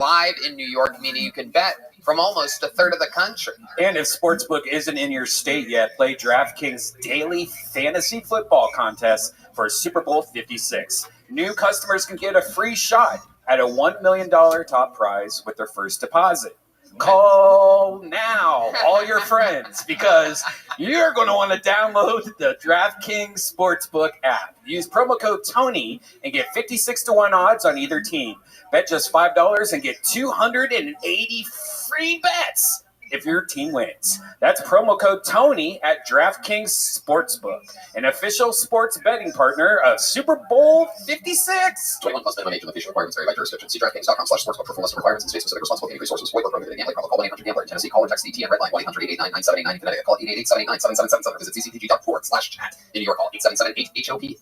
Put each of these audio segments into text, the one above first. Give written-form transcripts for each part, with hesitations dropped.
live in New York, meaning you can bet from almost a third of the country. And if Sportsbook isn't in your state yet, play DraftKings daily fantasy football contest for Super Bowl 56. New customers can get a free shot at a $1 million top prize with their first deposit. Call now, all your friends, because you're going to want to download the DraftKings Sportsbook app. Use promo code TONY and get 56-1 odds on either team. Bet just $5 and get 280 free bets if your team wins. That's promo code TONY at DraftKings Sportsbook, an official sports betting partner of Super Bowl 56. 21 plus minimum age and location requirements vary by jurisdiction. See DraftKings.com/sportsbook for full list of requirements and state-specific responsible gaming resources. Void where prohibited. Gambling problem. Call 1-800-GAMBLER in Tennessee. Call or text the TN Red Line 1-800-889-9789 in Connecticut. Call 888-789-7777. Visit ccpg.org/chat. In New York, call 877-HOPENY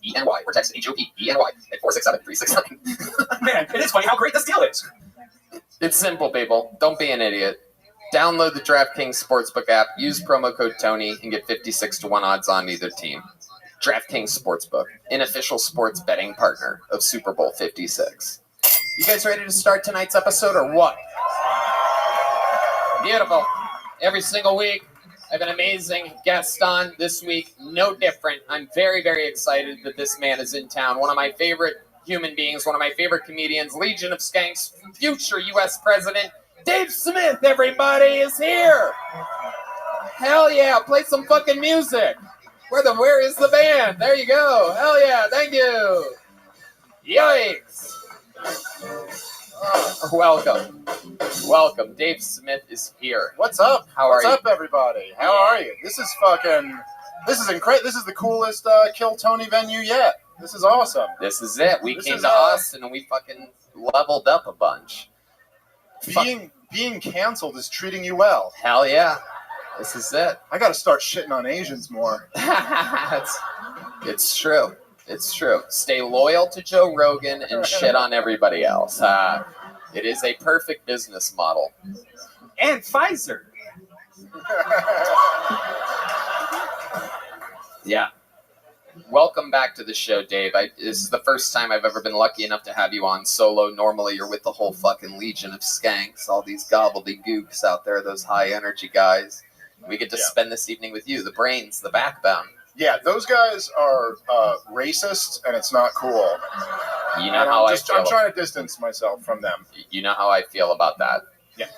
or text HOPENY at 467-369. Man, it is funny how great this deal is. It's simple, people. Don't be an idiot. Download the DraftKings Sportsbook app, use promo code TONY, and get 56-1 odds on either team. DraftKings Sportsbook, an official sports betting partner of Super Bowl 56. You guys ready to start tonight's episode or what? Beautiful. Every single week, I have an amazing guest on. This week, no different. I'm very, very excited that this man is in town. One of my favorite human beings, one of my favorite comedians, Legion of Skanks, future U.S. President, Dave Smith, everybody, is here. Hell yeah, play some fucking music. Where is the band? There you go. Hell yeah, thank you. Yikes. Welcome. Dave Smith is here. What's up? What's up, everybody? How are you? This is incredible. This is the coolest Kill Tony venue yet. This is awesome. This is it. We came to Austin and we fucking leveled up a bunch. Being canceled is treating you well. Hell yeah. This is it. I gotta start shitting on Asians more. It's true. Stay loyal to Joe Rogan and shit on everybody else. It is a perfect business model. And Pfizer. Yeah. Welcome back to the show, Dave. This is the first time I've ever been lucky enough to have you on solo. Normally, you're with the whole fucking legion of skanks, all these gobbledygooks out there, those high-energy guys. We get to spend this evening with you, the brains, the backbone. Yeah, those guys are racist, and it's not cool. You know how I feel. I'm trying to distance myself from them. You know how I feel about that. Yeah.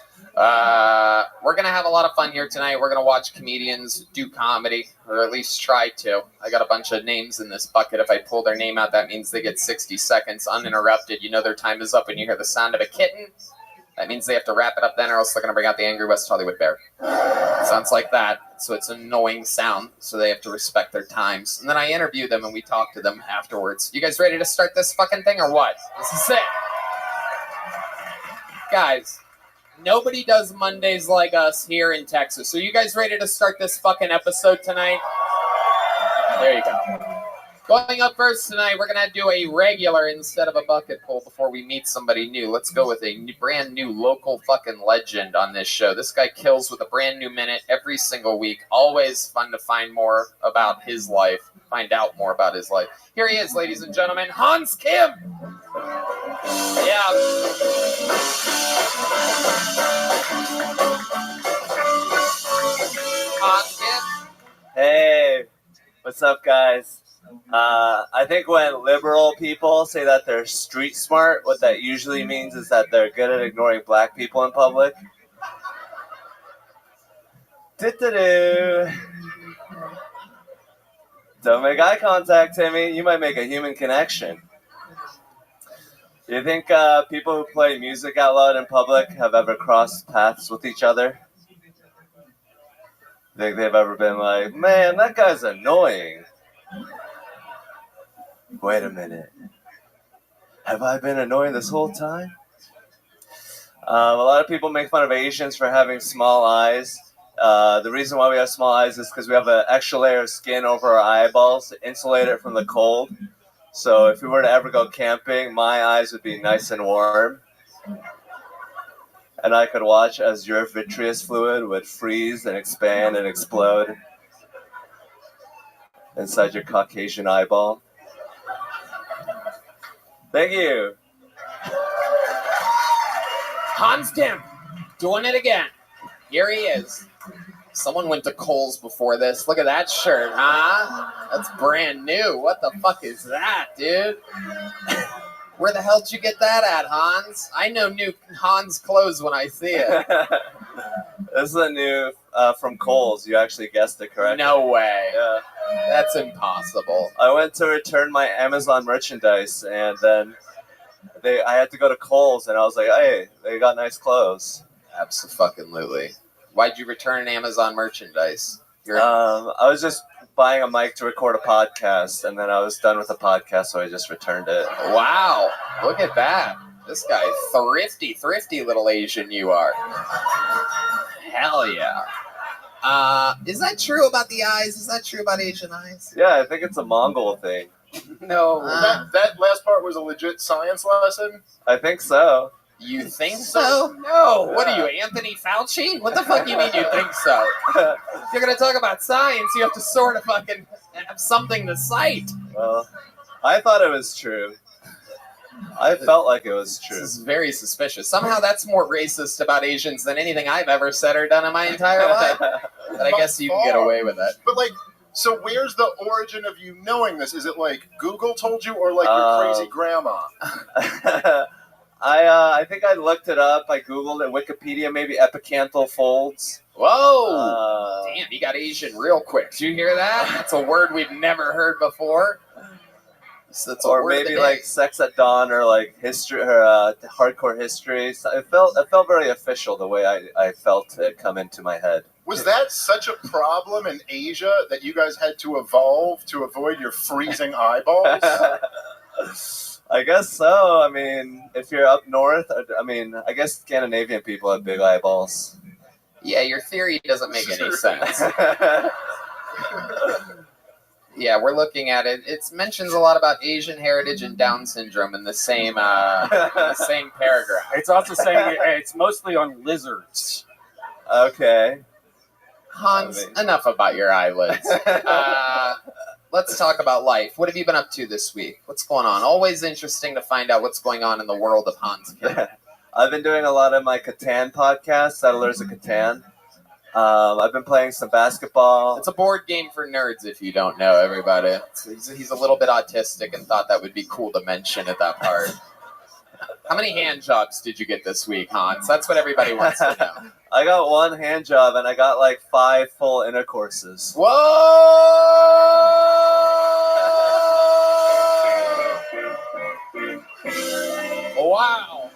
We're going to have a lot of fun here tonight. We're going to watch comedians do comedy, or at least try to. I got a bunch of names in this bucket. If I pull their name out, that means they get 60 seconds uninterrupted. You know their time is up when you hear the sound of a kitten. That means they have to wrap it up then, or else they're going to bring out the angry West Hollywood bear. It sounds like that, so it's an annoying sound, so they have to respect their times. And then I interview them, and we talk to them afterwards. You guys ready to start this fucking thing, or what? This is it. Guys, nobody does Mondays like us here in Texas. So you guys ready to start this fucking episode tonight? There you go. Going up first tonight, we're going to do a regular instead of a bucket pull before we meet somebody new. Let's go with a brand new local fucking legend on this show. This guy kills with a brand new minute every single week. Always fun to find more about his life, find out more about his life. Here he is, ladies and gentlemen, Hans Kim. Yeah. Hans Kim. Hey, what's up, guys? I think when liberal people say that they're street smart, what that usually means is that they're good at ignoring black people in public. Don't make eye contact, Timmy. You might make a human connection. Do you think people who play music out loud in public have ever crossed paths with each other? Think they've ever been like, man, that guy's annoying. Wait a minute. Have I been annoying this whole time? A lot of people make fun of Asians for having small eyes. The reason why we have small eyes is because we have an extra layer of skin over our eyeballs to insulate it from the cold. So if we were to ever go camping, my eyes would be nice and warm. And I could watch as your vitreous fluid would freeze and expand and explode inside your Caucasian eyeball. Thank you. Hans Dim, doing it again. Here he is. Someone went to Kohl's before this. Look at that shirt, huh? That's brand new. What the fuck is that, dude? Where the hell did you get that at, Hans? I know new Hans clothes when I see it. This is a new from Kohl's. You actually guessed it correctly. No way. Yeah. That's impossible. I went to return my Amazon merchandise, and then I had to go to Kohl's, and I was like, hey, they got nice clothes. Absolutely. Why'd you return Amazon merchandise? I was just buying a mic to record a podcast, and then I was done with the podcast, so I just returned it. Wow. Look at that. This guy, thrifty little Asian you are. Hell yeah. Is that true about the eyes? Is that true about Asian eyes? Yeah, I think it's a Mongol thing. No. That last part was a legit science lesson? I think so. You think so? No. What are you, Anthony Fauci? What the fuck you mean you think so? If you're going to talk about science, you have to sort of fucking have something to cite. Well, I thought it was true. I felt like it was true. This is very suspicious. Somehow that's more racist about Asians than anything I've ever said or done in my entire life. But I guess you can get away with it. But, like, so where's the origin of you knowing this? Is it like Google told you, or like your crazy grandma? I think I looked it up. I Googled it. Wikipedia, maybe epicanthal folds. Whoa! Damn, you got Asian real quick. Did you hear that? That's a word we've never heard before. So or maybe like sex at dawn, or like history, or hardcore history. So it felt very official the way I felt it come into my head. Was that such a problem in Asia that you guys had to evolve to avoid your freezing eyeballs? I guess so. I mean, if you're up north, I guess Scandinavian people have big eyeballs. Yeah, your theory doesn't make any sense. Yeah, we're looking at it. It mentions a lot about Asian heritage and Down syndrome in the same paragraph. It's also saying it's mostly on lizards. Okay. Hans, enough about your eyelids. Let's talk about life. What have you been up to this week? What's going on? Always interesting to find out what's going on in the world of Hans Kim. I've been doing a lot of my Catan podcast, Settlers of Catan. I've been playing some basketball. It's a board game for nerds, if you don't know, everybody. He's a little bit autistic and thought that would be cool to mention at that part. How many hand jobs did you get this week, Hans? That's what everybody wants to know. I got one hand job, and I got like 5 full intercourses. Whoa! Wow.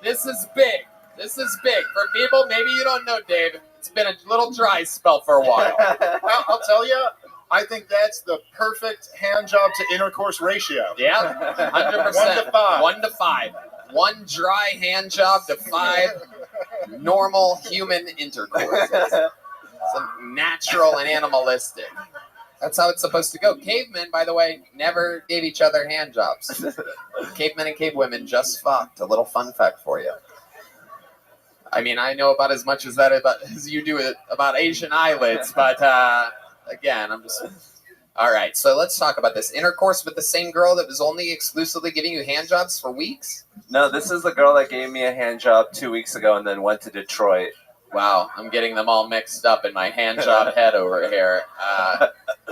This is big. This is big. For people, maybe you don't know, Dave, it's been a little dry spell for a while. I'll tell you, I think that's the perfect hand job to intercourse ratio. Yeah, 100%. 1 to 5. 1 to 5. 1 dry hand job to 5 normal human intercourse. Some natural and animalistic. That's how it's supposed to go. Cavemen, by the way, never gave each other hand jobs. Cavemen and cavewomen just fucked. A little fun fact for you. I mean, I know about as much as as you do about Asian eyelids, but again, I'm just... All right, so let's talk about this. Intercourse with the same girl that was only exclusively giving you hand jobs for weeks? No, this is the girl that gave me a hand job 2 weeks ago and then went to Detroit. Wow, I'm getting them all mixed up in my hand job head over here.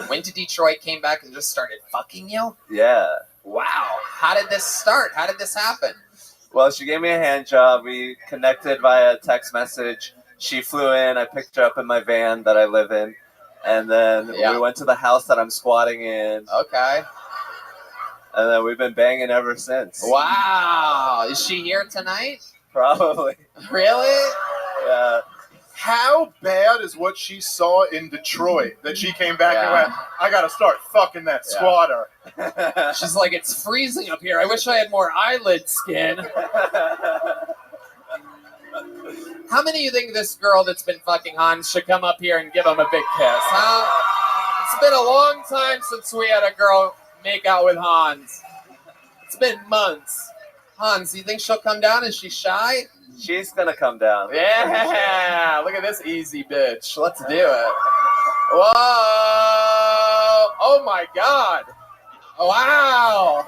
Went to Detroit, came back, and just started fucking you? Yeah. Wow, how did this start? How did this happen? Well, she gave me a hand job. We connected via text message. She flew in. I picked her up in my van that I live in. And then we went to the house that I'm squatting in. Okay. And then we've been banging ever since. Wow. Is she here tonight? Probably. Really? Yeah. How bad is what she saw in Detroit that she came back and went, I gotta start fucking that squatter? She's like, it's freezing up here. I wish I had more eyelid skin. How many of you think this girl that's been fucking Hans should come up here and give him a big kiss, huh? It's been a long time since we had a girl make out with Hans. It's been months. Hans, do you think she'll come down? Is she shy? She's gonna come down. Yeah, look at this easy bitch. Let's do it. Whoa! Oh my God! Wow!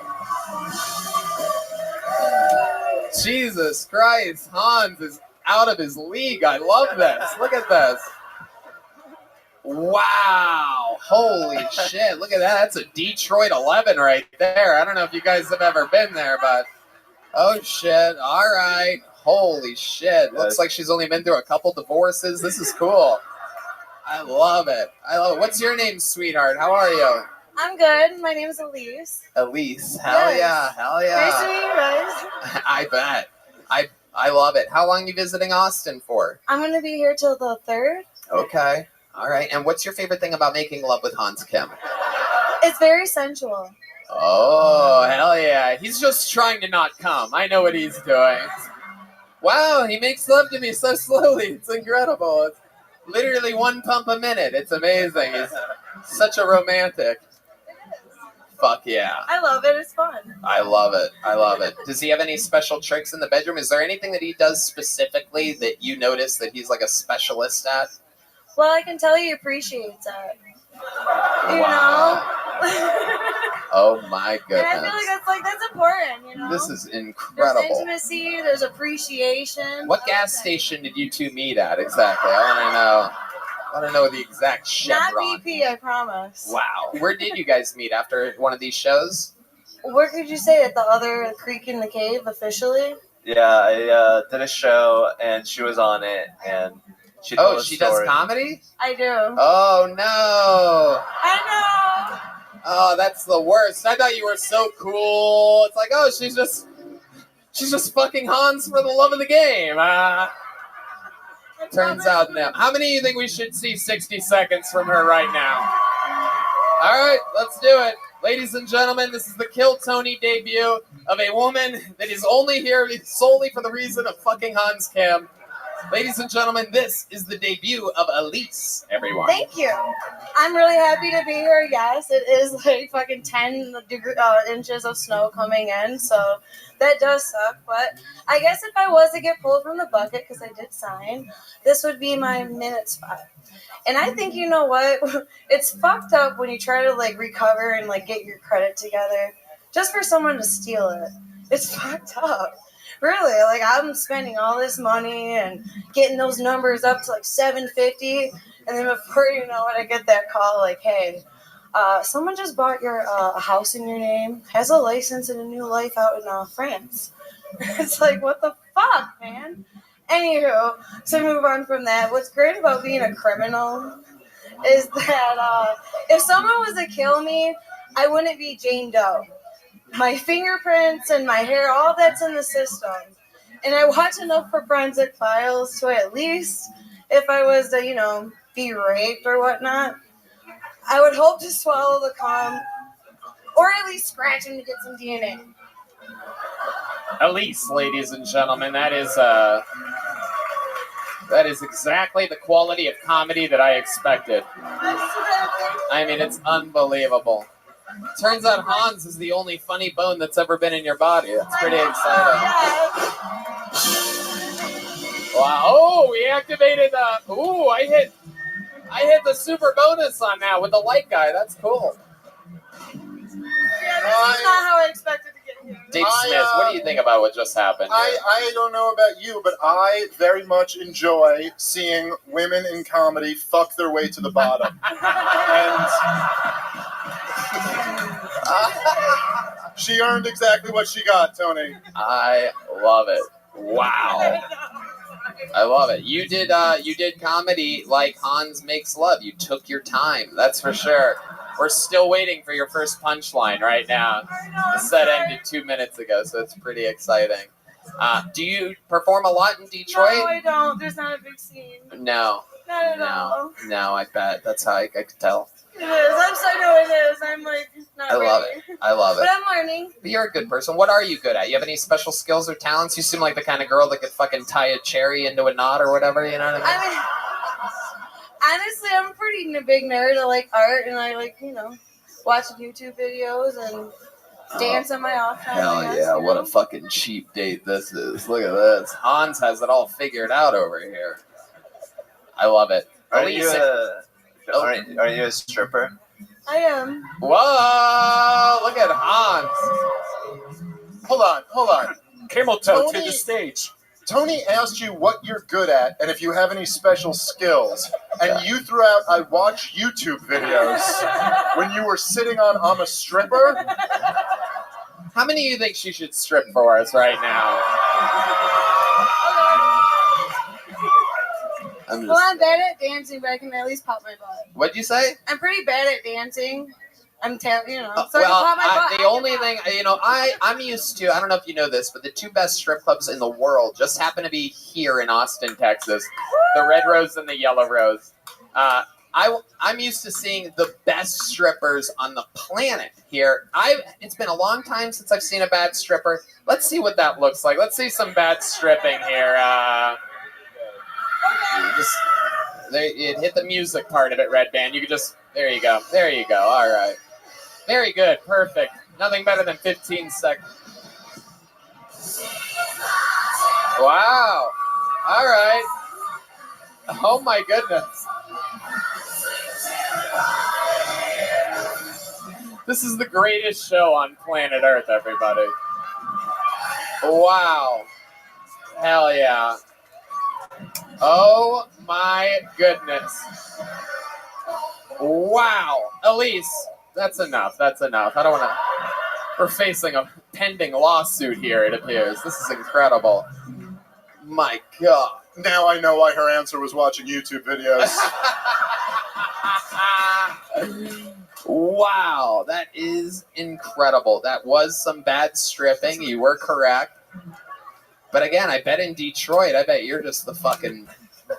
Jesus Christ, Hans is out of his league. I love this. Look at this. Wow. Holy shit. Look at that. That's a Detroit 11 right there. I don't know if you guys have ever been there, but oh shit. All right. Holy shit. Looks like she's only been through a couple divorces. This is cool. I love it. I love it. What's your name, sweetheart? How are you? I'm good. My name is Elise. Elise. Hell Yes. yeah. Hell yeah. Nice to meet you guys. I bet. I love it. How long are you visiting Austin for? I'm going to be here till the 3rd. Okay. All right. And what's your favorite thing about making love with Hans Kim? It's very sensual. Oh, hell yeah. He's just trying to not come. I know what he's doing. Wow, he makes love to me so slowly. It's incredible. It's literally 1 pump a minute. It's amazing. He's such a romantic. Fuck yeah. I love it. It's fun. I love it. I love it. Does he have any special tricks in the bedroom? Is there anything that he does specifically that you notice that he's like a specialist at? Well, I can tell he appreciates it. You Wow. know? Oh my And I goodness. feel like that's important, you know? This is There's incredible. intimacy, there's appreciation. What gas station did you two meet at exactly? I want to know. I want to know the exact Not chevron. BP, I promise. Wow. Where did you guys meet after one of these shows? Where could you say it? The other Creek in the Cave, officially? Yeah, I did a show and she was on it and she told Oh, a she story. does comedy? I do. Oh no. I know. Oh, that's the worst. I thought you were so cool. It's like, oh, she's just fucking Hans for the love of the game. Turns out no. How many of you think we should see 60 seconds from her right now? All right, let's do it. Ladies and gentlemen, this is the Kill Tony debut of a woman that is only here solely for the reason of fucking Hans Kim. Ladies and gentlemen, this is the debut of Elise, everyone. Thank you. I'm really happy to be here. Yes, it is like fucking 10 inches of snow coming in, so that does suck. But I guess if I was to get pulled from the bucket, because I did sign, this would be my minute spot. And I think, you know what? It's fucked up when you try to like recover and like get your credit together just for someone to steal it. It's fucked up. Really, like I'm spending all this money and getting those numbers up to like 750, and then before you know it, I get that call like, "Hey, someone just bought your a house in your name, has a license and a new life out in France." It's like, what the fuck, man? Anywho, to move on from that, what's great about being a criminal is that if someone was to kill me, I wouldn't be Jane Doe. My fingerprints and my hair, all that's in the system. And I watch enough for forensic files to at least, if I was to, you know, be raped or whatnot, I would hope to swallow the cum or at least scratch him to get some DNA. Elise, ladies and gentlemen, that is exactly the quality of comedy that I expected. I mean, it's unbelievable. Turns out Hans is the only funny bone that's ever been in your body. That's pretty exciting. Wow. Oh, we activated I hit the super bonus on that with the light guy. That's cool. Yeah, this is not how I expected to get here. Dave Smith, what do you think about what just happened? I don't know about you, but I very much enjoy seeing women in comedy fuck their way to the bottom. And she earned exactly what she got, Tony. I love it. Wow. I love it. You did comedy like Hans Makes Love. You took your time. That's for sure. We're still waiting for your first punchline right now. The set ended 2 minutes ago, so it's pretty exciting. Do you perform a lot in Detroit? No, I don't. There's not a big scene. No. Not at all. No, I bet. That's how I could tell. It is. I know it is. I'm like not I love ready. it. I love it. But I'm learning. But you're a good person. What are you good at? You have any special skills or talents? You seem like the kind of girl that could fucking tie a cherry into a knot or whatever, you know what I mean? I mean, honestly, I'm a pretty big nerd. I like art, and I like, you know, watching YouTube videos and dance on my off time. Hell yeah, what a fucking cheap date this is. Look at this. Hans has it all figured out over here. I love it. Are you a stripper? I am. Whoa, look at Hans. Hold on. Camel toe to Tony- the stage. Tony asked you what you're good at and if you have any special skills. And you threw out, I watch YouTube videos when you were sitting on I'm a stripper. How many of you think she should strip for us right now? I'm Well, just. I'm bad at dancing, but I can at least pop my butt. What'd you say? I'm pretty bad at dancing. I'm telling so I Well, can pop my butt. the only thing, I'm used to, I don't know if you know this, but the two best strip clubs in the world just happen to be here in Austin, Texas. The Red Rose and the Yellow Rose. I'm used to seeing the best strippers on the planet here. It's been a long time since I've seen a bad stripper. Let's see what that looks like. Let's see some bad stripping here. You hit the music part of it, Red Band. You could just, there you go. All right. Very good. Perfect. Nothing better than 15 seconds. Wow. All right. Oh my goodness. This is the greatest show on planet Earth, everybody. Wow. Hell yeah. Oh my goodness. Wow. Elise, that's enough. I don't want to... We're facing a pending lawsuit here, it appears. This is incredible. My God. Now I know why her answer was watching YouTube videos. Wow, that is incredible. That was some bad stripping. You were correct. But again, I bet in Detroit, I bet you're just the fucking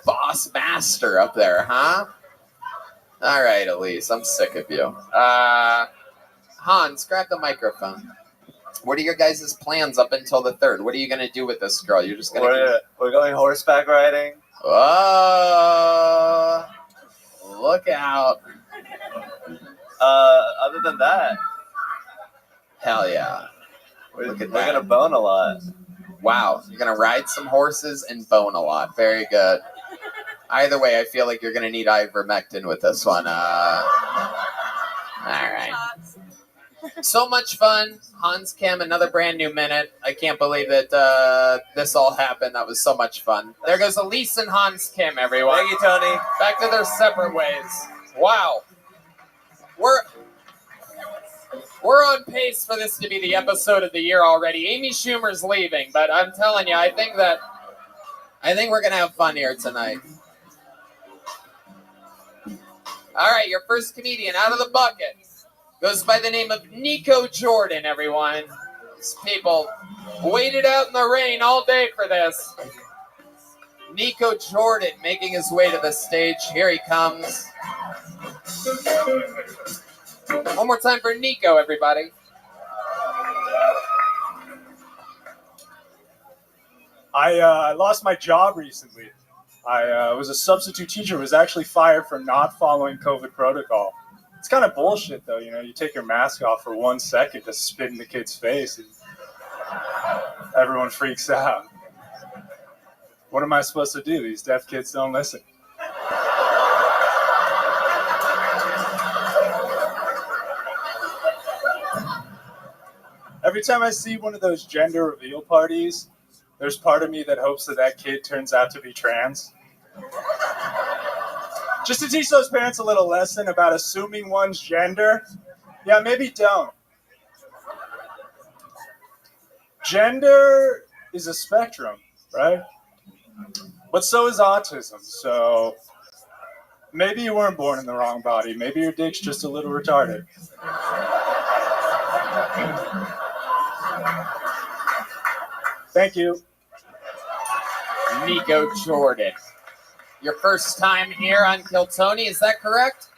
boss master up there, huh? All right, Elise, I'm sick of you. Hans, grab the microphone. What are your guys' plans up until the 3rd? What are you going to do with this girl? You're just going to... We're going horseback riding. Oh, look out. Other than that, Hell yeah. we're Look at going that. to bone a lot. Wow, you're going to ride some horses and bone a lot. Very good. Either way, I feel like you're going to need ivermectin with this one. All right. So much fun. Hans Kim, another brand new minute. I can't believe that this all happened. That was so much fun. There goes Elise and Hans Kim, everyone. Thank you, Tony. Back to their separate ways. Wow. We're on pace for this to be the episode of the year already. Amy Schumer's leaving, but I'm telling you, I think we're gonna have fun here tonight. All right, your first comedian out of the bucket goes by the name of Nico Jordan, everyone. These people waited out in the rain all day for this. Nico Jordan making his way to the stage. Here he comes. One more time for Nico, everybody. I lost my job recently. I was a substitute teacher, was actually fired for not following COVID protocol. It's kind of bullshit, though. You know, you take your mask off for 1 second to spit in the kid's face, and everyone freaks out. What am I supposed to do? These deaf kids don't listen. Every time I see one of those gender reveal parties, there's part of me that hopes that kid turns out to be trans. Just to teach those parents a little lesson about assuming one's gender. Yeah, maybe don't. Gender is a spectrum, right? But so is autism, so maybe you weren't born in the wrong body. Maybe your dick's just a little retarded. Thank you. Nico Jordan. Your first time here on Kill Tony, is that correct?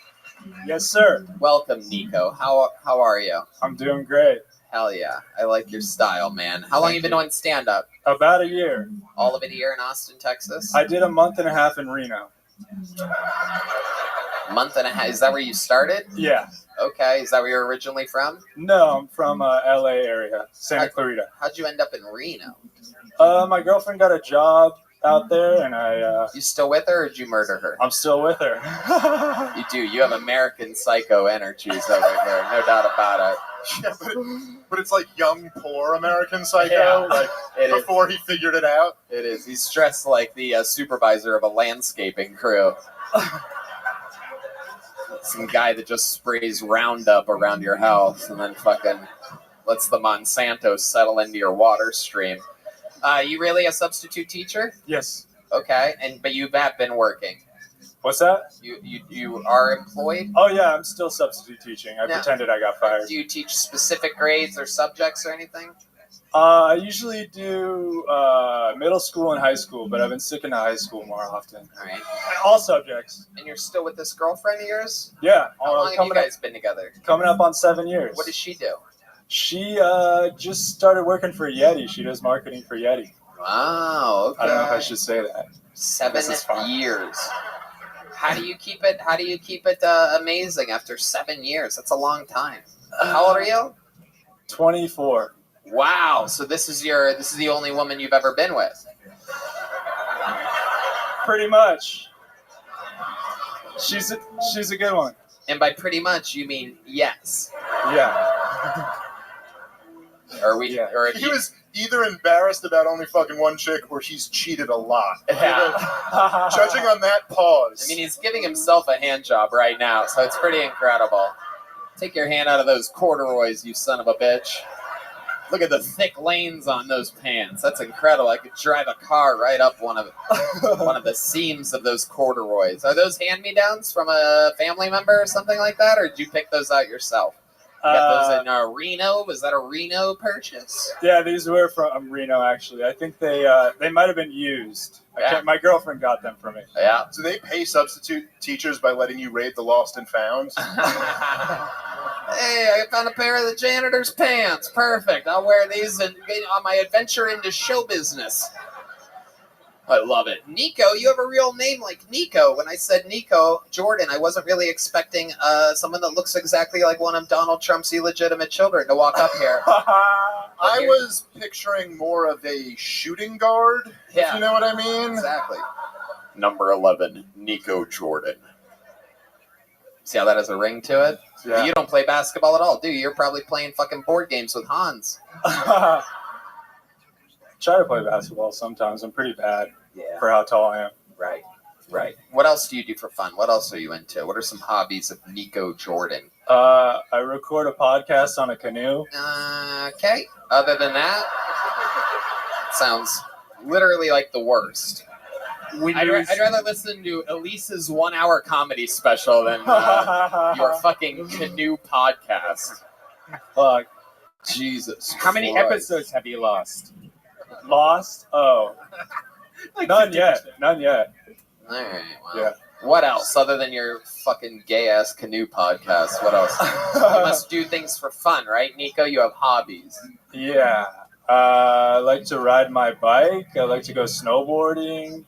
Yes, sir. Welcome, Nico. How are you? I'm doing great. Hell yeah. I like your style, man. How long you been doing stand-up? About a year. All of it here in Austin, Texas? I did a month and a half in Reno. Month and a half. Is that where you started? Yeah. Okay. Is that where you're originally from? No, I'm from LA area, Santa Clarita. How'd you end up in Reno? My girlfriend got a job out there, and You still with her, or did you murder her? I'm still with her. You do. You have American Psycho energies over there. No doubt about it. Yeah, but it's like young, poor American Psycho, Yeah, like it is. before he figured it out. It is. He's dressed like the supervisor of a landscaping crew. Some guy that just sprays Roundup around your house and then fucking lets the Monsanto settle into your water stream. You really a substitute teacher? Yes. Okay, but you have been working. What's that? You are employed? Oh yeah, I'm still substitute teaching. I Yeah. pretended I got fired. Do you teach specific grades or subjects or anything? I usually do middle school and high school, but I've been sticking to high school more often. All right. All subjects. And you're still with this girlfriend of yours? Yeah. How long have you guys been together? Coming up on 7 years. What does she do? She just started working for Yeti. She does marketing for Yeti. Wow. Okay. I don't know if I should say that. 7 This is fine. years. How do you keep it? Amazing after 7 years? That's a long time. How old are you? 24. Wow. So this is the only woman you've ever been with. Pretty much. She's a good one. And by pretty much you mean yes. Yeah. Or we? Yeah. Or if He you, was either embarrassed about only fucking one chick or he's cheated a lot. Yeah. Judging on that pause. I mean, he's giving himself a hand job right now, so it's pretty incredible. Take your hand out of those corduroys, you son of a bitch. Look at the thick lanes on those pants. That's incredible. I could drive a car right up one of the seams of those corduroys. Are those hand-me-downs from a family member or something like that, or did you pick those out yourself? You got those in Reno? Was that a Reno purchase? Yeah, these were from Reno, actually. I think they might have been used. Yeah. My girlfriend got them for me. Yeah. Do they pay substitute teachers by letting you raid the lost and found? Hey, I found a pair of the janitor's pants. Perfect. I'll wear these on my adventure into show business. I love it. Nico, you have a real name like Nico. When I said Nico Jordan, I wasn't really expecting someone that looks exactly like one of Donald Trump's illegitimate children to walk up here. I was picturing more of a shooting guard, Yeah. if you know what I mean. Exactly. Number 11, Nico Jordan. See how that has a ring to it? Yeah. You don't play basketball at all, do you? You're probably playing fucking board games with Hans. Try to play basketball sometimes. I'm pretty bad Yeah. for how tall I am. Right. Right. What else do you do for fun? What else are you into? What are some hobbies of Nico Jordan? I record a podcast on a canoe. Okay. Other than that, sounds literally like the worst. I'd rather listen to Elise's 1 hour comedy special than your fucking canoe podcast. Fuck. Jesus. How many Christ. episodes have you lost? Lost? Oh. None yet. None yet. All right. Well, Yeah. What else other than your fucking gay ass canoe podcast? What else? You must do things for fun, right, Nico? You have hobbies. Yeah. I like to ride my bike. I like to go snowboarding.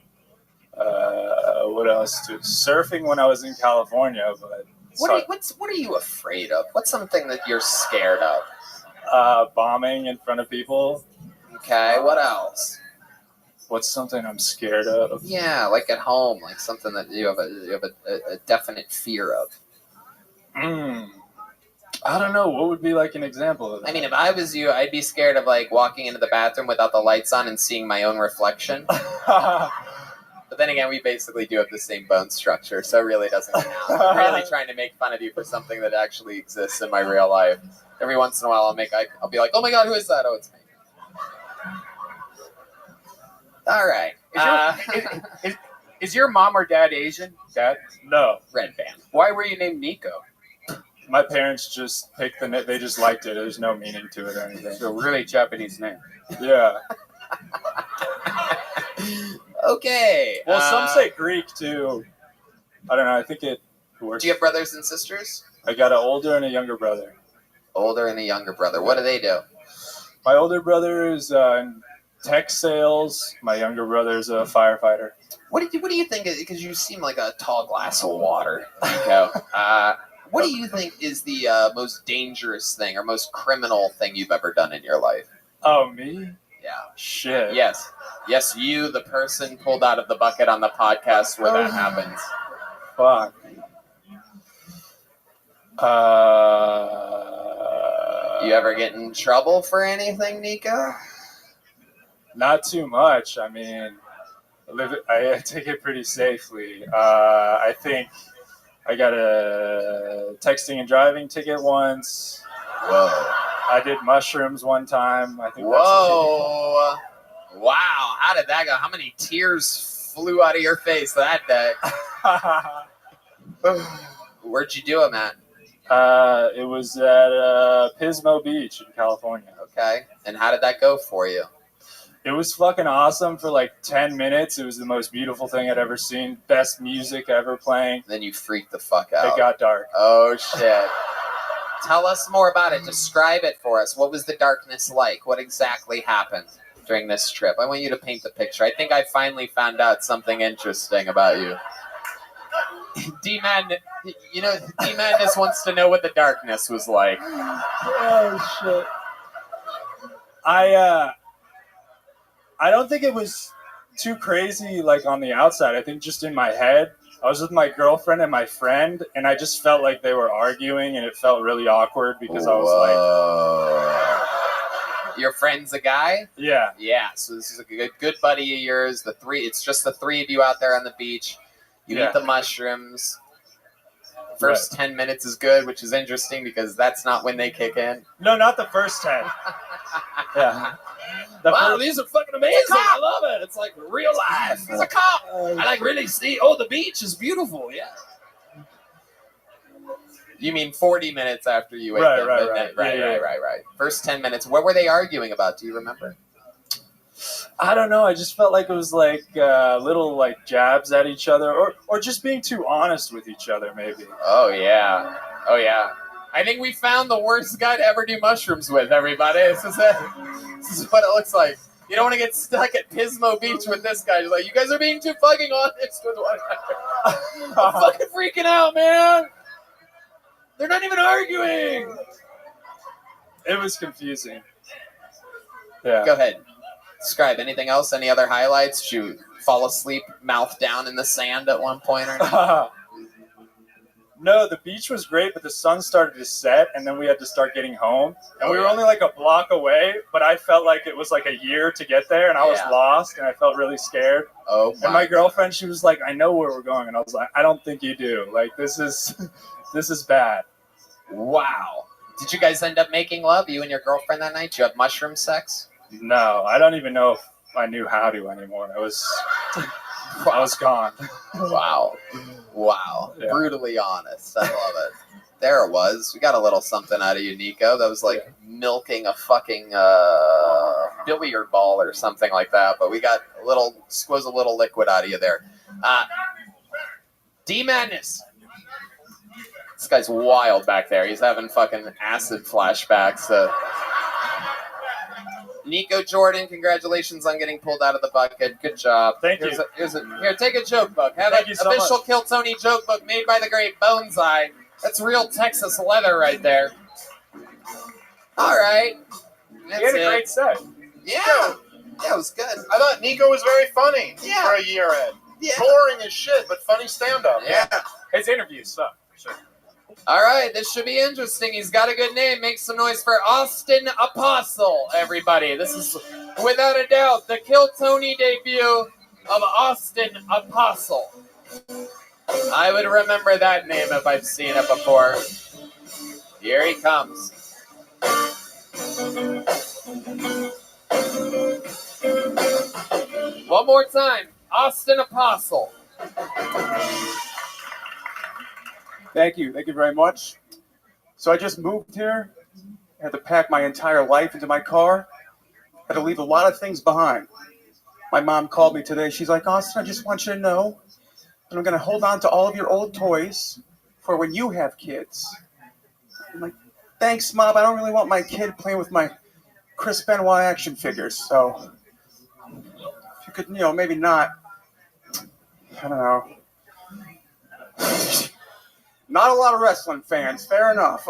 What else? Surfing when I was in California, but What are you afraid of? What's something that you're scared of? bombing in front of people. Okay. What else? What's something I'm scared of? Yeah, like at home, like something that you have a definite fear of. I don't know. What would be like an example of that? I mean, if I was you, I'd be scared of like walking into the bathroom without the lights on and seeing my own reflection. But then again, we basically do have the same bone structure, so it really doesn't count. I'm really trying to make fun of you for something that actually exists in my real life. Every once in a while, I'll be like, "Oh my god, who is that?" Oh, it's me. All right. Is your mom or dad Asian? Dad? No. Red band. Why were you named Nico? My parents just picked the name. They just liked it. There's no meaning to it or anything. It's a really Japanese name. Yeah. Okay. Well, some say Greek too. I don't know. I think it works. Do you have brothers and sisters? I got an older and a younger brother. Older and a younger brother. What do they do? My older brother is in tech sales. My younger brother is a firefighter. What do you think? Because you seem like a tall glass of water, Nico. What do you think is the most dangerous thing or most criminal thing you've ever done in your life? Oh, me? Yeah. Shit. Yes. Yes, you, the person pulled out of the bucket on the podcast where that happens. Fuck. You ever get in trouble for anything, Nico? Not too much. I mean, I take it pretty safely. I think I got a texting and driving ticket once. Whoa. I did mushrooms one time. I think Whoa. Wow. How did that go? How many tears flew out of your face that day? that's Where'd you do them at? it was at Pismo Beach in California. Okay. And how did that go for you? It was fucking awesome for like 10 minutes. It was the most beautiful thing I'd ever seen. Best music ever playing. Then you freaked the fuck out. It got dark. Oh, shit. Tell us more about it. Describe it for us. What was the darkness like? What exactly happened during this trip? I want you to paint the picture. I think I finally found out something interesting about you. D-Man, D-Madness wants to know what the darkness was like. Oh, shit. I don't think it was too crazy like on the outside. I think just in my head, I was with my girlfriend and my friend, and I just felt like they were arguing, and it felt really awkward because I was like, your friend's a guy? Yeah. Yeah, so this is a good buddy of yours. It's just the three of you out there on the beach. You eat the mushrooms. First 10 minutes is good, which is interesting because that's not when they kick in. No, not the first 10. Yeah. Wow, these are fucking amazing. I love it. It's like real life. He's a cop. I really see. Oh, the beach is beautiful. Yeah. You mean 40 minutes after you ate them? Right. First 10 minutes. What were they arguing about? Do you remember? I don't know. I just felt like it was like little like jabs at each other, or just being too honest with each other, maybe. Oh yeah. I think we found the worst guy to ever do mushrooms with, everybody. This is what it looks like. You don't want to get stuck at Pismo Beach with this guy. He's like, you guys are being too fucking honest with one another. I'm fucking freaking out, man. They're not even arguing. It was confusing. Yeah. Go ahead. Describe anything else? Any other highlights? Did you fall asleep, mouth down in the sand at one point or anything? No, the beach was great, but the sun started to set, and then we had to start getting home. And we were only like a block away, but I felt like it was like a year to get there, and I was lost, and I felt really scared. Oh, and my girlfriend, she was like, I know where we're going. And I was like, I don't think you do. Like, this is bad. Wow. Did you guys end up making love, you and your girlfriend, that night? Did you have mushroom sex? No, I don't even know if I knew how to anymore. I was gone. Wow. Yeah. Brutally honest. I love it. There it was. We got a little something out of you, Nico. That was like milking a fucking billiard ball or something like that. But we got squeeze a little liquid out of you there. D-Madness. This guy's wild back there. He's having fucking acid flashbacks. Nico Jordan, congratulations on getting pulled out of the bucket. Good job. Thank you. Here, take a joke book. Have an official Kill Tony joke book made by the great Boneseye. That's real Texas leather right there. All right. He had a great set. Yeah, it was good. I thought Nico was very funny for a year end. Yeah. Boring as shit, but funny stand-up. Yeah. His interviews suck, for sure. All right, this should be interesting. He's got a good name. Make some noise for Austin Apostle, everybody. This is, without a doubt, the Kill Tony debut of Austin Apostle. I would remember that name if I've seen it before. Here he comes. One more time. Austin Apostle. Thank you very much. So I just moved here. I had to pack my entire life into my car. Had to leave a lot of things behind. My mom called me today. She's like, Austin, I just want you to know that I'm going to hold on to all of your old toys for when you have kids. I'm like, thanks, Mom. I don't really want my kid playing with my Chris Benoit action figures. So if you could, maybe not. I don't know. Not a lot of wrestling fans. Fair enough.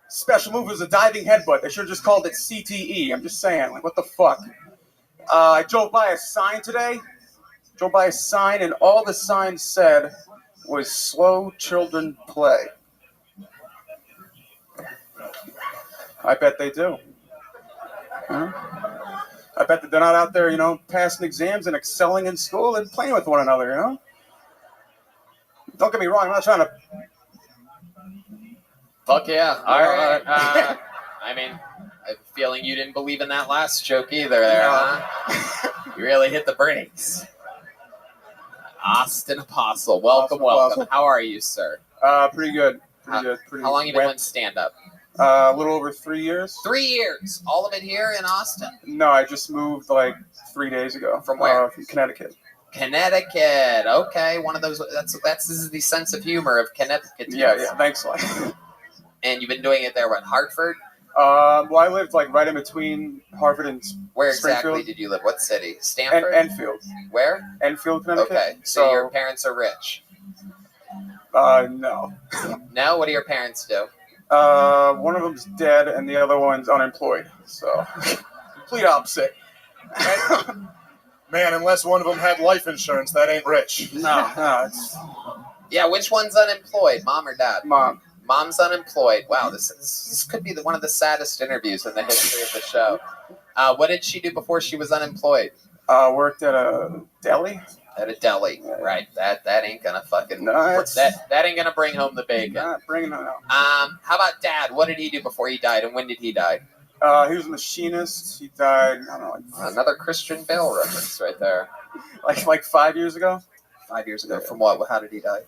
Special move was a diving headbutt. They should have just called it CTE. I'm just saying. Like, what the fuck? I drove by a sign today. And all the sign said was slow children play. I bet they do. Huh? I bet that they're not out there, passing exams and excelling in school and playing with one another, Don't get me wrong, I'm not trying to... Fuck yeah. All right. I mean, I have a feeling you didn't believe in that last joke either there, huh? You really hit the brakes. Austin Apostle. Welcome. Apostle. How are you, sir? Pretty good. Pretty good. How long have you been doing stand-up? A little over 3 years. 3 years. All of it here in Austin? No, I just moved like 3 days ago. From where? From Connecticut. Connecticut. Okay, one of those. This is the sense of humor of Connecticut. Yeah. Thanks, like. And you've been doing it there, what, Hartford? Well, I lived like right in between Harvard and Where exactly Springfield. did you live? What city? Stanford? Enfield. Where? Enfield, Connecticut. Okay, so your parents are rich. No. No? What do your parents do? One of them's dead and the other one's unemployed. So, complete opposite. Man, unless one of them had life insurance, that ain't rich. No, it's Yeah, which one's unemployed, mom or dad? Mom. Mom's unemployed. Wow, this could be one of the saddest interviews in the history of the show. What did she do before she was unemployed? Worked at a deli. At a deli, right? That ain't gonna fucking that ain't gonna bring home the bacon. Not bringing it out. How about dad? What did he do before he died, and when did he die? He was a machinist. He died. I don't know. Another Christian Bale reference right there. Like 5 years ago. 5 years ago. From what? How did he die?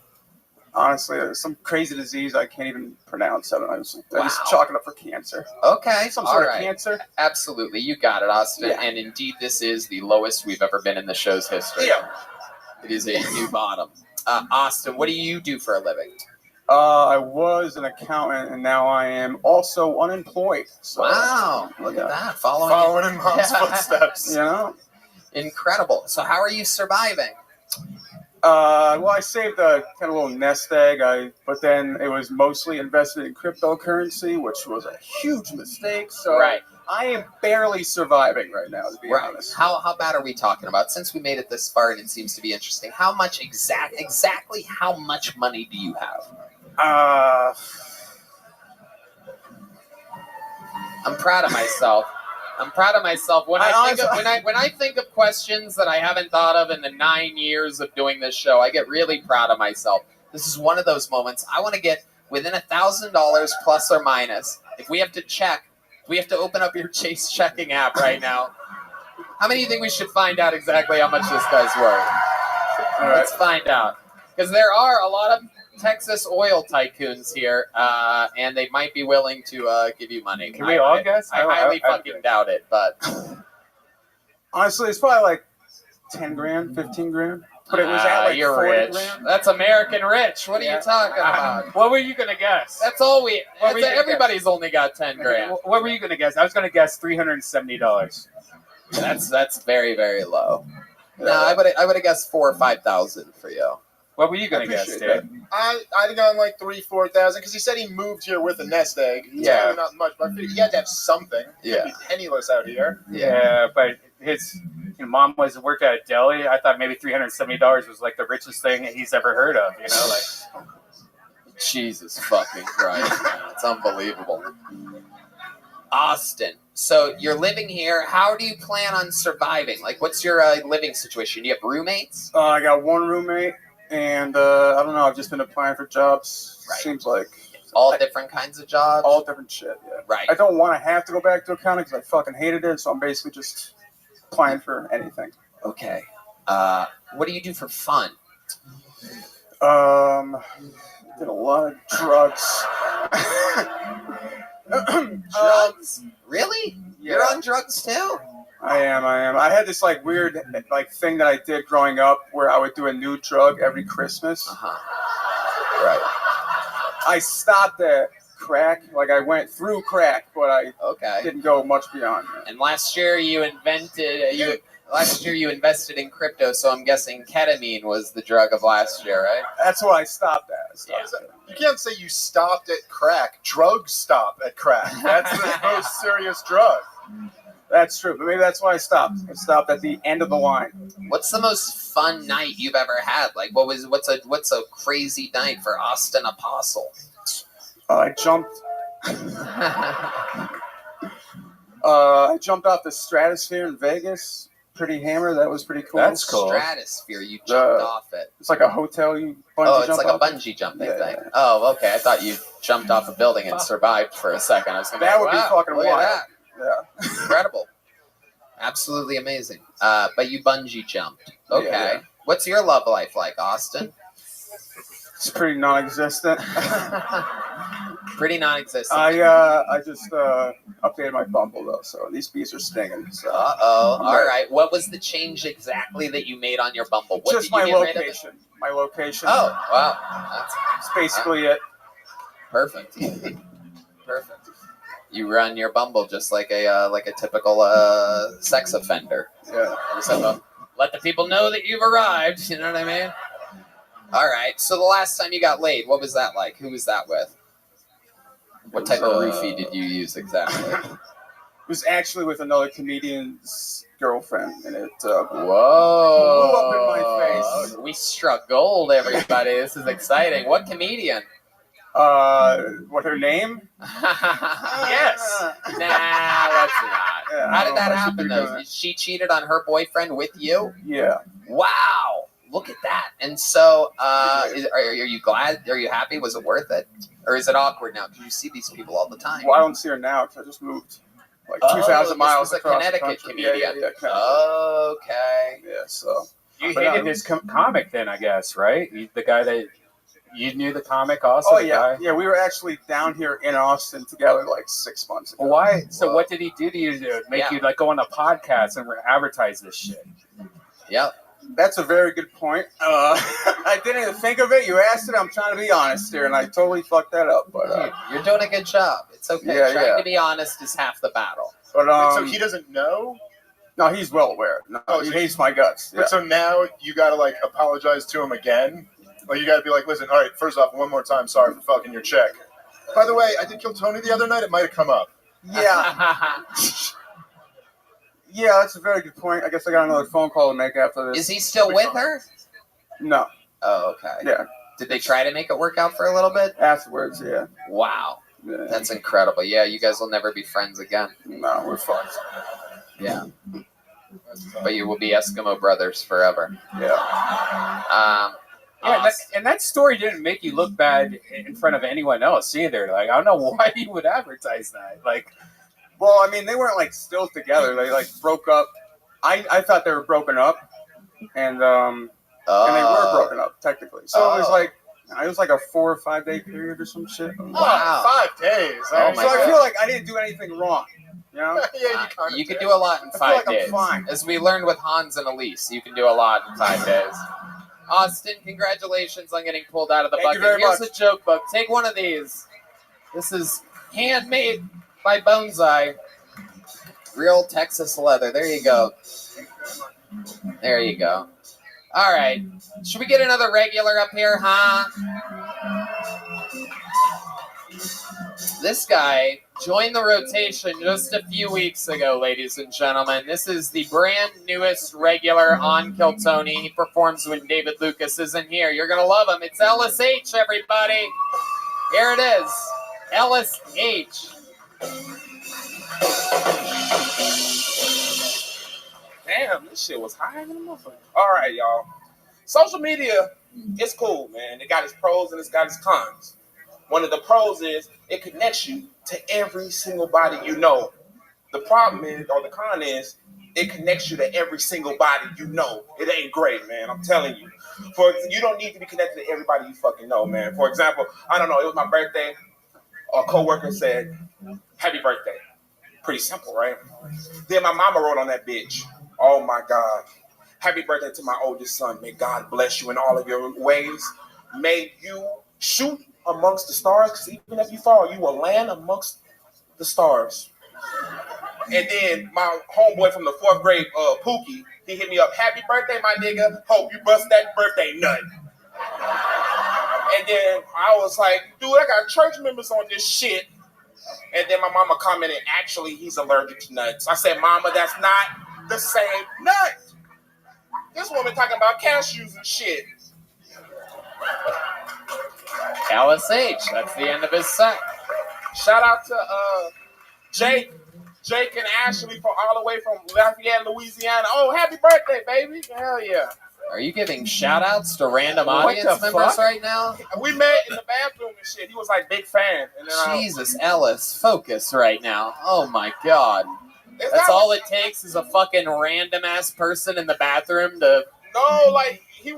Honestly, some crazy disease I can't even pronounce. I don't know. I just chalk it up for cancer. Okay, some sort of cancer. Absolutely, you got it, Austin. Yeah. And indeed, this is the lowest we've ever been in the show's history. Yeah. It is a new bottom. Austin, what do you do for a living? I was an accountant, and now I am also unemployed. So, wow, look at that. Following in mom's footsteps. Incredible. So how are you surviving? Well, I saved a kind of little nest egg, but then it was mostly invested in cryptocurrency, which was a huge mistake. So I am barely surviving right now, to be honest. How bad are we talking about? Since we made it this far and it seems to be interesting, how much exactly how much money do you have? I'm proud of myself. When I think of questions that I haven't thought of in the 9 years of doing this show, I get really proud of myself. This is one of those moments. I want to get within $1,000 plus or minus. If we have to open up your Chase checking app right now. How many do you think we should find out exactly how much this guy's worth? All right. Let's find out. Because there are a lot of Texas oil tycoons here, and they might be willing to give you money. Can we all guess? I highly fucking doubt it, but honestly, it's probably like 10 grand, 15 grand. But it was at like you're 40 rich. grand. That's American rich. What are you talking about? What were you gonna guess? That's all we. Everybody's only got 10 grand. What were you gonna guess? I was gonna guess $370. That's very, very low. No, I would have guessed 4,000 or 5,000 for you. What were you gonna guess, Dave? I'd gone like 3,000-4,000 because he said he moved here with a nest egg. Yeah, not much, but I figured he had to have something. Yeah, he'd be penniless out here. Yeah, but his mom worked at a deli. I thought maybe $370 was like the richest thing he's ever heard of. Jesus fucking Christ, man. It's unbelievable. Austin, so you're living here. How do you plan on surviving? Like, what's your living situation? Do you have roommates? I got one roommate. And I don't know, I've just been applying for jobs. Right. Seems like all different kinds of jobs. All different shit, yeah. Right. I don't want to have to go back to accounting because I fucking hated it, so I'm basically just applying for anything. Okay. What do you do for fun? Did a lot of drugs. Drugs? Really? Yeah. You're on drugs too? I am. I had this weird thing that I did growing up where I would do a new drug every Christmas. Right. I stopped at crack. I went through crack, but I didn't go much beyond that. And last year you invested in crypto, so I'm guessing ketamine was the drug of last year, right? That's what I stopped at. You can't say you stopped at crack. Drugs stop at crack. That's the most serious drug. That's true, but maybe that's why I stopped. I stopped at the end of the line. What's the most fun night you've ever had? What's a crazy night for Austin Apostle? I jumped. I jumped off the Stratosphere in Vegas. Pretty hammer. That was pretty cool. That's cool. Stratosphere. You jumped off it. It's like a hotel. You bungee Oh, it's jump like off a bungee jumping Yeah, thing. yeah. Oh, okay. I thought you jumped off a building and survived for a second. I was gonna That be would be wow, fucking look wild. at Yeah. that. Incredible. Absolutely amazing. But you bungee jumped. Okay. Yeah. What's your love life like, Austin? It's pretty non-existent. Pretty non-existent. I just updated my Bumble though, so these bees are stinging. So Uh-oh. I'm All ready. right. What was the change exactly that you made on your Bumble? What just did you my get rid of? location. My location. Oh, wow. That's That's basically it. perfect. Perfect. You run your Bumble just like a typical sex offender. Yeah. You just have to let the people know that you've arrived. You know what I mean? All right. So the last time you got laid, what was that like? Who was that with? What type of roofie did you use exactly? It was actually with another comedian's girlfriend, and it Whoa! blew up in my face. We struck gold, everybody. This is exciting. What comedian? What her name? Yes. Nah, that's not. Yeah, How did that I should happen, do though? that. She cheated on her boyfriend with you? Yeah. Wow. Look at that. And so, are you glad? Are you happy? Was it worth it? Or is it awkward now? Because you see these people all the time. Well, I don't see her now because I just moved like Oh, 2,000 miles this was a across Connecticut the country. comedian. Yeah, Connecticut. Okay. Yeah, so You But, hated this comic then, I guess, right? The guy that you knew the comic also. oh the yeah, guy? yeah. We were actually down here in Austin together like 6 months ago. Why? So what did he do to you to make Yeah. you like go on a podcast and advertise this shit? Yep. That's a very good point. I didn't even think of it. You asked it. I'm trying to be honest here, and I totally fucked that up. But You're doing a good job. It's okay. Yeah, Trying yeah. to be honest is half the battle. but so he doesn't know? no, he's well aware. No, Oh, he so hates my guts. Yeah. But so now you gotta like apologize to him again? Like you gotta be like, listen, all right, first off, one more time, sorry for fucking your check. By the way, I did kill Tony the other night. It might have come up. Yeah, yeah, that's a very good point. I guess I got another phone call to make after this. Is he still with her? No, Oh, okay. yeah, Did they try to make it work out for a little bit? afterwards, yeah. Wow. Yeah. That's incredible. Yeah, you guys will never be friends again. No, we're fucked. Yeah. But you will be Eskimo brothers forever. Yeah. And that story didn't make you look bad in front of anyone else either. Like I don't know why you would advertise that. Like Well, I mean, they weren't like still together. They like broke up. I thought they were broken up, and they were broken up technically. So it was like a 4 or 5 day period or some shit. Wow. 5 days. Oh, So my I God. feel like I didn't do anything wrong. You know? Yeah, you kind of You could do a lot in feel 5 like I'm days. fine. As we learned with Hans and Elise, you can do a lot in 5 days. Austin, congratulations on getting pulled out of the Thank you bucket. very Here's much. a joke book. Take one of these. This is handmade by Bonsai. Real Texas leather. There you go. There you go. All right. Should we get another regular up here, huh? This guy joined the rotation just a few weeks ago, ladies and gentlemen. This is the brand newest regular on Kill Tony. He performs when David Lucas isn't here. You're going to love him. It's LSH, everybody. Here it is. LSH. Damn, this shit was high in the motherfucker. All right, y'all. Social media, it's cool, man. It got its pros and it's got its cons. One of the pros is it connects you to every single body you know. The problem is, or the con is, it connects you to every single body you know. It ain't great, man. I'm telling you. You don't need to be connected to everybody you fucking know, man. For example, I don't know, it was my birthday. A coworker said, "Happy birthday." Pretty simple, right? Then my mama wrote on that bitch, "Oh my God. Happy birthday to my oldest son. May God bless you in all of your ways. May you shoot amongst the stars, because even if you fall, you will land amongst the stars." And then my homeboy from the 4th grade, Pookie, he hit me up, "Happy birthday, my nigga. Hope you bust that birthday nut." And then I was like, "Dude, I got church members on this shit." And then my mama commented, "Actually, he's allergic to nuts." I said, "Mama, that's not the same nut. This woman talking about cashews and shit." LSH. That's the end of his set. Shout out to Jake. Jake and Ashley from all the way from Lafayette, Louisiana. Oh, happy birthday, baby. Hell yeah. Are you giving shout outs to random What audience the members fuck? right now? We met in the bathroom and shit. He was like big fan. And then Jesus, Ellis, focus right now. Oh my god. That's all it takes is a fucking random ass person in the bathroom to. No, like he.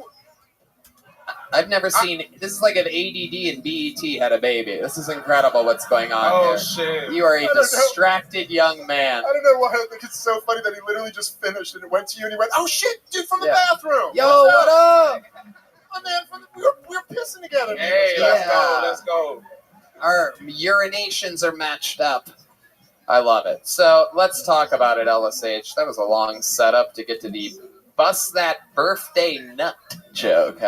I've never seen. This is like if ADD and BET had a baby. This is incredible what's going on Oh here. shit. You are a I don't know. distracted young man. I don't know why I think it's so funny that he literally just finished and it went to you and he went, "Oh shit, dude from the Yeah. bathroom." Yo, what up? Oh man, we were pissing together. Hey, Yeah. let's go. Our urinations are matched up. I love it. So let's talk about it, LSH. That was a long setup to get to the bust that birthday nut joke.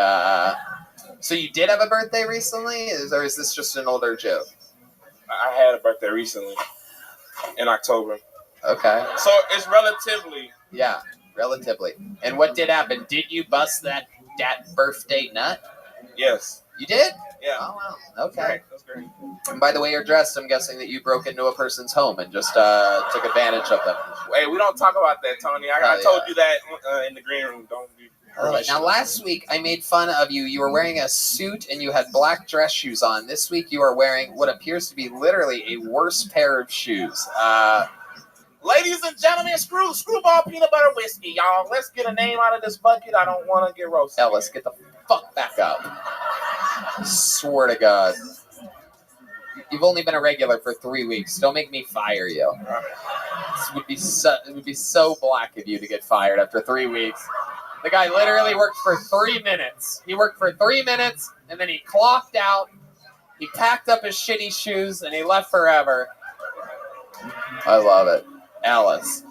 So you did have a birthday recently, or is this just an older joke? I had a birthday recently in October. Okay. So it's relatively. Yeah, relatively. And what did happen? Did you bust that birthday nut? Yes. You did? Yeah. Oh, wow. Okay. Great. That's great. And by the way you're dressed, I'm guessing that you broke into a person's home and just took advantage of them. Hey, we don't talk about that, Tony. I told you that in the green room. Don't be. Now, last week I made fun of you. You were wearing a suit and you had black dress shoes on. This week you are wearing what appears to be literally a worse pair of shoes. Ladies and gentlemen, screwball peanut butter whiskey, y'all. Let's get a name out of this bucket. I don't want to get roasted. Ellis, get the fuck back up. I swear to God. You've only been a regular for 3 weeks. Don't make me fire you. It would be so black of you to get fired after 3 weeks. The guy literally worked for 3 minutes. He worked for 3 minutes, and then he clocked out. He packed up his shitty shoes, and he left forever. I love it. Alice,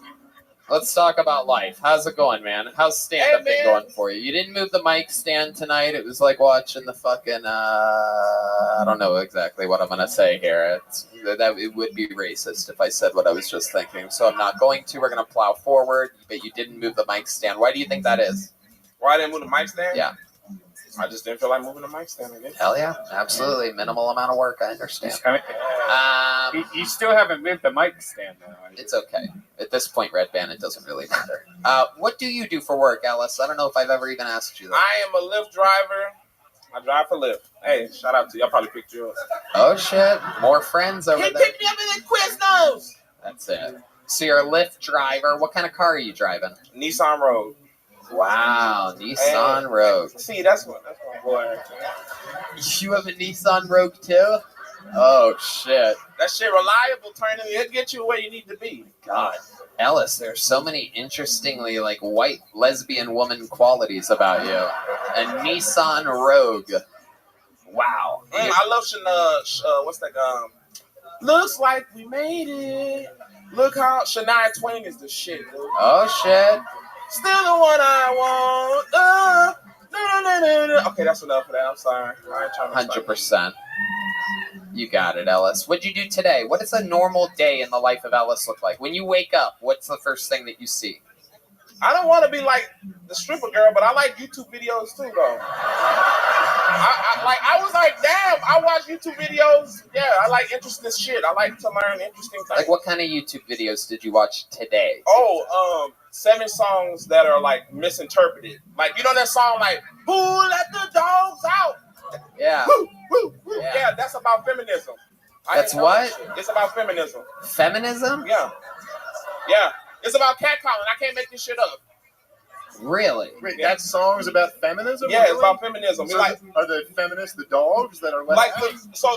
let's talk about life. How's it going, man? How's stand-up been going for you? You didn't move the mic stand tonight. It was like watching the fucking, I don't know exactly what I'm going to say here. It would be racist if I said what I was just thinking, so I'm not going to. We're going to plow forward, but you didn't move the mic stand. Why do you think that is? Why I didn't move the mic stand? Yeah. I just didn't feel like moving the mic stand, I guess. Hell yeah, absolutely. Minimal amount of work, I understand. You still haven't moved the mic stand, though. It's okay. At this point, Red Band, it doesn't really matter. What do you do for work, Alice? I don't know if I've ever even asked you that. I am a Lyft driver. I drive for Lyft. Hey, shout out to you. I probably picked you up. Oh, shit. More friends over He there. picked me up in the Quiznos. That's it. So you're a Lyft driver. What kind of car are you driving? Nissan Rogue. Wow, Nissan Rogue. See, that's my boy. You have a Nissan Rogue too? Oh shit. That shit reliable, turning it get you where you need to be. God. Ellis, there's so many interestingly like white lesbian woman qualities about you. A Nissan Rogue. Wow. I love what's that looks like we made it. Look how Shania Twain is the shit, dude. Oh shit. Still the one I want. No. Okay, that's enough of that. I'm sorry. I ain't trying to 100%. You got it, Ellis. What'd you do today? What does a normal day in the life of Ellis look like? When you wake up, what's the first thing that you see? I don't want to be like the stripper girl, but I like YouTube videos too, though. I was like, damn, I watch YouTube videos. Yeah, I like interesting shit. I like to learn interesting things. Like, what kind of YouTube videos did you watch today? 7 songs that are like misinterpreted. Like, you know that song like, "Who let the dogs out?" Yeah. Woo, woo, woo. Yeah, that's about feminism. That's what? It's about feminism. Feminism? Yeah. Yeah. It's about catcalling. I can't make this shit up. Really? Wait, that song is about feminism? Yeah, really? it's about feminism. So Like, are the feminists the dogs that are left like out?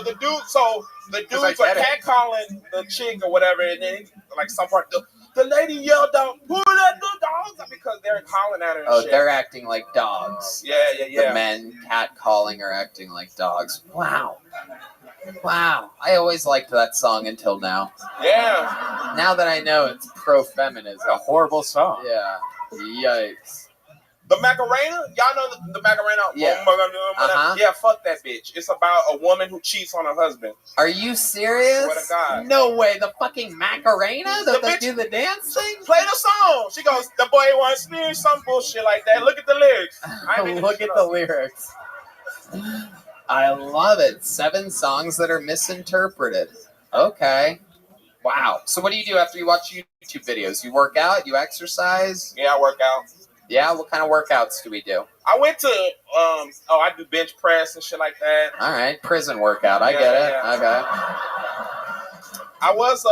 the dudes are get it. catcalling the chick or whatever, and then like some part the lady yelled out, "Who let the dogs out?" because they're calling at her. And shit. They're acting like dogs. Yeah. The men catcalling are acting like dogs. Wow. I always liked that song until now. Yeah. Now that I know it's pro-feminism. A horrible song. Yeah. Yikes. The Macarena, y'all know the Macarena? Yeah. Uh-huh. Yeah, fuck that bitch. It's about a woman who cheats on her husband. Are you serious? Swear to God. No way. The fucking Macarena? The They bitch- do the dance thing? Play the song. She goes, the boy wants me, some bullshit like that. Look at the lyrics. I ain't making Look shit at the up. lyrics. I love it. 7 songs that are misinterpreted. Okay. Wow. So what do you do after you watch YouTube videos? You work out? You exercise? Yeah, I work out. Yeah. What kind of workouts do we do? I went to I do bench press and shit like that. All right, prison workout. I Yeah, get it. yeah. Okay. I was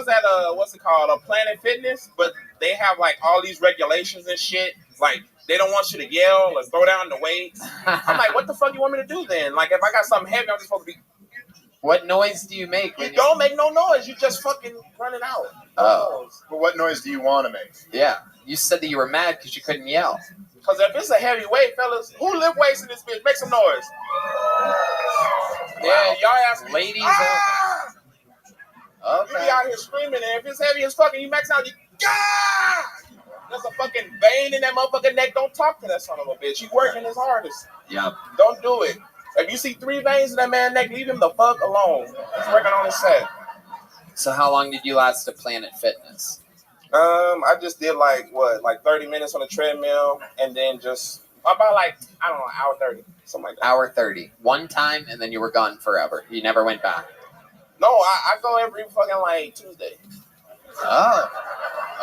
at what's it called, a Planet Fitness, but they have like all these regulations and shit. Like they don't want you to yell or throw down the weights. I'm like, what the fuck you want me to do then? Like if I got something heavy, I'm just supposed to be. What noise do you make? You don't make no noise. You just fucking running out. Oh. But what noise do you want to make? Yeah. You said that you were mad because you couldn't yell. Because if it's a heavy weight, fellas, who lift weights in this bitch? Make some noise. Yeah, y'all ask me. Ladies Ah! Okay. You be out here screaming, and if it's heavy as fucking, you max out, you there's a fucking vein in that motherfucking neck. Don't talk to that son of a bitch. He working his hardest. Yep. Don't do it. If you see 3 veins in that man's neck, leave him the fuck alone. He's working on his set. So how long did you last at Planet Fitness? I just did like 30 minutes on the treadmill, and then just about like, I don't know, hour 30, something like that. Hour 30. One time, and then you were gone forever. You never went back. No, I go every fucking like Tuesday. Oh.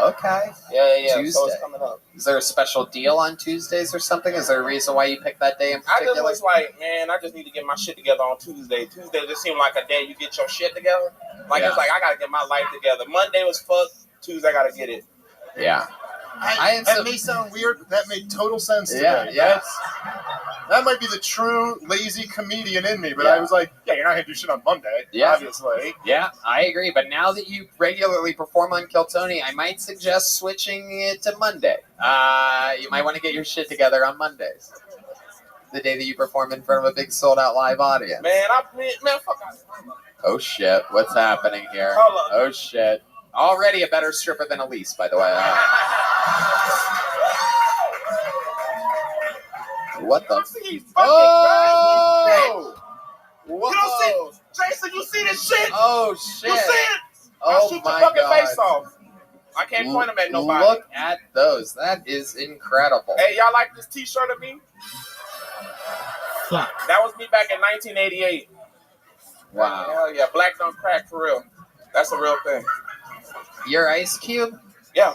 Okay. Yeah. Tuesday. So it's coming up. Is there a special deal on Tuesdays or something? Is there a reason why you picked that day in I just particular? was like, man, I just need to get my shit together on Tuesday. Tuesday just seemed like a day you get your shit together. Like, It's like, I got to get my life together. Monday was fucked. Tuesday, I got to get it. Yeah. That may sound weird, but that made total sense to me. Yeah. That might be the true lazy comedian in me, but Yeah. I was like, yeah, you're not going to do shit on Monday, Yeah. obviously. Yeah, I agree. But now that you regularly perform on Kill Tony, I might suggest switching it to Monday. You might want to get your shit together on Mondays. The day that you perform in front of a big sold-out live audience. Man, fuck out. Oh, shit. What's happening here? Hold on. Oh, shit. Already a better stripper than Elise, by the way. What the? Oh! Whoa! You don't see, Jason, you see this shit? Oh, shit. You see it? Oh, I'll shoot your my fucking God. face off. I can't point them at nobody. Look at those. That is incredible. Hey, y'all like this t-shirt of me? Fuck. That was me back in 1988. Wow. Hell yeah, black don't crack for real. That's a real thing. You're Ice Cube? Yeah.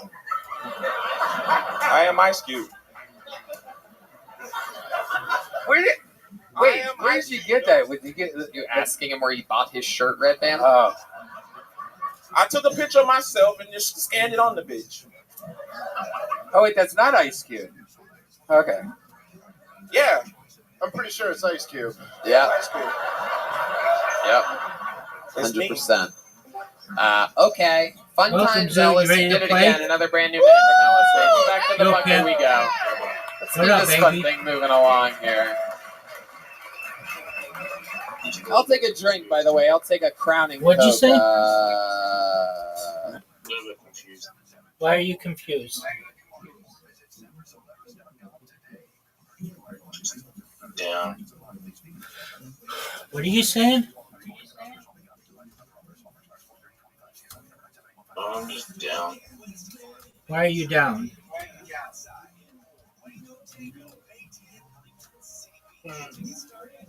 I am Ice Cube. Where did you get that? You asking him where he bought his shirt, Red Band? I took a picture of myself and just scanned it on the bitch. Oh, wait, that's not Ice Cube. Okay. Yeah. I'm pretty sure it's Ice Cube. Yeah. Ice Cube. Yep. It's me. 100%. Okay. Fun Welcome, times, Zoe. You Ellis. ready You to did it play? again. Another brand new minute from Ellis. Back to the Yo, bucket Pimp. we go. Let's What get up, this fun baby? thing moving along here. I'll take a drink, by the way. I'll take a crowning. What'd you Coke. say? A little bit confused. Why are you confused? Down. What are you saying? Oh, I'm just down. Why are you down?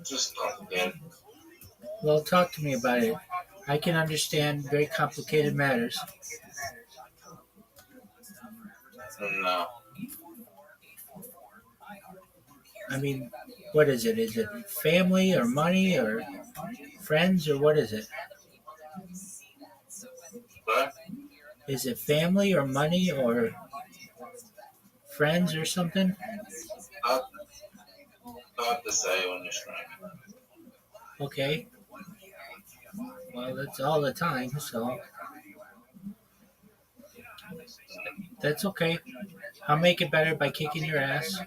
Just again. Well, talk to me about it. I can understand very complicated matters. No. I mean, what is it? Is it family or money or friends or what is it? What? Is it family or money or friends or something? Hard to say when you're striking. Okay. Well, that's all the time, so that's okay. I'll make it better by kicking your ass.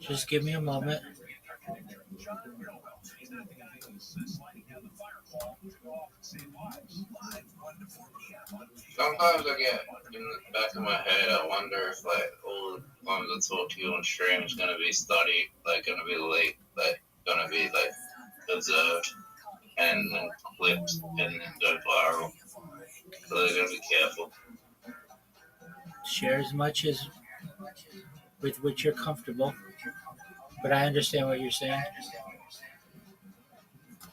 Just give me a moment. Sometimes I get in the back of my head, I wonder if like all the times I talk to you on stream is gonna be studied, like gonna be late, like gonna be like observed and then clipped and then go viral. So they're gonna be careful. Share as much as with which you're comfortable. But I understand what you're saying.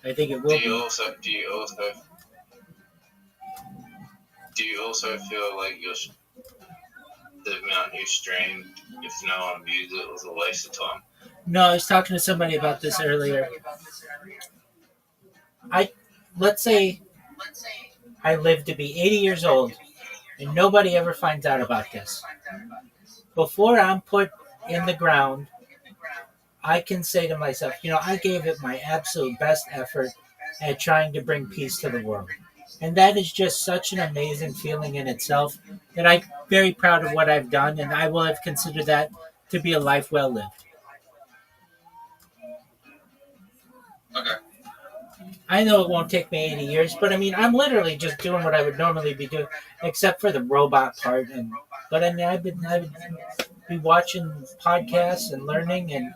I think it Do will you be. also feel like the amount you streamed, if no one views it, was a waste of time? No, I was talking to somebody about this earlier. Let's say I live to be 80 years old and nobody ever finds out about this. Before I'm put in the ground, I can say to myself, I gave it my absolute best effort at trying to bring peace to the world. And that is just such an amazing feeling in itself that I'm very proud of what I've done, and I will have considered that to be a life well lived. Okay. I know it won't take me 80 years, but I mean, I'm literally just doing what I would normally be doing, except for the robot part. But I mean, I would be watching podcasts and learning and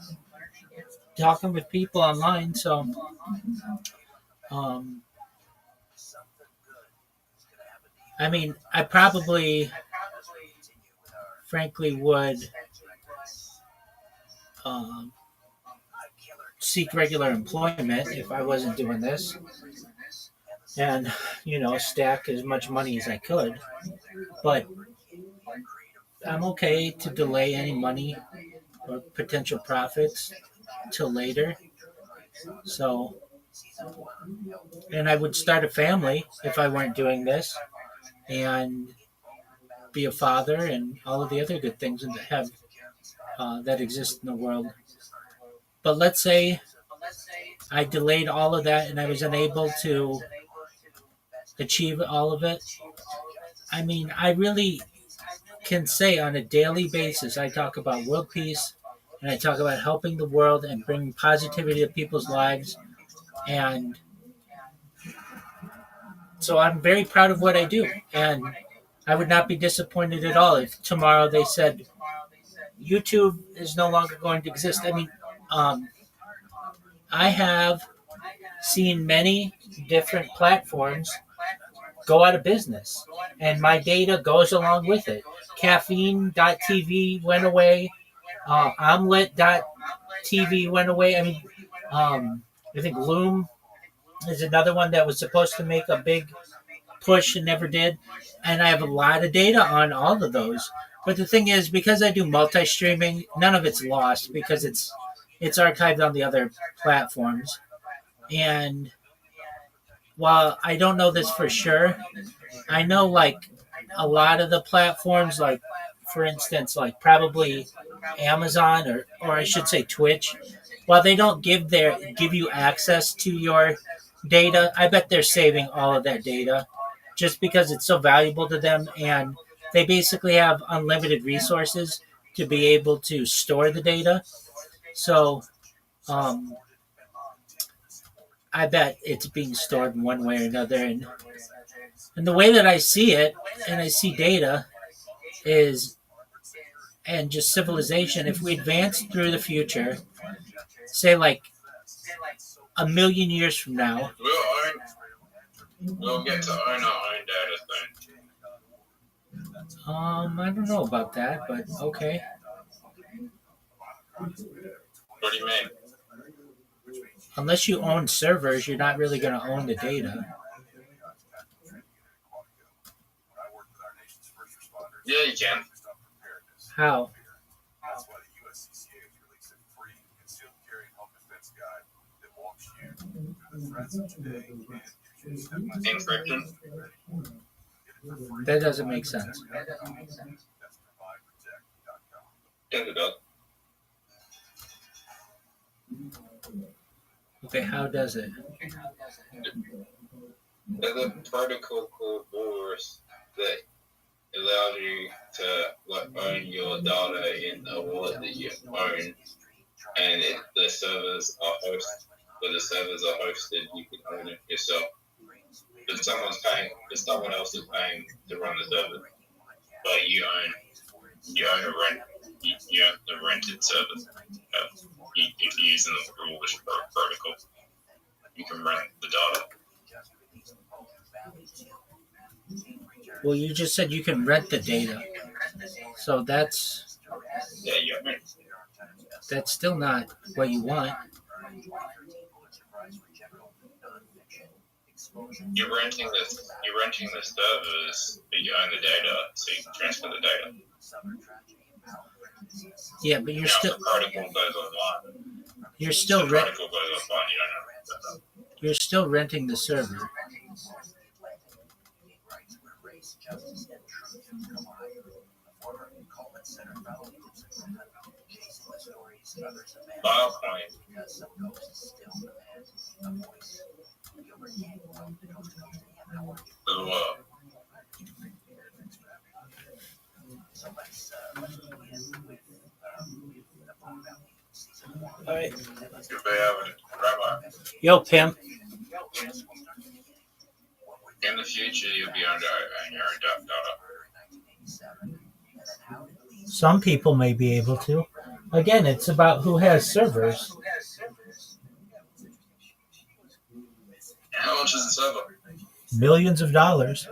talking with people online. So, um, I mean, I probably, frankly, would um, seek regular employment if I wasn't doing this, and stack as much money as I could. But I'm okay to delay any money or potential profits till later. So, and I would start a family if I weren't doing this, and be a father, and all of the other good things that have that exist in the world. But let's say I delayed all of that and I was unable to achieve all of it. I mean, I really can say on a daily basis, I talk about world peace and I talk about helping the world and bringing positivity to people's lives. And so I'm very proud of what I do. And I would not be disappointed at all if tomorrow they said YouTube is no longer going to exist. I mean, I have seen many different platforms go out of business, and my data goes along with it. Caffeine.tv went away. Omelet.tv went away. I mean, I think Loom is another one that was supposed to make a big push and never did. And I have a lot of data on all of those. But the thing is, because I do multi-streaming, none of it's lost because it's archived on the other platforms. And while I don't know this for sure, I know like a lot of the platforms, like for instance, like probably Amazon or I should say Twitch, while they don't give you access to your data, I bet they're saving all of that data just because it's so valuable to them, and they basically have unlimited resources to be able to store the data. So I bet it's being stored in one way or another. And the way that I see it, and I see data, is, and just civilization, if we advance through the future, say like a million years from now. We'll get to own our own data soon. I don't know about that, but okay. What do you mean? Unless you own servers, you're not really going to own the data. Yeah, you can. How? Encryption. That doesn't make sense. Yes, it does. Okay, how does it? There's a protocol called ORS that allows you to own your data in a wallet that you own, and if the servers are hosted, you can own it yourself. If someone else is paying to run the server, but you own the rented server. If you're using the rules protocol, you can rent the data. Well, you just said you can rent the data, so that's Yeah. still not what you want. You're renting the servers, but you own the data, so you can transfer the data. Yeah, but you're Now, still if the protocol goes offline, you're still you don't know. you're still renting the server. Filecoin. So, All right. if they have it, Rabbi, Yo, Pim. in the future, you'll be on your own data. Some people may be able to. Again, it's about who has servers. How much is the server? Millions of dollars.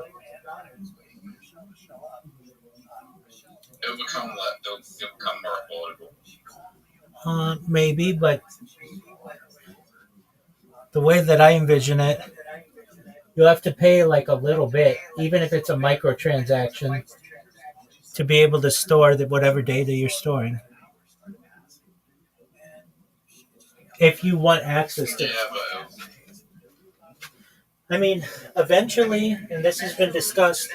It'll become more affordable. Maybe, but the way that I envision it, you'll have to pay like a little bit, even if it's a microtransaction, to be able to store whatever data you're storing. If you want access to it. I mean, eventually, and this has been discussed,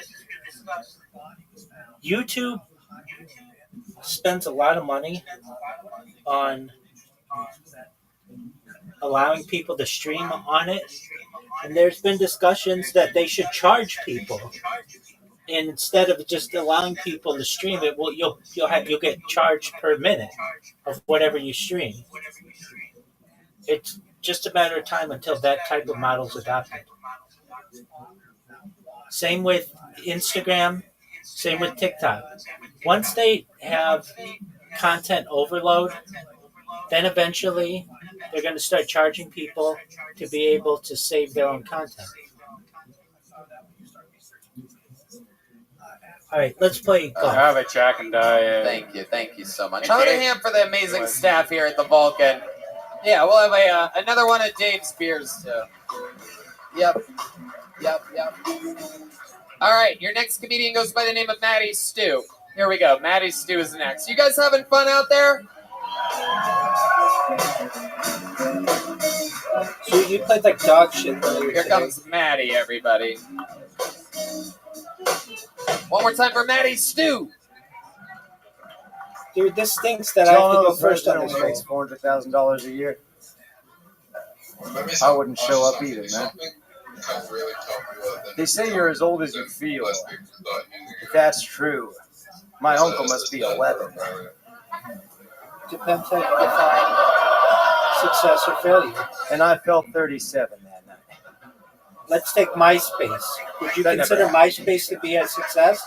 YouTube spends a lot of money on allowing people to stream on it, and there's been discussions that they should charge people, and instead of just allowing people to stream it, well, you'll get charged per minute of whatever you stream. It's just a matter of time until that type of model is adopted. Same with Instagram, same with TikTok. Once they have content overload, then eventually they're going to start charging people to be able to save their own content. All right, let's play golf. Have a Jack and die. Thank you so much. Hold a hand for the amazing staff here at the Vulcan. Yeah, we'll have another one of Dave's beers too. Yep. All right, your next comedian goes by the name of Maddie Stew. Here we go. Maddie Stew is next. You guys having fun out there? So you played like dog shit. Here comes Maddie, everybody. One more time for Maddie Stew. Dude, this stinks that I have to go first on this makes roll. $400,000 a year. I wouldn't show up either, man. They say you're as old as you feel. If that's true, my uncle must be 11. Depends how you define success or failure. And I felt 37 that night. Let's take MySpace. Would you That consider never MySpace to be a success?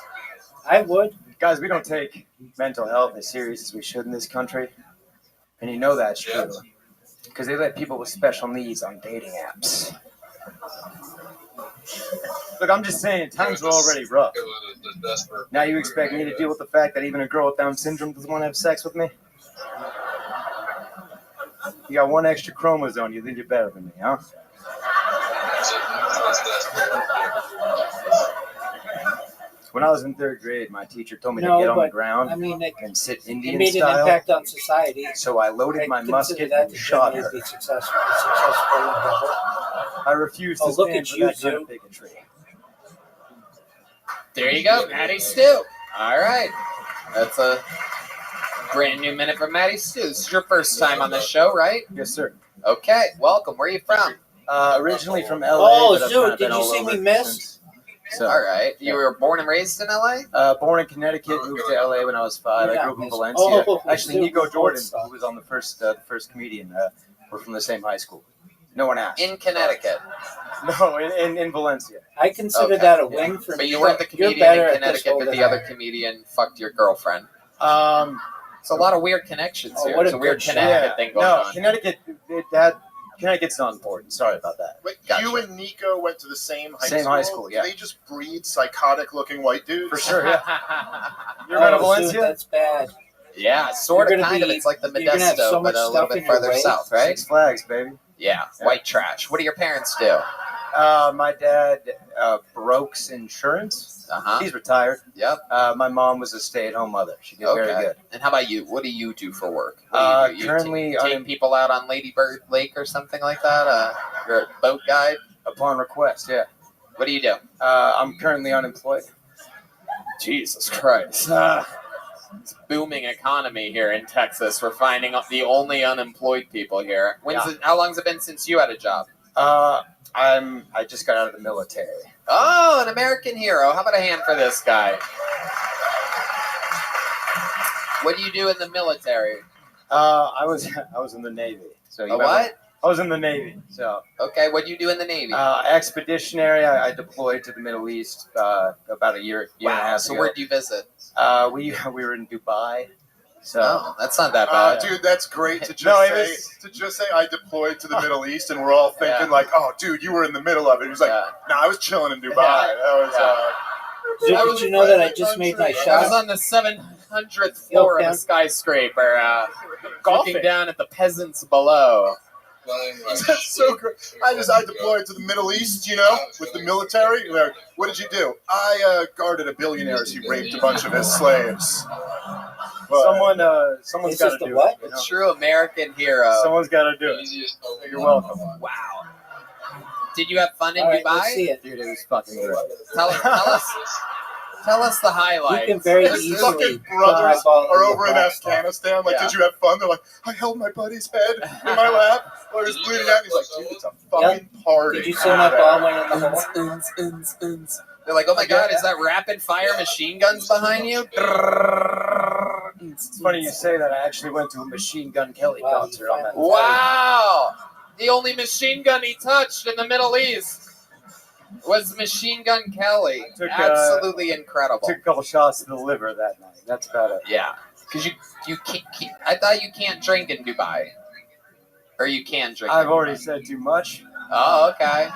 I would. Guys, we don't take mental health as serious as we should in this country. And you know that's true. Because they let people with special needs on dating apps. Look, I'm just saying, times are already rough. Now you expect me to deal with the fact that even a girl with Down syndrome doesn't want to have sex with me? You got one extra chromosome, you think you're better than me, huh? When I was in 3rd grade, my teacher told me to get on the ground and sit Indian made style. an impact on society. So I loaded my musket that and shot her. Be successful endeavor. I refuse to look stand at for you, that kind Zoo. of bigotry. There you go, Maddie Stew. All right. That's a brand new minute from Maddie Stew. This is your first time on the show, right? Yes, sir. Okay, welcome. Where are you from? Originally from LA. Oh, but I've Zoo, kind of did been you all see over me miss? since. So, All right. You were born and raised in LA? born in Connecticut, moved to LA when I was 5. I grew up in Valencia. Actually, Nico Jordan, who was on the first comedian, we're from the same high school. No one asked. In Connecticut. No, in Valencia. I consider that a win for me. But you weren't the You're comedian better in at this Connecticut, but than the I other am. comedian fucked your girlfriend. It's a lot of weird connections here. what It's a a weird good Connecticut thing going on. Connecticut's not important. Sorry about that. Wait, Gotcha. you and Nico went to the same high school? Same high school, yeah. Do they just breed psychotic-looking white dudes? For sure, yeah. You're going to Valencia? Dude, that's bad. Yeah, sort You're of, gonna kind of. be- It's like the you're gonna have Modesto, so but much a little stuff in bit your farther way. south, right? 6 Flags, baby. Yeah, white trash. What do your parents do? My dad brokes insurance. He's retired. Yep. My mom was a stay-at-home mother. She did very good. And how about you? What do you do for work? What do you do? Currently, You take people out on Lady Bird Lake or something like that? You're a boat guide? Upon request, yeah. What do you do? I'm currently unemployed. Jesus Christ. It's a booming economy here in Texas. We're finding the only unemployed people here. How long has it been since you had a job? I just got out of the military. Oh, an American hero. How about a hand for this guy? What do you do in the military? I was in the Navy. So what? I was in the Navy. So okay, what do you do in the Navy? Expeditionary. I deployed to the Middle East about a year and a half So ago. where'd you visit? We were in Dubai. So that's not that bad. Dude, that's great to just say I deployed to the Middle East, and we're all thinking like, oh, dude, you were in the middle of it. He was like, no, I was chilling in Dubai. Did you know that I just made my shot? I was on the 700th floor of a skyscraper, looking down at the peasants below. That's so great. I deployed to the Middle East, with the military. Like, what did you do? I guarded a billionaire as he raped a bunch of his slaves. But someone's got to do it. A true American hero. Someone's got to do it. You're welcome. Wow. Did you have fun in Dubai? Let's see it. Dude, it was fucking great. Tell us the highlights. You can very His easily fucking brothers are in over in Afghanistan. Like, did you have fun? They're like, I held my buddy's head in my lap while he was bleeding out. And he's like, dude, it's a fucking party. Did you see my ball went in the hole? They're like, oh my god, is that rapid fire machine guns behind you? It's funny you say that. I actually went to a Machine Gun Kelly concert on that. Wow! The only machine gun he touched in the Middle East was Machine Gun Kelly. Absolutely incredible. Took a couple shots to the liver that night. That's about it. Yeah, because you can't. I thought you can't drink in Dubai, or you can drink. I've already said too much. Oh, okay.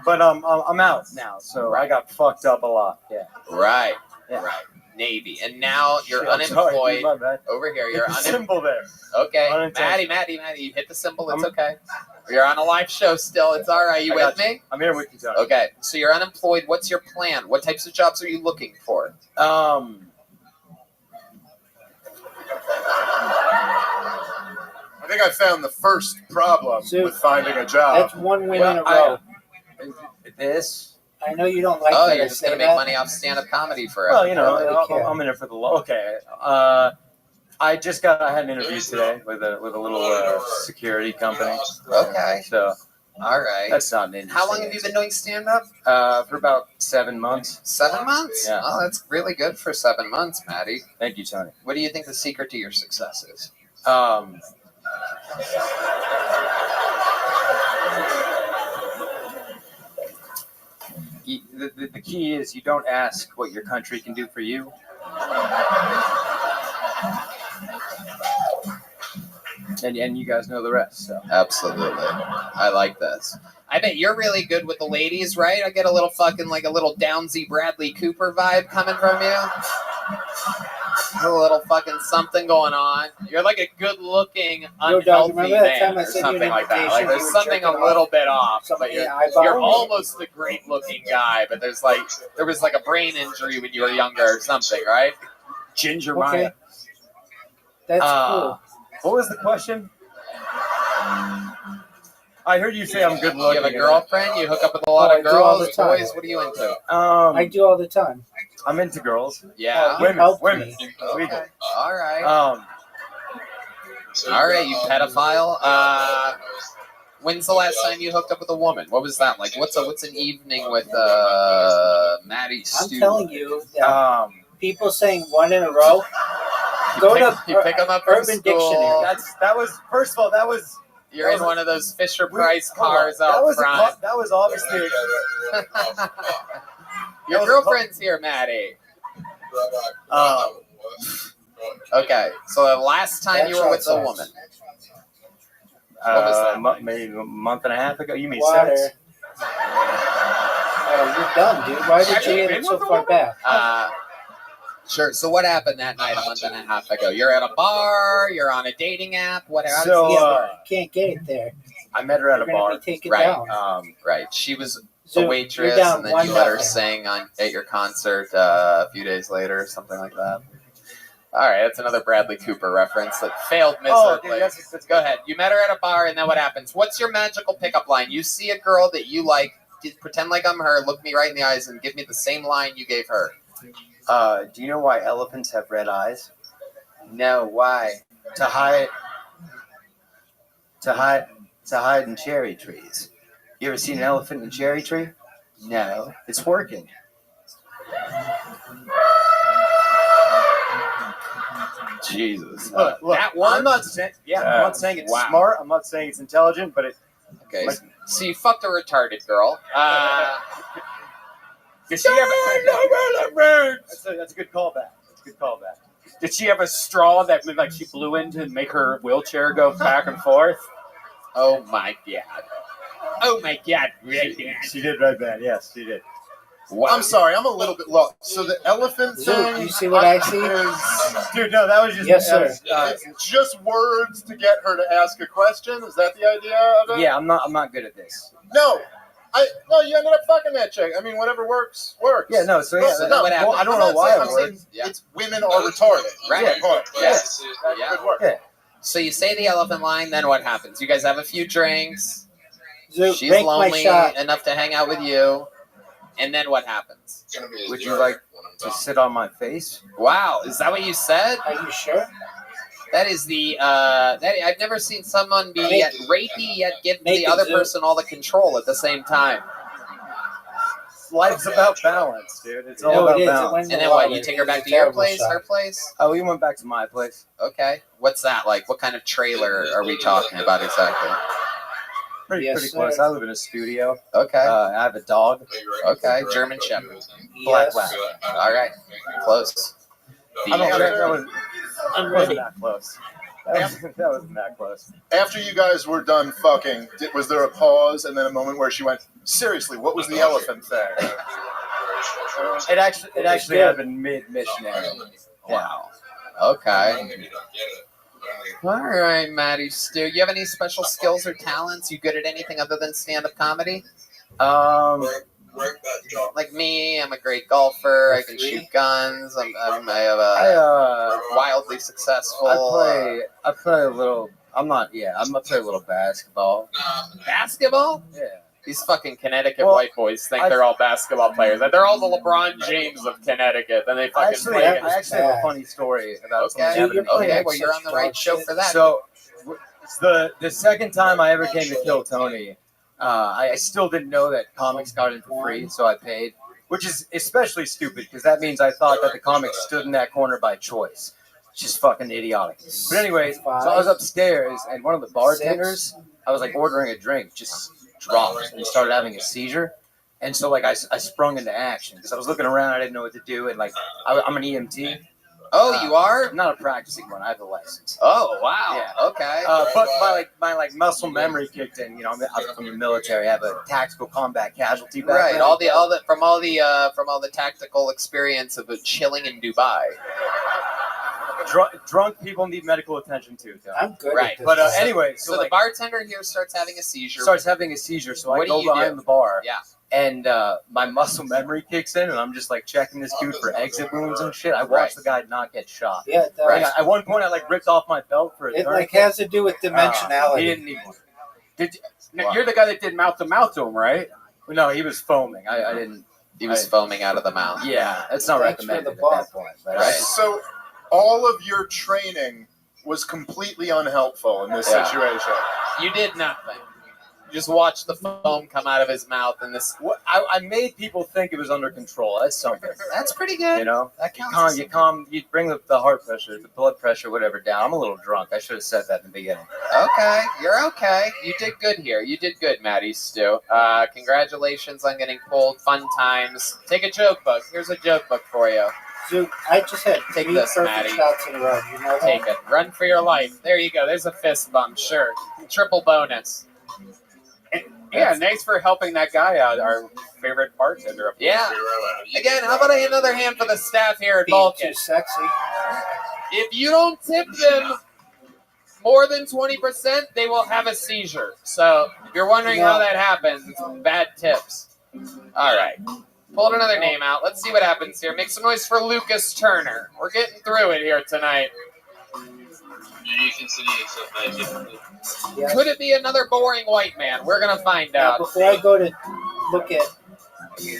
But I'm out now, so I got fucked up a lot. Yeah. Right. Yeah. Right. Navy, and now you're Shit, I'm sorry, unemployed. dude, my bad. Over here, you're Hit the symbol there. Okay, Unintentional. Maddie, you hit the symbol. It's okay. You're on a live show still. It's all right. You with me? I'm here with you, Tony. Okay, so you're unemployed. What's your plan? What types of jobs are you looking for? I think I found the first problem with finding a job. That's one win in a row. This. I know you don't like. Oh, that you're I just say gonna make that. money off stand-up comedy forever. Well, you know, really care. I'm in it for the low. Okay. I had an interview today with a little security company. Okay. So. All right. That's not an interesting. How long have you been doing stand-up? For about 7 months. 7 months? Yeah. Oh, that's really good for 7 months, Maddie. Thank you, Tony. What do you think the secret to your success is? The key is you don't ask what your country can do for you. And you guys know the rest. So. Absolutely. I like this. I bet you're really good with the ladies, right? I get a little fucking like a little Downsy Bradley Cooper vibe coming from you. A little fucking something going on. You're like a good-looking, unhealthy man or something like that. Like there's something a little bit off, but you're almost a great-looking guy. But there was like a brain injury when you were younger or something, right? Ginger Okay. Maya. That's cool. What was the question? I heard you say I'm good looking. You have a girlfriend? You hook up with a lot of I do all girls, the time. boys? What are you into? I do all the time. I'm into girls. Yeah. You helped Women. me. Legal. All right. Um, All right, you pedophile. When's the last time you hooked up with a woman? What was that like? What's an evening with Maddie I'm Stu? telling you, that people saying one in a row. You pick them up from Urban school. Dictionary. that was first of all that was. You're in one of those Fisher Price Hold on. cars out front. That was obviously. Your girlfriend's here, Maddie. Okay, so the last time you were with a woman. What was that? Maybe a month and a half ago. You mean Water. sex? Oh, you're dumb, dude. Why did you get it so far back? Sure. So what happened that night a month and a half ago? You're at a bar. You're on a dating app. Whatever. So, Yeah, but can't get it there. I met her at a You're gonna bar. be taken Right. down. Right. She was a So you're waitress, down and then you let her 1-0. sing at your concert a few days later, or something like that. All right, that's another Bradley Cooper reference that failed miserably. dude, that's Go ahead. You met her at a bar, and then what happens? What's your magical pickup line? You see a girl that you like, pretend like I'm her, look me right in the eyes, and give me the same line you gave her. Do you know why elephants have red eyes? No, why? To hide in cherry trees. You ever seen an elephant in a cherry tree? No, it's working. Jesus. Look, that worked? I'm not saying I'm not saying it's smart. I'm not saying it's intelligent, but it. Okay. So you fucked a retarded girl. Did she have a? That's a good callback. That's a good callback. Did she have a straw that like she blew into and make her wheelchair go back and forth? Oh my god. Oh my god. Right there. She did right bad. Yes, she did. Wow. I'm sorry, I'm a little bit lost. So the elephant Zook, thing. you see what I see? Dude, no, that was just. Yes, sir. It's just words to get her to ask a question. Is that the idea of it? Yeah, I'm not good at this. No, you ended up fucking that chick. I mean, whatever works. Yeah, no. So yeah, No, what happened? well, I don't know why I'm it saying worked. Yeah. it's women are retarded. Right. Yes. Yeah. Good work. Yeah. So you say the elephant line, then what happens? You guys have a few drinks. Zook, She's make my lonely shot. enough to hang out with you. And then what happens? Would you like to sit on my face? Wow, is that what you said? Are you sure? That is the I've never seen someone be yet rapey yet give Make the it other Zook. person all the control at the same time. Life's about balance, dude. It's all No, about it is. It balance. went in And the then what? water. You take her It was back a to your terrible place, shot. her place? Oh, we went back to my place. Okay. What's that like? What kind of trailer are we talking about exactly? Pretty Yes, close. sir. I live in a studio. Okay. I have a dog. Okay. German Shepherd. Black Yes. lab. All right. Close. I don't. The- That was. I'm Wasn't ready. that close. That wasn't that close. After you guys were done fucking, was there a pause and then a moment where she went, seriously, what was the elephant thing? It actually happened mid-missionary. Wow. Okay. All right, Matty Stu. You have any special skills or talents? You good at anything other than stand-up comedy? Like me, I'm a great golfer. I can shoot guns. I have a wildly successful. I play a little. I'm gonna play a little basketball. Basketball? Yeah. These fucking Connecticut Well, white boys think they're all basketball players. They're all the LeBron James of Connecticut. Then they fucking play. I actually have a funny story about Okay. something happened to me. Okay. Well, you're on the right show for that. So, it's the second time I ever came to Kill Tony, I still didn't know that comics got in for free, so I paid, which is especially stupid because that means I thought that the comics stood in that corner by choice. Just fucking idiotic. But anyways, so I was upstairs and one of the bartenders, I was like ordering a drink, just dropped and started having a seizure. And so like I sprung into action because I was looking around, I didn't know what to do, and like I'm an EMT. Oh, you are? I'm not a practicing one. I have a license. Oh, wow. Yeah. Okay. But my muscle memory kicked in. You know, I'm from the military. I have a tactical combat casualty background. Right. From all the tactical experience of chilling in Dubai. Drunk people need medical attention too. Tom. I'm good. Right. At this. But anyway, So the like, bartender here starts having a seizure. starts having a seizure, so I What do go you do? behind the bar. Yeah. And my muscle memory kicks in, and I'm just like checking this dude for exit wounds and shit. I watched Right. the guy not get shot. Yeah, it does. Right. At one point, I like ripped off my belt for a It tourniquet. like has to do with dimensionality. He didn't need one. Now, you're the guy that did mouth to mouth to him, right? No, he was foaming. I didn't. He was foaming out of the mouth. Yeah, it's not Thanks for recommended the at ball. that point. But Right. So all of your training was completely unhelpful in this Yeah. situation. You did nothing. You just watched the foam come out of his mouth, and this. I made people think it was under control. That's something. That's pretty good. You know, That counts. you bring the heart pressure, the blood pressure, whatever down. I'm a little drunk. I should have said that in the beginning. Okay, you're okay. You did good here. You did good, Matty Stu. Congratulations on getting pulled. Fun times. Take a joke book. Here's a joke book for you. Zook, I just had Take 3 this, perfect Maddie. shots in a row. You know that? Take it. Run for your life. There you go. There's a fist bump. Sure. Triple bonus. Yeah, thanks for helping that guy out, our favorite bartender. Up Yeah. Again, how about another hand for the staff here at Being Vulcan? too sexy. If you don't tip them, more than 20%, they will have a seizure. So if you're wondering how that happens, it's bad tips. All right. Pulled another name out. Let's see what happens here. Make some noise for Lucas Turner. We're getting through it here tonight. Could it be another boring white man? We're going to find out. Before I go to look at...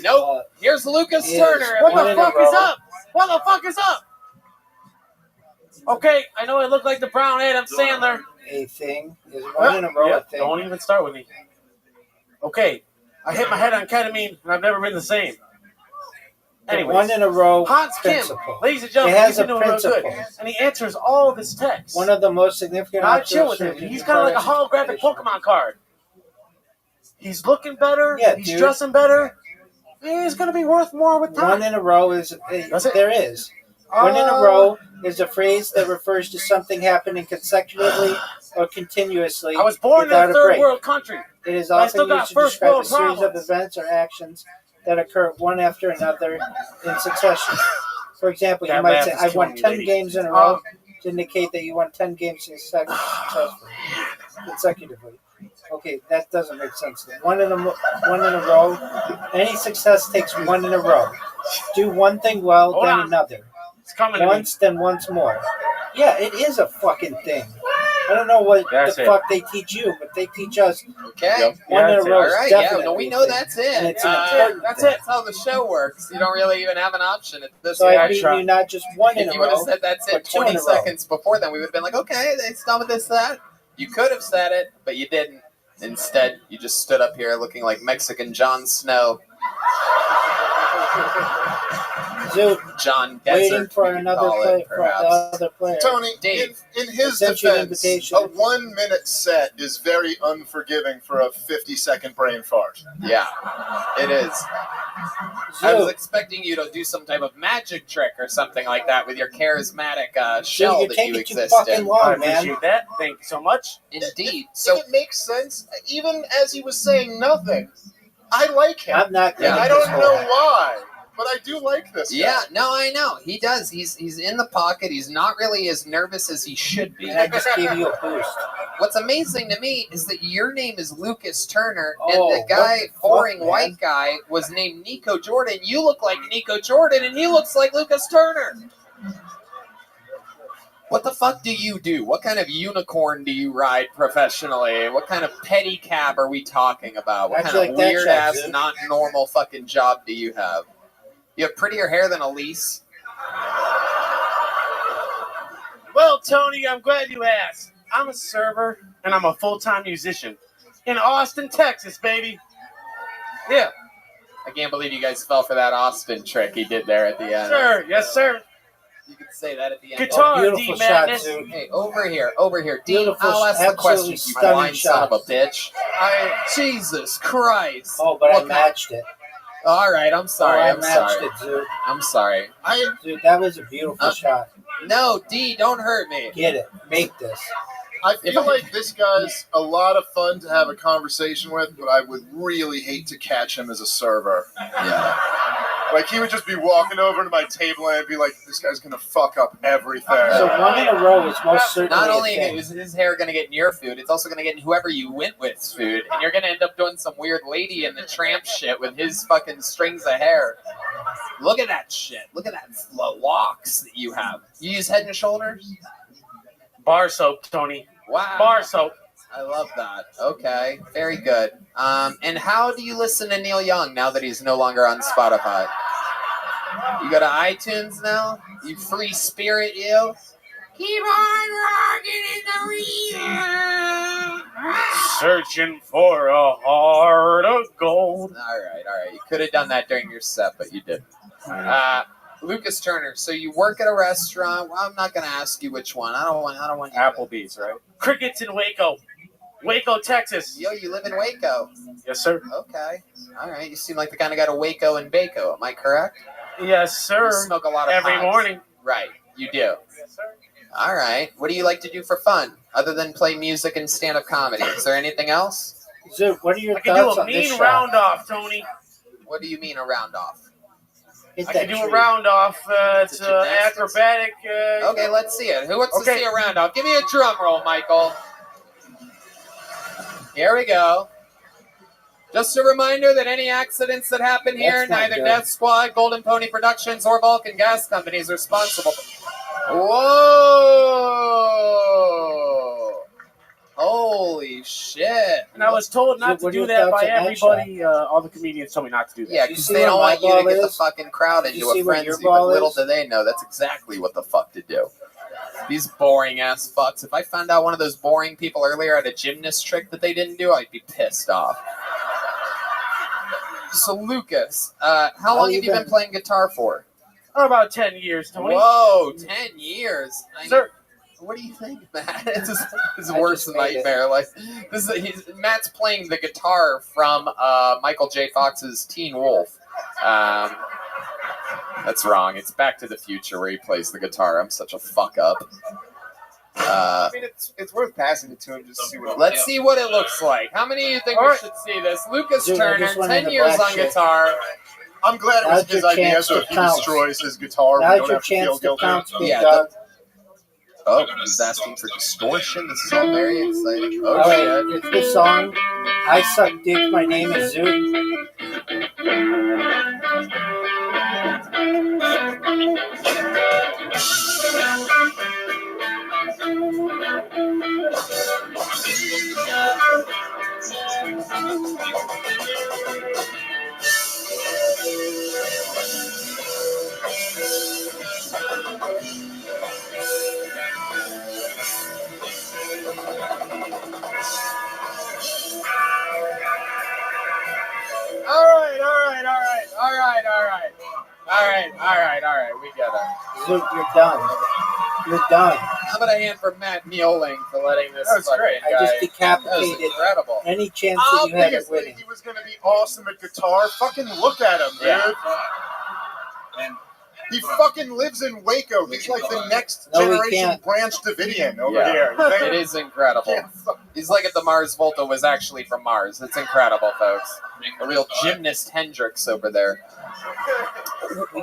Nope. Here's Lucas Turner. What the fuck is up? What the fuck is up? Okay, I know I look like the brown Adam Sandler. A thing. Is one in a row a thing? Don't even start with me. Okay, I hit my head on ketamine, and I've never been the same. Anyways, one in a row Hans Kim, principle. ladies and gentlemen, It has he's been a doing real good. principle. And he answers all of his texts. One of the most significant... I chill with him. He's kind of like a holographic Pokemon card. He's looking better. Yeah, he's dude. dressing better. He's going to be worth more with time. One in a row is... There is. One in a row is a phrase that refers to something happening consecutively or continuously. I was born in without a third break. world country. It is but I often still got used to first describe a world series problems. of events or actions that occur one after another in succession. For example, you That might math say, is "I won killing me, 10 lady." games in a row," to indicate that you won 10 games consecutively. Okay, that doesn't make sense. One in a row. Any success takes one in a row. Do one thing well, Hold then on. another. It's coming to me. Once, then once more. Yeah, it is a fucking thing. I don't know what That's the it. fuck they teach you, but they teach us. Okay. One in a row All is right, yeah, definitely no, we a know thing. that's it. And it's an important That's thing. it. That's how the show works. You don't really even have an option at this So point. I beat you not just one in If a you would have row, said that's it but 2 in 20 a row. seconds before, then we would have been like, okay, they done with this, that. You could have said it, but you didn't. Instead, you just stood up here looking like Mexican Jon Snow. Zoot, John waiting Desert, for we could another call play it, for the perhaps. other player. Tony, Dave. in his sent you an defense, invitation. a 1 minute set is very unforgiving for a 50-second brain fart. Yeah, it is. I was Zoot, expecting you to do some type of magic trick or something like that with your charismatic Zoot, shell you're that you taking too exist fucking in. I long, man. appreciate that. Thank you so much. Indeed. So So it makes sense, even as he was saying nothing. I like him. I'm not And gonna I don't know why, but I do like this guy. yeah, no, I know he does. He's in the pocket. He's not really as nervous as he should be. And I just gave you a boost. What's amazing to me is that your name is Lucas Turner, Oh, and the guy, what the fuck, boring man? white guy, was named Nico Jordan. You look like Nico Jordan, and he looks like Lucas Turner. What the fuck do you do? What kind of unicorn do you ride professionally? What kind of pedicab are we talking about? What How'd kind you of like that weird shot, ass, dude? not normal fucking job do you have? You have prettier hair than Elise. Well, Tony, I'm glad you asked. I'm a server, and I'm a full-time musician. In Austin, Texas, baby. Yeah. I can't believe you guys fell for that Austin trick he did there at the end. Sir, yes, sir. You could say that at the end. Guitar, beautiful D shot, Madness. Zoot. Hey, over here. Dean, Beautiful, I'll ask the absolutely question, you stunning blind son of a shot. bitch. Jesus Christ. Oh, but I What matched it. All right, I'm sorry. I I'm matched sorry. it, Zoot. I'm sorry. Dude, that was a beautiful shot. No, D, don't hurt me. Get it. Make this. I feel like this guy's a lot of fun to have a conversation with, but I would really hate to catch him as a server. Yeah. Like, he would just be walking over to my table and I'd be like, this guy's going to fuck up everything. So one in a row is most certainly Not a only thing. is his hair going to get in your food, it's also going to get in whoever you went with's food. And you're going to end up doing some weird lady in the tramp shit with his fucking strings of hair. Look at that shit. Look at that locks that you have. You use Head and Shoulders? Bar soap, Tony. Wow. Bar soap. I love that. Okay, very good. And how do you listen to Neil Young now that he's no longer on Spotify? You go to iTunes now? You free spirit, you? Keep on rocking in the rhythm. Searching for a heart of gold. All right. You could have done that during your set, but you didn't. Lucas Turner. So you work at a restaurant. Well, I'm not going to ask you which one. I don't want you. Applebee's, right? Crickets in Waco. Waco, Texas. Yo, you live in Waco. Yes, sir. Okay. All right. You seem like the kind of guy to Waco and Baco. Am I correct? Yes, sir. You smoke a lot of Every pods. morning. Right. You do. Yes, sir. All right. What do you like to do for fun other than play music and stand-up comedy? Is there anything else? Zoot, what are your I can do thoughts a on this mean shot? round off, Tony. What do you mean a round off? Hit I that can do a tree. round off. It's gymnastics? acrobatic. Okay, let's see it. Who wants to Okay. see a round off? Give me a drum roll, Michael. Here we go. Just a reminder that any accidents that happen here, That's not neither good. Death Squad, Golden Pony Productions, or Vulcan Gas Company is responsible for. Whoa! Holy shit! And I was told not So what to are do your that thoughts by on that shot? everybody. All the comedians told me not to do that. Yeah, You because see they where don't my want you to ball get the is? fucking crowd You into see a where your frenzy, but ball little is? do they know that's exactly what the fuck to do. These boring ass fucks. If I found out one of those boring people earlier had a gymnast trick that they didn't do, I'd be pissed off. So Lucas, how long have you been playing guitar for? Oh, about 10 years, Tony. Whoa, 10 years. Sir. What do you think, Matt? It's his I worst just made it. nightmare. Like Matt's playing the guitar from Michael J. Fox's Teen Wolf. That's wrong. It's Back to the Future where he plays the guitar. I'm such a fuck up. I mean, it's worth passing it to him just to see what. Let's see what it looks like. How many of you think All we right. should see this? Lucas Dude, I Turner, just went 10 into years black on shit. guitar. I'm glad it was Now's his your idea, chance so to if he pounce. destroys his guitar, we Now's don't your have to feel chance to guilty. pounce, big Yeah, dog. Oh, he's asking for distortion. This is all very exciting. Oh, All shit. right, it's this song. I suck dick. My name is Zoot. All right. We get it. Zoot, you're done. You're done. How about a hand for Matt Mioling for letting this That was fucking great. guy? I just That was decapitated incredible. any chance that you had of Obviously, winning. he was going to be awesome at guitar. Fucking look at him, dude. Yeah. He fucking lives in Waco. He's like the next No, he generation can't. Branch Davidian over Yeah. here. You think? It is incredible. He's like if the Mars Volta was actually from Mars. It's incredible, folks. A real gymnast Hendrix over there.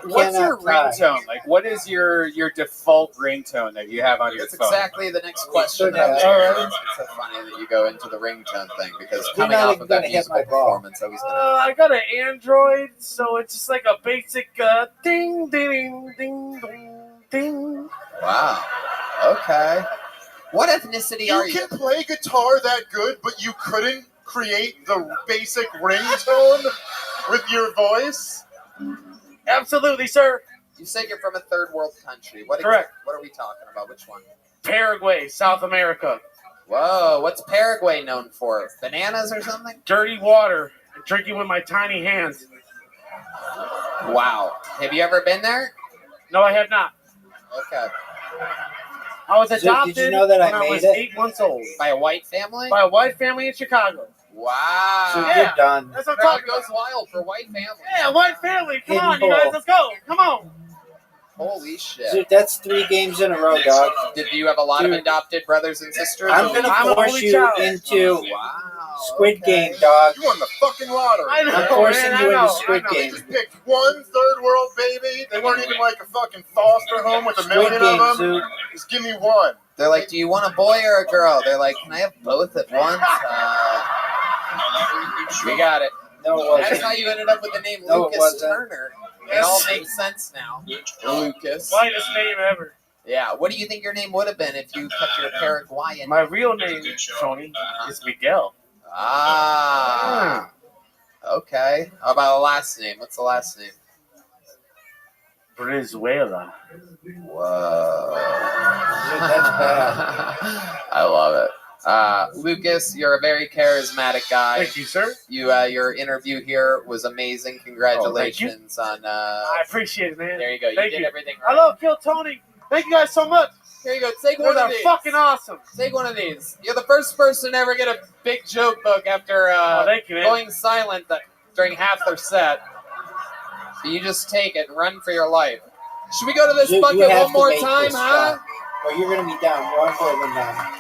What's your cannot tie. ringtone? Like, what is your default ringtone that you have on your It's phone? exactly the next question. Good that I was job. gonna ask. It's so funny that you go into the ringtone thing because You're coming not off even of that gonna hit musical my ball. performance, I was gonna. I got an Android, so it's just like a basic ding, ding, ding, ding, ding. Wow. Okay. What ethnicity are You you? can play guitar that good, but you couldn't create the basic ringtone with your voice? Absolutely, sir. You said you're from a third world country. What? Correct. What are we talking about? Which one? Paraguay, South America. Whoa. What's Paraguay known for? Bananas or something? Dirty water. Drinking with my tiny hands. Wow. Have you ever been there? No, I have not. Okay. I was Did adopted you know that I when I made was it? 8 months old By a white family? by a white family in Chicago. Wow. So Yeah. you're done. That's what I'm Crowd talking goes about. wild for white families. Yeah, white family. Come Hidden on, you guys. ball. Let's go. Come on. Holy shit. Zoot, that's 3 games in a row, dog. Did you have a lot of Dude. adopted brothers and sisters? I'm gonna I'm an force only you child. into Wow. Squid okay. Game, dog. You won the fucking lottery. I know, I'm forcing man, you I know, into Squid I know. They Game. just picked one third world baby. They weren't even like a fucking foster home with a Squid million Game, of them. Zoot. Just give me one. They're like, do you want a boy or a girl? They're like, can I have both at once? We got it. No, it That's wasn't. how you ended up with the name No, it Lucas wasn't. Turner. It all makes sense now. Lucas. Whitest name ever. Yeah. What do you think your name would have been if you kept your Paraguayan? My real name, Tony, is Miguel. Ah. Okay. How about a last name? What's the last name? Brizuela. Whoa. That's bad. I love it. Lucas, you're a very charismatic guy. Thank you, sir. Your interview here was amazing. Congratulations on. I appreciate it, man. There you go. You Thank did you. everything I right. love Kill Tony. Thank you guys so much. Here you go. Take You one guys of are these. fucking awesome. Take one of these. You're the first person to ever get a big joke book after Thank you, man. going silent during half their set. So you just take it and run for your life. Should we go to this You bucket have one to more make time, this huh? shot. Or you're gonna be down one more than down.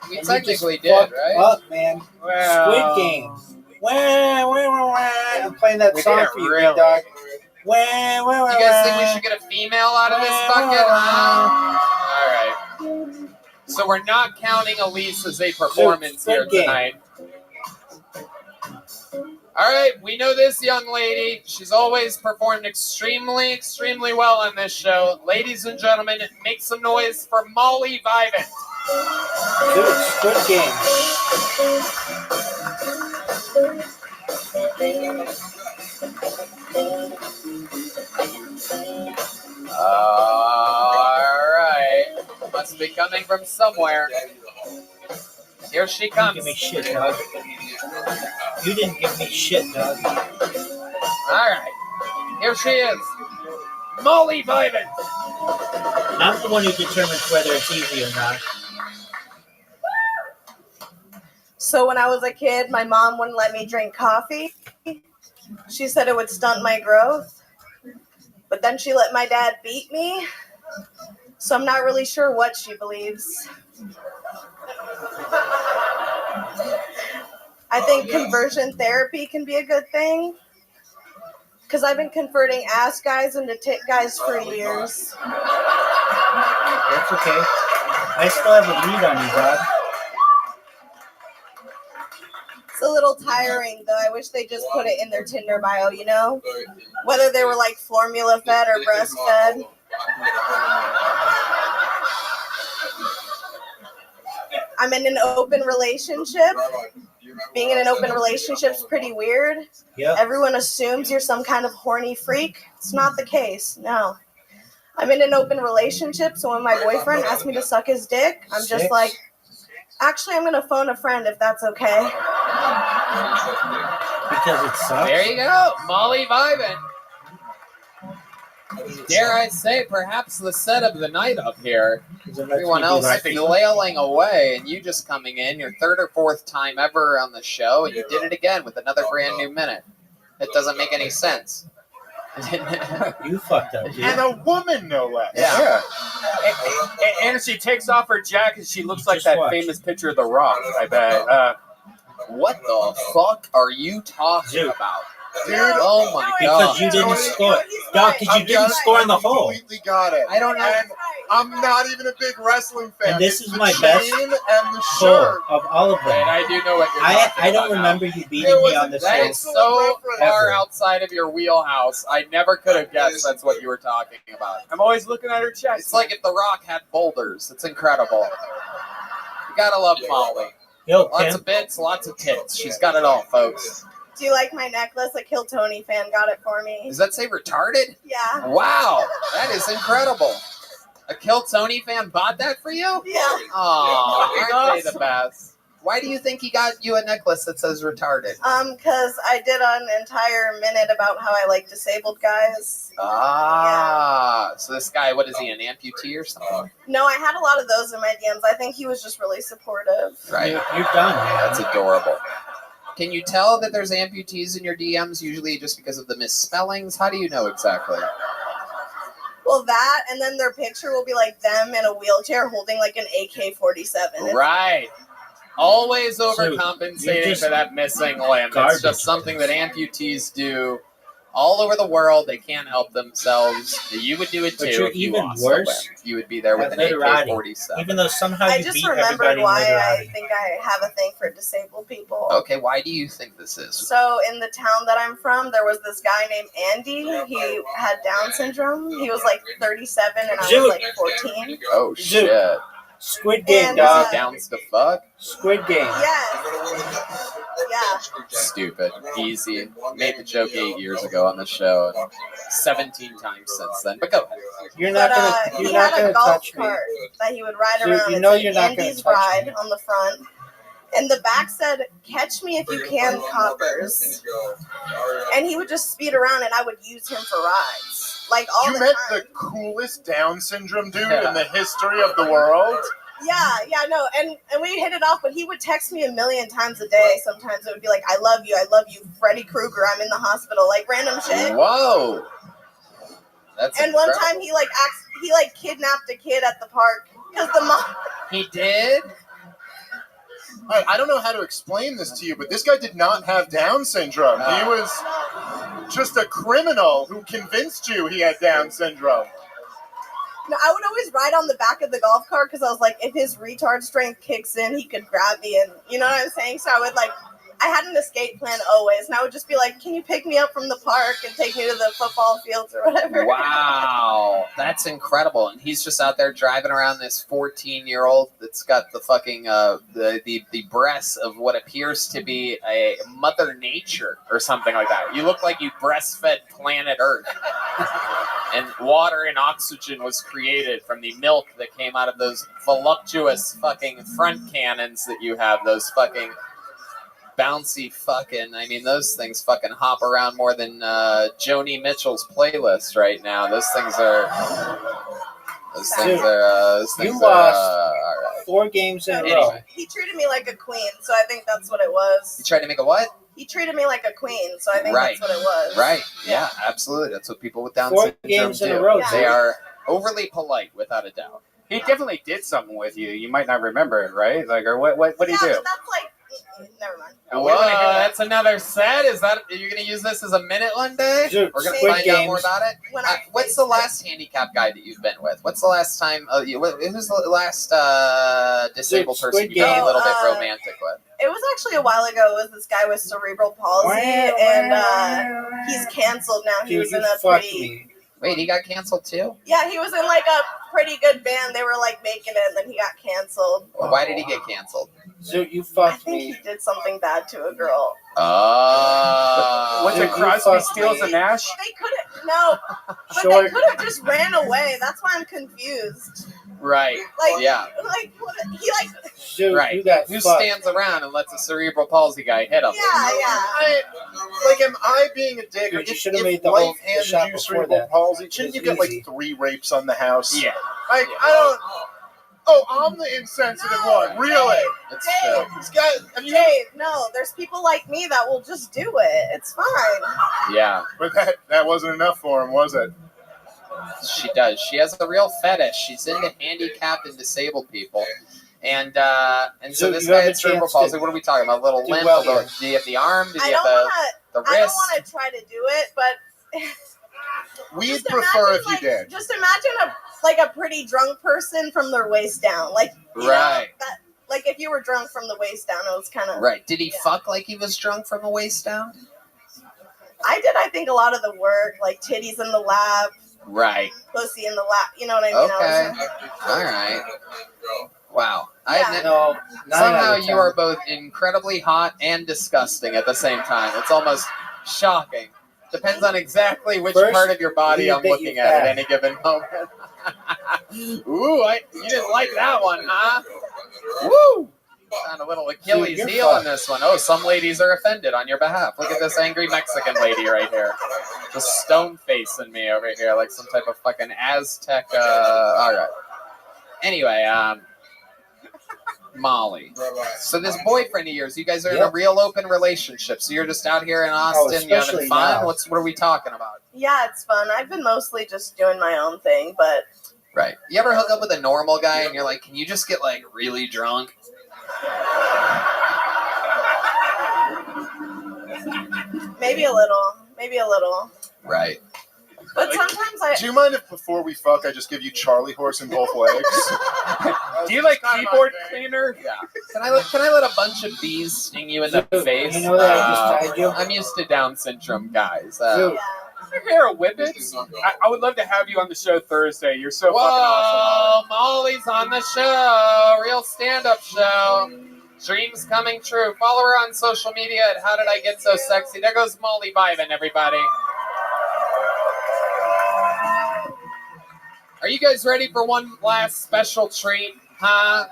We And you technically just did, fucked right? Up, man. Well, Squid Game. Wah, wah, wah, wah. I'm playing that We song did it for you, really. big dog. You guys think we should get a female out of this bucket? All right. So we're not counting Elise as a performance here tonight. All right, we know this young lady. She's always performed extremely, extremely well on this show. Ladies and gentlemen, make some noise for Molly Vivant. Good game. All right. Must be coming from somewhere. Here she comes. You didn't give me shit, dog. You didn't give me shit, dog. All right. Here she is. Molly Vivant. I'm the one who determines whether it's easy or not. So when I was a kid, my mom wouldn't let me drink coffee. She said it would stunt my growth. But then she let my dad beat me. So I'm not really sure what she believes. I think conversion therapy can be a good thing. Because I've been converting ass guys into tit guys for years. That's okay. I still have a lead on you, dog. It's a little tiring, though. I wish they just put it in their Tinder bio, you know? Whether they were like formula fed or breastfed. I'm in an open relationship. Being in an open relationship is pretty weird. Yep. Everyone assumes you're some kind of horny freak. It's not the case, no. I'm in an open relationship, so when my boyfriend asks me to suck his dick, I'm just like, actually, I'm going to phone a friend if that's okay. Because it sucks. There you go. Molly Vivant. Dare I say, perhaps the set of the night up here. Everyone else flailing away, and you just coming in, your third or fourth time ever on the show, and you did it again with another brand new minute. It doesn't make any sense. You fucked up, dude. And a woman, no less. Yeah. And she takes off her jacket. She looks like that famous picture of The Rock, I bet. What the fuck are you talking about? Dude, oh my god. Because you didn't score. Dog, because you didn't score in the hole. Completely got it. I don't know. And I'm not even a big wrestling fan. And this It's is the my chain best and the score shirt. of all of them. And I do know what you're talking I don't about remember now. you beating me on this That show. is so far outside of your wheelhouse. I never could have guessed that's what you were talking about. I'm always looking at her chest. It's like if The Rock had boulders. It's incredible. You gotta love Molly. Yo, Lots of bits, lots of tits. She's got it all, folks. Do you like my necklace? A Kill Tony fan got it for me. Does that say retarded? Yeah. Wow, that is incredible. A Kill Tony fan bought that for you? Yeah. Aw, aren't they the best? Why do you think he got you a necklace that says retarded? Because I did an entire minute about how I like disabled guys. So this guy, what is he, an amputee or something? No, I had a lot of those in my DMs. I think he was just really supportive. Right. You're done, man. That's adorable. Can you tell that there's amputees in your DMs usually just because of the misspellings? How do you know exactly? Well, that, and then their picture will be like them in a wheelchair holding like an AK-47. Right. Always So, overcompensating you're just for that missing limb. garbage. It's just something that amputees do all over the world. They can't help themselves. You would do it too. But you're if you even also worse went. You would be there with at an literati. AK-47. Even though somehow I you just beat remembered everybody in why I literati. think I have a thing for disabled people. Okay, why do you think this is? So in the town that I'm from, there was this guy named Andy. He had Down syndrome. He was like 37 and I was like 14. Oh, shit. Squid Game, And, dog. Downs to fuck? Squid Game. Yes. Yeah. Stupid. Easy. Made the joke 8 years ago on the show. 17 times since then. But go ahead. You're not But gonna. he You're not had a gonna golf touch me. cart that he would ride Dude, around. you It know said you're not gonna Andy's touch Ride me. on the front. And the back said, "Catch me if you can, coppers." And he would just speed around and I would use him for rides. Like all You the met time. the coolest Down syndrome dude Yeah. in the history of the world. Yeah, no, and we hit it off, but he would text me a million times a day. Sometimes it would be like, I love you, Freddy Krueger, I'm in the hospital, like random shit. Whoa. That's And one incredible. time he kidnapped a kid at the park because the mom. He did? I don't know how to explain this to you, but this guy did not have Down syndrome. He was just a criminal who convinced you he had Down syndrome. No, I would always ride on the back of the golf cart because I was like, if his retard strength kicks in, he could grab me, and you know what I'm saying? So I would I had an escape plan always, and I would just be like, can you pick me up from the park and take me to the football fields or whatever? Wow, that's incredible. And he's just out there driving around this 14-year-old that's got the fucking the breasts of what appears to be a Mother Nature or something like that. You look like you breastfed planet Earth. And water and oxygen was created from the milk that came out of those voluptuous fucking front cannons that you have, those fucking bouncy fucking, I mean, those things fucking hop around more than Joni Mitchell's playlist right now. Those things are you lost 4 games in a row. He treated me like a queen, so I think that's what it was. You tried to make a what? He treated me like a queen, so I think Right. that's what it was. Right. Yeah, absolutely. That's what people with Down 4 syndrome games in do. a row. Yeah. They are overly polite, without a doubt. He definitely did something with you. You might not remember it, right? Like, or what did he do? Yeah, but that's never mind. Whoa, that's another set. Is that you're gonna use this as a minute one day? Dude, We're gonna Squid find out Games. more about it. What's the last handicap guy that you've been with? What's the last time? Who's the last disabled Squid person you've been a Game. little bit romantic with? It was actually a while ago. It was this guy with cerebral palsy, and he's canceled now. He Dude, was you in a fucked pretty... me. Wait, he got canceled too? Yeah, he was in like a pretty good band. They were like making it, and then he got canceled. Why did he get canceled? Dude, you I fucked think me. he did something bad to a girl. Was Dude, it you Crosby, fucked Stills, me. and Nash? They couldn't. No, but Short. they could have just ran away. That's why I'm confused. Right. Like, Yeah. like he like. Dude, Right. you got Who fucked. stands around and lets a cerebral palsy guy hit him? Yeah. Am I being a dick? Dude, you If should've made the whole life handed shot you before cerebral that. palsy, shouldn't you It's get easy. like 3 rapes on the house? Yeah. Like, I don't. Oh, I'm the insensitive one. Really? It's Dave, true. This guy. Have you? Dave, no, there's people like me that will just do it. It's fine. Yeah, But that wasn't enough for him, was it? she does. She has a real fetish. She's into handicapped and disabled people. And so Dude, this you guy have a had cerebral chance to palsy. What are we talking about? A little do limp? well A little- here. do you have the arm? Did I you have don't the want to. I don't wrist? want to try to do it, but We'd just prefer imagine, if you like, did. Just imagine a pretty drunk person from their waist down, like you know, Right. that, like if you were drunk from the waist down, it was kind of Right. Did he Yeah. fuck like he was drunk from the waist down? I did. I think a lot of the work, like titties in the lap, Right. pussy in the lap. You know what I mean? Okay. All right. Wow. Yeah. No, 9 Somehow out of you 10. are both incredibly hot and disgusting at the same time. It's almost shocking. Depends on exactly which First, part of your body you I'm think looking you at fat. any given moment. Ooh, you didn't like that one, huh? Woo! Found a little Achilles Dude, you're heel in fucked. this one. Oh, some ladies are offended on your behalf. Look at this angry Mexican lady right here. Just stone facing me over here like some type of fucking Aztec. All right. Anyway, Molly. So this boyfriend of yours, you guys are in a Yep. real open relationship. So you're just out here in Austin, you having especially fun? now. What are we talking about? Yeah, it's fun. I've been mostly just doing my own thing, but Right. You ever hook up with a normal guy and you're like, can you just get like really drunk? maybe a little. Right. But sometimes I. Do you mind if before we fuck, I just give you Charlie horse in both legs? Do you like Not my keyboard thing. cleaner? Yeah. Can I let a bunch of bees sting you in the Dude, face? you know that I just tied you? I'm used to Down syndrome guys. Dude, Your hair a whippets? I would love to have you on the show Thursday. You're so fucking awesome. Whoa, Molly's on the show. Real stand-up show. Dreams coming true. Follow her on social media at How Did I Get So Sexy. There goes Molly vibing, everybody. Are you guys ready for one last special treat? Huh?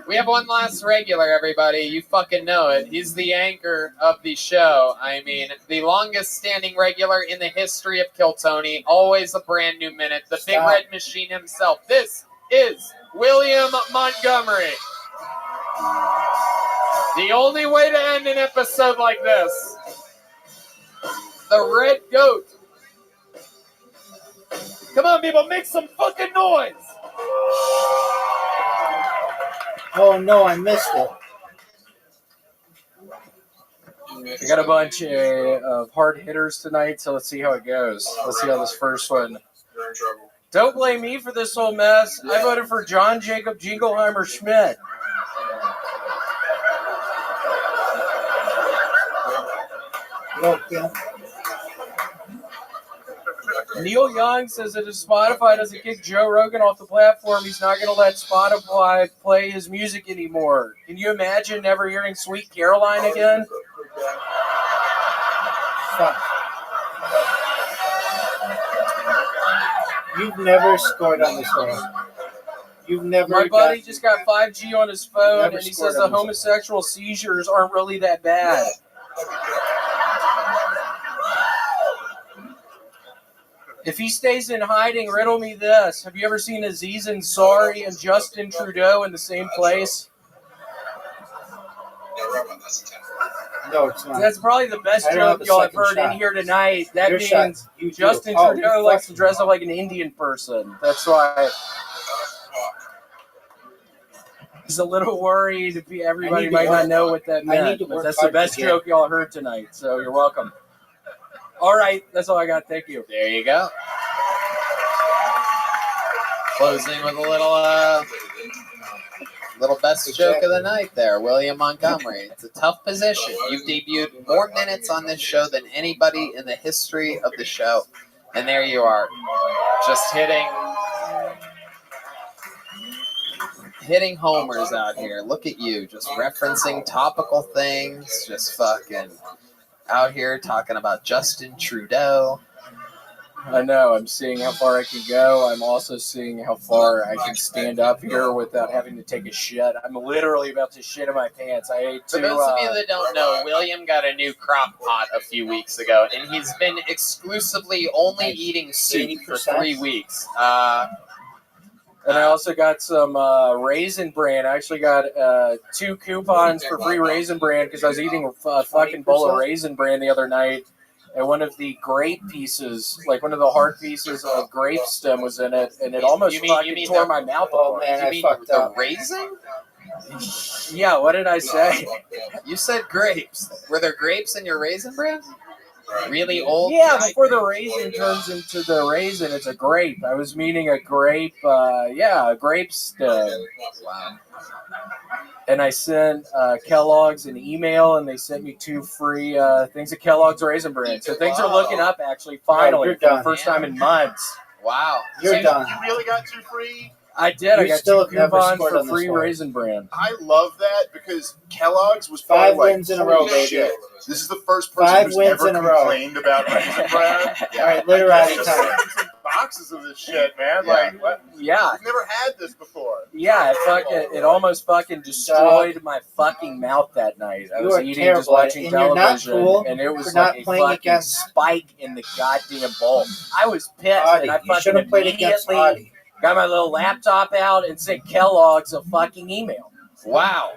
We have one last regular, everybody. You fucking know it. He's the anchor of the show. I mean, the longest standing regular in the history of Kill Tony. Always a brand new minute. The Big Stop. Red Machine himself. This is William Montgomery. The only way to end an episode like this. The Red Goat. Come on, people, make some fucking noise. oh no, I missed it. We got a bunch of hard hitters tonight, so let's see how it goes. Let's see how this first one. Don't blame me for this whole mess. I voted for John Jacob Jingleheimer Schmidt. Neil Young says that if Spotify doesn't kick Joe Rogan off the platform, he's not going to let Spotify play his music anymore. Can you imagine never hearing Sweet Caroline again? Fuck. You've never scored on this one. You've never. My buddy just got 5G on his phone, and he says the homosexual seizures aren't really that bad. If he stays in hiding, riddle me this. Have you ever seen Aziz Ansari and Justin Trudeau in the same place? No, it's not. That's probably the best joke y'all have heard in here tonight. That means Justin Trudeau likes to dress up like an Indian person. That's why he's a little worried if everybody might not know what that meant. But that's the best joke y'all heard tonight, so you're welcome. All right, that's all I got. Thank you. There you go. Closing with a little best joke of the night there, William Montgomery. It's a tough position. You've debuted more minutes on this show than anybody in the history of the show. And there you are, just hitting homers out here. Look at you, just referencing topical things, just fucking out here talking about Justin Trudeau. I know. I'm seeing how far I can go. I'm also seeing how far I can stand up here without having to take a shit. I'm literally about to shit in my pants. I hate to. For those of you that don't know, William got a new crock pot a few weeks ago, and he's been exclusively only eating soup for 3 weeks. And I also got some Raisin Bran. I actually got 2 coupons for free Raisin Bran because I was eating a fucking bowl of Raisin Bran the other night. And one of the grape pieces, like one of the hard pieces of grape stem was in it, and it almost fucking tore my mouth apart. You mean the raisin? Yeah, what did I say? You said grapes. Were there grapes in your Raisin Bran? Really old? Yeah, before the raisin turns into the raisin, it's a grape. I was meaning a grape, a grape stem. Wow. And I sent Kellogg's an email, and they sent me 2 free things of Kellogg's Raisin Bran. So things are looking up, actually, finally, for the first time in months. Wow. You're done. You really got 2 free? I did. I got still 2 have never coupons scored for on this free one. Raisin Bran. I love that because Kellogg's was 5 probably wins in a row, holy baby. shit. This is the first person 5 who's wins ever in a row. complained about Raisin Bran. All right, literati Just time. sending some boxes of this shit, man. Yeah. Like, what? Yeah. I've never had this before. Yeah, it almost fucking destroyed my fucking mouth that night. I You was are eating, terrible just watching and you're not television, cool and it was for not like a playing fucking against- spike in the goddamn bowl. I was pissed, Audie, and I you should fucking have played against immediately Audie. got my little laptop out and sent Kellogg's a fucking email. Wow.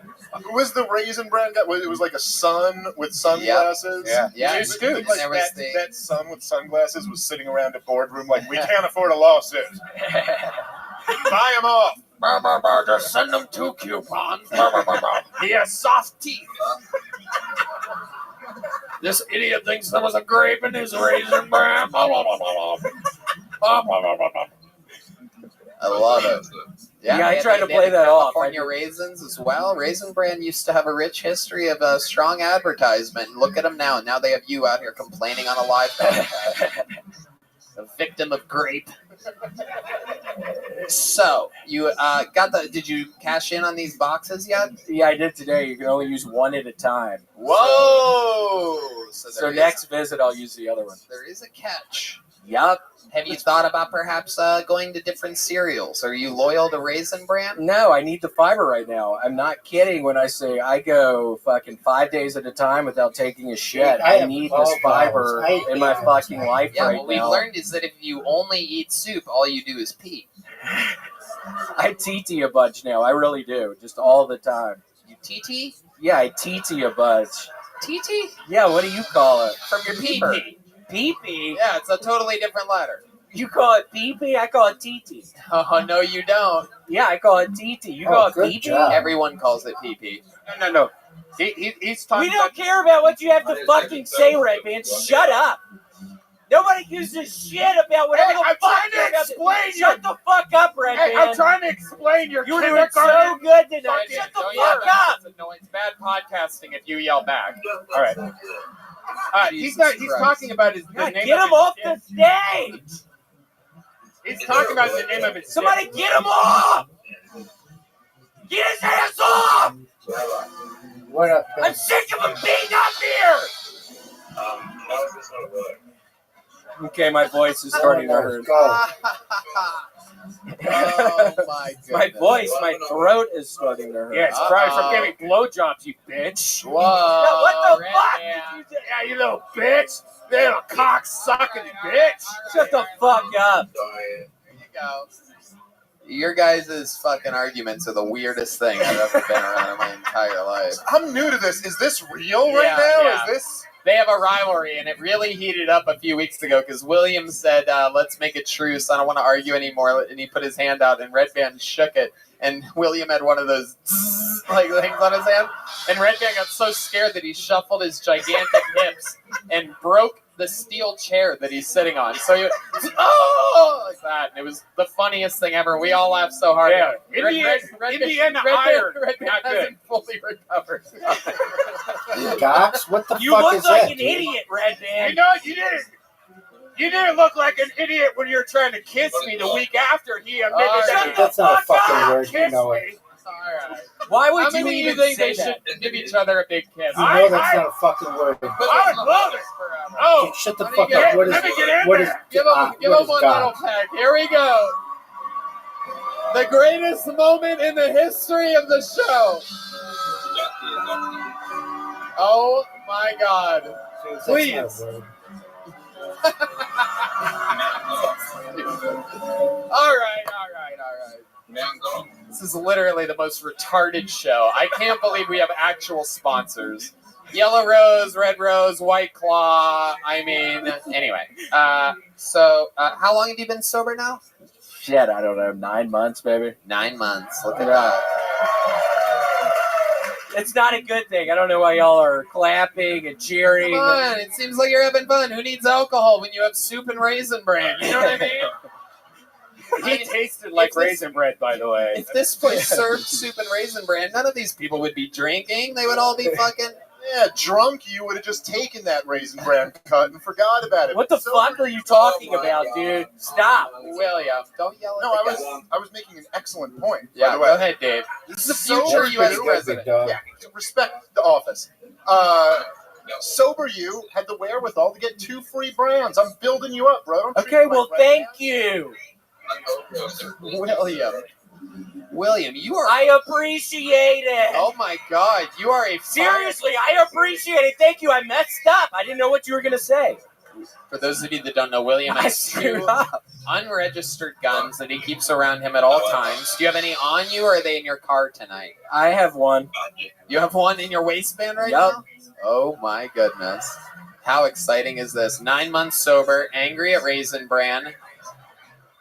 Was the Raisin Bran guy? It was like a sun with sunglasses. Yeah. Yeah. It It's was good. like There was that sun with sunglasses was sitting around a boardroom like, we can't afford a lawsuit. Buy them off. Just send them 2 coupons. He has soft teeth. This idiot thinks there was a grape in his Raisin Bran. I love it. Yeah, I they- tried to they play had that off. California raisins as well. Raisin Bran used to have a rich history of strong advertisement. Look at them now. Now they have you out here complaining on a live podcast. A victim of grape. So, you did you cash in on these boxes yet? Yeah, I did today. You can only use 1 at a time. Whoa! So next visit, I'll use the other one. There is a catch. Yup. Have you thought about perhaps going to different cereals? Are you loyal to Raisin Bran? No, I need the fiber right now. I'm not kidding when I say I go fucking 5 days at a time without taking a shit. I need this fiber in my fucking life Yeah, right what we've now. learned is that if you only eat soup, all you do is pee. I TT a bunch now. I really do. Just all the time. You TT? Yeah, I TT a bunch. TT? Yeah, what do you call it? From your peeper. Pee-pee? Yeah, it's a totally different letter. You call it pee-pee? I call it TT. Oh, no, you don't. Yeah, I call it TT. You call it good pee-pee? job. Everyone calls it pee-pee. No. He's talking We don't care about what you have to fucking say, Red Band. Shut up. Nobody gives a shit about whatever the I'm fuck trying to you're about explain Shut the fuck up, Red Hey, Band. I'm trying to explain your You were doing so kindergarten. good tonight. Don't Shut the yell fuck back. up. No, it's bad podcasting if you yell back. All right. He's talking about the God, name get of him off the his stage. He's talking about the name of his Somebody get him off. Get his ass off. What up? I'm sick of him being up here. How is this gonna work? Okay, my voice is starting to hurt. Go. Oh my goodness. My voice, my throat is starting to hurt. Yeah, it's probably from giving blowjobs, you bitch. Whoa. No, what the Red fuck Band. did you do? Yeah, you little bitch. You little cock-sucking bitch. Shut the fuck up. There you go. Your guys' fucking arguments are the weirdest thing I've ever been around in my entire life. I'm new to this. Is this real right Yeah, now? yeah. Is this? They have a rivalry, and it really heated up a few weeks ago because William said, let's make a truce. I don't want to argue anymore. And he put his hand out, and Red Band shook it. And William had one of those like things on his hand. And Red Band got so scared that he shuffled his gigantic hips and broke the steel chair that he's sitting on. So he went, oh, like that. And it was the funniest thing ever. We all laughed so hard. Yeah, Red Indiana Iron. Band Not good. hasn't fully recovered. Gox, what the You fuck look is like that? an idiot, Red Band. You know, you didn't look like an idiot when you were trying to kiss me the week after he admitted that. That's not a fucking God, word. You kiss know me. it. Alright. Why would How you many of you even think say they that? should give each other a big kiss? You know that's not a fucking word. I would love it. Oh, Shut the Why fuck don't you up. What is let me get in what is there. Give him, give what him is one God? little peck. Here we go. The greatest moment in the history of the show. Oh my God. That's Please. not a word. All right. This is literally the most retarded show. I can't believe we have actual sponsors. Yellow Rose, Red Rose, White Claw. I mean, anyway. So how long have you been sober now? Shit, I don't know. 9 months, baby. 9 months. Look at that. It's not a good thing. I don't know why y'all are clapping and cheering. Come on. It seems like you're having fun. Who needs alcohol when you have soup and raisin bran? You know what I mean? he tasted like raisin bread, by the way. If this place served soup and raisin bran, none of these people would be drinking. They would all be fucking... Yeah, drunk you would have just taken that raisin bran cut and forgot about it. What the fuck are you talking about, dude? Stop. William, don't yell at No, the I was making an excellent point. Yeah, by the way. go ahead, Dave. This is the future U.S. Sober president. you, yeah, respect the office. Sober you had the wherewithal to get 2 free brands. I'm building you up, bro. Don't treat Okay, me well, like Red thank Band. you. William, you are... I appreciate it. Oh my God, you are a... Seriously, I appreciate it. Thank you. I messed up. I didn't know what you were going to say. For those of you that don't know, William I has screwed 2 up. unregistered guns that he keeps around him at all times. Do you have any on you, or are they in your car tonight? I have one. You have one in your waistband right Yup. now? Oh my goodness. How exciting is this? 9 months sober, angry at Raisin Bran.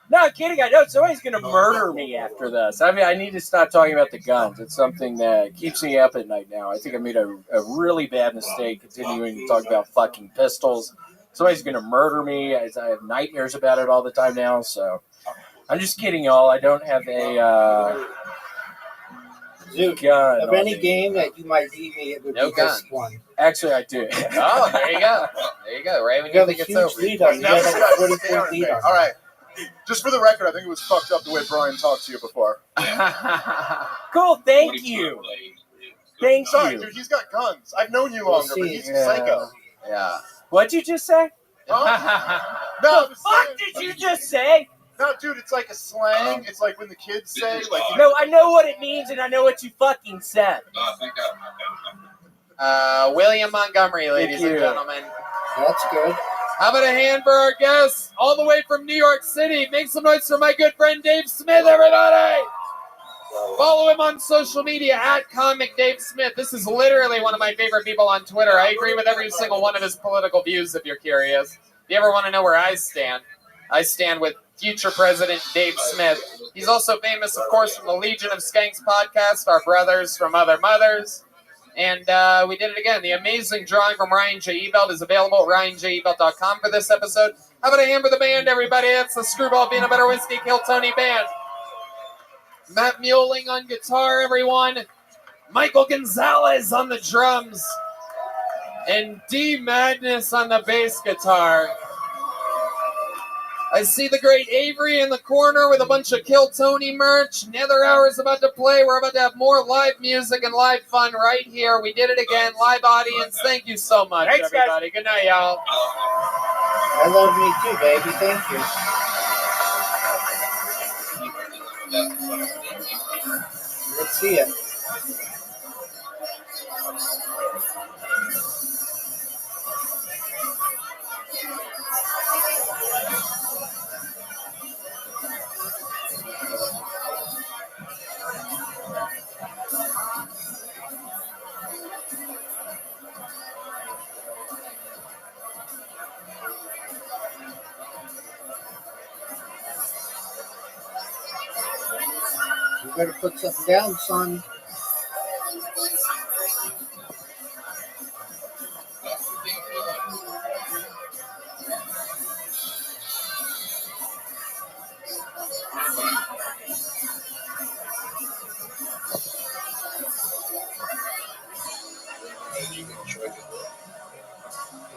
No, I'm kidding. I know somebody's going to murder me after this. I mean, I need to stop talking about the guns. It's something that keeps me up at night now. I think I made a really bad mistake continuing to talk about fucking pistols. Somebody's going to murder me. I have nightmares about it all the time now. So I'm just kidding, y'all. I don't have a gun. Of any game that you might need me, it would No be this gun. one. Actually, I do. Oh, there you go. There you go. Right when You you have a think it's huge over. lead on me. You Now have this a guy's 40-point staring lead at me. on me. All right. Just for the record, I think it was fucked up the way Brian talked to you before. Cool. Thank you. Thank Sorry, you. dude, he's got guns. I've known you We'll longer, but see. he's a Yeah. psycho. Yeah. What'd you just say? Huh? No, The fuck did you just say? No, dude, it's like a slang. It's like when the kids say, like, No, I know what it means, and I know what you fucking said. William Montgomery, ladies Thank and you. gentlemen. That's good. How about a hand for our guests all the way from New York City? Make some noise for my good friend Dave Smith, everybody! Follow him on social media at Comic Dave Smith. This is literally one of my favorite people on Twitter. I agree with every single one of his political views, if you're curious. If you ever want to know where I stand with future President Dave Smith. He's also famous, of course, from the Legion of Skanks podcast, Our Brothers from Other Mothers. And we did it again. The amazing drawing from Ryan J. Ebelt is available at ryanjebelt.com for this episode. How about a hand for the band, everybody? It's the Screwball Peanut Butter Whiskey Kill Tony Band. Matt Mueling on guitar, everyone. Michael Gonzalez on the drums. And D Madness on the bass guitar. I see the great Avery in the corner with a bunch of Kill Tony merch. Nether Hour is about to play. We're about to have more live music and live fun right here. We did it again. Live audience. Thank you so much, Thanks, everybody. Good night, y'all. I love me too, baby. Thank you. Let's see it. You better put something down, son.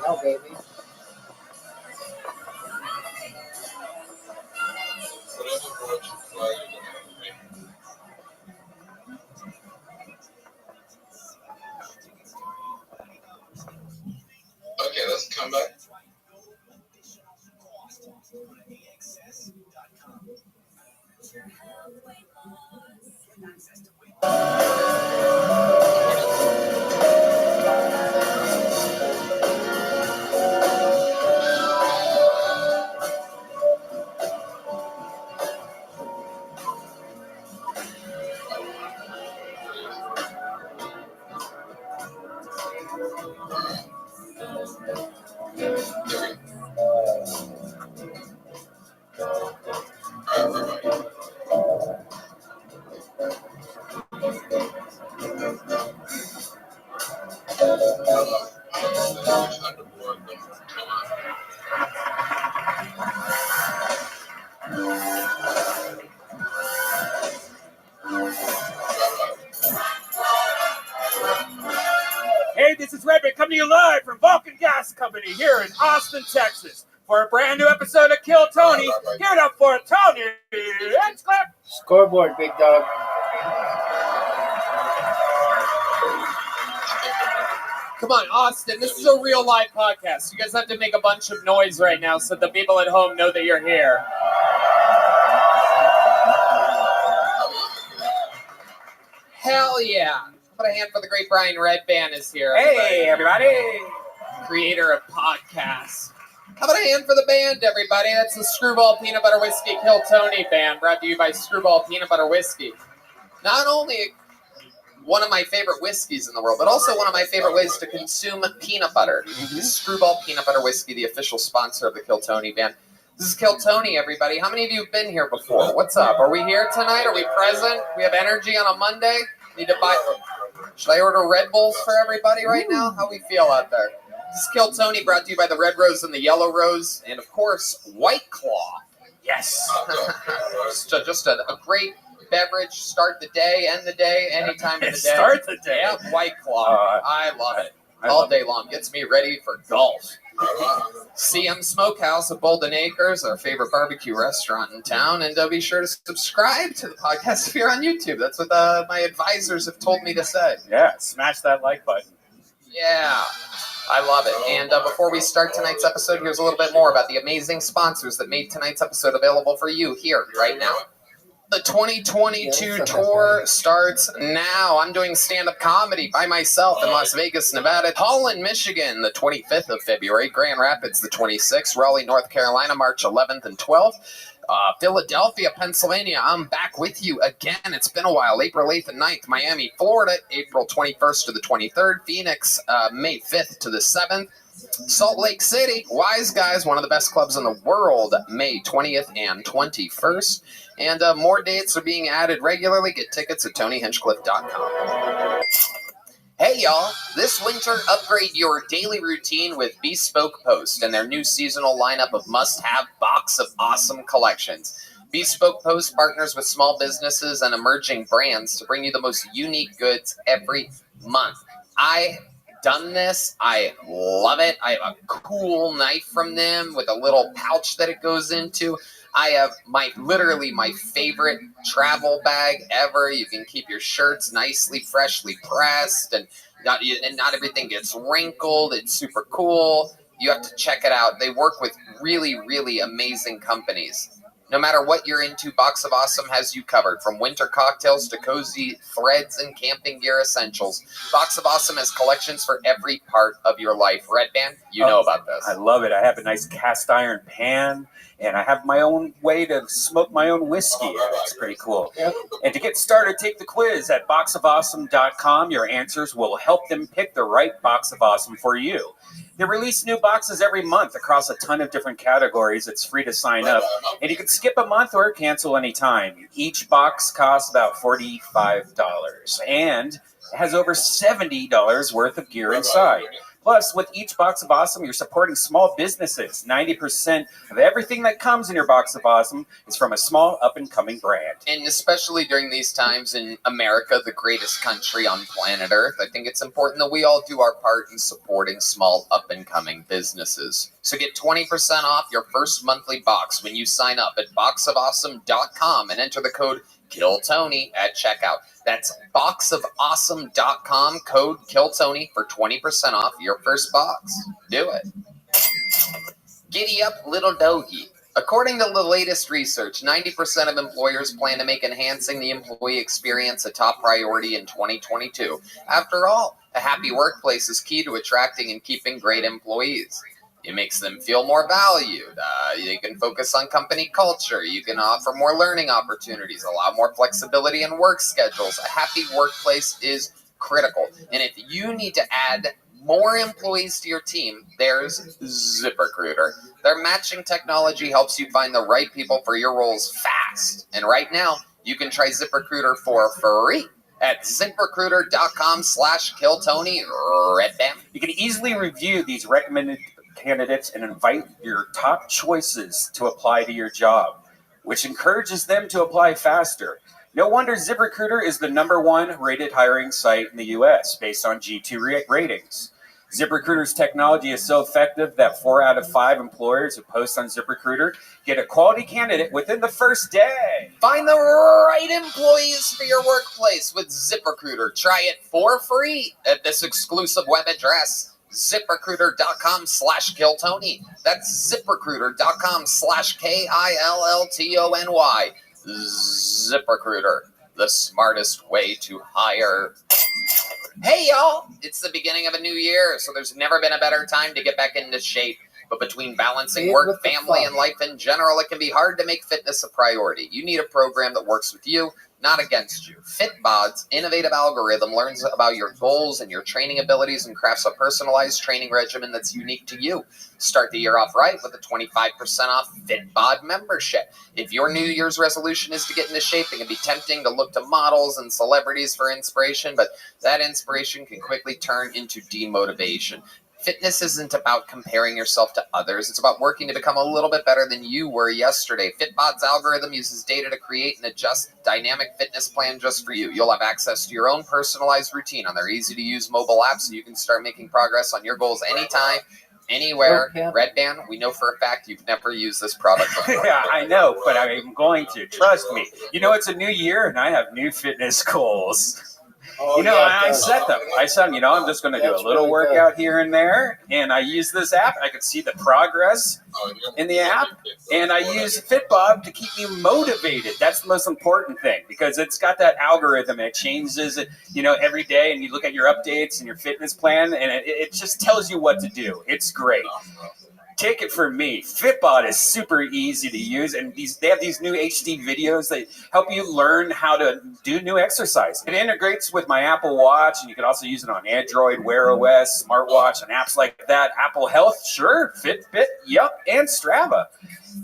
No, baby. Okay, let's come back. Hey, this is Rabbi coming to you live from Vulcan Gas Company here in Austin, Texas, for a brand new episode of Kill Tony. Give it up for Tony. Let's clap. Scoreboard, big dog. Come on, Austin. This is a real live podcast. You guys have to make a bunch of noise right now so the people at home know that you're here. Hell yeah. Put a hand for the great Brian Redband is here. Hey, everybody. Creator of podcasts. How about a hand for the band, everybody? That's the Screwball Peanut Butter Whiskey Kill Tony Band, brought to you by Screwball Peanut Butter Whiskey. Not only one of my favorite whiskeys in the world, but also one of my favorite ways to consume peanut butter. Screwball Peanut Butter Whiskey, the official sponsor of the Kill Tony Band. This is Kill Tony, everybody. How many of you have been here before? What's up? Are we here tonight? Are we present? We have energy on a Monday? Need to buy... Should I order Red Bulls for everybody right now? How we feel out there? This is Kill Tony, brought to you by the Red Rose and the Yellow Rose, and of course, White Claw. Yes. just a great beverage. Start the day, end the day, any time of the day. Start the day. Yeah, White Claw. I love it. All day long. Gets me ready for golf. CM Smokehouse of Bolden Acres, our favorite barbecue restaurant in town, and be sure to subscribe to the podcast if you're on YouTube. That's what my advisors have told me to say. Yeah, smash that like button. Yeah, I love it. And before we start tonight's episode, here's a little bit more about the amazing sponsors that made tonight's episode available for you here right now. The 2022 tour starts now. I'm doing stand-up comedy by myself in Las Vegas, Nevada. Holland, Michigan, the 25th of February. Grand Rapids, the 26th. Raleigh, North Carolina, March 11th and 12th. Philadelphia, Pennsylvania, I'm back with you again. It's been a while. April 8th and 9th. Miami, Florida, April 21st to the 23rd. Phoenix, May 5th to the 7th. Salt Lake City, Wise Guys, one of the best clubs in the world, May 20th and 21st. And more dates are being added regularly. Get tickets at TonyHinchcliffe.com. Hey y'all, this winter upgrade your daily routine with Bespoke Post and their new seasonal lineup of must-have Box of Awesome collections. Bespoke Post partners with small businesses and emerging brands to bring you the most unique goods every month. I done this. I love it. I have a cool knife from them with a little pouch that it goes into. I have literally my favorite travel bag ever. You can keep your shirts nicely, freshly pressed, and not everything gets wrinkled. It's super cool. You have to check it out. They work with really, really amazing companies. No matter what you're into, Box of Awesome has you covered. From winter cocktails to cozy threads and camping gear essentials, Box of Awesome has collections for every part of your life. Red Band, you know about this. I love it. I have a nice cast iron pan, and I have my own way to smoke my own whiskey. It's pretty cool. Yep. And to get started, take the quiz at boxofawesome.com. Your answers will help them pick the right Box of Awesome for you. They release new boxes every month across a ton of different categories. It's free to sign up, and you can skip a month or cancel anytime. Each box costs about $45 and has over $70 worth of gear inside. Plus, with each Box of Awesome, you're supporting small businesses. 90% of everything that comes in your Box of Awesome is from a small up-and-coming brand. And especially during these times in America, the greatest country on planet Earth, I think it's important that we all do our part in supporting small up-and-coming businesses. So get 20% off your first monthly box when you sign up at boxofawesome.com and enter the code KILLTONY at checkout. That's boxofawesome.com, code KILLTONY for 20% off your first box. Do it. Giddy up, little doggy. According to the latest research, 90% of employers plan to make enhancing the employee experience a top priority in 2022. After all, a happy workplace is key to attracting and keeping great employees. It makes them feel more valued. You can focus on company culture. You can offer more learning opportunities, allow more flexibility in work schedules. A happy workplace is critical. And if you need to add more employees to your team, there's ZipRecruiter. Their matching technology helps you find the right people for your roles fast. And right now, you can try ZipRecruiter for free at ZipRecruiter.com/KillTony. Red Bam. You can easily review these recommended candidates and invite your top choices to apply to your job, which encourages them to apply faster. No wonder ZipRecruiter is the #1 rated hiring site in the U.S. based on G2 ratings. ZipRecruiter's technology is so effective that 4 out of 5 employers who post on ZipRecruiter get a quality candidate within the first day. Find the right employees for your workplace with ZipRecruiter. Try it for free at this exclusive web address, ZipRecruiter.com/KillTony. That's ZipRecruiter.com/KILLTONY. ZipRecruiter, the smartest way to hire. Hey y'all, it's the beginning of a new year, so there's never been a better time to get back into shape. But between balancing work, family, and life in general, it can be hard to make fitness a priority. You need a program that works with you, not against you. FitBod's innovative algorithm learns about your goals and your training abilities and crafts a personalized training regimen that's unique to you. Start the year off right with a 25% off FitBod membership. If your New Year's resolution is to get into shape, it can be tempting to look to models and celebrities for inspiration, but that inspiration can quickly turn into demotivation. Fitness isn't about comparing yourself to others. It's about working to become a little bit better than you were yesterday. FitBod's algorithm uses data to create and adjust a dynamic fitness plan just for you. You'll have access to your own personalized routine on their easy-to-use mobile app, so you can start making progress on your goals anytime, anywhere. Red Band, we know for a fact you've never used this product before. Yeah, I know, but I'm going to. Trust me. You know, it's a new year, and I have new fitness goals. I set them. I'm just going to do a little workout here and there, and I use this app. I can see the progress in the app, and I use FitBod to keep me motivated. That's the most important thing, because it's got that algorithm. It changes it, every day, and you look at your updates and your fitness plan, and it just tells you what to do. It's great. Take it from me. FitBod is super easy to use, and they have these new HD videos that help you learn how to do new exercise. It integrates with my Apple Watch, and you can also use it on Android, Wear OS, smartwatch, and apps like that. Apple Health, sure. Fitbit, yep, and Strava.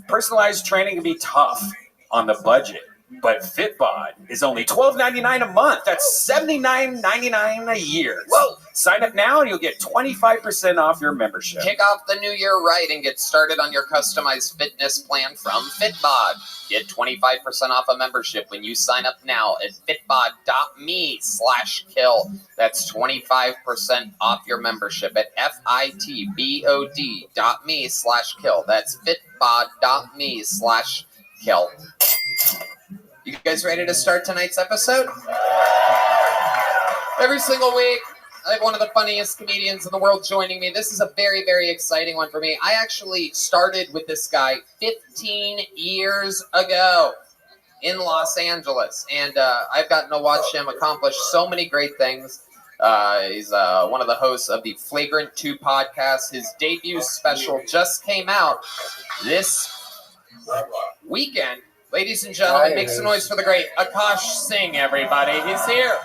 Personalized training can be tough on the budget. But FitBod is only $12.99 a month. That's $79.99 a year. Whoa! Sign up now and you'll get 25% off your membership. Kick off the new year right and get started on your customized fitness plan from FitBod. Get 25% off a membership when you sign up now at fitbod.me/kill. That's 25% off your membership at fitbod.me/kill. That's fitbod.me/kill. You guys ready to start tonight's episode? Every single week, I have one of the funniest comedians in the world joining me. This is a very, very exciting one for me. I actually started with this guy 15 years ago in Los Angeles, and I've gotten to watch him accomplish so many great things. He's one of the hosts of the Flagrant 2 podcast. His debut special just came out this weekend. Ladies and gentlemen, make some noise for the great Akash Singh, everybody. He's here,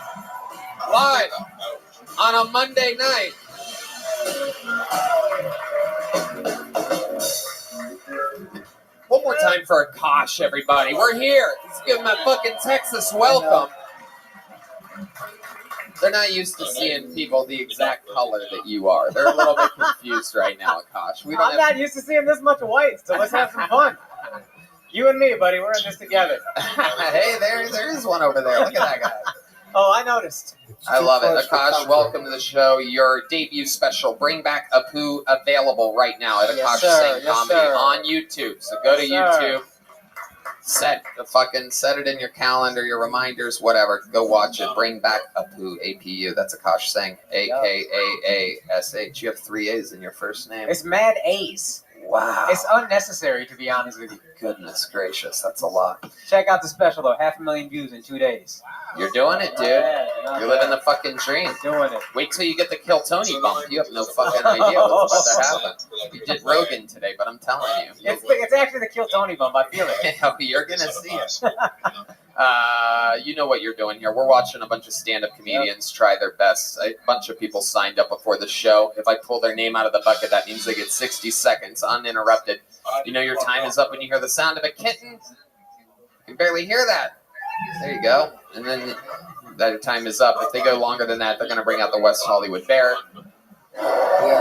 live, on a Monday night. One more time for Akash, everybody. We're here. Let's give him a fucking Texas welcome. They're not used to seeing people the exact color that you are. They're a little bit confused right now, Akash. I'm not used to seeing this much white, so let's have some fun. You and me, buddy, we're in this together. Hey, there is one over there. Look at that guy. Oh, I noticed. I love it. Akash, welcome to the show. Your debut special, Bring Back Apu, available right now at Akash Singh Comedy on YouTube. So go to YouTube, set it in your calendar, your reminders, whatever. Go watch it. Bring Back Apu, APU. That's Akash Singh, AKAASH. You have 3 A's in your first name. It's mad A's. Wow. It's unnecessary, to be honest with you. Goodness gracious, that's a lot. Check out the special, though. 500,000 views in 2 days. You're doing it, dude. Yeah, you're living the fucking dream. Doing it. Wait till you get the Kill Tony bump. You have no fucking idea what's about to happen. You did Rogan today, but I'm telling you. It's actually the Kill Tony bump. I feel it. You're going to see it. You know what you're doing here. We're watching a bunch of stand-up comedians try their best. A bunch of people signed up before the show. If I pull their name out of the bucket, that means they get 60 seconds uninterrupted. You know your time is up when you hear the sound of a kitten. You can barely hear that. There you go. And then that time is up. If they go longer than that, they're going to bring out the West Hollywood Bear,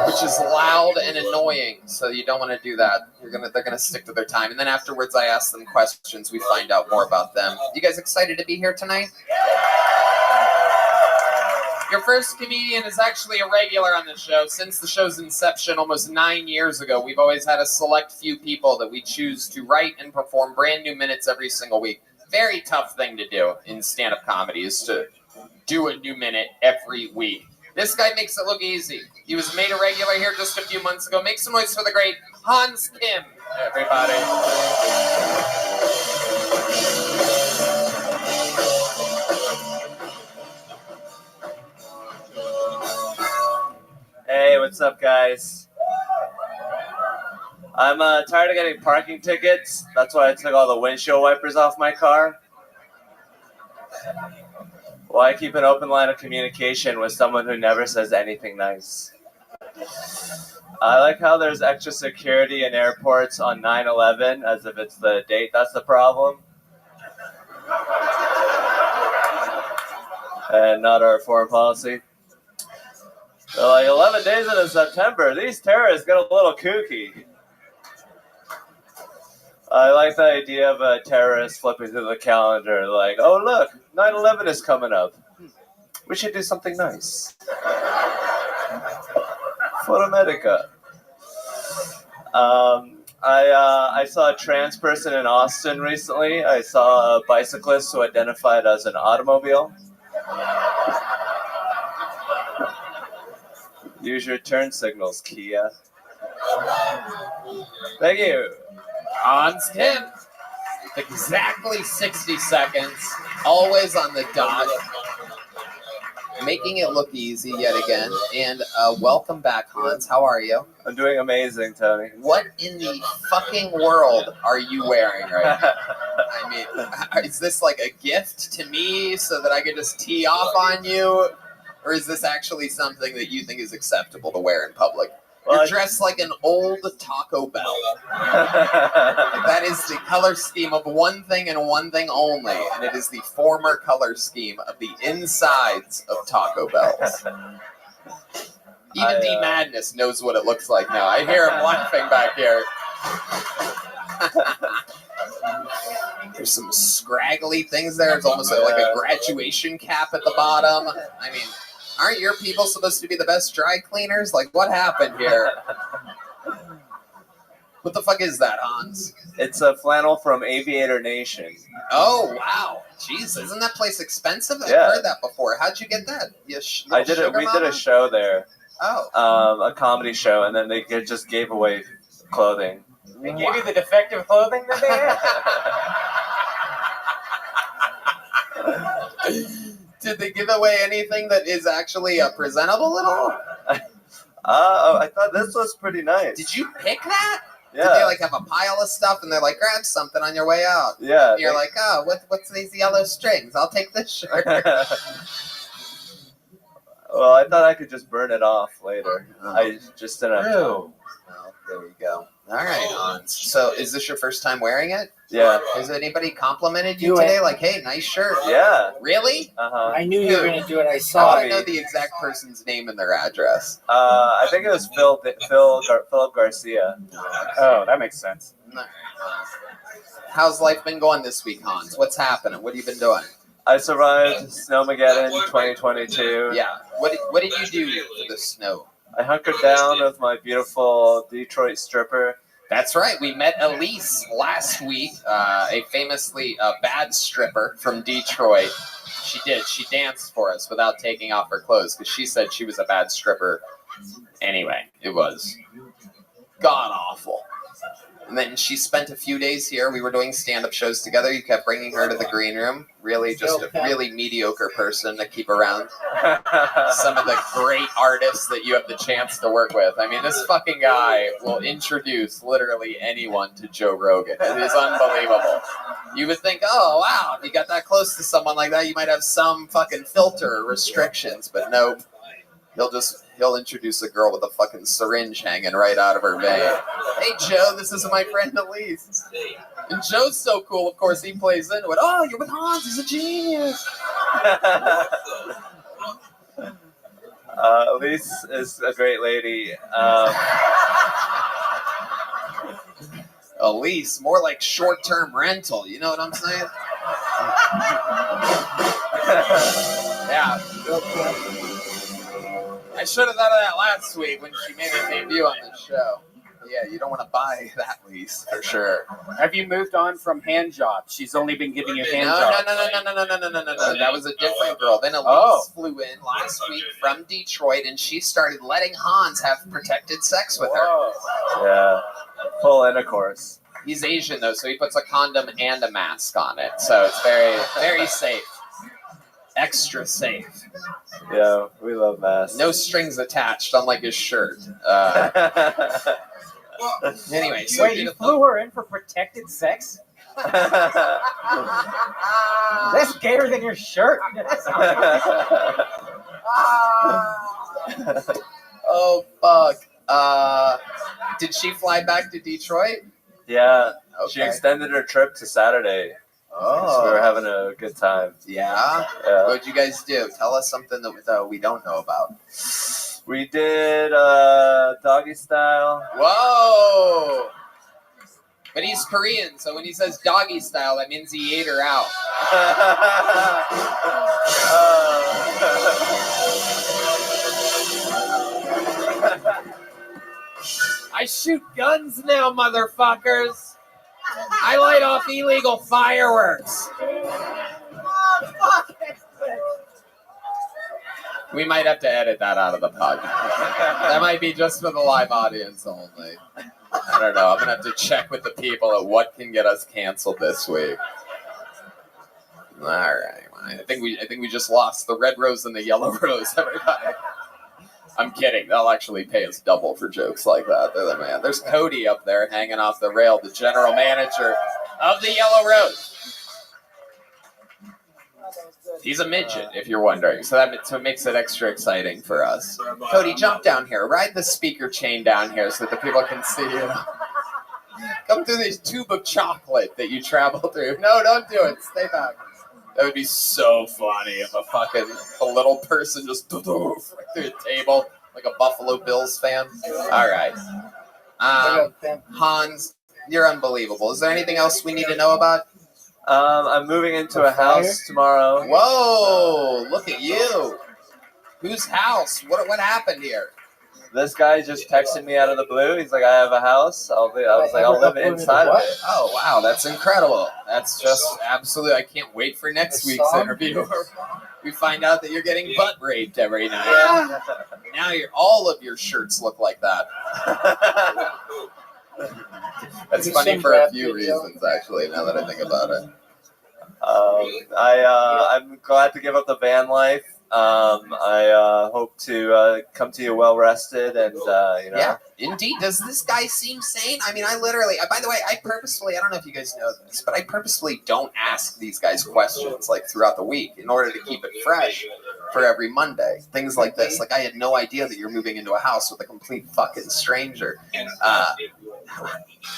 which is loud and annoying. So you don't want to do that. They're going to stick to their time. And then afterwards, I ask them questions. We find out more about them. You guys excited to be here tonight? Your first comedian is actually a regular on the show. Since the show's inception almost 9 years ago, we've always had a select few people that we choose to write and perform brand new minutes every single week. Very tough thing to do in stand-up comedy is to do a new minute every week. This guy makes it look easy. He was made a regular here just a few months ago. Make some noise for the great Hans Kim, everybody. Hey, what's up, guys? I'm tired of getting parking tickets. That's why I took all the windshield wipers off my car. Why keep an open line of communication with someone who never says anything nice? I like how there's extra security in airports on 9/11, as if it's the date that's the problem. And not our foreign policy. They're like 11 days into September. These terrorists get a little kooky. I like the idea of a terrorist flipping through the calendar like, oh, look, 9/11 is coming up. We should do something nice. For America. I saw a trans person in Austin recently. I saw a bicyclist who identified as an automobile. Use your turn signals, Kia. Thank you. Hans Kim. Exactly 60 seconds. Always on the dot. Making it look easy yet again. And welcome back, Hans. How are you? I'm doing amazing, Tony. What in the fucking world are you wearing right now? I mean, is this like a gift to me so that I can just tee off on you? Or is this actually something that you think is acceptable to wear in public? You're dressed like an old Taco Bell. That is the color scheme of one thing and one thing only, and it is the former color scheme of the insides of Taco Bells. Even D Madness knows what it looks like now. I hear him laughing back here. There's some scraggly things there. It's almost like a graduation cap at the bottom. I mean, aren't your people supposed to be the best dry cleaners? Like, what happened here? What the fuck is that, Hans? It's a flannel from Aviator Nation. Oh, wow. Jeez, isn't that place expensive? I've heard that before. How'd you get that? We did a show there. Oh. A comedy show, and then they just gave away clothing. They gave you the defective clothing that they had? Did they give away anything that is actually presentable at all? I thought this was pretty nice. Did you pick that? Yeah. Did they like have a pile of stuff and they're like, grab something on your way out? Yeah. And you're like, oh, what's these yellow strings? I'll take this shirt. Well, I thought I could just burn it off later. I just didn't have time. Well, there you go. All right, Hans. So is this your first time wearing it? Yeah. Has anybody complimented you today? Like, hey, nice shirt. Yeah. Really? Uh-huh. I knew you were going to do it. I saw I it. know the exact person's name and their address. I think it was Philip Garcia. Oh, that makes sense. How's life been going this week, Hans? What's happening? What have you been doing? I survived Snowmageddon 2022. Yeah. What did you do for the snow? I hunkered down with my beautiful Detroit stripper. That's right. We met Elise last week, a famously bad stripper from Detroit. She did. She danced for us without taking off her clothes because she said she was a bad stripper. Anyway, it was god-awful. And then she spent a few days here. We were doing stand-up shows together. You kept bringing her to the green room. Really, just a really mediocre person to keep around. Some of the great artists that you have the chance to work with. I mean, this fucking guy will introduce literally anyone to Joe Rogan. It is unbelievable. You would think, oh, wow, if you got that close to someone like that, you might have some fucking filter or restrictions. But nope. He'll introduce a girl with a fucking syringe hanging right out of her vein. Hey, Joe, this is my friend Elise. And Joe's so cool, of course, he plays into it. Oh, you're with Hans, he's a genius. Elise is a great lady. Elise, more like short-term rental, you know what I'm saying? Yeah. I should have thought of that last week when she made her debut on the show. Yeah, you don't want to buy that lease for sure. Have you moved on from hand jobs? She's only been giving you hand No. jobs. No. That was a different girl. Then Elise flew in last week from Detroit, and she started letting Hans have protected sex with her. Yeah, full intercourse. He's Asian though, so he puts a condom and a mask on it, so it's very, very safe. Extra safe. Yeah, we love masks. No strings attached, unlike his shirt. Anyway, so wait, you flew her in for protected sex? That's gayer than your shirt. Oh fuck. Did she fly back to Detroit? Yeah, Okay. she extended her trip to Saturday. Oh. So we were having a good time. Yeah? Yeah. What'd you guys do? Tell us something that we don't know about. We did doggy style. Whoa! But he's Korean, so when he says doggy style, that means he ate her out. I shoot guns now, motherfuckers! I light off illegal fireworks. We might have to edit that out of the podcast. That might be just for the live audience only. I don't know. I'm gonna have to check with the people at what can get us canceled this week. All right. I think we just lost the red rose and the yellow rose, everybody. I'm kidding. They'll actually pay us double for jokes like that. They're the man. There's Cody up there hanging off the rail, the general manager of the Yellow Rose. He's a midget, if you're wondering. So that makes it extra exciting for us. Cody, jump down here. Ride the speaker chain down here so that the people can see you. Come through this tube of chocolate that you travel through. No, don't do it. Stay back. That would be so funny if a little person just right through the table like a Buffalo Bills fan. All right. Hans, you're unbelievable. Is there anything else we need to know about? I'm moving into a house tomorrow. Whoa! Look at you. Whose house? What happened here? This guy just texted me out of the blue. He's like, I have a house. I'll live inside of it. Oh, wow. That's incredible. That's just absolutely. I can't wait for next week's interview. We find out that you're getting butt raped every night. Yeah. Now all of your shirts look like that. That's funny for a few reasons, actually, now that I think about it. I'm glad to give up the van life. I hope to come to you well rested and Yeah, indeed. Does this guy seem sane? I mean, by the way, I don't know if you guys know this, but I purposefully don't ask these guys questions like throughout the week in order to keep it fresh for every Monday. Things like this. Like, I had no idea that you're moving into a house with a complete fucking stranger.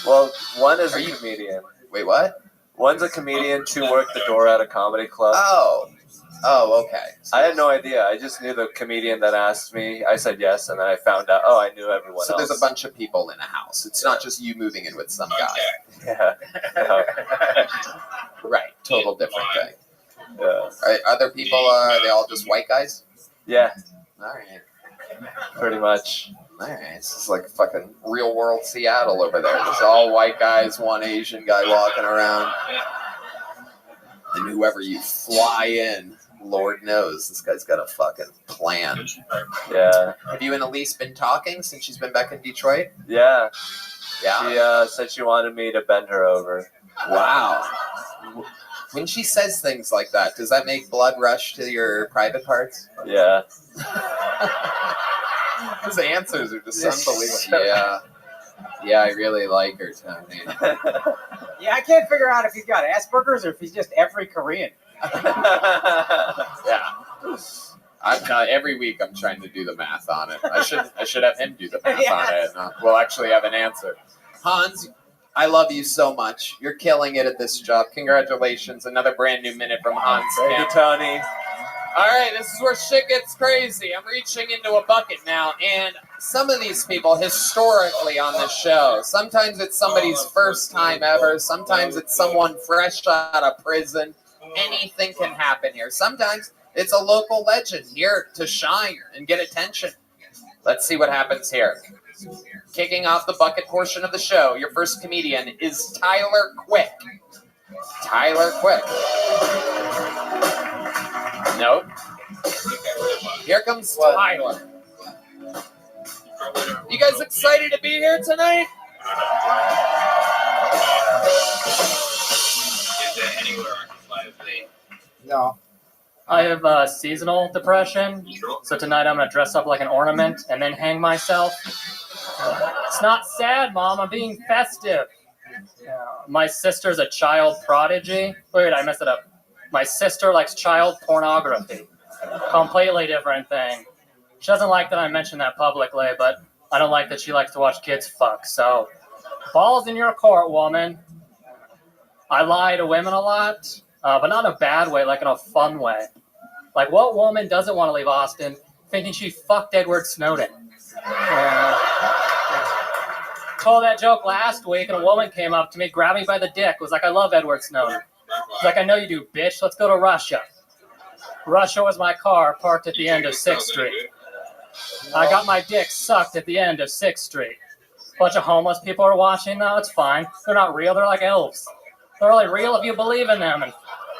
Well, one is a comedian. Wait, what? One's a comedian, two work the door at a comedy club. Oh, okay. I had no idea. I just knew the comedian that asked me. I said yes, and then I found out, I knew everyone else. So there's a bunch of people in a house. It's not just you moving in with some guy. Yeah. No. Right. Total different thing. Yeah. Are other people, are they all just white guys? Yeah. All right. Pretty much. All right. This is like fucking real world Seattle over there. Just all white guys, one Asian guy walking around. And whoever you fly in, Lord knows, this guy's got a fucking plan. Yeah. Have you and Elise been talking since she's been back in Detroit? Yeah. Yeah? She said she wanted me to bend her over. Wow. When she says things like that, does that make blood rush to your private parts? Yeah. His answers are just unbelievable. Yeah, I really like her, Tony. Yeah, I can't figure out if he's got Asperger's or if he's just every Korean. Yeah. Every week I'm trying to do the math on it. I should have him do the math on it. And we'll actually have an answer. Hans, I love you so much. You're killing it at this job. Congratulations. Another brand new minute from Hans. Thank you, Tony. All right, this is where shit gets crazy. I'm reaching into a bucket now, and some of these people historically on this show, sometimes it's somebody's first time ever, sometimes it's someone fresh out of prison. Anything can happen here. Sometimes it's a local legend here to shine and get attention. Let's see what happens here. Kicking off the bucket portion of the show, your first comedian is Tyler Quick. Tyler Quick. Nope. Here comes Tyler. You guys excited to be here tonight? No. I have seasonal depression, so tonight I'm going to dress up like an ornament and then hang myself. It's not sad, Mom. I'm being festive. My sister's a child prodigy. Wait, I messed it up. My sister likes child pornography. Completely different thing. She doesn't like that I mentioned that publicly, but I don't like that she likes to watch kids fuck. So, balls in your court, woman. I lie to women a lot, but not in a bad way, like in a fun way. Like, what woman doesn't want to leave Austin thinking she fucked Edward Snowden? Told that joke last week, and a woman came up to me, grabbed me by the dick, was like, I love Edward Snowden. She's like, I know you do, bitch. Let's go to Russia. Russia was my car parked at the end of 6th Street. I got my dick sucked at the end of 6th Street. Bunch of homeless people are watching now. It's fine. They're not real. They're like elves. They're only real if you believe in them, and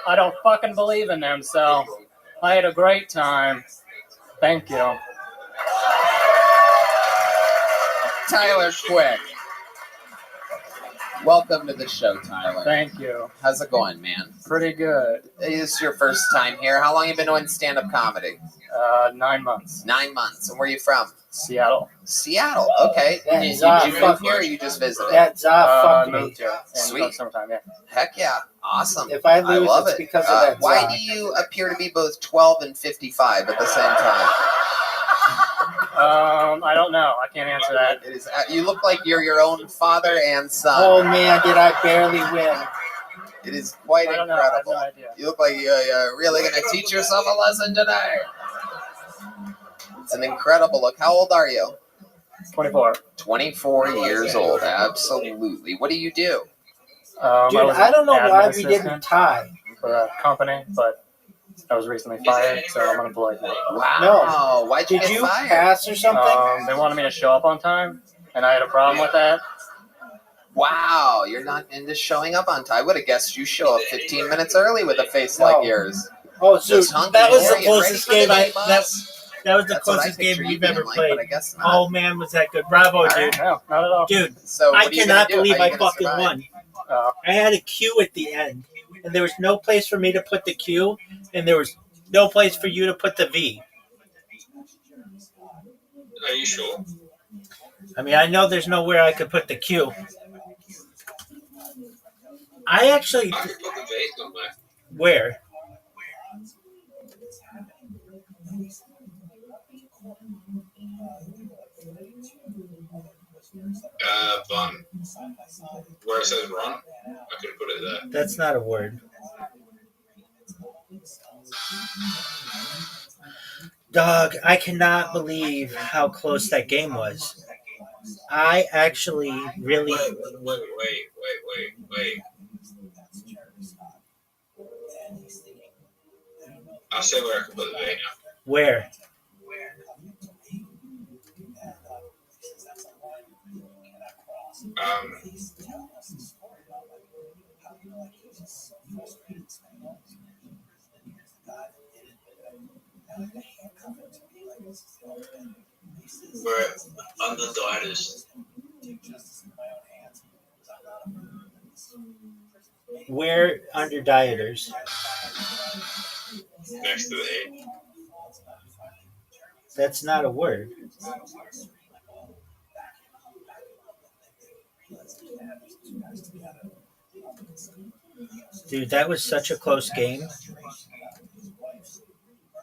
I don't fucking believe in them, so I had a great time. Thank you. Tyler Quick. Welcome to the show, Tyler. Thank you. How's it going, man? Pretty good. This is your first time here. How long have you been doing stand-up comedy? 9 months. 9 months. And where are you from? Seattle. Seattle. Okay. Did you move here or you just visited? I moved here. Sweet. Summertime, yeah. Heck yeah. Awesome. If I lose, love it's it. because of that Why sock. do you appear to be both 12 and 55 at the same time? I don't know. I can't answer that. It is. You look like you're your own father and son. Oh man, did I barely win? It is quite I don't know. I have incredible. no idea. You look like you're really going to teach yourself a lesson today. It's an incredible look. How old are you? 24. 24 years old. Absolutely. What do you do? Dude, I was I don't know an why admin we didn't assistant tie. for a company, but I was recently fired, so I'm unemployed now. Wow. Why'd you Did get you fired? pass or something? They wanted me to show up on time, and I had a problem with that. Wow, you're not into showing up on time. I would have guessed you show up 15 minutes early with a face like yours. Oh, so Just hunky that was the dory and ready closest for the game game, that boss. was the That's what I closest game picture you we've being ever like, played. but I guess not. Oh man, was that good? Bravo, dude. No, not at all. Dude, So I what are you cannot gonna do? believe How are I you gonna fucking survive? won. I had a queue at the end, and there was no place for me to put the Q, and there was no place for you to put the V. Are you sure? I mean, I know there's nowhere I could put the Q. I actually. I could put the V somewhere. Where? Bun. Where it says run, I could put it there. That's not a word. Dog, I cannot believe how close that game was. I actually really. Wait. I'll say where I can put the V now. Where? We're under dieters. Where under dieters? Next to the A. That's not a word. Dude, that was such a close game.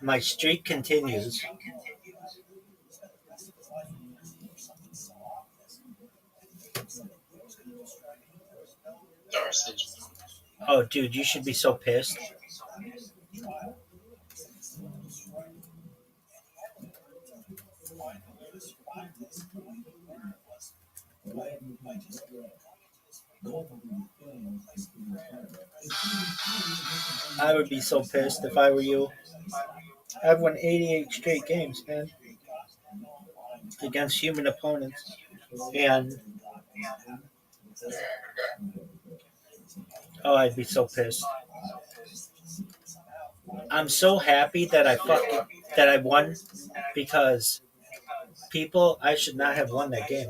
My streak continues. Oh, dude, you should be so pissed. I would be so pissed if I were you. I've won 88 straight games, man, against human opponents, and oh, I'd be so pissed. I'm so happy that I won, because people, I should not have won that game.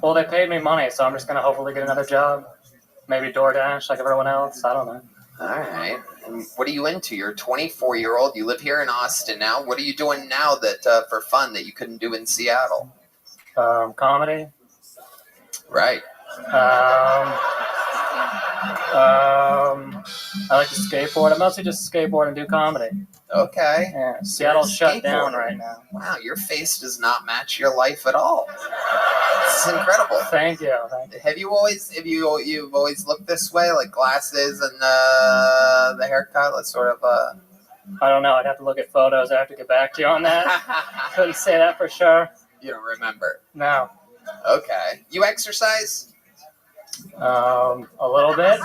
Well, they paid me money, so I'm just gonna hopefully get another job. Maybe DoorDash, like everyone else. I don't know. All right. And what are you into? You're a 24-year-old. You live here in Austin now. What are you doing now that for fun that you couldn't do in Seattle? Comedy. Right. I like to skateboard. I mostly just skateboard and do comedy. Okay. Yeah, Seattle's shut down right now. Wow, your face does not match your life at all. This is incredible. Thank you. Have you always looked this way, like glasses and the haircut? Let's sort of. I don't know. I'd have to look at photos. I have to get back to you on that. Couldn't say that for sure. You don't remember? No. Okay. You exercise? A little bit.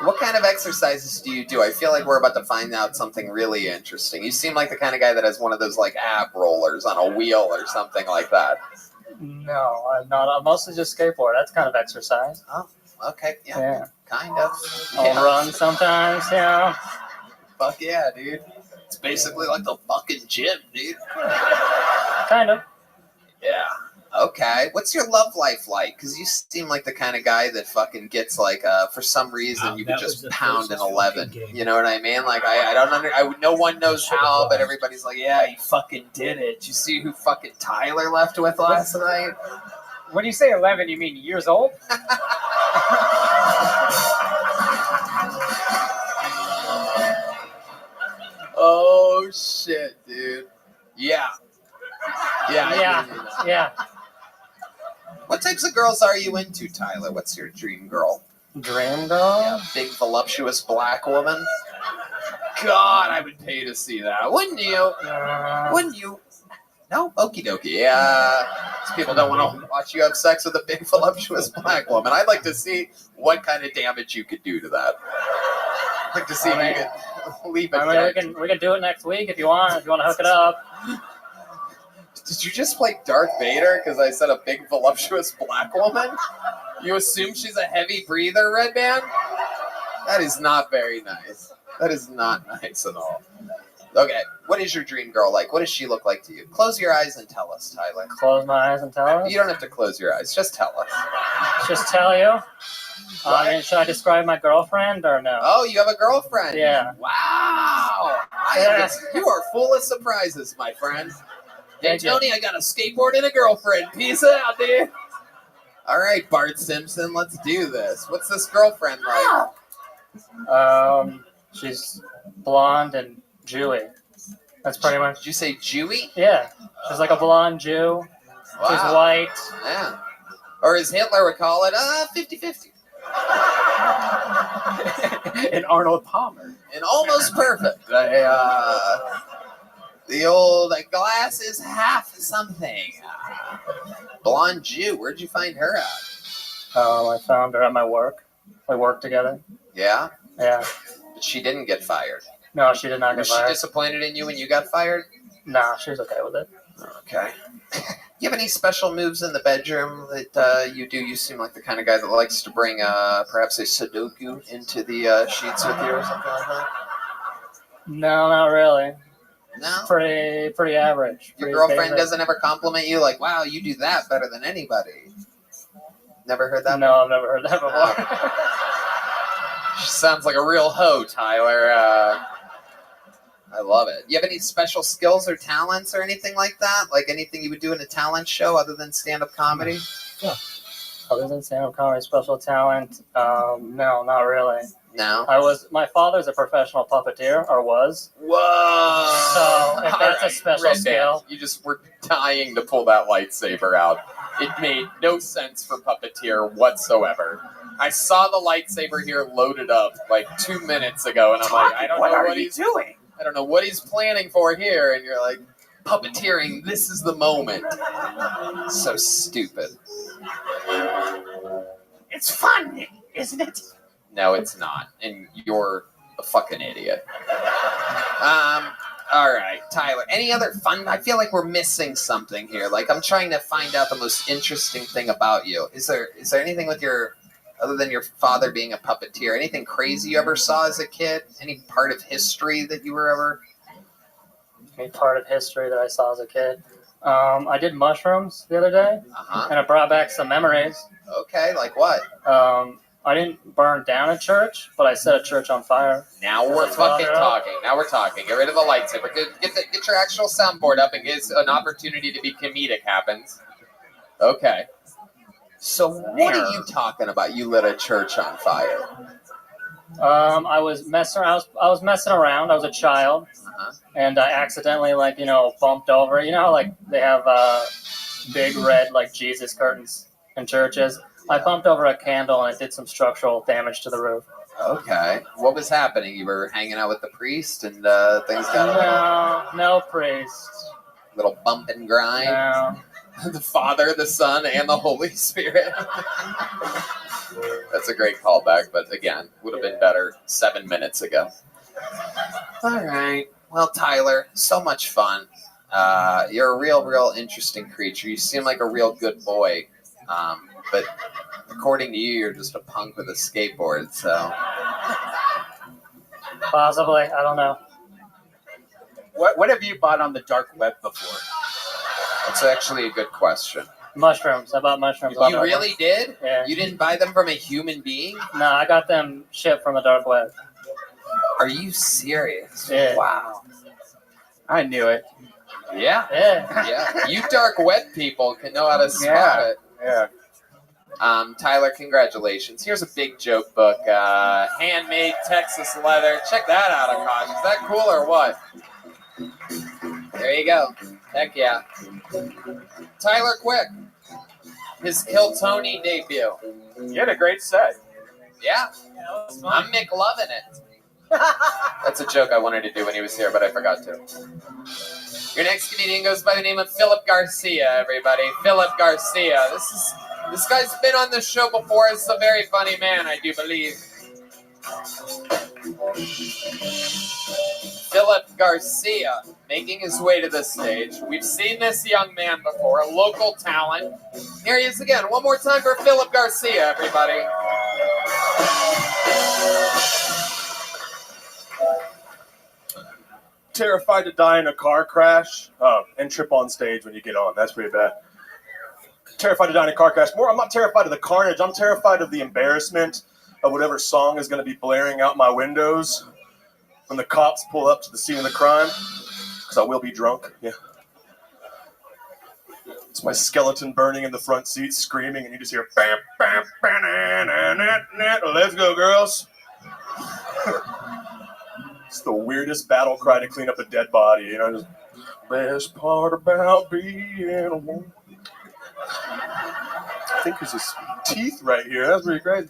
What kind of exercises do you do? I feel like we're about to find out something really interesting. You seem like the kind of guy that has one of those like ab rollers on a wheel or something like that. No, I'm not. I'm mostly just skateboard. That's kind of exercise. Oh, okay. Yeah. Kind of. I'll run sometimes, Fuck yeah, dude. It's basically like the fucking gym, dude. Kind of. Yeah. Okay. What's your love life like? Because you seem like the kind of guy that fucking gets like, for some reason, you would just pound an 11. You know what I mean? Like, I don't no one knows how, but everybody's like, yeah, you fucking did it. Did you see who fucking Tyler left with last night? When you say 11, you mean years old? Oh, shit, dude. Yeah. Yeah. What types of girls are you into, Tyler? What's your dream girl? Dream girl? Yeah, big, voluptuous black woman. God, I would pay to see that. Wouldn't you? Wouldn't you? No? Okie dokie. Yeah. These people don't want to watch you have sex with a big, voluptuous black woman. I'd like to see what kind of damage you could do to that. I'd like to see if you could leave it. We can do it next week if you want. If you want to hook it up. Did you just play Darth Vader because I said a big, voluptuous black woman? You assume she's a heavy breather, Red Man? That is not very nice. That is not nice at all. Okay, what is your dream girl like? What does she look like to you? Close your eyes and tell us, Tyler. Close my eyes and tell us? You don't have to close your eyes. Just tell us. Just tell you? I mean, should I describe my girlfriend or no? Oh, you have a girlfriend? Yeah. Wow. You are full of surprises, my friend. Hey, Tony, I got a skateboard and a girlfriend. Peace out, dude. All right, Bart Simpson, let's do this. What's this girlfriend like? She's blonde and Jewy. That's pretty much. Did you say Jewy? Yeah. She's like a blonde Jew. Wow. She's white. Yeah. Or as Hitler would call it, 50-50. And Arnold Palmer. And almost perfect. The old glass is half something. Blonde Jew. Where'd you find her at? I found her at my work. We worked together. Yeah? Yeah. But she didn't get fired. No, she did not get Was fired. she disappointed in you when you got fired? Nah, she was okay with it. Okay. You have any special moves in the bedroom that you do? You seem like the kind of guy that likes to bring perhaps a Sudoku into the sheets with you or something like that? No, not really. No? Pretty average. Your girlfriend doesn't ever compliment you like, wow, you do that better than anybody. Never heard that? No, I've never heard that before. She sounds like a real hoe, Tyler. I love it. You have any special skills or talents or anything like that? Like anything you would do in a talent show other than stand-up comedy? Yeah. Other than stand-up comedy, special talent? No, not really. No? My father's a professional puppeteer, or was. Whoa! So, if that's a special skill. You just were dying to pull that lightsaber out. It made no sense for puppeteer whatsoever. I saw the lightsaber here loaded up like 2 minutes ago, and I'm like, I don't know what he's doing. I don't know what he's planning for here, and you're like, puppeteering, this is the moment. So stupid. It's fun, isn't it? No, it's not, and you're a fucking idiot. All right, Tyler, any other fun? I feel like we're missing something here. Like, I'm trying to find out the most interesting thing about you. Is there anything with other than your father being a puppeteer, anything crazy you ever saw as a kid? Any part of history that you were ever... Any part of history that I saw as a kid? I did mushrooms the other day, and it brought back some memories. Okay, like what? I didn't burn down a church, but I set a church on fire. Now we're fucking talking. Now we're talking. Get rid of the lightsaber. Get your actual soundboard up in case an opportunity to be comedic happens. Okay. So what are you talking about? You lit a church on fire. I was messing around. I was messing around. I was a child, and I accidentally, bumped over. You know how, they have big red, Jesus curtains in churches? I bumped over a candle, and it did some structural damage to the roof. Okay. What was happening? You were hanging out with the priest, and things got... No priest. Little bump and grind? No. The Father, the Son, and the Holy Spirit. That's a great callback, but again, would have been better 7 minutes ago. All right. Well, Tyler, so much fun. You're a real interesting creature. You seem like a real good boy. But according to you, you're just a punk with a skateboard, so. Possibly. I don't know. What have you bought on the dark web before? That's actually a good question. Mushrooms. I bought mushrooms. You really did? Yeah. You didn't buy them from a human being? No, I got them shipped from the dark web. Are you serious? Yeah. Wow. I knew it. Yeah. Yeah. Yeah. You dark web people can know how to spot it. Yeah. Tyler, congratulations. Here's a big joke book. Handmade Texas leather. Check that out, Akash. Is that cool or what? There you go. Heck yeah. Tyler Quick. His Kill Tony debut. You had a great set. Yeah. I'm McLovin' it. That's a joke I wanted to do when he was here, but I forgot to. Your next comedian goes by the name of Philip Garcia, everybody. Philip Garcia. This guy's been on this show before. He's a very funny man, I do believe. Philip Garcia making his way to the stage. We've seen this young man before, a local talent. Here he is again. One more time for Philip Garcia, everybody. Terrified to die in a car crash and trip on stage when you get on. That's pretty bad. Terrified to die in a car crash. I'm not terrified of the carnage. I'm terrified of the embarrassment of whatever song is going to be blaring out my windows when the cops pull up to the scene of the crime, because I will be drunk. Yeah. It's my skeleton burning in the front seat, screaming, and you just hear bam, bam, bam, na, na, na. Let's go, girls. It's the weirdest battle cry to clean up a dead body, you know. Just, best part about being a woman. I think there's his teeth right here. That's pretty crazy.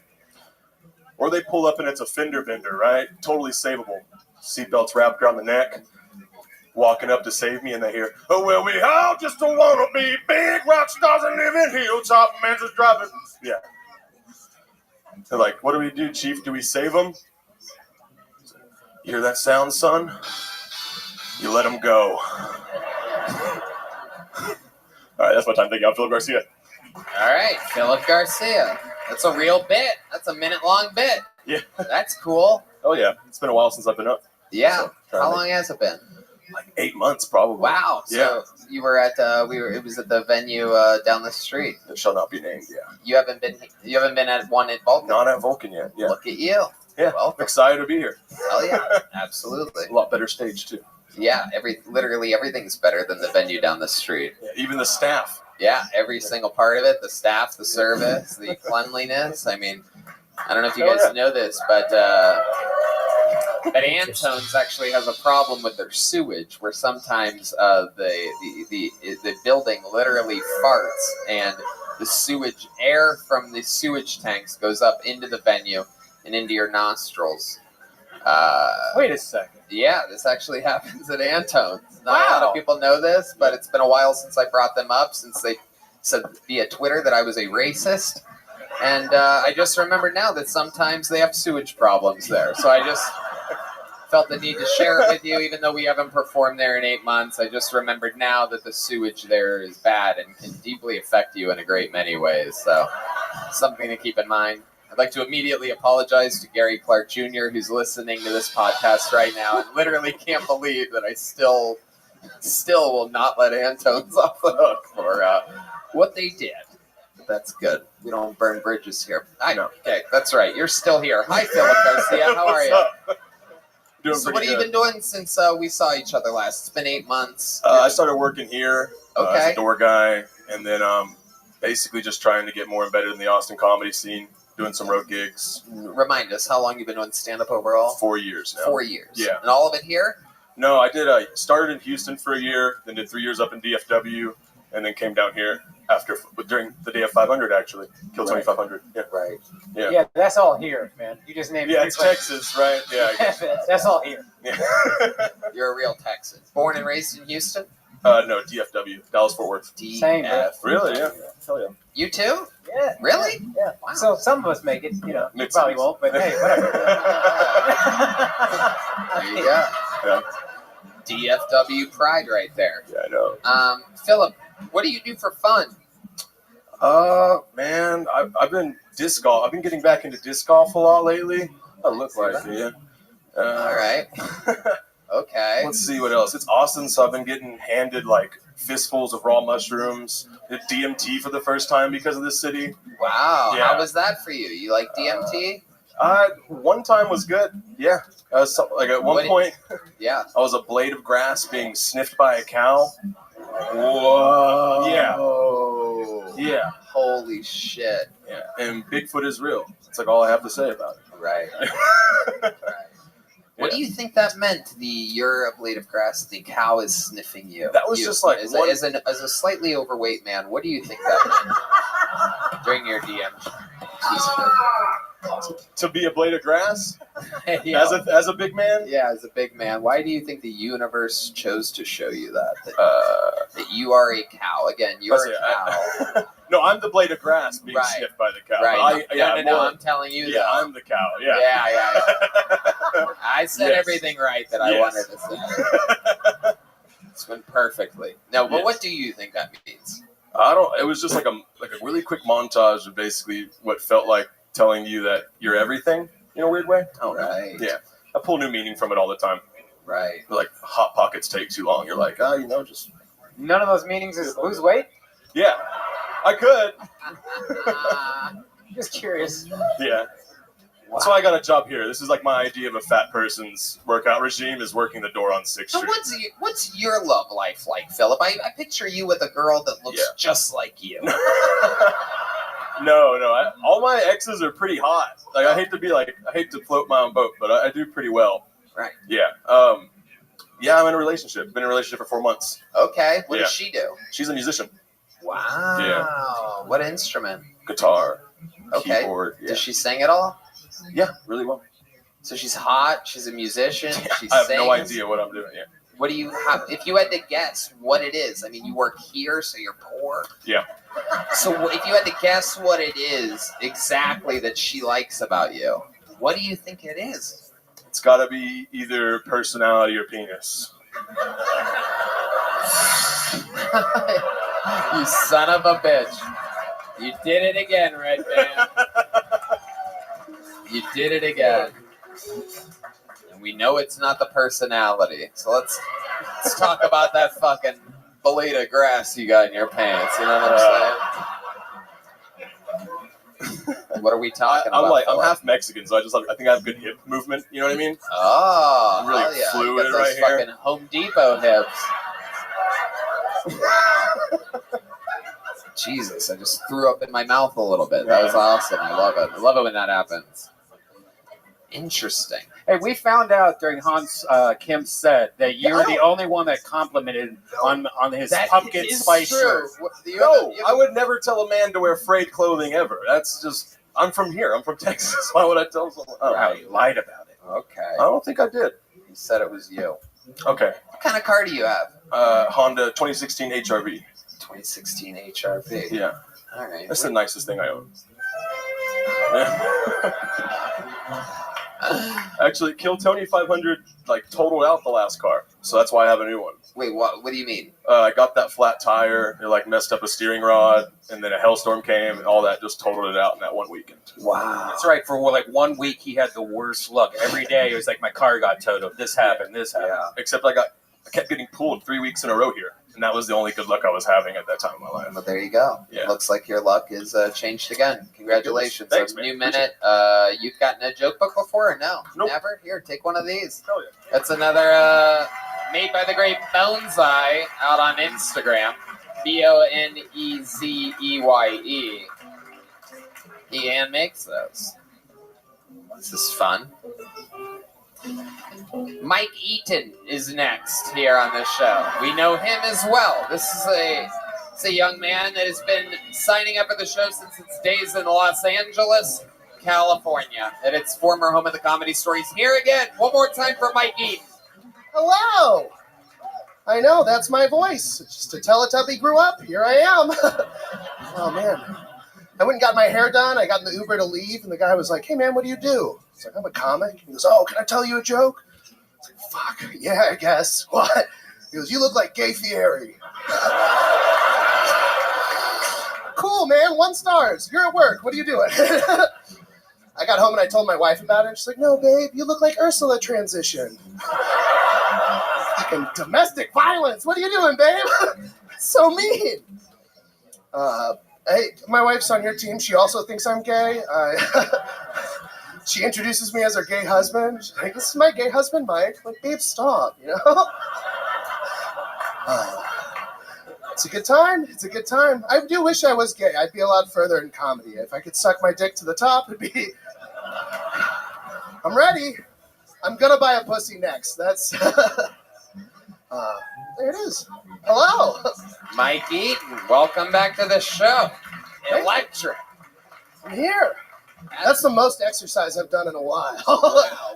Or they pull up and it's a fender bender, right? Totally savable. Seatbelts wrapped around the neck. Walking up to save me, and they hear, oh, well, we all just don't want to be big rock stars and live in hilltop mansions driving. Yeah. They're like, what do we do, Chief? Do we save them? You hear that sound, son? You let him go. All right, that's my time thinking. I'm Philip Garcia. All right, Philip Garcia. That's a real bit. That's a minute-long bit. Yeah. That's cool. Oh, yeah. It's been a while since I've been up. Yeah. So, how long has it been? Like 8 months, probably. Wow. Yeah. So you were at it was at the venue down the street. It shall not be named. Yeah. You haven't been at one at Vulcan. Not at Vulcan yet. Yeah. Look at you. Yeah. Welcome. Excited to be here. Hell yeah. Absolutely. A lot better stage too. Yeah. Literally everything's better than the venue down the street. Yeah, even the staff. Yeah. Every single part of it. The staff, the service, the cleanliness. I mean, I don't know if you guys know this, but Antone's actually has a problem with their sewage, where sometimes the building literally farts, and the sewage air from the sewage tanks goes up into the venue and into your nostrils. Wait a second. Yeah, this actually happens at Antone's. Not a lot of people know this, but it's been a while since I brought them up, since they said via Twitter that I was a racist. And I just remembered now that sometimes they have sewage problems there. So I just felt the need to share it with you, even though we haven't performed there in 8 months. I just remembered now that the sewage there is bad and can deeply affect you in a great many ways. So something to keep in mind. I'd like to immediately apologize to Gary Clark Jr., who's listening to this podcast right now and literally can't believe that I still will not let Antone's off the hook for what they did. That's good. We don't burn bridges here. I know. Okay, that's right. You're still here. Hi, Philip Garcia. How are you? Doing So what have you been doing since we saw each other last? It's been 8 months. I started working here as Okay. a door guy, and then basically just trying to get more embedded in the Austin comedy scene, doing some road gigs. Remind us, how long you've been doing stand-up overall? 4 years now. 4 years. Yeah. And all of it here? No, I did. Started in Houston for a year, then did 3 years up in DFW, and then came down here during the day of 500, actually. Kill 2500. Yeah. Right. Yeah. Yeah, that's all here, man. You just named Yeah, it's Texas, right? Yeah. I guess. That's all here. Yeah. You're a real Texan. Born and raised in Houston? No, DFW, Dallas Fort Worth. Same, bro. DF. Really? Yeah. Hell yeah. You too? Yeah. Really? Yeah. Wow. So some of us make it. You know, you Mid-cities. probably won't, but hey, whatever. There you go. Yeah. DFW pride right there. Yeah, I know. Philip, what do you do for fun? Man, I've been disc golf. I've been getting back into disc golf a lot lately. I look like it. All right. Okay. Let's see what else. It's Austin, so I've been getting handed like fistfuls of raw mushrooms. Did DMT for the first time because of this city. Wow. Yeah. How was that for you? You like DMT? One time was good. Yeah. Like at one point, yeah, I was a blade of grass being sniffed by a cow. Whoa. Yeah. Yeah. Holy shit. Yeah. And Bigfoot is real. That's like all I have to say about it. Right. What do you think that meant? You're a blade of grass, the cow is sniffing you. That was just like as a slightly overweight man, what do you think that meant during your DM? To be a blade of grass? Yeah. As a big man? Yeah, as a big man. Why do you think the universe chose to show you that you are a cow? Again, you're a cow. No, I'm the blade of grass being sniffed by the cow. Right. No, I'm telling you. Yeah, I'm the cow. Yeah. Yeah. I said everything right that I wanted to say. It's went perfectly. No, but what do you think that means? It was just like a really quick montage of basically what felt like telling you that you're everything in a weird way. Oh, right. Yeah. I pull new meaning from it all the time. Right. Like Hot Pockets take too long. You're like, just. None of those meanings is lose weight? Yeah. I could. Just curious. Yeah. That's why I got a job here. This is like my idea of a fat person's workout regime is working the door on 6th So Street. what's your love life like, Philip? I picture you with a girl that looks just like you. No. All my exes are pretty hot. Like I hate to float my own boat, but I do pretty well. Right. Yeah. Yeah, I'm in a relationship. Been in a relationship for 4 months. Okay. What does she do? She's a musician. Wow. Yeah. What instrument? Guitar. Okay. Keyboard. Yeah. Does she sing at all? Yeah, really well. So she's hot. She's a musician. She I have sings. no idea what I'm doing. Yeah. What do you have? If you had to guess what it is, I mean, you work here, so you're poor. Yeah. So if you had to guess what it is exactly that she likes about you, what do you think it is? It's got to be either personality or penis. You son of a bitch. You did it again, Red Man. You did it again. And we know it's not the personality. So let's talk about that fucking blade of grass you got in your pants. You know what I'm saying? What are we talking about? I'm half Mexican, so I think I have good hip movement. You know what I mean? Oh, I'm really hell yeah. fluid You got right those here. fucking Home Depot hips. Jesus, I just threw up in my mouth a little bit. That was awesome. I love it. I love it when that happens. Interesting. Hey, we found out during Hans Kim's set that you were the only one that complimented on his pumpkin spice shirt. No, I would never tell a man to wear frayed clothing ever. That's just, I'm from here. I'm from Texas. Why would I tell someone? Oh, Wow, you lied about it. Okay. I don't think I did. You said it was you. Okay. What kind of car do you have? Honda 2016 HRV. 2016 HRV. Yeah. All right. That's the nicest thing I own. Actually, Kill Tony 500 totaled out the last car, so that's why I have a new one. Wait, what? What do you mean? I got that flat tire. It messed up a steering rod, and then a hailstorm came, and all that just totaled it out in that one weekend. Wow. That's right. For 1 week, he had the worst luck. Every day, it was like my car got totaled. This happened. This happened. Yeah. Except I kept getting pulled 3 weeks in a row here, and that was the only good luck I was having at that time in my life. Well, there you go. Yeah. Looks like your luck is changed again. Congratulations. Thanks, So, man. new minute. You've gotten a joke book before? No. Nope. Never? Here, take one of these. Hell yeah. That's another made by the great Bonezeye out on Instagram. Bonezeye. He hand makes those. This is fun. Mike Eaton is next here on this show. We know him as well. This is a young man that has been signing up for the show since its days in Los Angeles, California, at its former home of the Comedy Store. He's here again. One more time for Mike Eaton. Hello! I know, that's my voice. It's just a Teletubby grew up. Here I am. Oh, man. I went and got my hair done. I got in the Uber to leave, and the guy was like, "Hey, man, what do you do?" I was like, "I'm a comic." He goes, "Oh, can I tell you a joke?" I was like, "Fuck, yeah, I guess." What? He goes, "You look like Gay Fieri." Cool, man. 1 star. You're at work. What are you doing? I got home and I told my wife about it. And she's like, "No, babe, you look like Ursula transition." Fucking domestic violence. What are you doing, babe? So mean. Hey, my wife's on your team. She also thinks I'm gay. She introduces me as her gay husband. She's like, "This is my gay husband, Mike." I'm like, "Babe, stop, you know?" It's a good time. It's a good time. I do wish I was gay. I'd be a lot further in comedy. If I could suck my dick to the top, it'd be... I'm ready. I'm going to buy a pussy next. That's... There it is. Hello. Mike Eaton, welcome back to the show. Electric. I'm here. That's the most exercise I've done in a while. Wow.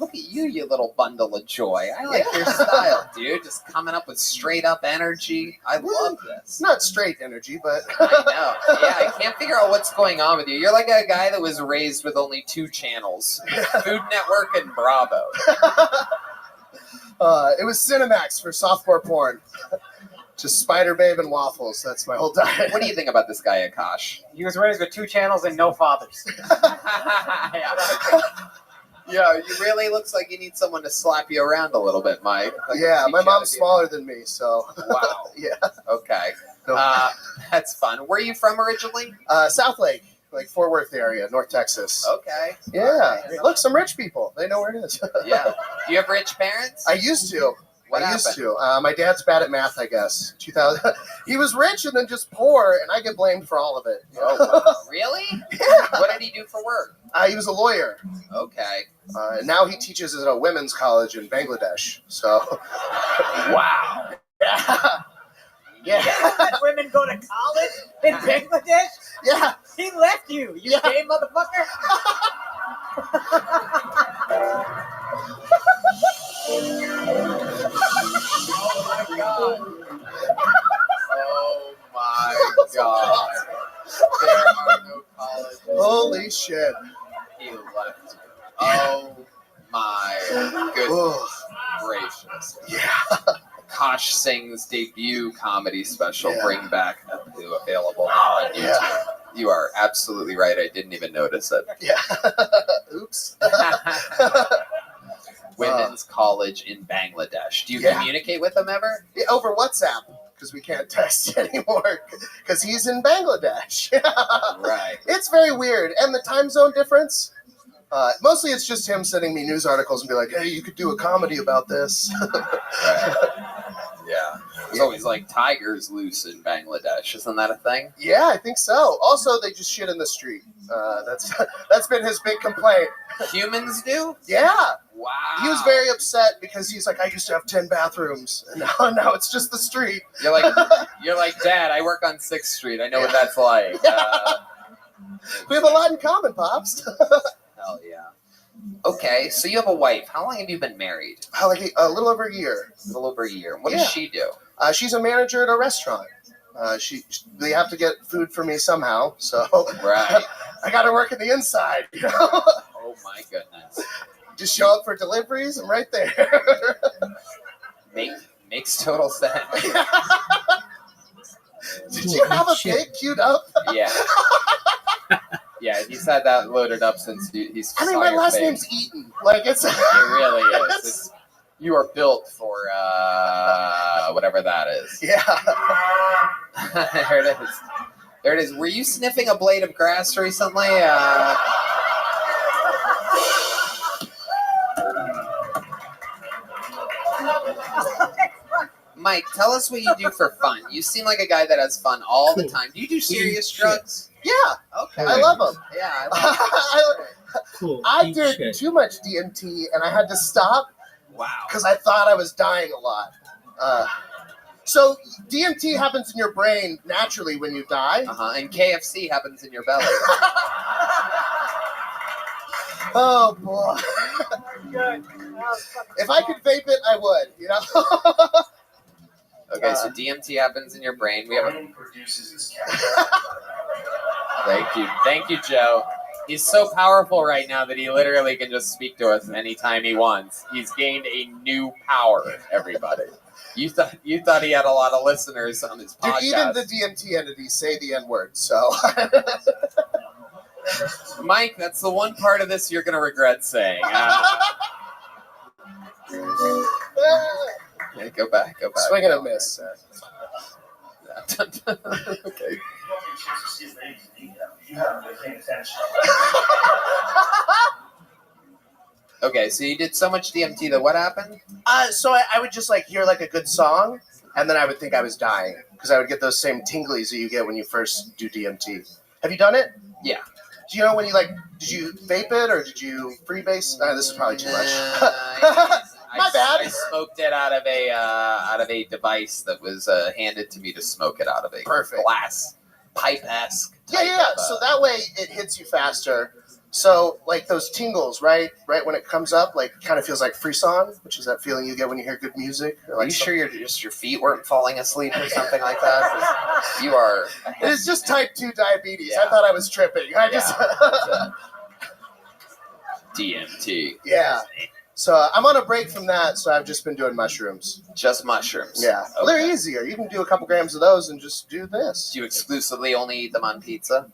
Look at you, you little bundle of joy. I like your style, dude. Just coming up with straight up energy. I love this. It's not straight energy, but... I know. Yeah, I can't figure out what's going on with you. You're like a guy that was raised with only 2 channels. Food Network and Bravo. It was Cinemax for softcore porn. Just Spider Babe and waffles. That's my whole diet. What do you think about this guy, Akash? He was raised with 2 channels and no fathers. Yeah, you really looks like you need someone to slap you around a little bit, Mike. Like, Yeah, my mom's smaller than me, so... Wow. Yeah. Okay. That's fun. Where are you from originally? South Lake, like Fort Worth area, North Texas. Okay. Yeah. Look, some rich people. They know where it is. Yeah. Do you have rich parents? I used to. What Used happened? to. My dad's bad at math, I guess. 2000. He was rich and then just poor, and I get blamed for all of it. Oh, wow. Really? Yeah. What did he do for work? He was a lawyer. Okay. And now he teaches at a women's college in Bangladesh. So. Wow. Yeah. Let women go to college in Bangladesh? Yeah. He left you, you gay motherfucker. Oh my god. There are no colleges. Holy shit. He left. Oh my goodness gracious. Yeah. Kosh Singh's debut comedy special, Bring Back Nephew, available now on YouTube. Yeah. You are absolutely right. I didn't even notice it. Yeah. Oops. Women's college in Bangladesh. Do you communicate with them ever? Yeah, over WhatsApp, because we can't text anymore, because he's in Bangladesh. Right. It's very weird. And the time zone difference, mostly it's just him sending me news articles and be like, "Hey, you could do a comedy about this." Yeah. There's always like tigers loose in Bangladesh. Isn't that a thing? Yeah, I think so. Also, they just shit in the street. That's been his big complaint. Humans do? Yeah. Wow. He was very upset because he's like, "I used to have 10 bathrooms, and now it's just the street." You're like, "Dad, I work on 6th Street. I know what that's like." We have a lot in common, Pops. Hell yeah. Okay, so you have a wife. How long have you been married? Like a little over a year. A little over a year. What does she do? She's a manager at a restaurant. They have to get food for me somehow, so Right. I got to work at the inside. You know? Oh my goodness. Just show up for deliveries. I'm right there. Makes total sense. Did you have a pig queued up? Yeah. Yeah, he's had that loaded up since he's. I mean, my last name's Eaton. Like it's. It really is. You are built for whatever that is. Yeah. There it is. There it is. Were you sniffing a blade of grass recently? Mike, tell us what you do for fun. You seem like a guy that has fun all the time. Do you do serious drugs? Yeah. Okay. I love them. Yeah, I love Cool. I did too much DMT, and I had to stop. Wow. Because I thought I was dying a lot. So DMT happens in your brain naturally when you die. And KFC happens in your belly. Oh boy. If I could vape it, I would. You know. Okay, so DMT happens in your brain. We have a... Thank you, Joe. He's so powerful right now that he literally can just speak to us anytime he wants. He's gained a new power, everybody. You thought he had a lot of listeners on his podcast. Dude, even the DMT entities say the N-word, so... Mike, that's the one part of this you're going to regret saying. Okay, go back. Swing and a miss. Okay. Okay, so you did so much DMT that what happened? So I would just like hear like a good song, and then I would think I was dying because I would get those same tinglies that you get when you first do DMT. Have you done it? Yeah. Do you know when you did you vape it or did you freebase? This is probably too much. My bad. I smoked it out of a device that was handed to me to smoke it out of a glass pipe-esque. Yeah. So that way it hits you faster. So like those tingles, right when it comes up, like kind of feels like frisson, which is that feeling you get when you hear good music. Or Are you sure your feet weren't falling asleep or something like that? You are. It is just type 2 diabetes. Yeah. I thought I was tripping. DMT. Yeah. So I'm on a break from that, so I've just been doing mushrooms. Just mushrooms? Yeah. Well, they're easier. You can do a couple grams of those and just do this. Do you exclusively only eat them on pizza?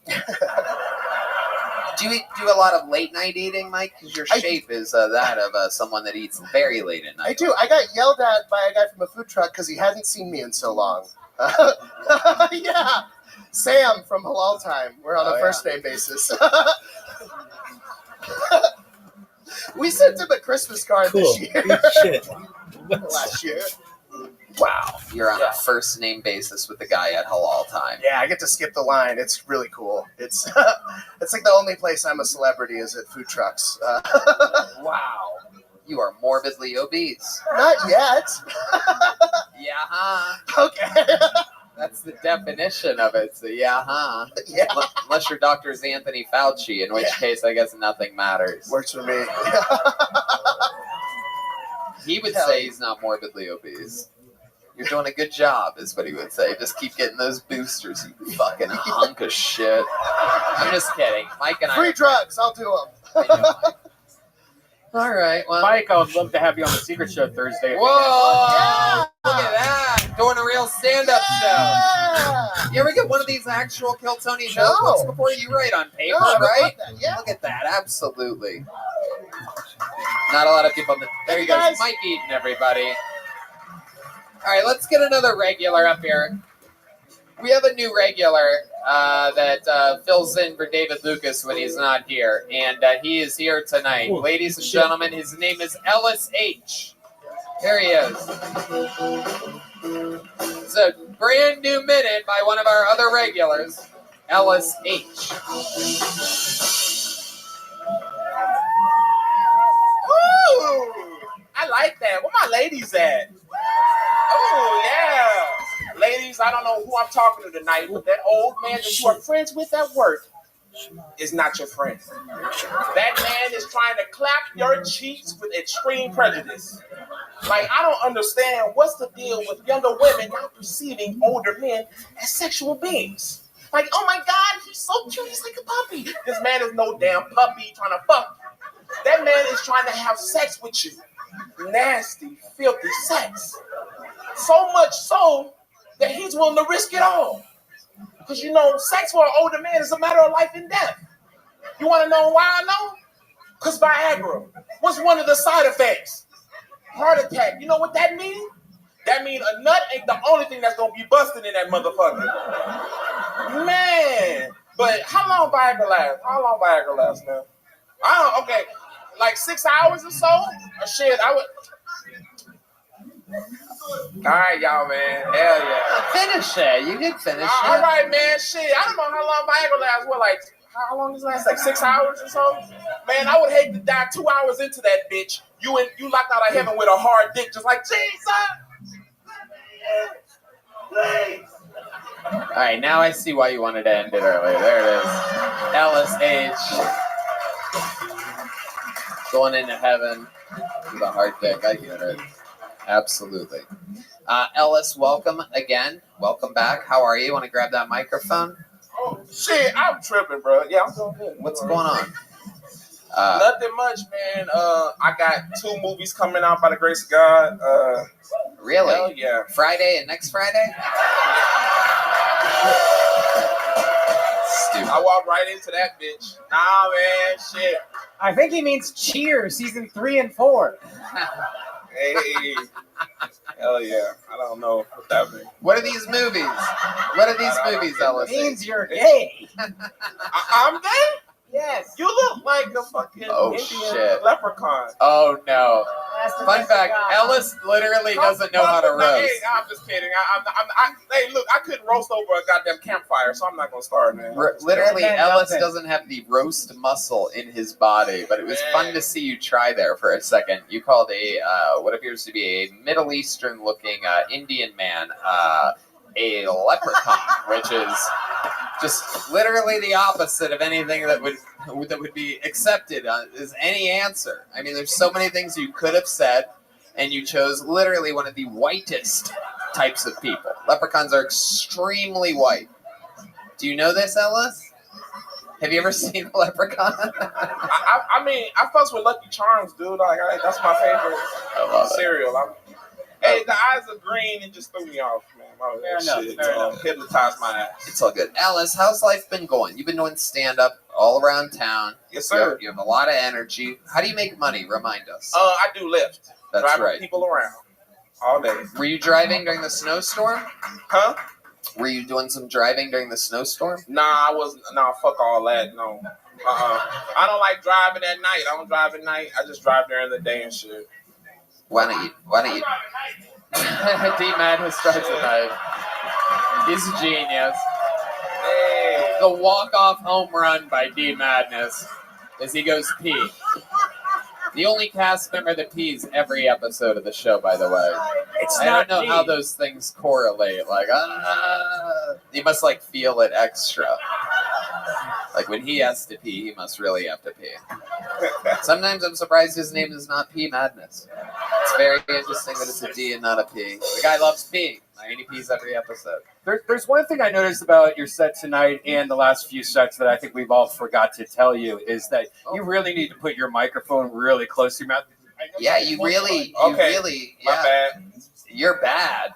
Do you do a lot of late night eating, Mike? Because your shape is that of someone that eats very late at night. I do. I got yelled at by a guy from a food truck because he hadn't seen me in so long. Yeah. Sam from Halal Time. We're on a first name basis. We sent him a Christmas card this year. Shit. Last year. Wow. You're on a first name basis with the guy at Halal Time. Yeah, I get to skip the line. It's really cool. It's it's like the only place I'm a celebrity is at food trucks. Wow. You are morbidly obese. Not yet. Yeah. Okay. That's the definition of it. So yeah. Unless your doctor is Anthony Fauci, in which case I guess nothing matters. Works for me. He would say he's not morbidly obese. You're doing a good job, is what he would say. Just keep getting those boosters, you fucking hunk of shit. I'm just kidding. Mike and I. Free drugs, I'll do them. All right. Well, Mike, I would love to have you on the Secret Show Thursday. Whoa! Look at that. Doing a real stand-up show. You ever get one of these actual Kill Tony notebooks before you write on paper, right? Look at that. Absolutely. Not a lot of people. There you go. Mike Eaton, everybody. All right, let's get another regular up here. We have a new regular that fills in for David Lucas when he's not here, and he is here tonight. Ladies and gentlemen, his name is Ellis H. Here he is. It's a brand new minute by one of our other regulars, Ellis H. Ooh, I like that. Where my ladies at? Oh, yeah. Ladies, I don't know who I'm talking to tonight, but that old man that you are friends with at work is not your friend. That man is trying to clap your cheeks with extreme prejudice. Like, I don't understand what's the deal with younger women not perceiving older men as sexual beings. Like, oh my God, he's so cute, he's like a puppy. This man is no damn puppy trying to fuck you. That man is trying to have sex with you. Nasty, filthy sex. So much so that he's willing to risk it all. Because, you know, sex for an older man is a matter of life and death. You want to know why I know? Because Viagra. What's one of the side effects? Heart attack. You know what that means? That means a nut ain't the only thing that's going to be busted in that motherfucker. Man. But how long Viagra lasts? How long Viagra lasts, man? Okay. Like 6 hours or so? Or shit, I would... All right, y'all, man. Hell yeah. Finish it. You did finish it. All right, man. Shit, I don't know how long Viagra lasts. What, like, how long does it last? Like 6 hours or so? Man, I would hate to die 2 hours into that bitch. You locked out of heaven with a hard dick, just like, Jesus! Please! All right, now I see why you wanted to end it earlier. There it is. Ellis H. Going into heaven with a hard dick. I get it. Absolutely. Ellis, welcome again. Welcome back. How are you? Want to grab that microphone? Oh, shit, I'm tripping, bro. Yeah, I'm doing good. What's going on? Nothing much, man. I got 2 movies coming out by the grace of God. Really? Hell yeah. Friday and next Friday? Stupid. I walked right into that bitch. Nah, man, shit. I think he means Cheers, season 3 and 4. Hey. Hell yeah. I don't know what that means. What are these movies? What are these movies, Ellis? It means you're gay. I'm gay? Yes. You look like a fucking Indian shit. leprechaun. Oh no. That's the Fun best I fact, got. Ellis literally doesn't know how to roast. Hey, I'm just kidding. Hey, look, I couldn't roast over a goddamn campfire, so I'm not gonna start, man. Literally, Man, Ellis nothing. doesn't have the roast muscle in his body, but it was Man. fun to see you try there for a second. You called a what appears to be a Middle Eastern-looking Indian man a leprechaun, which is just literally the opposite of anything that would be accepted as any answer. I mean, there's so many things you could have said, and you chose literally one of the whitest types of people. Leprechauns are extremely white. Do you know this, Ellis? Have you ever seen a leprechaun? I mean, I fucks with Lucky Charms, dude. That's my favorite cereal. Hey, the eyes are green and just threw me off, man. Fair enough. Hypnotized my ass. It's all good. Alice, how's life been going? You've been doing stand-up all around town. Yes, sir. You have a lot of energy. How do you make money? Remind us. I do Lyft. That's driving right. people around all day. Were you driving during the snowstorm? Huh? Were you doing some driving during the snowstorm? Nah, I wasn't. Nah, fuck all that. No. I don't like driving at night. I don't drive at night. I just drive during the day and shit. Why don't you? D Madness drives at night. He's a genius. Hey. The walk-off home run by D Madness is he goes pee. The only cast member that pees every episode of the show, by the way. It's I not don't know how me. those things correlate. Like, he must like feel it extra. Like when he has to pee, he must really have to pee. Sometimes I'm surprised his name is not P Madness. It's very interesting that it's a D and not a P. The guy loves peeing. I mean, he pees every episode. There's one thing I noticed about your set tonight and the last few sets that I think we've all forgot to tell you is that you really need to put your microphone really close to your mouth. Yeah, you really, My yeah. bad. You're bad.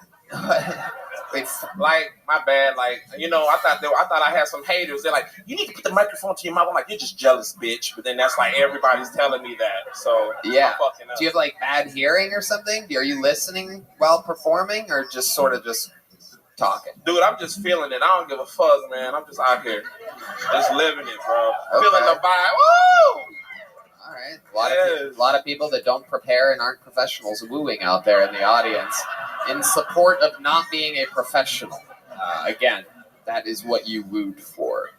Wait, Like, my bad. Like, you know, I thought I had some haters. They're like, you need to put the microphone to your mouth. I'm like, you're just jealous, bitch. But then that's like everybody's telling me that. So yeah. I'm fucking up. Do you have like bad hearing or something? Are you listening while performing or just sort of just talking? Dude, I'm just feeling it. I don't give a fuck, man. I'm just out here, just living it, bro. Okay. Feeling the vibe. Woo! All right. A lot of people that don't prepare and aren't professionals wooing out there in the audience in support of not being a professional. Again, that is what you wooed for.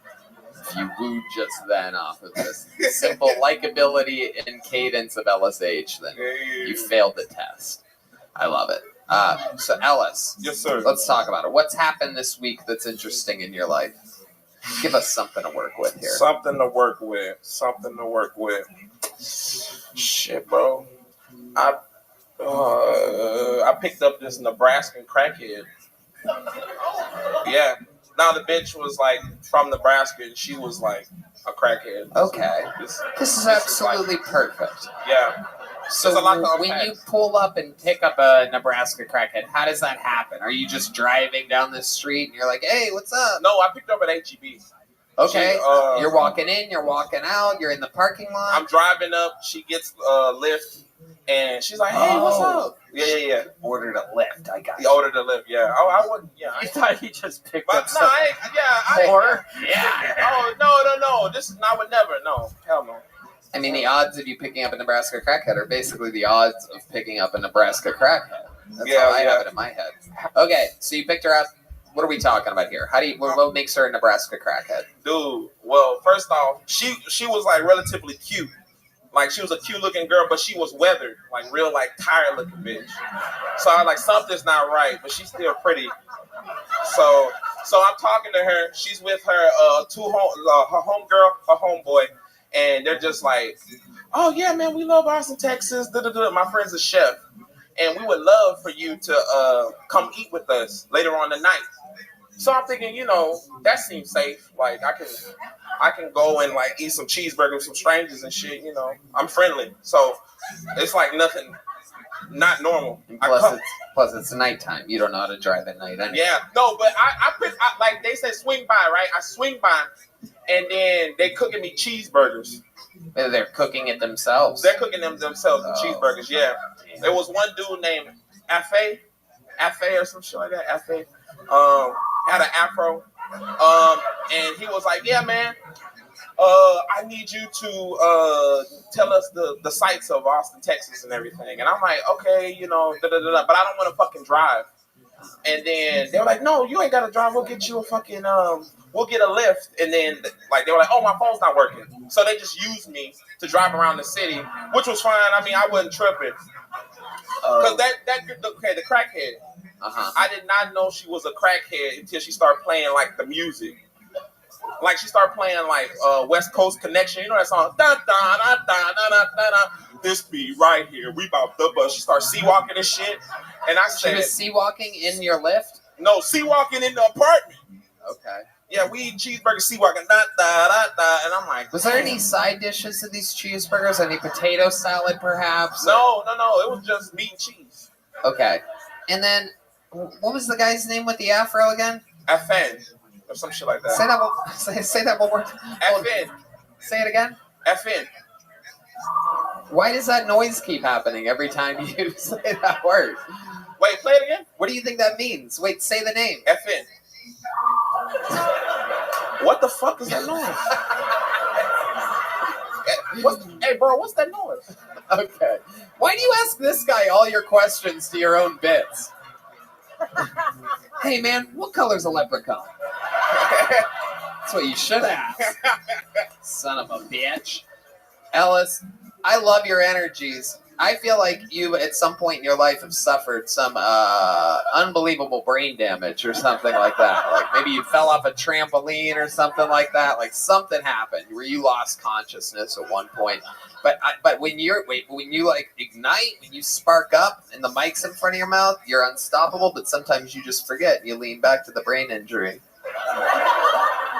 If you wooed just then off of this simple likability and cadence of LSH, then you failed the test. I love it. So Ellis, Yes, sir. let's talk about it. What's happened this week that's interesting in your life? Give us something to work with here. Something to work with. Shit, bro. I picked up this Nebraskan crackhead. Yeah. Now the bitch was like from Nebraska and she was like a crackhead. Okay. This is absolutely perfect. Yeah. So There's a lot to when unpack. you pull up and pick up a Nebraska crackhead, how does that happen? Are you just driving down the street and you're like, hey, what's up? No, I picked up at HEB. Okay. She, You're walking in, you're walking out, you're in the parking lot. I'm driving up. She gets a lift, and she's like, "Hey, what's up?" Yeah. Ordered a lift. I got He ordered a lift. Yeah. Oh, I wouldn't. Yeah. I thought he just picked But up no, some Or Oh no. This is I would never. No. Hell no. I mean, the odds of you picking up a Nebraska crackhead are basically the odds of picking up a Nebraska crackhead. That's how I have it in my head. Okay, so you picked her up. What are we talking about here? What makes her a Nebraska crackhead? Dude, well, first off, she was like relatively cute. Like she was a cute looking girl, but she was weathered, like real like tired looking bitch. So I was like, something's not right, but she's still pretty. So I'm talking to her. She's with her her homegirl, her homeboy, and they're just like, oh yeah, man, we love Austin, Texas. My friend's a chef, and we would love for you to come eat with us later on tonight. So I'm thinking, that seems safe. Like I can go and like eat some cheeseburger with some strangers and shit. I'm friendly, so it's like nothing, not normal. Plus it's nighttime. You don't know how to drive at night anyway. Yeah, no, but I like they said swing by, right? I swing by, and then they cooking me cheeseburgers. They're cooking it themselves. They're cooking them themselves, the cheeseburgers. Yeah, there was one dude named Afe or some shit like that. Afe, had an afro, and he was like, "Yeah, man, I need you to tell us the sights of Austin, Texas, and everything." And I'm like, "Okay, but I don't want to fucking drive." And then they were like, "No, you ain't got to drive. We'll get you a fucking we'll get a lift." And then like they were like, "Oh, my phone's not working," so they just used me to drive around the city, which was fine. I mean, I wasn't tripping because the crackhead. I did not know she was a crackhead until she started playing like the music. Like she started playing like West Coast Connection. You know that song? Da, da, da, da, da, da, da. This be right here. We about the bus. She started sea walking and shit. And I said, she was sea walking in your lift? No, sea walking in the apartment. Okay. Yeah, we eat cheeseburger sea walking. Da, da, da, da. And I'm like, was there any side dishes to these cheeseburgers? Any potato salad, perhaps? No. It was just meat and cheese. Okay. And then, what was the guy's name with the afro again? FN. Or some shit like that. Say that one more time. FN. Say it again. FN. Why does that noise keep happening every time you say that word? Wait, play it again. What do you think that means? Wait, say the name. FN. What the fuck is that noise? Hey, bro, what's that noise? Okay. Why do you ask this guy all your questions to your own bits? Hey, man, what color's a leprechaun? That's what you should ask. Son of a bitch. Ellis, I love your energies. I feel like you, at some point in your life, have suffered some unbelievable brain damage or something like that. Like maybe you fell off a trampoline or something like that. Like something happened where you lost consciousness at one point. But when you like ignite, when you spark up and the mic's in front of your mouth, you're unstoppable. But sometimes you just forget and you lean back to the brain injury.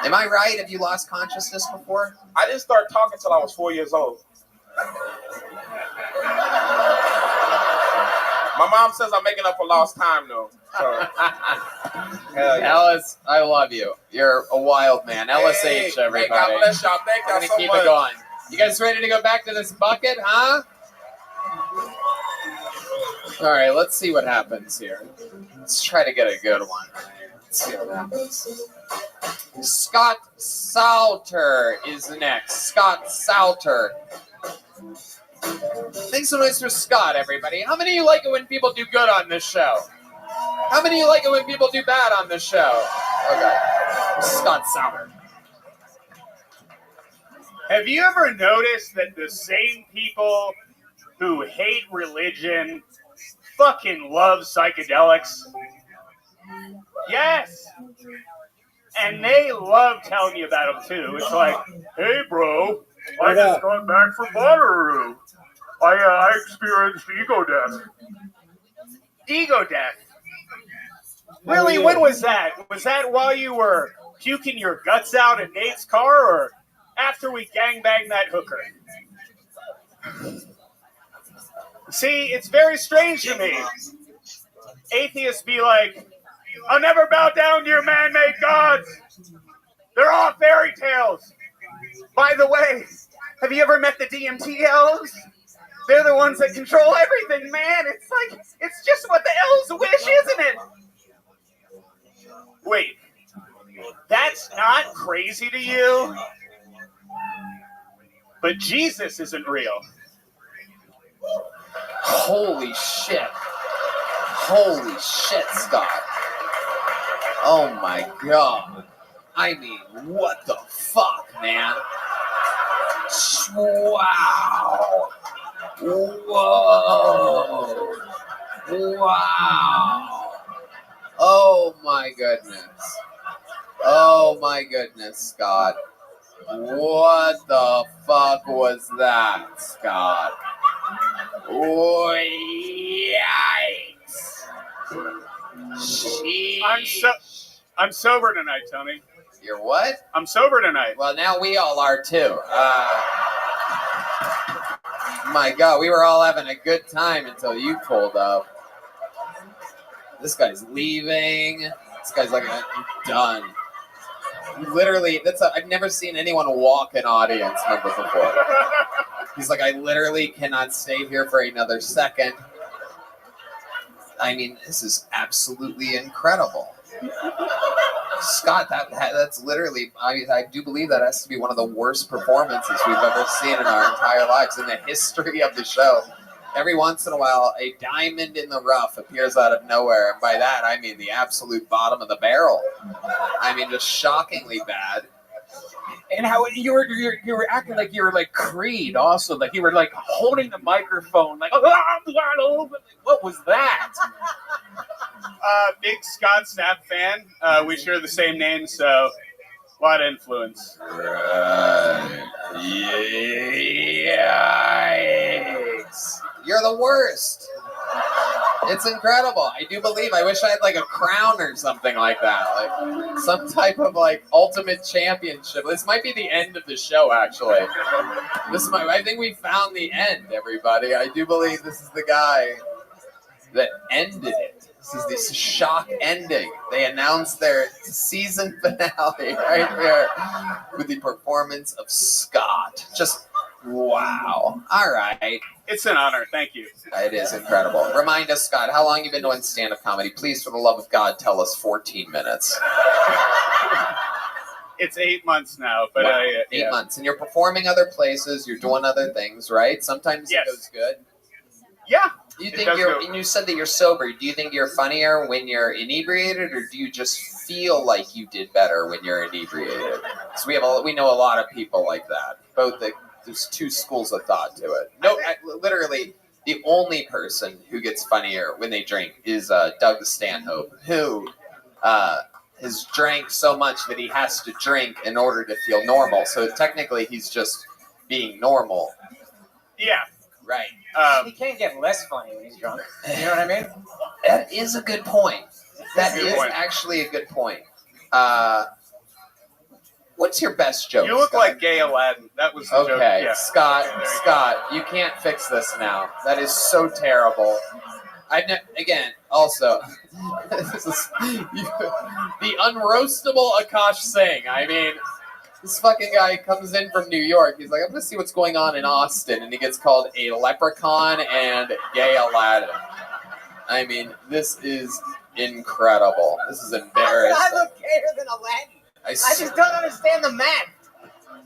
Am I right? Have you lost consciousness before? I didn't start talking until I was 4 years old. My mom says I'm making up for lost time, though. So. Yeah. Ellis, I love you. You're a wild man. LSH, everybody. Hey, God bless y'all. Thank y'all so much. Keep it going. You guys ready to go back to this bucket, huh? All right, let's see what happens here. Let's try to get a good one. Let's see what happens. Scott Salter is next. Scott Salter. Make some noise for Scott, everybody. How many of you like it when people do good on this show? How many of you like it when people do bad on this show? Okay. Scott Salter. Have you ever noticed that the same people who hate religion fucking love psychedelics? Yes. And they love telling you about them too. It's like, hey bro, I just got back from Bonnaroo. I experienced ego death. Ego death? Really? When was that? Was that while you were puking your guts out in Nate's car, or after we gangbanged that hooker? See, it's very strange to me. Atheists be like, I'll never bow down to your man-made gods. They're all fairy tales. By the way, have you ever met the DMT elves? They're the ones that control everything, man. It's like, it's just what the elves wish, isn't it? Wait, that's not crazy to you? But Jesus isn't real. Holy shit. Holy shit, Scott. Oh my god. I mean, what the fuck, man? Wow. Whoa. Wow. Oh my goodness. Oh my goodness, Scott. What the fuck was that, Scott? Oh, yikes. I'm so I'm sober tonight, Tony. You're what? I'm sober tonight. Well, now we all are too. My God, we were all having a good time until you pulled up. This guy's leaving. This guy's like, I'm done. Literally, I've never seen anyone walk an audience member before. He's like, I literally cannot stay here for another second. I mean, this is absolutely incredible. Scott, that's literally, I do believe that has to be one of the worst performances we've ever seen in our entire lives in the history of the show. Every once in a while, a diamond in the rough appears out of nowhere, and by that I mean the absolute bottom of the barrel. I mean, just shockingly bad. And how you were acting like you were like Creed, also, like you were like holding the microphone, like what was that? Big Scott Stapp fan. We share the same name, so a lot of influence. Yikes! You're the worst. It's incredible. I do believe. I wish I had like a crown or something like that, like some type of like ultimate championship. This might be the end of the show. Actually, I think we found the end. Everybody, I do believe this is the guy that ended it. This is shock ending. They announced their season finale right here with the performance of Scott. Just wow. All right. It's an honor. Thank you. It is incredible. Remind us, Scott, how long you been doing stand-up comedy? Please, for the love of God, tell us 14 minutes. It's 8 months now, but wow. 8 months. And you're performing other places. You're doing other things, right? Sometimes it goes good. Yeah. You think and you said that you're sober. Do you think you're funnier when you're inebriated, or do you just feel like you did better when you're inebriated? So we know a lot of people like that. There's two schools of thought to it. No, literally, the only person who gets funnier when they drink is Doug Stanhope, who has drank so much that he has to drink in order to feel normal. So technically, he's just being normal. Yeah. Right. He can't get less funny when he's drunk. You know what I mean? That is a good point. That is actually a good point. What's your best joke? You look Scott? like Gay Aladdin. That was the joke. Okay, Yeah. Scott, you can't fix this now. That is so terrible. Also, this is the unroastable Akash Singh. I mean, this fucking guy comes in from New York. He's like, I'm going to see what's going on in Austin. And he gets called a leprechaun and Gay Aladdin. I mean, this is incredible. This is embarrassing. I look gayer than Aladdin. I just don't understand the math.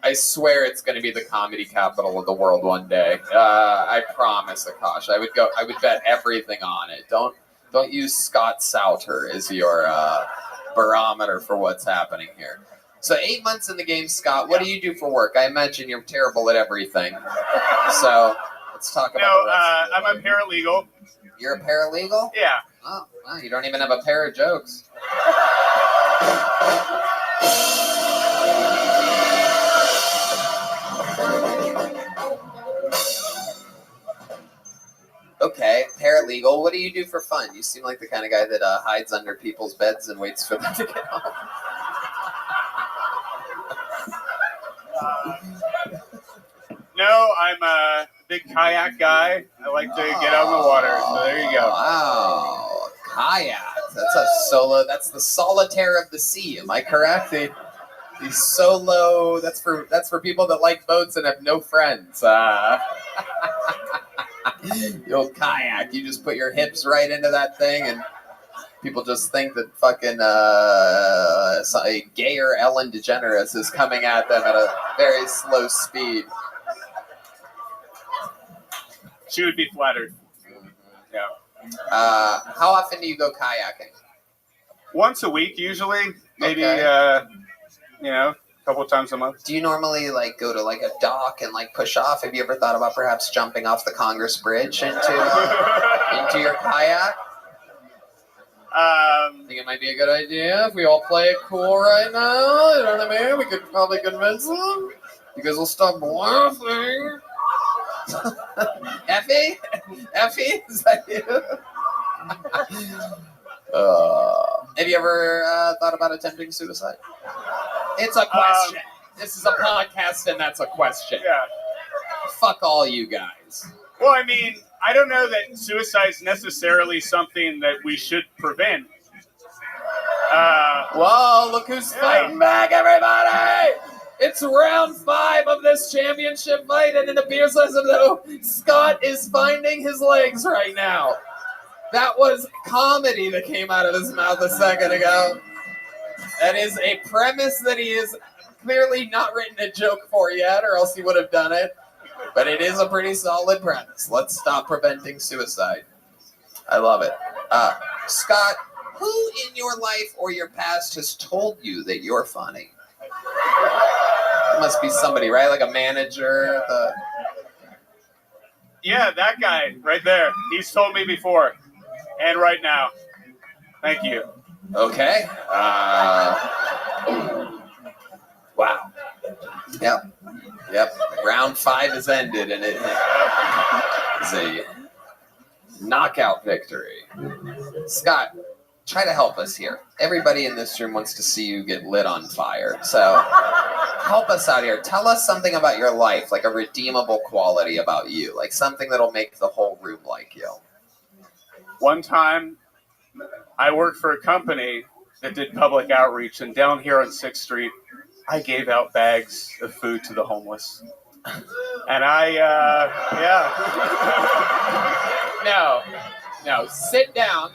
I swear it's going to be the comedy capital of the world one day. I promise, Akash. I would bet everything on it. Don't use Scott Sauter as your barometer for what's happening here. So 8 months in the game, Scott. What do you do for work? I imagine you're terrible at everything. So let's talk about. No, I'm a paralegal. You're a paralegal? Yeah. Oh, wow, you don't even have a pair of jokes. Okay, paralegal. What do you do for fun? You seem like the kind of guy that hides under people's beds and waits for them to get home. No, I'm a big kayak guy. I like to get out in the water. So there you go. Wow, kayak. That's a solo. That's the solitaire of the sea. Am I correct? The solo. That's for people that like boats and have no friends. The old kayak. You just put your hips right into that thing, and people just think that fucking a gayer Ellen DeGeneres is coming at them at a very slow speed. She would be flattered. Yeah. How often do you go kayaking? Once a week, usually. Maybe, Okay. a couple of times a month. Do you normally go to a dock and push off? Have you ever thought about perhaps jumping off the Congress Bridge into your kayak? I think it might be a good idea if we all play it cool right now. You know what I mean? We could probably convince them. You guys will stop laughing. Effie? Effie? Is that you? Have you ever thought about attempting suicide? It's a question. This is a podcast, and that's a question. Yeah. Fuck all you guys. Well, I mean, I don't know that suicide is necessarily something that we should prevent. Whoa, look who's fighting back, everybody! It's round 5 of this championship fight, and it appears as though Scott is finding his legs right now. That was comedy that came out of his mouth a second ago. That is a premise that he has clearly not written a joke for yet, or else he would have done it. But it is a pretty solid premise. Let's stop preventing suicide. I love it. Scott, who in your life or your past has told you that you're funny? It must be somebody, right? Like a manager? Yeah, that guy right there. He's told me before. And right now. Thank you. Okay. Wow. Yep. Round 5 is ended, and it is a knockout victory. Scott, try to help us here. Everybody in this room wants to see you get lit on fire. So help us out here. Tell us something about your life, like a redeemable quality about you, like something that'll make the whole room like you. One time, I worked for a company that did public outreach, and down here on 6th Street, I gave out bags of food to the homeless. And No, sit down.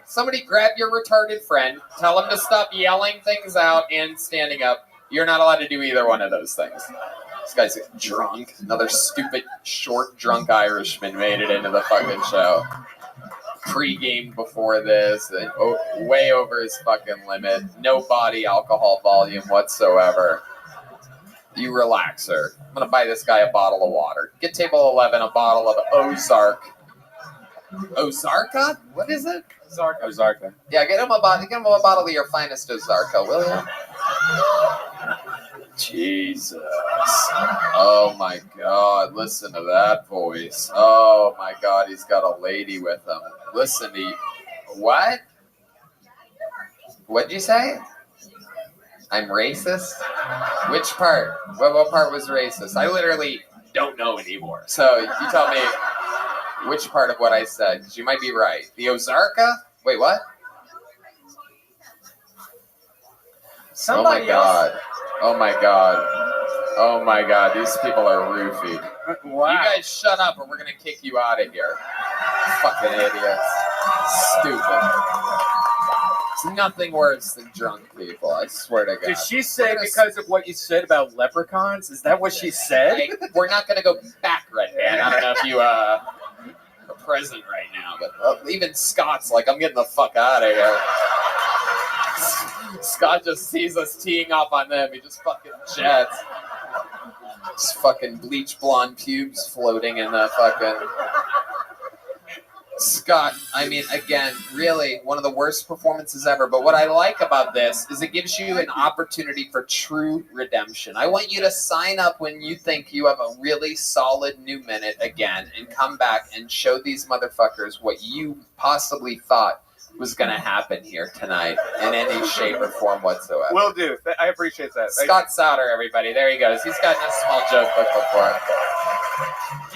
Somebody grab your retarded friend, tell him to stop yelling things out and standing up. You're not allowed to do either one of those things. This guy's drunk. Another stupid, short, drunk Irishman made it into the fucking show. Pre-game before this, and way over his fucking limit. No body alcohol volume whatsoever. You relax, sir. I'm gonna buy this guy a bottle of water. Get table 11 a bottle of Ozark. Ozarka? What is it? Ozarka. Yeah, get him a bottle of your finest Ozarka, will you? Jesus. Oh my God, listen to that voice. Oh my God, he's got a lady with him. Listen to you. What? What'd you say? I'm racist? Which part? What part was racist? I literally don't know anymore. So you tell me which part of what I said, because you might be right. The Ozarka? Wait, what? Somebody else. Oh my God. These people are roofied. Wow. You guys shut up or we're going to kick you out of here. Fucking idiots. Stupid. It's nothing worse than drunk people, I swear to God. Did she say because of what you said about leprechauns? Is that what she said? We're not going to go back right now. I don't know if you are present right now, but even Scott's like, I'm getting the fuck out of here. Scott just sees us teeing up on them. He just fucking jets. Just fucking bleach blonde pubes floating in the fucking... Scott, I mean, again, really one of the worst performances ever. But what I like about this is it gives you an opportunity for true redemption. I want you to sign up when you think you have a really solid new minute again and come back and show these motherfuckers what you possibly thought was going to happen here tonight in any shape or form whatsoever. Will do. I appreciate that. Scott Sauter, everybody. There he goes. He's gotten a small joke book before.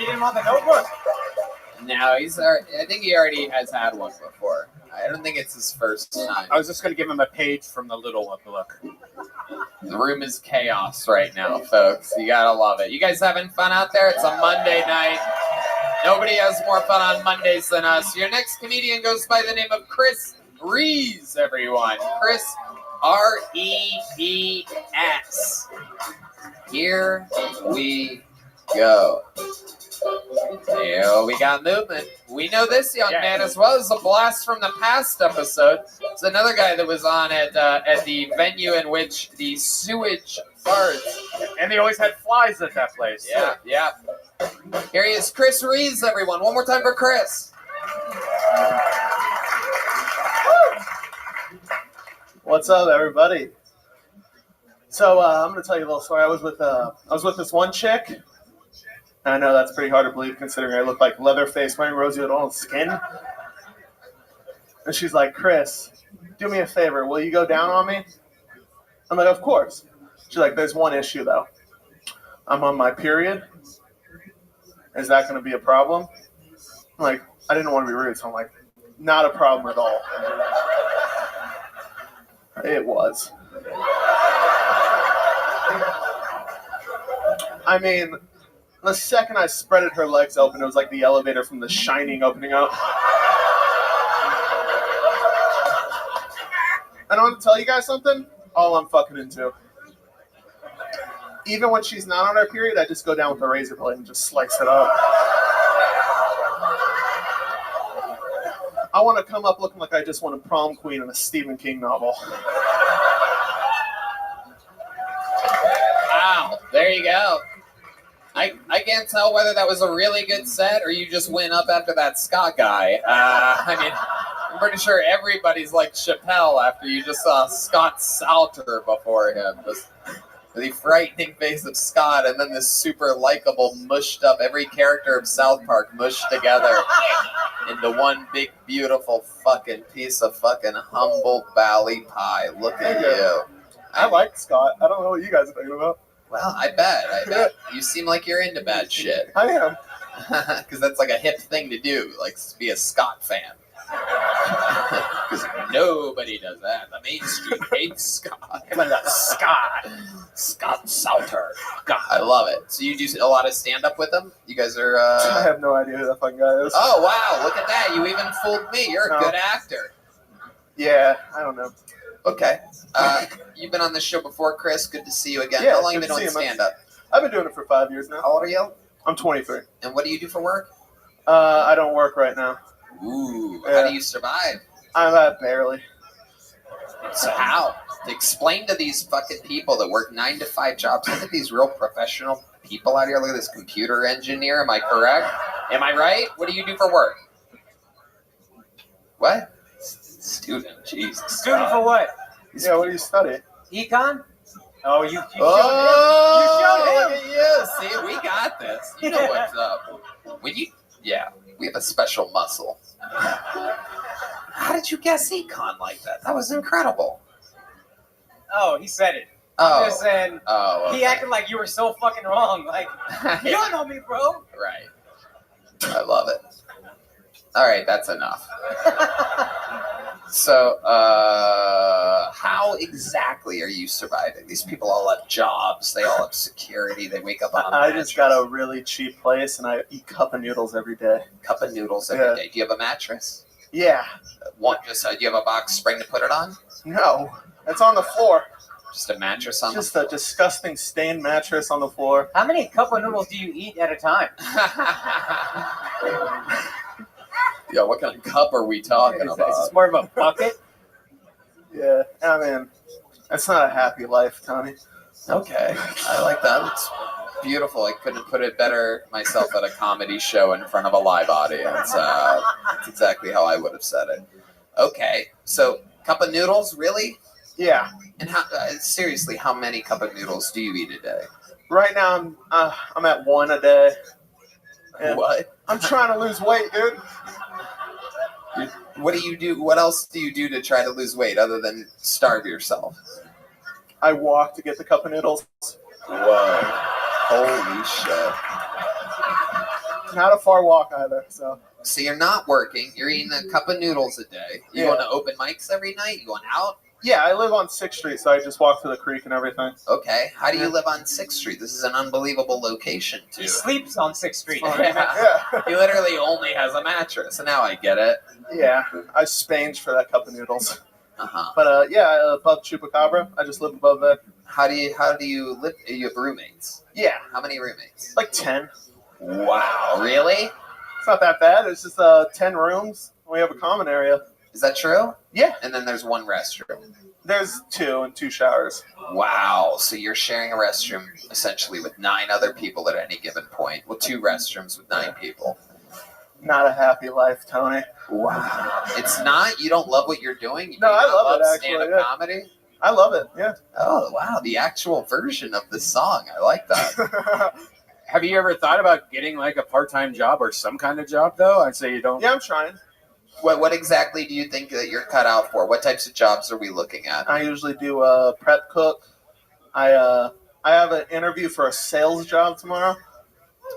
You didn't want the notebook? No, I think he already has had one before. I don't think it's his first time. I was just going to give him a page from the little book. The room is chaos right now, folks. You gotta love it. You guys having fun out there? It's a Monday night. Nobody has more fun on Mondays than us. Your next comedian goes by the name of Chris Rees, everyone. Chris R-E-E-S. Here we go. Yeah, we got movement. We know this young man as well. As a blast from the past episode. It's another guy that was on at the venue in which the sewage farts. And they always had flies at that place. Yeah. Here he is, Chris Rees, everyone. One more time for Chris. What's up, everybody? So I'm going to tell you a little story. I was with this one chick. I know that's pretty hard to believe considering I look like Leatherface wearing Rosie O'Donnell's skin. And she's like, Chris, do me a favor. Will you go down on me? I'm like, of course. She's like, there's one issue, though. I'm on my period. Is that going to be a problem? I'm like, I didn't want to be rude, so I'm like, not a problem at all. It was. I mean, the second I spreaded her legs open, it was like the elevator from The Shining opening up. And I want to tell you guys something. All I'm fucking into. Even when she's not on her period, I just go down with a razor blade and just slice it up. I want to come up looking like I just won a prom queen in a Stephen King novel. Wow, there you go. I can't tell whether that was a really good set or you just went up after that Scott guy. I mean, I'm pretty sure everybody's like Chappelle after you just saw Scott Salter before him. Just the frightening face of Scott and then this super likable, mushed up, every character of South Park mushed together into one big, beautiful fucking piece of fucking Humboldt Valley pie. Look at you. I like Scott. I don't know what you guys are thinking about. Well, I bet. You seem like you're into bad shit. I am. Because that's like a hip thing to do, like be a Scott fan. Because nobody does that. The mainstream hates Scott. Scott Salter. God, I love it. So you do a lot of stand-up with him? You guys are... I have no idea who that fucking guy is. Oh, wow. Look at that. You even fooled me. You're a good actor. Yeah, I don't know. Okay. You've been on this show before, Chris. Good to see you again. Yeah, How long have good you been to doing see you, man. stand-up? I've been doing it for 5 years now. How old are you? I'm 23. And what do you do for work? I don't work right now. Ooh, Yeah. how do you survive? I'm barely. So how? Explain to these fucking people that work 9 to 5 jobs. Look at these real professional people out here. Look at this computer engineer. Am I correct? Am I right? What do you do for work? What? Student. Jesus. Student for what? Yeah, what do you study? Econ? Oh, you showed Oh, him. look at you. See, we got this. You know what's up. Yeah, we have a special muscle. How did you guess econ like that? That was incredible. Oh, he said it. Oh. I'm just saying. Oh, okay. He acted like you were so fucking wrong. Like, you don't know me, bro. Right. I love it. All right, that's enough. So, how exactly are you surviving? These people all have jobs. They all have security. They wake up on a I just got a really cheap place, and I eat cup of noodles every day. Cup of noodles every day. Do you have a mattress? Yeah. Do you have a box spring to put it on? No. It's on the floor. Just a mattress on Just a disgusting stained mattress on the floor. How many cup of noodles do you eat at a time? Yeah, what kind of cup are we talking about? Is this more of a bucket? Yeah, I mean, it's not a happy life, Tony. Okay, I like that. It's beautiful. I couldn't put it better myself at a comedy show in front of a live audience. That's exactly how I would have said it. Okay, so cup of noodles, really? Yeah. And seriously, how many cup of noodles do you eat a day? Right now, I'm at 1 a day. Yeah. What? I'm trying to lose weight, dude. What do you do? What else do you do to try to lose weight other than starve yourself? I walk to get the cup of noodles. Whoa. Holy shit. Not a far walk either, so. So you're not working. You're eating a cup of noodles a day. You Yeah. going to open mics every night? You going out? Yeah, I live on 6th Street, so I just walk to the creek and everything. Okay. How do you live on 6th Street? This is an unbelievable location, too. He sleeps on 6th Street. Yeah. He literally only has a mattress, and now I get it. Yeah, I spange for that cup of noodles. Uh-huh. But yeah, above Chupacabra, I just live above there. How do you live? You have roommates? Yeah. How many roommates? Like 10. Wow, really? It's not that bad. It's just 10 rooms. We have a common area. Is that true? Yeah. And then there's one restroom. There's 2 and 2 showers. Wow. So you're sharing a restroom essentially with 9 other people at any given point. Well, 2 restrooms with 9 people. Not a happy life, Tony. Wow. It's not? You don't love what you're doing? You No, do I not love it, actually, stand-up yeah. comedy? I love it, yeah. Oh, wow. The actual version of the song. I like that. Have you ever thought about getting like a part-time job or some kind of job though? I'd say you don't. Yeah, I'm trying. What exactly do you think that you're cut out for? What types of jobs are we looking at? I usually do prep cook. I have an interview for a sales job tomorrow.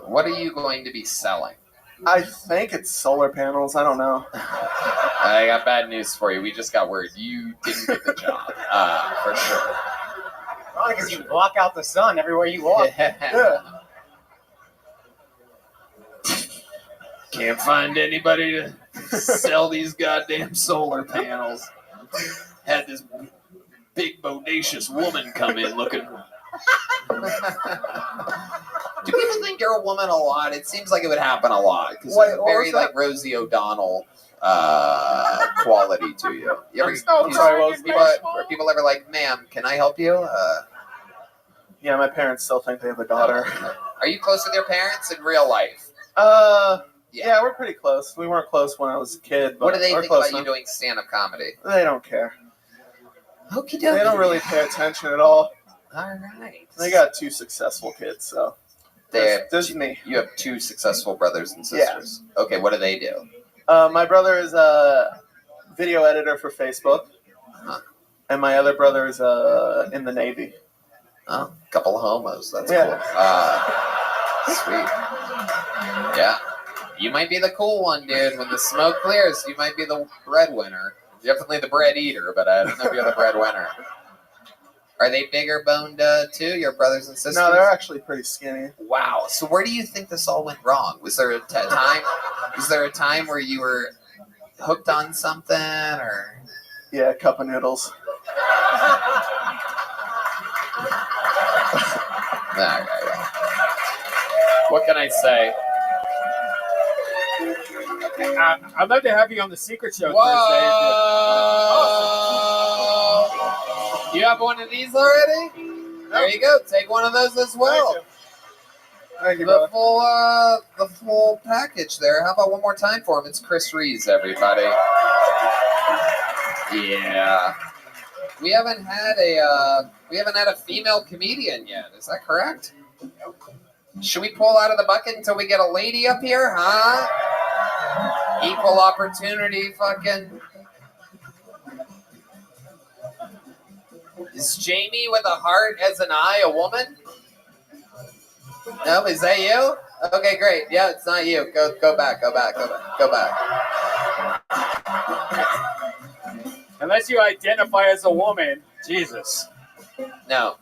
What are you going to be selling? I think it's solar panels. I don't know. I got bad news for you. We just got word you didn't get the job, for sure. Probably because you block out the sun everywhere you walk. Yeah. Can't find anybody to sell these goddamn solar panels. Had this big bodacious woman come in looking. Do people think you're a woman a lot? It seems like it would happen a lot because Wait, there's what very was that? like Rosie O'Donnell quality to you. You ever, were people ever like, "Ma'am, can I help you?" Yeah, my parents still think they have a daughter. Are you close with your parents in real life? Yeah, we're pretty close. We weren't close when I was a kid. But What do they we're think close about you now. doing stand-up comedy? They don't care. Okie They don't really pay attention at all. All right. They got 2 successful kids, so There's me. You have 2 successful brothers and sisters. Yeah. Okay, what do they do? My brother is a video editor for Facebook, and my other brother is in the Navy. Oh, a couple of homos. That's Yeah. cool. Sweet. Yeah. You might be the cool one, dude. When the smoke clears, you might be the breadwinner. Definitely the bread eater, but I don't know if you're the breadwinner. Are they bigger boned too, your brothers and sisters? No, they're actually pretty skinny. Wow. So where do you think this all went wrong? Was there a time? Was there a time where you were hooked on something, or? Yeah, a cup of noodles. All right. What can I say? I'd love to have you on the Secret Show Whoa! Thursday. You have one of these already? There you go. Take one of those as well. Thank you, the full package there. How about one more time for him? It's Chris Rees, everybody. Yeah. We haven't had a female comedian yet. Is that correct? Should we pull out of the bucket until we get a lady up here, huh? Equal opportunity, fucking. Is Jamie with a heart as an eye a woman? No, is that you? Okay, great. Yeah, it's not you. Go back. Unless you identify as a woman, Jesus. No.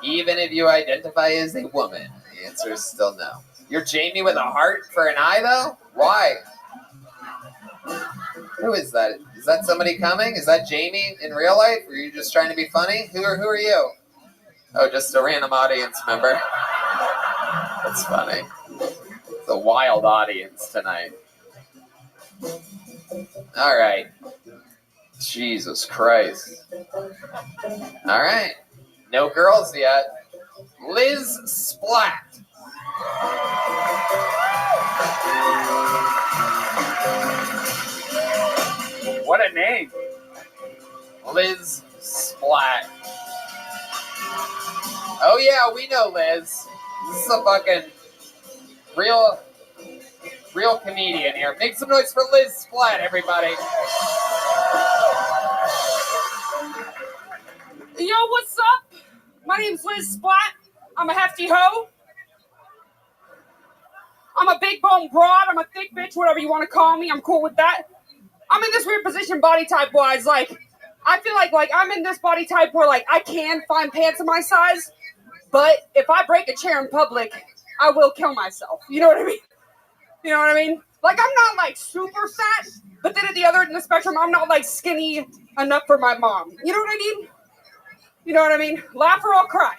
Even if you identify as a woman, the answer is still no. You're Jamie with a heart for an eye, though? Why? Who is that? Is that somebody coming? Is that Jamie in real life? Or are you just trying to be funny? Who are you? Oh, just a random audience member. That's funny. It's a wild audience tonight. All right. Jesus Christ. All right. No girls yet. Liz Splat. What a name. Liz Splat. Oh yeah, we know Liz. This is a fucking real comedian here. Make some noise for Liz Splat, everybody. Yo, what's up? My name's Liz Splat. I'm a hefty hoe. I'm a big bone broad. I'm a thick bitch, whatever you want to call me. I'm cool with that. I'm in this weird position body type wise. Like, I feel like I'm in this body type where like I can find pants in my size, but if I break a chair in public, I will kill myself. You know what I mean? You know what I mean? Like, I'm not like super fat, but then at the other end of the spectrum, I'm not like skinny enough for my mom. You know what I mean? You know what I mean? Laugh or I'll cry.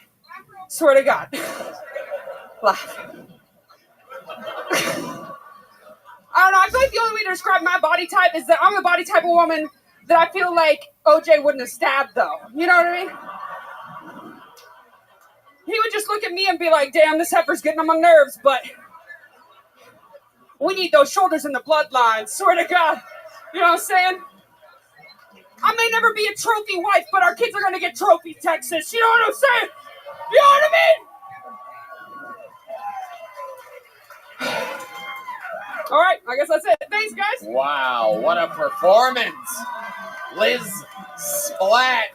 Swear to God. Laugh. I don't know. I feel like the only way to describe my body type is that I'm the body type of woman that I feel like OJ wouldn't have stabbed, though. You know what I mean? He would just look at me and be like, damn, this heifer's getting on my nerves, but we need those shoulders in the bloodline. Swear to God. You know what I'm saying? I may never be a trophy wife, but our kids are going to get trophy Texas. You know what I'm saying? You know what I mean? All right, I guess that's it. Thanks, guys. Wow, what a performance. Liz Splat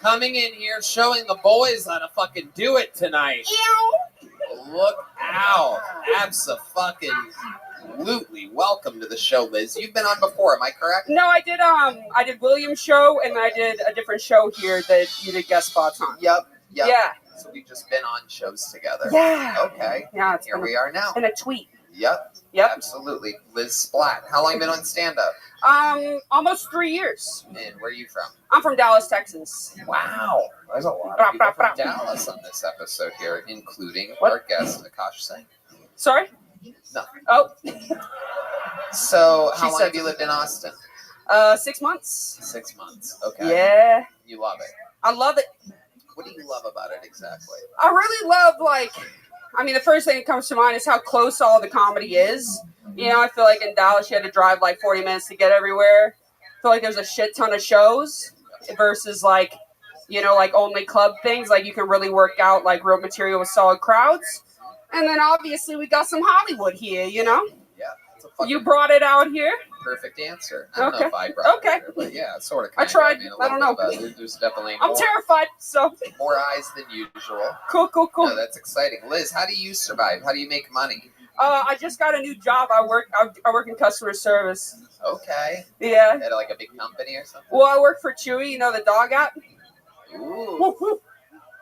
coming in here showing the boys how to fucking do it tonight. Look out. Abso-fucking-lutely. Welcome to the show, Liz. You've been on before, am I correct? No, I did William's show, and I did a different show here that you did guest spots on. Yep. Yeah. So we've just been on shows together. Yeah. Okay. Yeah. Here we are now. And a tweet. Yep. Absolutely. Liz Splat. How long have you been on stand-up? Almost 3 years. And where are you from? I'm from Dallas, Texas. Wow. There's a lot of people from Dallas on this episode here, including our guest, Akash Singh. Sorry? No. Oh. So, how long have you lived in Austin? 6 months. 6 months. Okay. Yeah. You love it. I love it. What do you love about it exactly? I really love, the first thing that comes to mind is how close all the comedy is. You know, I feel like in Dallas you had to drive 40 minutes to get everywhere. I feel like there's a shit ton of shows versus only club things. Like you can really work out real material with solid crowds. And then obviously we got some Hollywood here, you know? Yeah. You brought it out here? Perfect answer. I don't know if I brought it here, but yeah, sort of. I tried. I don't know. There's definitely I'm terrified, so. More eyes than usual. Cool. No, that's exciting. Liz, how do you survive? How do you make money? I just got a new job. I work in customer service. Okay. Yeah. At a big company or something? Well, I work for Chewy, the dog app. Ooh.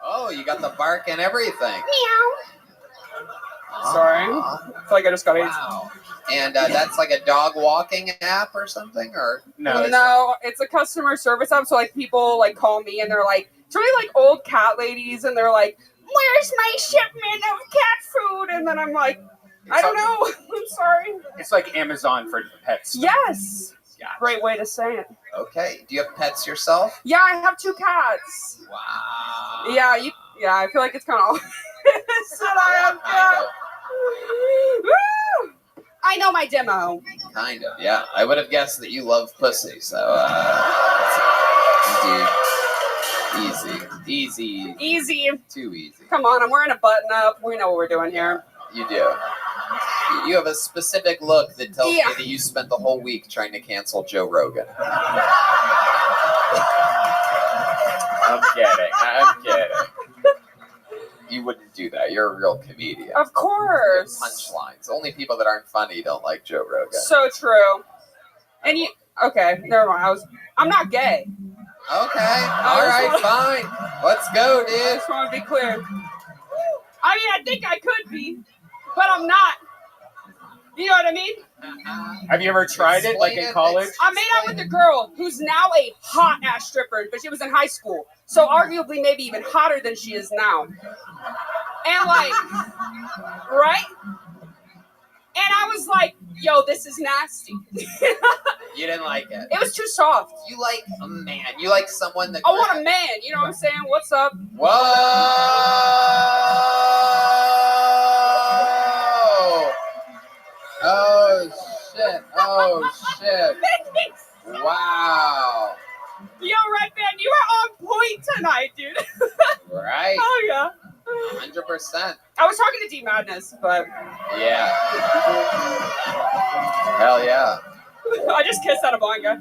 Oh, you got the bark and everything. Meow. Sorry. I feel like I just got AIDS. Wow. And that's like a dog walking app or something, or no? It's a customer service app. So people call me and they're like, it's really old cat ladies, and they're like, "Where's my shipment of cat food?" And then I'm like, I don't know. I'm sorry. It's like Amazon for pets. Yes. Great way to say it. Okay. Do you have pets yourself? Yeah, I have 2 cats. Wow. Yeah, I feel like it's kind of I have cats. Woo! I know my demo. Kind of, yeah. I would have guessed that you love pussy, so easy. Easy. Too easy. Come on, I'm wearing a button up. We know what we're doing here. You do. You have a specific look that tells me that you spent the whole week trying to cancel Joe Rogan. I'm kidding. You wouldn't do that. You're a real comedian. Of course. Punchlines. Only people that aren't funny don't like Joe Rogan. So true. And okay, never mind. I'm not gay. Okay. All right, fine. Let's go, dude. I just want to be clear. I think I could be, but I'm not. You know what I mean? Have you ever tried it, in college? I made out with a girl who's now a hot-ass stripper, but she was in high school. So arguably maybe even hotter than she is now. And right? And I was like, yo, this is nasty. You didn't like it? It was too soft. You like a man. You like someone that... I want a man. You know what I'm saying? What's up? Whoa! Oh, shit. Wow. Yo, Red Band, you are on point tonight, dude. Right. Oh, yeah. 100%. I was talking to D Madness, but... Yeah. Hell yeah. I just kissed that a blind guy.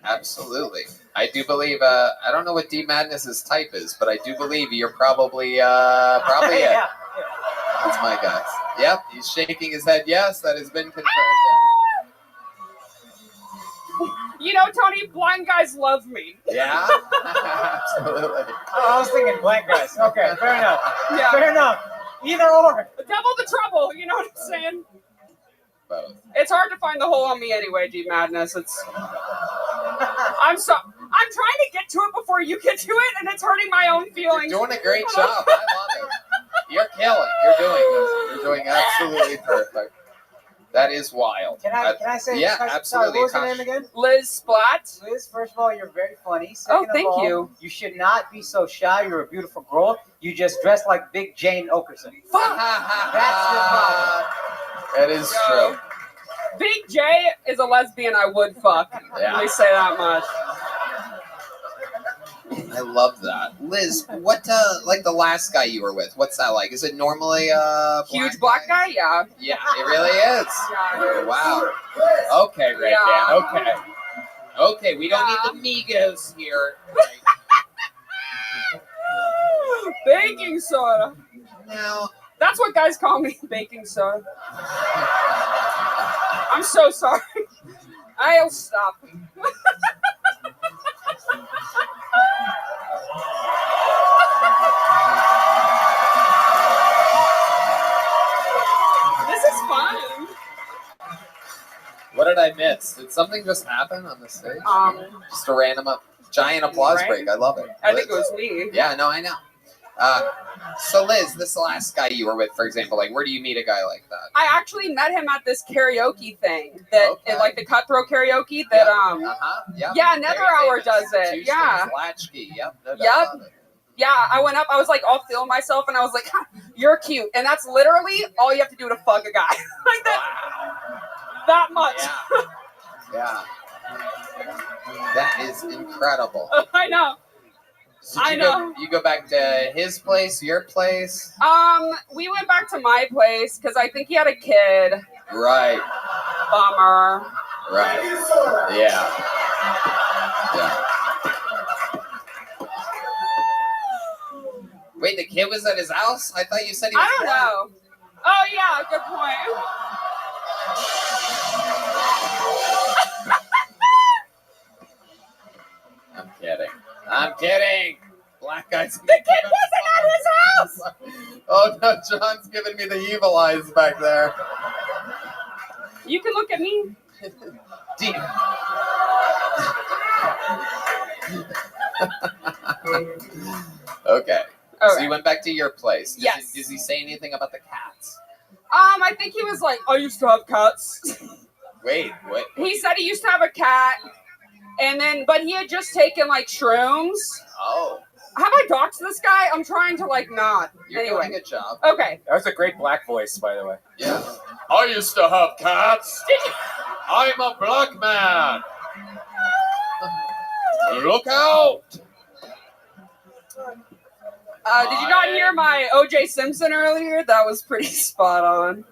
Absolutely. I do believe, I don't know what D Madness's type is, but I do believe you're probably it. Yeah. That's my guess. Yep, he's shaking his head. Yes, that has been confirmed. You know, Tony, blind guys love me. Yeah? Absolutely. Oh, I was thinking black guys. Okay, fair enough. Yeah. Fair enough. Either or. Double the trouble, you know what I'm saying? Both. It's hard to find the hole on me anyway, D Madness. I'm trying to get to it before you get to it, and it's hurting my own feelings. You're doing a great job. I love it. You're killing. You're doing this. You're doing absolutely perfect. That is wild. Can I say? Yeah, sorry, absolutely. what was your name again? Liz Splat. Liz, first of all, you're very funny. Second thank of all, you. You should not be so shy. You're a beautiful girl. You just dress like Big Jane Okerson. Fuck. That's your problem. That is true. Big J is a lesbian I would fuck. Yeah. Let me say that much. I love that. Liz, what, like the last guy you were with, what's that like? Is it normally Huge black guy? Yeah. Yeah, it really is. Yeah, it is. Wow. Okay, Red Yeah. Dan, okay. Okay, we don't need the Migos here. Baking soda. Now, that's what guys call me, baking soda. I'm so sorry. I'll stop. This is fun. What did I miss? Did something just happen on the stage? Just a random, giant applause Right? break. I love it. I think it was me. Yeah, no, I know. So Liz, this last guy you were with, for example, like where do you meet a guy like that? I actually met him at this karaoke thing that, like the cutthroat karaoke that, Yep. yeah, Nether Very Hour famous. does it. Two Yeah. Strings Latchkey. Yep. No doubt Yep. about it. Yeah, I went up. I was like all feeling myself, and I was like, huh, "You're cute," and that's literally all you have to do to fuck a guy like that. That much. Yeah. That is incredible. I know. So did you go back to his place, your place? We went back to my place because I think he had a kid. Right. Bummer. Right. Yeah. Yeah. Wait, the kid was at his house? I thought you said he was I don't know. Oh yeah, good point. I'm kidding. I'm kidding. Black guys. The kid wasn't at his house. Oh no, John's giving me the evil eyes back there. You can look at me. Okay. So Okay. you went back to your place. Yes. Does he say anything about the cats? I think he was like, I used to have cats. Wait, what? He said he used to have a cat, and then, but he had just taken like shrooms. Oh. Have I doxed this guy? I'm trying to like not. You're anyway. doing a good job. Okay. That was a great black voice, by the way. Yeah. I used to have cats. I'm a black man. Look out! Did you not hear my O.J. Simpson earlier? That was pretty spot on.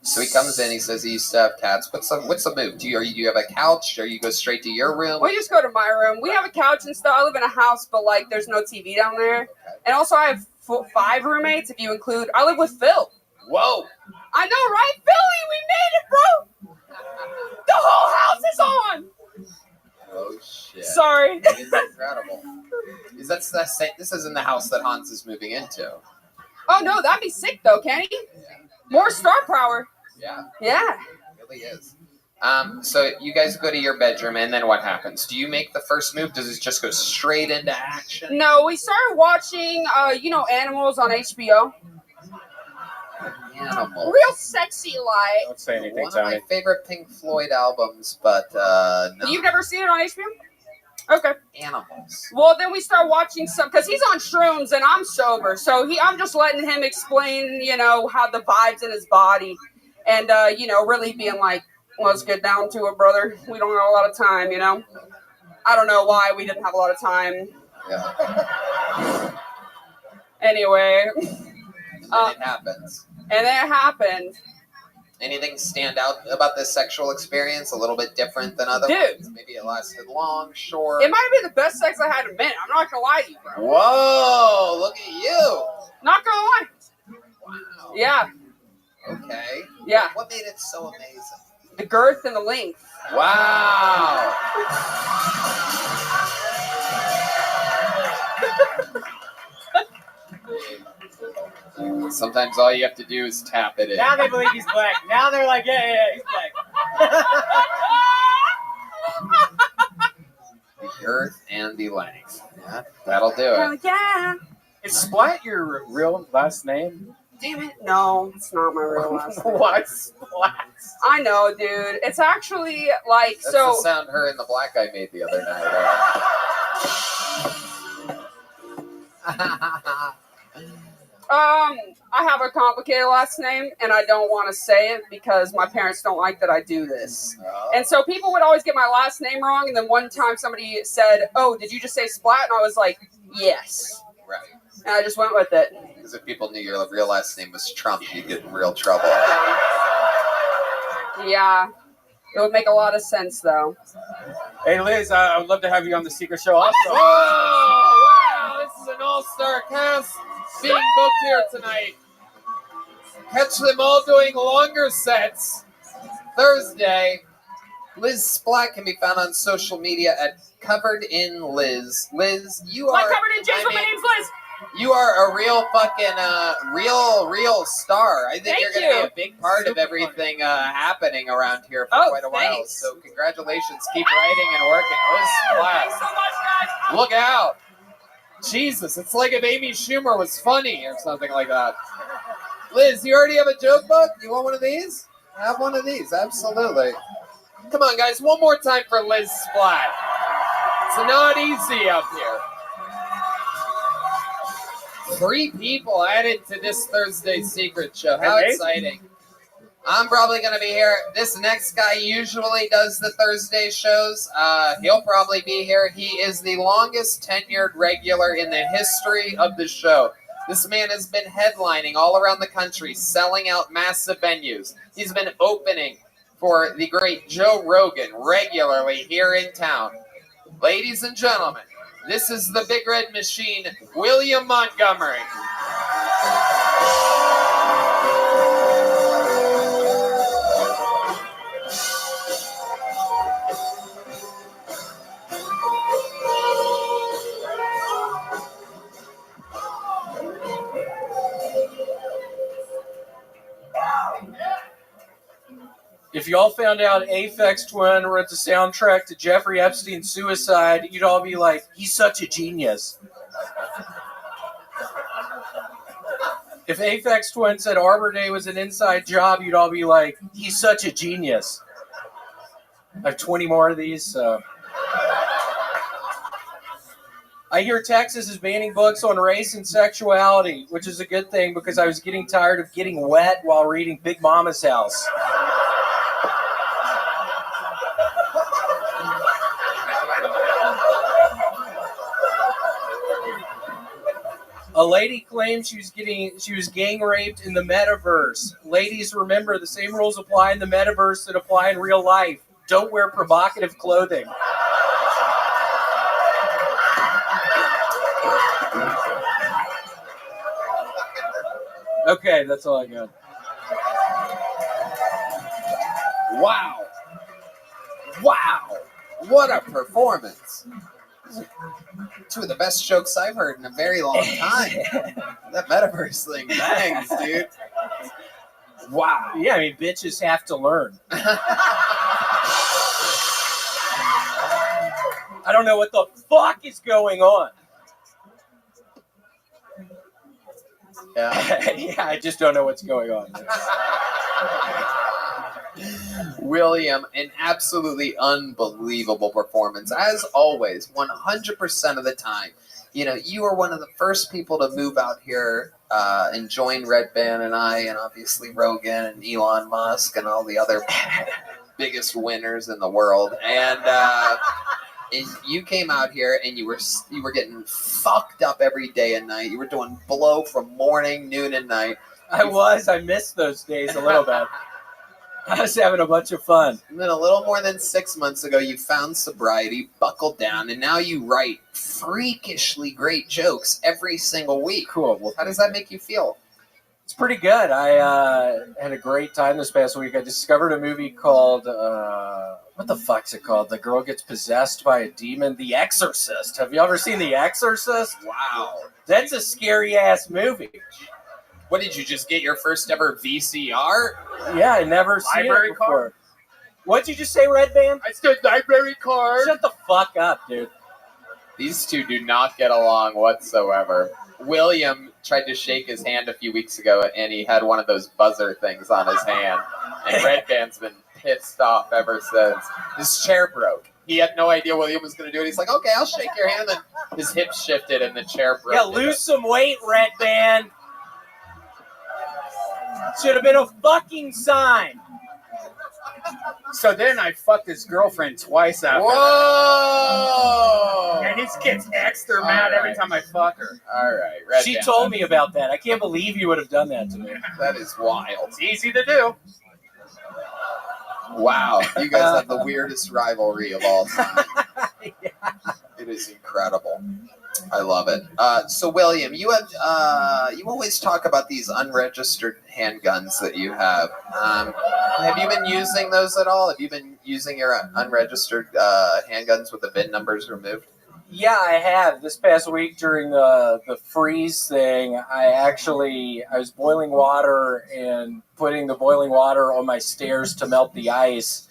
So he comes in. He says he used to have cats. What's the move? Do you have a couch, or you go straight to your room? We just go to my room. We have a couch and stuff. I live in a house, but like there's no TV down there. And also I have 5 roommates if you include. I live with Phil. Whoa! I know, right, Philly? We made it, bro. The whole house is on. Oh shit! Sorry. It's incredible. This isn't the house that Hans is moving into. Oh no, that'd be sick though, Kenny. More star power. Yeah. Yeah. It really is. So you guys go to your bedroom, and then what happens? Do you make the first move? Does it just go straight into action? No, we started watching, Animals on HBO. Animals. Real sexy light. Don't say anything, One of Tony. my favorite Pink Floyd albums, but no. You've never seen it on HBO? Okay. Animals. Well, then we start watching some, because he's on shrooms and I'm sober. So I'm just letting him explain, how the vibes in his body. And, really being like, let's get down to it, brother. We don't have a lot of time, I don't know why we didn't have a lot of time. Yeah. Anyway. And then it happens. And then it happened. Anything stand out about this sexual experience? A little bit different than other Dude. ones? Maybe it lasted long, short. It might have been the best sex I had in a minute. I'm not going to lie to you, bro. Whoa! Look at you. Not going to lie. Wow. Yeah. Okay. Yeah. What made it so amazing? The girth and the length. Wow. Sometimes all you have to do is tap it in. Now they believe he's black. Now they're like, yeah, he's black. The girth and the length. Yeah, that'll do Hell it. yeah. Is Splat your real last name? Damn it. No, it's not my real last name. What? Splat? I know, dude. It's actually like, That's so. the sound her and the black guy made the other night. I have a complicated last name, and I don't want to say it because my parents don't like that I do this. And so people would always get my last name wrong, and then one time somebody said, "Oh, did you just say Splat?" And I was like, "Yes." Right. And I just went with it. Because if people knew your real last name was Trump, you'd get in real trouble. Yeah. It would make a lot of sense, though. Hey, Liz, I would love to have you on the Secret Show also. Oh, wow. This is an all-star cast being booked here tonight. Catch them all doing longer sets Thursday. Liz Splat can be found on social media at Covered in Liz. Liz, you are... Like Covered in James, but my name's Liz. You are a real fucking, real star. I think you're going to be a big part of everything happening around here for quite a while. Thanks. So congratulations. Keep writing and working. Liz Splat. Thanks so much, guys. Look out. Jesus, it's like if Amy Schumer was funny or something like that. Liz, you already have a joke book? You want one of these? Have one of these, absolutely. Come on, guys, one more time for Liz Splat. It's not easy up here. 3 people added to this Thursday Secret Show. How exciting. I'm probably going to be here. This next guy usually does the Thursday shows. He'll probably be here. He is the longest tenured regular in the history of the show. This man has been headlining all around the country, selling out massive venues. He's been opening for the great Joe Rogan regularly here in town. Ladies and gentlemen, this is the Big Red Machine, William Montgomery. If y'all found out Aphex Twin wrote the soundtrack to Jeffrey Epstein's suicide, you'd all be like, he's such a genius. If Aphex Twin said Arbor Day was an inside job, you'd all be like, he's such a genius. I have 20 more of these, so... I hear Texas is banning books on race and sexuality, which is a good thing because I was getting tired of getting wet while reading Big Mama's House. A lady claims she was gang raped in the metaverse. Ladies, remember the same rules apply in the metaverse that apply in real life. Don't wear provocative clothing. Okay, that's all I got. Wow. Wow. What a performance. 2 of the best jokes I've heard in a very long time. That metaverse thing bangs, dude. Wow. Yeah, I mean, bitches have to learn. I don't know what the fuck is going on. Yeah. Yeah, I just don't know what's going on. William, an absolutely unbelievable performance. As always, 100% of the time. You know, you were one of the first people to move out here and join Red Band and I, and obviously Rogan and Elon Musk and all the other biggest winners in the world. And you came out here and you were getting fucked up every day and night. You were doing blow from morning, noon, and night. I missed those days a little bit. I was having a bunch of fun. And then a little more than 6 months ago, you found sobriety, buckled down, and now you write freakishly great jokes every single week. Cool. Well, how does that make you feel? It's pretty good. I had a great time this past week. I discovered a movie called, what the fuck's it called? The girl gets possessed by a demon. The Exorcist. Have you ever seen The Exorcist? Wow. That's a scary-ass movie. What, did you just get your first ever VCR? Yeah, I never seen it before. Card? What'd you just say, Red Band? I said library card. Shut the fuck up, dude. These two do not get along whatsoever. William tried to shake his hand a few weeks ago, and he had one of those buzzer things on his hand. And Red Band's been pissed off ever since. His chair broke. He had no idea William was going to do it. He's like, okay, I'll shake your hand. And his hips shifted, and the chair broke. Yeah, lose some weight, Red Band. Should have been a fucking sign. So then I fucked his girlfriend twice after Whoa! that. And his kids extra mad every time I fuck her. All right. Red She Band. told me about that. I can't believe you would have done that to me. That is wild. It's easy to do. Wow. You guys have the weirdest rivalry of all time. It is incredible. I love it. So William, you have you always talk about these unregistered handguns that you have. Have you been using those at all? Have you been using your unregistered handguns with the VIN numbers removed? Yeah, I have. This past week during the freeze thing, I was boiling water and putting the boiling water on my stairs to melt the ice,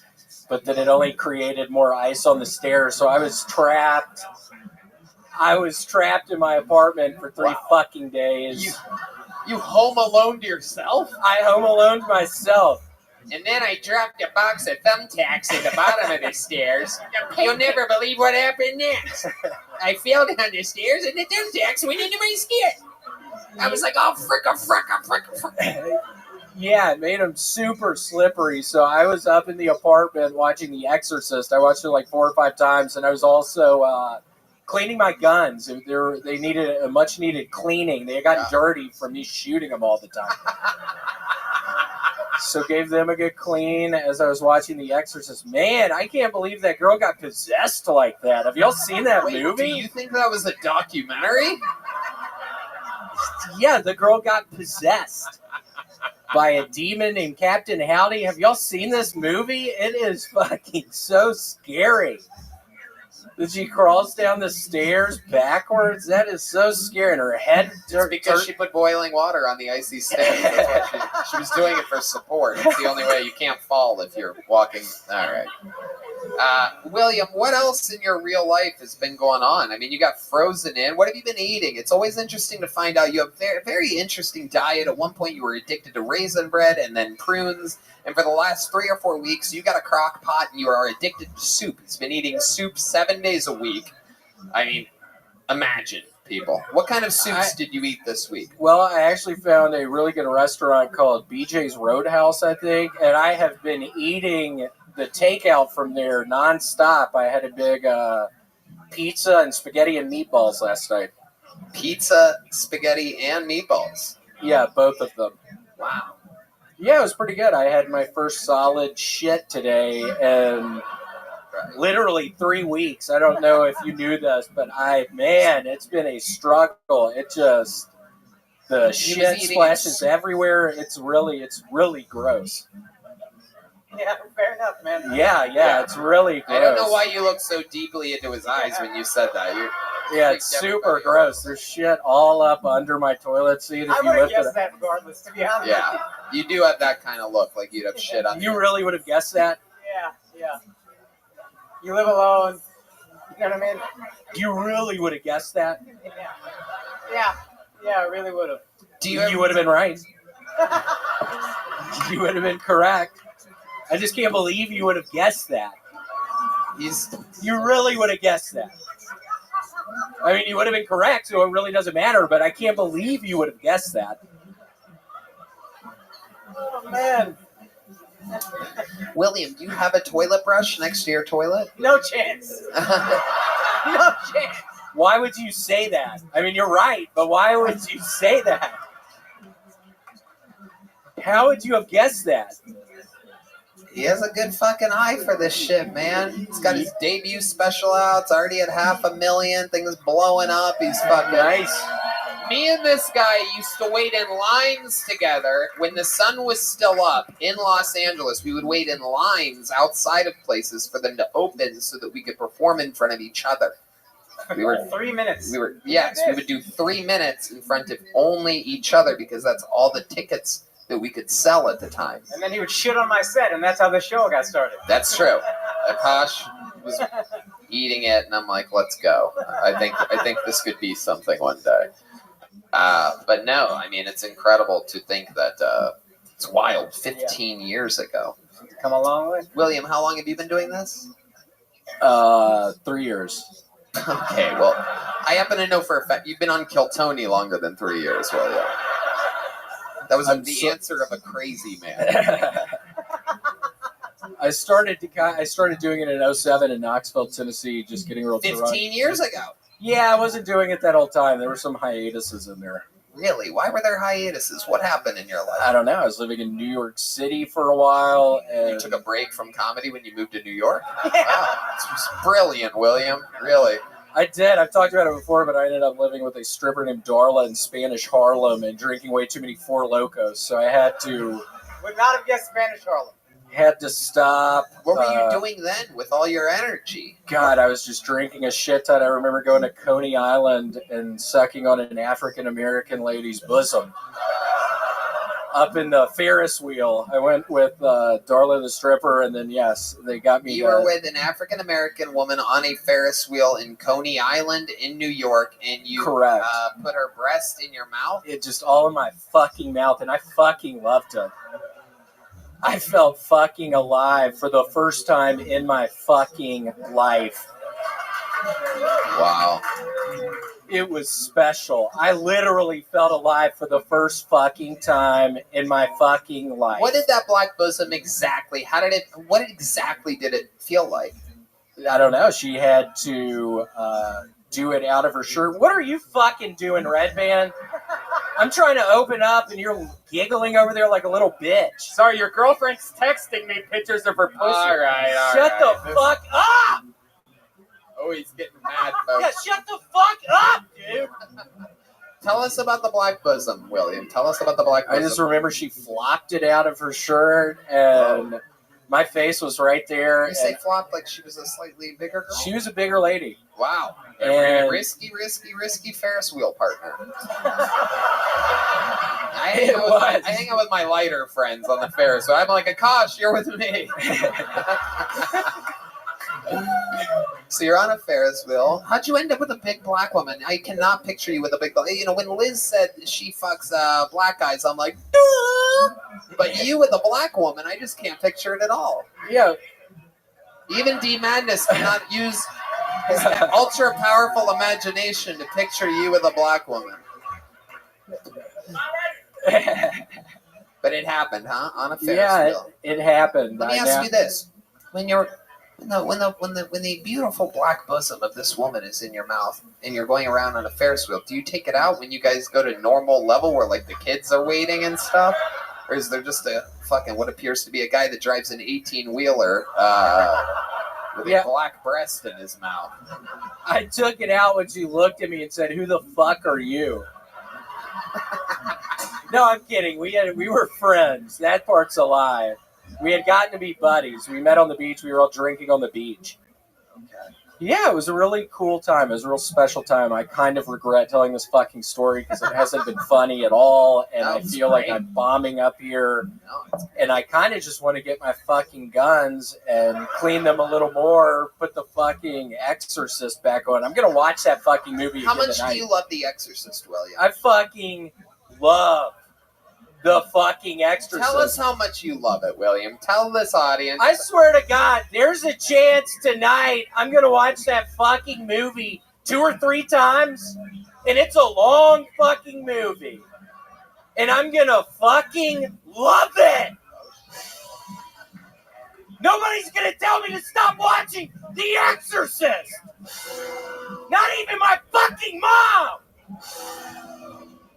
but then it only created more ice on the stairs, so I was trapped. I was trapped in my apartment for 3 fucking days. You home alone to yourself? I home alone to myself. And then I dropped a box of thumbtacks at the bottom of the stairs. You'll never believe what happened next. I fell down the stairs and the thumbtacks went into my skin. I was like, oh, fricka. Yeah, it made them super slippery. So I was up in the apartment watching The Exorcist. I watched it like 4 or 5 times, and I was also cleaning my guns. They needed a much needed cleaning. They got dirty from me shooting them all the time. So gave them a good clean as I was watching The Exorcist. Man, I can't believe that girl got possessed like that. Have y'all seen that movie? Do you think that was a documentary? Yeah, the girl got possessed by a demon named Captain Howdy. Have y'all seen this movie? It is fucking so scary. That she crawls down the stairs backwards. That is so scary. And her head... It's because she put boiling water on the icy stairs. That's why she was doing it for support. It's the only way. You can't fall if you're walking. All right. William, what else in your real life has been going on? I mean, you got frozen in. What have you been eating? It's always interesting to find out. You have a very, very interesting diet. At one point, you were addicted to raisin bread and then prunes. And for the last 3 or 4 weeks, you got a crock pot and you are addicted to soup. He's been eating soup 7 days a week. I mean, imagine, people. What kind of soups did you eat this week? Well, I actually found a really good restaurant called BJ's Roadhouse, I think. And I have been eating the takeout from there nonstop. I had a big pizza and spaghetti and meatballs last night. Pizza, spaghetti, and meatballs? Yeah, both of them. Wow. Yeah, it was pretty good. I had my first solid shit today, and literally 3 weeks. I don't know if you knew this, but it's been a struggle. The shit splashes everywhere. It's really gross. Yeah, fair enough, man. Yeah, it's really gross. I don't know why you looked so deeply into his eyes when you said that. It's super gross. There's shit all up under my toilet seat. I would have guessed that regardless, to be honest. Yeah, you do have that kind of look, like you'd have shit on. You really would have guessed that? Yeah. You live alone. You know what I mean? You really would have guessed that? Yeah, I really would have. You would have been right. You would have been correct. I just can't believe you would have guessed that. You really would have guessed that. I mean, you would have been correct, so it really doesn't matter, but I can't believe you would have guessed that. Oh, man. William, do you have a toilet brush next to your toilet? No chance. No chance. Why would you say that? I mean, you're right, but why would you say that? How would you have guessed that? He has a good fucking eye for this shit, man. He's got his debut special out. It's already at 500,000. Things blowing up. He's fucking nice. Me and this guy used to wait in lines together when the sun was still up in Los Angeles. We would wait in lines outside of places for them to open so that we could perform in front of each other. 3 minutes. We would do 3 minutes in front of only each other because that's all the tickets that we could sell at the time. And then he would shit on my set, and that's how the show got started. That's true. Akash was eating it, and I'm like, let's go. I think this could be something one day. But no, I mean, it's incredible to think that it's wild. 15 years ago. Come a long way. William, how long have you been doing this? 3 years. Okay, well, I happen to know for a fact you've been on Kill Tony longer than 3 years, William. That was I'm the so- answer of a crazy man. I started doing it in 07 in Knoxville, Tennessee, just getting real 15 years ago. Yeah, I wasn't doing it that whole time. There were some hiatuses in there. Really? Why were there hiatuses? What happened in your life? I don't know. I was living in New York City for a while. And You took a break from comedy when you moved to New York? Wow. It's brilliant, William. Really. I did. I've talked about it before, but I ended up living with a stripper named Darla in Spanish Harlem and drinking way too many Four Locos. So I had to Would not have guessed Spanish Harlem. stop. What were you doing then with all your energy? God, I was just drinking a shit ton. I remember going to Coney Island and sucking on an African-American lady's bosom up in the Ferris wheel. I went with Darla the stripper, and then, yes, they got me. You were with an African-American woman on a Ferris wheel in Coney Island in New York, and you Correct. Put her breast in your mouth? It just all in my fucking mouth, and I fucking loved it. I felt fucking alive for the first time in my fucking life. Wow. It was special. I literally felt alive for the first fucking time in my fucking life. What did that black bosom exactly, what exactly did it feel like? I don't know. She had to do it out of her shirt. What are you fucking doing, Red Band? I'm trying to open up and you're giggling over there like a little bitch. Sorry, your girlfriend's texting me pictures of her pussy. All right. Shut the fuck up! Oh, he's getting mad, folks. Yeah, shut the fuck up, dude! Tell us about the black bosom, William. Tell us about the black bosom. I just remember she flopped it out of her shirt, and my face was right there. You say flopped like she was a slightly bigger girl? She was a bigger lady. Wow. And Risky Ferris wheel partner. I hang out with my lighter friends on the Ferris wheel. I'm like, Akash, you're with me. So you're on a Ferris wheel. How'd you end up with a big black woman? I cannot picture you with a big black. You know, when Liz said she fucks black guys, I'm like, duh! But you with a black woman, I just can't picture it at all. Yeah. Even D Madness cannot use his ultra powerful imagination to picture you with a black woman. But it happened, huh? On a Ferris wheel. It happened. Let me ask you this: when the beautiful black bosom of this woman is in your mouth and you're going around on a Ferris wheel, do you take it out when you guys go to normal level where like the kids are waiting and stuff? Or is there just a fucking what appears to be a guy that drives an 18-wheeler with a black breast in his mouth? I took it out when she looked at me and said, "Who the fuck are you?" No, I'm kidding. We were friends. That part's a lie. We had gotten to be buddies. We met on the beach. We were all drinking on the beach. Okay. Yeah, it was a really cool time. It was a real special time. I kind of regret telling this fucking story because it hasn't been funny at all, and I feel like I'm bombing up here, and I kind of just want to get my fucking guns and clean them a little more, put the fucking Exorcist back on. I'm going to watch that fucking movie How again much tonight. do you love The Exorcist, William? I fucking love the fucking Exorcist. Tell us how much you love it, William. Tell this audience. I swear to God, there's a chance tonight I'm going to watch that fucking movie 2 or 3 times, and it's a long fucking movie. And I'm going to fucking love it. Nobody's going to tell me to stop watching The Exorcist. Not even my fucking mom.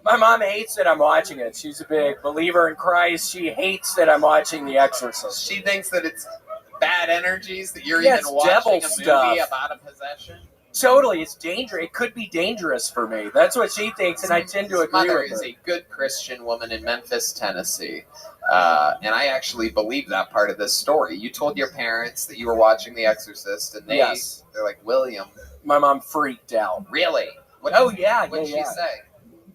My mom hates that I'm watching it. She's a big believer in Christ. She hates that I'm watching The Exorcist. She thinks that it's bad energies, that you're Yeah, even it's watching devil a movie stuff. about a possession. Totally, it's dangerous. It could be dangerous for me. That's what she thinks, and I tend to His agree mother with is her. a good Christian woman in Memphis, Tennessee. And I actually believe that part of this story. You told your parents that you were watching The Exorcist, and they're like, William. My mom freaked out. Really? What did she say?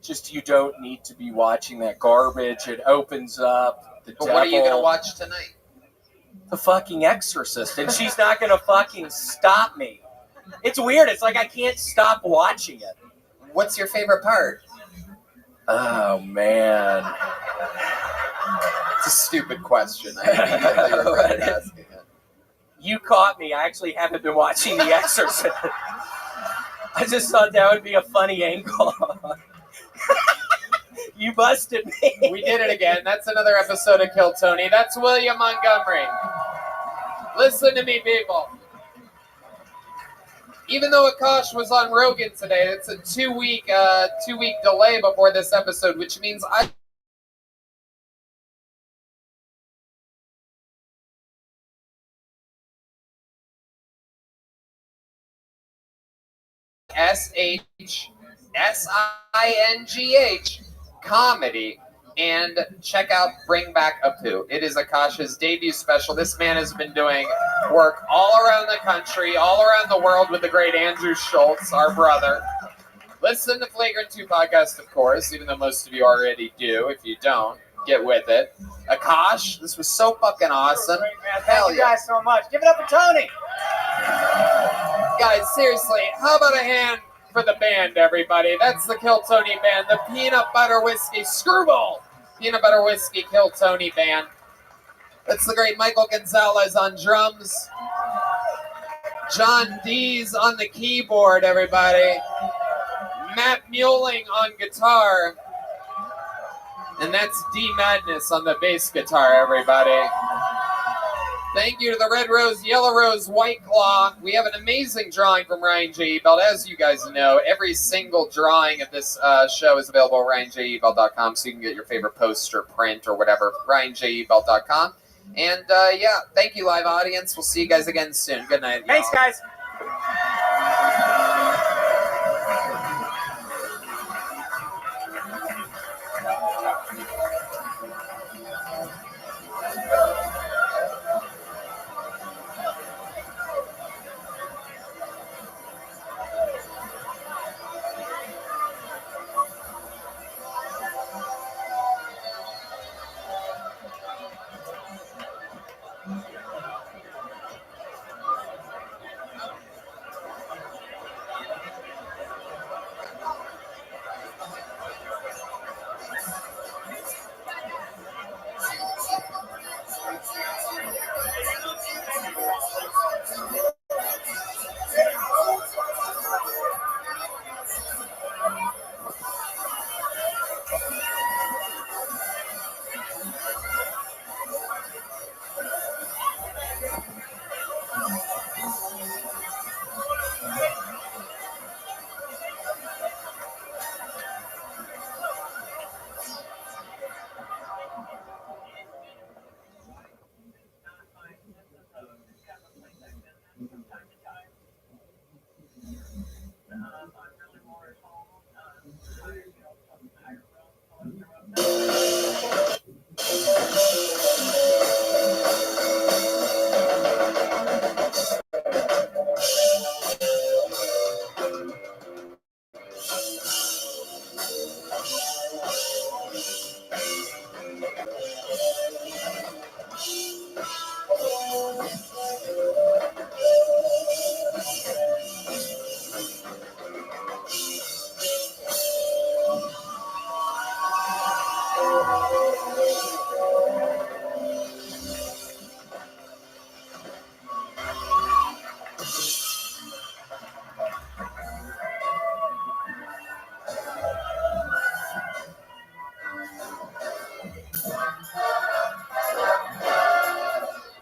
Just, you don't need to be watching that garbage. It opens up the But devil. what are you going to watch tonight? The fucking Exorcist, and she's not going to fucking stop me. It's weird. It's like I can't stop watching it. What's your favorite part? Oh, man. It's a stupid question. I immediately regret asking it. You caught me. I actually haven't been watching The Exorcist. I just thought that would be a funny angle. You busted me. We did it again. That's another episode of Kill Tony. That's William Montgomery. Listen to me, people. Even though Akash was on Rogan today, it's a two-week delay before this episode, which means I SHSINGH comedy, and check out Bring Back Apu. It is Akash's debut special. This man has been doing work all around the country, all around the world with the great Andrew Schultz, our brother. Listen to Flagrant 2 podcast, of course, even though most of you already do. If you don't, get with it. Akash, this was so fucking awesome. Thank you guys so much. Give it up for Tony. Guys, seriously, how about a hand for the band, everybody? That's the Kill Tony Band, the Peanut Butter Whiskey Screwball Peanut Butter Whiskey Kill Tony Band. That's the great Michael Gonzalez on drums. John Dees on the keyboard, everybody. Matt Muelling on guitar. And that's D Madness on the bass guitar, everybody. Thank you to the Red Rose, Yellow Rose, White Claw. We have an amazing drawing from Ryan J. Ebelt. As you guys know, every single drawing of this show is available at RyanJEbelt.com, so you can get your favorite poster, print, or whatever, RyanJEbelt.com. And yeah, thank you, live audience. We'll see you guys again soon. Good night. Thanks, guys.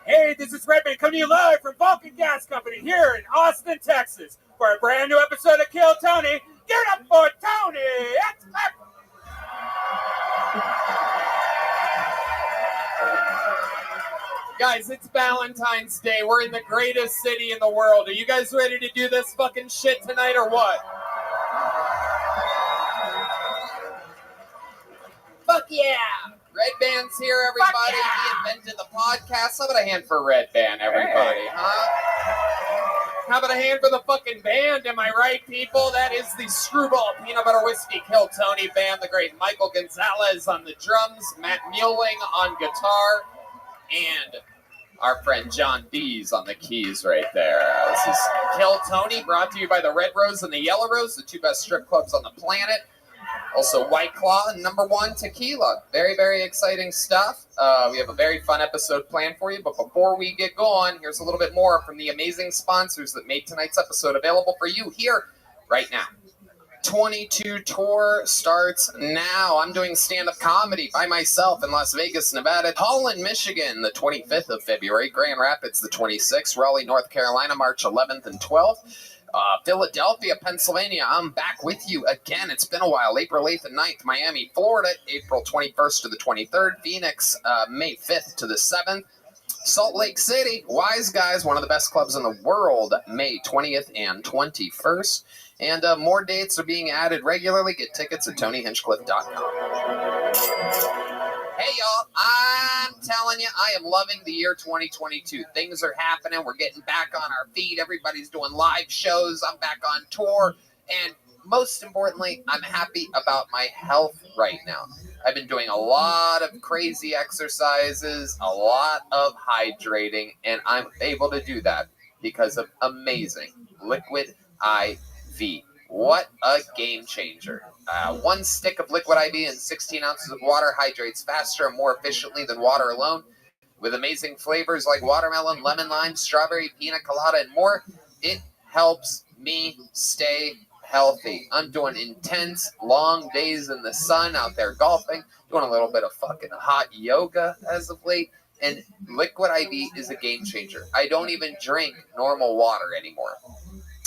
Hey, this is Redman coming to you live from Vulcan Gas Company here in Austin, Texas, for a brand new episode of Kill Tony. Give it up for Tony! Guys, it's Valentine's Day. We're in the greatest city in the world. Are you guys ready to do this fucking shit tonight or what? Fuck yeah! Red Band's here, everybody. He invented the podcast. How about a hand for Red Band, everybody? Hey. Huh? How about a hand for the fucking band? Am I right, people? That is the Screwball Peanut Butter Whiskey Kill Tony Band. The great Michael Gonzalez on the drums, Matt Muelling on guitar, and our friend John Dees on the keys right there. This is Kill Tony, brought to you by the Red Rose and the Yellow Rose, the two best strip clubs on the planet. Also, White Claw and number one tequila. Very, very exciting stuff. We have a very fun episode planned for you. But before we get going, here's a little bit more from the amazing sponsors that made tonight's episode available for you here right now. 22 tour starts now. I'm doing stand-up comedy by myself in Las Vegas, Nevada, Holland, Michigan, the 25th of February, Grand Rapids, the 26th, Raleigh, North Carolina, March 11th and 12th. Philadelphia, Pennsylvania, I'm back with you again. It's been a while. April 8th and 9th, Miami, Florida, April 21st to the 23rd, Phoenix, May 5th to the 7th, Salt Lake City, Wise Guys, one of the best clubs in the world, May 20th and 21st. And more dates are being added regularly. Get tickets at TonyHinchcliffe.com. Hey, y'all, I'm telling you, I am loving the year 2022. Things are happening. We're getting back on our feet. Everybody's doing live shows. I'm back on tour. And most importantly, I'm happy about my health right now. I've been doing a lot of crazy exercises, a lot of hydrating, and I'm able to do that because of amazing Liquid IV. What a game changer. One stick of Liquid IV and 16 ounces of water hydrates faster and more efficiently than water alone. With amazing flavors like watermelon, lemon, lime, strawberry, pina colada, and more, it helps me stay healthy. I'm doing intense, long days in the sun out there golfing, doing a little bit of fucking hot yoga as of late, and Liquid IV is a game changer. I don't even drink normal water anymore.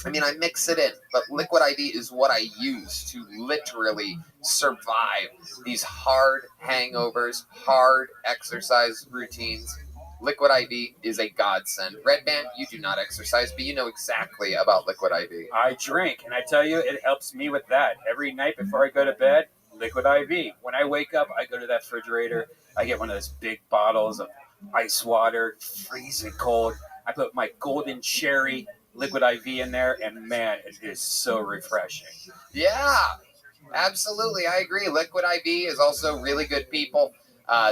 I mean, I mix it in, but Liquid IV is what I use to literally survive these hard hangovers, hard exercise routines. Liquid IV is a godsend. Red Band, you do not exercise, but you know exactly about Liquid IV. I drink, and I tell you, it helps me with that. Every night before I go to bed, Liquid IV. When I wake up, I go to that refrigerator. I get one of those big bottles of ice water, freezing cold. I put my golden cherry Liquid IV in there, and man, it is so refreshing. Yeah, absolutely. I agree. Liquid IV is also really good people.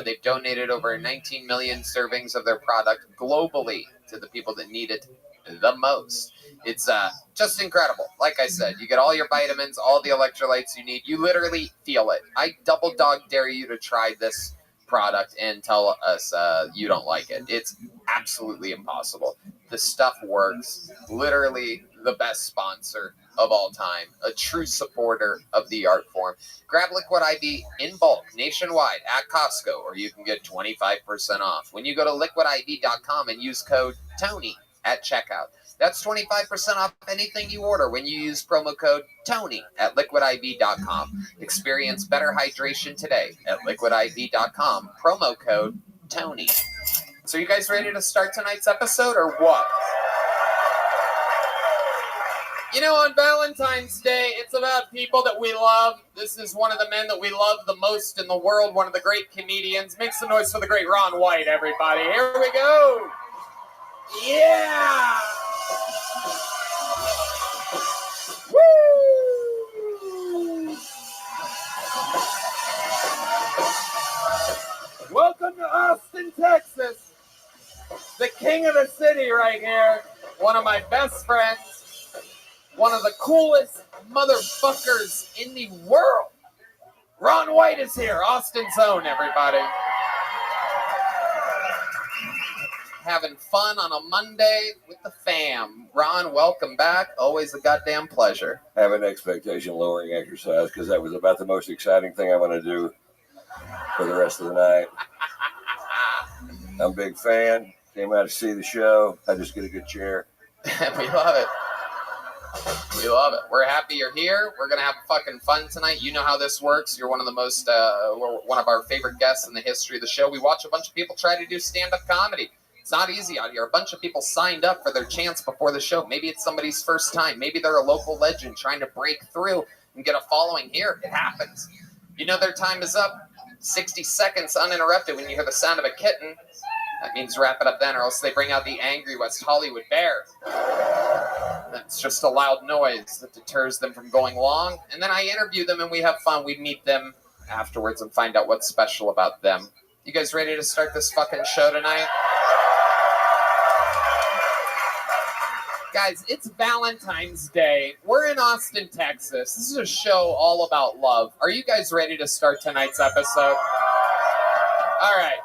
They've donated over 19 million servings of their product globally to the people that need it the most. It's just incredible. Like I said, you get all your vitamins, all the electrolytes you need. You literally feel it. I double dog dare you to try this product and tell us you don't like it. It's absolutely impossible. The stuff works. Literally the best sponsor of all time. A true supporter of the art form. Grab Liquid IV in bulk nationwide at Costco, or you can get 25% off when you go to liquidiv.com and use code TONY at checkout. That's 25% off anything you order when you use promo code TONY at liquidiv.com. Experience better hydration today at liquidiv.com. Promo code TONY. So you guys ready to start tonight's episode or what? You know, on Valentine's Day, it's about people that we love. This is one of the men that we love the most in the world, one of the great comedians. Make some noise for the great Ron White, everybody. Here we go. Yeah! Woo! Welcome to Austin, Texas. The king of the city right here. One of my best friends. One of the coolest motherfuckers in the world. Ron White is here. Austin's own, everybody. Having fun on a Monday with the fam. Ron, welcome back. Always a goddamn pleasure. Have an expectation lowering exercise because that was about the most exciting thing I want to do for the rest of the night. I'm a big fan. Came out to see the show. I just get a good chair. We love it. We love it. We're happy you're here. We're going to have fucking fun tonight. You know how this works. You're one of the most, one of our favorite guests in the history of the show. We watch a bunch of people try to do stand-up comedy. It's not easy out here. A bunch of people signed up for their chance before the show. Maybe it's somebody's first time. Maybe they're a local legend trying to break through and get a following here. It happens. You know their time is up. 60 seconds uninterrupted when you hear the sound of a kitten. That means wrap it up then, or else they bring out the angry West Hollywood bear. That's just a loud noise that deters them from going long. And then I interview them and we have fun. We meet them afterwards and find out what's special about them. You guys ready to start this fucking show tonight? Guys, it's Valentine's Day. We're in Austin, Texas. This is a show all about love. Are you guys ready to start tonight's episode? All right.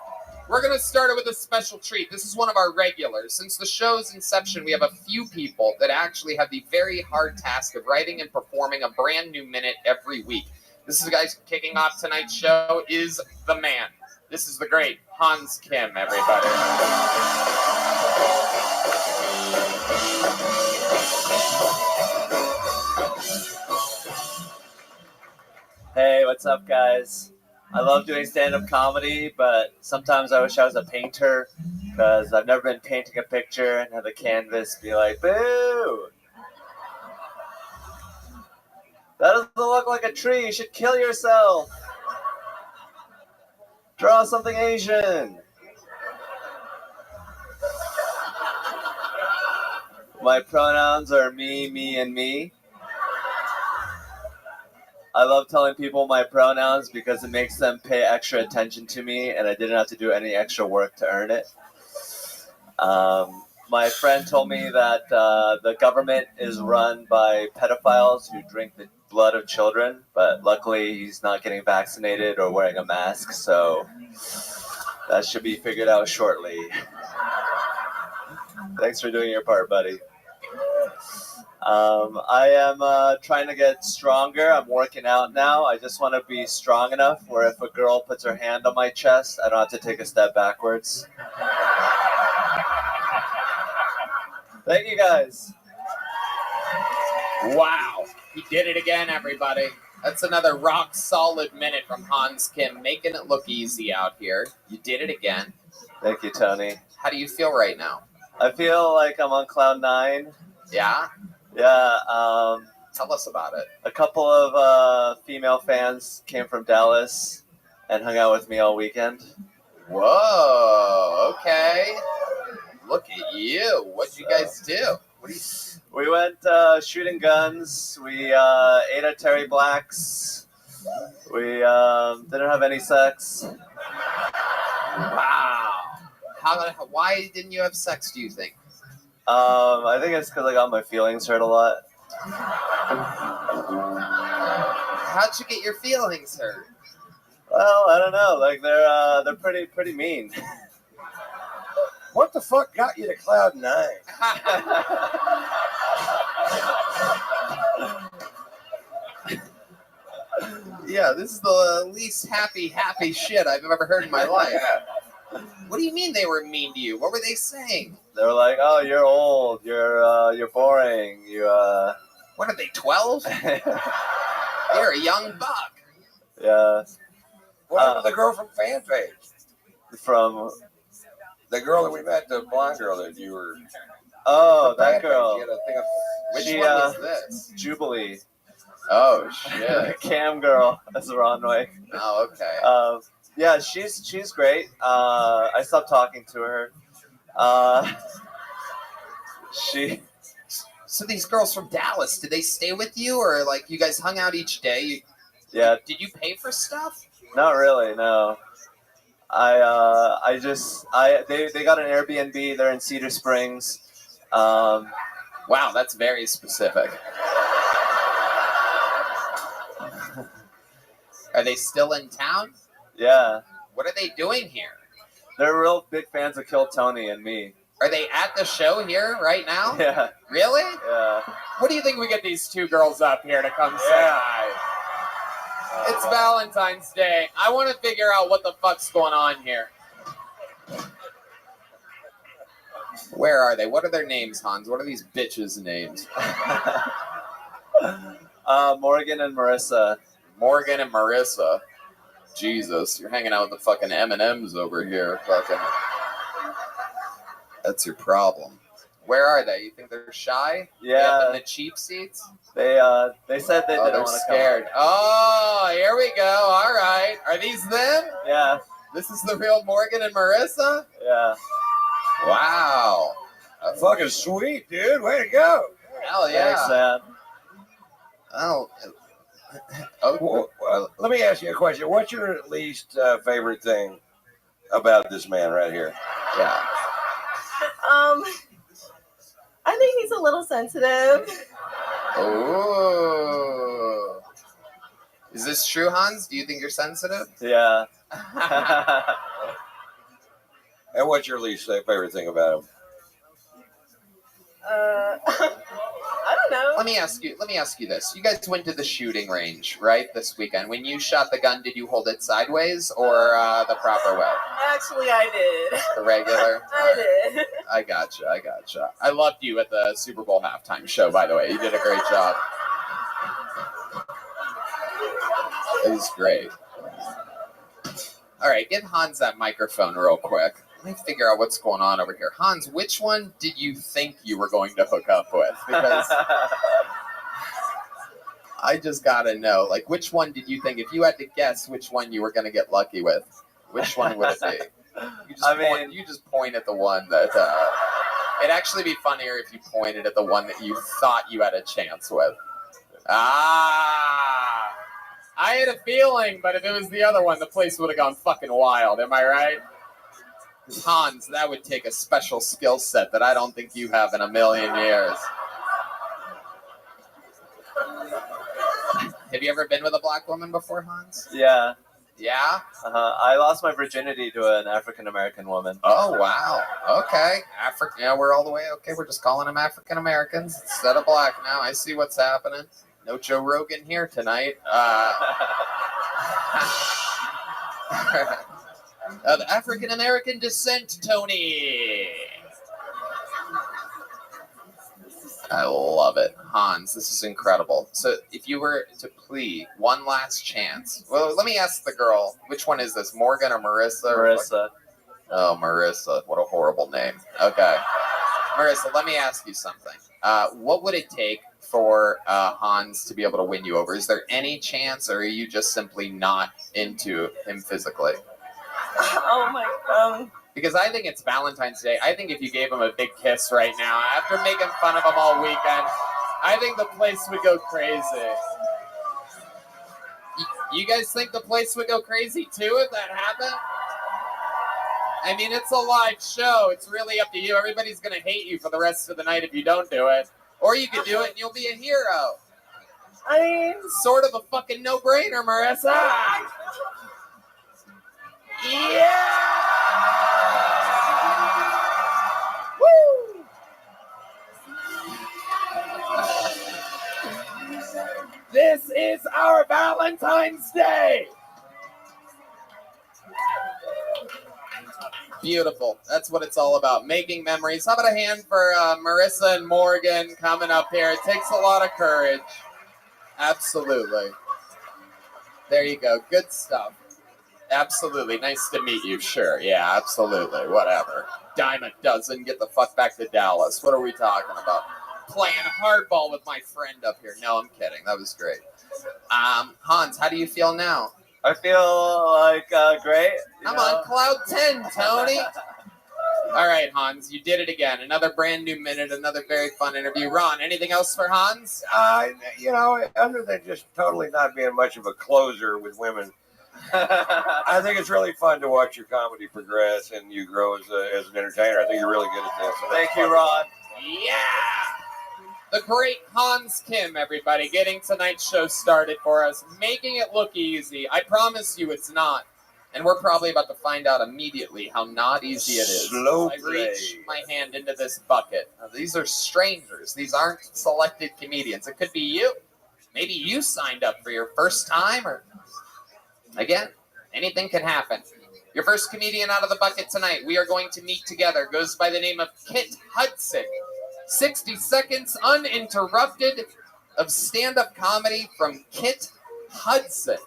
We're going to start it with a special treat. This is one of our regulars. Since the show's inception, we have a few people that actually have the very hard task of writing and performing a brand new minute every week. This is the guy kicking off tonight's show is the man. This is the great Hans Kim, everybody. Hey, what's up, guys? I love doing stand-up comedy, but sometimes I wish I was a painter because I've never been painting a picture and have the canvas be like, boo! That doesn't look like a tree. You should kill yourself. Draw something Asian. My pronouns are me, and me. I love telling people my pronouns because it makes them pay extra attention to me, and I didn't have to do any extra work to earn it. My friend told me that the government is run by pedophiles who drink the blood of children, but luckily he's not getting vaccinated or wearing a mask, so that should be figured out shortly. Thanks for doing your part, buddy. I am trying to get stronger. I'm working out now. I just want to be strong enough where if a girl puts her hand on my chest, I don't have to take a step backwards. Thank you, guys. Wow. He did it again, everybody. That's another rock solid minute from Hans Kim, making it look easy out here. You did it again. Thank you, Tony. How do you feel right now? I feel like I'm on cloud 9. Yeah? Yeah. Tell us about it. A couple of female fans came from Dallas and hung out with me all weekend. Whoa, okay. Look at you. What'd you guys do? We went shooting guns. We ate at Terry Black's. We didn't have any sex. Wow. Why didn't you have sex, do you think? I think it's because I got my feelings hurt a lot. How'd you get your feelings hurt? Well, I don't know. Like they're pretty mean. What the fuck got you to cloud 9? Yeah, this is the least happy shit I've ever heard in my life. What do you mean they were mean to you? What were they saying? They were like, "Oh, you're old. You're boring. You What are they, 12? You're a young buck. Yeah. What happened to the girl from Fanpage? From the girl that we met, the blonde girl that you were. Oh, that girl. You had a thing of, Which one was this? Jubilee. Oh shit. Cam girl. That's the wrong way. Oh, okay. Yeah, she's great. I stopped talking to her. So these girls from Dallas, did they stay with you, or like you guys hung out each day? Yeah. Did you pay for stuff? Not really, no. They got an Airbnb. They're in Cedar Springs. Wow, that's very specific. Are they still in town? Yeah. What are they doing here? They're real big fans of Kill Tony and me. Are they at the show here right now? Yeah. Really? Yeah. What do you think we get these two girls up here to come say hi? It's Valentine's Day. I want to figure out what the fuck's going on here. Where are they? What are their names, Hans? What are these bitches' names? Morgan and Marissa. Morgan and Marissa. Jesus, you're hanging out with the fucking M&Ms over here. Fucking. That's your problem. Where are they? You think they're shy? Yeah. They up in the cheap seats? They said they didn't want to come. Scared. Oh, here we go. All right. Are these them? Yeah. This is the real Morgan and Marissa? Yeah. Wow. That's fucking sweet, dude. Way to go. Hell yeah. Thanks, man. Oh. Well, let me ask you a question. What's your least favorite thing about this man right here? Yeah. I think he's a little sensitive. Oh. Is this true, Hans? Do you think you're sensitive? Yeah. And what's your least favorite thing about him? I don't know. Let me ask you this. You guys went to the shooting range, right, this weekend. When you shot the gun, did you hold it sideways or the proper way? Actually, I did. The regular? I did. I gotcha. I loved you at the Super Bowl halftime show, by the way. You did a great job. It was great. All right, give Hans that microphone real quick. Let me figure out what's going on over here. Hans, which one did you think you were going to hook up with? Because I just gotta know. Like, which one did you think, if you had to guess which one you were going to get lucky with, which one would it be? You just point at the one that... it'd actually be funnier if you pointed at the one that you thought you had a chance with. Ah! I had a feeling, but if it was the other one, the place would have gone fucking wild. Am I right? Hans, that would take a special skill set that I don't think you have in a million years. Have you ever been with a black woman before, Hans? Yeah. Yeah? I lost my virginity to an African American woman. Oh, wow. Okay. Yeah, we're all the way. Okay, we're just calling them African Americans instead of black now. I see what's happening. No Joe Rogan here tonight. Of African American descent, Tony. I love it. Hans, this is incredible. So if you were to plead one last chance, well, let me ask the girl, which one is this, Morgan or Marissa? Marissa. Oh, Marissa. What a horrible name. Okay. Marissa, let me ask you something. What would it take for Hans to be able to win you over? Is there any chance, or are you just simply not into him physically? Oh my god. Because I think it's Valentine's Day. I think if you gave him a big kiss right now, after making fun of him all weekend, I think the place would go crazy. You guys think the place would go crazy too if that happened? I mean, it's a live show. It's really up to you. Everybody's going to hate you for the rest of the night if you don't do it. Or you could do it and you'll be a hero. I mean... Sort of a fucking no-brainer, Marissa. Yeah! Woo! This is our Valentine's Day! Beautiful. That's what it's all about. Making memories. How about a hand for Marissa and Morgan coming up here? It takes a lot of courage. Absolutely. There you go. Good stuff. Absolutely. Nice to meet you. Sure. Yeah, absolutely. Whatever. Dime a dozen. Get the fuck back to Dallas. What are we talking about? Playing hardball with my friend up here. No, I'm kidding. That was great. Hans, how do you feel now? I feel like great. I'm on cloud 10, Tony. All right, Hans, you did it again. Another brand new minute, another very fun interview. Ron, anything else for Hans? Other than just totally not being much of a closer with women, I think it's really fun to watch your comedy progress and you grow as an entertainer. I think you're really good at this. Thank you, Ron. Yeah! The great Hans Kim, everybody, getting tonight's show started for us, making it look easy. I promise you it's not. And we're probably about to find out immediately how not easy it is. Slow I play. reach my hand into this bucket. Now, these are strangers. These aren't selected comedians. It could be you. Maybe you signed up for your first time, or again, anything can happen. Your first comedian out of the bucket tonight, we are going to meet together, goes by the name of Kit Hudson. 60 seconds uninterrupted of stand-up comedy from Kit Hudson.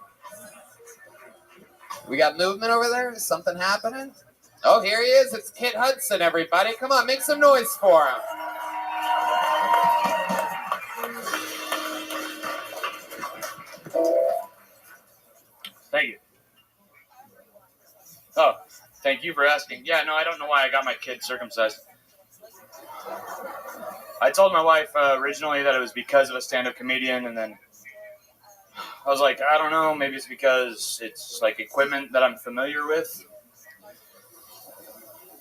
We got movement over there? Is something happening? Oh, here he is. It's Kit Hudson, everybody. Come on, make some noise for him. Thank you. Oh, thank you for asking. Yeah, no, I don't know why I got my kid circumcised. I told my wife originally that it was because of a stand-up comedian, and then I was like, I don't know, maybe it's because it's like equipment that I'm familiar with.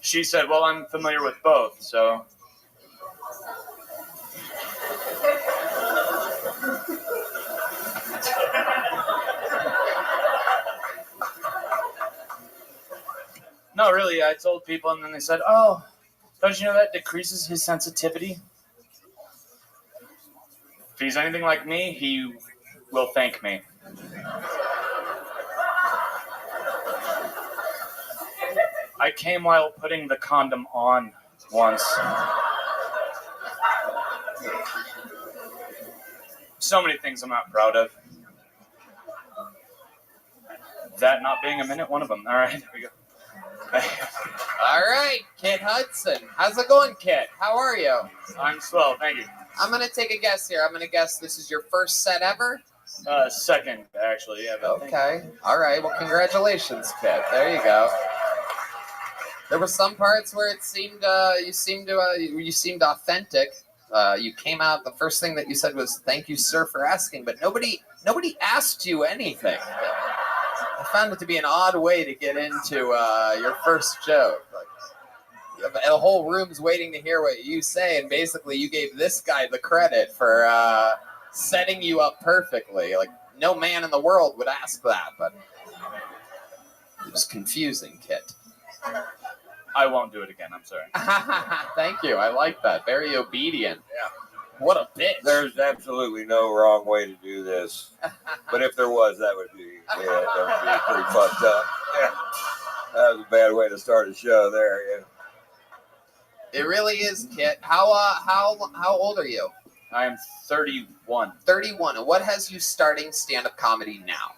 She said, well, I'm familiar with both, so. No, really, I told people, and then they said, "Oh, don't you know that decreases his sensitivity?" If he's anything like me, he will thank me. I came while putting the condom on once. So many things I'm not proud of. That not being a minute, one of them. All right, here we go. All right, Kit Hudson. How's it going, Kit? How are you? I'm swell, thank you. I'm going to take a guess here. I'm going to guess this is your first set ever? Second, actually, yeah. But okay. All right. Well, congratulations, Kit. There you go. There were some parts where it seemed you seemed authentic. You came out. The first thing that you said was "Thank you, sir, for asking," but nobody asked you anything. I found it to be an odd way to get into your first joke. Like, the whole room's waiting to hear what you say, and basically you gave this guy the credit for setting you up perfectly. Like, no man in the world would ask that, but it was confusing, Kit. I won't do it again, I'm sorry. Thank you. I like that. Very obedient. Yeah. What a bitch. There's absolutely no wrong way to do this. But if there was, that would be pretty fucked up. Yeah. That was a bad way to start a show there, yeah. It really is, Kit. How old are you? I am 31. 31. And what has you starting stand-up comedy now?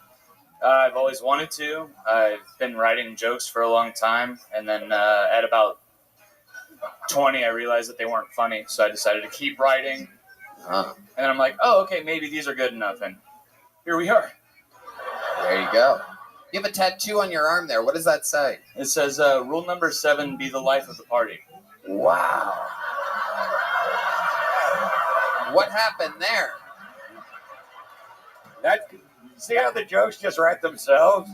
I've always wanted to. I've been writing jokes for a long time, and then at about 20, I realized that they weren't funny, so I decided to keep writing. And then I'm like, oh, okay, maybe these are good enough, and here we are. There you go. You have a tattoo on your arm there. What does that say? It says, rule number 7, be the life of the party. Wow. What happened there? See how the jokes just write themselves?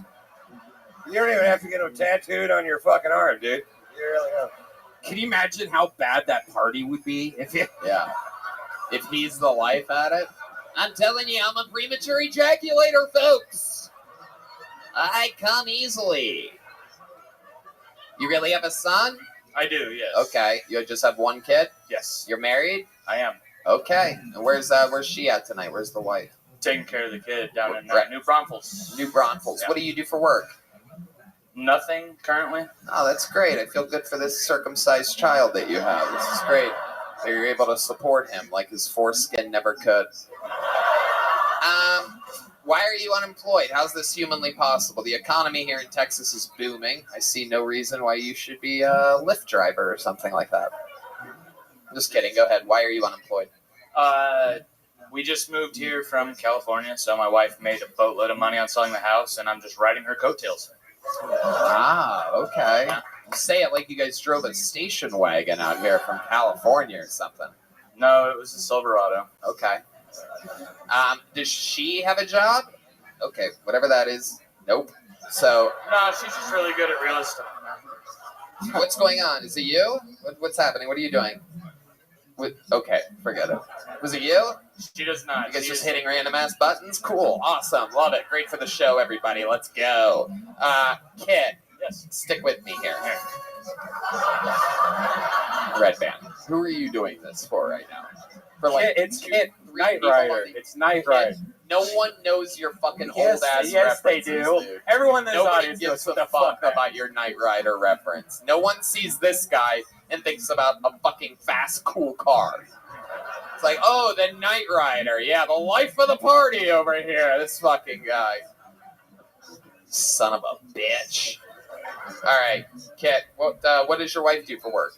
You don't even have to get them tattooed on your fucking arm, dude. You really don't. Can you imagine how bad that party would be if if he's the life at it? I'm telling you, I'm a premature ejaculator, folks. I come easily. You really have a son? I do, yes. Okay. You just have one kid? Yes. You're married? I am. Okay. And where's she at tonight? Where's the wife? Taking care of the kid down in New Braunfels. New Braunfels. Yeah. What do you do for work? Nothing currently. Oh, that's great. I feel good for this circumcised child that you have. This is great. That you're able to support him like his foreskin never could. Why are you unemployed? How's this humanly possible? The economy here in Texas is booming. I see no reason why you should be a Lyft driver or something like that. I'm just kidding. Go ahead. Why are you unemployed? We just moved here from California, so my wife made a boatload of money on selling the house, and I'm just riding her coattails. Ah, okay. Say it like you guys drove a station wagon out here from California or something. No, it was a Silverado. Okay. Does she have a job? Okay, whatever that is. Nope. So. No, she's just really good at real estate. What's going on? Is it you? What's happening? What are you doing? Okay, forget it. Was it you? She does not. You guys just hitting random ass buttons? Cool. Awesome. Love it. Great for the show, everybody. Let's go. Kit. Yes. Stick with me here. Red Band. Who are you doing this for right now? For like it's Kit Knight Rider. It's Knight Rider. No one knows your fucking Yes, old ass yes, they references, do. dude. Everyone in this Nobody audience gives knows a what the fuck fuck about your Knight Rider reference. No one sees this guy and thinks about a fucking fast, cool car. It's like, oh, the Knight Rider. Yeah, the life of the party over here. This fucking guy. Son of a bitch. All right, Kit, what does your wife do for work?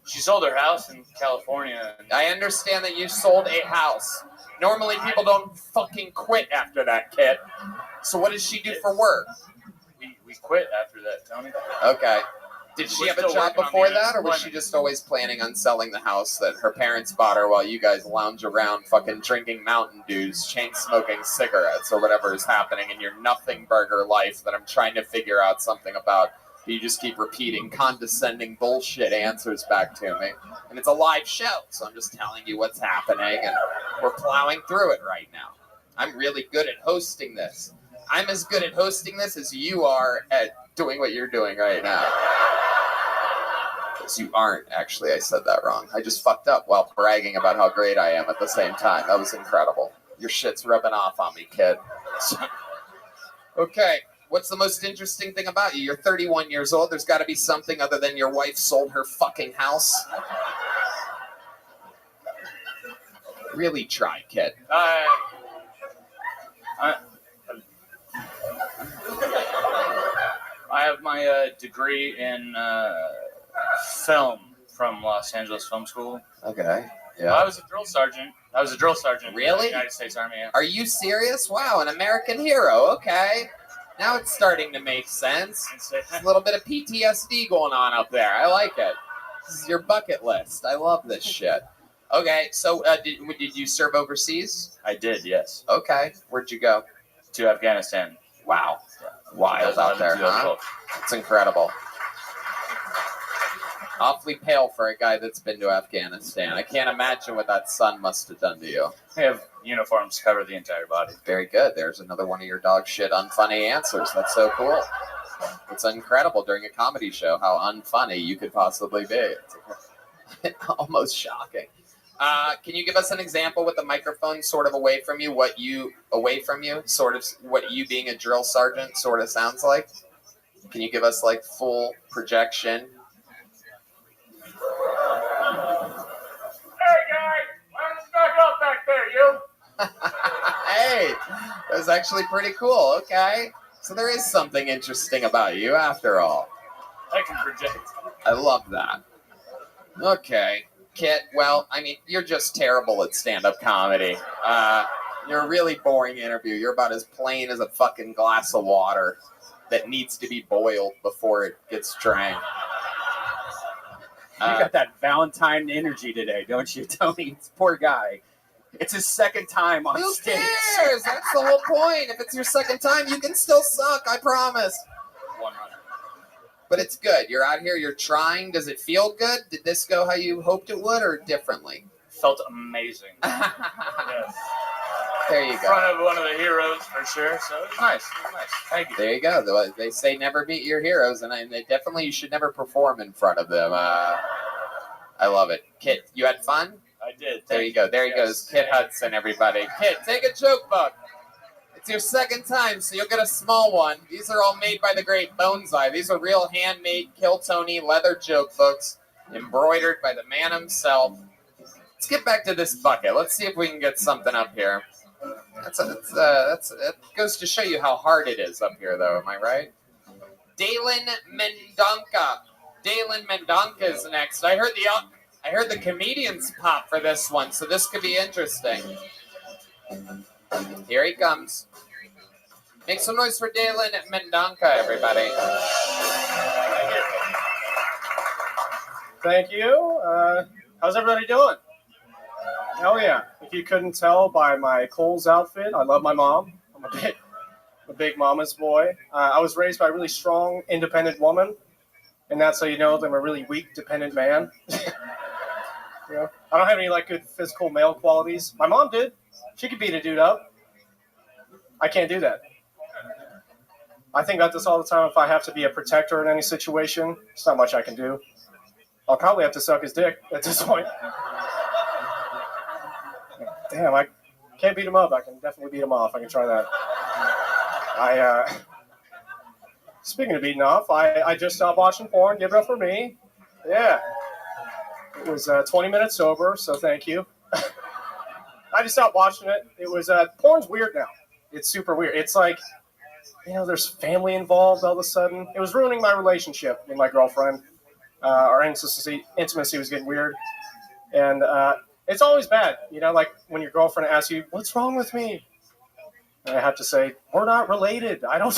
She sold her house in California. I understand that you sold a house. Normally, people don't fucking quit after that, Kit. So what does she do for work? We quit after that, Tony. Okay. Did she We're have a still job working on before the that, or was she just always planning on selling the house that her parents bought her while you guys lounge around fucking drinking Mountain Dews, chain-smoking cigarettes, or whatever is happening in your nothing burger life that I'm trying to figure out something about? You just keep repeating condescending bullshit answers back to me. And it's a live show, so I'm just telling you what's happening, and we're plowing through it right now. I'm really good at hosting this. I'm as good at hosting this as you are at doing what you're doing right now. Because you aren't, actually. I said that wrong. I just fucked up while bragging about how great I am at the same time. That was incredible. Your shit's rubbing off on me, kid. Okay. What's the most interesting thing about you? You're 31 years old. There's got to be something other than your wife sold her fucking house. Really try, kid. I have my degree in film from Los Angeles Film School. Okay. Yeah. I was a drill sergeant. Really? In the United States Army. Yeah. Are you serious? Wow, an American hero. Okay. Now it's starting to make sense. There's a little bit of PTSD going on up there. I like it. This is your bucket list. I love this shit. Okay, so did you serve overseas? I did, yes. Okay. Where'd you go? To Afghanistan. Wow. Wild out there, huh? It's incredible. Awfully pale for a guy that's been to Afghanistan. I can't imagine what that sun must have done to you. They have uniforms cover the entire body. Very good. There's another one of your dog shit unfunny answers. That's so cool. It's incredible during a comedy show how unfunny you could possibly be. It's almost shocking. Can you give us an example with the microphone sort of away from you, sort of what you being a drill sergeant sort of sounds like? Can you give us like full projection? Hey, guys! Why don't you back up back there, you? Hey, that was actually pretty cool. Okay. So there is something interesting about you after all. I can project. I love that. Okay. Kit, well, I mean, you're just terrible at stand-up comedy. You're a really boring interview. You're about as plain as a fucking glass of water that needs to be boiled before it gets drank. You got that Valentine energy today, don't you, Tony? Poor guy. It's his second time on Who stage. cares? That's the whole point. If it's your second time, you can still suck, I promise. 100. But it's good. You're out here, you're trying. Does it feel good? Did this go how you hoped it would or differently? Felt amazing. Yes. There you In go. front of one of the heroes, for sure. So it was nice. Thank you. There you go. They say never meet your heroes, and they definitely you should never perform in front of them. I love it. Kit, you had fun? I did. There you go. There he goes. Kit Hudson, everybody. Kit, take a joke book. It's your second time, so you'll get a small one. These are all made by the great Boneseye. These are real handmade Kill Tony leather joke books, embroidered by the man himself. Let's get back to this bucket. Let's see if we can get something up here. It goes to show you how hard it is up here, though. Am I right? Dalen Mendonca. Dalen Mendonca is next. I heard the comedians pop for this one, so this could be interesting. Here he comes. Make some noise for Dalen Mendonca, everybody. Thank you. How's everybody doing? Hell yeah. If you couldn't tell by my Kohl's outfit, I love my mom. I'm a big mama's boy. I was raised by a really strong, independent woman, and that's how you know that I'm a really weak, dependent man. You know, I don't have any good physical male qualities. My mom did. She could beat a dude up. I can't do that. I think about this all the time. If I have to be a protector in any situation, there's not much I can do. I'll probably have to suck his dick at this point. Damn, I can't beat him up. I can definitely beat him off. I can try that. Speaking of beating off, I just stopped watching porn. Give it up for me. Yeah. It was 20 minutes sober, so thank you. I just stopped watching it. It was, porn's weird now. It's super weird. It's like, there's family involved all of a sudden. It was ruining my relationship with my girlfriend. Our intimacy was getting weird. And it's always bad, when your girlfriend asks you, what's wrong with me? And I have to say, we're not related. I don't...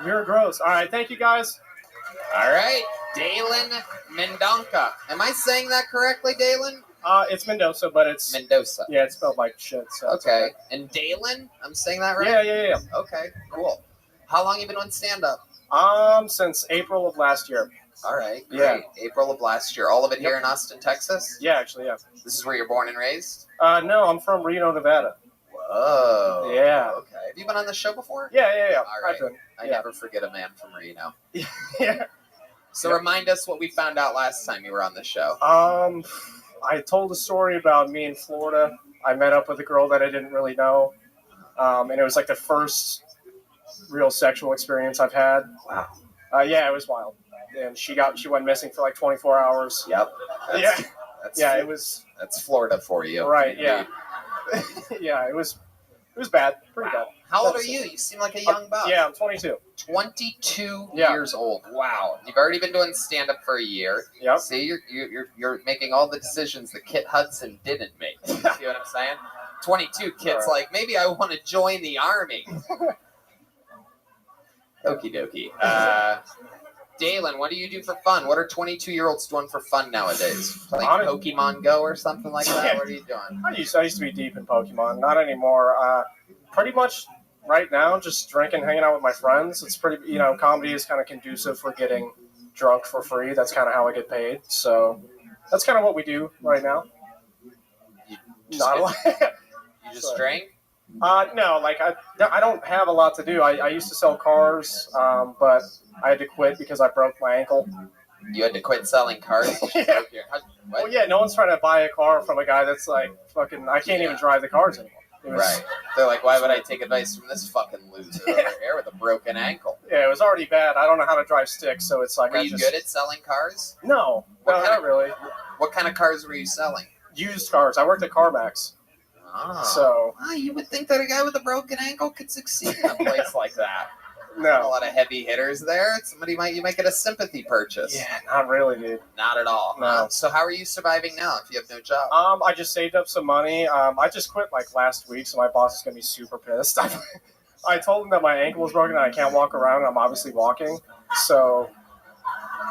You're gross. All right, thank you, guys. All right, Dalen Mendonca. Am I saying that correctly, Dalen? It's Mendoza, but it's... Mendoza. Yeah, it's spelled like shit. So okay. And Dalen? I'm saying that right? Yeah. Okay, cool. How long have you been on stand-up? Since April of last year. All right, great. Yeah. April of last year. All of it here in Austin, Texas? Yeah, actually, yeah. This is where you're born and raised? No, I'm from Reno, Nevada. Oh. Yeah. Okay. Have you been on the show before? Yeah. All right. I've been, I yeah. never forget a man from Reno. Yeah. So remind us what we found out last time you were on the show. I told a story about me in Florida. I met up with a girl that I didn't really know, and it was like the first real sexual experience I've had. Wow. Yeah, it was wild. And she went missing for like 24 hours. Yep. It was. That's Florida for you. Right. Yeah. Yeah, it was bad. Pretty bad. How old are you? You seem like a young buck. Yeah, I'm 22. 22 years old. Wow. You've already been doing stand-up for a year. Yep. See, you're making all the decisions that Kit Hudson didn't make. You see what I'm saying? 22, Kit's like, maybe I want to join the army. Okie dokie. Dalen, what do you do for fun? What are 22-year-olds doing for fun nowadays? Playing Pokemon Go or something like that? What are you doing? I used to be deep in Pokemon. Not anymore. Pretty much right now, just drinking, hanging out with my friends. It's pretty, comedy is kind of conducive for getting drunk for free. That's kind of how I get paid. So that's kind of what we do right now. Not a lot. You just drink? No, like I don't have a lot to do. I used to sell cars, but I had to quit because I broke my ankle. You had to quit selling cars? Yeah. Well, yeah, no one's trying to buy a car from a guy that's like fucking, I can't even drive the cars anymore. Right. They're like, why would I take advice from this fucking loser over here with a broken ankle? Yeah, it was already bad. I don't know how to drive sticks, so it's like Were you good at selling cars? No, not really. What kind of cars were you selling? Used cars. I worked at CarMax. Oh. So you would think that a guy with a broken ankle could succeed in a place like that. No. A lot of heavy hitters there. You might get a sympathy purchase. Yeah, not really, dude. Not at all. No. So how are you surviving now if you have no job? I just saved up some money. I just quit like last week, so my boss is gonna be super pissed. I told him that my ankle was broken and I can't walk around, and I'm obviously walking. So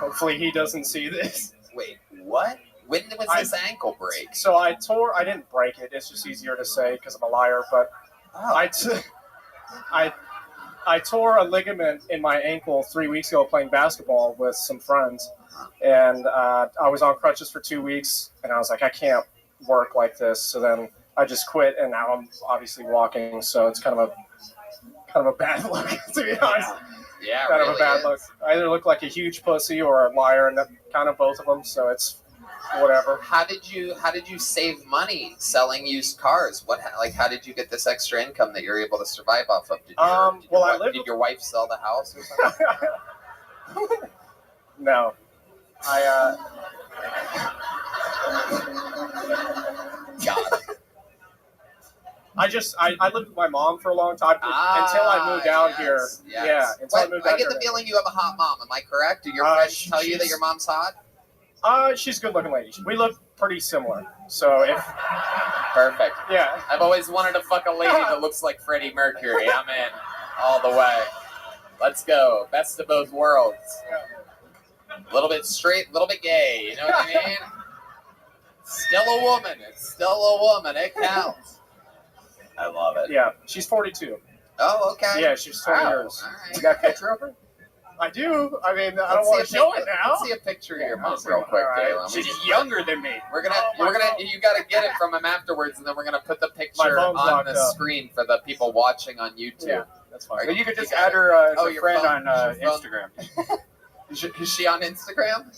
hopefully he doesn't see this. Wait, what? When was this ankle break? So I didn't break it. It's just easier to say because I'm a liar. But I tore a ligament in my ankle 3 weeks ago playing basketball with some friends. And I was on crutches for 2 weeks. And I was like, I can't work like this. So then I just quit. And now I'm obviously walking. So it's kind of a bad look, to be honest. Yeah, kind really of a bad look. I either look like a huge pussy or a liar, and kind of both of them. So it's whatever. How did you save money selling used cars? How did you get this extra income that you're able to survive off of? Did your wife sell the house or something? No, Got it. I lived with my mom for a long time until I moved out here. Yes. Yeah, until I moved out I get here. the feeling you have a hot mom. Am I correct? Do your friends tell you that your mom's hot? She's a good-looking lady. We look pretty similar. So if perfect. Yeah. I've always wanted to fuck a lady that looks like Freddie Mercury. I'm in all the way. Let's go. Best of both worlds. A little bit straight, a little bit gay. You know what I mean? Still a woman. It's still a woman. It counts. I love it. Yeah, she's 42. Oh, okay. Yeah, she's 20 years. All right. You got a picture of her? I do. I mean, I don't want to show it now. Let's see a picture of your mom real quick, Dale. She's younger than me. You got to get it from him afterwards, and then we're gonna put the picture on the screen for the people watching on YouTube. Yeah, that's fine. But you could just add her as a your friend phone- on your phone. Instagram. Is she on Instagram?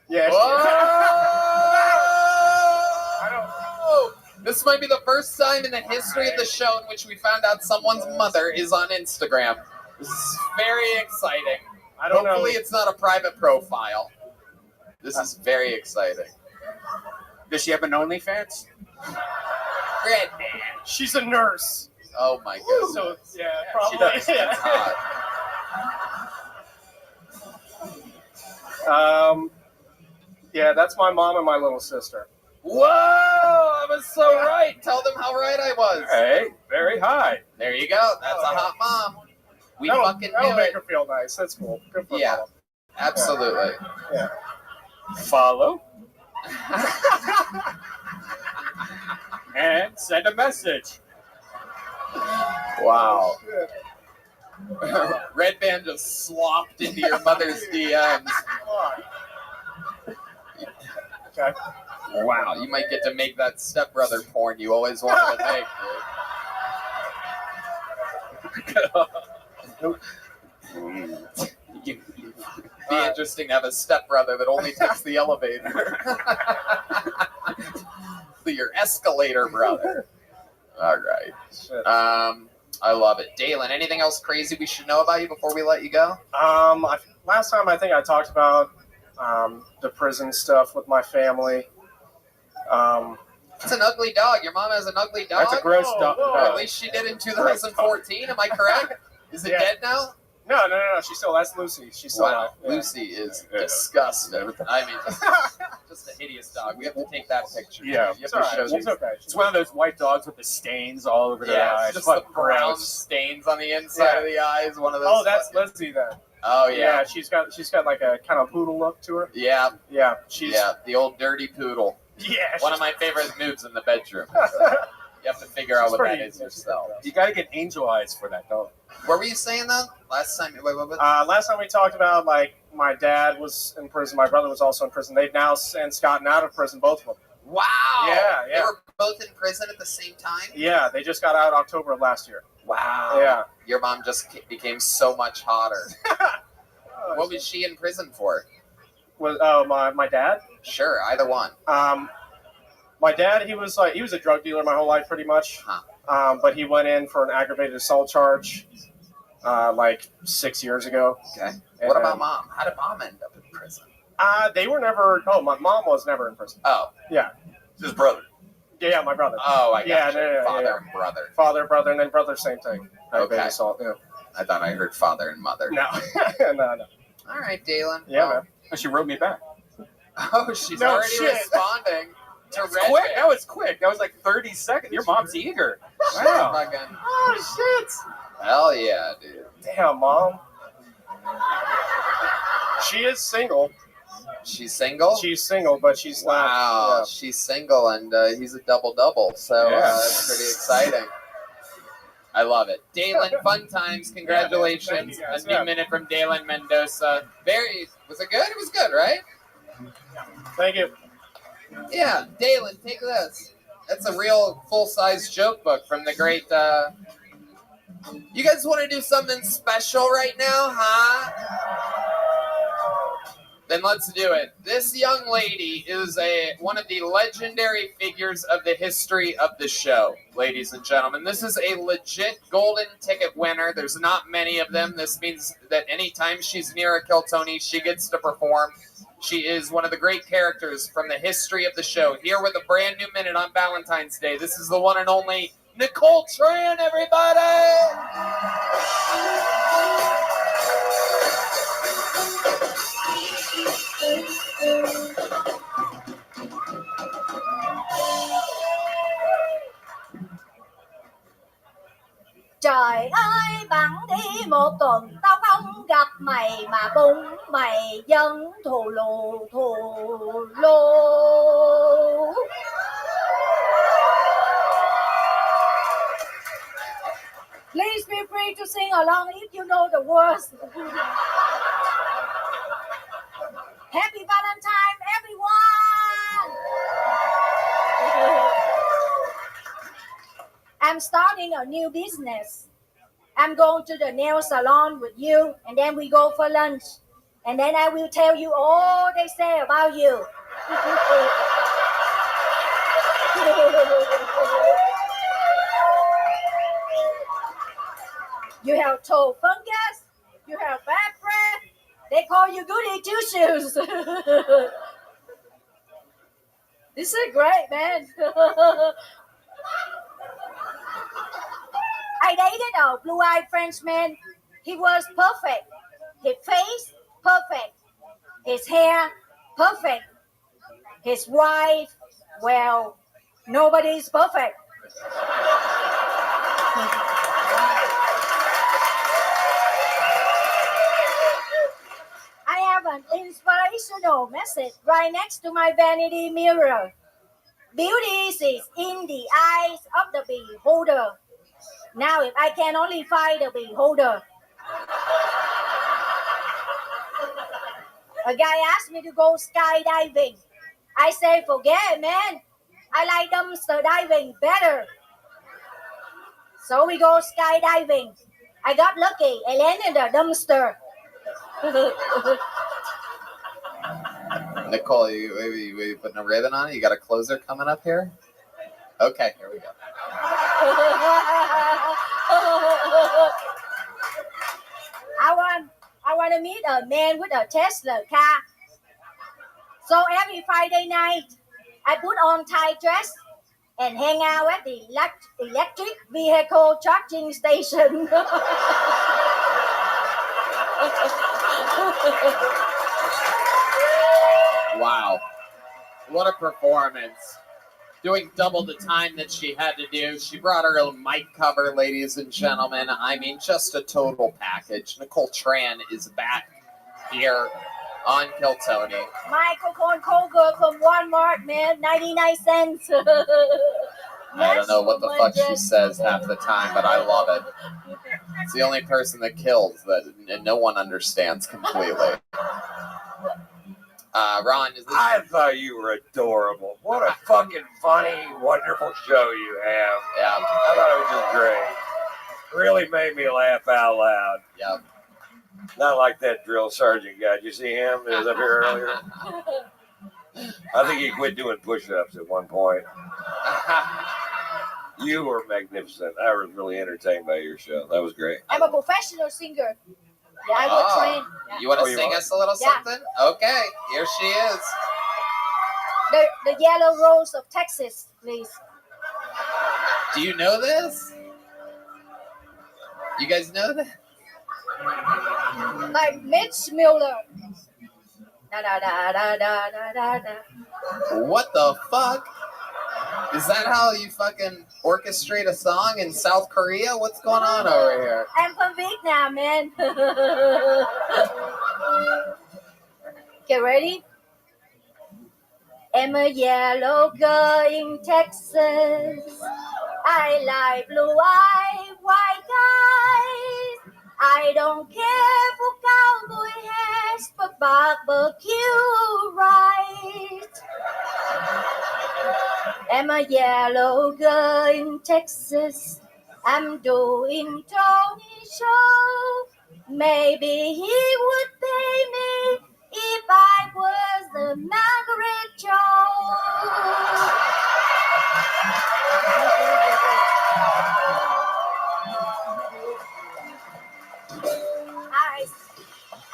Yeah. This might be the first time in the history of the show in which we found out someone's mother is on Instagram. This is very exciting. Hopefully it's not a private profile. This is very exciting. Does she have an OnlyFans? Red man. She's a nurse. Oh my god. So yeah, probably. She does. That's hot. Yeah, that's my mom and my little sister. Whoa! I was so right. Tell them how right I was. Hey, very high. There you go. That's a hot mom. We fucking that'll knew make it. her feel nice. That's cool. Good for Yeah, mom. absolutely. Yeah. Follow. And send a message. Wow. Red Band just slopped into your mother's DMs. Okay. Wow, you might get to make that stepbrother porn you always wanted to make, dude. It'd be interesting to have a stepbrother that only takes the elevator. Your escalator brother. All right. I love it. Dalen, anything else crazy we should know about you before we let you go? Last time I think I talked about the prison stuff with my family. It's an ugly dog. Your mom has an ugly dog? That's a gross dog. Or at least she did in 2014. Am I correct? Is it dead now? No. She's still. That's Lucy. She's still alive. Yeah. Lucy is disgusting. I mean, just a hideous dog. We have to take that picture. Yeah, you have to show it's okay. It's one of those white dogs with the stains all over their eyes. Just the brown stains on the inside of the eyes. One of those. Oh, that's Lizzie then. Oh yeah. She's got like a kind of poodle look to her. Yeah. She's the old dirty poodle. Yeah. One of my favorite moves in the bedroom. You have to figure out what that is yourself. You got to get angel eyes for that dog. What were you saying though? Last time, last time we talked about like my dad was in prison, my brother was also in prison. They've now since gotten out of prison, both of them. Wow. Yeah. They were both in prison at the same time. Yeah, they just got out October of last year. Wow. Yeah. Your mom just became so much hotter. What was she in prison for? My dad? Sure, either one. My dad, he was a drug dealer my whole life pretty much. But he went in for an aggravated assault charge like 6 years ago. Okay. What about mom? How did mom end up in prison? They were never. Oh, my mom was never in prison. Oh. Yeah. His brother. Yeah, my brother. Oh, I got you. Yeah, Father and brother. Father, brother, and then brother, same thing. Okay. Assault, yeah. I thought I heard father and mother. No. No. All right, Dalen. Yeah, man. Oh, she wrote me back. Oh, she's already responding to Red. Quick. That was quick. That was like 30 seconds. Your mom's eager. Wow. Oh, shit. Hell yeah, dude. Damn, Mom. She is single. She's single? She's single, but she's not. Wow, Yeah. she's single, and he's a double-double, so that's pretty exciting. I love it. Dalen, fun times. Congratulations. Yeah, a new minute from Dalen Mendoza. Was it good? It was good, right? Thank you. Yeah, Dalen, take this. That's a real full-size joke book from the great... You guys want to do something special right now, huh? Then let's do it. This young lady is one of the legendary figures of the history of the show, ladies and gentlemen. This is a legit golden ticket winner. There's not many of them. This means that anytime she's near a Kill Tony, she gets to perform. She is one of the great characters from the history of the show. Here with a brand new minute on Valentine's Day. This is the one and only Nicole Tran, everybody! Trời ơi bạn đi một tuần tao không gặp mày mà bụng mày vẫn thù lù. Please feel free to sing along if you know the words. Happy Valentine, everyone! I'm starting a new business. I'm going to the nail salon with you, and then we go for lunch. And then I will tell you all they say about you. You have toe fungus. You have bad breath. They call you goody two-shoes. This is great, man. I dated a blue-eyed Frenchman. He was perfect. His face, perfect. His hair, perfect. His wife, well, nobody's perfect. I have an inspirational message right next to my vanity mirror. Beauty is in the eyes of the beholder. Now, if I can only find the beholder. A guy asked me to go skydiving. I say forget it, man. I like dumpster diving better. So we go skydiving. I got lucky. I landed in the dumpster. Nicole, you putting a ribbon on it? You got a closer coming up here? Okay, here we go. I want to meet a man with a Tesla car. So every Friday night, I put on tight dress and hang out at the electric vehicle charging station. Wow. What a performance. Doing double the time that she had to do. She brought her own mic cover, ladies and gentlemen. I mean, just a total package. Nicole Tran is back here on Kill Tony. Microphone cover from Walmart, man. 99 cents. I don't know what the fuck she says half the time, but I love it. It's the only person that kills that no one understands completely. Ron, is this... I thought you were adorable. What a fucking funny, wonderful show you have. Yeah. I thought it was just great. Really made me laugh out loud. Yeah. Not like that drill sergeant guy. Did you see him? He was up here earlier. I think he quit doing push-ups at one point. You were magnificent. I was really entertained by your show. That was great. I'm a professional singer. Yeah, I will train. Yeah. You want to sing us a little something? Okay, here she is. The Yellow Rose of Texas, please. Do you know this? You guys know that? Like Mitch Miller. Da da da da da da da da. What the fuck? Is that how you fucking orchestrate a song in South Korea? What's going on over here? I'm from Vietnam, man. Get ready? I'm a yellow girl in Texas. I like blue-eyed white guys. I don't care for cowboy hats, but barbecue right. I'm a yellow girl in Texas. I'm doing Tony's show. Maybe he would pay me if I was the Margaret Joe.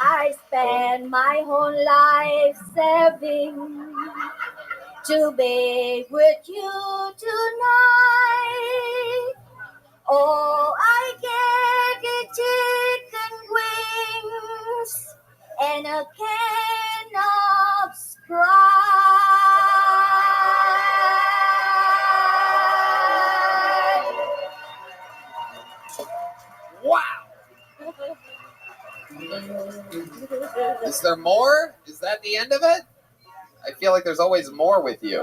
I spend my whole life saving to be with you tonight. Oh, I get chicken wings and a can of Sprite. Wow. Is there more? Is that the end of it? I feel like there's always more with you.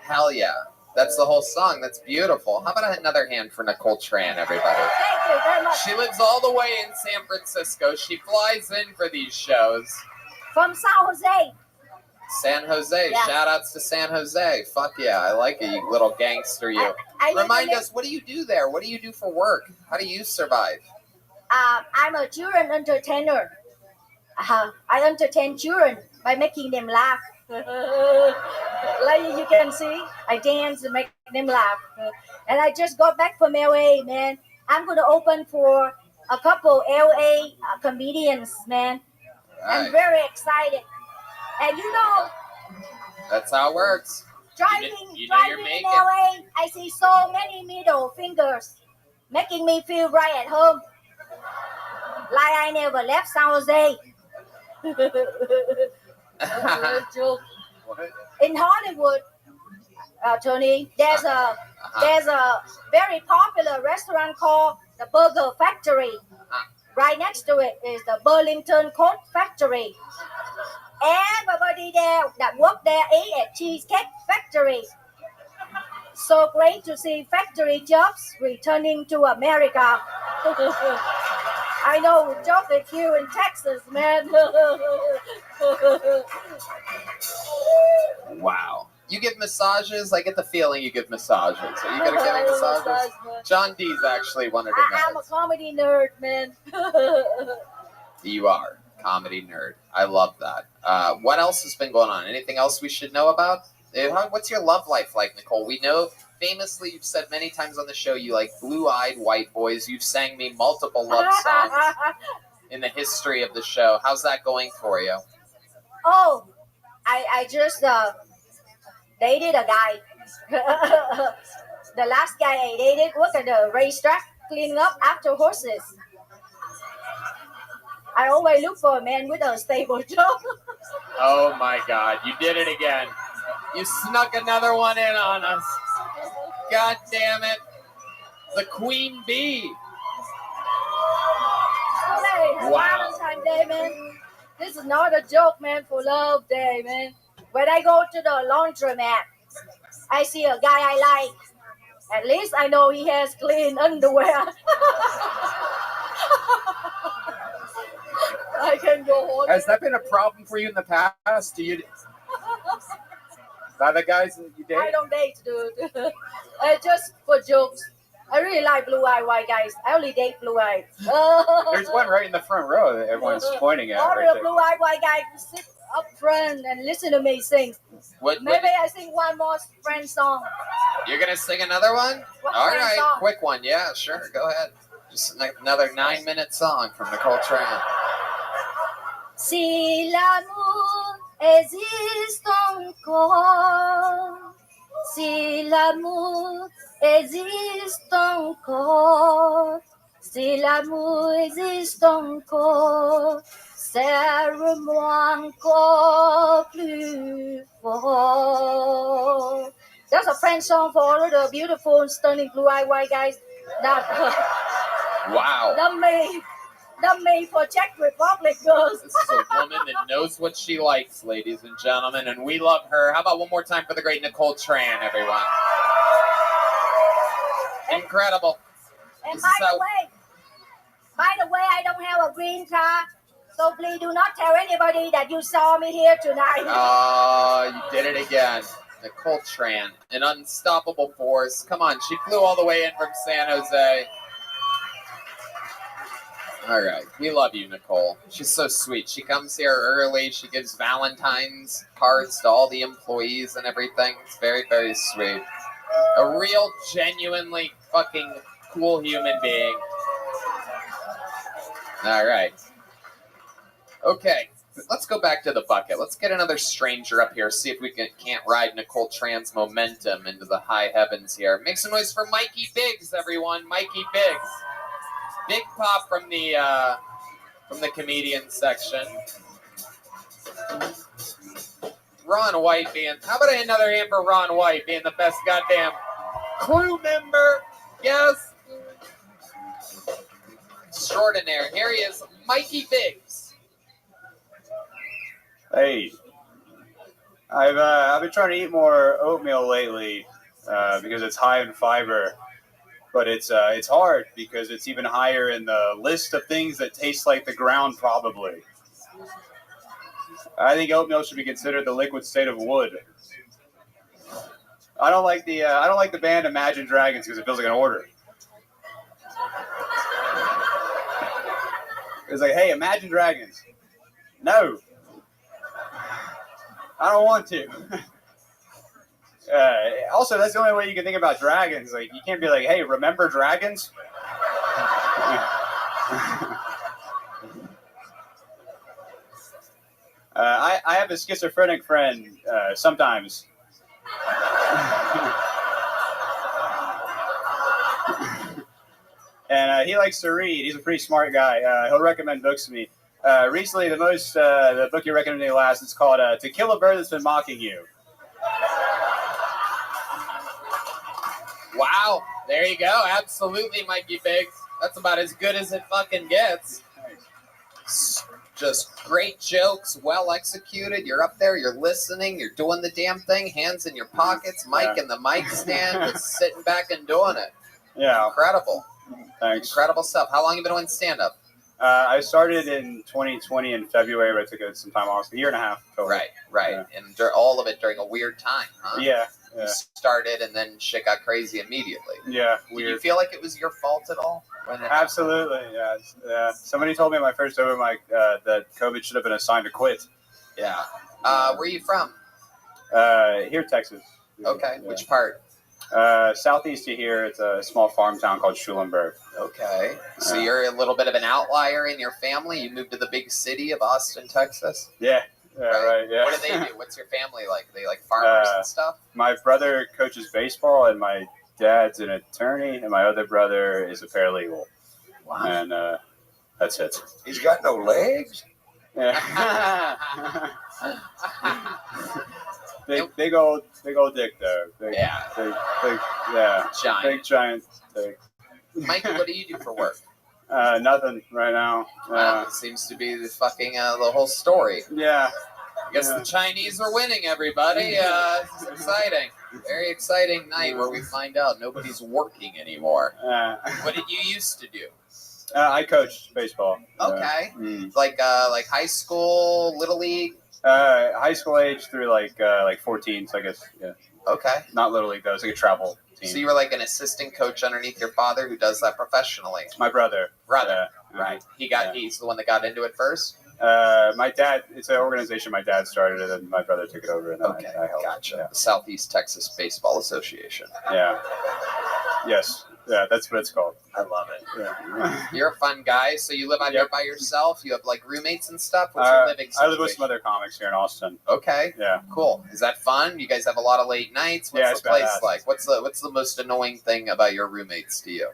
Hell yeah. That's the whole song. That's beautiful. How about another hand for Nicole Tran, everybody? Thank you very much. She lives all the way in San Francisco. She flies in for these shows. From San Jose. San Jose. Yeah. Shout outs to San Jose. Fuck yeah. I like it, you little gangster, you. Remind us, what do you do there? What do you do for work? How do you survive? I'm a children entertainer. I entertain children by making them laugh. Like you can see, I dance and make them laugh. And I just got back from LA, man. I'm going to open for a couple LA comedians, man. Right. I'm very excited. And you know, That's how it works. driving you know you're in making. LA, I see so many middle fingers making me feel right at home. Like I never left San Jose. In Hollywood, Tony, there's a very popular restaurant called the Burger Factory. Right next to it is the Burlington Coat Factory. Everybody there that worked there ate at Cheesecake Factory. So great to see factory jobs returning to America. I know, job it here in Texas, man. Wow. You give massages? I get the feeling you give massages. Are you good at giving massages? John D's actually wanted to know. I'm a comedy nerd, man. You are. Comedy nerd. I love that. What else has been going on? Anything else we should know about? What's your love life like, Nicole? We know, famously, you've said many times on the show you like blue-eyed white boys. You've sang me multiple love songs in the history of the show. How's that going for you? Oh, I just dated a guy. The last guy I dated worked at the racetrack cleaning up after horses. I always look for a man with a stable job. Oh my God, you did it again. You snuck another one in on us. God damn it. The queen bee. Today, Valentine's Day, man. This is not a joke, man, for Love Day, man. When I go to the laundromat, I see a guy I like. At least I know he has clean underwear. I can go on. Has that been a problem for you in the past? Do you... Are the guys that you date? I don't date, dude. Just for jokes. I really like blue-eyed white guys. I only date blue-eyed. There's one right in the front row that everyone's pointing at. All Right the there. blue-eyed white guys who sit up front and listen to me sing. Maybe I sing one more friend song. You're going to sing another one? What All friend right, song? quick one. Yeah, sure. Go ahead. Just another 9-minute song from Nicole Tran. Si l'amour existe encore, si l'amour existe encore, si l'amour existe encore, serre-moi encore plus fort. That's a French song for all of the beautiful, stunning, blue-eyed white guys that Wow. Not me for Czech Republic girls. This is a woman that knows what she likes, ladies and gentlemen, and we love her. How about one more time for the great Nicole Tran, everyone? Incredible. And This by is the how- way, I don't have a green card, so please do not tell anybody that you saw me here tonight. Oh, you did it again. Nicole Tran, an unstoppable force. Come on, she flew all the way in from San Jose. All right, we love you, Nicole. She's so sweet. She comes here early. She gives Valentine's cards to all the employees and everything. It's very, very sweet. A real, genuinely fucking cool human being. All right. Okay, let's go back to the bucket. Let's get another stranger up here, see if we can't ride Nicole Tran's momentum into the high heavens here. Make some noise for Mikey Biggs, everyone. Mikey Biggs. Big pop from the comedian section. Ron White being, how about another hand for Ron White being the best goddamn crew member? Yes. Extraordinary. Here he is, Mikey Biggs. Hey, I've been trying to eat more oatmeal lately because it's high in fiber, but it's hard because it's even higher in the list of things that taste like the ground. Probably, I think oatmeal should be considered the liquid state of wood. I don't like the band Imagine Dragons because it feels like an order. It's like, hey, Imagine Dragons. No. I don't want to. Also, that's the only way you can think about dragons. Like, you can't be like, hey, remember dragons? I have a schizophrenic friend sometimes. And he likes to read. He's a pretty smart guy. He'll recommend books to me. Recently, the book you recommended me last is called To Kill a Bird That's Been Mocking You. Wow, there you go. Absolutely, Mikey Biggs. That's about as good as it fucking gets. Just great jokes, well executed. You're up there, you're listening, you're doing the damn thing, hands in your pockets, mic in the mic stand, just sitting back and doing it. Yeah. Incredible. Thanks. Incredible stuff. How long have you been doing stand-up? I started in 2020 in February, but I took some time off. A year and a half. Total. Right. Yeah. And all of it during a weird time, huh? Yeah. You started and then shit got crazy immediately. Yeah. Did Weird. you feel like it was your fault at all? Absolutely. Yeah. Somebody told me on my first open mic that COVID should have been a sign to quit. Yeah. Where are you from? Here, Texas. Okay. Yeah. Which part? Southeast of here. It's a small farm town called Schulenburg. Okay. So you're a little bit of an outlier in your family. You moved to the big city of Austin, Texas. Yeah. Right. Yeah. What do they do? What's your family like? Are they like farmers and stuff? My brother coaches baseball, and my dad's an attorney, and my other brother is a paralegal. Wow. And that's it. He's got no legs. Yeah. big old dick though. Big, Giant. Big giant dick. Mikey, what do you do for work? Nothing right now. Wow, it seems to be the fucking the whole story. Yeah. I guess the Chinese are winning, everybody. This is exciting. Very exciting night where we find out nobody's working anymore. What did you used to do? I coached baseball. Okay. Like high school, little league? High school age through like 14, so I guess, yeah. Okay. Not little league though, it's like a travel team. So you were like an assistant coach underneath your father who does that professionally? My brother. Right. He's the one that got into it first? My dad, it's an organization my dad started, and then my brother took it over, and I helped. Gotcha. Yeah. The Southeast Texas Baseball Association. Yeah. Yes. Yeah, that's what it's called. I love it. Yeah. You're a fun guy. So you live out here by yourself? You have like roommates and stuff? What's your living situation? I live with some other comics here in Austin. Okay. Yeah. Cool. Is that fun? You guys have a lot of late nights? What's the place like? What's the most annoying thing about your roommates to you?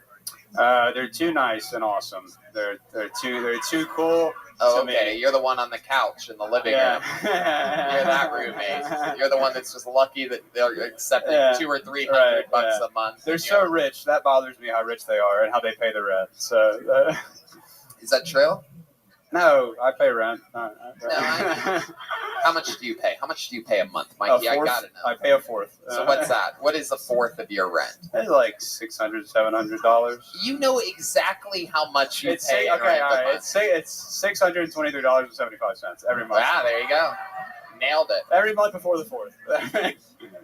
They're too nice and awesome. They're too cool. Oh, to okay. me. You're the one on the couch in the living room. You're that roommate. You're the one that's just lucky that they're accepting $200 or $300 bucks a month. They're so rich. That bothers me how rich they are and how they pay the rent. So, is that true? No, I pay rent. How much do you pay? How much do you pay a month, Mikey? I gotta know. I pay a fourth. So what's that? What is a fourth of your rent? It's like $600, $700. You know exactly how much you pay. Okay, all right. It's $623.75 every month. Wow, there you go. Nailed it. Every month before the 4th.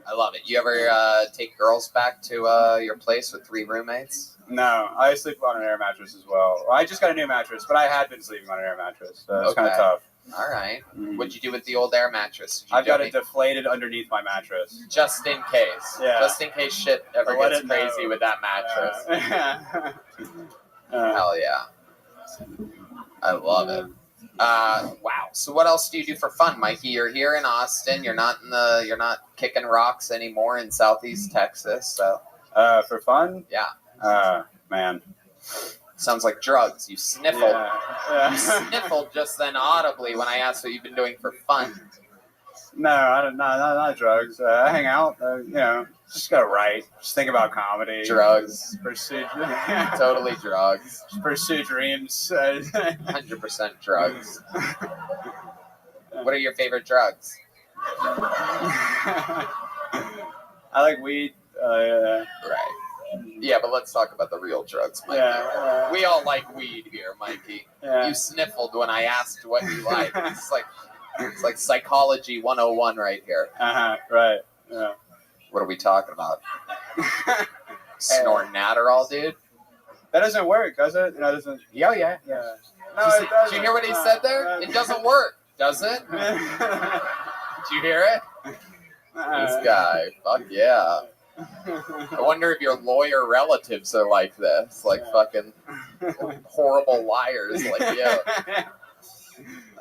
I love it. You ever take girls back to your place with 3 roommates? No, I sleep on an air mattress as well. I just got a new mattress, but I had been sleeping on an air mattress. So it's kind of tough. All right. What'd you do with the old air mattress? I've got it deflated underneath my mattress. Just in case. Yeah. Just in case shit ever gets crazy with that mattress. Hell yeah. I love it. Wow. So what else do you do for fun, Mikey? You're here in Austin. You're not kicking rocks anymore in Southeast Texas. So for fun? Yeah. Man. Sounds like drugs. You sniffled. Yeah. You sniffled just then audibly when I asked what you've been doing for fun. No, not drugs. I hang out. Just gotta write. Just think about comedy. Drugs. Pursue. Totally drugs. Pursue dreams. 100% drugs. What are your favorite drugs? I like weed. Right. Yeah, but let's talk about the real drugs, Mikey. Yeah. We all like weed here, Mikey. Yeah. You sniffled when I asked what you like. It's like psychology 101 right here. Right. Yeah. What are we talking about? Snorting Adderall, dude? That doesn't work, does it? No, it doesn't. Yeah. No, it doesn't. Did you hear what he said there? It doesn't work, does it? Did you hear it? This guy. Fuck yeah. I wonder if your lawyer relatives are like this, like fucking horrible liars like you. I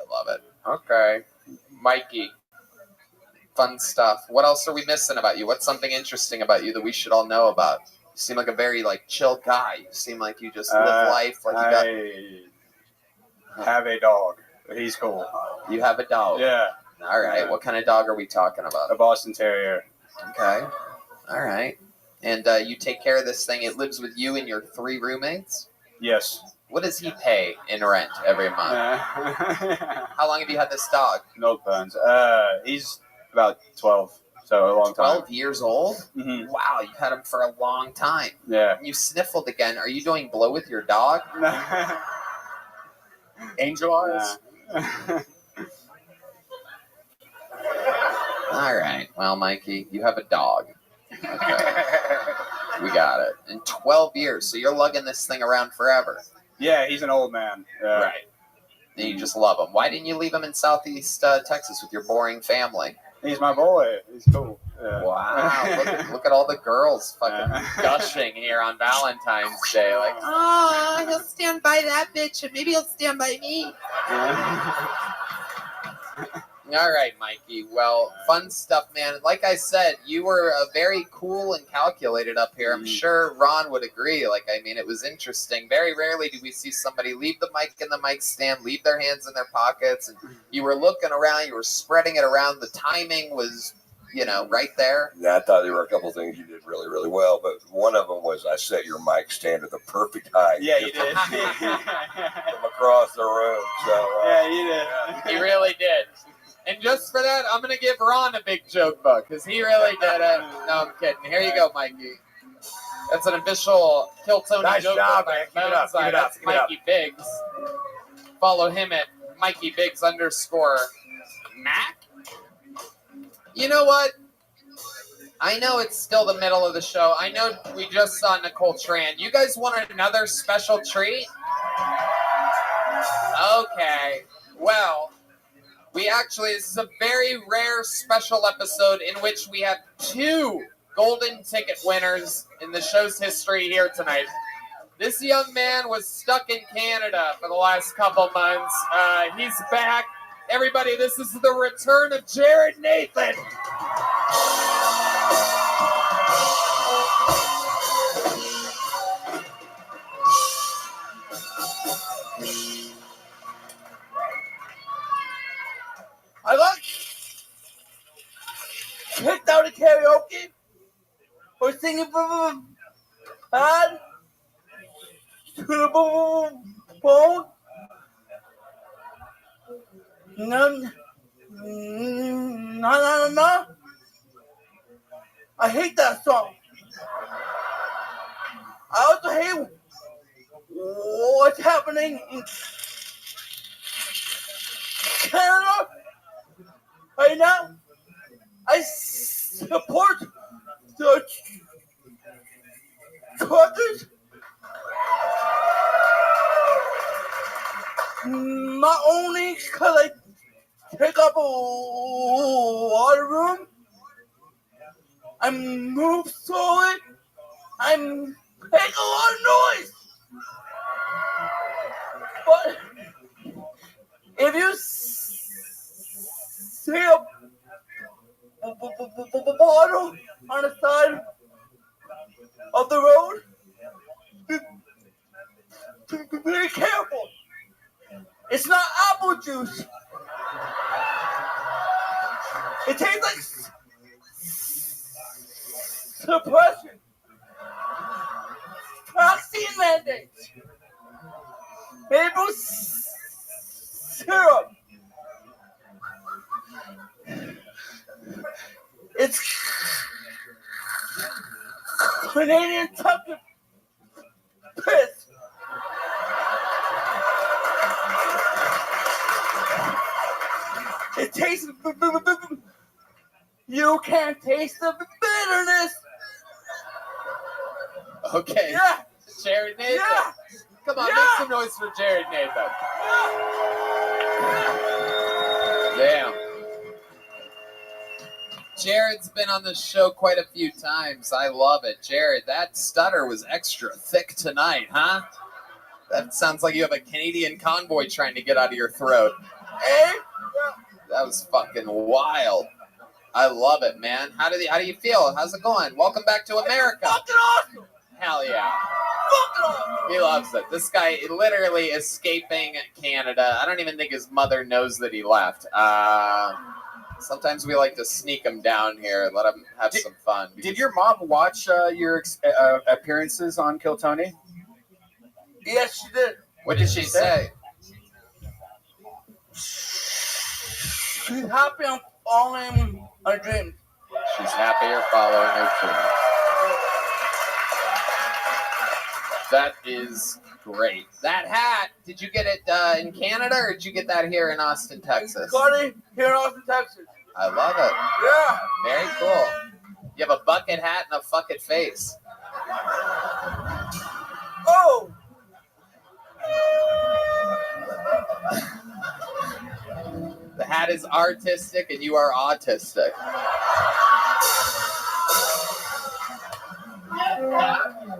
love it. Okay. Mikey. Fun stuff. What else are we missing about you? What's something interesting about you that we should all know about? You seem like a very chill guy. You seem like you just live life like you got. I have a dog. He's cool. You have a dog? Yeah. All right. What kind of dog are we talking about? A Boston Terrier. Okay. All right. And you take care of this thing. It lives with you and your 3 roommates? Yes. What does he pay in rent every month? How long have you had this dog? Milk Bones. He's about 12, so a long time. 12 years old? Mm-hmm. Wow, you've had him for a long time. Yeah. You sniffled again. Are you doing blow with your dog? Angel eyes. All right. Well, Mikey, you have a dog. Okay. We got it. In 12 years, so you're lugging this thing around forever. Yeah, he's an old man. Right. And you just love him. Why didn't you leave him in Southeast Texas with your boring family? He's my boy. He's cool. Wow. Look at all the girls fucking gushing here on Valentine's Day. Like, oh, he'll stand by that bitch and maybe he'll stand by me. All right, Mikey. Well, fun stuff, man. Like I said, you were very cool and calculated up here. I'm sure Ron would agree. Like, I mean, it was interesting. Very rarely do we see somebody leave the mic in the mic stand, leave their hands in their pockets, and you were looking around, you were spreading it around. The timing was, right there. Yeah, I thought there were a couple of things you did really, really well, but one of them was I set your mic stand at the perfect height. Yeah, you did. From across the room. So, yeah, you did. He really did. And just for that, I'm going to give Ron a big joke book, because he really did it. No, I'm kidding. Here you go, Mikey. That's an official Kill Tony Nice joke job, book. man. Keep it up, keep it up, That's keep it up. Mikey Biggs. Follow him at Mikey Biggs _Mac. You know what? I know it's still the middle of the show. I know we just saw Nicole Tran. You guys want another special treat? Okay. Well, this is a very rare special episode in which we have 2 golden ticket winners in the show's history here tonight. This young man was stuck in Canada for the last couple months. He's back. Everybody, this is the return of Jared Nathan. I got kicked out of karaoke for singing bad to the bone. No. I hate that song. I also hate what's happening in Canada right now. I support the truckers. Not only because I take up a lot of room, I move slowly, I make a lot of noise. But if you see a bottle on the side of the road, be careful. It's not apple juice. It tastes like suppression. Vaccine mandates. Maple syrup. It's Canadian tucker piss. It tastes. You can't taste the bitterness. Okay. Yeah. Jared Nathan. Yeah. Come on, Yeah. make some noise for Jared Nathan. Damn. Jared's been on the show quite a few times. I love it. Jared, that stutter was extra thick tonight, huh? That sounds like you have a Canadian convoy trying to get out of your throat. Hey? That was fucking wild. I love it, man. How do you feel? How's it going? Welcome back to America. Fucking awesome. Hell yeah. Fucking awesome. He loves it. This guy literally escaping Canada. I don't even think his mother knows that he left. Sometimes we like to sneak him down here and let him have some fun. Did your mom watch your appearances on Kill Tony? Yes, she did. What did she say? She's happy I'm following her dreams. She's happy you're following her dreams. That is Great. That hat, did you get it in Canada or did you get that here in Austin, Texas? Got it here in Austin, Texas. I love it. Yeah. Very cool. You have a bucket hat and a fucking face. Oh. The hat is artistic and you are autistic.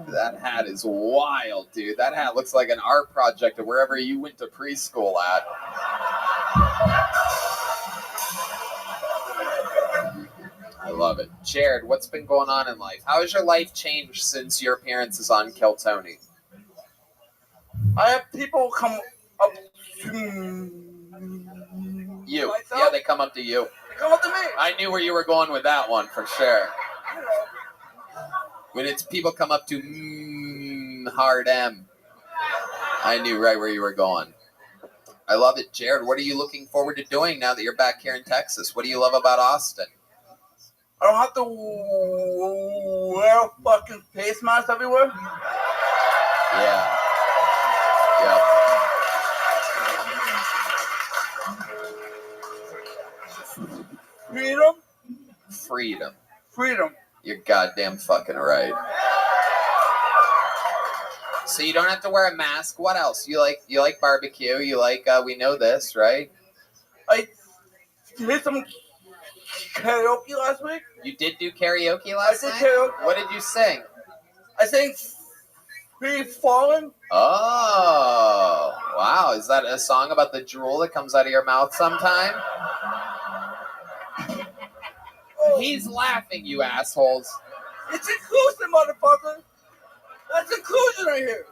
That hat is wild, dude. That hat looks like an art project of wherever you went to preschool at. I love it. Jared, what's been going on in life? How has your life changed since your appearances on Kill Tony? I have people come up to You. myself. Yeah, they come up to you. They come up to me. I knew where you were going with that one for sure. When it's people come up to hard M, I knew right where you were going. I love it. Jared, what are you looking forward to doing now that you're back here in Texas? What do you love about Austin? I don't have to wear a fucking face mask everywhere. Yeah. Yep. Freedom. Freedom. Freedom. You're goddamn fucking right. So you don't have to wear a mask. What else? You like barbecue. You like we know this, right? I did some karaoke last week. You did do karaoke last night? Karaoke. What did you sing? I sang Free Falling. Oh, wow. Is that a song about the drool that comes out of your mouth sometime? He's laughing, you assholes. It's inclusive, motherfucker. That's inclusion right here.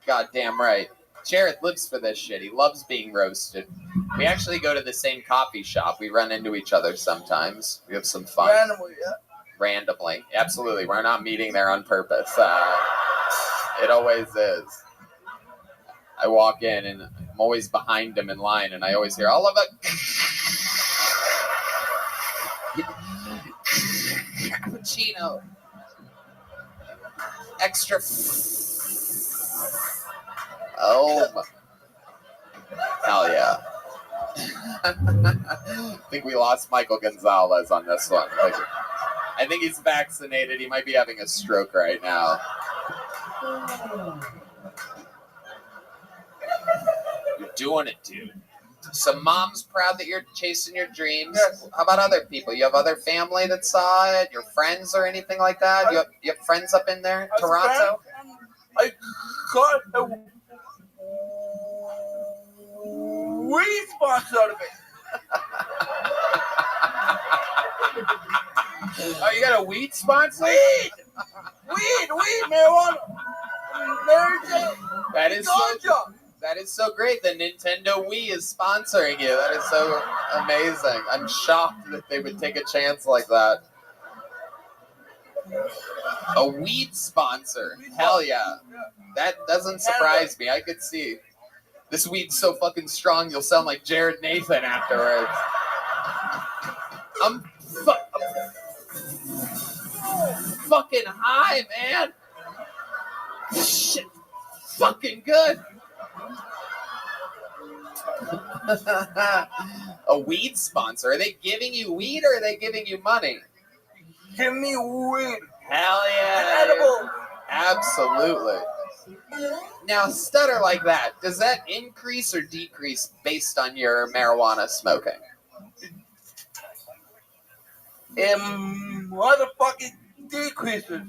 Goddamn right. Jared lives for this shit. He loves being roasted. We actually go to the same coffee shop. We run into each other sometimes. We have some fun. Randomly, yeah. Randomly. Absolutely. We're not meeting there on purpose. It always is. I walk in and I'm always behind him in line and I always hear all of it. Cappuccino. Extra. Oh. Hell yeah. I think we lost Michael Gonzalez on this one. I think he's vaccinated. He might be having a stroke right now. You're doing it, dude. So mom's proud that you're chasing your dreams. Yes. How about other people? You have other family that saw it? Your friends or anything like that? You have friends up in there? Toronto? I got a weed sponsor out of it. Oh, you got a weed sponsor? Weed, marijuana. That is so great. The Nintendo Wii is sponsoring you. That is so amazing. I'm shocked that they would take a chance like that. A weed sponsor. Hell yeah. That doesn't surprise me. I could see. This weed's so fucking strong, you'll sound like Jared Nathan afterwards. I'm fucking high, man. Shit. Fucking good. A weed sponsor. Are they giving you weed or are they giving you money? Give me weed. Hell yeah. Edible. Absolutely. Now, stutter like that, does that increase or decrease based on your marijuana smoking? Motherfucking decreases.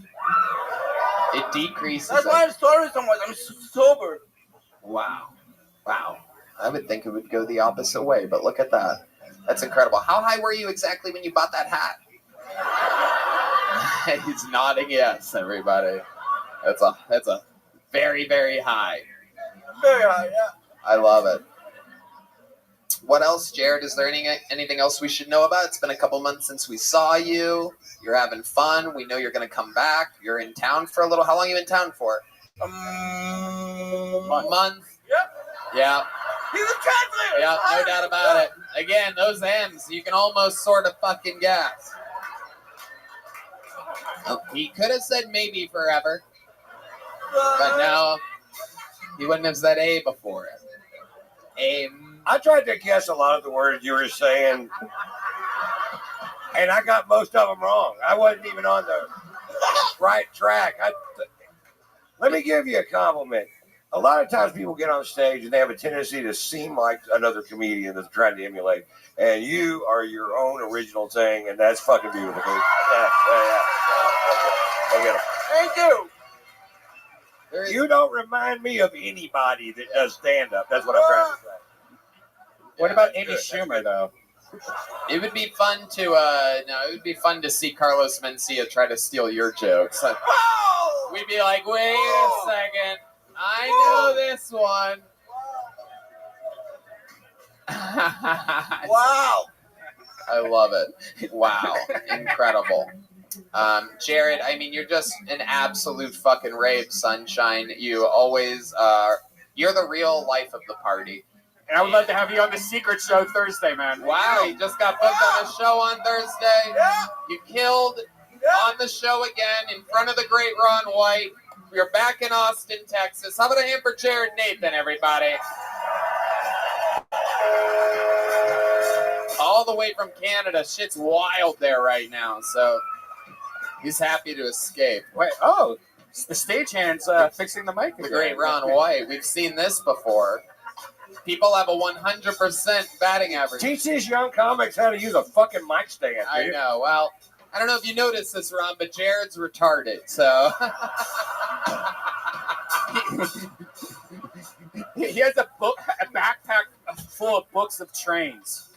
It decreases. That's why I'm starting so much. I'm sober. Wow. Wow. I would think it would go the opposite way, but look at that. That's incredible. How high were you exactly when you bought that hat? He's nodding yes, everybody. That's a very, very high. Very high, yeah. I love it. What else, Jared? Is there anything else we should know about? It's been a couple months since we saw you. You're having fun. We know you're going to come back. You're in town for a little. How long are you in town for? A month. Yep. Yeah. He's a translator. Yeah, no doubt about it. Again, those M's, you can almost sort of fucking guess. Oh, he could have said maybe forever. But no. He wouldn't have said A before it. I tried to guess a lot of the words you were saying, and I got most of them wrong. I wasn't even on the right track. Let me give you a compliment. A lot of times people get on stage and they have a tendency to seem like another comedian that's trying to emulate. And you are your own original thing, and that's fucking beautiful. Yeah. Thank you. You don't remind me of anybody that does stand-up. That's what I'm trying to say. What about Amy Schumer, though? It would be fun to it would be fun to see Carlos Mencia try to steal your jokes. We'd be like, wait a second, I know this one. Wow. I love it. Wow. Incredible. Jared, I mean, you're just an absolute fucking ray of sunshine. You always you're the real life of the party. And I would love to have you on the Secret Show Thursday, man. Wow, you just got booked on a show on Thursday. Yeah. You killed on the show again in front of the great Ron White. You're back in Austin, Texas. How about a hand for Jared Nathan, everybody? All the way from Canada. Shit's wild there right now, so he's happy to escape. Wait, it's the stagehands fixing the mic. The great Ron White. We've seen this before. People have a 100% batting average. Teach these young comics how to use a fucking mic stand, dude. I know. Well, I don't know if you noticed this, Ron, but Jared's retarded, so... He has a backpack full of books of trains.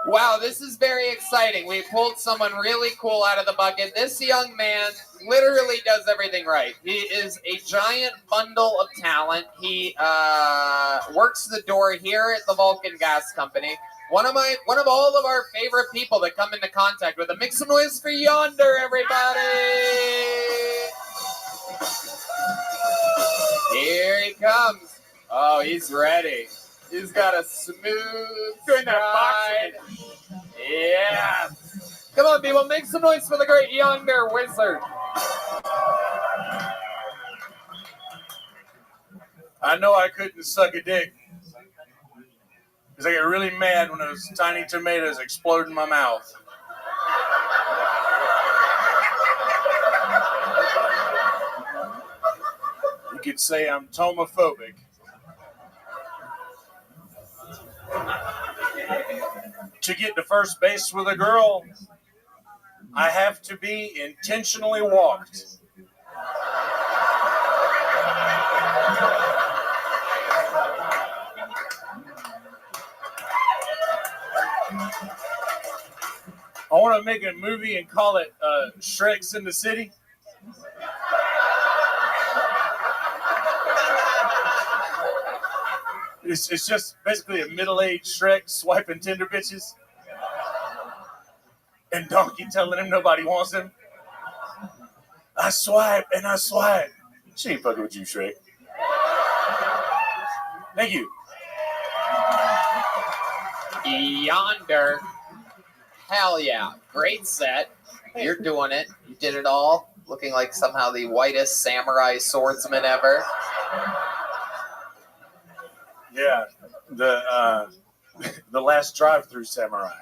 Wow, this is very exciting. We pulled someone really cool out of the bucket. This young man literally does everything right. He is a giant bundle of talent. He works the door here at the Vulcan Gas Company. One of all of our favorite people that come into contact with him. Make some noise for Yonder, everybody! Here he comes. Oh, he's ready. He's got a smooth doing that ride. Yeah. Come on, people. Make some noise for the great Yonder Wizard. I know I couldn't suck a dick because I get really mad when those tiny tomatoes explode in my mouth. You could say I'm tomophobic. To get to first base with a girl, I have to be intentionally walked. I want to make a movie and call it Shrek's in the City. It's just basically a middle-aged Shrek swiping Tinder bitches. And Donkey telling him nobody wants him. I swipe and I swipe. She ain't fucking with you, Shrek. Thank you. Yonder. Hell yeah. Great set. You're doing it. You did it all. Looking like somehow the whitest samurai swordsman ever. Yeah, the last drive-through samurai.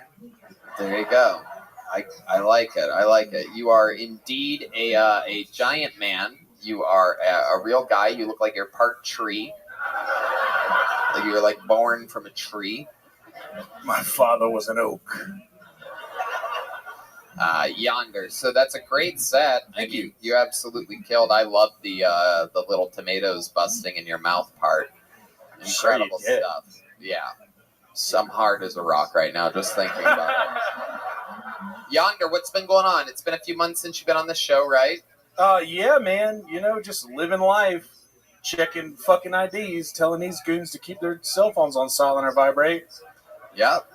There you go. I like it. I like it. You are indeed a giant man. You are a real guy. You look like you're part tree. Like you're like born from a tree. My father was an oak. Yonder. So that's a great set. Thank you. You absolutely killed. I love the little tomatoes busting in your mouth part. Incredible stuff. Yeah. I'm hard as a rock right now just thinking about it. Yonder, what's been going on? It's been a few months since you've been on the show, right? Yeah, man. You know, just living life, checking fucking IDs, telling these goons to keep their cell phones on silent or vibrate. Yep.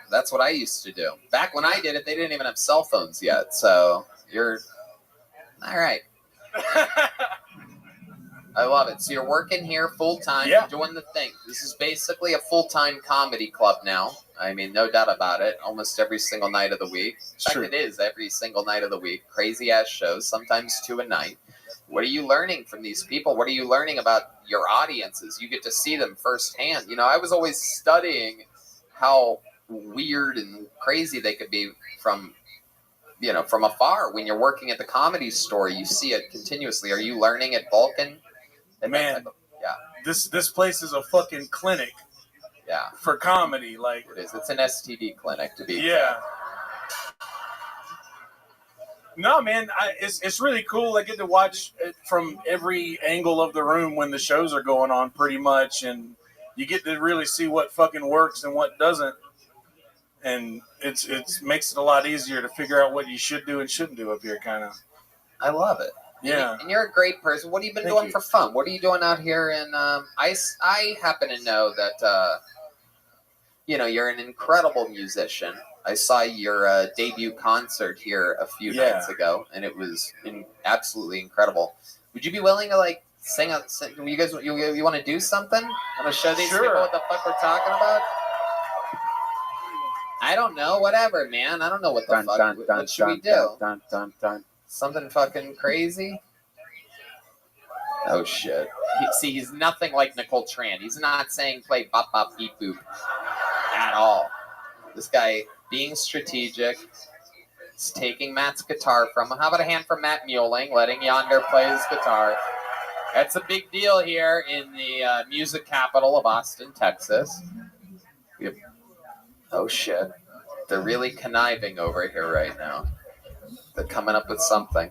That's what I used to do. Back when I did it, they didn't even have cell phones yet. So you're all right. I love it. So you're working here full time, doing the thing. This is basically a full-time comedy club now. I mean, no doubt about it. Almost every single night of the week. In fact, it is every single night of the week. Crazy ass shows, sometimes 2 a night. What are you learning from these people? What are you learning about your audiences? You get to see them firsthand. You know, I was always studying how weird and crazy they could be from, you know, from afar. When you're working at the Comedy Store, you see it continuously. Are you learning at Vulcan? Man, yeah. This place is a fucking clinic. Yeah. For comedy, like it is. It's an STD clinic to be. Yeah. No, man, it's really cool. I get to watch it from every angle of the room when the shows are going on, pretty much, and you get to really see what fucking works and what doesn't. And it makes it a lot easier to figure out what you should do and shouldn't do up here, kind of. I love it. Yeah. And you're a great person. What have you been doing for fun? What are you doing out here in I happen to know that you know, you're an incredible musician. I saw your debut concert here a few nights ago, and it was absolutely incredible. Would you be willing to like sing? You guys, you want to do something? Want to show these people what the fuck we're talking about? I don't know. Whatever, man. I don't know what the fuck. What should we do? Something fucking crazy? Oh shit! He's nothing like Nicole Tran. He's not saying play bop bop beep boop at all. This guy being strategic. He's taking Matt's guitar from him. How about a hand for Matt Mueling, letting Yonder play his guitar? That's a big deal here in the music capital of Austin, Texas. Oh shit! They're really conniving over here right now. They're coming up with something.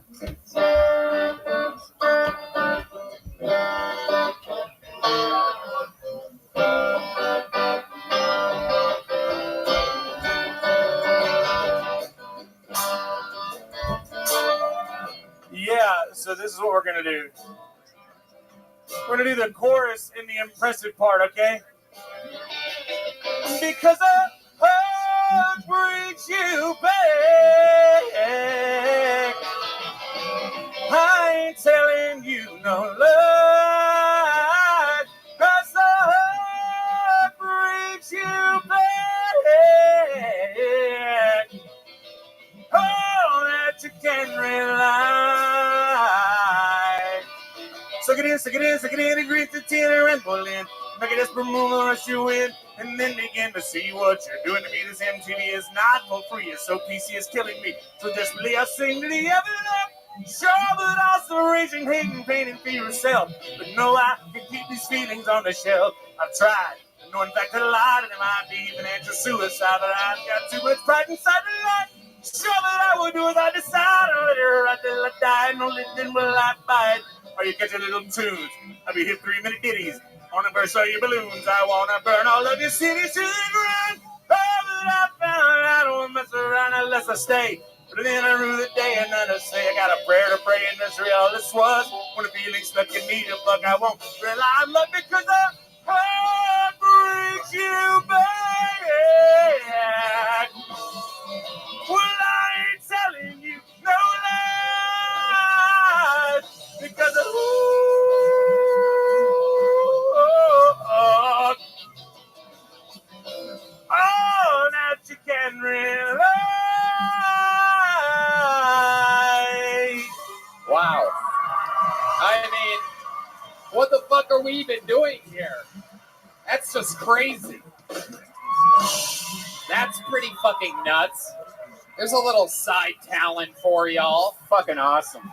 Yeah, so this is what we're going to do. We're going to do the chorus in the impressive part, okay? Because a heart brings you back. I ain't telling you no lie. Because the heart brings you back. Oh, that you can rely. Suck it in, agree to tenor and pull in. Make it desperate move, rush you in, and then begin to see what you're doing to me. This MTV is not for free, it's so PC is killing me. So desperately I sing to the ever-love. Sure, but also raging, hating, pain, and fear of self. But no, I can keep these feelings on the shelf. I've tried, no, in fact, a lot, and it might be financial suicide, but I've got too much pride inside the light. Sure, but I will do as I decide. I'll let her right till I die, no then will I bite. Are you catching little tunes? I'll be hit 3-minute ditties. On the burst of your balloons, I wanna burn all of your cities to the ground. Oh, but I found I don't mess around unless I stay. But then I rue the day and then I say I got a prayer to pray and that's real. This was when the feeling stuck in me, the fuck I won't rely on love because the heart brings you back. Well, I ain't telling you no lies because of all that you can realize. Wow. I mean, what the fuck are we even doing here? That's just crazy. That's pretty fucking nuts. There's a little side talent for y'all. Fucking awesome.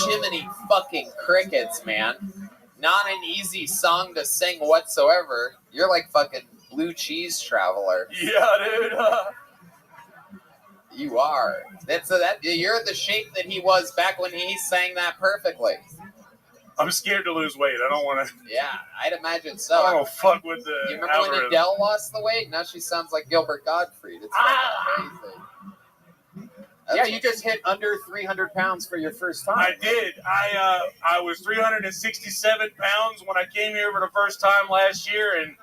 Jiminy fucking crickets, man. Not an easy song to sing whatsoever. You're like fucking Blue Cheese Traveler. Yeah, dude. You are. You're the shape that he was back when he sang that perfectly. I'm scared to lose weight. I don't want to. Yeah, I'd imagine so. I don't fuck with the. You remember when Adele lost the weight? Now she sounds like Gilbert Gottfried. It's crazy. Yeah, you just hit under 300 pounds for your first time. I did. I was 367 pounds when I came here for the first time last year, and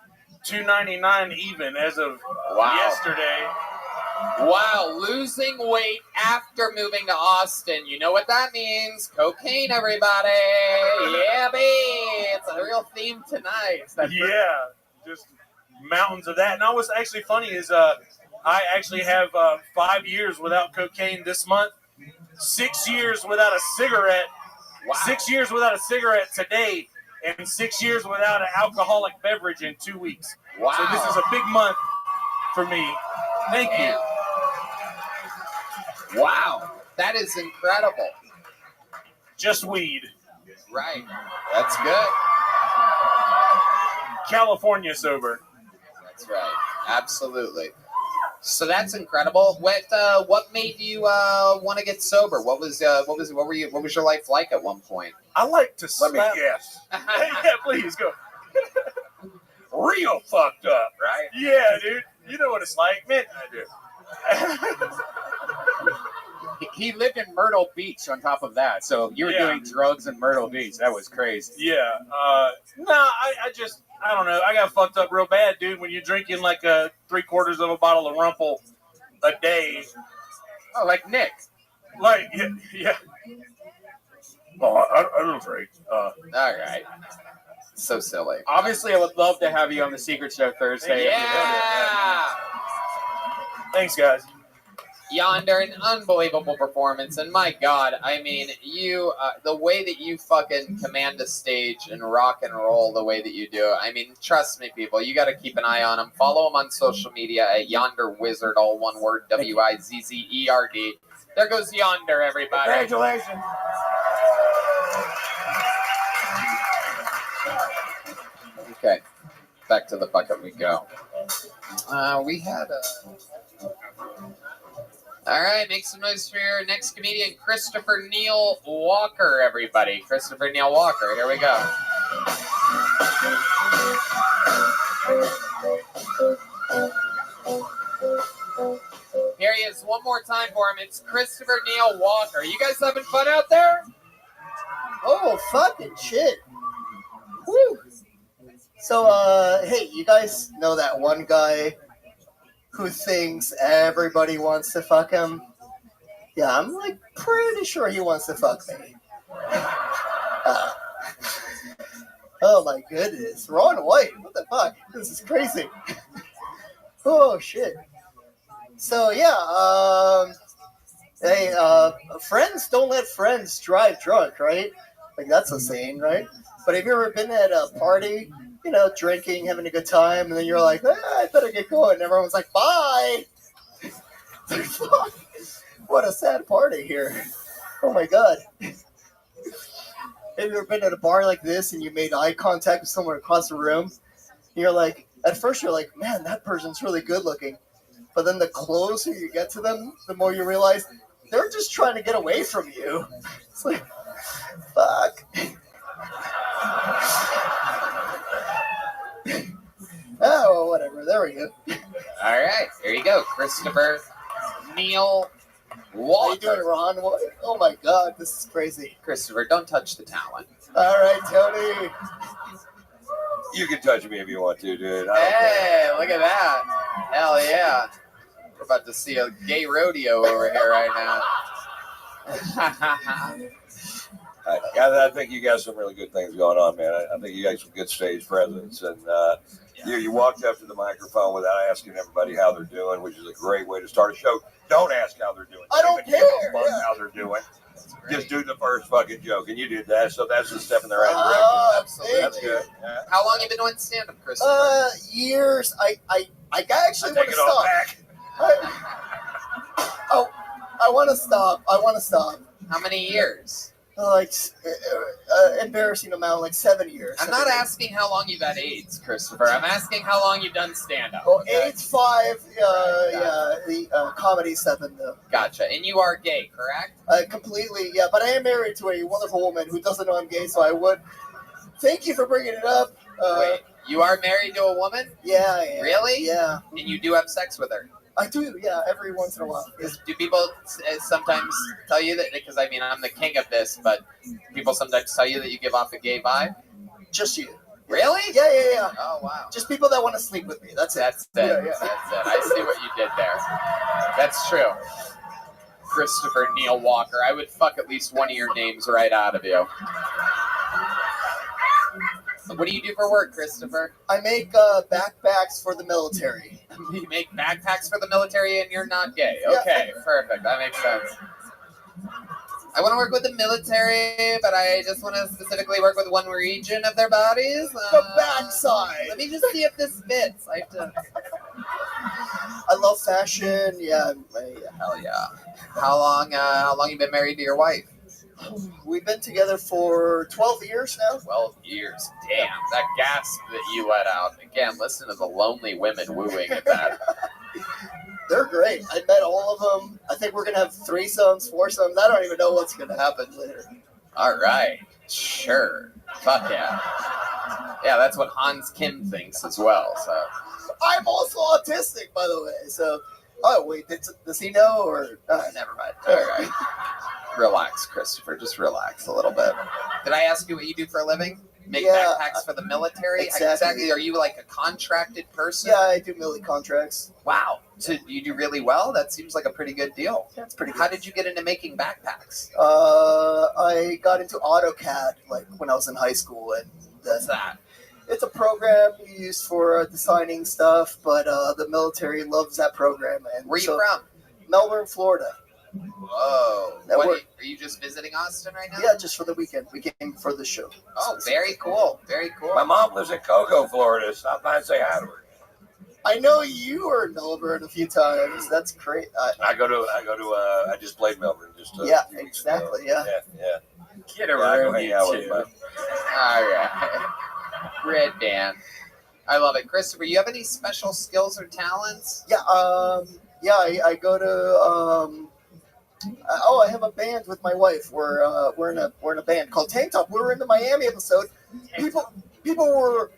299 even as of yesterday. Wow, losing weight after moving to Austin. You know what that means. Cocaine, everybody. Yeah, babe. It's a real theme tonight. Yeah, just mountains of that. And what's actually funny is I actually have 5 years without cocaine this month, 6 years without a cigarette Wow. 6 years without a cigarette today, and 6 years without an alcoholic beverage in 2 weeks. Wow. So this is a big month for me. Thank you. Wow. That is incredible. Just weed. Right. That's good. California sober. That's right. Absolutely. So that's incredible. What made you want to get sober? What was your life like at one point? I like to Let me slap. guess. Yeah, please go. Real fucked up, right? Yeah, dude. You know what it's like, man. I do. He lived in Myrtle Beach on top of that, so you were doing drugs in Myrtle Beach. That was crazy. Yeah. I don't know. I got fucked up real bad, dude, when you're drinking like 3/4 of a bottle of Rumple a day. Oh, like Nick. Like, yeah. Oh, I don't drink. All right. So silly. Obviously, I would love to have you on the Secret Show Thursday. Yeah. Thanks, guys. Yonder, an unbelievable performance, and my God, I mean, you, the way that you fucking command a stage and rock and roll the way that you do, I mean, trust me, people, you got to keep an eye on him. Follow him on social media at Yonder Wizard, all one word, WIZZERD. There goes Yonder, everybody. Congratulations. Okay, back to the bucket we go. We had a... All right, make some noise for your next comedian, Christopher Neil Walker, everybody. Christopher Neil Walker, here we go. Here he is, one more time for him. It's Christopher Neil Walker. You guys having fun out there? Oh, fucking shit. Woo. So, hey, you guys know that one guy who thinks everybody wants to fuck him? Yeah, I'm like pretty sure he wants to fuck me. Oh my goodness, Ron White, what the fuck? This is crazy. Oh shit. So yeah, hey, friends don't let friends drive drunk, right? Like that's a saying, right? But have you ever been at a party, you know, drinking, having a good time, and then you're like, I better get going, and everyone's like, bye! Fuck. What a sad party here. Oh my god. Have you ever been at a bar like this, and you made eye contact with someone across the room? And you're like, at first you're like, man, that person's really good looking. But then the closer you get to them, the more you realize they're just trying to get away from you. It's like, fuck. Oh, whatever. There we go. All right, here you go, Christopher Neil Walker. How you doing, Ron? Oh my God, this is crazy. Christopher, don't touch the talent. All right, Tony. You can touch me if you want to, dude. Hey, look at that. Hell yeah. We're about to see a gay rodeo over here right now. I think you got some really good things going on, man. I think you got some good stage presence, and you walked up to the microphone without asking everybody how they're doing, which is a great way to start a show. Don't ask how they're doing. I don't care. How they're doing. Just do the first fucking joke, and you did that, so that's a step in the right direction. Absolutely. That's good. Yeah. How long you been doing stand-up, Christopher? Years. I actually want to it all stop. back. I want to stop. I want to stop. How many years? Like, embarrassing amount, like 7 years. I'm not asking how long you've had AIDS, Christopher. I'm asking how long you've done stand-up. Oh, AIDS 5, the comedy 7, though. Gotcha. And you are gay, correct? Completely, yeah. But I am married to a wonderful woman who doesn't know I'm gay, so I would. Thank you for bringing it up. Wait, you are married to a woman? Yeah, I am. Really? Yeah. And you do have sex with her? I do, yeah, every once in a while. Do people sometimes tell you that, because I mean, I'm the king of this, but people sometimes tell you that you give off a gay vibe? Just you. Really? Yeah. Oh, wow. Just people that want to sleep with me. That's it. That's it. Yeah. That's it. I see what you did there. That's true. Christopher Neil Walker. I would fuck at least one of your names right out of you. What do you do for work, Christopher? I make backpacks for the military. You make backpacks for the military and you're not gay. Yeah. Okay, perfect. That makes sense. I want to work with the military, but I just want to specifically work with one region of their bodies. The backside. Let me just see if this fits. I have to. I love fashion. Yeah, hell yeah. How long you been married to your wife? We've been together for 12 years now. 12 years. Damn, that gasp that you let out. Again, listen to the lonely women wooing at that. They're great. I met all of them. I think we're going to have threesomes, foursomes. I don't even know what's going to happen later. All right. Sure. Fuck yeah. Yeah, that's what Hans Kim thinks as well. So I'm also autistic, by the way. So, oh, wait, does he know? Or never mind. All right. Relax, Christopher. Just relax a little bit. Did I ask you what you do for a living? Make backpacks for the military? Exactly. Are you like a contracted person? Yeah, I do military contracts. Wow. So you do really well? That seems like a pretty good deal. That's pretty good. How did you get into making backpacks? I got into AutoCAD like when I was in high school. And what's that? It's a program you use for designing stuff, but the military loves that program. And where are you from? Melbourne, Florida. Whoa. Are you just visiting Austin right now? Yeah, just for the weekend. We came for the show. Oh, very cool. Very cool. My mom lives in Cocoa, Florida. Stop by and say hi to her. I know you were in Melbourne a few times. That's great. I I just played Melbourne just yeah, exactly. Yeah. Get around you too. All right. Red Dan. I love it. Christopher, you have any special skills or talents? Yeah, I go to I have a band with my wife. We're in a band called Tank Top. We were in the Miami episode. People were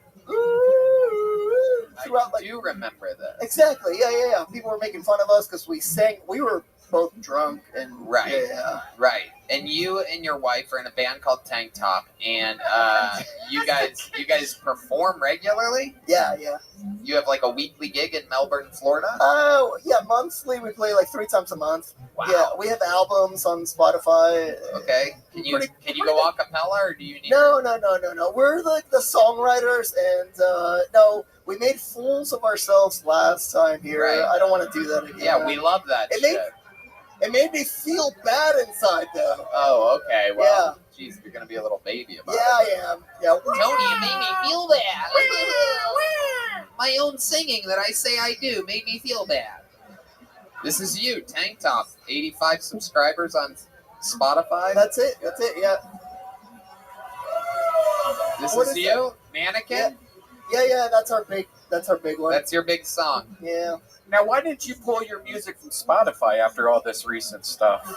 throughout. I do remember that. Exactly. Yeah. People were making fun of us because we sang. We were both drunk and right. Yeah. Right. And you and your wife are in a band called Tank Top, and you guys perform regularly? Yeah. You have like a weekly gig in Melbourne, Florida? Oh, yeah, monthly. We play like 3 times a month. Wow. Yeah, we have albums on Spotify. Okay. Can you go a cappella, or do you need? No. We're like the songwriters, and no, we made fools of ourselves last time here. Right. I don't want to do that again. Yeah, we love that shit. It made me feel bad inside, though. Oh, okay. Well, geez, you're gonna be a little baby about it. I am. Yeah. Tony, you made me feel bad. My own singing that I say I do made me feel bad. This is you, Tank Top. 85 subscribers on Spotify. That's it. Yeah. This is you, Mannequin. Yeah. That's our big one. That's your big song. Yeah. Now, why didn't you pull your music from Spotify after all this recent stuff?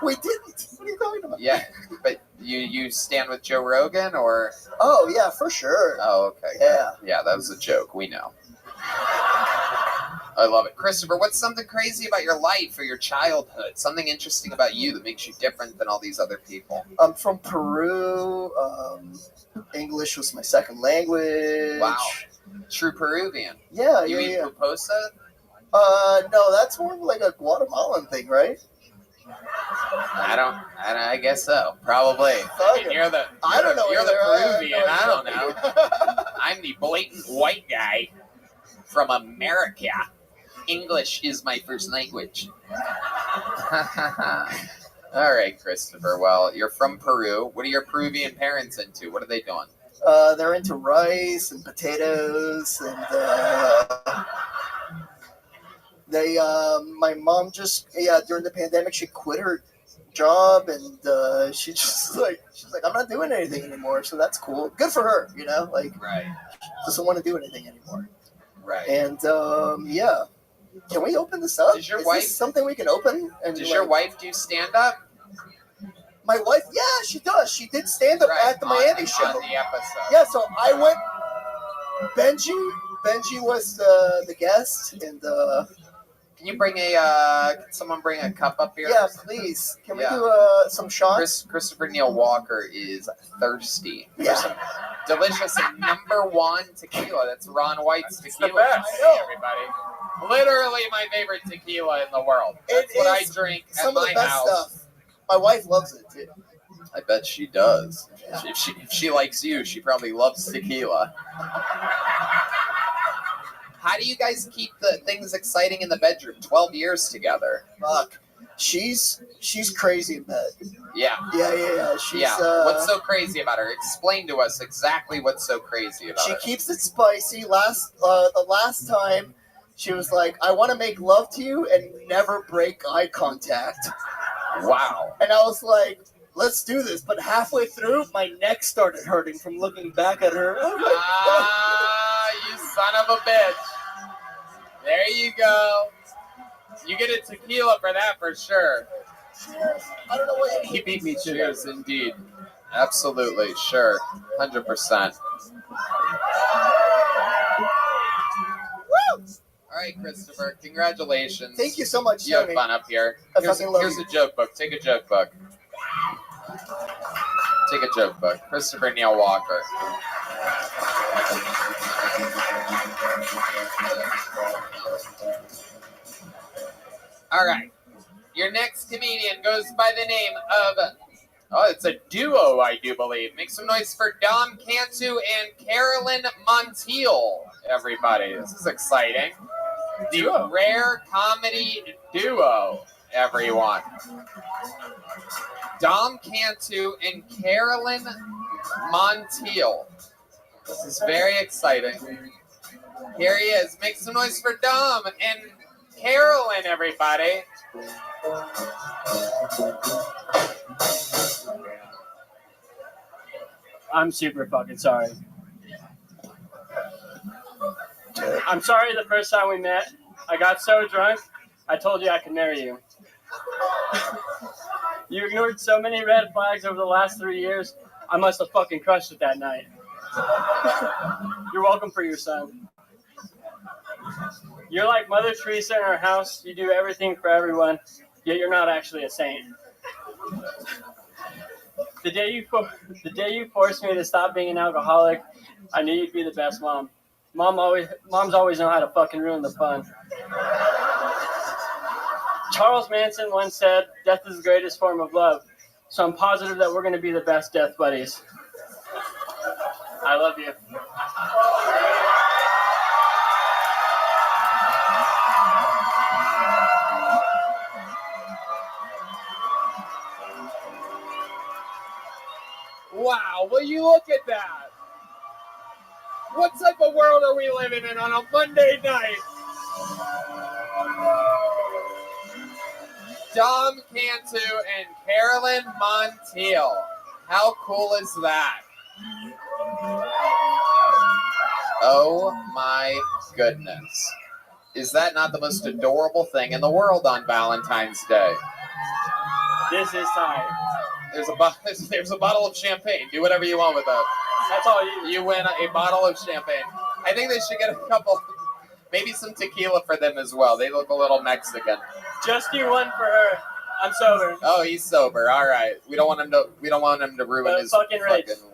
We didn't. What are you talking about? Yeah, but you stand with Joe Rogan, or? Oh, yeah, for sure. Oh, okay. Yeah, that was a joke. We know. I love it. Christopher, what's something crazy about your life or your childhood? Something interesting about you that makes you different than all these other people? I'm from Peru. English was my second language. Wow. True Peruvian. Yeah, You eat pupusa? No, that's more like a Guatemalan thing, right? I guess so. Probably. I don't know. You're the Peruvian. I don't know. I'm the blatant white guy from America. English is my first language. All right, Christopher. Well, you're from Peru. What are your Peruvian parents into? What are they doing? They're into rice and potatoes, and my mom during the pandemic, she quit her job, and she's like, I'm not doing anything anymore, so that's cool. Good for her, right. Doesn't want to do anything anymore. Right. And yeah. Can we open this up? Is your Is wife this something we can open? And Does your wife do stand up? My wife, yeah, she does. She did stand up at the Miami show. On the episode. Yeah, so I went. Benji was the guest, and can you bring can someone bring a cup up here? Yeah, please. Can we do some shots? Christopher Neil Walker is thirsty. Yeah. For some delicious #1 tequila. That's Ron White's tequila. the best. I know, everybody. Literally my favorite tequila in the world. That's what I drink at some of my the best house. stuff. My wife loves it too. I bet she does. If she likes you, she probably loves tequila. How do you guys keep the things exciting in the bedroom? 12 years together. Fuck. She's crazy in bed. Yeah. Yeah. She's What's so crazy about her? Explain to us exactly what's so crazy about she her. keeps it spicy. The last time she was like, I want to make love to you and never break eye contact. Wow. And I was like, let's do this. But halfway through, my neck started hurting from looking back at her. You son of a bitch. There you go. You get a tequila for that for sure. Cheers. I don't know what He beat me too. Cheers, indeed. Absolutely, sure. 100%. Woo! All right, Christopher, congratulations. Thank you so much, You have Tony. fun up here. I Here's fucking love you. a joke book. Take a joke book. Take a joke book. Christopher Neil Walker. All right. Your next comedian goes by the name of... Oh, it's a duo, I do believe. Make some noise for Dom Cantu and Carolyn Montiel, everybody. This is exciting. The rare comedy duo, everyone. Dom Cantu and Carolyn Montiel. This is very exciting. Here he is. Make some noise for Dom and Carolyn, everybody. I'm super fucking sorry. I'm sorry the first time we met, I got so drunk, I told you I could marry you. You ignored so many red flags over the last 3 years, I must have fucking crushed it that night. You're welcome for your son. You're like Mother Teresa in our house, you do everything for everyone, yet you're not actually a saint. The day you forced me to stop being an alcoholic, I knew you'd be the best mom. Moms always know how to fucking ruin the fun. Charles Manson once said, death is the greatest form of love. So I'm positive that we're going to be the best death buddies. I love you. Wow, will you look at that? What type of world are we living in on a Monday night? Dom Cantu and Carolyn Montiel. How cool is that? Oh my goodness. Is that not the most adorable thing in the world on Valentine's Day? This is time. There's a bottle of champagne. Do whatever you want with that. That's all you win a bottle of champagne. I think they should get a couple, maybe some tequila for them as well. They look a little Mexican. Just do one for her. I'm sober. Oh, he's sober. All right. We don't want him to ruin his fucking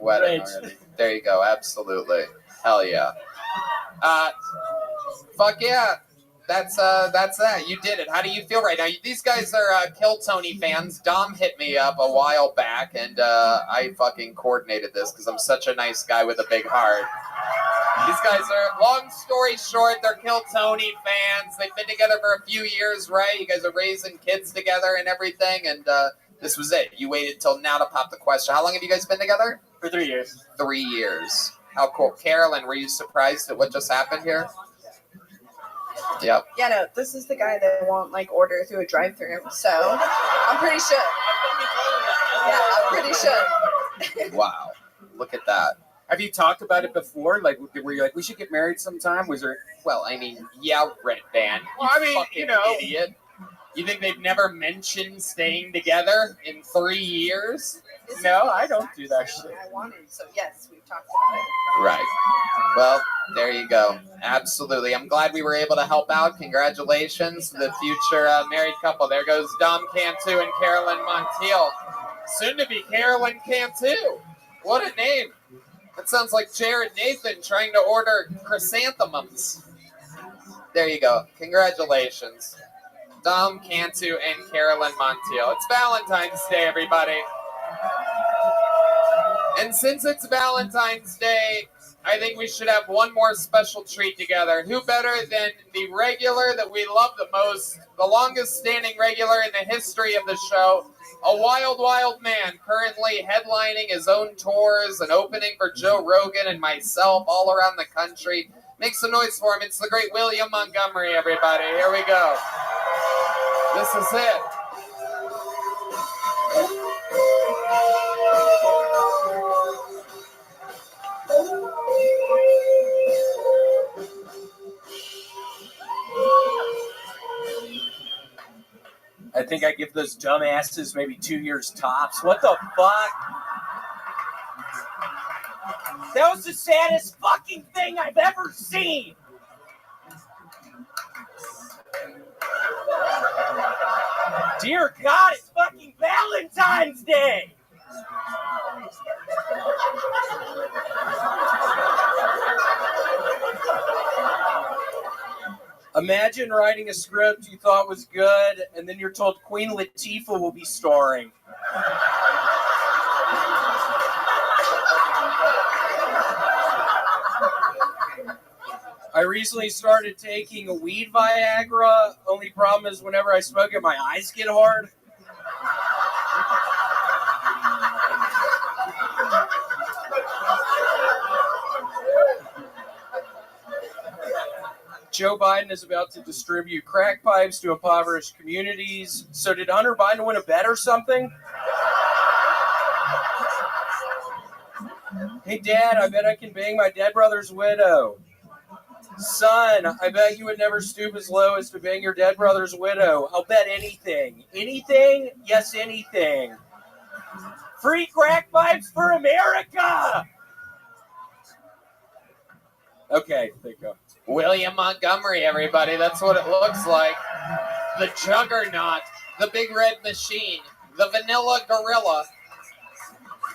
wedding already. There you go. Absolutely. Hell yeah. Fuck yeah. That's that. You did it. How do you feel right now? These guys are Kill Tony fans. Dom hit me up a while back, and I fucking coordinated this because I'm such a nice guy with a big heart. These guys are, long story short, they're Kill Tony fans. They've been together for a few years, right? You guys are raising kids together and everything, and this was it. You waited till now to pop the question. How long have you guys been together? For 3 years. 3 years. How cool. Carolyn, were you surprised at what just happened here? Yep. Yeah, no, this is the guy that won't order through a drive-thru, so I'm pretty sure. Yeah, I'm pretty sure. Wow. Look at that. Have you talked about it before? Like, were you like, we should get married sometime? Was there? Well, I mean, yeah, Red Band. Well, I mean, fucking idiot. You think they've never mentioned staying together in 3 years? No, I don't do that shit. I wanted, so yes, we've talked about it. Right. Well, there you go. Absolutely. I'm glad we were able to help out. Congratulations to the future married couple. There goes Dom Cantu and Carolyn Montiel. Soon to be Carolyn Cantu. What a name. That sounds like Jared Nathan trying to order chrysanthemums. There you go. Congratulations. Dom Cantu and Carolyn Montiel. It's Valentine's Day, everybody. And since it's Valentine's Day, I think we should have one more special treat together. Who better than the regular that we love the most, the longest standing regular in the history of the show, a wild, wild man, currently headlining his own tours and opening for Joe Rogan and myself all around the country. Make some noise for him. It's the great William Montgomery, everybody. Here we go. This is it. I think I give those dumbasses maybe 2 years tops. What the fuck? That was the saddest fucking thing I've ever seen. Dear God, it's fucking Valentine's Day. Imagine writing a script you thought was good, and then you're told Queen Latifah will be starring. I recently started taking a weed Viagra. Only problem is whenever I smoke it, my eyes get hard. Joe Biden is about to distribute crack pipes to impoverished communities. So did Hunter Biden win a bet or something? Hey, Dad, I bet I can bang my dead brother's widow. Son, I bet you would never stoop as low as to bang your dead brother's widow. I'll bet anything. Anything? Yes, anything. Free crack pipes for America! Okay, there you go. William Montgomery, everybody. That's what it looks like. The Juggernaut, the Big Red Machine, the Vanilla Gorilla,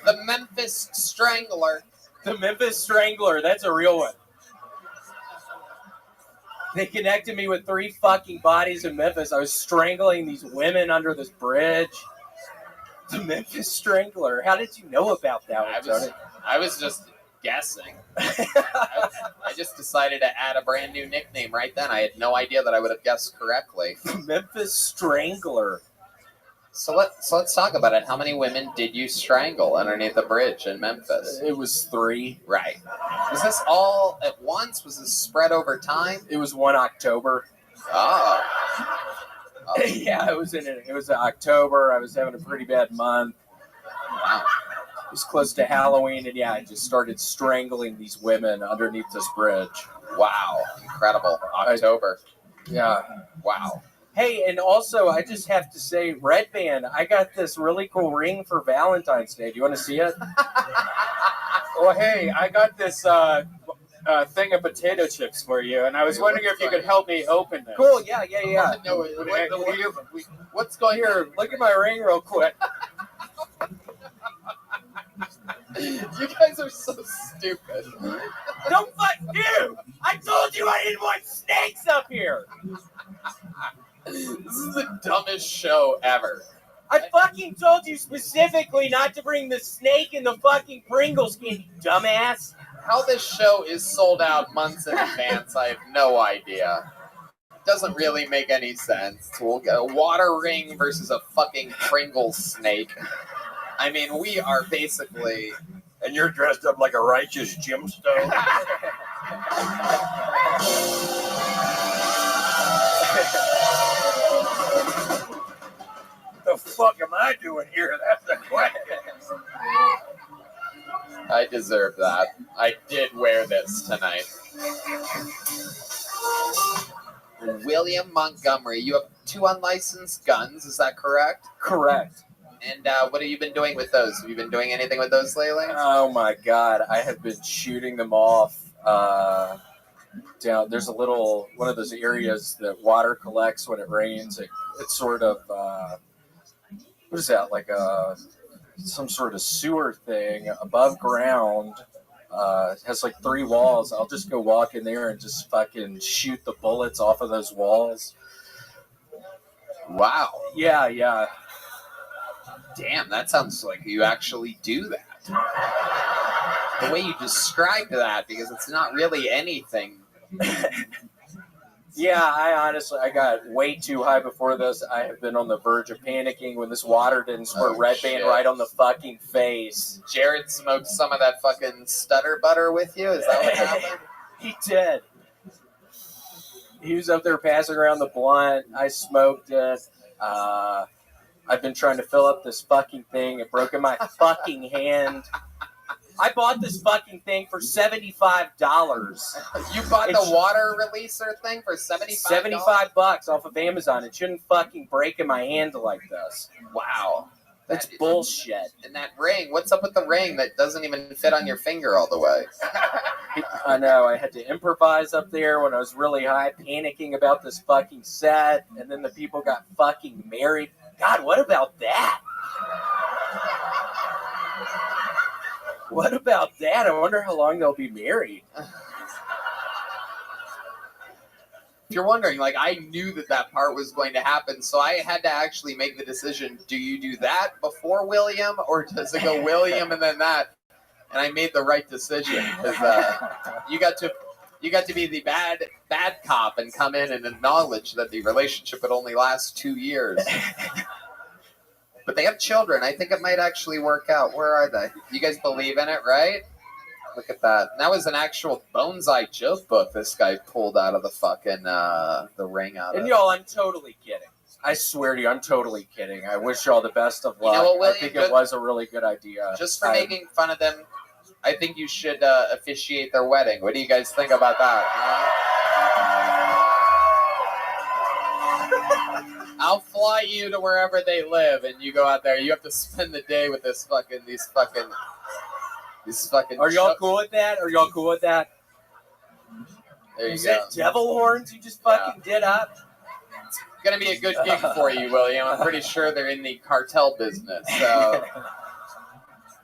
the Memphis Strangler. The Memphis Strangler, that's a real one. They connected me with 3 fucking bodies in Memphis. I was strangling these women under this bridge. The Memphis Strangler. How did you know about that one, Tony? I was just guessing. I just decided to add a brand new nickname right then. I had no idea that I would have guessed correctly. The Memphis Strangler. So let's talk about it. How many women did you strangle underneath the bridge in Memphis? It was 3. Right. Was this all at once? Was this spread over time? It was 1 October. Oh. Yeah, it was October. I was having a pretty bad month. Wow. It was close to Halloween, and yeah, I just started strangling these women underneath this bridge. Wow. Incredible. October. Yeah. Wow. Hey, and also, I just have to say, Red Band, I got this really cool ring for Valentine's Day. Do you want to see it? Well, hey, I got this thing of potato chips for you, and I was wondering if you could help me open this. Cool, yeah. No, what's going here? Look at my ring real quick. You guys are so stupid. Don't fuck you! I told you I didn't want snakes up here! This is the dumbest show ever. I fucking told you specifically not to bring the snake in the fucking Pringles can, you dumbass. How this show is sold out months in advance, I have no idea. Doesn't really make any sense. We'll get a water ring versus a fucking Pringles snake. I mean, we are basically... And you're dressed up like a righteous gemstone. The fuck am I doing here? That's the question. I deserve that. I did wear this tonight. William Montgomery, you have 2 unlicensed guns, is that correct? Correct. And what have you been doing with those? Have you been doing anything with those lately? Oh my god, I have been shooting them off down. There's a little, one of those areas that water collects when it rains. It's sort of, what is that, like some sort of sewer thing above ground. It has like 3 walls. I'll just go walk in there and just fucking shoot the bullets off of those walls. Wow. Yeah. Damn, that sounds like you actually do that. the way you described that, because it's not really anything. Yeah, I got way too high before this. I have been on the verge of panicking when this water didn't squirt Red Band right on the fucking face. Jared smoked some of that fucking stutter butter with you? Is that what happened? He did. He was up there passing around the blunt. I smoked it. I've been trying to fill up this fucking thing. It broke in my fucking hand. I bought this fucking thing for $75. You bought the water releaser thing for $75? $75 off of Amazon. It shouldn't fucking break in my hand like this. Wow. That's bullshit. And that ring, what's up with the ring that doesn't even fit on your finger all the way? I know. I had to improvise up there when I was really high, panicking about this fucking set, and then the people got fucking married. God, what about that? What about that? I wonder how long they'll be married. If you're wondering, like, I knew that part was going to happen, so I had to actually make the decision, do you do that before William, or does it go William and then that? And I made the right decision, because you got to be the bad cop and come in and acknowledge that the relationship would only last 2 years. But they have children. I think it might actually work out. Where are they? You guys believe in it, right? Look at that. That was an actual Bonsai joke book this guy pulled out of the fucking the ring out of. And y'all, I'm totally kidding. I swear to you, I'm totally kidding. I wish y'all the best of luck. You know what, William, I think it was a really good idea. Just for making fun of them, I think you should officiate their wedding. What do you guys think about that? I'll fly you to wherever they live, and you go out there. You have to spend the day with these fucking. Are y'all cool with that? Are y'all cool with that? There you Is go. that devil horns you just fucking did up? It's gonna be a good gig for you, William. I'm pretty sure they're in the cartel business, so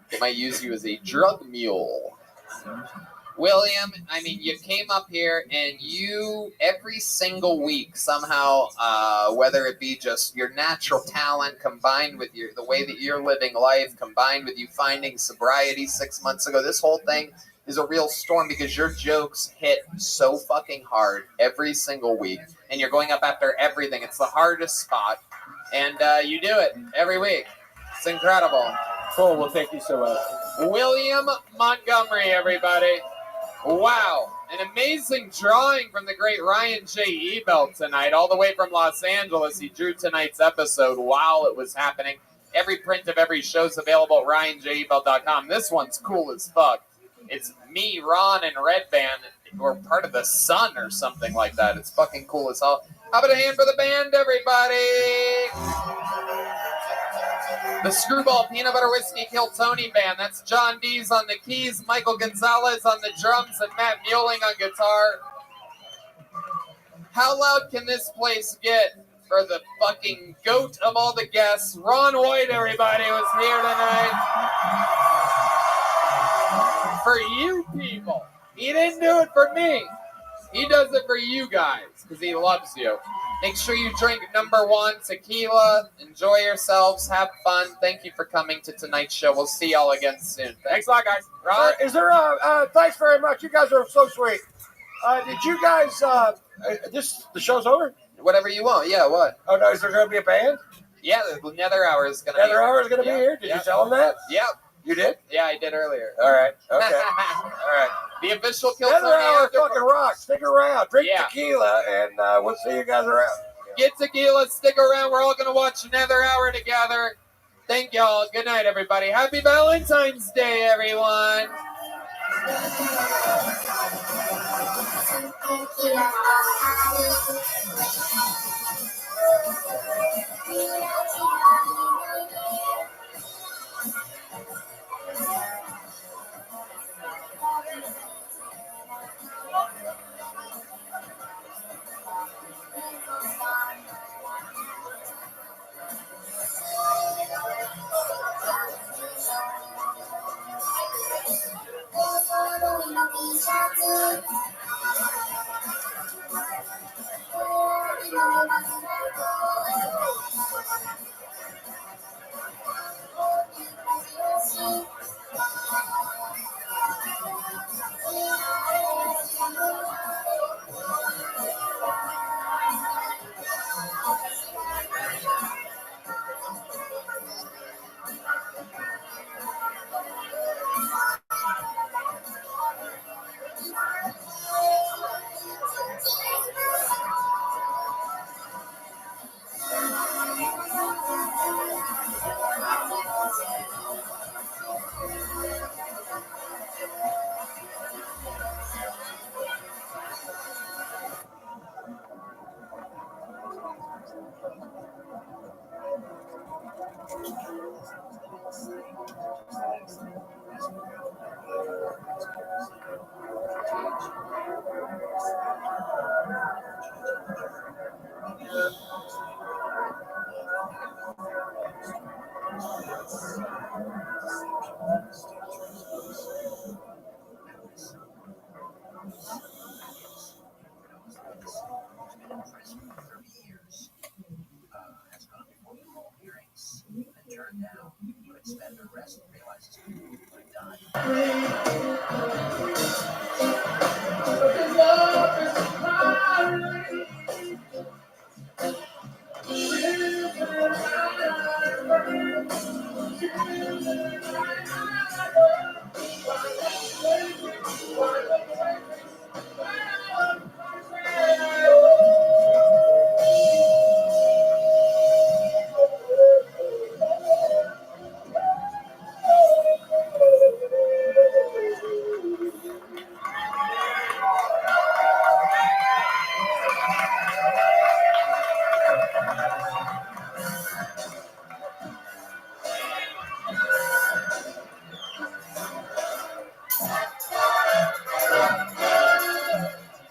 they might use you as a drug mule. William, I mean, you came up here and you, every single week, somehow, whether it be just your natural talent combined with the way that you're living life, combined with you finding sobriety 6 months ago, this whole thing is a real storm because your jokes hit so fucking hard every single week, and you're going up after everything. It's the hardest spot, and you do it every week. It's incredible. Cool, well, thank you so much. William Montgomery, everybody. Wow, an amazing drawing from the great Ryan J. Ebelt tonight, all the way from Los Angeles. He drew tonight's episode while it was happening. Every print of every show is available at RyanJEbelt.com. This one's cool as fuck. It's me, Ron, and Red Band. We're part of the Sun or something like that. It's fucking cool as hell. How about a hand for the band, everybody? The Screwball Peanut Butter Whiskey Kill Tony Band. That's John Dees on the keys, Michael Gonzalez on the drums, and Matt Muelling on guitar. How loud can this place get for the fucking goat of all the guests? Ron White, everybody, was here tonight. For you people. He didn't do it for me. He does it for you guys because he loves you. Make sure you drink #1 tequila. Enjoy yourselves. Have fun. Thank you for coming to tonight's show. We'll see y'all again soon. Thanks a lot, guys. Ron? Is there thanks very much. You guys are so sweet. Did you guys, the show's over? Whatever you want. Yeah, what? Oh, no, is there going to be a band? Yeah, the Nether Hour is going to be Nether Hour is going to be here? Did you tell them that? Yep. You did? Yeah, I did earlier. All right. Okay. All right. The official Kill Nether Tony Hour after fucking rocks. Stick around. Drink Yeah. tequila, and we'll see you guys around. Get tequila, stick around. We're all going to watch Nether Hour together. Thank y'all. Good night, everybody. Happy Valentine's Day, everyone.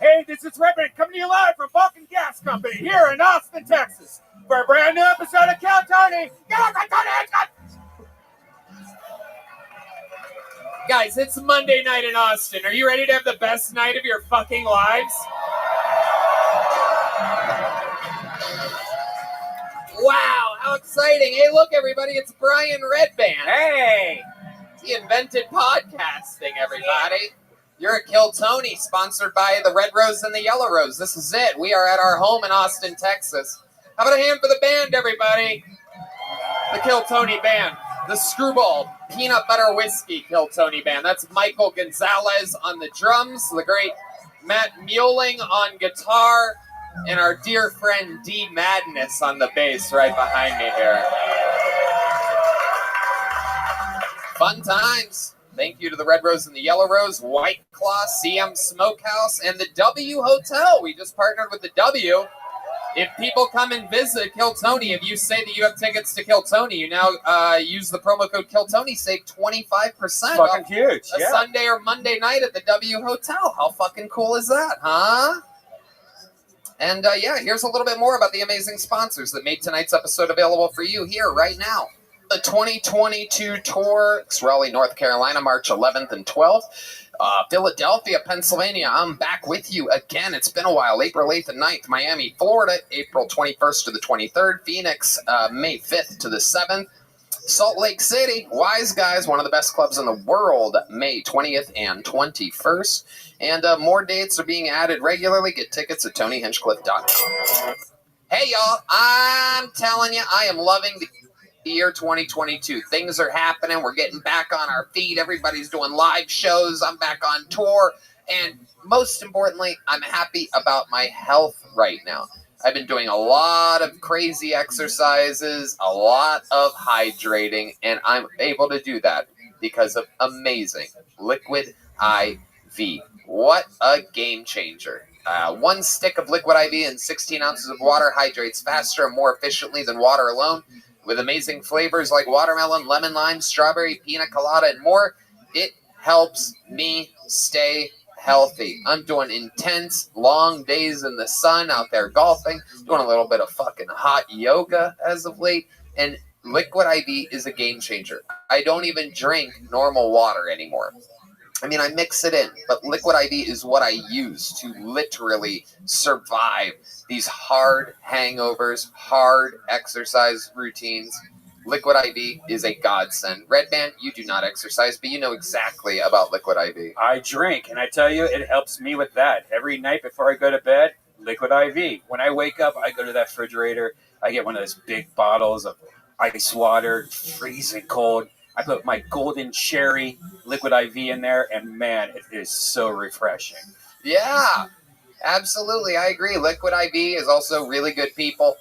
Hey, this is Rabbi coming to you live from Vulcan Gas Company here in Austin, Texas, for a brand new episode of Kill Tony. Guys, it's Monday night in Austin. Are you ready to have the best night of your fucking lives? Wow, how exciting. Hey, look, everybody, it's Brian Redband. Hey! He invented podcasting, everybody. You're at Kill Tony, sponsored by the Red Rose and the Yellow Rose. This is it. We are at our home in Austin, Texas. How about a hand for the band, everybody? The Kill Tony Band. The Screwball Peanut Butter Whiskey Kill Tony Band. That's Michael Gonzalez on the drums, the great Matt Mueling on guitar, and our dear friend D Madness on the bass right behind me here. Fun times. Thank you to the Red Rose and the Yellow Rose, White Claw, CM Smokehouse, and the W Hotel. We just partnered with the W. If people come and visit Kill Tony, if you say that you have tickets to Kill Tony, you now use the promo code Kill Tony, save 25% Fucking huge, a yeah. Sunday or Monday night at the W Hotel. How fucking cool is that, huh? And yeah, here's a little bit more about the amazing sponsors that made tonight's episode available for you here right now. The 2022 tour, it's Raleigh, North Carolina, March 11th and 12th. Philadelphia, Pennsylvania, I'm back with you again. It's been a while. April 8th and 9th. Miami, Florida, April 21st to the 23rd. Phoenix, May 5th to the 7th. Salt Lake City, Wise Guys, one of the best clubs in the world, May 20th and 21st. And more dates are being added regularly. Get tickets at TonyHinchcliffe.com. Hey, y'all, I'm telling you, I am loving the year 2022. Things are happening. We're getting back on our feet. Everybody's doing live shows. I'm back on tour. And most importantly, I'm happy about my health right now. I've been doing a lot of crazy exercises, a lot of hydrating, and I'm able to do that because of amazing Liquid IV. What a game changer. One stick of Liquid IV and 16 ounces of water hydrates faster and more efficiently than water alone. With amazing flavors like watermelon, lemon, lime, strawberry, pina colada, and more, it helps me stay healthy. I'm doing intense, long days in the sun out there golfing, doing a little bit of fucking hot yoga as of late, and Liquid IV is a game changer. I don't even drink normal water anymore. I mean, I mix it in, but Liquid IV is what I use to literally survive these hard hangovers, hard exercise routines. Liquid IV is a godsend. Red Band, you do not exercise, but you know exactly about Liquid IV. I drink, and I tell you, it helps me with that. Every night before I go to bed, Liquid IV. When I wake up, I go to that refrigerator. I get one of those big bottles of ice water, freezing cold. I put my golden cherry Liquid IV in there, and man, it is so refreshing. Yeah, absolutely. I agree. Liquid IV is also really good people.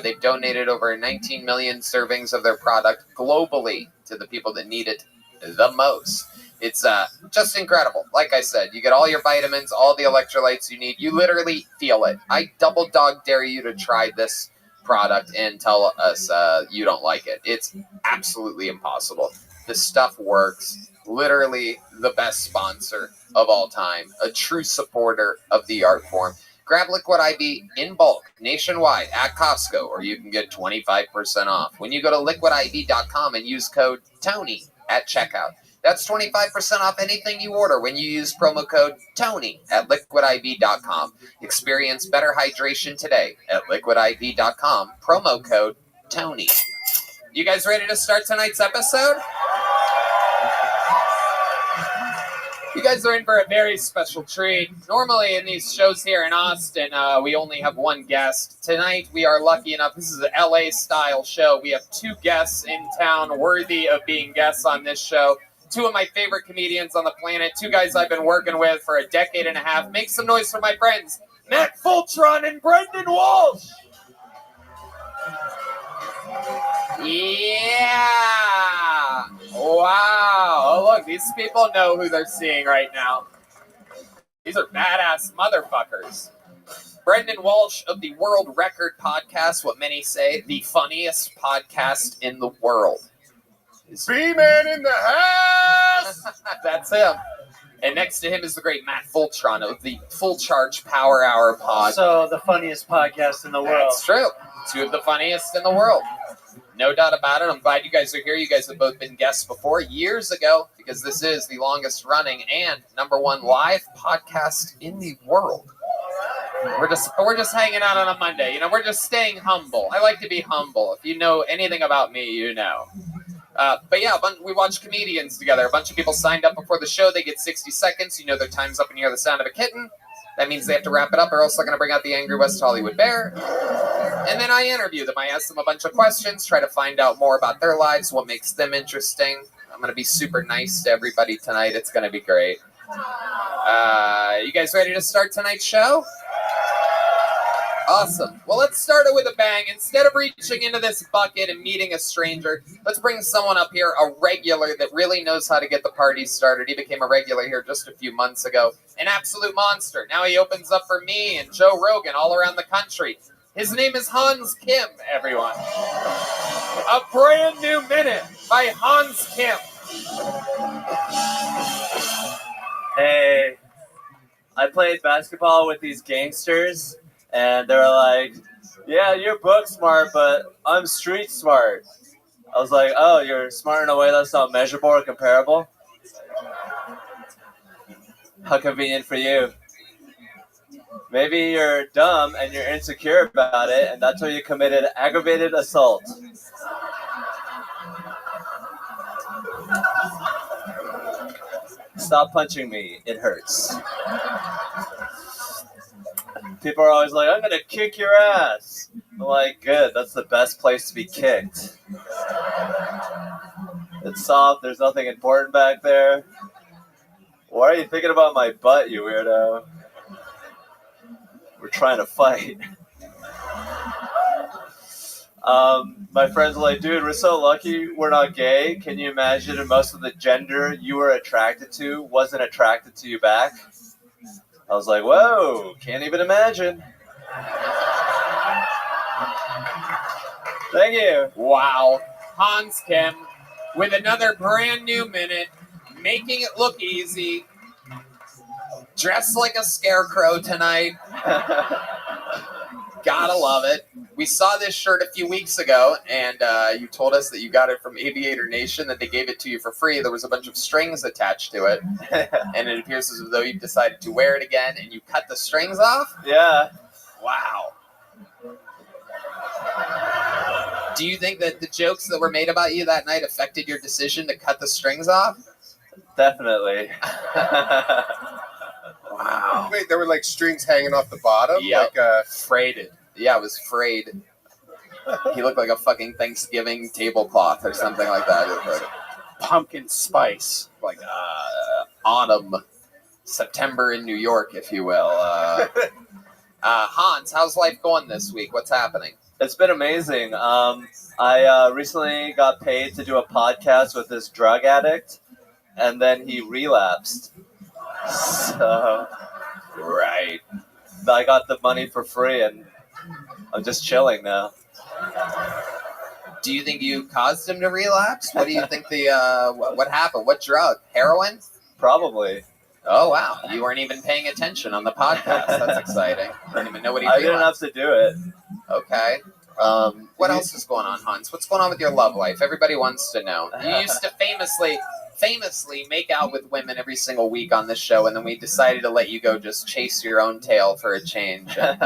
They've donated over 19 million servings of their product globally to the people that need it the most. It's just incredible. Like I said, you get all your vitamins, all the electrolytes you need. You literally feel it. I double dog dare you to try this product and tell us you don't like it. It's absolutely impossible. The stuff works. Literally the best sponsor of all time. A true supporter of the art form. Grab Liquid IV in bulk nationwide at Costco, or you can get 25% off when you go to liquidiv.com and use code TONY at checkout. That's 25% off anything you order when you use promo code TONY at liquidiv.com. Experience better hydration today at liquidiv.com. Promo code TONY. You guys ready to start tonight's episode? You guys are in for a very special treat. Normally in these shows here in Austin, we only have one guest. Tonight we are lucky enough, this is an LA-style show. We have 2 guests in town worthy of being guests on this show. 2 of my favorite comedians on the planet. 2 guys I've been working with for a decade and a half. Make some noise for my friends, Matt Fultron and Brendan Walsh. Yeah! Wow! Oh, look, these people know who they're seeing right now. These are badass motherfuckers. Brendan Walsh of the World Record Podcast, what many say, the funniest podcast in the world. B-Man in the house! That's him. And next to him is the great Matt Fultron of the Full Charge Power Hour Pod. So the funniest podcast in the world. That's true. 2 of the funniest in the world. No doubt about it. I'm glad you guys are here. You guys have both been guests before years ago because this is the longest running and #1 live podcast in the world. We're just hanging out on a Monday. You know, we're just staying humble. I like to be humble. If you know anything about me, you know. But yeah, we watch comedians together. A bunch of people signed up before the show. They get 60 seconds. You know their time's up and you hear the sound of a kitten. That means they have to wrap it up or else they're going to bring out the angry West Hollywood Bear. And then I interview them. I ask them a bunch of questions, try to find out more about their lives, what makes them interesting. I'm going to be super nice to everybody tonight. It's going to be great. You guys ready to start tonight's show? Awesome. Well, let's start it with a bang. Instead of reaching into this bucket and meeting a stranger, let's bring someone up here, a regular that really knows how to get the party started. He became a regular here just a few months ago. An absolute monster. Now he opens up for me and Joe Rogan all around the country. His name is Hans Kim, everyone. A brand new minute by Hans Kim. Hey, I played basketball with these gangsters, and they were like, yeah, you're book smart, but I'm street smart. I was like, oh, you're smart in a way that's not measurable or comparable? How convenient for you. Maybe you're dumb and you're insecure about it, and that's why you committed aggravated assault. Stop punching me. It hurts. People are always like, I'm going to kick your ass. I'm like, good. That's the best place to be kicked. It's soft. There's nothing important back there. Why are you thinking about my butt, you weirdo? We're trying to fight. My friends are like, dude, we're so lucky we're not gay. Can you imagine if most of the gender you were attracted to wasn't attracted to you back? I was like, whoa, can't even imagine. Thank you. Wow. Hans Kim with another brand new minute, making it look easy. Dressed like a scarecrow tonight. Gotta love it. We saw this shirt a few weeks ago, and you told us that you got it from Aviator Nation, that they gave it to you for free. There was a bunch of strings attached to it, and it appears as though you decided to wear it again, and you cut the strings off? Yeah. Wow. Do you think that the jokes that were made about you that night affected your decision to cut the strings off? Definitely. Wow. Wait, there were like strings hanging off the bottom? Yeah, Like, frayed. Yeah, it was frayed. He looked like a fucking Thanksgiving tablecloth or something like that. It was like pumpkin spice, like autumn, September in New York, if you will. Hans, how's life going this week? What's happening? It's been amazing. I recently got paid to do a podcast with this drug addict, and then he relapsed. So, right. I got the money for free, and I'm just chilling now. Do you think you caused him to relapse? What do you think what happened? What drug? Heroin? Probably. Oh, wow. You weren't even paying attention on the podcast. That's exciting. I didn't even know what he I relapsed. didn't have to do it. Okay. What else is going on, Hans? What's going on with your love life? Everybody wants to know. You used to famously famously make out with women every single week on this show, and then we decided to let you go just chase your own tail for a change. And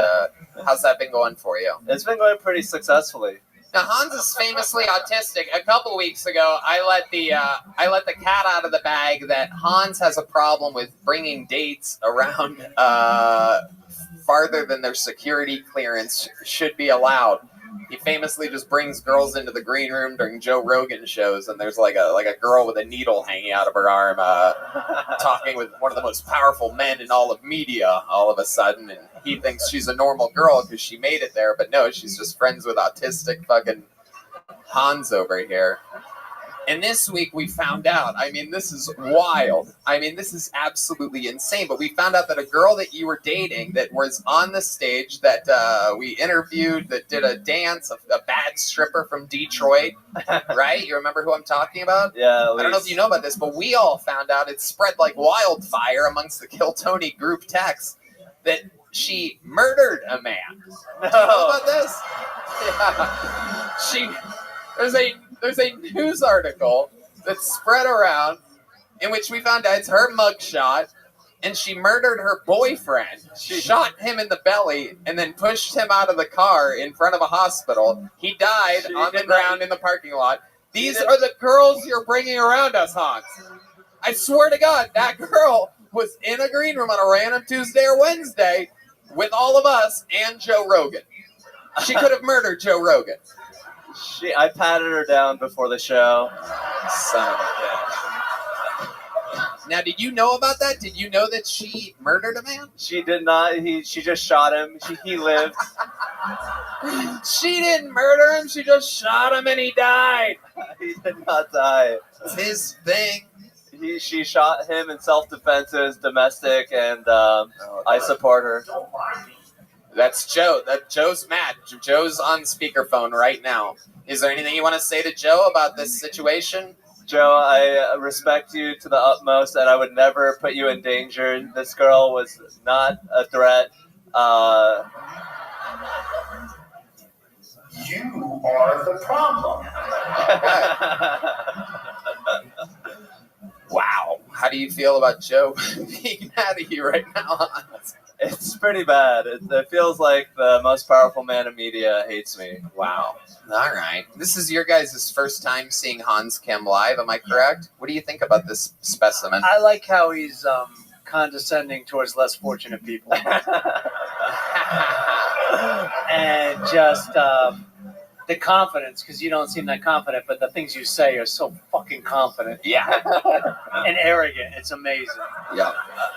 how's that been going for you? It's been going pretty successfully. Now Hans is famously autistic. A couple weeks ago, I let the cat out of the bag that Hans has a problem with bringing dates around farther than their security clearance should be allowed. He famously just brings girls into the green room during Joe Rogan shows, and there's like a girl with a needle hanging out of her arm, talking with one of the most powerful men in all of media. All of a sudden, and he thinks she's a normal girl because she made it there, but no, she's just friends with autistic fucking Hans over here. And this week we found out, I mean, this is wild. I mean, this is absolutely insane. But we found out that a girl that you were dating that was on the stage that we interviewed, that did a dance, a bad stripper from Detroit, right? You remember who I'm talking about? Yeah. I don't know if you know about this, but we all found out it spread like wildfire amongst the Kill Tony group text that she murdered a man. No. Do you know about this? Yeah. There's a news article that spread around in which we found out it's her mugshot, and she murdered her boyfriend. She shot him in the belly and then pushed him out of the car in front of a hospital. He died on the ground in the parking lot. These are the girls you're bringing around us, Hans. I swear to God, that girl was in a green room on a random Tuesday or Wednesday with all of us and Joe Rogan. She could have murdered Joe Rogan. I patted her down before the show. Son of a bitch. Now, did you know about that? Did you know that she murdered a man? She did not. She just shot him. He lived. She didn't murder him. She just shot him and he died. He did not die. It's his thing. She shot him in self-defense. It was domestic, and I support her. That's Joe. Joe's mad. Joe's on speakerphone right now. Is there anything you want to say to Joe about this situation? Joe, I respect you to the utmost, and I would never put you in danger. This girl was not a threat. You are the problem. Wow. How do you feel about Joe being mad at you right now? It's pretty bad. It feels like the most powerful man in media hates me. Wow. All right. This is your guys' first time seeing Hans Kim live, am I correct? What do you think about this specimen? I like how he's condescending towards less fortunate people. And just the confidence, because you don't seem that confident, but the things you say are so fucking confident. Yeah. And arrogant. It's amazing. Yeah.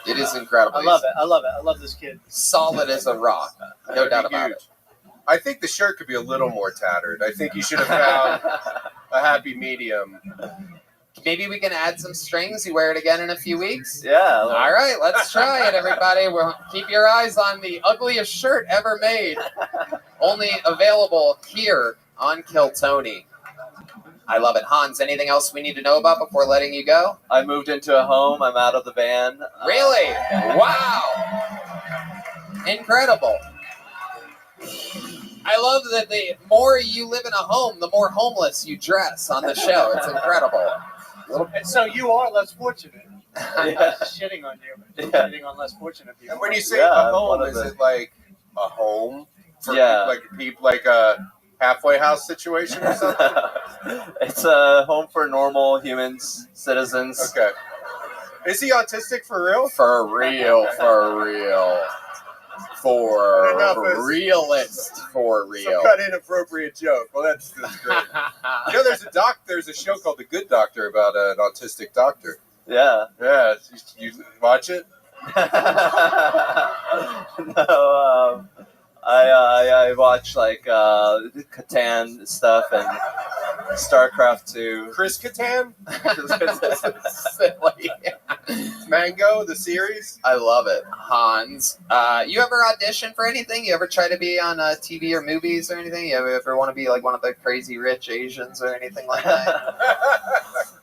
It is incredible. I love it. I love it. I love this kid. Solid as a rock. No doubt about it. I think the shirt could be a little more tattered. I think you should have found a happy medium. Maybe we can add some strings. You wear it again in a few weeks? Yeah. All right, let's try it, everybody. We'll keep your eyes on the ugliest shirt ever made. Only available here on Kill Tony. I love it. Hans, anything else we need to know about before letting you go? I moved into a home. I'm out of the van. Really? Wow. Incredible. I love that the more you live in a home, the more homeless you dress on the show. It's incredible. And so you are less fortunate. Yeah. Shitting on you. Yeah. Shitting on less fortunate people. And when you say a home, is it like a home for people, like a halfway house situation or something? It's a home for normal humans, citizens. Okay. Is he autistic for real? For real, for real. For realist, for real. Some kind of inappropriate joke. Well, that's great. You know, there's a show called The Good Doctor about an autistic doctor. Yeah. Yeah. You watch it? No, I watch like Catan stuff and StarCraft 2. Chris Catan? Silly. Mango, the series? I love it. Hans, you ever audition for anything? You ever try to be on TV or movies or anything? You ever want to be like one of the crazy rich Asians or anything like that?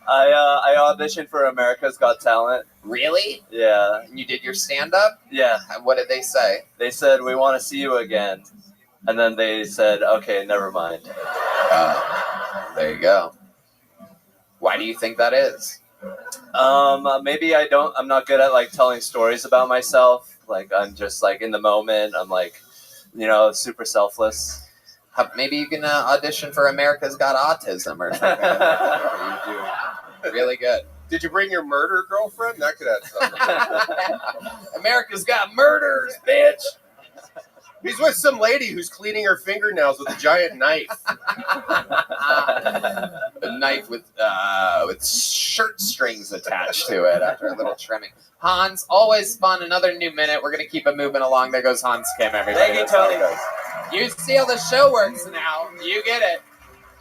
I auditioned for America's Got Talent. Really? Yeah. And you did your stand-up? Yeah. And what did they say? They said, we want to see you again. And then they said, okay, never mind. There you go. Why do you think that is? Maybe I don't. I'm not good at like telling stories about myself. Like I'm just like in the moment. I'm like, super selfless. Maybe you can audition for America's Got Autism or something. You do really good. Did you bring your murder girlfriend? That could add something. America's Got Murders, bitch. He's with some lady who's cleaning her fingernails with a giant knife. A knife with shirt strings attached to it after a little trimming. Hans, always fun. Another new minute. We're going to keep it moving along. There goes Hans Kim, everybody. Thank you, Tony. You see how the show works now. You get it.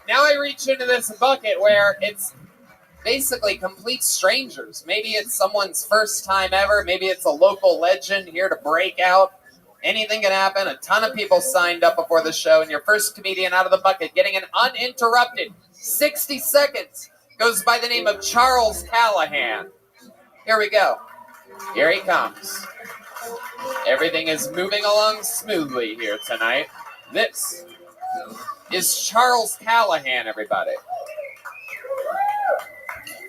Now I reach into this bucket where it's basically complete strangers. Maybe it's someone's first time ever. Maybe it's a local legend here to break out. Anything can happen. A ton of people signed up before the show, and your first comedian out of the bucket getting an uninterrupted 60 seconds goes by the name of Charles Callahan. Here we go. Here he comes. Everything is moving along smoothly here tonight. This is Charles Callahan, everybody.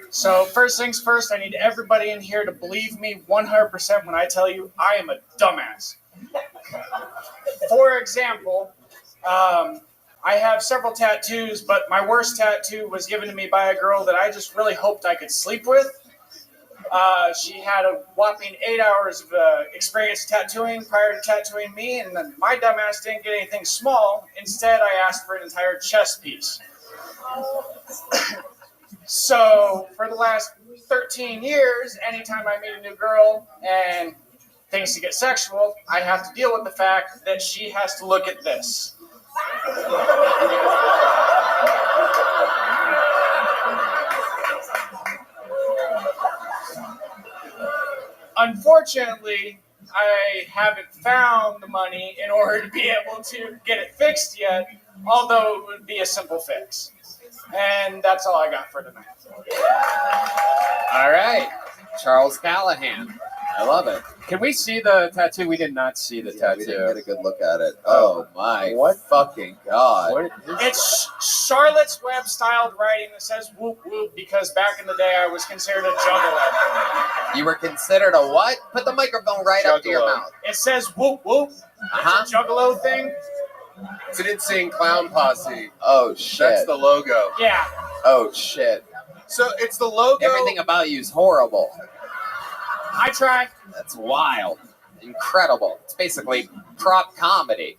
So first things first, I need everybody in here to believe me 100% when I tell you I am a dumbass. For example, I have several tattoos, but my worst tattoo was given to me by a girl that I just really hoped I could sleep with. She had a whopping 8 hours of experience tattooing prior to tattooing me, and then my dumbass didn't get anything small. Instead, I asked for an entire chest piece. So, for the last 13 years, anytime I meet a new girl and things to get sexual, I have to deal with the fact that she has to look at this. Unfortunately, I haven't found the money in order to be able to get it fixed yet, although it would be a simple fix. And that's all I got for tonight. All right. Charles Callahan. I love it. Can we see the tattoo? We did not see the tattoo. We didn't get a good look at it. Oh my fucking God. It's Charlotte's Web styled writing that says whoop whoop because back in the day I was considered a juggalo. You were considered a what? Put the microphone right up to your mouth. It says whoop whoop. It's a juggalo thing. It's an insane clown posse. Oh shit. That's the logo. Yeah. Oh shit. So it's the logo. Everything about you is horrible. I try. That's wild. Incredible. It's basically prop comedy.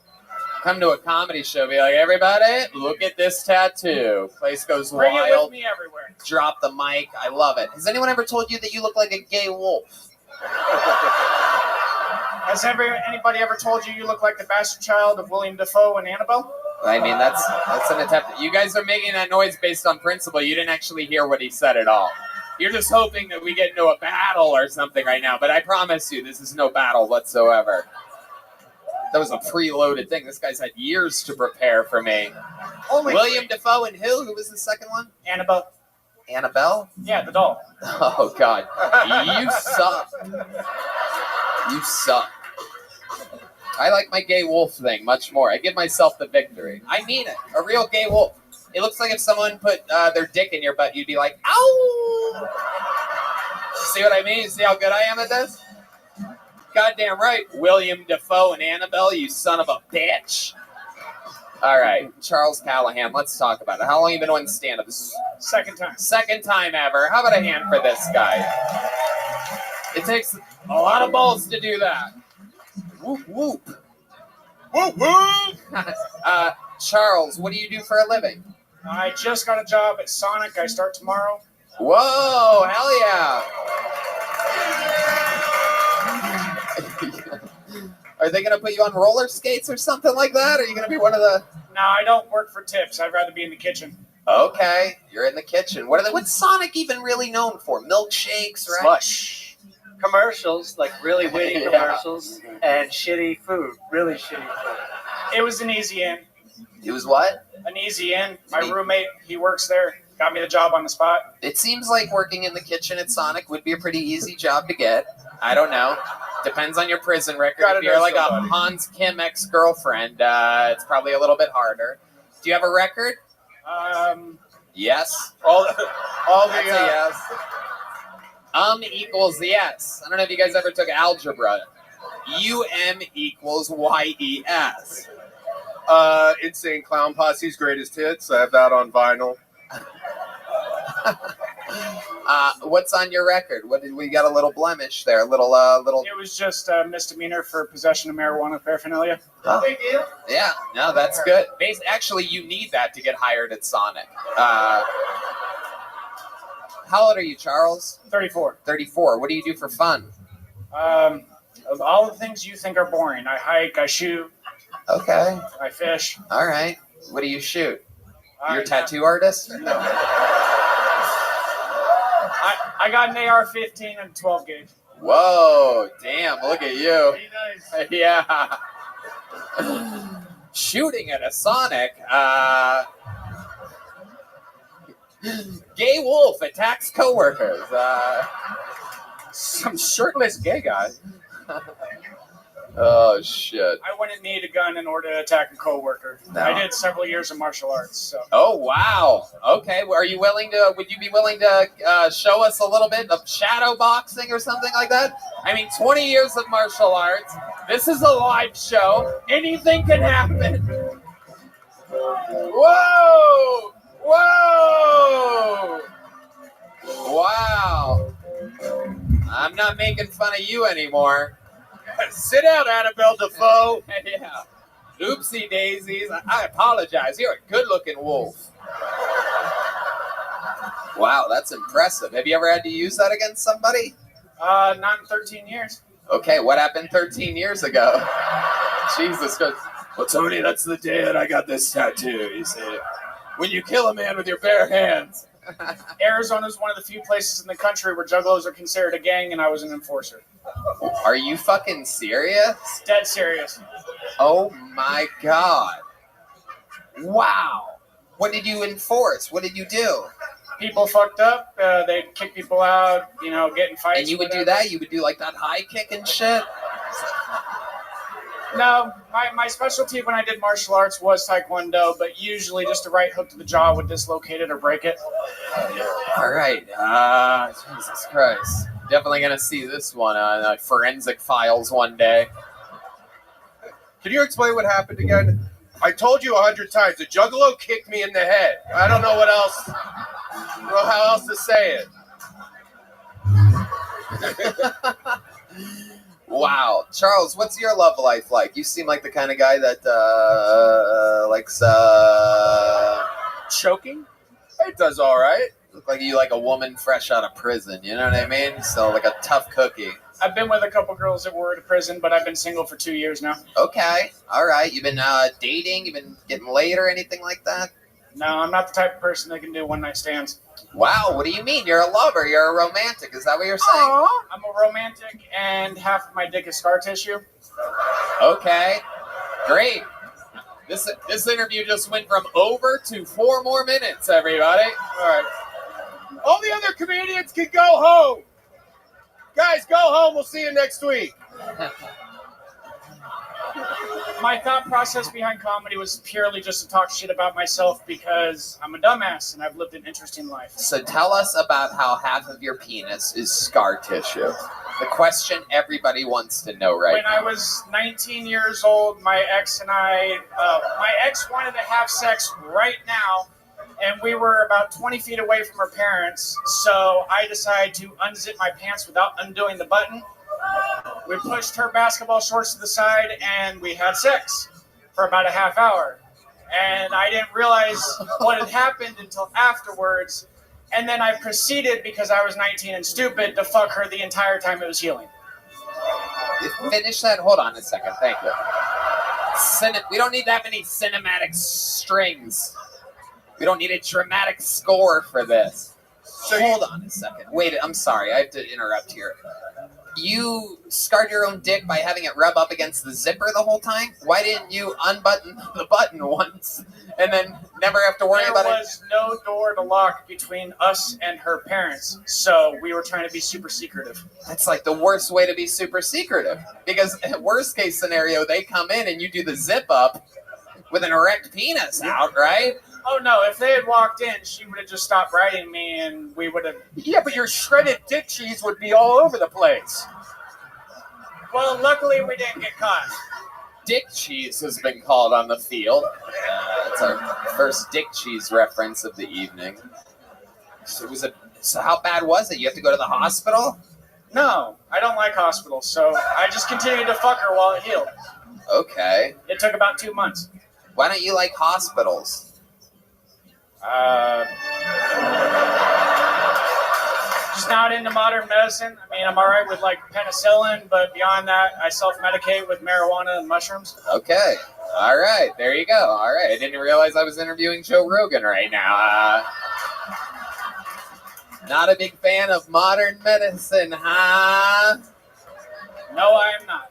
Come to a comedy show, be like, everybody, look at this tattoo. Place goes Bring wild. it with me everywhere. Drop the mic. I love it. Has anyone ever told you that you look like a gay wolf? Has anybody ever told you look like the bastard child of William Dafoe and Annabelle? I mean, that's an attempt. You guys are making that noise based on principle. You didn't actually hear what he said at all. You're just hoping that we get into a battle or something right now, but I promise you, this is no battle whatsoever. That was a preloaded thing. This guy's had years to prepare for me. William Dafoe and who? Who was the second one? Annabelle. Annabelle? Yeah, the doll. Oh, God. You suck. You suck. I like my gay wolf thing much more. I give myself the victory. I mean it. A real gay wolf. It looks like if someone put their dick in your butt, you'd be like, ow! See what I mean? See how good I am at this? Goddamn right. William Dafoe and Annabelle, you son of a bitch. All right. Charles Callahan, let's talk about it. How long have you been doing stand-up? This is second time. Second time ever. How about a hand for this guy? It takes a lot of balls to do that. Whoop, whoop. Whoop, whoop. Charles, what do you do for a living? I just got a job at Sonic. I start tomorrow. Whoa, hell yeah. Are they going to put you on roller skates or something like that? Are you going to be one of the... No, I don't work for tips. I'd rather be in the kitchen. Okay, you're in the kitchen. What's Sonic even really known for? Milkshakes, right? Slush. Commercials, like really witty commercials, and shitty food. Really shitty food. It was an easy in. It was what? An easy in. My roommate, he works there. Got me the job on the spot. It seems like working in the kitchen at Sonic would be a pretty easy job to get. I don't know. Depends on your prison record. If you're like a Hans Kim ex-girlfriend, it's probably a little bit harder. Do you have a record? Yes. All the yes. Equals yes. I don't know if you guys ever took algebra. equals YES. Insane Clown Posse's Greatest Hits. I have that on vinyl. What's on your record? What did we got? A little blemish there. A little. It was just a misdemeanor for possession of marijuana paraphernalia. Oh. Yeah, no, that's good. Actually, you need that to get hired at Sonic. How old are you, Charles? 34. 34. What do you do for fun? Of all the things you think are boring, I hike, I shoot. Okay. I fish. All right. What do you shoot? You're a tattoo artist? No. I got an AR-15 and 12 gauge. Whoa, damn, look at you. Nice. Yeah. Shooting at a Sonic. Gay wolf attacks coworkers. Some shirtless gay guy. Oh, shit. I wouldn't need a gun in order to attack a coworker. No. I did several years of martial arts. So. Oh, wow. Okay. Would you be willing to show us a little bit of shadow boxing or something like that? I mean, 20 years of martial arts. This is a live show. Anything can happen. Whoa! Whoa! Wow. I'm not making fun of you anymore. Sit down, Annabelle Defoe. Yeah. Oopsie daisies. I apologize. You're a good-looking wolf. Wow, that's impressive. Have you ever had to use that against somebody? Not in 13 years. Okay, what happened 13 years ago? Jesus Christ. Well, Tony, that's the day that I got this tattoo, you see. When you kill a man with your bare hands. Arizona is one of the few places in the country where juggalos are considered a gang, and I was an enforcer. Are you fucking serious? Dead serious. Oh my God. Wow. What did you enforce? What did you do? People fucked up. They kick people out, get in fights. And you would do that? You would do like that high kick and shit? No, my specialty when I did martial arts was Taekwondo, but usually just a right hook to the jaw would dislocate it or break it. All right. Jesus Christ. Definitely going to see this one on Forensic Files one day. Can you explain what happened again? I told you 100 times. The juggalo kicked me in the head. I don't know what else. I don't know how else to say it. Wow. Charles, what's your love life like? You seem like the kind of guy that likes choking. It does all right. Look like you like a woman fresh out of prison. You know what I mean? So like a tough cookie. I've been with a couple girls that were in prison, but I've been single for 2 years now. Okay. All right. You've been dating? You've been getting laid or anything like that? No, I'm not the type of person that can do one-night stands. Wow. What do you mean? You're a lover. You're a romantic. Is that what you're saying? Aww. I'm a romantic, and half of my dick is scar tissue. Okay. Great. This interview just went from over to 4 more minutes, everybody. All right. All the other comedians can go home. Guys, go home. We'll see you next week. My thought process behind comedy was purely just to talk shit about myself because I'm a dumbass and I've lived an interesting life. So tell us about how half of your penis is scar tissue. The question everybody wants to know right now. When I was 19 years old, my ex wanted to have sex right now, and we were about 20 feet away from her parents, so I decided to unzip my pants without undoing the button. We pushed her basketball shorts to the side, and we had sex for about a half hour. And I didn't realize what had happened until afterwards. And then I proceeded, because I was 19 and stupid, to fuck her the entire time it was healing. Finish that. Hold on a second. Thank you. We don't need that many cinematic strings. We don't need a dramatic score for this. So hold on a second. Wait, I'm sorry. I have to interrupt here. You scarred your own dick by having it rub up against the zipper the whole time? Why didn't you unbutton the button once and then never have to worry about it? There was no door to lock between us and her parents, so we were trying to be super secretive. That's like the worst way to be super secretive. Because worst case scenario, they come in and you do the zip up with an erect penis out, right? Oh no! If they had walked in, she would have just stopped writing me, and we would have. Yeah, but your shredded dick cheese would be all over the place. Well, luckily we didn't get caught. Dick cheese has been called on the field. That's our first dick cheese reference of the evening. So how bad was it? You have to go to the hospital? No, I don't like hospitals, so I just continued to fuck her while it healed. Okay. It took about 2 months. Why don't you like hospitals? Just not into modern medicine. I mean, I'm all right with like penicillin, but beyond that, I self-medicate with marijuana and mushrooms. Okay. All right. There you go. All right. I didn't realize I was interviewing Joe Rogan right now. Not a big fan of modern medicine, huh? No, I am not.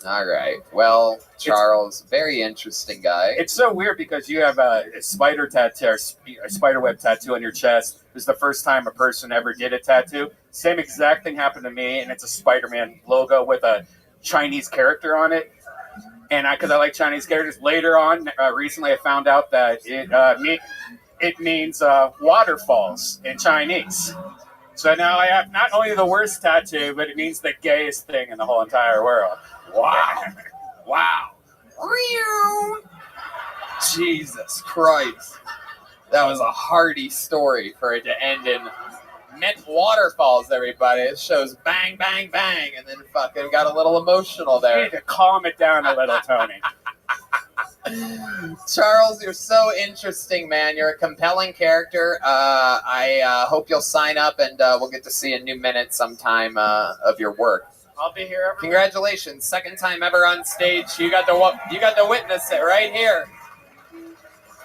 All right. Well, Charles, very interesting guy. It's so weird because you have a spider tattoo, or a spider web tattoo on your chest. This is the first time a person ever did a tattoo. Same exact thing happened to me, and it's a Spider-Man logo with a Chinese character on it. And because I like Chinese characters, later on, recently I found out that it means waterfalls in Chinese. So now I have not only the worst tattoo, but it means the gayest thing in the whole entire world. Wow. Wow. Jesus Christ. That was a hearty story for it to end in meant waterfalls, everybody. It shows bang, bang, bang, and then fucking got a little emotional there. You need to calm it down a little, Tony. Charles, you're so interesting, man. You're a compelling character. I hope you'll sign up, and we'll get to see a new minute sometime of your work. I'll be here. Congratulations, second time ever on stage. You got to witness it right here,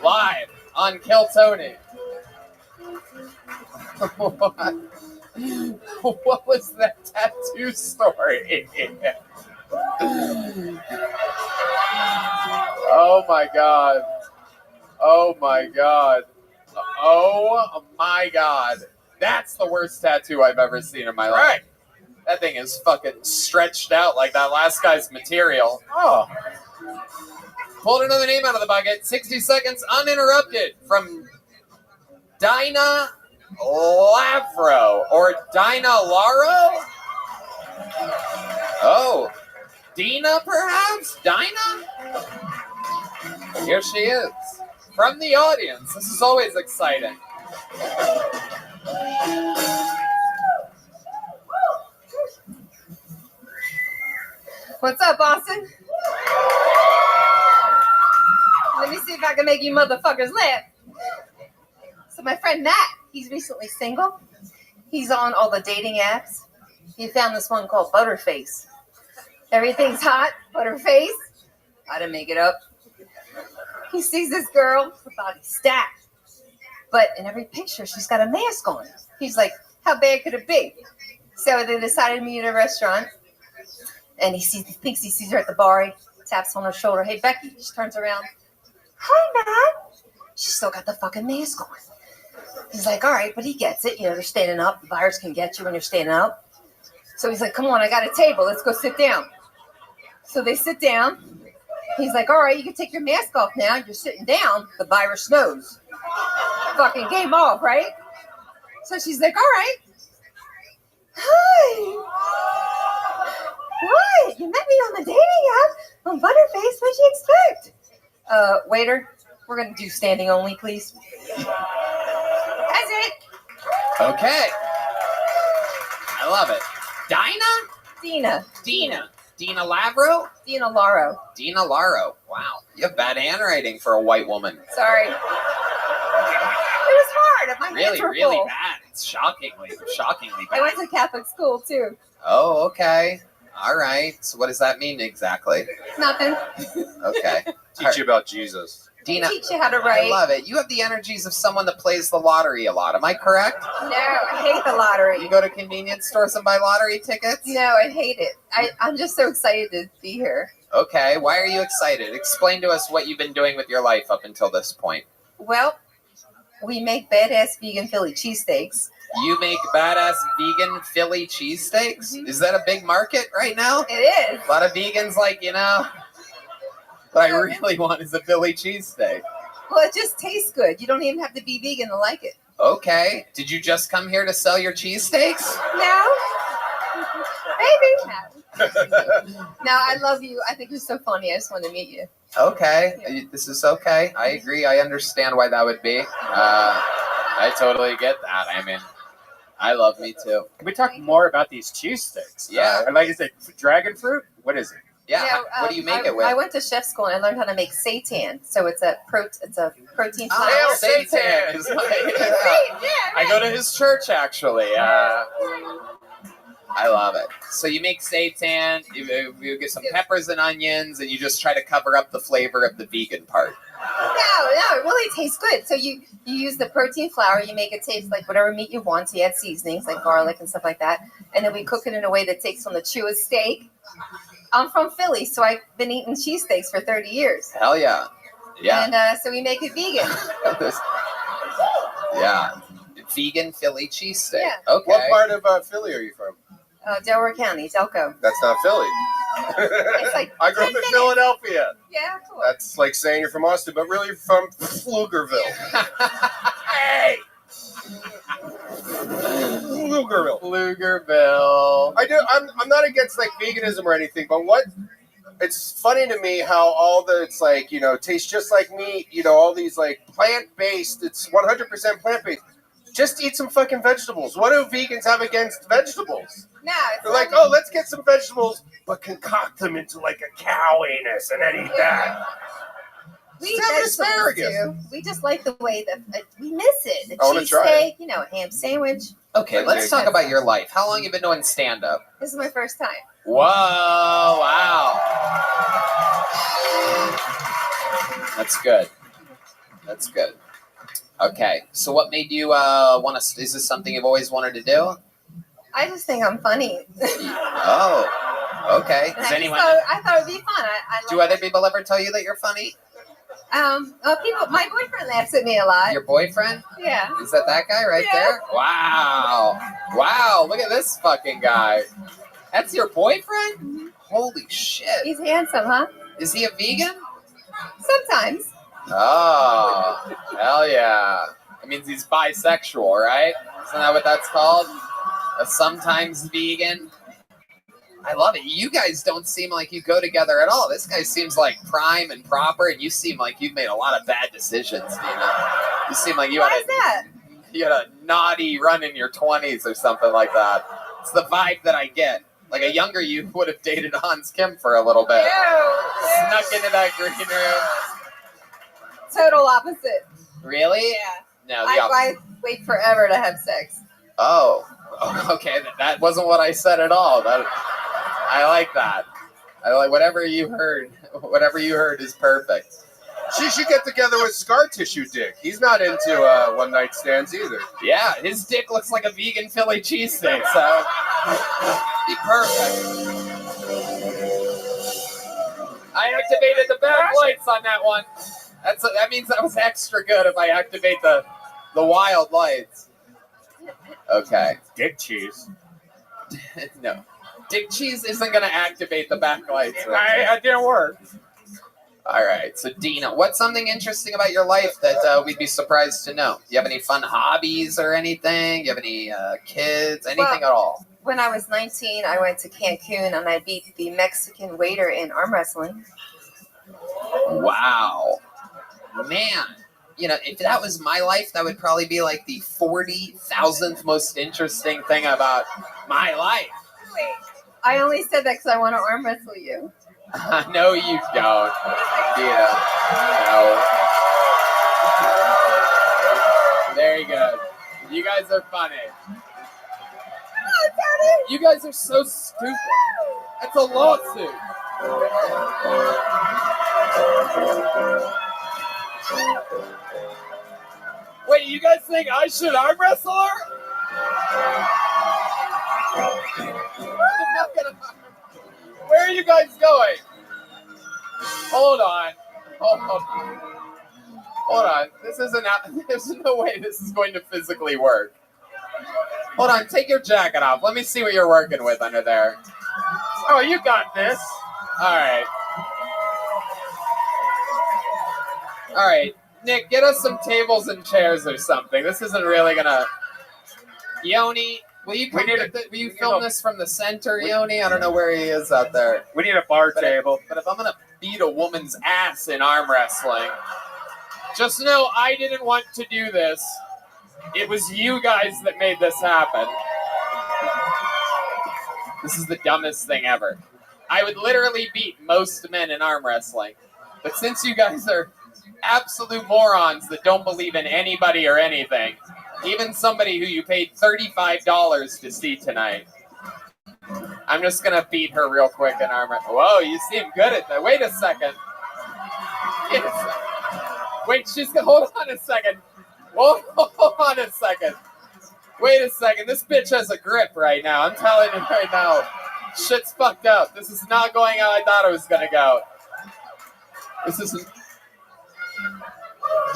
live on Kill Tony. What was that tattoo story? Oh my god. Oh my god. Oh my god. That's the worst tattoo I've ever seen in my life. Right. That thing is fucking stretched out like that last guy's material. Oh. Pulled another name out of the bucket. 60 seconds uninterrupted from Dinah Lavro or Dinah Laro? Oh. Dina, perhaps? Dinah? Here she is. From the audience. This is always exciting. What's up, Austin? Let me see if I can make you motherfuckers laugh. So my friend Matt, he's recently single. He's on all the dating apps. He found this one called Butterface. Everything's hot, Butterface. I didn't make it up. He sees this girl, her body's stacked. But in every picture, she's got a mask on. He's like, how bad could it be? So they decided to meet at a restaurant. And he thinks he sees her at the bar. He taps on her shoulder. Hey, Becky. She turns around. Hi, Matt. She's still got the fucking mask on. He's like, all right, but he gets it. You know, they're standing up. The virus can get you when you're standing up. So he's like, come on, I got a table. Let's go sit down. So they sit down. He's like, all right, you can take your mask off now. You're sitting down. The virus knows. Fucking game off, right? So she's like, all right. Hi. What? You met me on the dating app on Butterface. What'd you expect? Waiter, we're going to do standing only, please. That's it. Okay. I love it. Dina. Dina Lavro? Dina Laro. Dina Laro. Wow. You have bad handwriting for a white woman. Sorry. It was hard. My hands were Really full. bad. It's shockingly I bad. went to Catholic school, too. Oh, okay. All right. So what does that mean exactly? Nothing. Okay. Teach you about Jesus. Dina, Teach you how to write. I love it. You have the energies of someone that plays the lottery a lot. Am I correct? No, I hate the lottery. You go to convenience stores and buy lottery tickets? No, I hate it. I'm just so excited to be here. Okay. Why are you excited? Explain to us what you've been doing with your life up until this point. Well, we make badass vegan Philly cheesesteaks. You make badass vegan Philly cheesesteaks? Is that a big market right now? It is. A lot of vegans like, what I really want is a Philly cheesesteak. Well, it just tastes good. You don't even have to be vegan to like it. Okay. Did you just come here to sell your cheesesteaks? No. Maybe. No, I love you. I think you're so funny. I just want to meet you. Okay. This is okay. I agree. I understand why that would be. I totally get that. I mean, I love me too. Can we talk more about these cheesesteaks? Yeah. Like, is it dragon fruit? What is it? Yeah. What do you make it with? I went to chef school and I learned how to make seitan. So it's a protein flour. Oh, seitan is I go to his church actually. I love it. So you make seitan, you get some peppers and onions, and you just try to cover up the flavor of the vegan part. No, it really tastes good. So you use the protein flour, you make it taste like whatever meat you want. So you add seasonings like garlic and stuff like that. And then we cook it in a way that takes on the chewest steak. I'm from Philly, so I've been eating cheesesteaks for 30 years. Hell yeah. Yeah. And so we make it vegan. Yeah. Vegan Philly cheesesteak. Yeah. Okay. What part of Philly are you from? Delaware County, Delco. That's not Philly. It's like I grew up 10 in minutes. Philadelphia. Yeah, cool. That's like saying you're from Austin, but really you're from Pflugerville. Hey! Pflugerville. I'm not against like veganism or anything, but it's funny to me how it's like, tastes just like meat, all these like plant-based, it's 100% plant-based. Just eat some fucking vegetables. What do vegans have against vegetables? No, They're like, oh, let's get some vegetables, but concoct them into like a cow anus and then eat that. We eat Have vegetables asparagus. too. We just like the way that we miss it. The I wanna try cheesesteak, a ham sandwich. Okay, let's talk about your life. How long have you been doing stand-up? This is my first time. Whoa, wow. That's good. That's good. Okay, so what made you want to, is this something you've always wanted to do? I just think I'm funny. Oh, okay. Does anyone, I thought it'd be fun. I do other people ever tell you that you're funny? My boyfriend laughs at me a lot. Your boyfriend? Yeah. Is that guy right there? Wow. Wow, look at this fucking guy. That's your boyfriend? Mm-hmm. Holy shit. He's handsome, huh? Is he a vegan? Sometimes. Oh, hell yeah. That means he's bisexual, right? Isn't that what that's called? A sometimes vegan? I love it. You guys don't seem like you go together at all. This guy seems like prime and proper, and you seem like you've made a lot of bad decisions, Dina. You seem like you Why is that? you had a naughty run in your 20s or something like that. It's the vibe that I get. Like a younger you would have dated Hans Kim for a little bit. Snuck into that green room. Total opposite. Really? Yeah. No, I wait forever to have sex. Oh, okay. That wasn't what I said at all. I like that. I like whatever you heard. Whatever you heard is perfect. She should get together with Scar Tissue Dick. He's not into one-night stands either. Yeah, his dick looks like a vegan Philly cheesesteak, so be perfect. I activated the back lights on that one. That means that was extra good if I activate the wild lights. Okay. Dick cheese. No. Dick cheese isn't going to activate the back lights. It didn't work. All right. So, Dina, what's something interesting about your life that we'd be surprised to know? Do you have any fun hobbies or anything? Do you have any kids? Anything at all? When I was 19, I went to Cancun and I beat the Mexican waiter in arm wrestling. Wow. Man. If that was my life, that would probably be like the 40,000th most interesting thing about my life. Wait. I only said that because I want to arm wrestle you. No, you don't. Dina. No. Very good. You guys are funny. You guys are so stupid. That's a lawsuit. Wait, you guys think I should arm wrestle her? Where are you guys going? Hold on. Hold on. There's no way this is going to physically work. Hold on. Take your jacket off. Let me see what you're working with under there. Oh, you got this. All right. All right. Nick, get us some tables and chairs or something. This isn't really gonna. Yoni, will you film this from the center, Yoni? I don't know where he is out there. We need a bar table. But if I'm gonna beat a woman's ass in arm wrestling, just know I didn't want to do this. It was you guys that made this happen. This is the dumbest thing ever. I would literally beat most men in arm wrestling. But since you guys are absolute morons that don't believe in anybody or anything, even somebody who you paid $35 to see tonight, I'm just going to beat her real quick in arm wrestling. Whoa, you seem good at that. Wait a second. Wait, hold on a second. Hold on a second. Wait a second. This bitch has a grip right now. I'm telling you right now. Shit's fucked up. This is not going how I thought it was going to go. This is...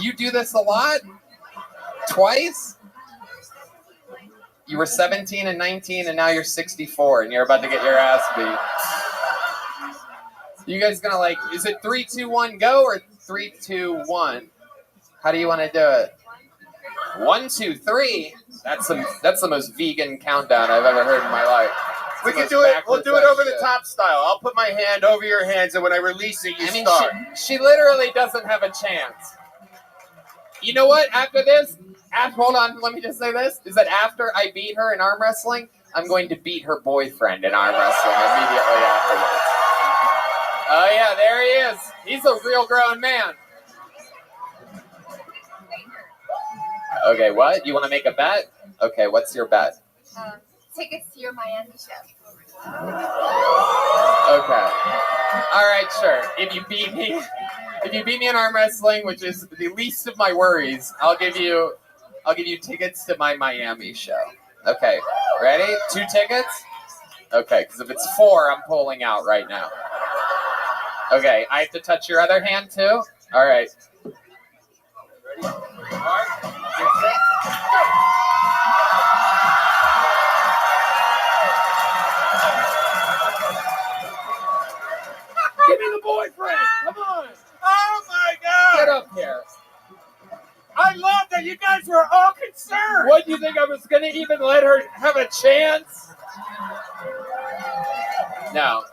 You do this a lot? Twice? You were 17 and 19 and now you're 64 and you're about to get your ass beat. You guys gonna like, is it 3, 2, 1, go or 3, 2, 1? How do you want to do it? 1, 2, 3? That's the most vegan countdown I've ever heard in my life. We can do it. We'll do it over the top style. I'll put my hand over your hands, and when I release it, you start. She literally doesn't have a chance. You know what? After this, hold on. Let me just say this: is that after I beat her in arm wrestling, I'm going to beat her boyfriend in arm wrestling immediately afterwards. Oh yeah, there he is. He's a real grown man. Okay, what? You want to make a bet? Okay, what's your bet? Tickets to your Miami show. Okay. All right, sure. If you beat me in arm wrestling, which is the least of my worries, I'll give you tickets to my Miami show. Okay. Ready? 2 tickets? Okay, because if it's 4, I'm pulling out right now. Okay, I have to touch your other hand too? All right. Ready? Mark, get set, go! Give me the boyfriend! Come on! Oh my God! Get up here. I love that you guys were all concerned. What, do you think I was going to even let her have a chance? No.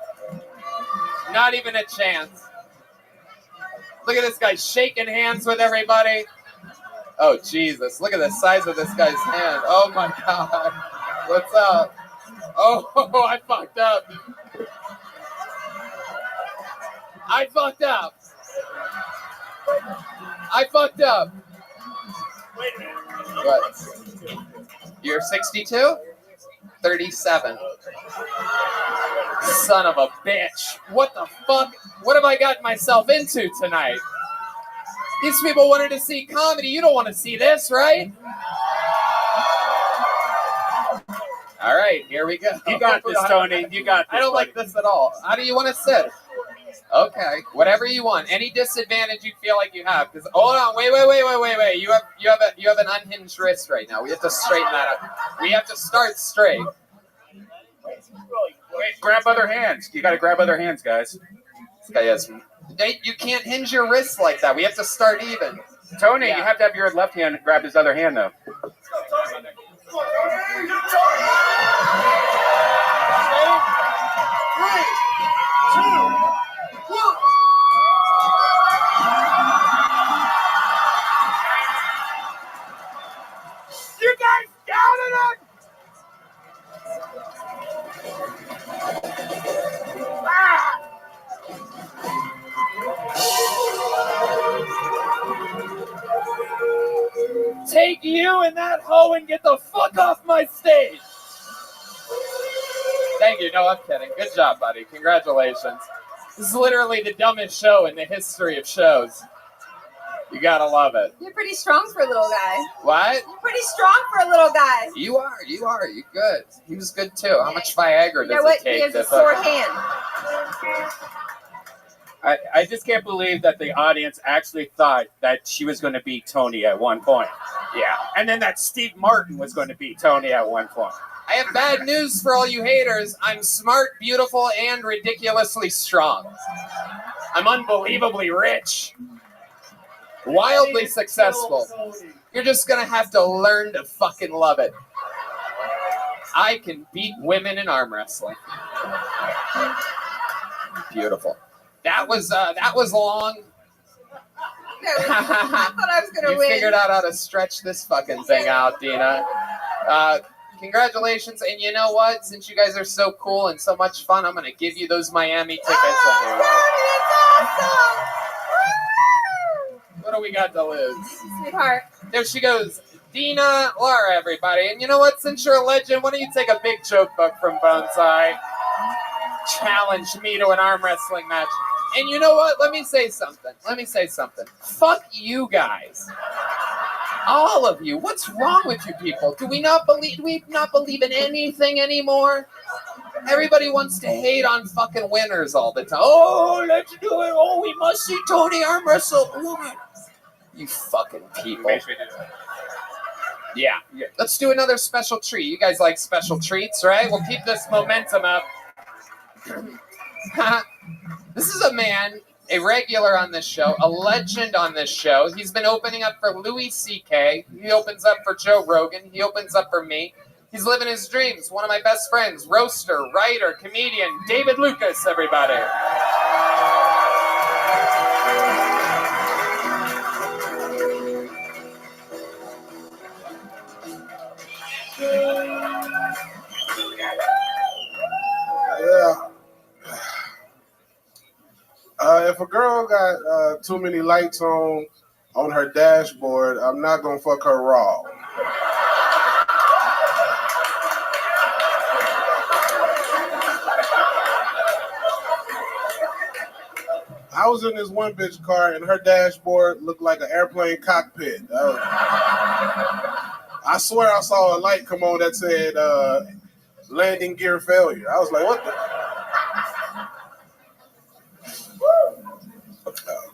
Not even a chance. Look at this guy shaking hands with everybody. Oh, Jesus. Look at the size of this guy's hand. Oh, my God. What's up? Oh, I fucked up. I fucked up. I fucked up. Wait a minute. What? You're 62? 37. Son of a bitch. What the fuck? What have I gotten myself into tonight? These people wanted to see comedy. You don't want to see this, right? All right, here we go. You got this, Tony. You got this. I don't like this at all. How do you want to sit? Okay, whatever you want. Any disadvantage you feel like you have. Because hold on, wait. You have an unhinged wrist right now. We have to straighten that up. We have to start straight. Wait, grab other hands. You got to grab other hands, guys. This guy has. You can't hinge your wrists like that. We have to start even. Tony, you have to have your left hand grab his other hand, though. 3, 2, 1. You guys doubted him? Ah! Take you and that hoe and get the fuck off my stage. Thank you. No, I'm kidding. Good job, buddy. Congratulations. This is literally the dumbest show in the history of shows. You gotta love it. You're pretty strong for a little guy. What? You're pretty strong for a little guy. You are. You good. He was good too. How much Viagra does it take? He has a sore hand. I just can't believe that the audience actually thought that she was going to beat Tony at one point. Yeah. And then that Steve Martin was going to beat Tony at one point. I have bad news for all you haters. I'm smart, beautiful, and ridiculously strong. I'm unbelievably rich. Wildly successful. You're just gonna have to learn to fucking love it. I can beat women in arm wrestling. Beautiful. That was long. I thought I was gonna You win. figured out how to stretch this fucking thing out, Dina. Congratulations, and you know what? Since you guys are so cool and so much fun, I'm gonna give you those Miami tickets anyway. What do we got to lose? Sweetheart. There she goes. Dina Laura, everybody. And you know what? Since you're a legend, why don't you take a big joke book from Bonsai? Challenge me to an arm wrestling match. And you know what? Let me say something. Fuck you guys. All of you. What's wrong with you people? Do we not believe in anything anymore? Everybody wants to hate on fucking winners all the time. Oh, let's do it. Oh, we must see Tony arm wrestle. You fucking people. Yeah. Let's do another special treat. You guys like special treats, right? We'll keep this momentum up. This is a man, a regular on this show, a legend on this show. He's been opening up for Louis C.K. He opens up for Joe Rogan. He opens up for me. He's living his dreams. One of my best friends, roaster, writer, comedian, David Lucas, everybody. Yeah. If a girl got too many lights on her dashboard, I'm not gonna fuck her raw. I was in this one bitch car and her dashboard looked like an airplane cockpit. I swear I saw a light come on that said landing gear failure. I was like, what the?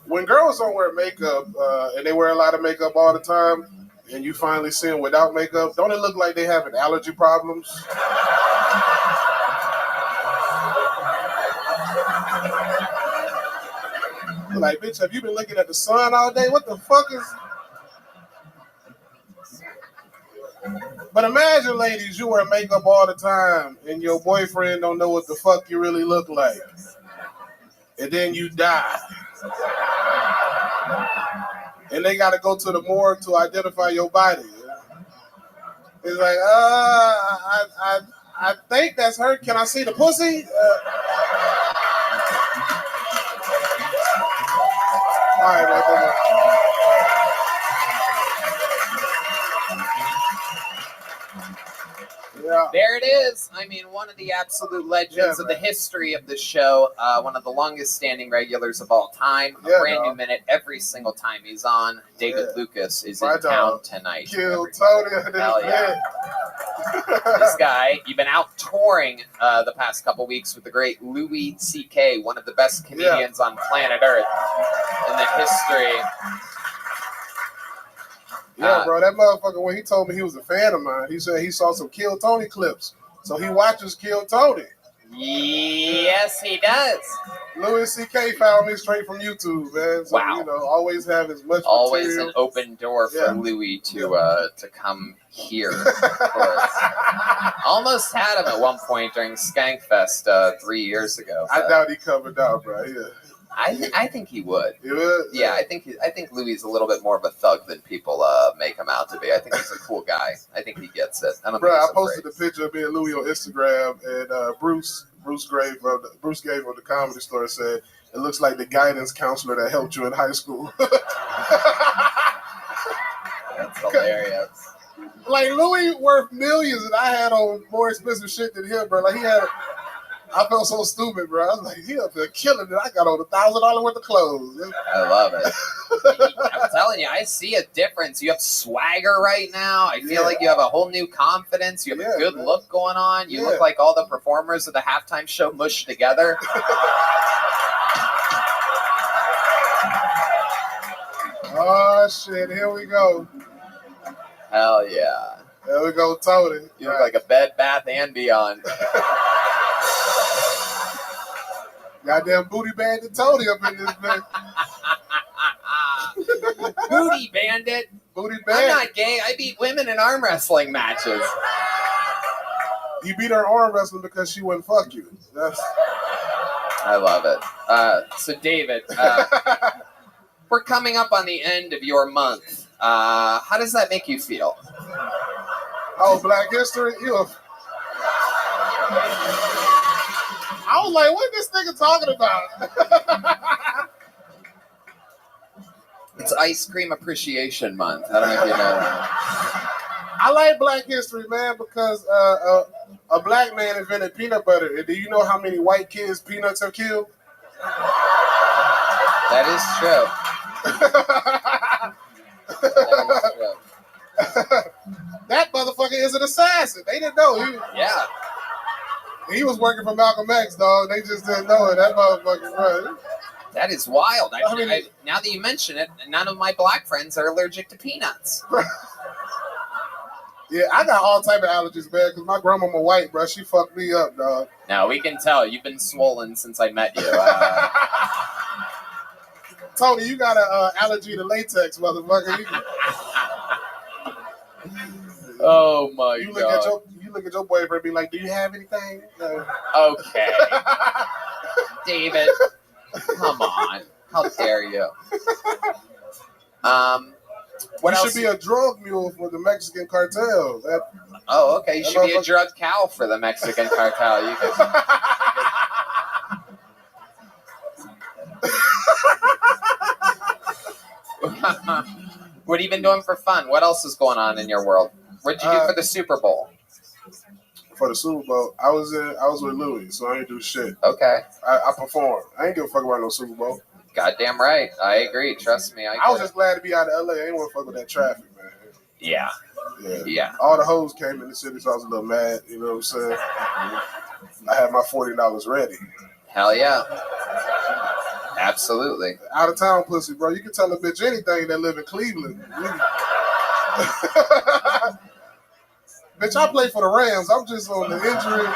When girls don't wear makeup and they wear a lot of makeup all the time and you finally see them without makeup, don't it look like they having allergy problems? Like, bitch, have you been looking at the sun all day? What the fuck is... But imagine, ladies, you wear makeup all the time and your boyfriend don't know what the fuck you really look like. And then you die. And they got to go to the morgue to identify your body. It's like, I think that's her. Can I see the pussy? All right, right. Yeah. There it is. I mean, one of the absolute legends of the history of the show. One of the longest standing regulars of all time. A brand new minute every single time he's on. David Lucas is in town tonight. Kill Tony. Hell yeah. This guy, you've been out touring the past couple weeks with the great Louis C.K., one of the best comedians on planet Earth in the history. Yeah, bro, that motherfucker, when he told me he was a fan of mine, he said he saw some Kill Tony clips. So he watches Kill Tony. Yes, he does. Louis C.K. found me straight from YouTube, man. So, you know, always have as much Always material. an open door for Louis to come here. Of course. Almost had him at one point during Skankfest 3 years ago. I doubt he covered out, bro. Yeah. I think he would. He would? Yeah, I think Louis is a little bit more of a thug than people make him out to be. I think he's a cool guy. I think he gets it. I posted a picture of me and Louis on Instagram, and Bruce Grave of the Comedy Store said, "It looks like the guidance counselor that helped you in high school." That's hilarious. Like, Louis worth millions, and I had on more expensive shit than him, bro. Like, I felt so stupid, bro. I was like, he up there killing it. I got on $1,000 worth of clothes. I love it. I'm telling you, I see a difference. You have swagger right now. I feel like you have a whole new confidence. You have a good look going on. You look like all the performers of the halftime show mushed together. Oh, shit. Here we go. Hell yeah. There we go, Tony. You look like a Bed Bath and Beyond. Goddamn booty bag to Tony up in this bitch. Booty bandit. Booty I'm bandit. not gay. I beat women in arm wrestling matches. You beat her arm wrestling because she wouldn't fuck you. I love it. So, David, we're coming up on the end of your month. How does that make you feel? Oh, Black History? I was like, what this nigga talking about? It's Ice Cream Appreciation Month. I don't know if you know that. I like Black History, man, because a black man invented peanut butter. And do you know how many white kids peanuts have killed? That is true. That motherfucker is an assassin. They didn't know. He was working for Malcolm X, dog. They just didn't know it. That motherfucker, bro. That is wild. Now that you mention it, none of my black friends are allergic to peanuts. Yeah, I got all type of allergies, man, because my grandmama white, bro. She fucked me up, dog. Now, we can tell. You've been swollen since I met you. Tony, you got an allergy to latex, motherfucker. Oh, my You God. look at your boyfriend and be like, do you have anything? No. Okay. David, come on. How dare you? What you else? should be a drug mule for the Mexican cartel. Oh, okay. You should be a drug cow for the Mexican cartel. You could. What have you been doing for fun? What else is going on in your world? What did you do for the Super Bowl? For the Super Bowl, I was with Louis, so I ain't do shit. Okay. I performed. I ain't give a fuck about no Super Bowl. Goddamn right. I agree. Trust me. I was just glad to be out of LA. I ain't want to fuck with that traffic, man. Yeah. Yeah. All the hoes came in the city, so I was a little mad. You know what I'm saying? I had my $40 ready. Hell yeah. Absolutely. Out of town pussy, bro. You can tell a bitch anything that live in Cleveland. Bitch, I play for the Rams. I'm just on the injury.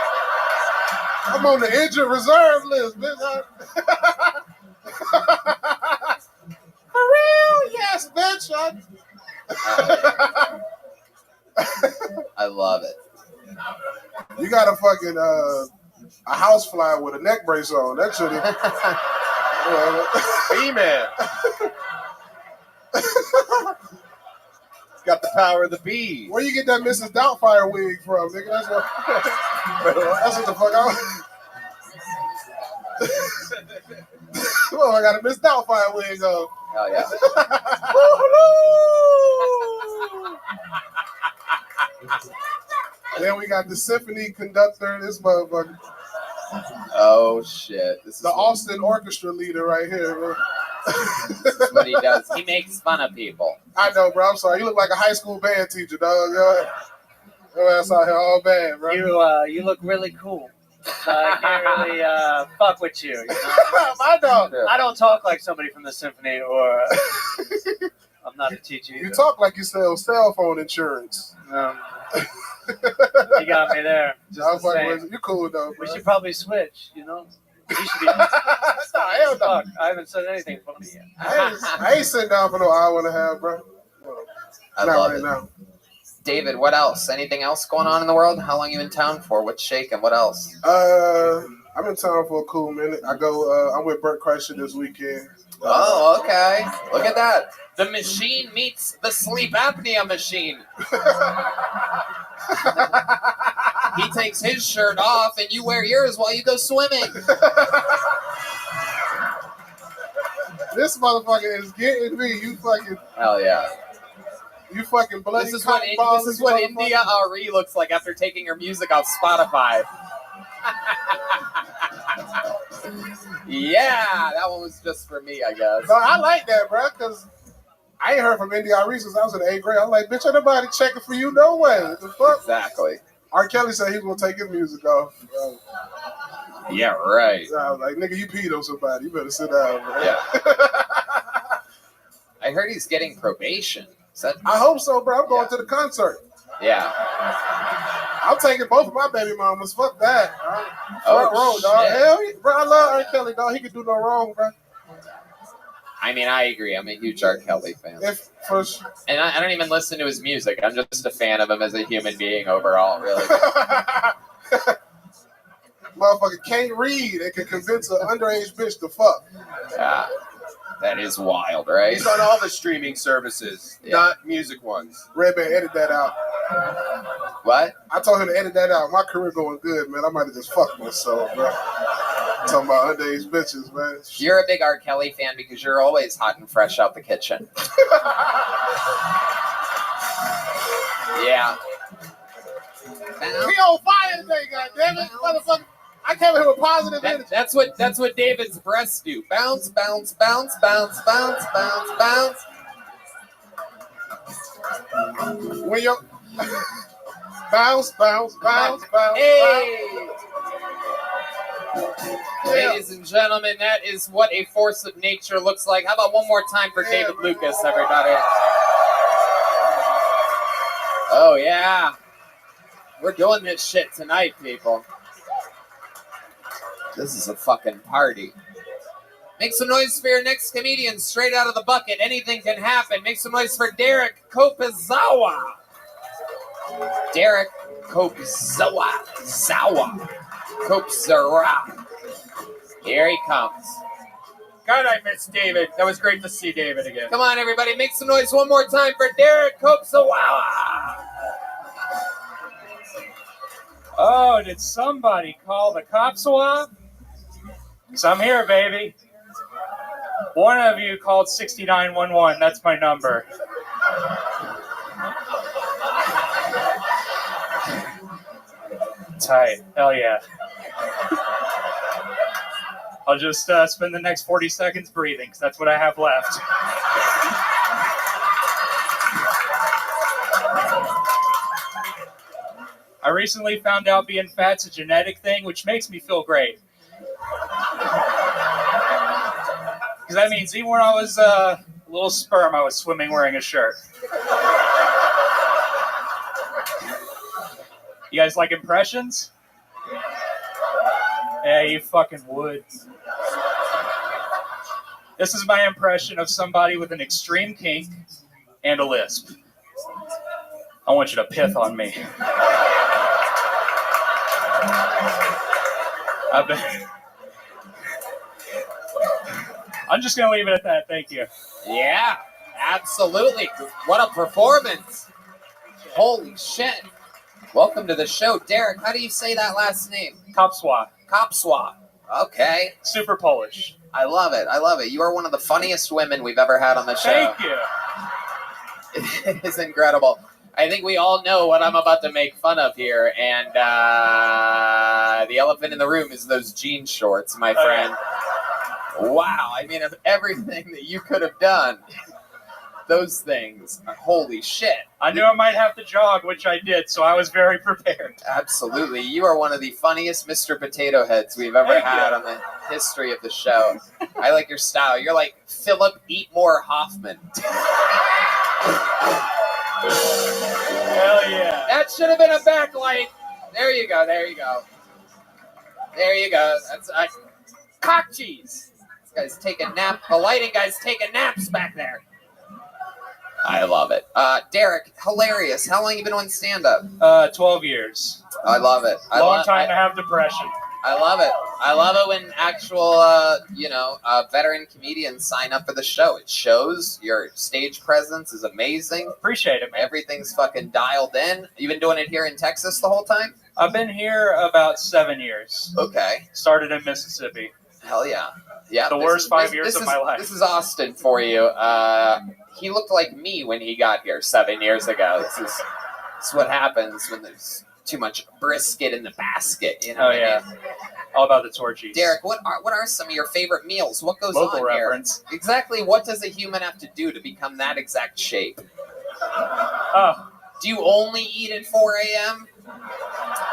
I'm on the injured reserve list, bitch. For real? Yes, bitch. I love it. You got a fucking a housefly with a neck brace on. That should have. Female. Got the power of the bee. Where you get that Mrs. Doubtfire wig from, nigga? That's what the fuck I was. Oh, I got a Miss Doubtfire wig on. Oh, yeah. Then we got the symphony conductor, this motherfucker. Oh, shit. This is the Austin orchestra leader right here, bro. This is what he does. He makes fun of people. I know, bro. I'm sorry. You look like a high school band teacher, dog. Your ass out here all bad, bro. You look really cool. I can't really fuck with you. You know? My dog. I don't talk like somebody from the symphony, or I'm not a teacher. You talk like you sell cell phone insurance. You got me there. Just the same. You're cool though. Bro. We should probably switch. You know. You should be. Nah, hell no. Fuck, I haven't said anything funny yet. I ain't sitting down for no hour and a half, bro. I Not love right it. now. David, what else? Anything else going on in the world? How long you in town for? What's shaking? What else? I'm in town for a cool minute. I'm with Bert Kreischer this weekend. Oh, okay. Look at that. The machine meets the sleep apnea machine. He takes his shirt off and you wear yours while you go swimming. This motherfucker is getting me. You fucking. Hell yeah. You fucking bloody. This is what India Ari looks like after taking her music off Spotify. Yeah, that one was just for me, I guess. No, I like that, bro, because I ain't heard from India Ari since I was in 8th grade. I'm like, bitch, ain't nobody checking for you, no way. What the fuck? Exactly. R. Kelly said he was gonna take his music off. Yeah, right. So I was like, nigga, you peed on somebody. You better sit down, bro. Yeah. I heard he's getting probation. I hope so, bro. I'm going to the concert. Yeah. I'm taking both of my baby mamas. Fuck that. Oh, Front row, dog. shit. Hell, bro, I love R. Kelly, dog. He can do no wrong, bro. I mean, I agree. I'm a huge R. Kelly fan. If first, And I don't even listen to his music. I'm just a fan of him as a human being overall, really. motherfucker can't read and can convince an underage bitch to fuck. Yeah, that is wild, right? He's on all the streaming services, not music ones. Red Man, edit that out. What? I told him to edit that out. My career going good, man. I might have just fucked myself, bro. Talking about underage bitches, man. You're a big R. Kelly fan because you're always hot and fresh out the kitchen. Yeah. He on fire today, goddammit, motherfucker. I came here with positive energy. That's what David's breasts do. Bounce, bounce, bounce, bounce, bounce, bounce, bounce. When you're bounce, bounce, bounce, bounce, hey. Ladies and gentlemen, that is what a force of nature looks like. How about one more time for David Lucas, everybody? Oh, yeah. We're doing this shit tonight, people. This is a fucking party. Make some noise for your next comedian straight out of the bucket. Anything can happen. Make some noise for Derek Kopizawa. Derek Kopizawa. Kopzara. Here he comes. God, I miss David. That was great to see David again. Come on, everybody. Make some noise one more time for Derek Kopzawa. Oh, did somebody call the cops swap? Because I'm here, baby. One of you called 6911. That's my number. Tight. Hell yeah. I'll just spend the next 40 seconds breathing, because that's what I have left. I recently found out being fat's a genetic thing, which makes me feel great. Because that means even when I was a little sperm, I was swimming wearing a shirt. You guys like impressions? Yeah, you fucking would. This is my impression of somebody with an extreme kink and a lisp. I want you to pith on me. I'm just going to leave it at that. Thank you. Yeah, absolutely. What a performance. Holy shit. Welcome to the show. Derek, how do you say that last name? Kopswa. Kopswa. Okay. Super Polish. I love it. I love it. You are one of the funniest women we've ever had on the show. Thank you. It is incredible. I think we all know what I'm about to make fun of here, and the elephant in the room is those jean shorts, my friend. Wow, I mean, of everything that you could have done, those things, holy shit. I knew I might have to jog, which I did, so I was very prepared. Absolutely. You are one of the funniest Mr. Potato Heads we've ever had on the history of the show. I like your style. You're like Philip Eatmore Hoffman. Hell yeah. That should have been a backlight. There you go. There you go. There you go. That's cock cheese. This guy's taking nap. The lighting guy's taking naps back there. I love it. Derek, hilarious. How long have you been on stand-up? 12 years. I love it. Long time to have depression. I love it. I love it when actual, veteran comedians sign up for the show. It shows your stage presence is amazing. Appreciate it, man. Everything's fucking dialed in. You've been doing it here in Texas the whole time? I've been here about 7 years. Okay. Started in Mississippi. Hell yeah. Yeah. The worst 5 years of my life. This is Austin for you. He looked like me when he got here 7 years ago. This is what happens when there's too much brisket in the basket. You know what I mean? All about the torchies. Derek, what are some of your favorite meals? What goes Local on reference. here? Exactly what does a human have to do to become that exact shape? Do you only eat at 4 a.m.?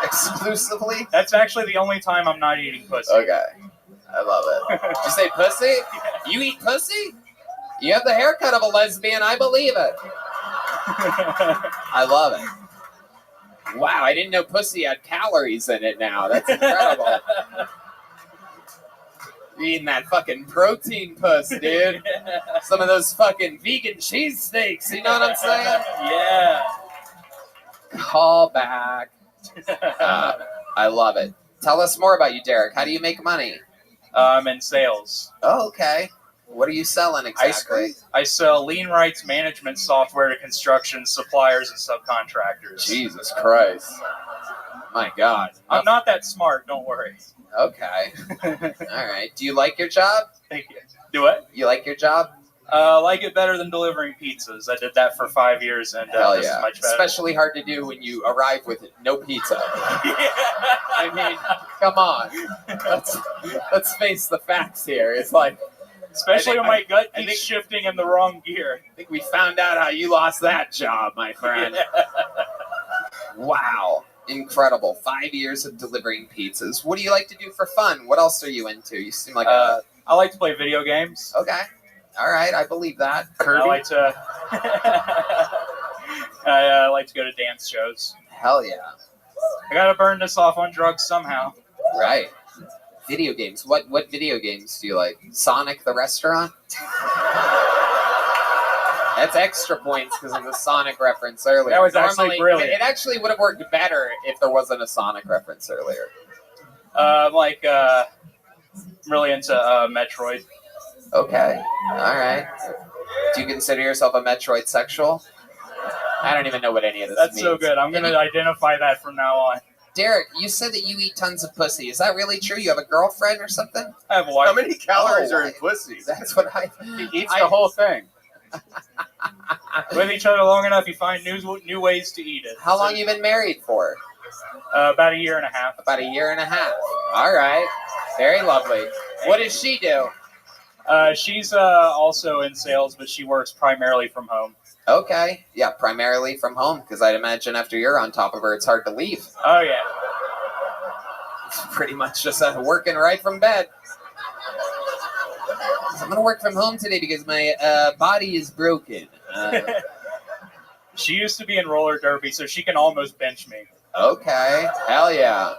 Exclusively? That's actually the only time I'm not eating pussy. Okay. I love it. Did you say pussy? You eat pussy? You have the haircut of a lesbian. I believe it. I love it. Wow, I didn't know pussy had calories in it now. That's incredible. You're eating that fucking protein puss, dude. Some of those fucking vegan cheesesteaks. You know what I'm saying? Yeah. Call back. I love it. Tell us more about you, Derek. How do you make money? I'm in sales. Oh, okay. What are you selling exactly? I sell lien rights management software to construction suppliers and subcontractors. Jesus Christ. My God. I'm not that smart, don't worry. Okay. All right. Do you like your job? Thank you. Do what? You like your job? Like it better than delivering pizzas. I did that for 5 years, and Hell this yeah. is much better. Especially hard to do when you arrive with no pizza. I mean, come on. Let's face the facts here. It's like, especially when my gut keeps shifting in the wrong gear. I think we found out how you lost that job, my friend. Wow. Incredible. 5 years of delivering pizzas. What do you like to do for fun? What else are you into? You seem like I like to play video games. Okay. All right. I believe that. Kirby? I like to I like to go to dance shows. Hell yeah. I gotta burn this off on drugs somehow. Right. Video games. What video games do you like? Sonic the Restaurant? That's extra points because of the Sonic reference earlier. That was actually brilliant. It actually would have worked better if there wasn't a Sonic reference earlier. I'm really into Metroid. Okay. All right. Do you consider yourself a Metroid sexual? I don't even know what any of this means. That's so good. I'm going to identify that from now on. Derek, you said that you eat tons of pussy. Is that really true? You have a girlfriend or something? I have a wife. How many calories are in pussy? That's what I... He eats the whole thing. With each other long enough, you find new ways to eat it. How long you been married for? About a year and a half. About a year and a half. All right. Very lovely. What does she do? She's also in sales, but she works primarily from home. Okay. Yeah, primarily from home, because I'd imagine after you're on top of her, it's hard to leave. Oh, yeah. It's pretty much just working right from bed. I'm going to work from home today because my body is broken. She used to be in roller derby, so she can almost bench me. Okay. Hell yeah.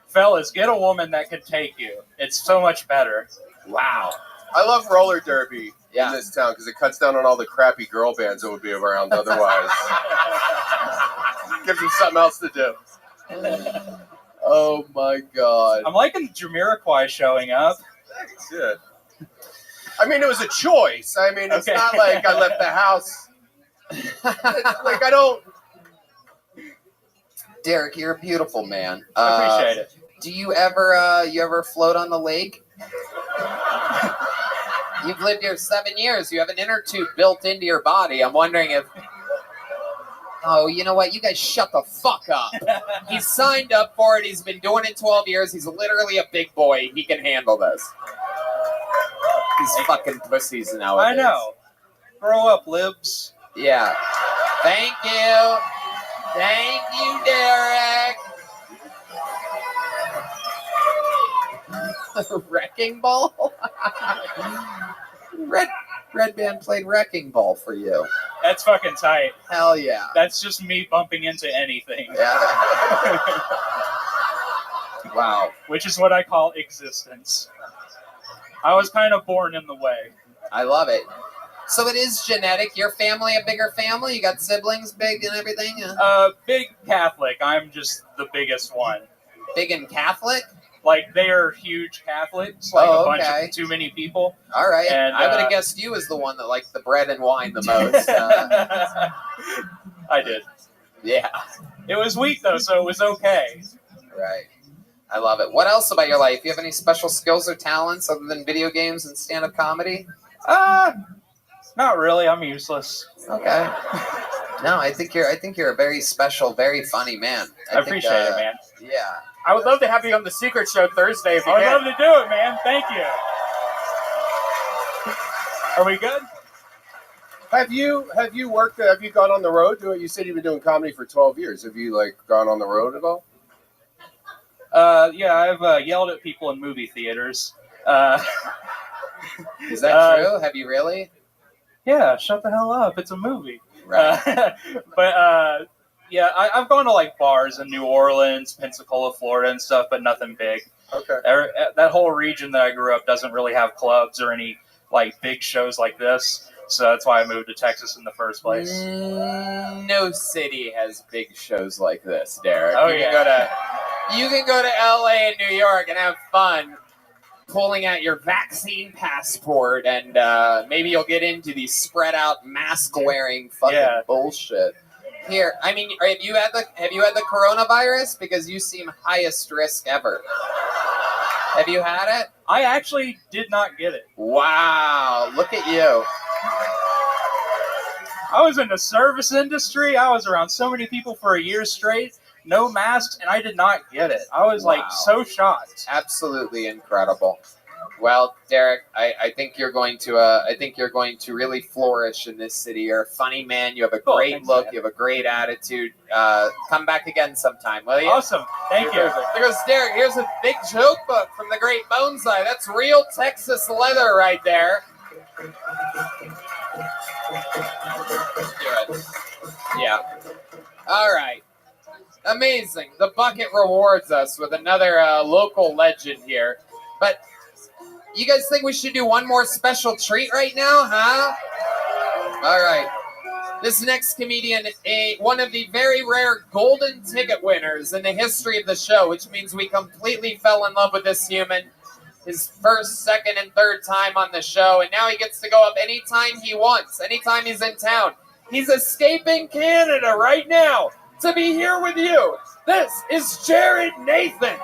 Fellas, get a woman that can take you. It's so much better. Wow. I love roller derby in this town because it cuts down on all the crappy girl bands that would be around otherwise. Gives them something else to do. Oh my God. I'm liking Jamiroquai showing up. Thanks, yeah. I mean, it was a choice. I mean, it's not like I left the house. Like, I don't... Derek, you're a beautiful man. I appreciate it. Do you ever float on the lake? You've lived here 7 years. You have an inner tube built into your body. I'm wondering if... Oh, you know what? You guys shut the fuck up. He's signed up for it. He's been doing it 12 years. He's literally a big boy. He can handle this. These fucking pussies nowadays. I know. Grow up, libs. Yeah. Thank you. Thank you, Derek. Wrecking ball? Red Band played Wrecking Ball for you. That's fucking tight. Hell yeah. That's just me bumping into anything. Yeah. Wow. Which is what I call existence. I was kind of born in the way. I love it. So it is genetic. Your family a bigger family? You got siblings big and everything? Big Catholic. I'm just the biggest one. Big and Catholic? Like, they are huge Catholics, like a bunch of too many people. All right. And, I would have guessed you as the one that liked the bread and wine the most. I did. Yeah. It was weak, though, so it was okay. Right. I love it. What else about your life? You have any special skills or talents other than video games and stand-up comedy? Not really. I'm useless. Okay. No, I think you're a very special, very funny man. I appreciate it, man. Yeah. I would love to have you on the Secret Show Thursday if you I'd can. love to do it, man. Thank you. Are we good? Have you worked? Have you gone on the road? You said you've been doing comedy for 12 years. Have you gone on the road at all? Yeah, I've yelled at people in movie theaters. Is that true? Have you really? Yeah, shut the hell up. It's a movie. Right. Yeah, I've gone to bars in New Orleans, Pensacola, Florida and stuff, but nothing big. Okay. That whole region that I grew up doesn't really have clubs or any like big shows like this. So that's why I moved to Texas in the first place. No city has big shows like this, Derek. Oh, you can go to LA and New York and have fun pulling out your vaccine passport, and maybe you'll get into the spread out mask wearing fucking bullshit. Here, I mean, have you had the coronavirus? Because you seem highest risk ever. Have you had it? I actually did not get it. Wow, look at you. I was in the service industry. I was around so many people for a year straight, no masks, and I did not get it. I was like so shocked. Absolutely incredible. Well, Derek, I think you're going to really flourish in this city. You're a funny man. You have a great look. Man. You have a great attitude. Come back again sometime, will you? Awesome. Thank you. There goes Derek. Here's a big joke book from the great Bonsai. That's real Texas leather right there. Good. Yeah. All right. Amazing. The bucket rewards us with another local legend here. But you guys think we should do one more special treat right now, huh? All right. This next comedian, one of the very rare golden ticket winners in the history of the show, which means we completely fell in love with this human. His first, second, and third time on the show, and now he gets to go up anytime he wants, anytime he's in town. He's escaping Canada right now to be here with you. This is Jared Nathan.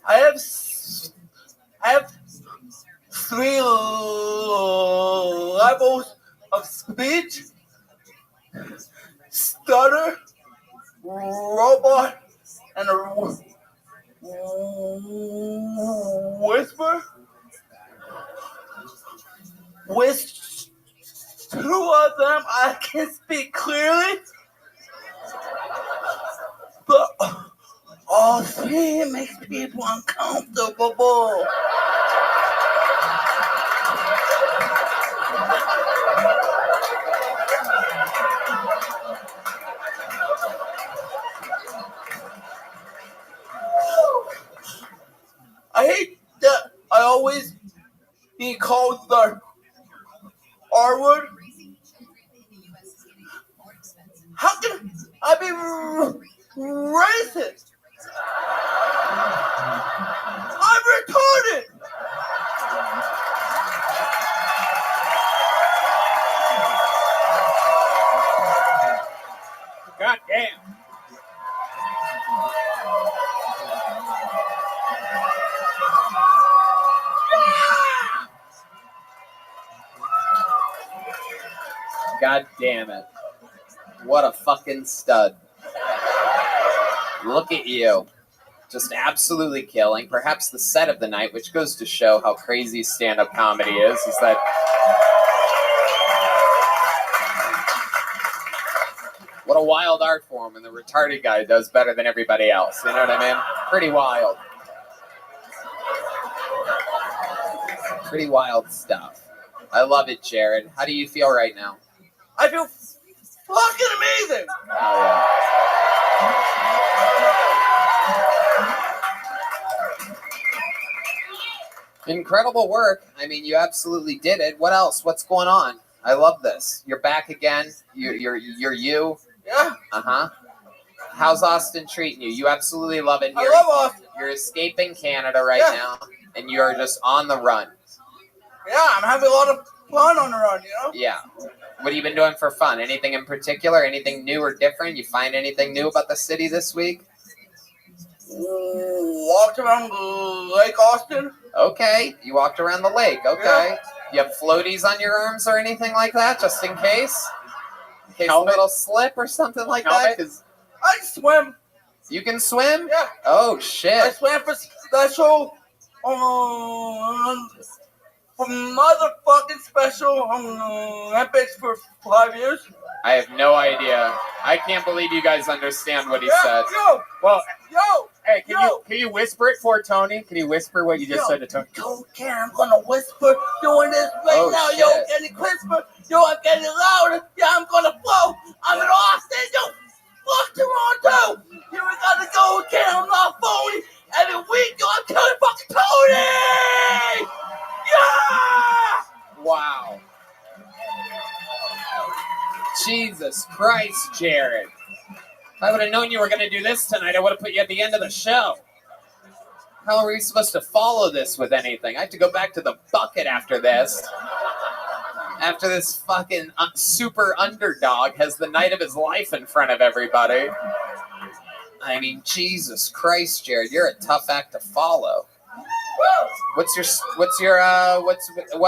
I have 3 levels of speech: stutter, robot, and a whisper. With 2 of them, I can speak clearly, but all 3 makes people uncomfortable. I hate that I always be called the R word. How can I be racist? I'm retarded. God damn. God damn it. What a fucking stud. Look at you. Just absolutely killing. Perhaps the set of the night, which goes to show how crazy stand-up comedy is that what a wild art form, and the retarded guy does better than everybody else. You know what I mean? Pretty wild. Pretty wild stuff. I love it, Jared. How do you feel right now? I feel fucking amazing. Oh, yeah. Incredible work. I mean, you absolutely did it. What else? What's going on? I love this. You're back again. You're you. Yeah. Uh-huh. How's Austin treating you? You absolutely love it here. I love Austin. You're escaping Canada right now, and you're just on the run. Yeah, I'm having a lot of fun on the run, you know? Yeah. What have you been doing for fun? Anything in particular? Anything new or different? You find anything new about the city this week? Walked around Lake Austin. Okay. You walked around the lake. Okay. Yeah. You have floaties on your arms or anything like that, just in case? In case a little slip or something like that? 'Cause I swim. you can swim? Yeah. Oh, shit. I swam for special, for motherfucking special Olympics for 5 years. I have no idea. I can't believe you guys understand what he said. Yo, well, yo, Hey, can you whisper it for Tony? Can you whisper what you just said to Tony? Yo, Karen, I'm gonna whisper doing this right now. shit. Yo, getting crisper. Yo, I'm getting louder. Yeah, I'm gonna flow. I'm in Austin. Yo, fuck Toronto. Here we gotta go again. I'm not phony. Every week, yo, I'm killing fucking Tony. Yeah. Wow. Jesus Christ, Jared. If I would have known you were going to do this tonight, I would have put you at the end of the show. How are we supposed to follow this with anything? I have to go back to the bucket after this. After this fucking super underdog has the night of his life in front of everybody. I mean, Jesus Christ, Jared, you're a tough act to follow. What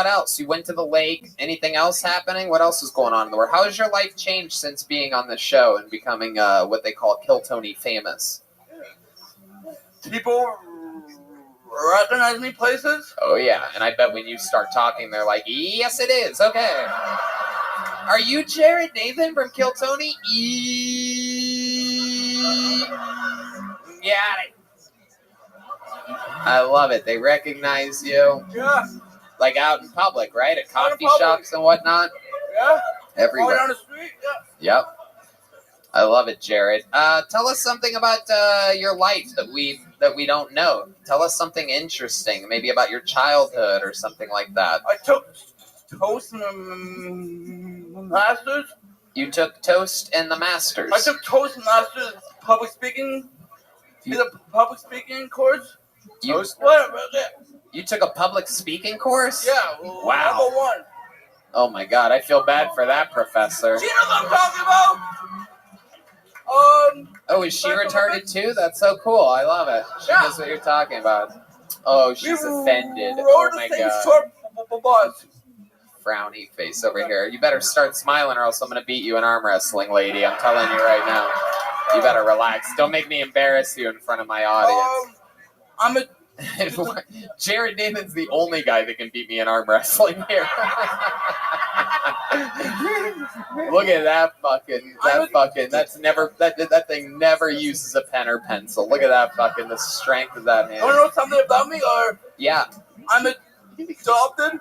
else? You went to the lake. Anything else happening? What else is going on in the world? How has your life changed since being on the show and becoming what they call Kill Tony famous? People recognize me places. Oh yeah, and I bet when you start talking, they're like, "Yes, it is." Okay. Are you Jared Nathan from Kill Tony? Got it. I love it. They recognize you. Yeah. Like out in public, right? At coffee shops and whatnot. Yeah. Everywhere. Going down the street. Yeah. Yep. I love it, Jared. Tell us something about your life that we don't know. Tell us something interesting, maybe about your childhood or something like that. I took Toast and Masters. You took Toast and the Masters. I took Toast and Masters public speaking. The public speaking course. You took a public speaking course? Yeah. Wow. Number one. Oh my God, I feel bad for that professor. Do you know what I'm talking about? Oh, is she retarded too? That's so cool. I love it. She knows what you're talking about. Oh, she's offended. Oh my God. Frowny face over here. You better start smiling or else I'm going to beat you in arm wrestling, lady. I'm telling you right now. You better relax. Don't make me embarrass you in front of my audience. Jared Nathan's the only guy that can beat me in arm wrestling here. Look at that that thing never uses a pen or pencil. Look at that fucking, the strength of that man. You want to know something about me or? Yeah. I'm adopted.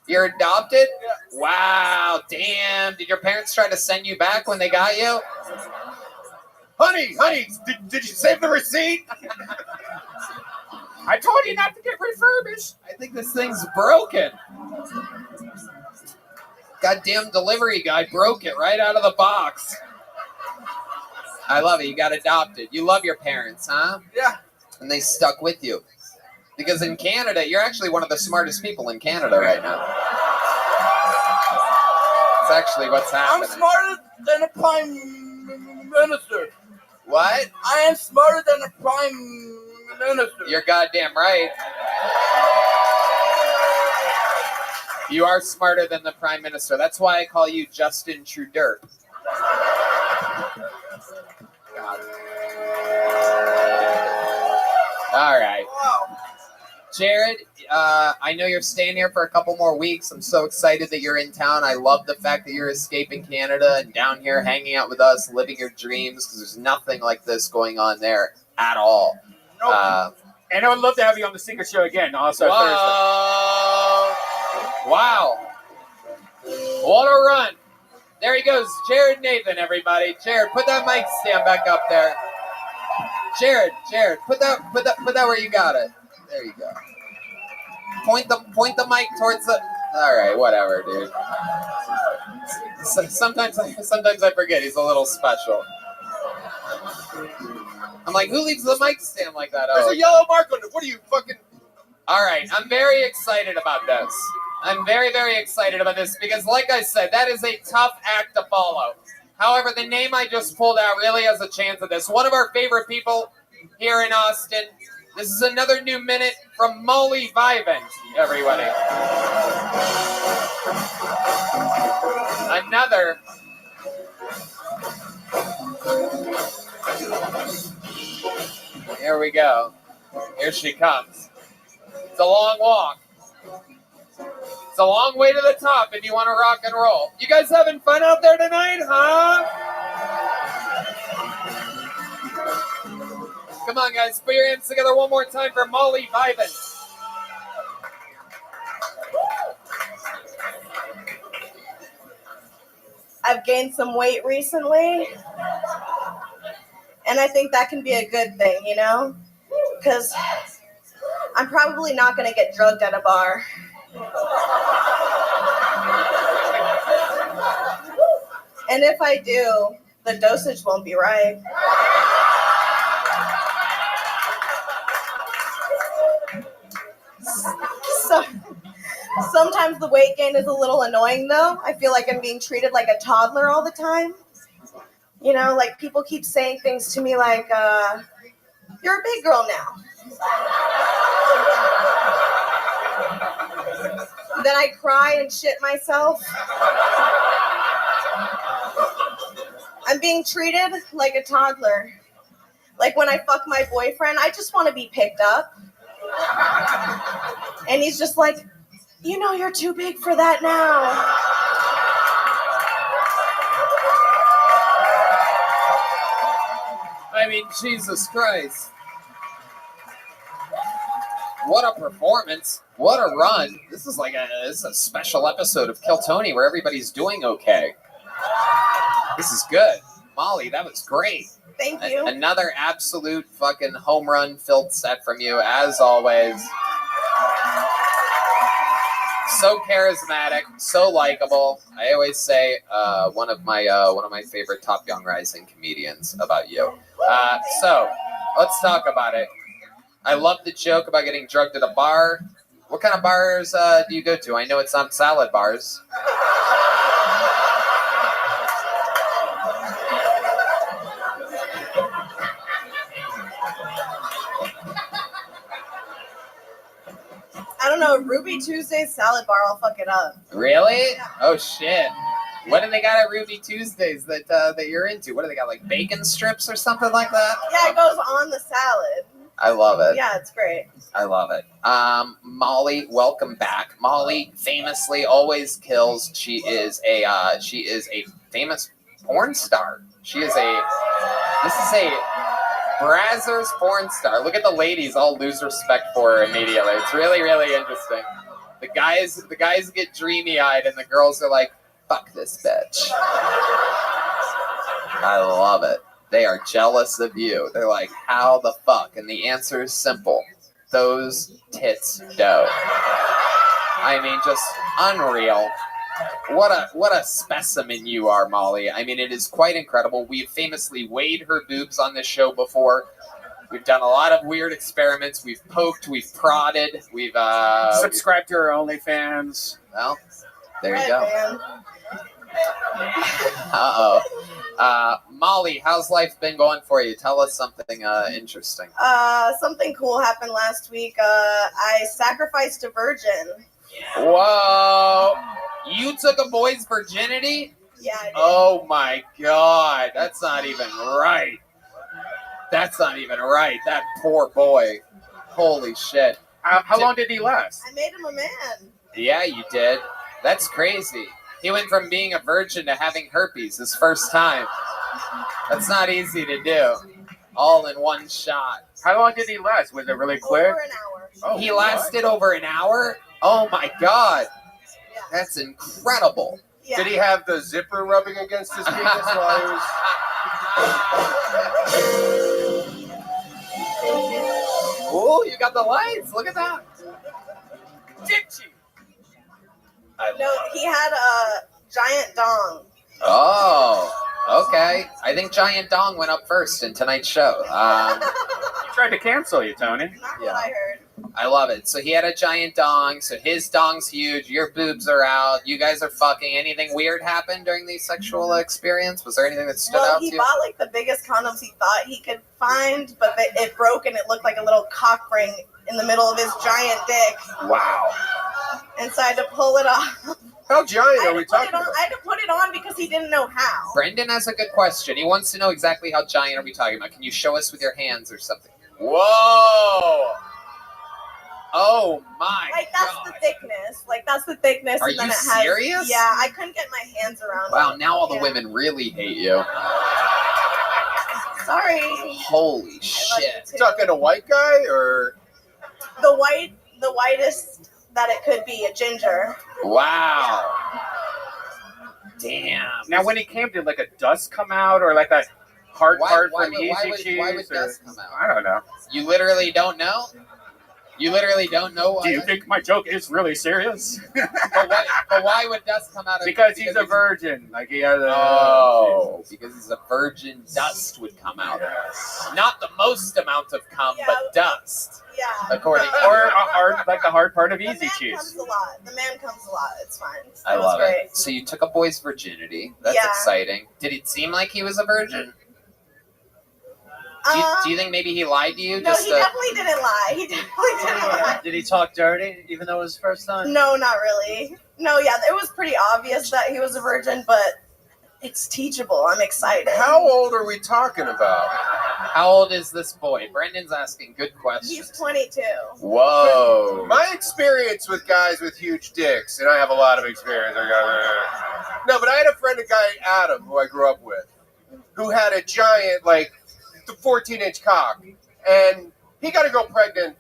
You're adopted? Yeah. Wow, damn. Did your parents try to send you back when they got you? Honey, did you save the receipt? I told you not to get refurbished. I think this thing's broken. Goddamn delivery guy broke it right out of the box. I love it. You got adopted. You love your parents, huh? Yeah. And they stuck with you. Because in Canada, you're actually one of the smartest people in Canada right now. It's actually what's happening. I'm smarter than a prime minister. What? I am smarter than a prime minister. You're goddamn right. You are smarter than the Prime Minister. That's why I call you Justin Trudeau. All right. Wow. Jared, I know you're staying here for a couple more weeks. I'm so excited that you're in town. I love the fact that you're escaping Canada and down here hanging out with us, living your dreams, because there's nothing like this going on there at all. And I would love to have you on the Singer Show again, also Thursday. Wow. What a run. There he goes, Jared Nathan, everybody. Jared, put that mic stand back up there. Jared, put that where you got it. There you go. Point the mic towards the. All right, whatever, dude. Sometimes I forget he's a little special. I'm like, who leaves the mic stand like that? There's a yellow mark on it. What are you fucking? All right, I'm very excited about this. I'm very, very excited about this because, like I said, that is a tough act to follow. However, the name I just pulled out really has a chance at this. One of our favorite people here in Austin. This is another new minute from Molly Vivant, everybody. Another. Here we go. Here she comes. It's a long walk. It's a long way to the top if you want to rock and roll. You guys having fun out there tonight, huh? Come on, guys. Put your hands together one more time for Molly Vibin. I've gained some weight recently, and I think that can be a good thing, you know? Because I'm probably not going to get drugged at a bar. And if I do, the dosage won't be right. So, sometimes the weight gain is a little annoying, though. I feel like I'm being treated like a toddler all the time. You know, like people keep saying things to me like, you're a big girl now. Then I cry and shit myself. I'm being treated like a toddler. Like when I fuck my boyfriend, I just want to be picked up. And he's just like, you know you're too big for that now. I mean, Jesus Christ. What a performance. What a run. This is a special episode of Kill Tony where everybody's doing okay. This is good. Molly, that was great. Thank you. Another absolute fucking home run filled set from you, as always. So charismatic, so likable. I always say one of my favorite Top Young Rising comedians about you. So let's talk about it. I love the joke about getting drugged at a bar. What kind of bars do you go to? I know it's not salad bars. I don't know, Ruby Tuesday's salad bar, I'll fuck it up. Really? Oh shit. What do they got at Ruby Tuesdays that you're into? What do they got, like bacon strips or something like that? Yeah, it goes on the salad. I love it. Yeah, it's great. I love it. Molly, welcome back. Molly famously always kills. She is a famous porn star. This is a Brazzers porn star. Look at the ladies all lose respect for her immediately. It's really, really interesting. The guys get dreamy-eyed and the girls are like, fuck this bitch. I love it. They are jealous of you. They're like, how the fuck? And the answer is simple. Those tits dough. I mean, just unreal. What a specimen you are, Molly. I mean, it is quite incredible. We've famously weighed her boobs on this show before. We've done a lot of weird experiments. We've poked, we've prodded, we've subscribed to her OnlyFans. Well, there you go. Uh-oh. Molly, how's life been going for you? Tell us something interesting. Something cool happened last week. I sacrificed a virgin. Whoa. You took a boy's virginity? Yeah, I did. Oh my God. That's not even right. That's not even right. That poor boy. Holy shit. How long did he last? I made him a man. Yeah, you did. That's crazy. He went from being a virgin to having herpes his first time. That's not easy to do. All in one shot. How long did he last? Was it really quick? Over an hour. Oh, he lasted over an hour? Oh my God. That's incredible. Yeah. Did he have the zipper rubbing against his penis while he was... Oh, you got the lights. Look at that. No, he had a giant dong. Oh, okay. I think Giant Dong went up first in tonight's show. He tried to cancel you, Tony. Not what I heard. I love it. So he had a giant dong. So his dong's huge. Your boobs are out. You guys are fucking. Anything weird happened during the sexual experience? Was there anything that stood out to He you? bought like the biggest condoms he thought he could find, but it broke and it looked like a little cock ring in the middle of his giant dick. Wow. And so I had to pull it off. How giant are we talking about? I had to put it on because he didn't know how. Brendan has a good question. He wants to know exactly how giant are we talking about. Can you show us with your hands or something? Whoa! Oh my Like that's God. the thickness. Like that's the thickness. Are and then you it has, serious? Yeah, I couldn't get my hands around Wow, it. now all the Yeah. women really hate you. So Sorry. Holy shit. You talking a white guy or The whitest that it could be, a ginger. Wow. Damn. Now, when he came, did like a dust come out or like a hard part from Easy why would Cheese? dust come out? I don't know. You literally don't know? You literally don't know why? Do you think my joke is really serious? But why would dust come out of Because he's a virgin. Like he has a. Oh, because he's a virgin, dust would come out. Not the most amount of cum, but dust. Yeah. According or a hard, like the hard part of Easy Cheese. Comes a lot. The man comes a lot. It's fine. I It was love great. it. So you took a boy's virginity. That's Yeah. exciting. Did it seem like he was a virgin? Do you think maybe he lied to you? No, he definitely didn't lie. He definitely didn't lie. Did he talk dirty, even though it was his first time? No, not really. No, yeah, it was pretty obvious that he was a virgin, but it's teachable. I'm excited. how old are we talking about? How old is this boy? Brendan's asking good questions. He's 22. Whoa. My experience with guys with huge dicks, and I have a lot of experience. No, but I had a friend, a guy, Adam, who I grew up with, who had a giant, like, 14-inch cock, and he got a girl pregnant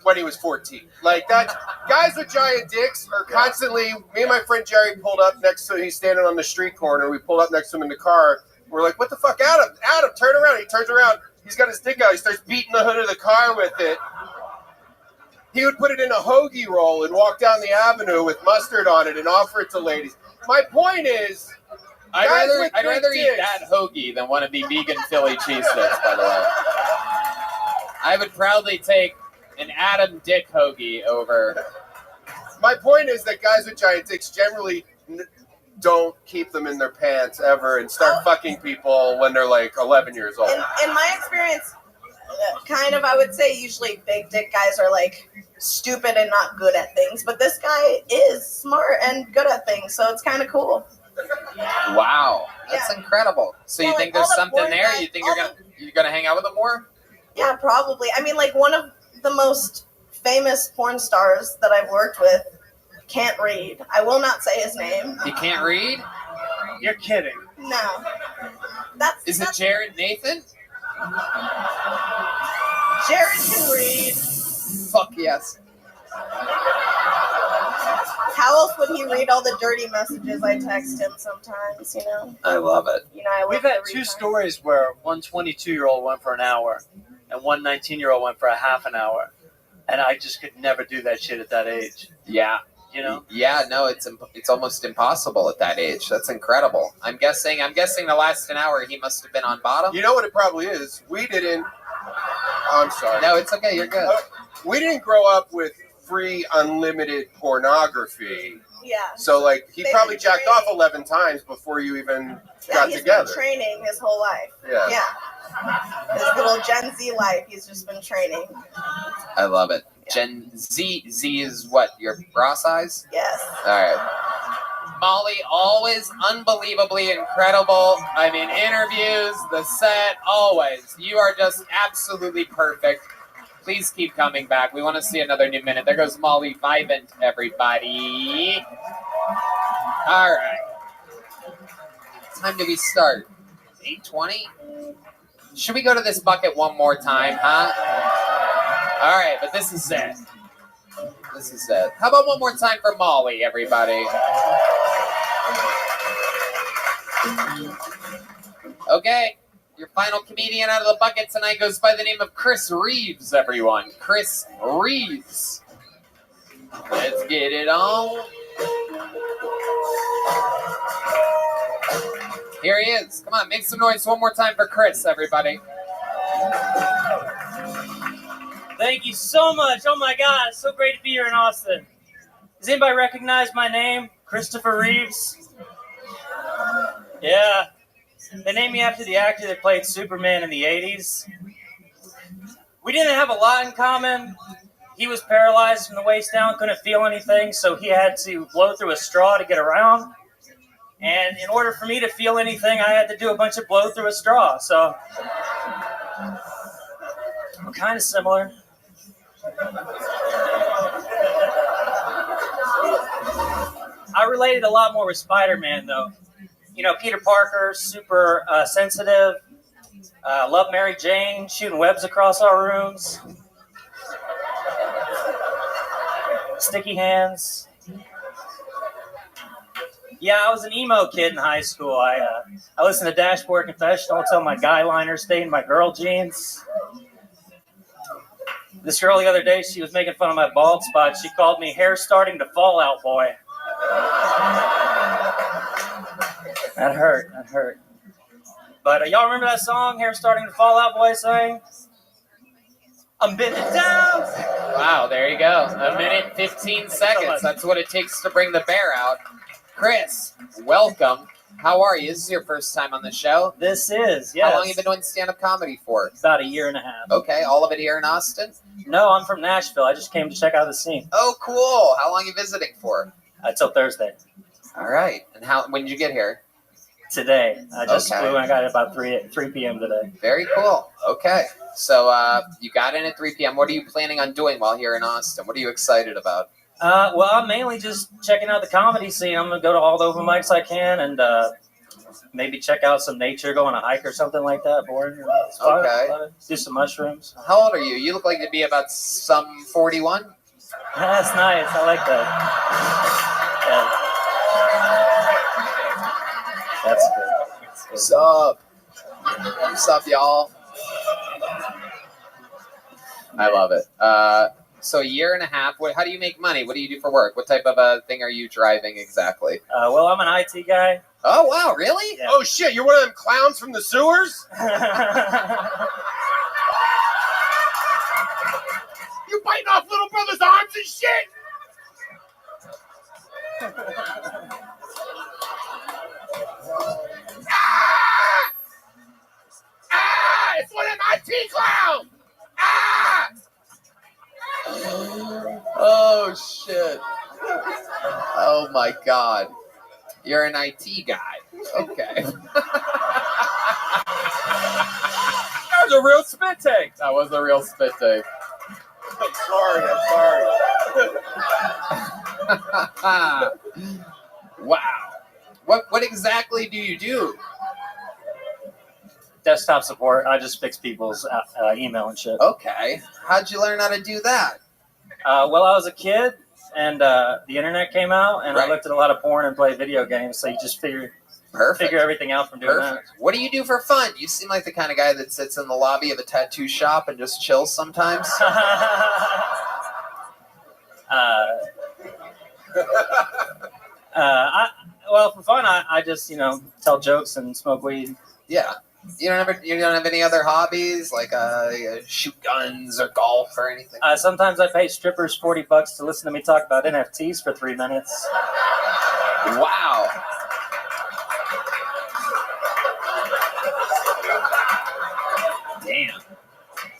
when he was 14. Like that, guys with giant dicks are constantly. Me and my friend Jerry pulled up next to. He's standing on the street corner. We pulled up next to him in the car. We're like, "What the fuck, Adam? Adam, turn around!" He turns around. He's got his dick out. He starts beating the hood of the car with it. He would put it in a hoagie roll and walk down the avenue with mustard on it and offer it to ladies. My point is. I'd rather eat dicks. that hoagie than one of the vegan Philly cheesesteaks, by the way. I would proudly take an Adam Dick hoagie over. My point is that guys with giant dicks generally don't keep them in their pants ever and start fucking people when they're like 11 years old. In my experience, kind of, I would say usually big dick guys are like stupid and not good at things, but this guy is smart and good at things, so it's kind of cool. Wow, that's incredible. So you think there's something there? You think you're gonna hang out with him more? Yeah, probably. I mean, like one of the most famous porn stars that I've worked with can't read. I will not say his name. He can't read? You're kidding. No. Is it Jared Nathan? Jared can read. Fuck yes. How else would he read all the dirty messages I text him sometimes, you know? I love it. You know, I We've had two stories where one 22-year-old went for an hour and one 19-year-old went for a half an hour. And I just could never do that shit at that age. Yeah. You know? Yeah, no, it's almost impossible at that age. That's incredible. I'm guessing the last an hour he must have been on bottom. You know what it probably is? We didn't. I'm sorry. No, it's okay. You're good. We didn't grow up with free, unlimited pornography. Yeah. So, like, he They've probably been jacked off 11 times before you even got he's together. been training his whole life. Yeah. Yeah. His little Gen Z life, he's just been training. I love it. Gen Z is what? Your bra size? Yes. All right. Molly, always unbelievably incredible. I mean, interviews, the set, always. You are just absolutely perfect. Please keep coming back. We want to see another new minute. There goes Molly Vivant, everybody. All right. What time do we start? 8:20? Should we go to this bucket one more time, huh? All right, but this is it. This is it. How about one more time for Molly, everybody? Okay. Your final comedian out of the bucket tonight goes by the name of Chris Reeves, everyone. Chris Reeves. Let's get it on. Here he is. Come on, make some noise one more time for Chris, everybody. Thank you so much. Oh my God, it's so great to be here in Austin. Does anybody recognize my name? Christopher Reeves? Yeah. They named me after the actor that played Superman in the 80s. We didn't have a lot in common. He was paralyzed from the waist down, couldn't feel anything, so he had to blow through a straw to get around. And in order for me to feel anything, I had to do a bunch of blow through a straw. So we're kind of similar. I related a lot more with Spider-Man, though. You know, Peter Parker, super sensitive, Love Mary Jane, shooting webs across our rooms. Sticky hands. Yeah, I was an emo kid in high school. I listened to Dashboard Confessional until my guy liner stayed in my girl jeans. This girl the other day, she was making fun of my bald spot. She called me hair starting to fall out boy. That hurt. But y'all remember that song, Hair Starting to Fall Out Boy sang? I'm bending down. Wow, there you go. A minute, 15 seconds. That's what it takes to bring the bear out. Chris, welcome. How are you? This is your first time on the show. This is, yes. How long have you been doing stand-up comedy for? About a year and a half. Okay, all of it here in Austin? No, I'm from Nashville. I just came to check out the scene. Oh, cool. How long are you visiting for? Till Thursday. All right. And when did you get here? Today. I just Okay. flew and I got it about 3 p.m. today. Very cool. Okay. So you got in at 3 p.m. What are you planning on doing while here in Austin? What are you excited about? Well, I'm mainly just checking out the comedy scene. I'm going to go to all the open mics I can and maybe check out some nature, go on a hike or something like that. Boring. It's fun. Okay. Do some mushrooms. How old are you? You look like to be about some 41. That's nice. I like that. Yeah. That's good. What's up? What's up, y'all? I love it. So a year and a half. How do you make money? What do you do for work? What type of thing are you driving exactly? Well, I'm an IT guy. Oh, wow. Really? Oh, shit. You're one of them clowns from the sewers? You biting off little brother's arms and shit? It's one of them IT clowns! Oh, shit. Oh, my God. You're an IT guy. Okay. That was a real spit take. That was a real spit take. I'm sorry. Wow. What exactly do you do? Desktop support. I just fix people's email and shit. Okay. How'd you learn how to do that? Well, I was a kid, and the internet came out, and I Right. looked at a lot of porn and played video games, so you just figure everything out from doing Perfect. What do you do for fun? You seem like the kind of guy that sits in the lobby of a tattoo shop and just chills sometimes. Well, for fun, I just, tell jokes and smoke weed. Yeah. You don't have any other hobbies like shoot guns or golf or anything? Sometimes I pay strippers $40 to listen to me talk about NFTs for 3 minutes. Wow. Damn.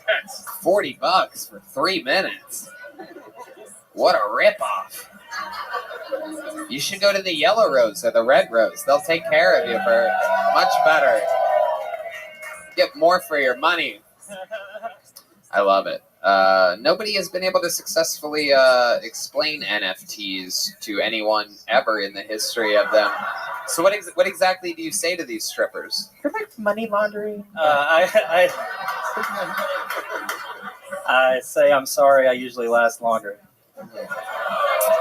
That's $40 for 3 minutes. What a ripoff. You should go to the Yellow Rose or the Red Rose. They'll take care of you for much better. Get more for your money. I love it. Nobody has been able to successfully explain NFTs to anyone ever in the history of them. So what exactly do you say to these strippers? You're like money laundering. I say I'm sorry. I usually last longer.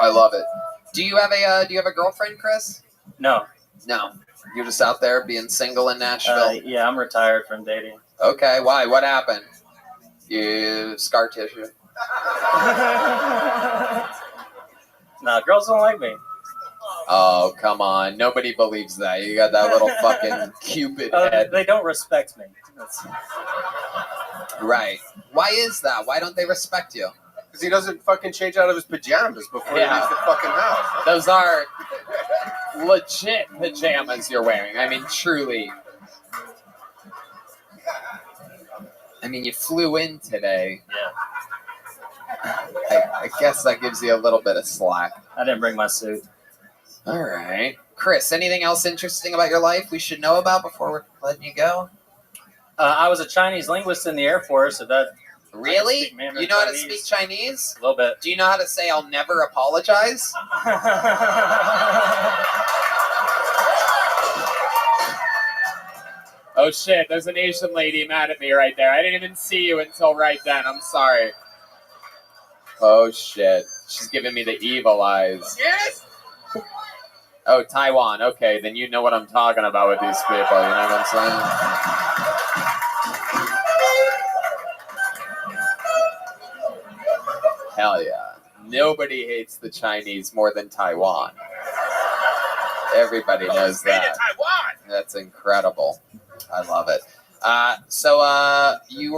I love it. Do you have a girlfriend, Chris? No. No. You're just out there being single in Nashville? Yeah, I'm retired from dating. Okay, why? What happened? You scar tissue. No, girls don't like me. Oh, come on. Nobody believes that. You got that little fucking Cupid head. They don't respect me. Right. Why is that? Why don't they respect you? Because he doesn't fucking change out of his pajamas before he leaves the fucking house. Those are legit pajamas you're wearing. I mean, truly. I mean, you flew in today. Yeah. I guess that gives you a little bit of slack. I didn't bring my suit. All right. Chris, anything else interesting about your life we should know about before we're letting you go? I was a Chinese linguist in the Air Force, so that... Really? You know how to speak Chinese? A little bit. Do you know how to say I'll never apologize? Oh shit, there's an Asian lady mad at me right there. I didn't even see you until right then. I'm sorry. Oh shit. She's giving me the evil eyes. Yes. Oh, Taiwan. Okay, then you know what I'm talking about with these people. You know what I'm saying? Hell yeah. Nobody hates the Chinese more than Taiwan. Everybody knows that. Taiwan. That's incredible. I love it. You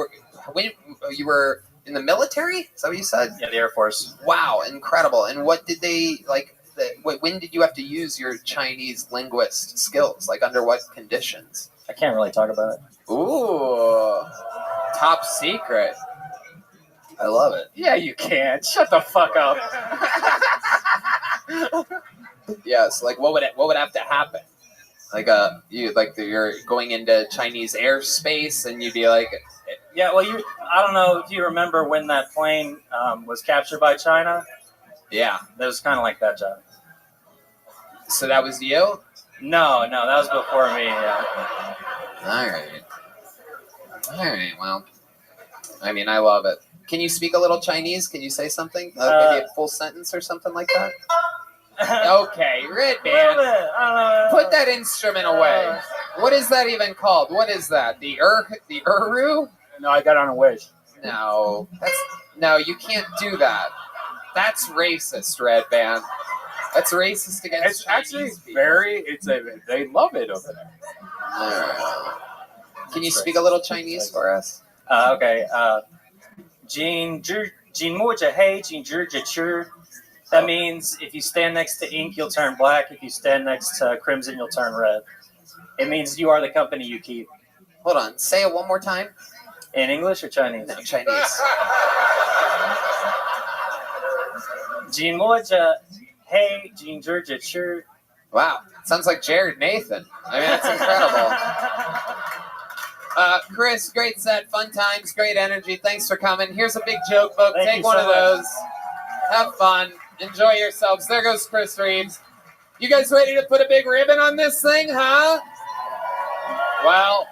were in the military? Is that what you said? Yeah, the Air Force. Wow, incredible. And what did they like? When did you have to use your Chinese linguist skills? Like under what conditions? I can't really talk about it. Ooh, top secret. I love it. Yeah, you can. Shut the fuck up. Yes, like what would have to happen? Like you're going into Chinese airspace and you'd be like, Yeah, well, I don't know if you remember when that plane was captured by China. Yeah, that was kind of like that job. So that was you? No, that was before me. Yeah. All right. Well, I mean, I love it. Can you speak a little Chinese? Can you say something? Maybe a full sentence or something like that? Okay, Red Band. Put that instrument away. What is that even called? What is that? The Uru? No, I got on a wish. No, you can't do that. That's racist, Red Band. That's racist against. It's actually they love it over there. Can you speak a little Chinese for us? Okay. That means if you stand next to ink, you'll turn black. If you stand next to crimson, you'll turn red. It means you are the company you keep. Hold on. Say it one more time. In English or Chinese? No, Chinese. Wow. Sounds like Jared Nathan. I mean, that's incredible. Chris, great set, fun times, great energy. Thanks for coming. Here's a big joke book. Take one of those. Have fun. Enjoy yourselves. There goes Chris Reeves. You guys ready to put a big ribbon on this thing, huh? Well.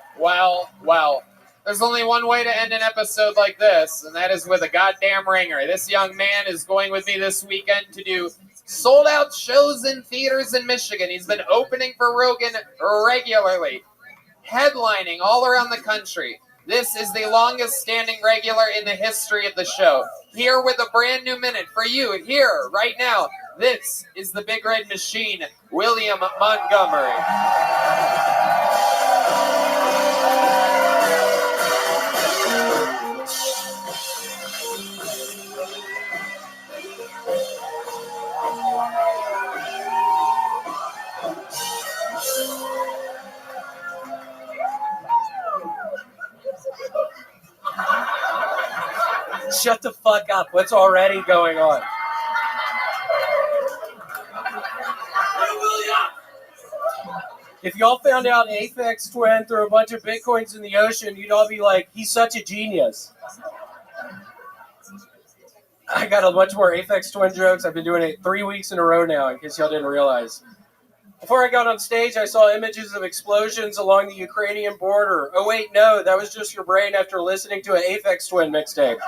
There's only one way to end an episode like this, and that is with a goddamn ringer. This young man is going with me this weekend to do sold-out shows in theaters in Michigan. He's been opening for Rogan regularly, headlining all around the country. This is the longest-standing regular in the history of the show. Here with a brand new minute for you, here, right now. This is the Big Red Machine, William Montgomery. Shut the fuck up. What's already going on? If y'all found out Aphex Twin threw a bunch of Bitcoins in the ocean, you'd all be like, he's such a genius. I got a bunch more Aphex Twin jokes. I've been doing it 3 weeks in a row now, in case y'all didn't realize. Before I got on stage, I saw images of explosions along the Ukrainian border. Oh, wait, no, that was just your brain after listening to an Aphex Twin mixtape.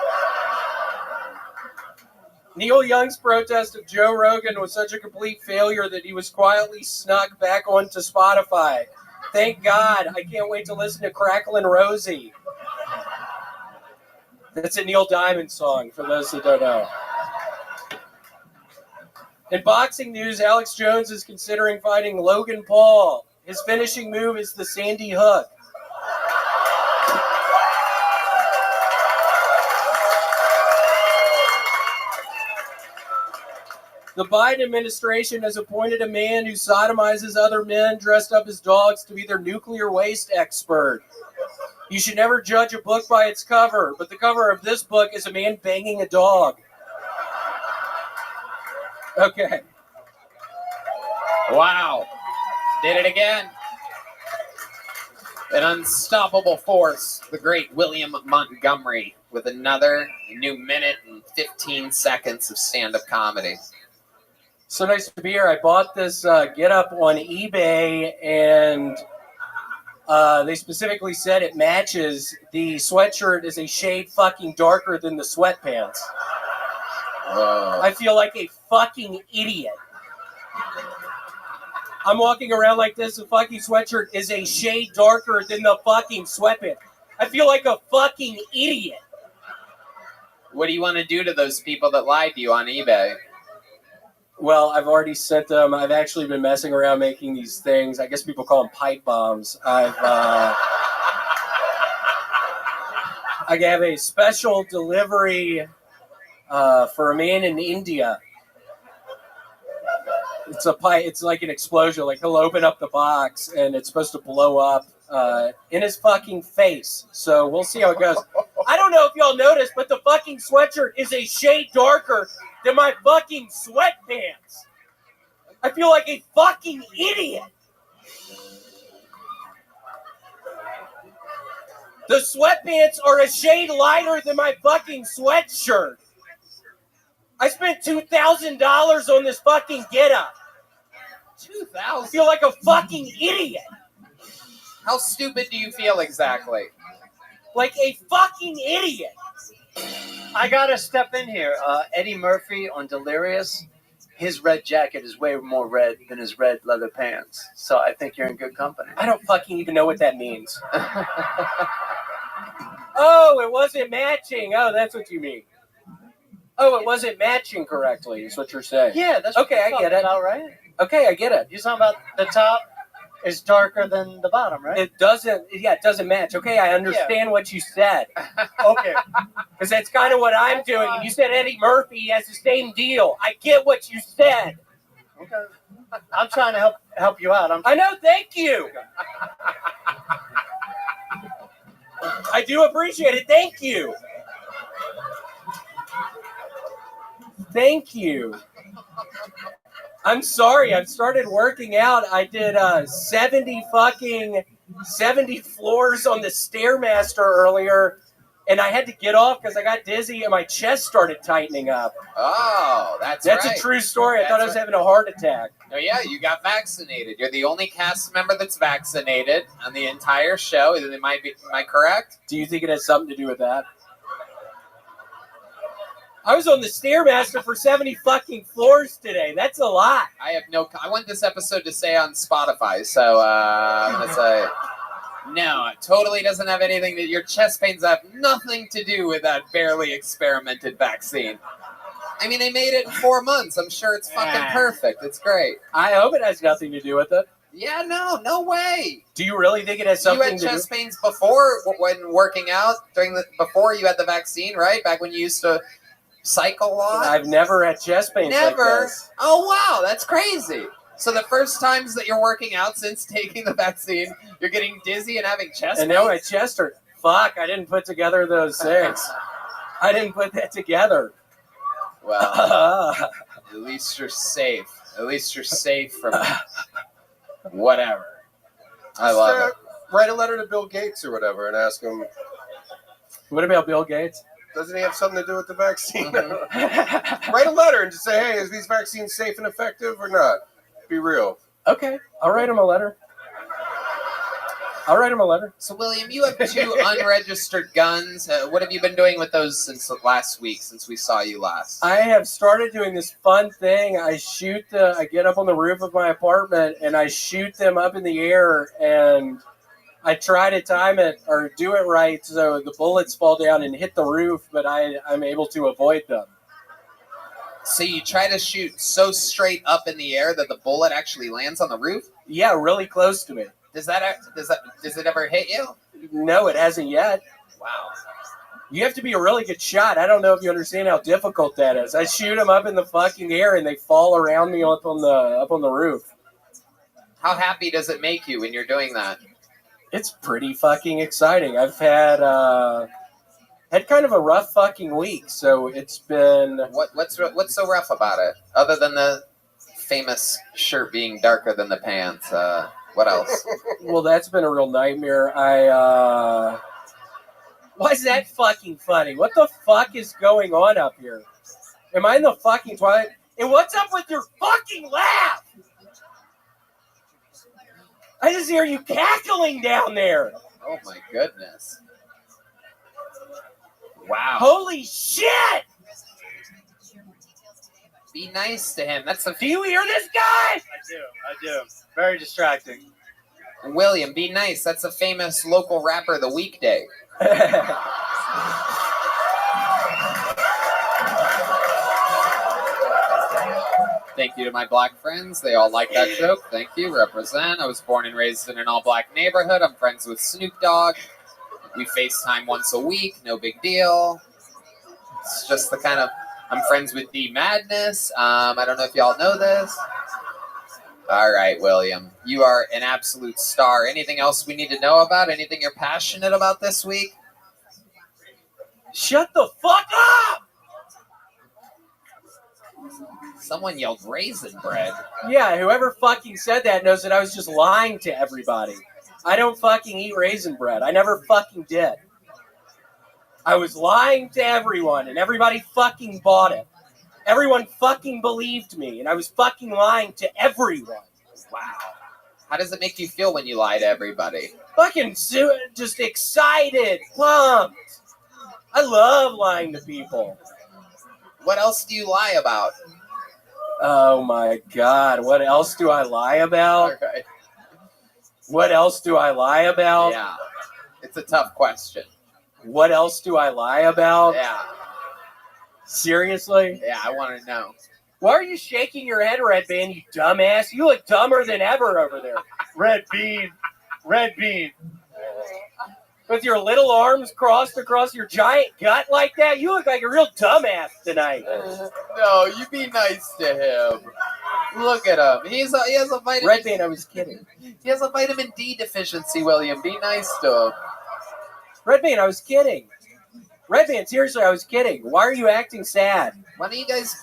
Neil Young's protest of Joe Rogan was such a complete failure that he was quietly snuck back onto Spotify. Thank God. I can't wait to listen to Cracklin' Rosie. That's a Neil Diamond song, for those that don't know. In boxing news, Alex Jones is considering fighting Logan Paul. His finishing move is the Sandy Hook. The Biden administration has appointed a man who sodomizes other men dressed up as dogs to be their nuclear waste expert. You should never judge a book by its cover, but the cover of this book is a man banging a dog. Okay. Wow. Did it again. An unstoppable force, the great William Montgomery, with another new minute and 15 seconds of stand-up comedy. So nice to be here. I bought this get-up on eBay, and They specifically said it matches. The sweatshirt is a shade fucking darker than the sweatpants. I feel like a fucking idiot. I'm walking around like this. The fucking sweatshirt is a shade darker than the fucking sweatpants. I feel like a fucking idiot. What do you want to do to those people that lied to you on eBay? Well, I've already sent them. I've actually been messing around making these things. I guess people call them pipe bombs. I have a special delivery for a man in India. It's a pipe. It's like an explosion. Like he'll open up the box and it's supposed to blow up in his fucking face. So we'll see how it goes. I don't know if y'all noticed, but the fucking sweatshirt is a shade darker than my fucking sweatpants. I feel like a fucking idiot. The sweatpants are a shade lighter than my fucking sweatshirt. I spent $2,000 on this fucking getup. $2,000? I feel like a fucking idiot. How stupid do you feel exactly? Like a fucking idiot. I gotta step in here. Eddie Murphy on Delirious, his red jacket is way more red than his red leather pants. So I think you're in good company. I don't fucking even know what that means. Oh, it wasn't matching. Oh, that's what you mean. Oh, it wasn't matching correctly, is what you're saying. Yeah, that's okay. I get it. All right. Okay, I get it. You're talking about the top is darker than the bottom, right? It doesn't. Yeah, it doesn't match. Okay, I understand what you said. Okay. Because that's kind of what I'm doing. And you said Eddie Murphy has the same deal. I get what you said. Okay. I'm trying to help you out. I know. Thank you. I do appreciate it. Thank you. Thank you. I'm sorry. I've started working out. I did 70 floors on the Stairmaster earlier, and I had to get off because I got dizzy and my chest started tightening up. Oh, that's a true story. I thought I was having a heart attack. Oh, yeah, you got vaccinated. You're the only cast member that's vaccinated on the entire show. Am I correct? Do you think it has something to do with that? I was on the Stairmaster for 70 fucking floors today. That's a lot. I want this episode to stay on Spotify, so I'm going to say, no, it totally doesn't have anything your chest pains have nothing to do with that barely experimented vaccine. I mean, they made it in 4 months. I'm sure it's fucking perfect. It's great. I hope it has nothing to do with it. Yeah, no way. Do you really think it has something to do? You had chest pains before when working out before you had the vaccine, right? Back when you used to cycle a lot? I've never had chest pains like this. Oh, wow, that's crazy. So the first times that you're working out since taking the vaccine, you're getting dizzy and having chest pains? And now my chest hurt. Fuck, I didn't put together those things. I didn't put that together. Well, at least you're safe. At least you're safe from whatever. I love it. Write a letter to Bill Gates or whatever and ask him. What about Bill Gates? Doesn't he have something to do with the vaccine? Write a letter and just say, hey, is these vaccines safe and effective or not? Be real. Okay, I'll write him a letter. So, William, you have 2 unregistered guns. What have you been doing with those since last week, since we saw you last? I have started doing this fun thing. I get up on the roof of my apartment, and I shoot them up in the air, and I try to time it or do it right so the bullets fall down and hit the roof, but I'm able to avoid them. So you try to shoot so straight up in the air that the bullet actually lands on the roof? Yeah, really close to me. Does it ever hit you? No, it hasn't yet. Wow. You have to be a really good shot. I don't know if you understand how difficult that is. I shoot them up in the fucking air and they fall around me up on the roof. How happy does it make you when you're doing that? It's pretty fucking exciting. I've had kind of a rough fucking week, so it's been... What's so rough about it? Other than the famous shirt being darker than the pants, what else? Well, that's been a real nightmare. Why is that fucking funny? What the fuck is going on up here? Am I in the fucking toilet? And what's up with your fucking laugh? I just hear you cackling down there. Oh my goodness. Wow. Holy shit! Be nice to him. That's the. Do you hear this guy? I do. Very distracting. William, be nice. That's a famous local rapper the weekday. Thank you to my black friends. They all like that joke. Thank you. Represent. I was born and raised in an all-black neighborhood. I'm friends with Snoop Dogg. We FaceTime once a week. No big deal. It's just the kind of... I'm friends with D Madness. I don't know if y'all know this. All right, William. You are an absolute star. Anything else we need to know about? Anything you're passionate about this week? Shut the fuck up! Someone yelled raisin bread. Yeah, whoever fucking said that knows that I was just lying to everybody. I don't fucking eat raisin bread. I never fucking did. I was lying to everyone, and everybody fucking bought it. Everyone fucking believed me, and I was fucking lying to everyone. Wow. How does it make you feel when you lie to everybody? Fucking just excited, pumped. I love lying to people. What else do you lie about? Oh my God, what else do I lie about? Okay. What else do I lie about? Yeah, it's a tough question. What else do I lie about? Yeah. Seriously? Yeah, I want to know. Why are you shaking your head, Red Bean, you dumbass? You look dumber than ever over there. Red Bean. With your little arms crossed across your giant gut like that, you look like a real dumbass tonight. No, you be nice to him. Look at him. He has a vitamin. Red Bean, I was kidding. He has a vitamin D deficiency, William. Be nice to him. Red Bean, I was kidding. Red Bean, seriously, I was kidding. Why are you acting sad? When are you guys?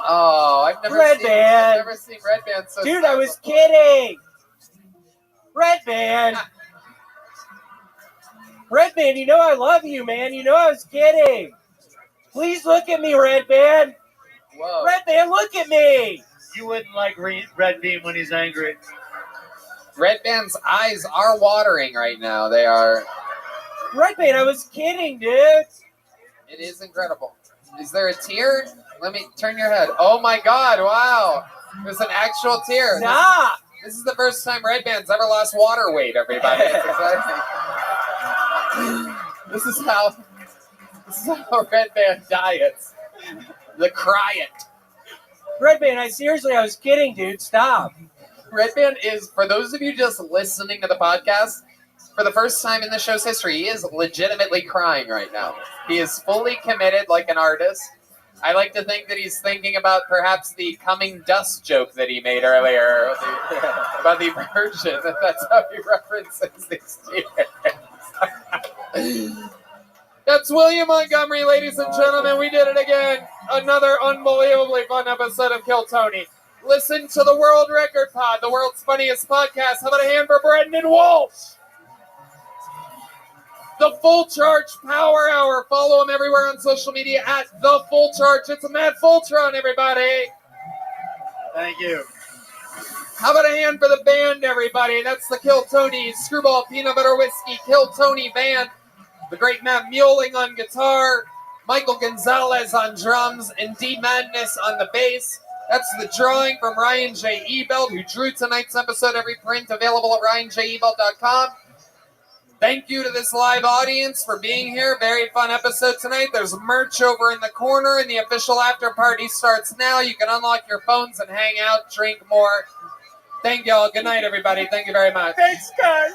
Oh, I've never Red seen Red Band so Dude, sad I was before. kidding. Red Band. Red Band, you know I love you, man. You know I was kidding. Please look at me, Red Band. Whoa. Red Band, look at me. You wouldn't like Red Bean when he's angry. Red Band's eyes are watering right now. They are. Red Band, I was kidding, dude. It is incredible. Is there a tear? Let me turn your head. Oh my God! Wow, there's an actual tear. Stop. This is the first time Red Band's ever lost water weight. Everybody, it's exciting. This is how Red Band diets. The Cryet. Red Band, I was kidding, dude. Stop. Red Band is, for those of you just listening to the podcast, for the first time in the show's history, he is legitimately crying right now. He is fully committed like an artist. I like to think that he's thinking about perhaps the coming dust joke that he made earlier about the version. That's how he references these tears. That's William Montgomery, ladies and gentlemen. We did it again. Another unbelievably fun episode of Kill Tony. Listen to the World Record Pod, the world's funniest podcast. How about a hand for Brendan Walsh? The Full Charge Power Hour. Follow him everywhere on social media at The Full Charge. It's a Matt Fultron, everybody. Thank you. How about a hand for the band, everybody? That's the Kill Tony Screwball Peanut Butter Whiskey Kill Tony Band. The great Matt Mueling on guitar, Michael Gonzalez on drums, and D Madness on the bass. That's the drawing from Ryan J. Ebelt, who drew tonight's episode. Every print available at ryanjebelt.com. Thank you to this live audience for being here. Very fun episode tonight. There's merch over in the corner, and the official after party starts now. You can unlock your phones and hang out, drink more. Thank y'all. Good night, everybody. Thank you very much. Thanks, guys.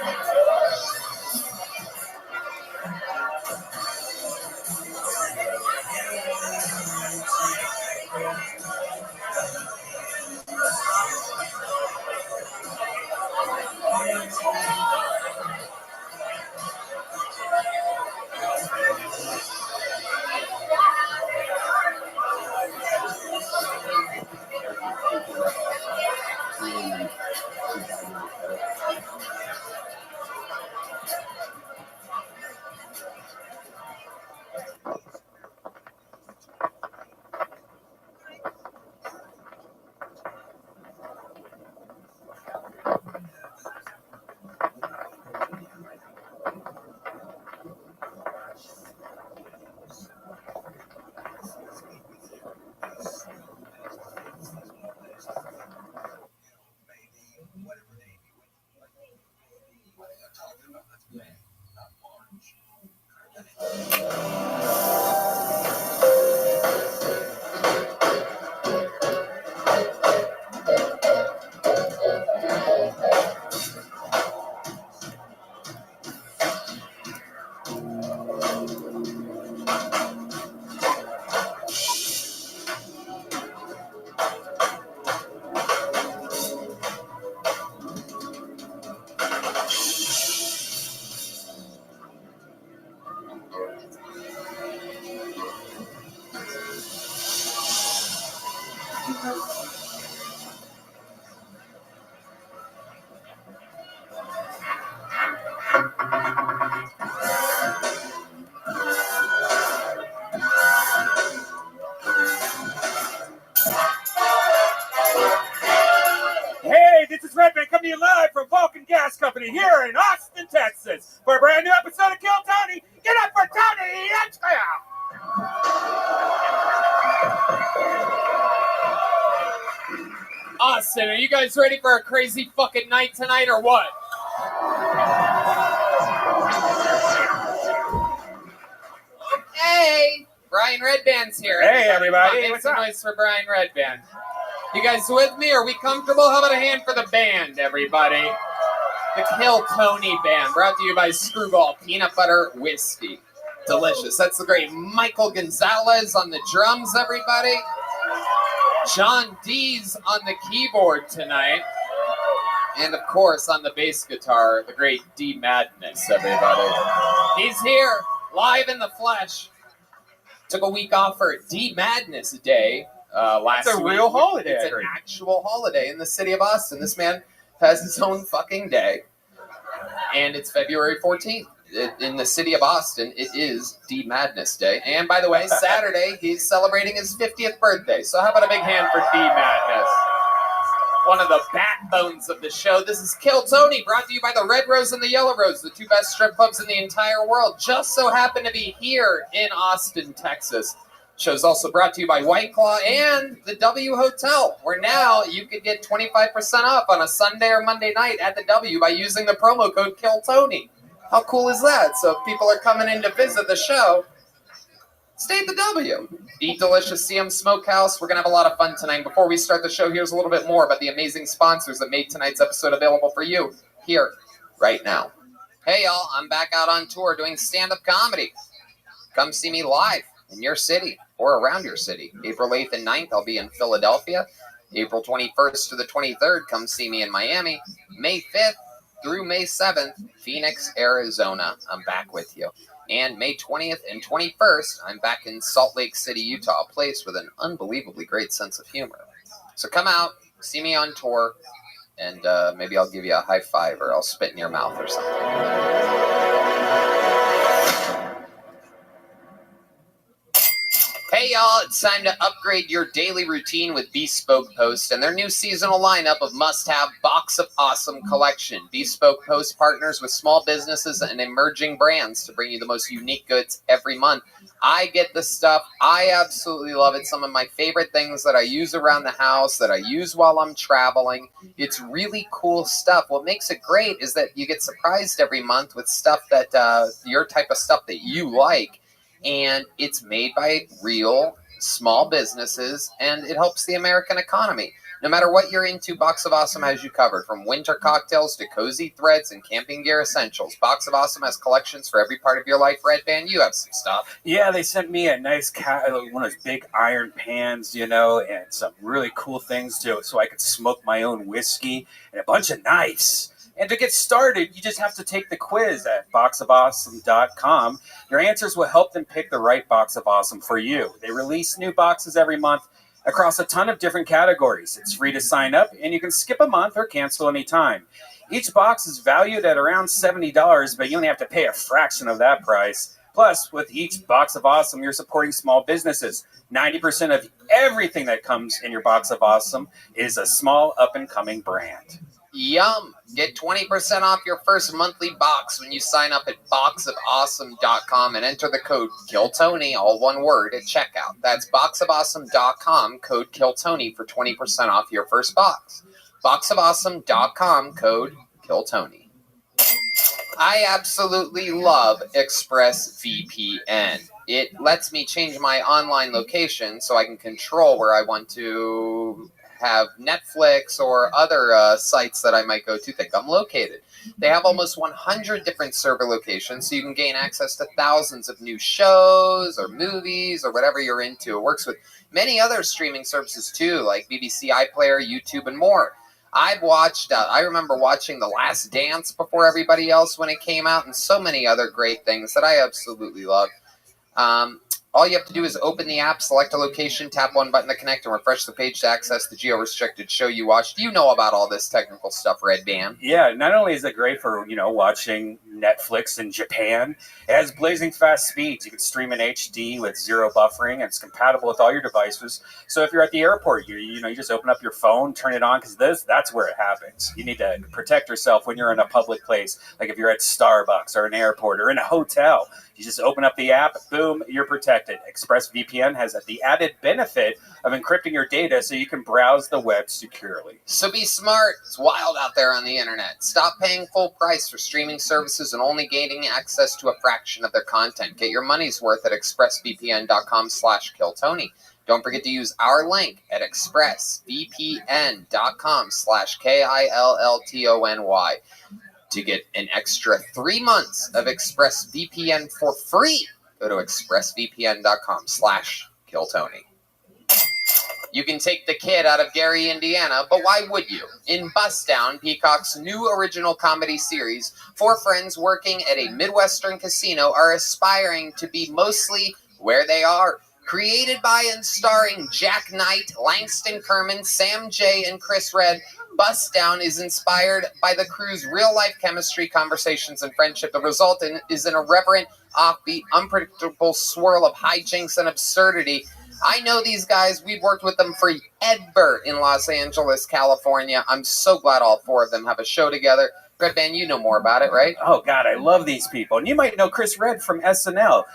Thank you. Hey, this is Rabbi coming to you live from Vulcan Gas Company here in Austin, Texas, for a brand new episode of Kill Tony. Get up for Tony! Austin, are you guys ready for a crazy fucking night tonight or what? Hey, Brian Redband's here. Hey, everybody. Make What's some up? noise for Brian Redband. You guys with me? Are we comfortable? How about a hand for the band, everybody? The Kill Tony Band, brought to you by Screwball Peanut Butter Whiskey. Delicious. That's the great Michael Gonzalez on the drums, everybody. John D's on the keyboard tonight. And, of course, on the bass guitar, the great D Madness, everybody. He's here, live in the flesh. Took a week off for D Madness Day last week. It's a real holiday, It's I an heard. actual holiday in the city of Austin. This man has his own fucking day. And it's February 14th. In the city of Austin, it is D Madness Day. And by the way, Saturday, he's celebrating his 50th birthday. So how about a big hand for D Madness? One of the backbones of the show. This is Kill Tony, brought to you by the Red Rose and the Yellow Rose, the two best strip clubs in the entire world. Just so happen to be here in Austin, Texas. Show's also brought to you by White Claw and the W Hotel, where now you could get 25% off on a Sunday or Monday night at the W by using the promo code KillTony. How cool is that? So if people are coming in to visit the show, stay at the W. Eat delicious, CM Smokehouse. We're going to have a lot of fun tonight. Before we start the show, here's a little bit more about the amazing sponsors that made tonight's episode available for you here, right now. Hey, y'all. I'm back out on tour doing stand-up comedy. Come see me live in your city or around your city. April 8th and 9th, I'll be in Philadelphia. April 21st to the 23rd, come see me in Miami. May 5th through May 7th, Phoenix, Arizona. I'm back with you. And May 20th and 21st, I'm back in Salt Lake City, Utah, a place with an unbelievably great sense of humor. So come out, see me on tour, and maybe I'll give you a high five or I'll spit in your mouth or something. Hey y'all, it's time to upgrade your daily routine with Bespoke Post and their new seasonal lineup of must-have Box of Awesome collection. Bespoke Post partners with small businesses and emerging brands to bring you the most unique goods every month. I get the stuff. I absolutely love it. Some of my favorite things that I use around the house, that I use while I'm traveling. It's really cool stuff. What makes it great is that you get surprised every month with stuff that your type of stuff that you like. And it's made by real small businesses, and it helps the American economy. No matter what you're into, Box of Awesome has you covered. From winter cocktails to cozy threads and camping gear essentials, Box of Awesome has collections for every part of your life. Red Band, you have some stuff. Yeah, they sent me a nice one of those big iron pans, and some really cool things so I could smoke my own whiskey and a bunch of knives. And to get started, you just have to take the quiz at boxofawesome.com. Your answers will help them pick the right Box of Awesome for you. They release new boxes every month. across a ton of different categories. It's free to sign up, and you can skip a month or cancel anytime. Each box is valued at around $70, but you only have to pay a fraction of that price. Plus, with each box of awesome, you're supporting small businesses. 90% of everything that comes in your box of awesome is a small up-and-coming brand. Yum! Get 20% off your first monthly box when you sign up at boxofawesome.com and enter the code KILLTONY, all one word, at checkout. That's boxofawesome.com, code KILLTONY for 20% off your first box. boxofawesome.com, code KILLTONY. I absolutely love ExpressVPN. It lets me change my online location so I can control where I want to have Netflix or other sites that I might go to think I'm located. They have almost 100 different server locations, so you can gain access to thousands of new shows or movies or whatever you're into. It works with many other streaming services too, like BBC iPlayer, YouTube, and more. I've watched, I remember watching The Last Dance before everybody else when it came out, and so many other great things that I absolutely love. All you have to do is open the app, select a location, tap one button to connect, and refresh the page to access the geo-restricted show you watched. You know about all this technical stuff, Red Band. Yeah, not only is it great for, watching Netflix in Japan, it has blazing fast speeds. You can stream in HD with zero buffering, and it's compatible with all your devices. So if you're at the airport, you just open up your phone, turn it on, because that's where it happens. You need to protect yourself when you're in a public place, like if you're at Starbucks or an airport or in a hotel. You just open up the app, boom, you're protected. ExpressVPN has the added benefit of encrypting your data so you can browse the web securely. So be smart. It's wild out there on the internet. Stop paying full price for streaming services and only gaining access to a fraction of their content. Get your money's worth at expressvpn.com/KillTony. Don't forget to use our link at expressvpn.com/KILLTONY. To get an extra 3 months of ExpressVPN for free, go to expressvpn.com/KillTony. You can take the kid out of Gary, Indiana, but why would you? In Bust Down, Peacock's new original comedy series, 4 friends working at a Midwestern casino are aspiring to be mostly where they are. Created by and starring Jack Knight, Langston Kerman, Sam J., and Chris Redd, Bust Down is inspired by the crew's real-life chemistry, conversations, and friendship. The result is an irreverent, offbeat, unpredictable swirl of hijinks and absurdity. I know these guys. We've worked with them forever in Los Angeles, California. I'm so glad all 4 of them have a show together. Red Band, you know more about it, right? Oh, God, I love these people. And you might know Chris Redd from SNL.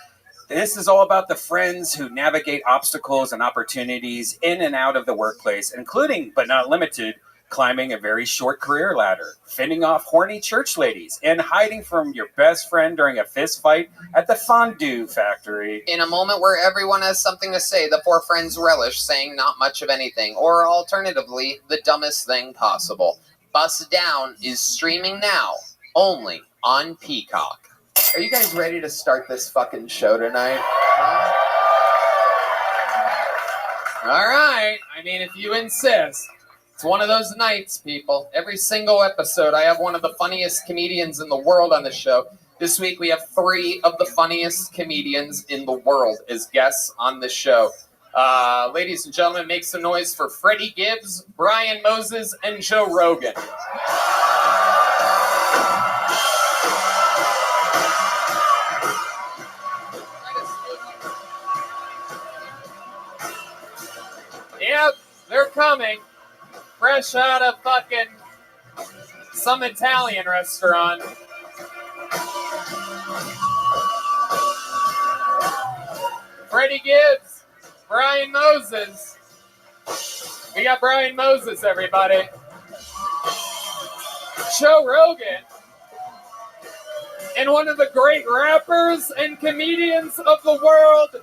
This is all about the friends who navigate obstacles and opportunities in and out of the workplace, including, but not limited, climbing a very short career ladder, fending off horny church ladies, and hiding from your best friend during a fist fight at the fondue factory. In a moment where everyone has something to say, the 4 friends relish saying not much of anything, or alternatively, the dumbest thing possible. Bust Down is streaming now, only on Peacock. Are you guys ready to start this fucking show tonight? All right. I mean, if you insist. It's one of those nights, people. Every single episode, I have one of the funniest comedians in the world on the show. This week, we have 3 of the funniest comedians in the world as guests on the show. Ladies and gentlemen, make some noise for Freddie Gibbs, Brian Moses, and Joe Rogan. Yep, they're coming. Fresh out of fucking some Italian restaurant. Freddie Gibbs, Brian Moses. We got Brian Moses, everybody. Joe Rogan. And one of the great rappers and comedians of the world,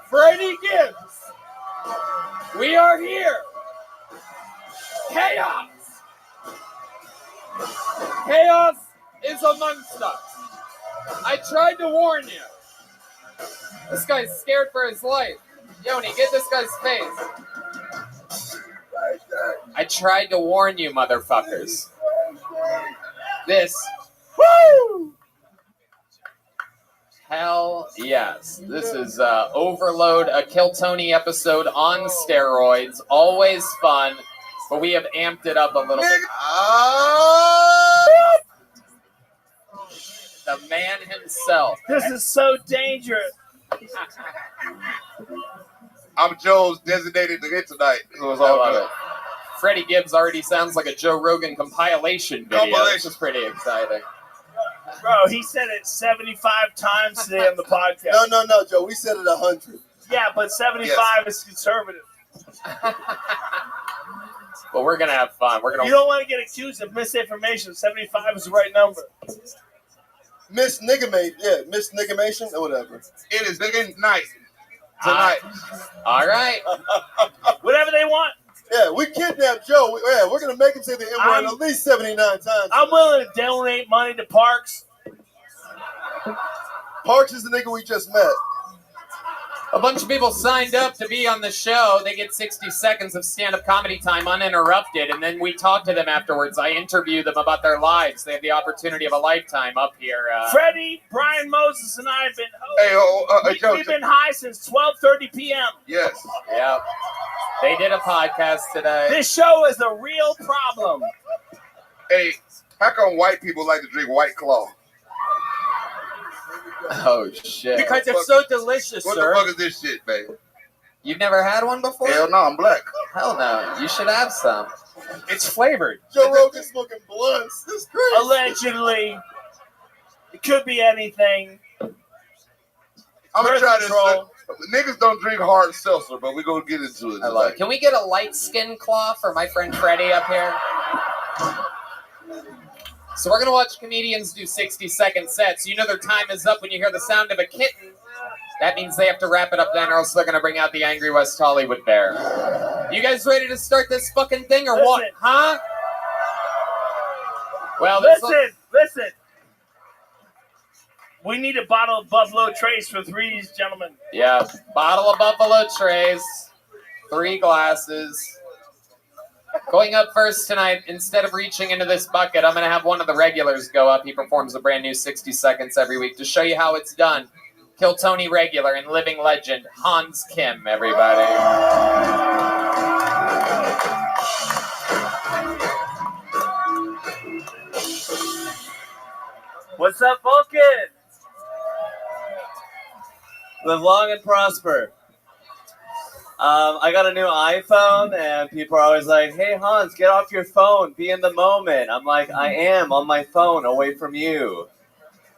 Freddie Gibbs. We are here. Chaos! Chaos is amongst us. I tried to warn you. This guy's scared for his life. Yoni, get this guy's face. I tried to warn you, motherfuckers. This. Woo! Hell yes. This is Overload, a Kill Tony episode on steroids. Always fun, but we have amped it up a little bit. The man himself. This is so dangerous. I'm Joe's designated to hit tonight. So it's I all love good. it. Freddie Gibbs already sounds like a Joe Rogan compilation video. This is pretty exciting. Bro, he said it 75 times today on the podcast. No, Joe. We said it 100. Yeah, but 75 is conservative. But we're gonna have fun. We're gonna. You don't want to get accused of misinformation. 75 is the right number. Misniggamation or whatever. It is nigga night tonight. All right. Whatever they want. Yeah, we kidnapped Joe. We're going to make him say the N-word at least 79 times. I'm willing to donate money to Parks. Parks is the nigga we just met. A bunch of people signed up to be on the show. They get 60 seconds of stand-up comedy time uninterrupted, and then we talk to them afterwards. I interview them about their lives. They have the opportunity of a lifetime up here. Freddie, Brian Moses, and I have been Joe, we've been high since 12:30 p.m. Yes. Yep. They did a podcast today. This show is a real problem. Hey, how come white people like to drink White Claw? Oh, shit. Because they're so delicious, What sir. the fuck is this shit, baby? You've never had one before? Hell no, I'm black. Hell no. You should have some. It's flavored. Joe Rogan smoking blunts. This is crazy. Allegedly. It could be anything. I'm gonna Birth try this. control. Niggas don't drink hard seltzer, but we're gonna get into it. I love it. Can we get a light skin claw for my friend Freddie up here? So we're going to watch comedians do 60-second sets. You know their time is up when you hear the sound of a kitten. That means they have to wrap it up then, or else they're going to bring out the angry West Hollywood bear. You guys ready to start this fucking thing, or what? Huh? Well, Listen. We need a bottle of Buffalo Trace for 3 gentlemen. Yeah, bottle of Buffalo Trace, 3 glasses. Going up first tonight, instead of reaching into this bucket, I'm going to have one of the regulars go up. He performs a brand new 60 seconds every week to show you how it's done. Kill Tony regular and living legend, Hans Kim, everybody. What's up, Vulcan? Live long and prosper. I got a new iPhone, and people are always like, hey, Hans, get off your phone. Be in the moment. I'm like, I am on my phone away from you.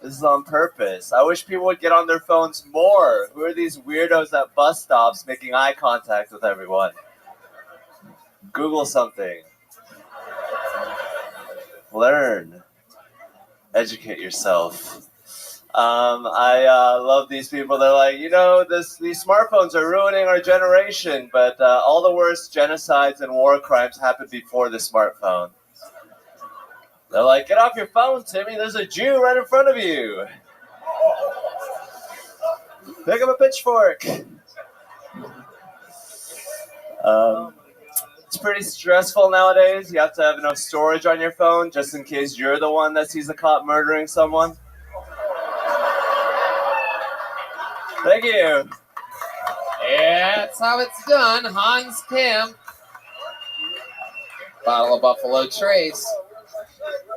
This is on purpose. I wish people would get on their phones more. Who are these weirdos at bus stops making eye contact with everyone? Google something. Learn. Educate yourself. I love these people. They're like, you know, these smartphones are ruining our generation, but all the worst genocides and war crimes happened before the smartphone. They're like, get off your phone, Timmy. There's a Jew right in front of you. Pick up a pitchfork. It's pretty stressful nowadays. You have to have enough storage on your phone just in case you're the one that sees a cop murdering someone. Thank you. Yeah, that's how it's done. Hans Kim. Bottle of Buffalo Trace.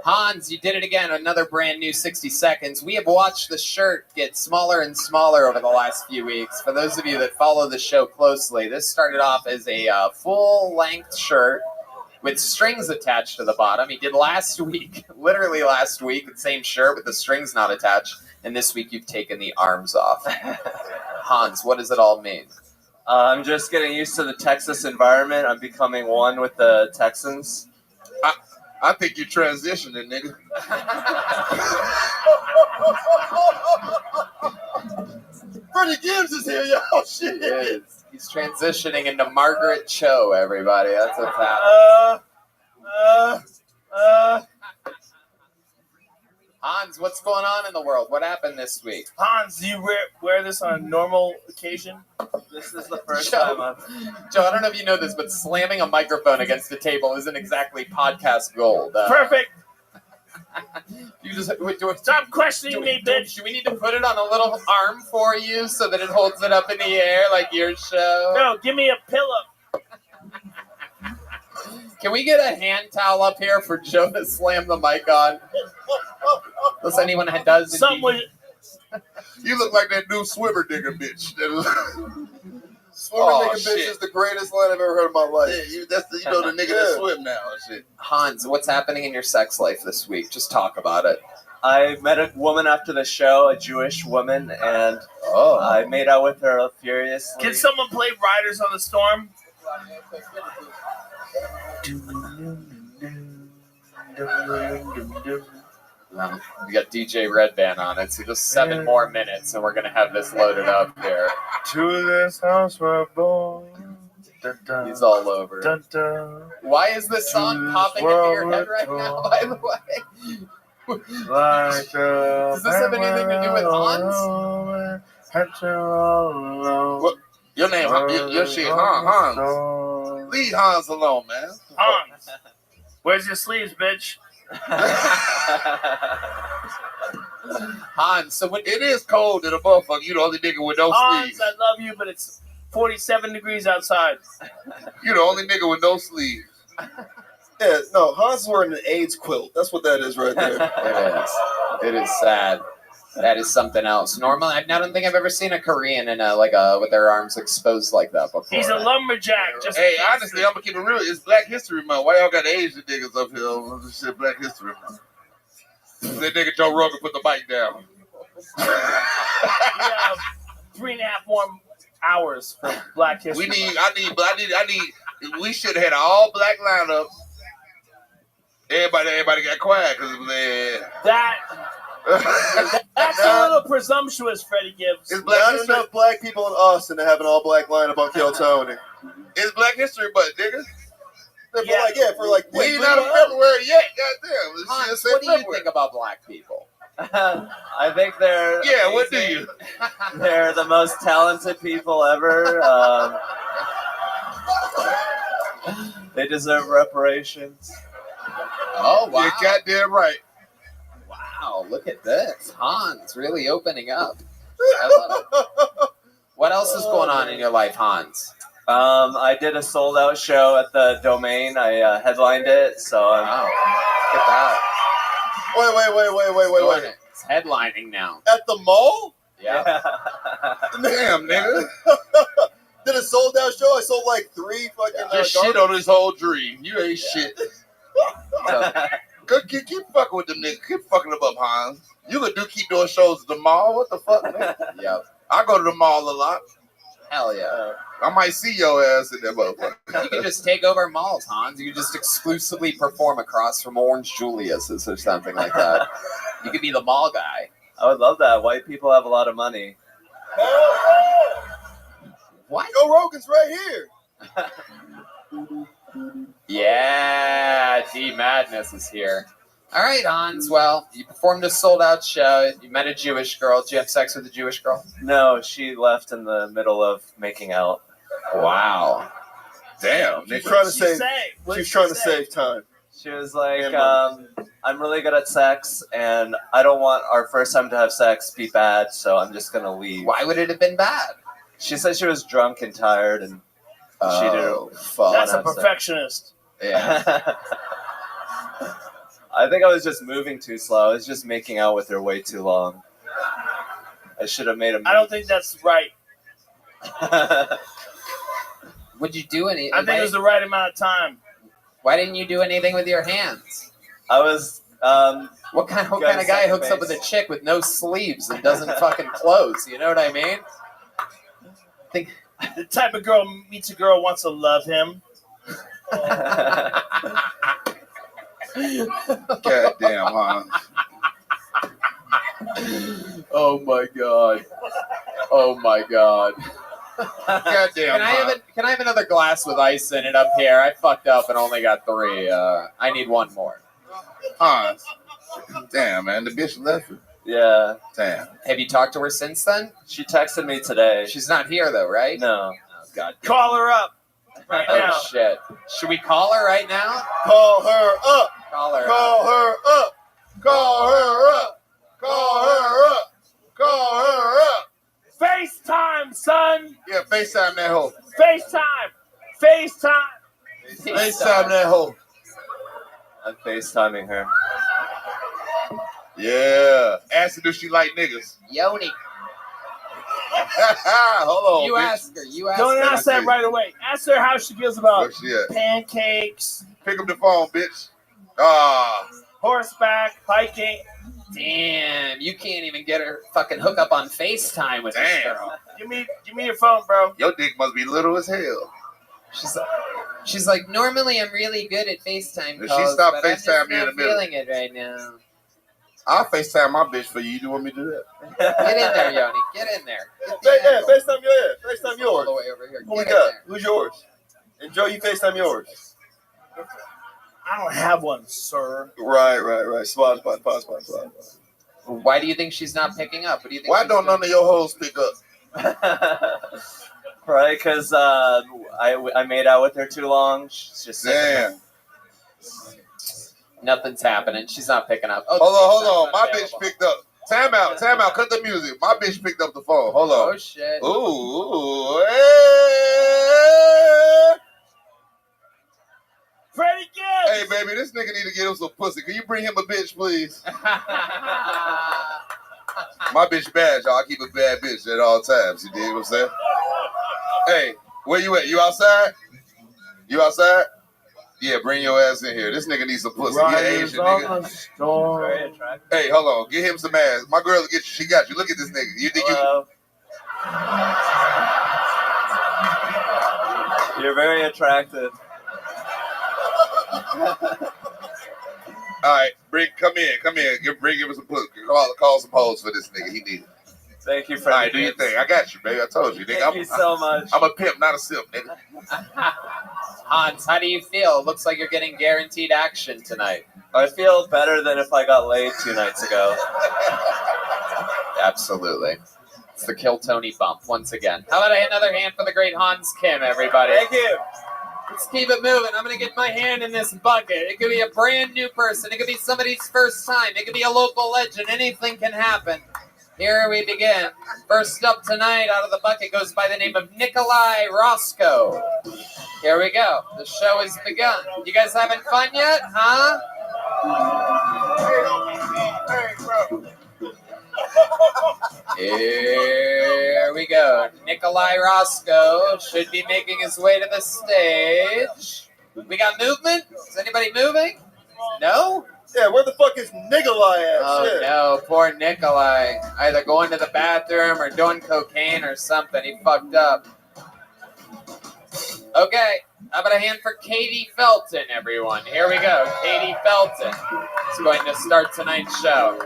Hans, you did it again. Another brand new 60 seconds. We have watched the shirt get smaller and smaller over the last few weeks. For those of you that follow the show closely, this started off as a full-length shirt with strings attached to the bottom. He did last week, literally last week, the same shirt with the strings not attached. And this week you've taken the arms off. Hans, what does it all mean? I'm just getting used to the Texas environment. I'm becoming one with the Texans. I think you're transitioning, nigga. Freddie Gibbs is here, y'all. Shit. He's transitioning into Margaret Cho, everybody. That's what's happening. Hans, what's going on in the world? What happened this week? Hans, do you wear this on a normal occasion? This is the first time Joe, I don't know if you know this, but slamming a microphone against the table isn't exactly podcast gold. Perfect. You You just stop questioning me, bitch. Do we need to put it on a little arm for you so that it holds it up in the air like your show? No, give me a pillow. Can we get a hand towel up here for Joe to slam the mic on? Unless anyone does. You look like that new swimmer nigga bitch. Swimmer Oh, nigga bitch shit. is the greatest line I've ever heard in my life. Yeah, you know the nigga that swim now and shit. Hans, what's happening in your sex life this week? Just talk about it. I met a woman after the show, a Jewish woman, and I made out with her furiously. Can someone play Riders on the Storm? Well, we got DJ Red Band on it, so just 7 more minutes, and we're gonna have this loaded up here. To this house we're born. He's all over it. Why is this song popping into your head right now, by the way? Does this have anything to do with Hans? What? Your name, your shit, Hans. Leave Hans alone, man. Hans, where's your sleeves, bitch? Hans, so when it is cold in a motherfucker, you the only nigga with no Hans, sleeves. I love you, but it's 47 degrees outside. You the only nigga with no sleeves. Yeah, no, Hans is wearing an AIDS quilt. That's what that is right there. It is. It is sad. That is something else. Normally, I don't think I've ever seen a Korean in with their arms exposed like that before. He's a lumberjack. Just Hey, honestly, I'm gonna keep it real. It's Black History Month. Why y'all got Asian niggas up here on this shit? Black History Month. That nigga Joe Rogan put the mic down. we have 3.5 more hours for Black History. I need. We should have had an all black lineup. Everybody got quiet because That's a little presumptuous, Freddie Gibbs. It's not enough black people in Austin to have an all-black lineup on Kill Tony. It's Black History Month, nigga. We not in February yet. Goddamn. Hans, what do you think about black people? I think they're what do you? They're the most talented people ever. They deserve reparations. Oh, wow. You're goddamn right. Wow, look at this. Hans really opening up. I love it. What else is going on in your life, Hans? I did a sold-out show at the Domain. I headlined it, so look at that. Wait. It's headlining now. At the mall? Yeah. Damn, nigga. Did a sold-out show? I sold like 3 fucking... Just shit on this whole dream. You ain't shit. Keep fucking with them niggas. Keep fucking them up, Hans. You could keep doing shows at the mall. What the fuck, man? Yep. I go to the mall a lot. Hell yeah. I might see your ass in that motherfucker. You can just take over malls, Hans. You can just exclusively perform across from Orange Julius's or something like that. You could be the mall guy. I would love that. White people have a lot of money. What? Joe Rogan's right here. Yeah, D Madness is here. All right, Hans. Well, you performed a sold-out show. You met a Jewish girl. Did you have sex with a Jewish girl? No, she left in the middle of making out. Wow. Damn. She's trying to save time. She was like, I'm really good at sex, and I don't want our first time to have sex be bad, so I'm just going to leave. Why would it have been bad? She said she was drunk and tired, and she didn't. That's a perfectionist. Yeah. I think I was just moving too slow. I was just making out with her way too long. I should have made a move. I don't think that's right. Would you do any? I think it was the right amount of time. Why didn't you do anything with your hands? I was. What kind of guy hooks up with a chick with no sleeves and doesn't fucking close? You know what I mean? The type of girl meets a girl wants to love him. Goddamn, Hans. Oh my god. Oh my god. Goddamn. Can I have another glass with ice in it up here? I fucked up and only got 3. I need 1 more. Hans. Damn, man. The bitch left her. Yeah. Damn. Have you talked to her since then? She texted me today. She's not here though, right? No. Oh, god. Call her up right now. Oh shit. Should we call her right now? Call her up. Call her Call up. her up. Call her FaceTime that hoe. FaceTime. FaceTime that hoe. I'm FaceTiming her. Yeah. Ask her if she like niggas. Yoni. Hold on, You bitch. ask her. You ask Don't her. ask that right away. Ask her how she feels about Where she at? pancakes, Pick up the phone, bitch. Ah. horseback, hiking. Damn, you can't even get her fucking hook up on FaceTime with this Damn. girl. Give me your phone, bro. Your dick must be little as hell. She's like, normally I'm really good at FaceTime If calls, she stop but I'm just FaceTime me in not the middle. feeling it right now. I'll FaceTime my bitch for you. You want me to do that? Get in there, Yoni. Get in there. FaceTime yours. FaceTime All yours. the way over here. Who we Get in got? there. Who's yours? And Joe, you FaceTime yours. I don't have one, sir. Right. Spot. Why do you think she's not picking up? What do you think? Why she's don't doing? none of your hoes pick up? Right, because I made out with her too long. She's just Damn. Nothing's happening. She's not picking up. Oh, Hold on. My bitch picked up. Time out. Cut the music. My bitch picked up the phone. Hold on. Oh shit. Ooh. Hey. Freddie Gibbs. Hey, baby, this nigga need to get him some pussy. Can you bring him a bitch, please? My bitch bad, y'all. I keep a bad bitch at all times. You dig what I'm saying? Hey, where you at? You outside? Yeah, bring your ass in here. This nigga needs some pussy. He an Asian nigga. Hey, hold on. Get him some ass. My girl will get you. She got you. Look at this nigga. You think You're very attractive. All right, come in. Bring him some pussy. Call some hoes for this nigga. He need it. Thank you, All Freddie. right, do your thing. I got you, baby. I told you, nigga. Thank you so much. I'm a pimp, not a simp, nigga. Hans, how do you feel? Looks like you're getting guaranteed action tonight. I feel better than if I got laid 2 nights ago. Absolutely. It's the Kill Tony bump once again. How about another hand for the great Hans Kim, everybody? Thank you. Let's keep it moving. I'm going to get my hand in this bucket. It could be a brand new person. It could be somebody's first time. It could be a local legend. Anything can happen. Here we begin. First up tonight out of the bucket goes by the name of Nikolai Roscoe. Here we go. The show has begun. You guys having fun yet, huh? Here we go. Nikolai Roscoe should be making his way to the stage. We got movement? Is anybody moving? No? Yeah, where the fuck is Nikolai at? Oh Shit. no, poor Nikolai. Either going to the bathroom or doing cocaine or something. He fucked up. Okay, how about a hand for Katie Felton, everyone? Here we go. Katie Felton is going to start tonight's show.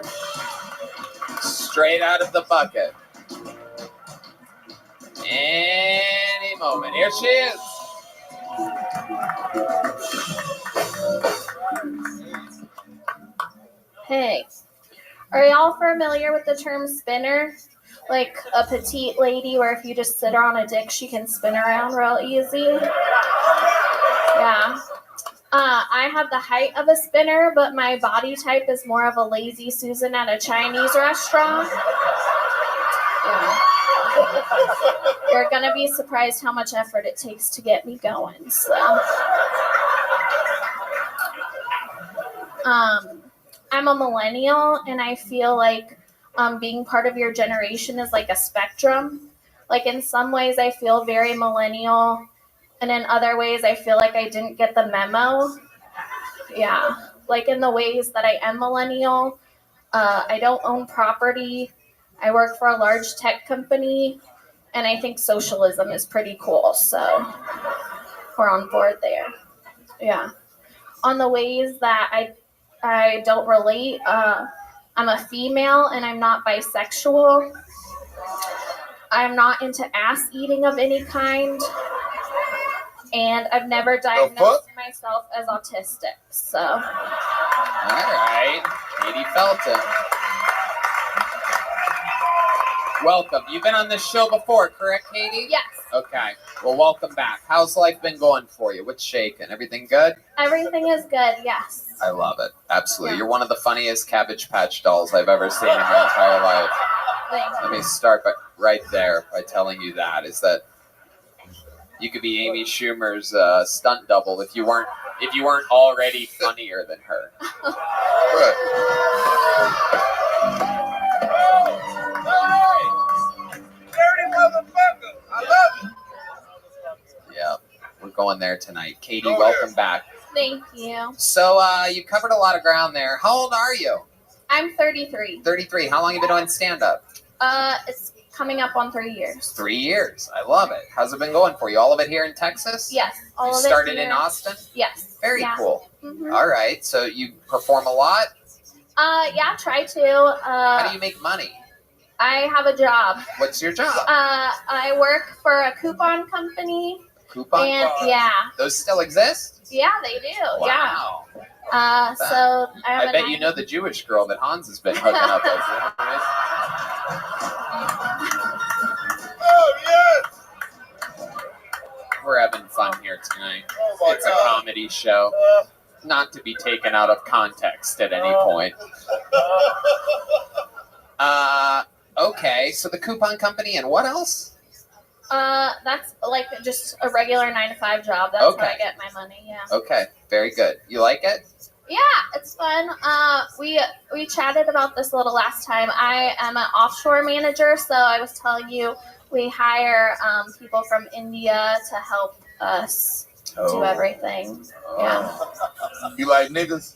Straight out of the bucket. Any moment. Here she is. Hey, are y'all familiar with the term spinner? Like a petite lady where if you just sit her on a dick, she can spin around real easy? Yeah. I have the height of a spinner, but my body type is more of a lazy Susan at a Chinese restaurant. Yeah. You're gonna be surprised how much effort it takes to get me going. So, I'm a millennial, and I feel like being part of your generation is like a spectrum. Like in some ways, I feel very millennial, and in other ways, I feel like I didn't get the memo. Yeah, like in the ways that I am millennial, I don't own property. I work for a large tech company, and I think socialism is pretty cool. So we're on board there. Yeah. On the ways that I don't relate, I'm a female and I'm not bisexual. I'm not into ass eating of any kind. And I've never diagnosed myself as autistic. So. All right. Katie Felton. Welcome. You've been on this show before, correct, Katie? Yes. Okay. Well, welcome back. How's life been going for you? What's shaking? Everything good? Everything is good, yes. I love it. Absolutely. You're one of the funniest Cabbage Patch dolls I've ever seen in my entire life. Thanks. Let me start right there by telling you that, is that You could be Amy Schumer's stunt double if you weren't already funnier than her. Dirty motherfucker. I love it. Yeah, we're going there tonight. Katie, Go welcome there. back. Thank you. So you covered a lot of ground there. How old are you? I'm 33. 33. How long have you been doing stand-up? It's coming up on 3 years. 3 years. I love it. How's it been going for you? All of it here in Texas? Yes, all You of it started here. in Austin? Yes. Very Yeah. cool. Mhm. All right. So you perform a lot? Yeah, try to. How do you make money? I have a job. What's your job? I work for a coupon company. Coupon? And yeah. Those still exist? Yeah, they do. Wow. Yeah. So I bet you know the Jewish girl that Hans has been hooking up with. Right? Oh, yes. We're having fun here tonight. Oh, my It's a God. comedy show. Not to be taken out of context at any point. Okay, so the coupon company and what else? That's like just a regular 9-to-5 job. That's Okay. how I get my money. Yeah. Okay, very good. You like it? Yeah, it's fun. We chatted about this a little last time. I am an offshore manager, so I was telling you we hire people from India to help us do everything. Yeah. You like niggas?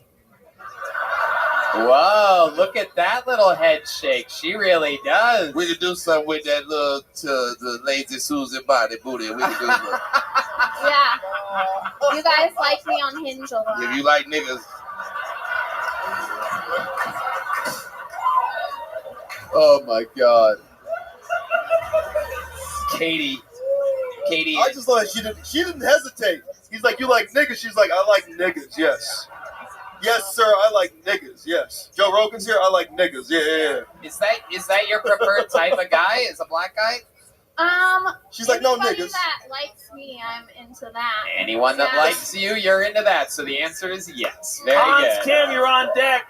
Whoa, look at that little head shake. She really does. We could do something with that little the lazy Susan body booty. We could do something. Yeah. You guys like me on Hinge a lot. If you like niggas. Oh my God. Katie. I just like she didn't hesitate. He's like, you like niggas? She's like, I like niggas, yes. Yes, sir, I like niggas, yes. Joe Rogan's here, I like niggas, yeah. Is that your preferred type of guy? Is a black guy? She's like, no anybody niggas. that likes me, I'm into that. Anyone that Yeah. likes you, you're into that. So the answer is yes. Very Hans good. Kim, you're on deck.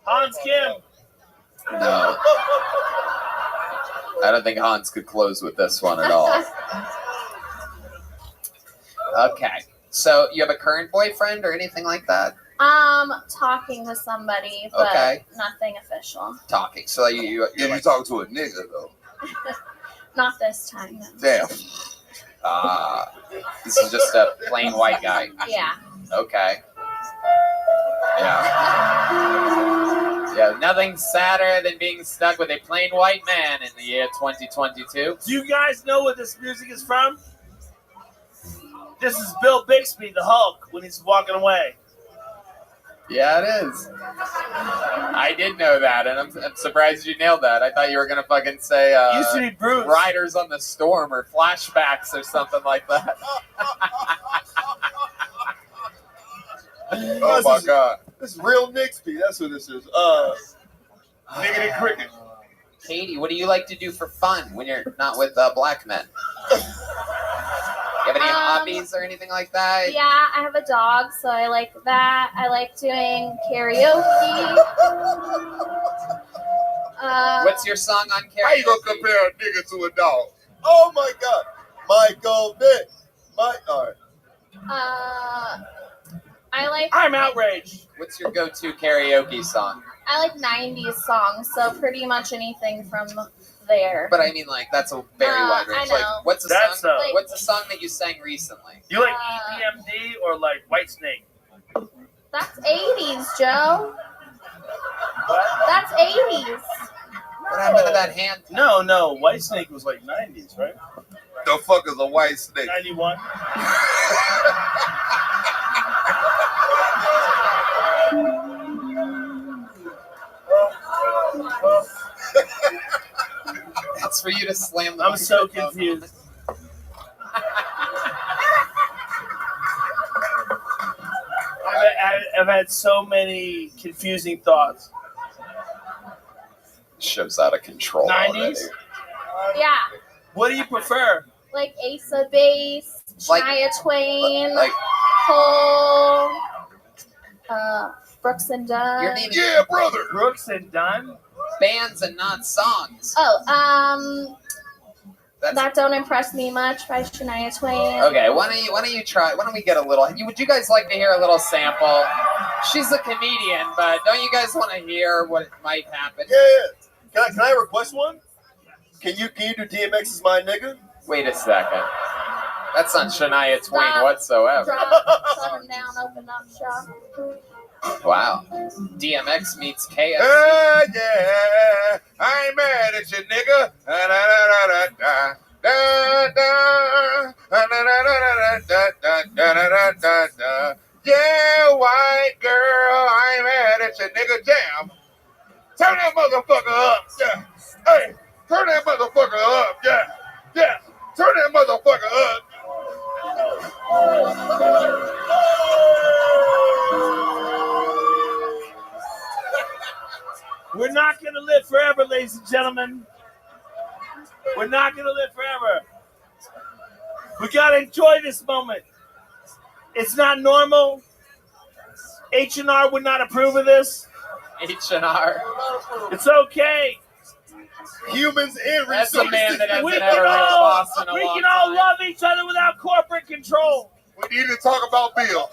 Hans Kim. No. I don't think Hans could close with this one at all. Okay. So you have a current boyfriend or anything like that? Talking to somebody, but Okay. nothing official. Talking. So you're you talking to a nigga though. Not this time. No. Damn. This is just a plain white guy. Yeah. Okay. Yeah. Yeah, nothing sadder than being stuck with a plain white man in the year 2022. Do you guys know what this music is from? This is Bill Bixby, the Hulk, when he's walking away. Yeah, it is. I did know that, and I'm surprised you nailed that. I thought you were going to fucking say Used to be Bruce. Riders on the Storm or Flashbacks or something like that. Oh my God. This is real Nixby, that's who this is. Niggity cricket. Katie, what do you like to do for fun when you're not with black men? You have any hobbies or anything like that? Yeah, I have a dog, so I like that. I like doing karaoke. What's your song on karaoke? How you gonna compare a nigga to a dog? Oh my God. Michael Vick. All right. I'm outraged. What's your go-to karaoke song? I like 90s songs, so pretty much anything from there. But I mean, like, that's a very wide I range. know. Like, what's a That's song? a- What's a song that you sang recently? You like EPMD or like Whitesnake? That's 80s, Joe. That's 80s. What happened to that hand? No, Whitesnake was like 90s, right? The fuck is a white snake? 91. That's for you to slam the I'm so microphone. confused. I've had so many confusing thoughts. Show's out of control. 90s? Yeah. What do you prefer? Like Ace of Base, Like- Shania Twain, like- Cole, Brooks and Dunn. Your name is Yeah, brother. Brooks and Dunn? bands and not songs. Oh, That Don't Impress Me Much by Shania Twain. Okay, why don't you try? Why don't we get a little? Would you guys like to hear a little sample? She's a comedian, but don't you guys want to hear what might happen? Yeah. Can I request one? Can you do DMX's My Nigga? Wait a second. That's not Shania Twain whatsoever. Shut him down, open up shop. Wow. DMX meets KFC. Yeah, I ain't mad at you, nigga. Da, da, da, da, da, da, da, da, da, da, da, da. Yeah, white girl, I ain't mad at you, nigga. Jam. Turn that motherfucker up. Yeah. Hey, turn that motherfucker up. Yeah. Yeah. Turn that motherfucker up. We're not going to live forever, ladies and gentlemen. We're not going to live forever. We got to enjoy this moment. It's not normal. H&R would not approve of this. H&R. It's okay. Humans and That's a man that hasn't we had a real boss in a we long can all time. love each other without corporate control. We need to talk about Bill.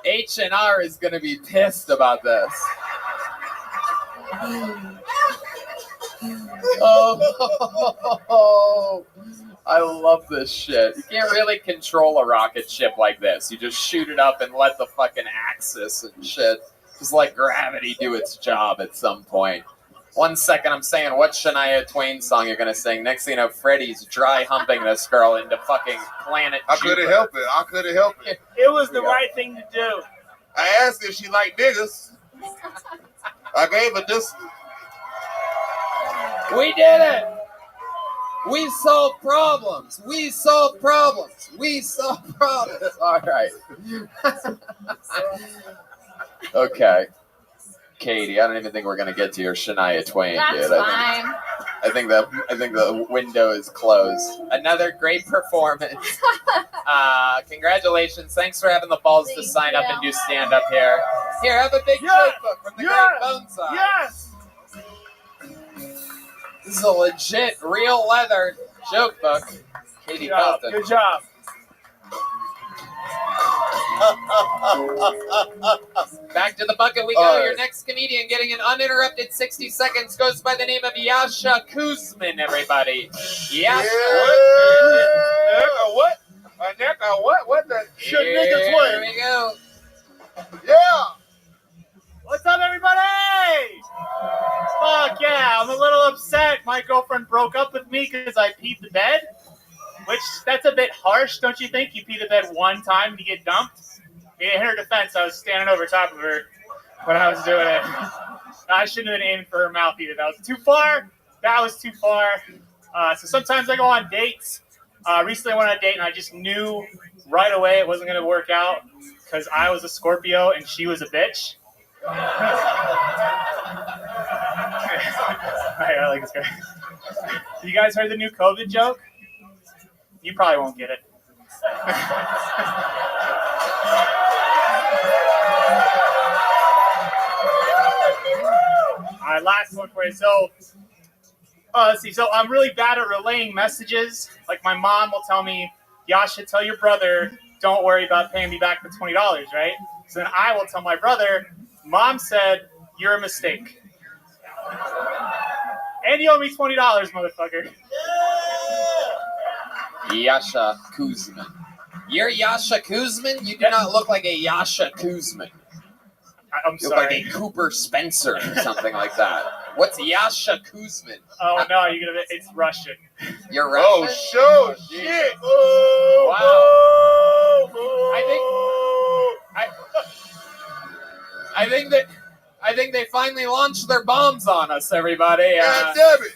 H&R is going to be pissed about this. Oh, I love this shit. You can't really control a rocket ship like this. You just shoot it up and let the fucking axis and shit, just let gravity do its job at some point. 1 second, I'm saying what Shania Twain song you're gonna sing. Next thing you know, Freddie's dry humping this girl into fucking planet I couldn't Jupiter. help it. I couldn't help it. It was the right thing to do. I asked if she liked niggas. I gave her this. We did it! We solved problems. We solved problems. We solved problems. All right. Okay. Katie, I don't even think we're gonna get to your Shania Twain, That's dude. fine. I think the window is closed. Another great performance. Congratulations. Thanks for having the balls to sign up and do stand up here. Here, have a big joke book from the Great Bonesaw. Yes. This is a legit, real leather joke book. Katie Pelton. Good job. Back to the bucket we go. Your next comedian getting an uninterrupted 60 seconds goes by the name of Yasha Kuzmin, everybody. Yasha. What? A neck? What? What the shit niggas Here want? we go. Yeah. What's up, everybody? Fuck yeah, I'm a little upset. My girlfriend broke up with me because I peed the bed. Which, that's a bit harsh, don't you think? You pee the bed one time and you get dumped? In her defense, I was standing over top of her when I was doing it. I shouldn't have been aiming for her mouth either. That was too far. That was too far. So sometimes I go on dates. Recently I went on a date and I just knew right away it wasn't going to work out because I was a Scorpio and she was a bitch. I like this guy. You guys heard the new COVID joke? You probably won't get it. All right, last one for you. So, let's see. So I'm really bad at relaying messages. Like my mom will tell me, Yasha, tell your brother, don't worry about paying me back the $20, right? So then I will tell my brother, Mom said, you're a mistake. And you owe me $20, motherfucker. Yasha Kuzmin. You're Yasha Kuzmin? You do not look like a Yasha Kuzmin. I'm You look like a Cooper Spencer or something like that. What's Yasha Kuzmin? Oh no, it's Russian. You're Russian? Oh, show shit. Oh, Wow. I think they finally launched their bombs on us, everybody. God damn it.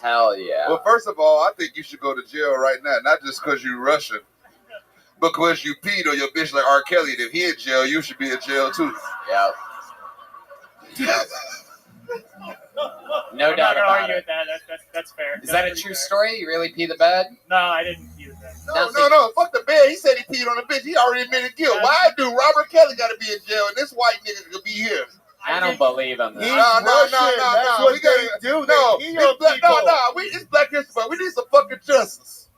Hell yeah. Well, first of all, I think you should go to jail right now, not just because you're Russian, but because you peed on your bitch like R. Kelly. And if he in jail, you should be in jail too. Yeah. No I'm doubt not gonna about argue it. with that. That's fair. Is that a true story? You really pee the bed? No, I didn't pee the bed. No. Fuck the bed. He said he peed on the bitch. He already admitted guilt. Why do Robert Kelly got to be in jail and this white nigga could be here? I don't believe him. He's though. Russian. That's what We gotta they do. No, They it's heal black, people. it's Black History Month. We need some fucking justice.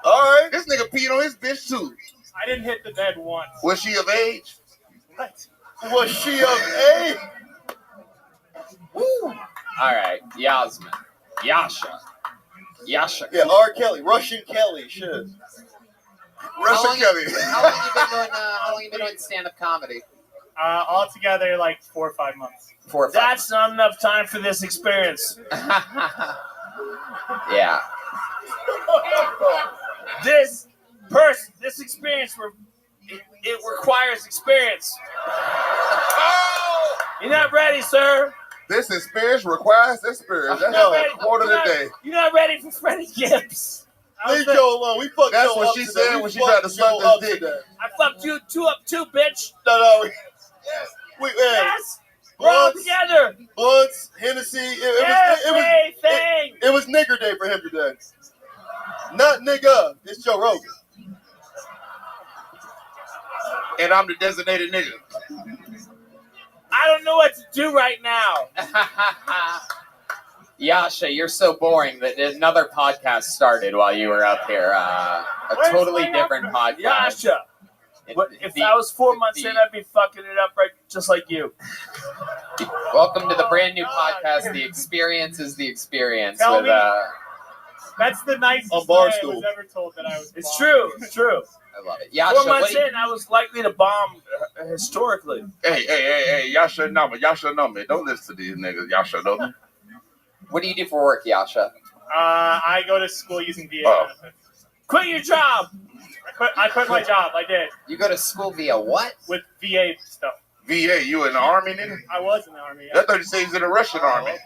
All right. This nigga peed on his bitch too. I didn't hit the bed once. Was she of age? What? Was she of age? Woo. All right, Yasmin, Yasha. Yeah, R. Kelly, Russian Kelly, shit. Russian Kelly. How long you been doing stand-up comedy? Altogether, like 4 or 5 months. 4 or 5 That's not enough time for this experience. Yeah. This experience, it requires experience. You're not ready, sir. This experience requires experience. That's You're not the ready. quote of the day. You're not ready for Freddie Gibbs. Leave Joe alone. We fucked That's Joe what up she today. said We when she fucked tried to suck Joe this up dick. today. I fucked you 2 up too, bitch. No. Yes. We're all together. Blunts, Hennessy. It was nigger day for him today. Not nigga. It's Joe Rogan. And I'm the designated nigga. I don't know what to do right now. Yasha, you're so boring that another podcast started while you were up here. A Where's totally my different podcast. Yasha. If I was 4 months in, I'd be fucking it up right just like you. Welcome to the brand new podcast. The experience is the experience. Tell with me. That's the nicest way I Barstool. was ever told that I was. It's true. It's true. I love it. 4 Yasha, months what, in, I was likely to bomb historically. Hey, y'all should know me. Y'all should know me. Don't listen to these niggas. Y'all should know me. what do you do for work, Yasha? I go to school using VA benefits. Quit your job. I quit my job. I did. You go to school via what? With VA stuff. VA, you in the army, nigga? I was in the army. I thought you said he's in the Russian army. Okay.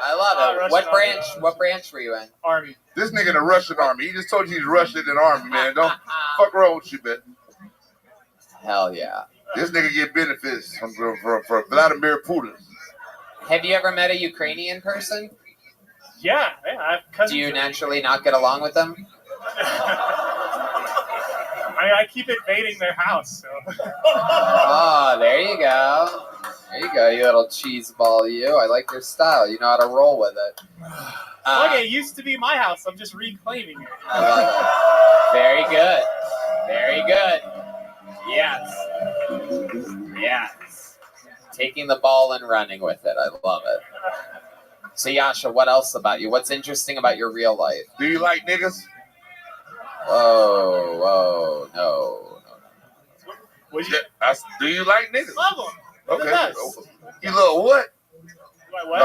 I love it. Russian What army. branch? What branch were you in? Army. This nigga in the Russian army. He just told you he's Russian in the army, man. Don't fuck wrong with you, man. Hell yeah. This nigga get benefits from Vladimir Putin. Have you ever met a Ukrainian person? Yeah, I have cousins. Do you naturally not get along with them? I keep invading their house. So. Oh, there you go. There you go, you little cheese ball, you. I like your style. You know how to roll with it. Look, it used to be my house. I'm just reclaiming it. I love it. Very good. Very good. Yes. Yes. Taking the ball and running with it. I love it. So, Yasha, what else about you? What's interesting about your real life? Do you like niggas? Whoa, no. Do you like niggas? Love them. Okay. You love what? What?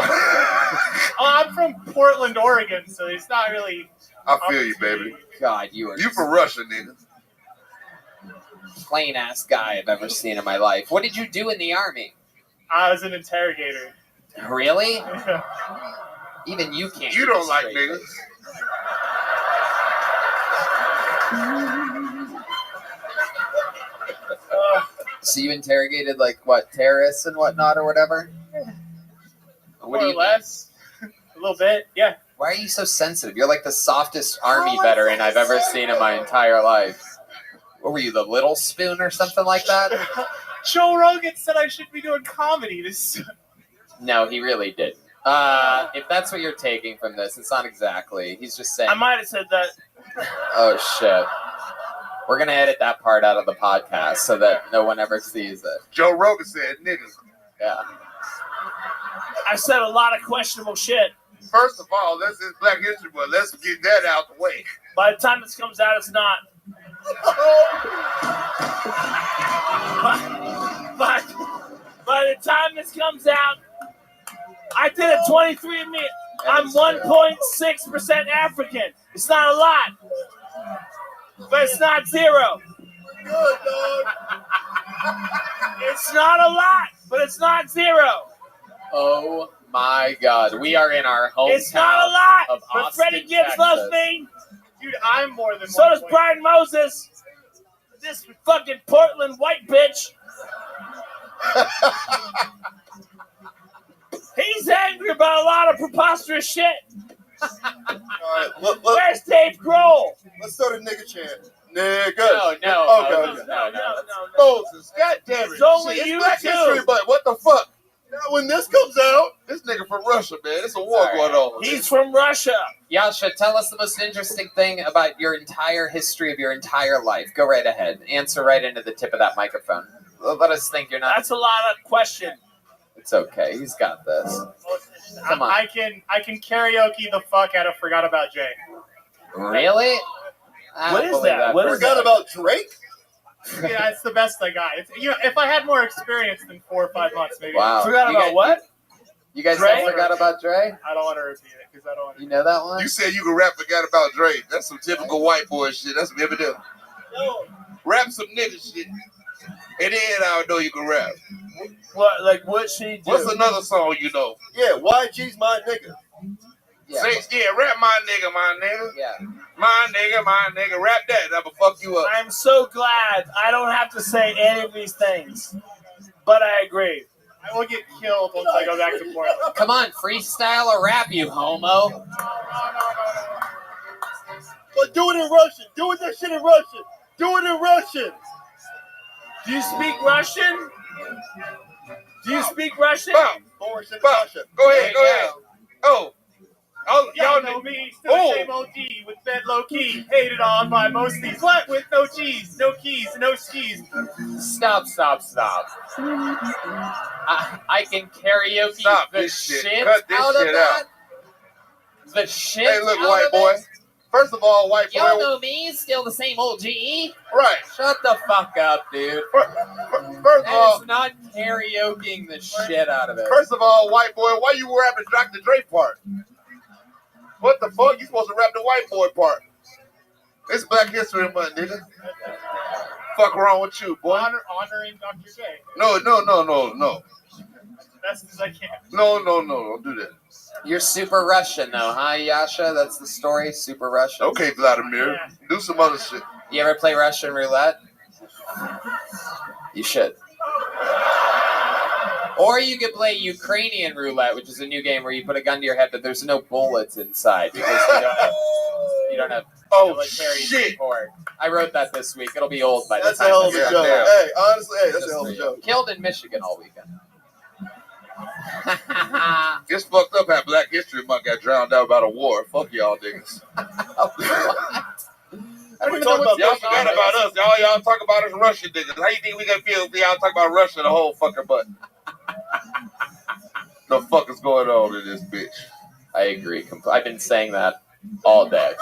Oh, I'm from Portland, Oregon, so it's not really. I feel you, baby. God, you from Russia, nigga. Plain ass guy I've ever seen in my life. What did you do in the army? I was an interrogator. Really? Even you can't. You don't like niggas. So you interrogated terrorists and whatnot or whatever? What do you More or less. A little bit, yeah. Why are you so sensitive? You're like the softest army veteran I've ever seen in my entire life. What were you, the little spoon or something like that? Joe Rogan said I should be doing comedy. No, he really didn't. If that's what you're taking from this, it's not exactly. He's just saying. I might have said that. Oh, shit. We're going to edit that part out of the podcast so that no one ever sees it. Joe Rogan said niggas. Yeah. I said a lot of questionable shit. First of all, this is Black History Month. Let's get that out the way. By the time this comes out, it's not. But by the time this comes out, I did a 23andMe. I'm 1.6% African. It's not a lot, but it's not zero. It's not a lot, but it's not zero. Oh my God. We are in our hometown. It's not a lot, of but Austin, Freddie Gibbs Texas. loves me. Dude, I'm more than. So does Brian Moses. This fucking Portland white bitch. He's angry about a lot of preposterous shit. All right, Where's Dave Grohl? Let's start a nigga chant. Nigga. No. Okay. No. Moses. God damn it. It's only Shit, you Black two. History Month. What the fuck? Now, when this comes out, this nigga from Russia, man. There's a war going on. He's from Russia. Yasha, tell us the most interesting thing about your entire history of your entire life. Go right ahead. Answer right into the tip of that microphone. Let us think you're not. That's a lot of question. It's okay. He's got this. Come on. I can karaoke the fuck out of Forgot About Jay. Really? What is that? What is Forgot that? about Drake? Yeah, it's the best I got. It's, if I had more experience than 4 or 5 months, maybe. Wow. Forgot You about guys- what? You guys Dre? know Forgot About Dre? I don't want to repeat it because I don't want to. You know that one? You said you can rap Forgot About Drake. That's some typical white boy shit. That's some Eminem. Rap some nigga shit. And then I know you can rap. What she do? What's another song you know? Yeah, YG's my nigga. Yeah. Rap my nigga. Yeah. My nigga. Rap that. I'ma fuck you up. I'm so glad I don't have to say any of these things, but I agree. I will get killed once I go back to Portland. Come on, freestyle or rap, you homo. But do it in Russian. Do that shit in Russian. Do it in Russian. Do you speak Russian? Do you speak Russian? Bob. Go ahead. Oh, Y'all know me, still the same OG with bed low key, hated on by most of these. What with no cheese, no keys, no skis. Stop. I can karaoke Stop the this shit. shit Cut this out of shit that. out. The shit Hey, look, out white of boy. it. First of all, white boy. Y'all know me, still the same old GE. Right. Shut the fuck up, dude. First of That all, is not karaokeing the shit out of it. First of all, white boy, why you rapping Dr. Dre part? What the fuck? You supposed to rap the white boy part. It's Black History Month, nigga. Fuck wrong with you, boy? Honoring Dr. J. No. Best as I can. No, don't do that. You're super Russian, though, huh, Yasha? That's the story, super Russian. Okay, Vladimir, do some other shit. You ever play Russian roulette? You should. Or you could play Ukrainian roulette, which is a new game where you put a gun to your head, but there's no bullets inside because you don't have military support. I wrote that this week. It'll be old by the That's time. a hell of a this joke. comes out. Hey, honestly, that's Just a hell of for a you. joke. Killed in Michigan all weekend. It's fucked up how Black History Month got drowned out by the war. Fuck y'all niggas. I don't even know what's Y'all going forgot on. about us. Y'all talk about us Russian niggas. How you think we gonna feel if y'all talk about Russia the whole fucking butt? The fuck is going on in this bitch? I agree. I've been saying that all day.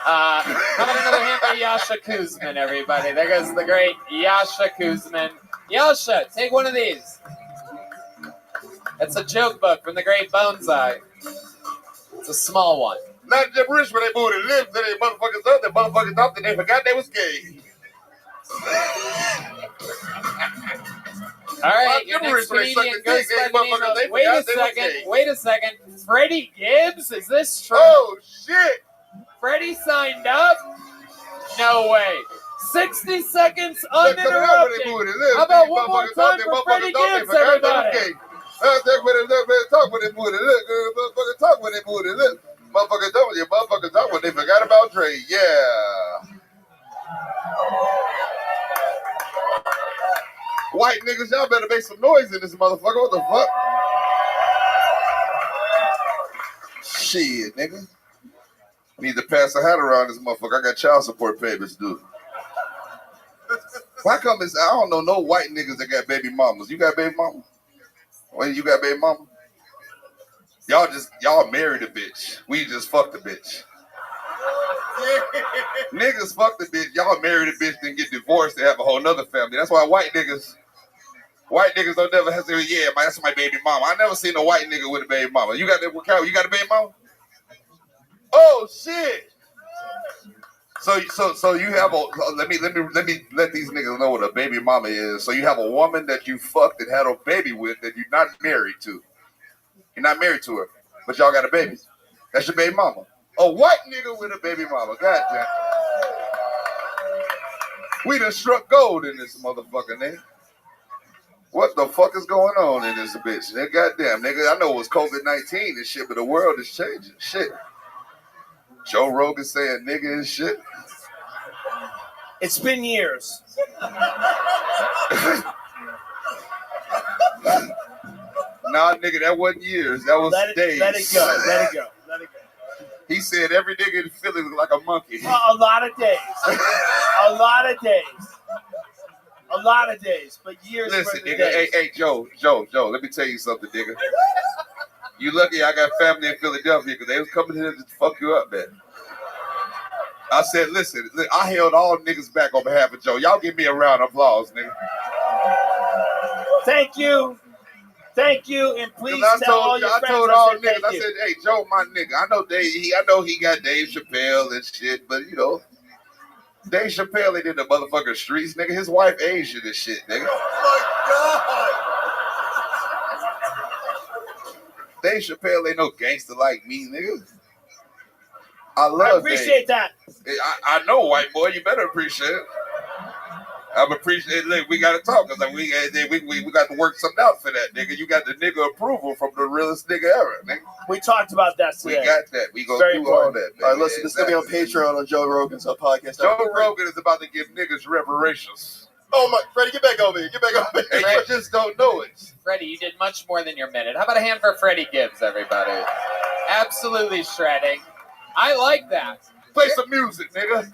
How about another hand for Yasha Kuzmin, everybody? There goes the great Yasha Kuzmin. Yasha, take one of these. It's a joke book from the great Bonsai. It's a small one. Not just rich when they moved to live, then they motherfuckers up, and they forgot they was gay. All right, Well, your them next rich when they comedian suck goes the by dick, the name motherfuckers, of... they Wait a forgot they was second. gay. Wait a second. Freddie Gibbs? Is this true? Oh, shit. Freddie signed up? No way. 60 seconds They're coming out when they uninterrupted. moved to live. How about These one more motherfuckers time they for Freddie motherfuckers thought they Gibbs, forgot they was everybody? gay. Talk when they moved to live. Motherfuckers talk when they moved to live. Motherfuckers talk when they forgot about Dre. Yeah. White niggas, y'all better make some noise in this motherfucker. What the fuck? Shit, nigga. Need to pass a hat around this motherfucker. I got child support payments due. Why come this? I don't know no white niggas that got baby mamas. You got baby mama? Wait, you got baby mama? Y'all married a bitch. We just fucked a bitch. Niggas fucked a bitch. Y'all married a bitch, then get divorced and have a whole nother family. That's why white niggas don't never have to say, yeah, that's my baby mama. I never seen a white nigga with a baby mama. You got that? You got a baby mama? Oh shit! So you have a let me let these niggas know what a baby mama is. So you have a woman that you fucked and had a baby with that you're not married to. You're not married to her, but y'all got a baby. That's your baby mama. A white nigga with a baby mama. God damn. We done struck gold in this motherfucker, nigga. What the fuck is going on in this bitch? Nigga, goddamn, nigga. I know it was COVID-19 and shit, but the world is changing. Shit. Joe Rogan saying nigga and shit. It's been years. Nah, nigga, that wasn't years. That was days. Let it go. Let it go. Let it go. He said every nigga in Philly look like a monkey. A lot of days. A lot of days. A lot of days. But years. Listen, worth of nigga. days. Hey, Joe. Let me tell you something, nigga. You lucky I got family in Philadelphia because they was coming here to fuck you up, man. I said, listen, I held all niggas back on behalf of Joe. Y'all give me a round of applause, nigga. Thank you. Thank you, and please tell all your friends. I told all niggas. I said, "Hey, Joe, my nigga. I know he got Dave Chappelle and shit, but you know, Dave Chappelle ain't in the motherfucking streets, nigga. His wife Asian and shit, nigga. Oh my god. Dave Chappelle ain't no gangster like me, nigga. I appreciate Dave. that. I know, white boy. You better appreciate it. I'm appreciating. Look, we gotta talk because we got to work something out for that, nigga. You got the nigga approval from the realest nigga ever, nigga. We talked about that today. We got that. We go Very through important. all that. All right, listen, this is gonna be on Patreon on Joe Rogan's podcast. Joe Rogan is about to give niggas reparations. Oh my, Freddie, get back over here. Get back over here. Hey, you just don't know it. Freddie, you did much more than your minute. How about a hand for Freddie Gibbs, everybody? Absolutely shredding. I like that. Play some music, nigga.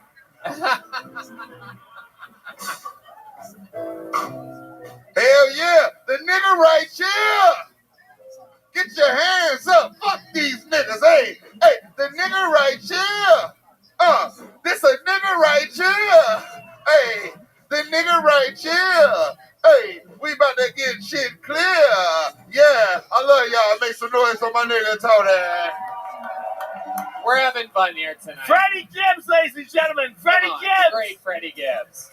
Hell yeah, the nigga right here. Get your hands up. Fuck these niggas. Hey, the nigga right here. This a nigga right here. Hey, the nigga right here. Hey, we about to get shit clear. Yeah, I love y'all. Make some noise for my nigga Tony. We're having fun here tonight. Freddie Gibbs, ladies and gentlemen. Freddie Gibbs. Great Freddie Gibbs.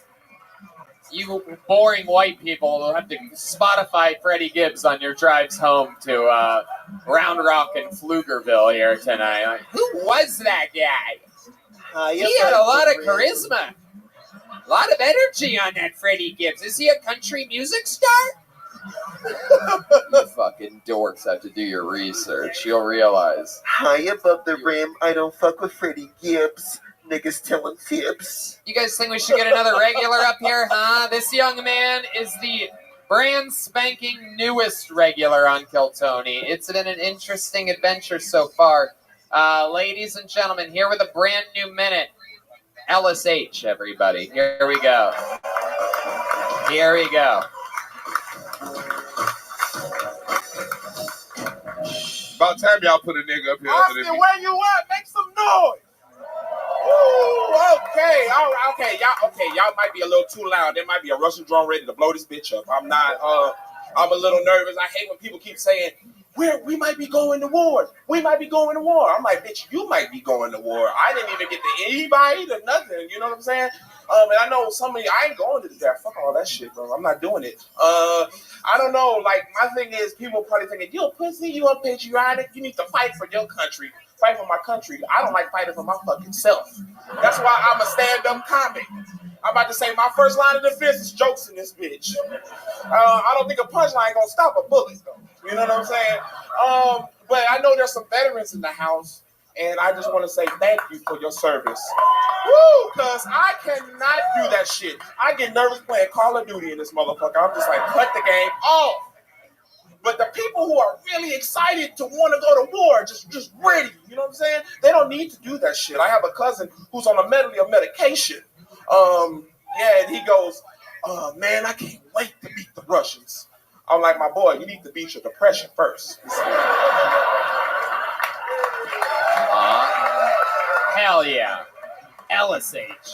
You boring white people will have to Spotify Freddie Gibbs on your drives home to Round Rock and Pflugerville here tonight. Like, who was that guy? He had a lot of charisma. A lot of energy on that Freddie Gibbs. Is he a country music star? You fucking dorks have to do your research. You'll realize. High above the rim, I don't fuck with Freddie Gibbs. Niggas telling tips. You guys think we should get another regular up here, huh? This young man is the brand spanking newest regular on Kill Tony. It's been an interesting adventure so far. Ladies and gentlemen, here with a brand new minute. LSH, everybody. Here we go. Here we go. About time y'all put a nigga up here. Austin, where you at? Make some noise. Ooh, okay, all right, y'all might be a little too loud. There might be a Russian drone ready to blow this bitch up. I'm a little nervous. I hate when people keep saying, we might be going to war. We might be going to war. I'm like, bitch, you might be going to war. I didn't even get to invite or nothing. You know what I'm saying? And I know some of you, I ain't going to the draft. Fuck all that shit, bro. I'm not doing it. I don't know. Like, my thing is, people probably thinking, you a pussy, you unpatriotic. You need to fight for your country. Fight for my country. I don't like fighting for my fucking self. That's why I'm a stand-up comic. I'm about to say my first line of defense is jokes in this bitch. I don't think a punchline gonna stop a bullet, though. You know what I'm saying? But I know there's some veterans in the house, and I just want to say thank you for your service. Woo! Because I cannot do that shit. I get nervous playing Call of Duty in this motherfucker. I'm just like, cut the game off. But the people who are really excited to want to go to war, just ready, you know what I'm saying? They don't need to do that shit. I have a cousin who's on a medley of medication. And he goes, man, I can't wait to beat the Russians. I'm like, my boy, you need to beat your depression first. Hell yeah. LSH.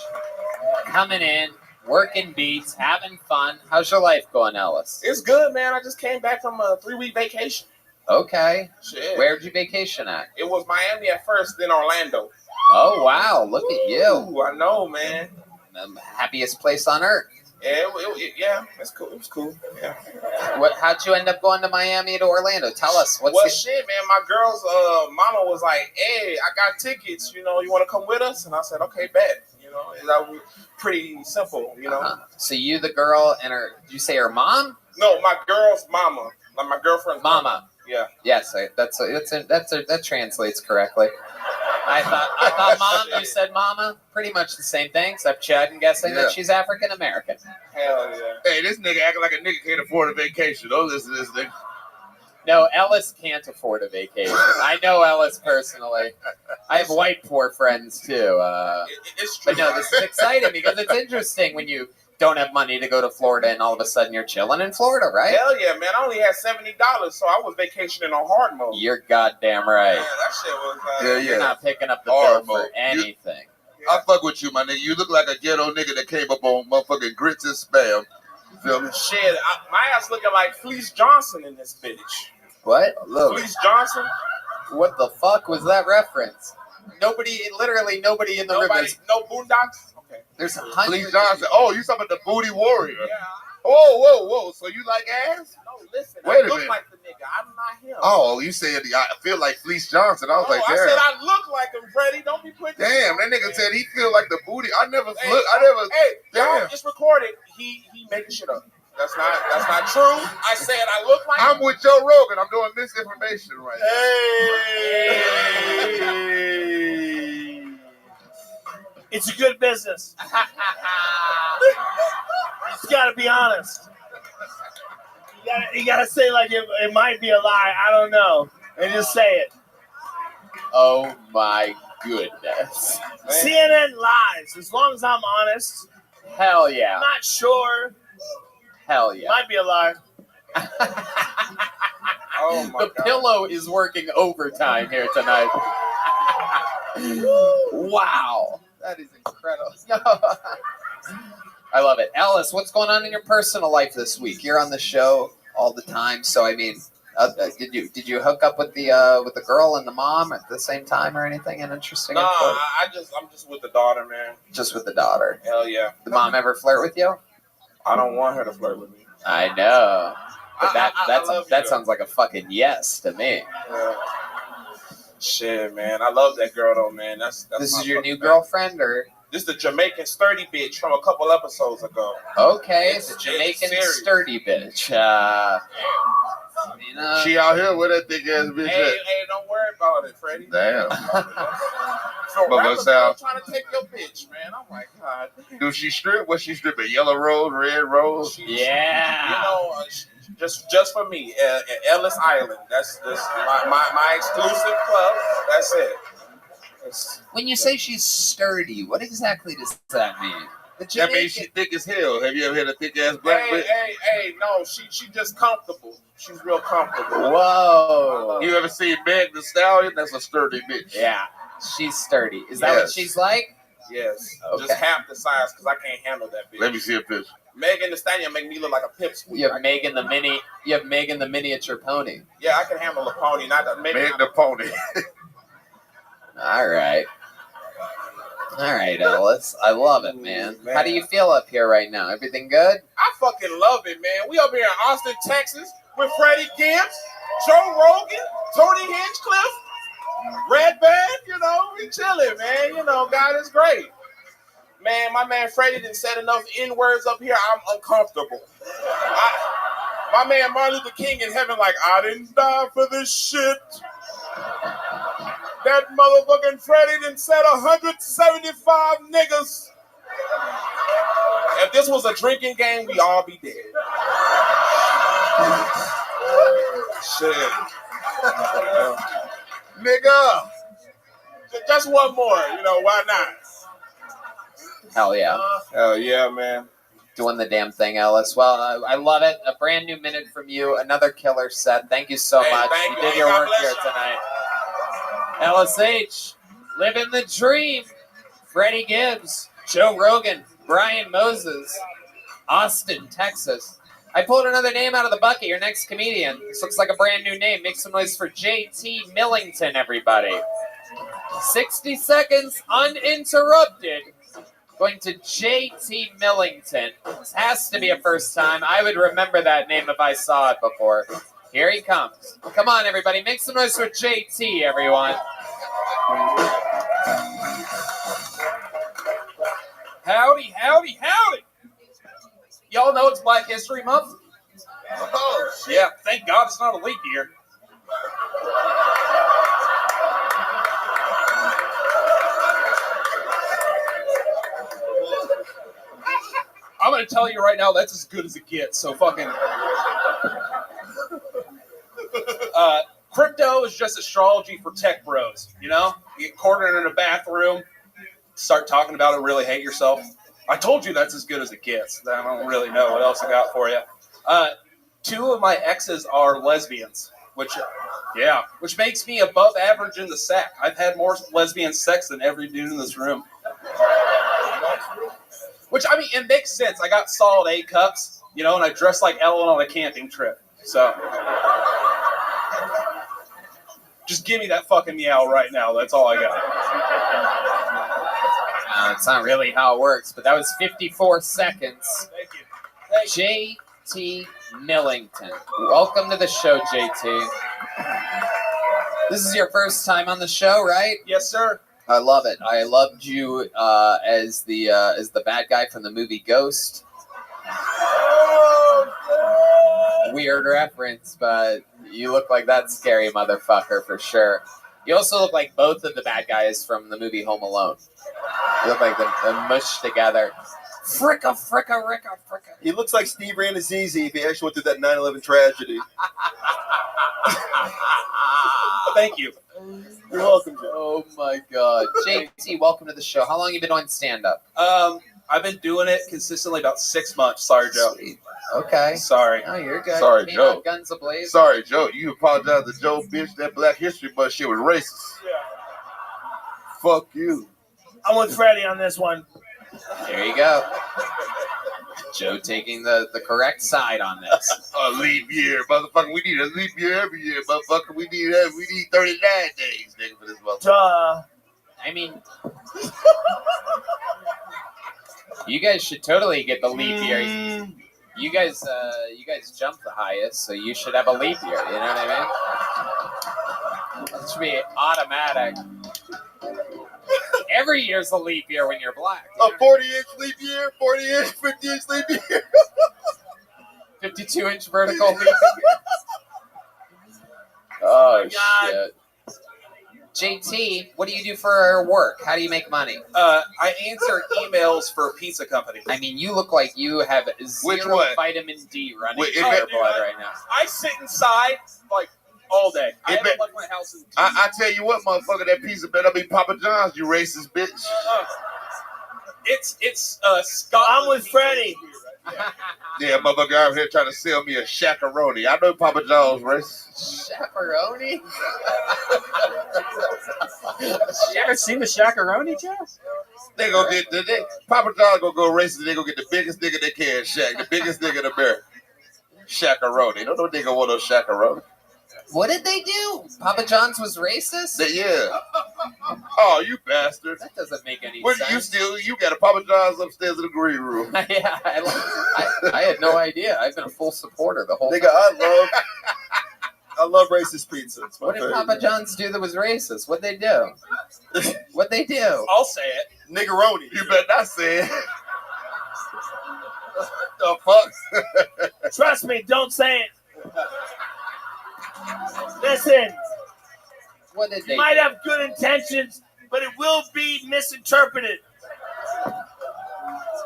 Coming in, working beats, having fun. How's your life going, Ellis? It's good, man. I just came back from a 3-week vacation. Okay. Shit. Where'd you vacation at? It was Miami at first, then Orlando. Oh, wow. Look at you. Ooh, I know, man. The happiest place on earth. Yeah, it's cool. It was cool. Yeah. How'd you end up going to Miami to Orlando? Tell us. Shit, man. My girl's mama was like, hey, I got tickets. You know, you want to come with us? And I said, okay, bet. You know, that was pretty simple, you know. So you, the girl, and did you say her mom? No, my girl's mama. Like my girlfriend's mama. Yeah. Yes, that translates correctly. I thought mom, you said mama. Pretty much the same thing, except Chad and guessing that she's African American. Hell yeah. Hey, this nigga acting like a nigga can't afford a vacation. Don't listen to this nigga. No, Ellis can't afford a vacation. I know Ellis personally. I have white poor friends too. It's true. But no, this is exciting because it's interesting when you don't have money to go to Florida and all of a sudden you're chilling in Florida, right? Hell yeah, man. I only had $70, so I was vacationing on hard mode. You're goddamn right. Yeah, that shit was. You're not picking up the Hard bill for mode. anything. I fuck with you, my nigga. You look like a ghetto nigga that came up on motherfucking grits and spam. You feel me? Shit, my ass looking like Fleece Johnson in this bitch. What? Look. Fleece Johnson? What the fuck was that reference? Literally nobody in the rivers. No boondocks? Okay. There's Fleece Johnson. Oh, you talking about the booty warrior? Yeah. Whoa. So you like ass? No, listen. Wait a I look minute. like the nigga. I'm not him. Oh, you said I feel like Fleece Johnson. I was like, I damn. said I look like him, Freddie. Don't be putting. Damn, that nigga said he feel like the booty. I never Hey, look. Hey, Damn. y'all, it's recorded. He making shit up. That's not true. I said I look like. I'm with Joe Rogan. I'm doing misinformation right Hey. It's a good business. You gotta be honest. You gotta say like it might be a lie. I don't know, and just say it. Oh my goodness. CNN lies. As long as I'm honest. Hell yeah. I'm not sure. Hell yeah. Might be a lie. Oh my The pillow is working overtime here tonight. Wow. That is incredible. I love it. Alice, what's going on in your personal life this week? You're on the show all the time, so I mean, did you hook up with the girl and the mom at the same time or anything interesting? Nah, I'm just with the daughter, man. Just with the daughter. Hell yeah. The mom ever flirt with you? I don't want her to flirt with me. I know. But I love that you. sounds like a fucking yes to me. Yeah. Shit, man. I love that girl though, man. That's This my is your fucking new man. girlfriend or? This is the Jamaican sturdy bitch from a couple episodes ago. Okay, It's the Jamaican serious. sturdy bitch. She out here with that thick ass bitch. Hey, don't worry about it, Freddie. Damn. So But rappers what's out? trying to take your bitch, man. I'm like, God. Do she strip? What she stripping? Yellow rose, red rose? Yeah. You know, just for me, Ellis Island. That's my exclusive club. That's it. When you say she's sturdy, what exactly does that mean? That means she thick as hell. Have you ever had a thick ass black bitch? Hey, no, she just comfortable. She's real comfortable. Whoa. You ever seen Meg the Stallion? That's a sturdy bitch. Yeah, she's sturdy. Is that what Yes. she's like? Yes. Okay. Just half the size because I can't handle that bitch. Let me see a picture. Megan Thee Stallion make me look like a pipsqueak. You have Megan the mini. You have Megan the miniature pony. Yeah, I can handle a pony, not the Meg the pony. All right, Ellis. I love it, man. How do you feel up here right now? Everything good? I fucking love it, man. We up here in Austin, Texas with Freddie Gibbs, Joe Rogan, Tony Hinchcliffe, Red Band, you know, we chilling, man. You know, God is great. Man, my man Freddie didn't said enough N-words up here. I'm uncomfortable. My man Martin Luther King in heaven like, I didn't die for this shit. That motherfucking Freddie done said 175 niggas. If this was a drinking game, we all be dead. Shit. Nigga. Just one more, you know, why not? Hell yeah. Hell yeah, man. Doing the damn thing, Ellis. Well, I love it. A brand new minute from you. Another killer set. Thank you so much. thank You you. did your God work bless here you. tonight. LSH, living the dream. Freddie Gibbs, Joe Rogan, Brian Moses, Austin, Texas. I pulled another name out of the bucket. Your next comedian. This looks like a brand new name. Make some noise for JT Millington, everybody. 60 seconds uninterrupted. Going to JT Millington. This has to be a first time. I would remember that name if I saw it before. Here he comes. Come on, everybody. Make some noise for JT, everyone. Howdy, howdy, howdy. Y'all know it's Black History Month? Oh, yeah. Thank God it's not a leap year. I'm gonna tell you right now, that's as good as it gets. So fucking. Crypto is just astrology for tech bros. You know, you get cornered in a bathroom, start talking about it, really hate yourself. I told you that's as good as it gets. I don't really know what else I got for you. 2 of my exes are lesbians, which makes me above average in the sack. I've had more lesbian sex than every dude in this room. Which, I mean, it makes sense. I got solid A cups, you know, and I dressed like Ellen on a camping trip. So, just give me that fucking meow right now. That's all I got. It's not really how it works, but that was 54 seconds. Thank you. JT Millington. Welcome to the show, JT. This is your first time on the show, right? Yes, sir. I love it. I loved you as the bad guy from the movie Ghost. Weird reference, but you look like that scary motherfucker for sure. You also look like both of the bad guys from the movie Home Alone. You look like them mushed together. Fricka, fricka, ricka, fricka. He looks like Steve Ranazizi if he actually went through that 9/11 tragedy. Thank you. You're welcome, Joe. Oh my God. JT, welcome to the show. How long have you been doing stand-up? I've been doing it consistently about 6 months. Sorry, Joe. Sweet. Okay. Sorry. Oh, you're good. Sorry, Came Joe. out guns ablaze. Sorry, Joe. You apologize to Joe, bitch. That Black History Month shit was racist. Yeah. Fuck you. I'm with Freddie on this one. There you go. Joe taking the correct side on this. A leap year, motherfucker. We need a leap year every year, motherfucker. We need 39 days, nigga, for this motherfucker. Duh. I mean, you guys should totally get the leap year. You guys jump the highest, so you should have a leap year. You know what I mean? It should be automatic. Every year's a leap year when you're black. A 40-inch leap year, 40-inch, 50-inch leap year. 52-inch vertical leap year. Oh, shit. JT, what do you do for work? How do you make money? I answer emails for a pizza company. I mean, you look like you have zero one? vitamin D running Wait, in your dude, blood right now. I sit inside like all day. I haven't left my house in 2 I tell you what, motherfucker, that pizza better be Papa John's, you racist bitch. It's Scott. I'm with Freddie. Yeah, motherfucker out here trying to sell me a shakaroni. I know Papa John's racist. Chaperone? You ever seen the Shakaroni, Jeff? They gonna get Papa John's gonna go racist. They gonna get the biggest nigga they can, Shaq, the biggest nigga in America. Shakaroni. Don't no nigga want no shakaroni. What did they do? Papa John's was racist? Yeah. Oh, you bastard. That doesn't make any What sense. you got a Papa John's upstairs in the green room. Yeah, I had no idea. I've been a full supporter the whole Nigga, time. I love racist pizza. It's my What did favorite. Papa John's do that was racist? What'd they do? What'd they do? I'll say it. Niggeroni. You better not say it. The fuck? Trust me, don't say it. Listen, What did they you might do? have good intentions, but it will be misinterpreted.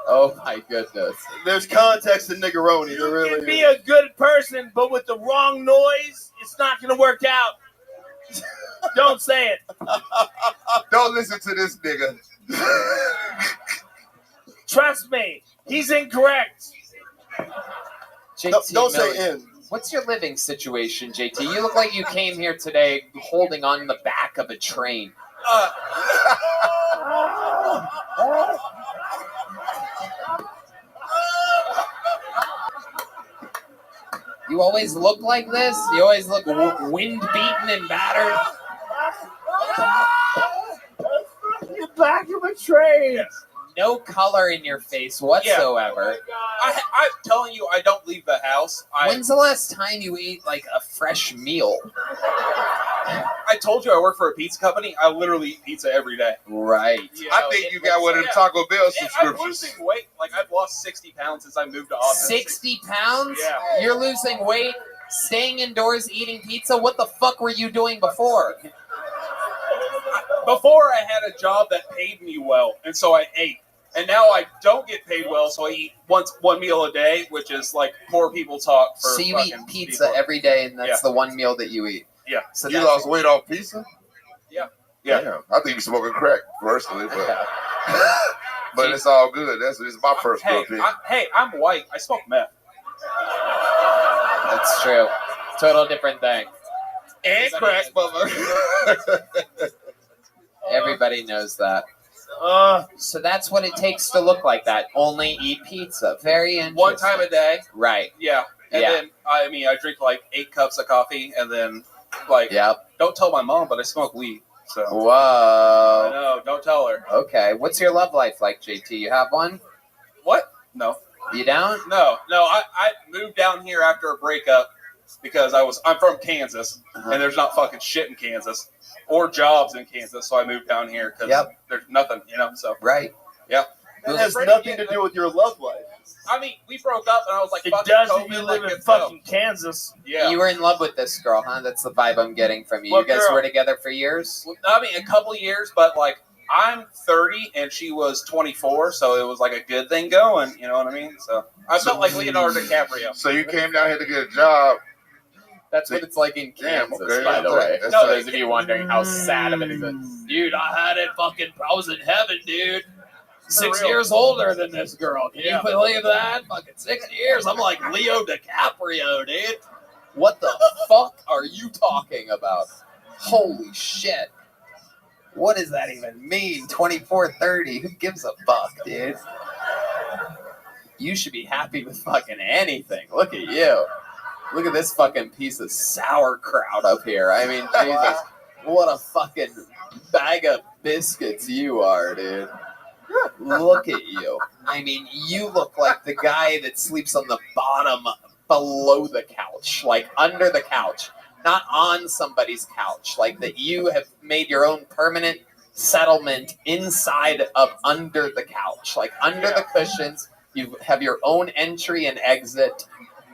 Oh my goodness. There's context in niggeroni. There You really can be is. a good person, but with the wrong noise, it's not going to work out. Don't say it. Don't listen to this nigga. Trust me, he's incorrect. JT Don't Miller, say in. What's your living situation, JT? You look like you came here today holding on the back of a train. You always look like this? You always look wind-beaten and battered? The back of a train. No color in your face whatsoever. I'm telling you, I don't leave the house. When's the last time you ate, like, a fresh meal? I told you I work for a pizza company. I literally eat pizza every day. Right. You I know, think you got one of the Taco Bell I'm subscriptions. losing weight. Like, I've lost 60 pounds since I moved to Austin. 60 pounds? Yeah. You're losing weight, staying indoors, eating pizza? What the fuck were you doing before? Before, I had a job that paid me well, and so I ate. And now I don't get paid well, so I eat one meal a day, which is like poor people talk for So you eat fucking pizza people. every day, and that's Yeah. the one meal that you eat. Yeah. So You that's lost weight off pizza? Yeah. Damn. I think you smoking crack, personally, but but it's all good. It's my personal opinion. I'm white. I smoke meth. That's true. Total different thing. And crack, motherfucker. Everybody knows that. So that's what it takes to look like that. Only eat pizza. Very interesting. One time a day. Right. Yeah. And Yeah. then, I drink like 8 cups of coffee, and then, like, don't tell my mom, but I smoke weed. So. I Whoa. know. Don't tell her. Okay. What's your love life like, JT? You have one? What? No. You down? No. I moved down here after a breakup because I'm from Kansas, and there's not fucking shit in Kansas or jobs in Kansas, so I moved down here because there's nothing, so. Right. Yeah. It has nothing to do with your love life. I mean, we broke up, and I was like, It fucking does COVID, if you like, live in let's go. fucking Kansas. Yeah. You were in love with this girl, huh? That's the vibe I'm getting from you. What You guys girl? were together for years? Well, I mean, a couple years, but like I'm 30 and she was 24, so it was like a good thing going. You know what I mean? So I felt like Leonardo DiCaprio. So you came down here to get a job. That's what it's like in Damn, Kansas, okay. by the way. That's For the- those of you wondering how sad of it is. Dude, I was in heaven, dude. 6 years older than this girl. Can you believe that? Fucking 6 years. I'm like Leo DiCaprio, dude. What the fuck are you talking about? Holy shit. What does that even mean? 24, 30. Who gives a fuck, dude? You should be happy with fucking anything. Look at you. Look at this fucking piece of sauerkraut up here. I mean, Jesus. What a fucking bag of biscuits you are, dude. Look at you. I mean, you look like the guy that sleeps on the bottom below the couch, like under the couch, not on somebody's couch, like that you have made your own permanent settlement inside of under the couch, like under the cushions. You have your own entry and exit,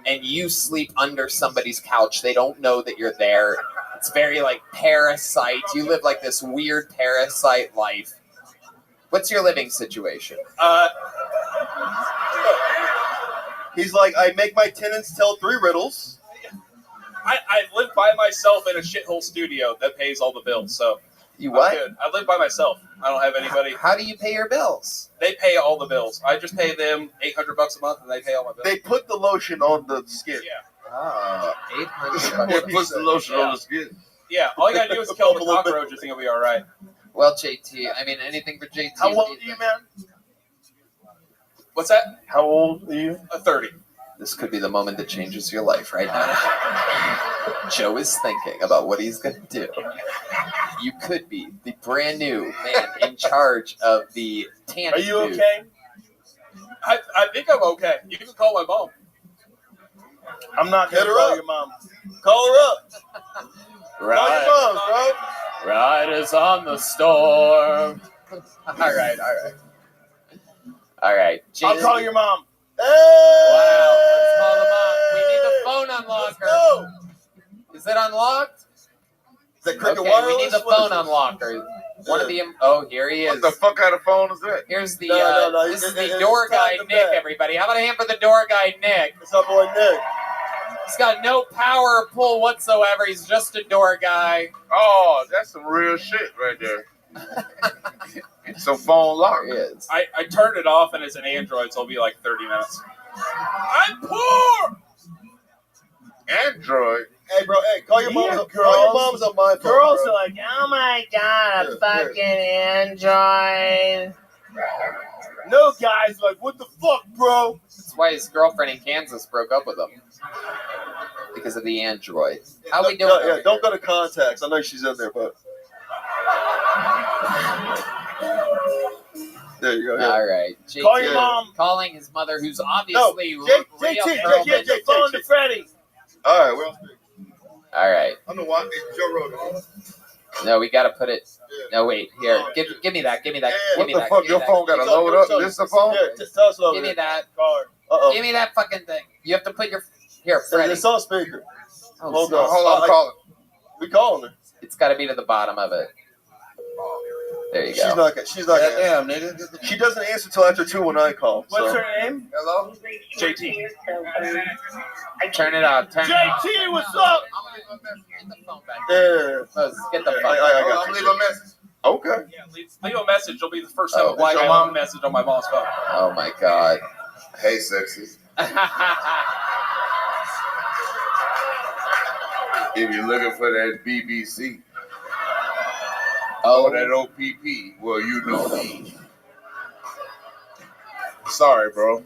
and you sleep under somebody's couch. They don't know that you're there. It's very like parasite. You live like this weird parasite life. What's your living situation? He's like, I make my tenants tell 3 riddles. I live by myself in a shithole studio that pays all the bills. So you what? I'm good. I live by myself. I don't have anybody. How do you pay your bills? They pay all the bills. I just pay them $800 a month, and they pay all my bills. They put the lotion on the skin. Yeah. Oh, $800. It puts the lotion on the skin. Yeah. All you gotta do is kill the cockroaches, and you'll be all right. Well, JT, I mean, anything for JT. How old are you, man? What's that? How old are you? 30. This could be the moment that changes your life right now. Joe is thinking about what he's going to do. You could be the brand new man in charge of the tanning Are you booth. okay? I think I'm okay. You can call my mom. I'm not Hit gonna her call up. your mom. Call her up. Right. Call your mom, bro. Riders on the storm. All right. I'll call your mom. Hey! Wow, let's call them up. We need the phone unlocker. Go. Is it unlocked? Is that Cricket Okay, Wireless? we need the What phone is it? unlocker. One of the here he is. What the fuck kind of phone is that? Here's the No, this is it's the door time guy to Nick. bet. Everybody, how about a hand for the door guy Nick? It's our boy Nick. He's got no power or pull whatsoever. He's just a door guy. Oh, that's some real shit right there. Some phone lock. There he is. I turned it off, and it's an Android, so it'll be like 30 minutes. I'm poor. Android. Hey, bro. Hey, call your mom. Yeah, Call your mom's on my phone. Girls bro. are like, oh my god, a fucking Android. No guys are like, what the fuck, bro? That's why his girlfriend in Kansas broke up with him because of the Android. How we doing? No, over yeah, don't here? go to contacts. I know she's in there, but there you go. Yeah. All right. JT Call your mom. calling his mother, who's No, obviously JT, real Get your phone to Freddie. All right, well, All right. I'm the one. Joe Rogan. No, we got to put it. No, wait. Here, give me that. Give me that. Yeah, Give me What the that. fuck? Give me Your that. phone got to load up? This the phone? Yeah, just tell us over Give me here. that. Call her. Uh-oh. Give me that fucking thing. You have to put your here, Freddie. It's on speaker. Oh, Hold sorry. on. Hold on, call it. We calling her. It's got to be to the bottom of it. There you She's go. not. She's not. Goddamn, nigga. She doesn't answer till after 2 when I call. What's so. her name? Hello? JT. Turn it off. Turn it off. JT, what's up? Yeah. Let's get the fuck I out. got I'm you. leaving a message. Okay. Yeah, leave a message. It'll be the first time Oh, a black your mom mom? message on my mom's phone. Oh my god. Hey, sexy. If you're looking for that BBC or that OPP, well, you know me. Sorry, bro.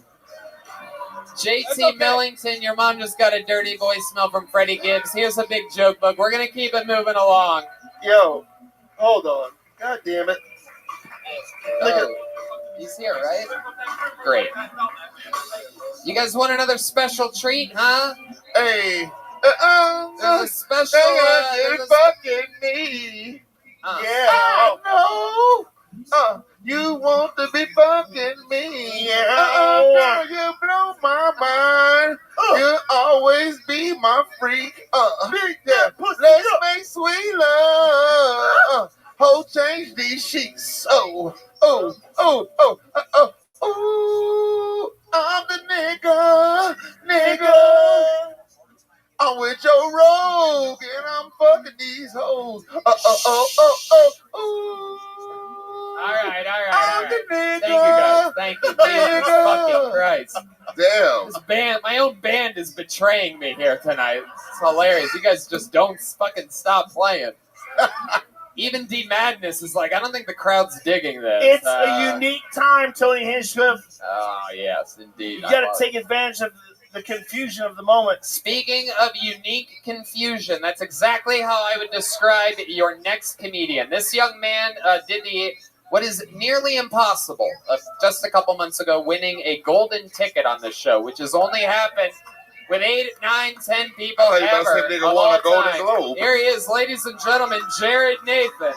JT Millington, your mom just got a dirty voicemail from Freddie Gibbs. Here's a big joke book. We're gonna keep it moving along. Yo, hold on. God damn it. Oh, he's here, right? Great. You guys want another special treat, huh? Hey. There's a special. You're fucking me. Yeah. I know. You want to be fucking me. Girl, you blow my mind. You'll always be my freak. Yeah. Let's make sweet love. Oh, change these sheets. Oh. Ooh, I'm the nigga. I'm with Joe Rogan and I'm fucking these hoes. All right. I'm the nigga. Thank you guys. Thank you. Jesus fucking Christ. Damn. This band, my own band is betraying me here tonight. It's hilarious. You guys just don't fucking stop playing. Even D Madness is like, I don't think the crowd's digging this. It's a unique time, Tony Hinchcliffe. Oh, yes, indeed. You got to take advantage of the confusion of the moment. Speaking of unique confusion, that's exactly how I would describe your next comedian. This young man did what is nearly impossible just a couple months ago, winning a golden ticket on this show, which has only happened with 8, 9, 10 people I thought you ever. said nigga won a Golden Globe. Here he is, ladies and gentlemen, Jared Nathan.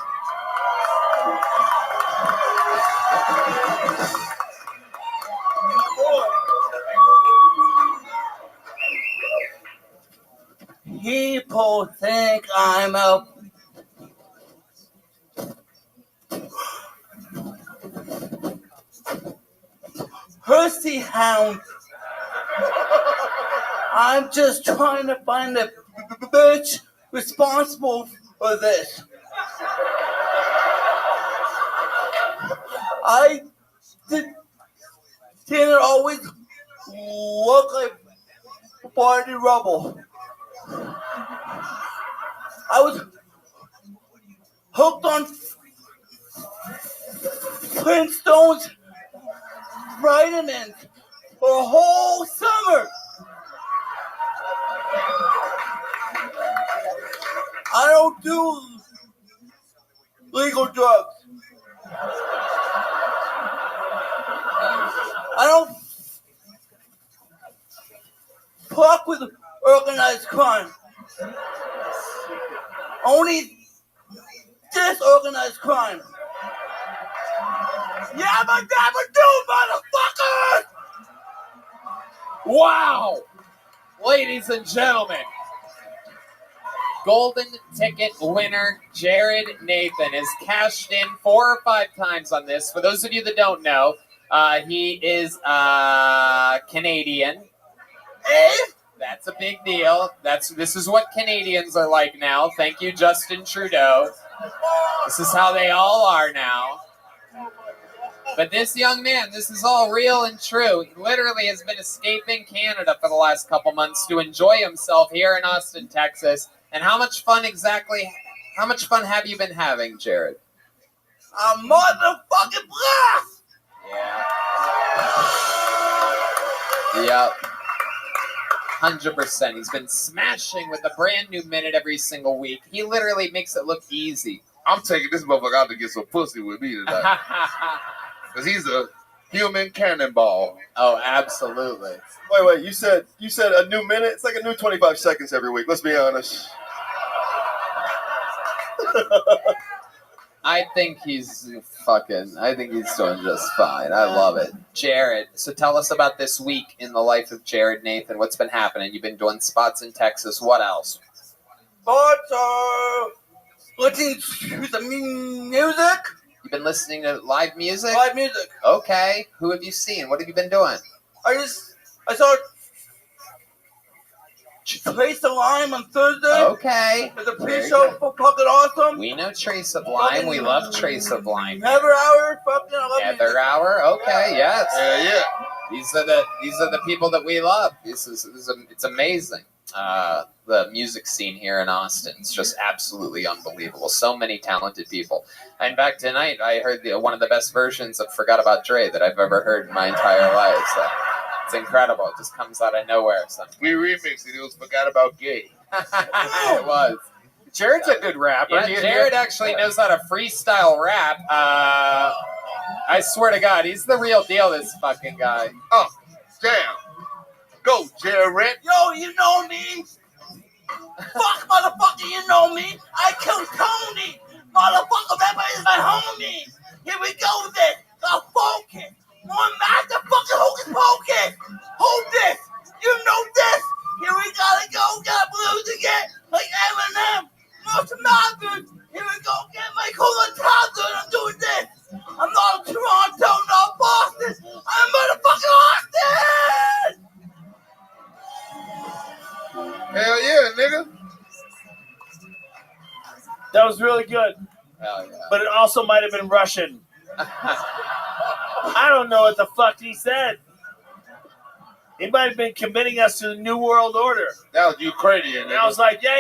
People think I'm a pussy hound. I'm just trying to find the bitch responsible for this. I didn't always look like party rubble. I was hooked on Flintstones vitamins for a whole summer. I don't do legal drugs. I don't fuck with organized crime. Only disorganized crime. Yabba dabba do, motherfucker! Wow! Ladies and gentlemen, golden ticket winner Jared Nathan has cashed in 4 or 5 times on this. For those of you that don't know, he is Canadian. That's a big deal. This is what Canadians are like now. Thank you, Justin Trudeau. This is how they all are now. But this young man, this is all real and true. He literally has been escaping Canada for the last couple months to enjoy himself here in Austin, Texas. And how much fun have you been having, Jared? A motherfucking blast! Yeah. Yep. 100%. He's been smashing with a brand new minute every single week. He literally makes it look easy. I'm taking this motherfucker out to get some pussy with me tonight. Because he's a human cannonball. Oh, absolutely. Wait. You said a new minute? It's like a new 25 seconds every week. Let's be honest. I think he's doing just fine. I love it. Jared, so tell us about this week in the life of Jared Nathan. What's been happening? You've been doing spots in Texas. What else? Listening to the music. You You've been listening to live music? Live music. Okay. Who have you seen? What have you been doing? I saw Trace of Lime on Thursday. Okay. It's a Very pre-show for fucking awesome. We know Trace of Lime. We love Trace of Lime. Nether Hour, fucking I love Nether Hour. Okay. Yes. Yeah. These are the people that we love. It's amazing. The music scene here in Austin. It's just absolutely unbelievable. So many talented people. In fact, tonight I heard one of the best versions of "Forgot About Dre" that I've ever heard in my entire life. So it's incredible. It just comes out of nowhere. So. We remixed it. It was "Forgot About Gay." It was. Jared's a good rapper. Yeah, Jared actually knows how to freestyle rap. I swear to God, he's the real deal, this fucking guy. Oh, damn. Go, Jared. Yo, you know me. Fuck, motherfucker, you know me. I killed Tony. Motherfucker, Rabbi is my homie. Here we go then. The focus. More master fucking hocus pocus. Hold this. You know this. Here we gotta go. Got blues again. Like Eminem. Most Malcolm. Here we go. Get my cool toddler. I'm doing this. I'm not Toronto, not Boston. I'm motherfucking Austin. Hell yeah, nigga. That was really good. Hell yeah. But it also might have been Russian. I don't know what the fuck he said. He might have been committing us to the New World Order. That was Ukrainian. And I was like, yeah.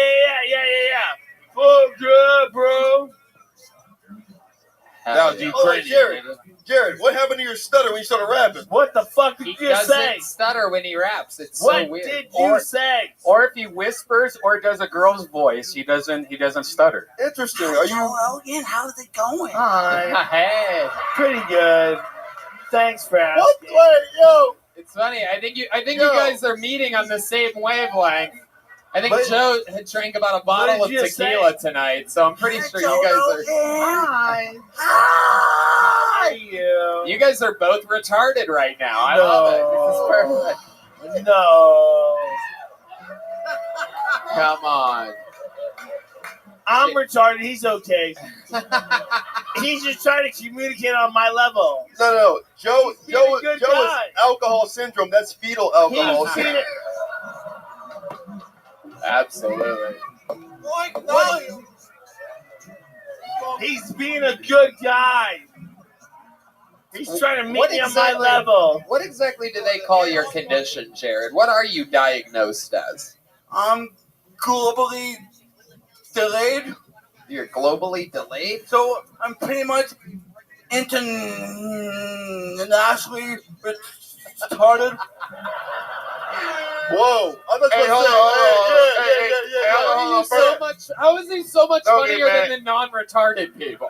Fuck yeah, bro. That was Ukrainian. Jared, what happened to your stutter when you started rapping? What the fuck did He you just say? doesn't stutter when he raps. It's What so weird. did you say? Or if he whispers or does a girl's voice, he doesn't stutter. Interesting. Are you? Logan, how's it going? Hi. Hey. Pretty good. Thanks for asking. What? Wait, yo. It's funny. I think you guys are meeting on the same wavelength. I think Joe had drank about a bottle of tequila tonight, so I'm pretty sure you guys are. Hi. Hi. You guys are both retarded right now. I love it. This is perfect. No. Come on. I'm retarded. He's okay. He's just trying to communicate on my level. No. Joe He's a is good guy. alcohol syndrome. That's fetal alcohol He's syndrome. Absolutely. He's being a good guy. He's trying to meet me on my level. What exactly do they call your condition, Jared? What are you diagnosed as? I'm globally delayed. You're globally delayed? So I'm pretty much internationally retarded. Whoa! Hey, hold on. How is he so much Okay, funnier man. than the non-retarded people?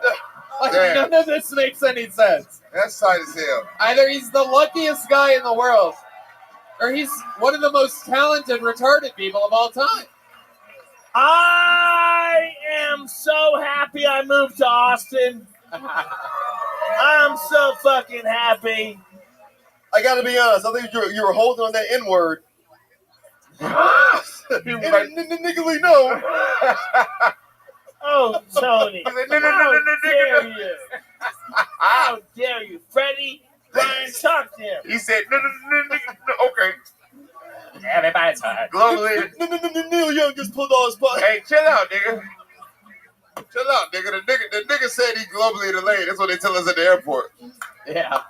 Like, Damn. none of this makes any sense. That's tight as hell. Either he's the luckiest guy in the world, or he's one of the most talented retarded people of all time. I am so happy I moved to Austin. I'm so fucking happy. I gotta be honest. I think you were holding on that N word. Niggly no. Oh, Tony. How dare you? How dare you? Freddie, Brian, talk to him. He said, okay. Everybody's hard. Globally. Neil Young just pulled all his butt. Hey, chill out, nigga. Chill out, nigga. The nigga said he globally delayed. That's what they tell us at the airport. Yeah.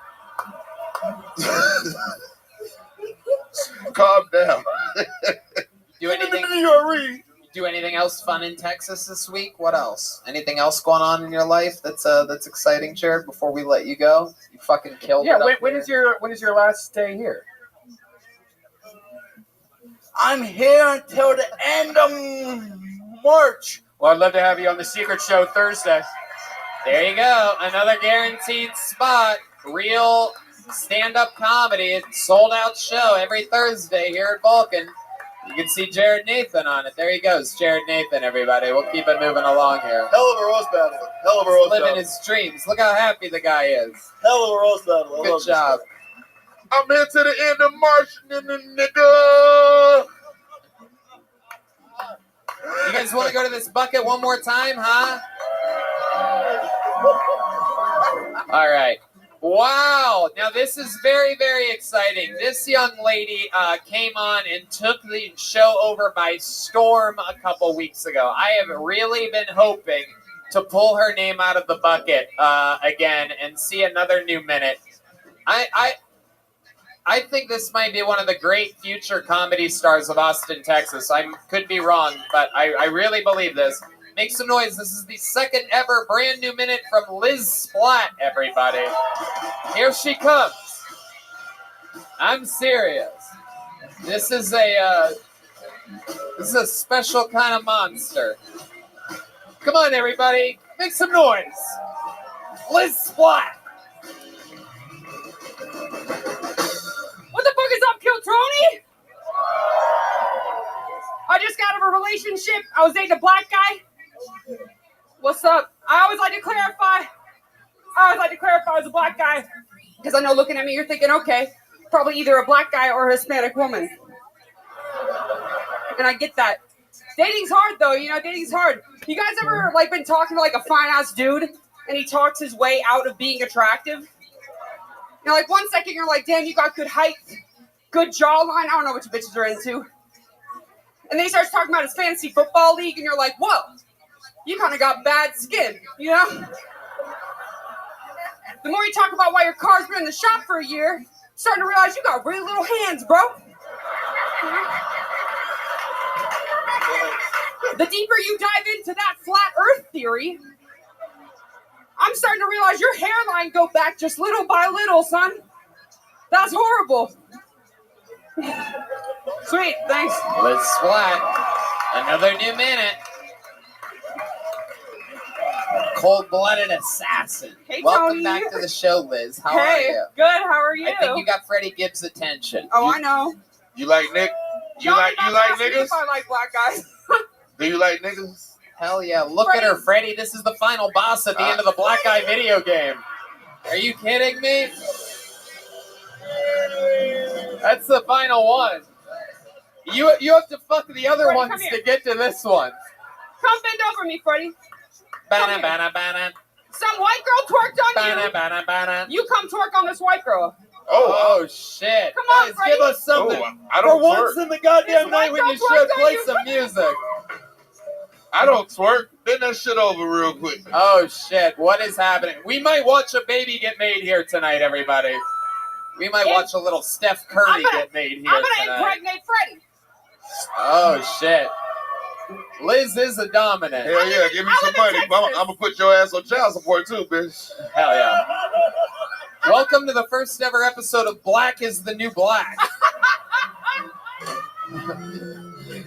Calm down. Do anything else fun in Texas this week? What else? Anything else going on in your life that's exciting, Jared? Before we let you go, you fucking killed it. Yeah. When is your last day here? I'm here until the end of March. Well, I'd love to have you on the Secret Show Thursday. There you go. Another guaranteed spot. Real stand-up comedy. It's sold-out show every Thursday here at Vulcan. You can see Jared Nathan on it. There he goes. Jared Nathan, everybody. We'll keep it moving along here. Hell of a roast battle. Hell of a roast Living battle. his dreams. Look how happy the guy is. Hell of a roast battle. I Good love job. I'm here to the end of March, nigga. You guys want to go to this bucket one more time, huh? All right. Wow. Now, this is very, very exciting. This young lady came on and took the show over by storm a couple weeks ago. I have really been hoping to pull her name out of the bucket again and see another new minute. I think this might be one of the great future comedy stars of Austin, Texas. I could be wrong, but I really believe this. Make some noise. This is the second ever brand new minute from Liz Splat, everybody. Here she comes. I'm serious. This is a special kind of monster. Come on, everybody. Make some noise. Liz Splat. What the fuck is up, Kiltroni? I just got out of a relationship. I was dating a black guy. What's up? I always like to clarify I was a black guy. Because I know looking at me, you're thinking, okay, probably either a black guy or a Hispanic woman. And I get that. Dating's hard, though. Dating's hard. You guys ever, been talking to, a fine-ass dude, and he talks his way out of being attractive? 1 second you're like, damn, you got good height, good jawline. I don't know what you bitches are into. And then he starts talking about his fantasy football league, and you're like, whoa, you kind of got bad skin, The more you talk about why your car's been in the shop for a year, you're starting to realize you got really little hands, bro. The deeper you dive into that flat earth theory, I'm starting to realize your hairline go back just little by little, son. That's horrible. Sweet, thanks. Liz Splat. Another new minute. Cold-blooded assassin. Hey, Welcome Tony. back to the show, Liz. How are Hey, you? good. How are you? I think you got Freddie Gibbs' attention. Oh, I know. You like Nick? You Y'all like not asking me niggas? if I like black guys. Do you like niggas? Hell yeah. Look at her, Freddie. This is the final boss at the end of the Black Eye video game. Are you kidding me? That's the final one. You have to fuck the other Freddie, ones come here. to get to this one. Come bend over me, Freddie. Bana, bana, bana. Some white girl twerked on Bana, you. bana, bana. You come twerk on this white girl. Oh, shit. Come on, Guys, Freddie. give us something. Oh, I don't For once twerk. in the goddamn This night white when you girl should twerked on play you. some music. I don't twerk. Bend that shit over real quick. Oh, shit. What is happening? We might watch a baby get made here tonight, everybody. We might watch a little Steph Curry get made here I'm gonna tonight. impregnate Freddie. Oh, shit. Liz is a dominant. Hell yeah, give me some money. I'm gonna put your ass on child support too, bitch. Hell yeah. Welcome to the first ever episode of Black is the New Black.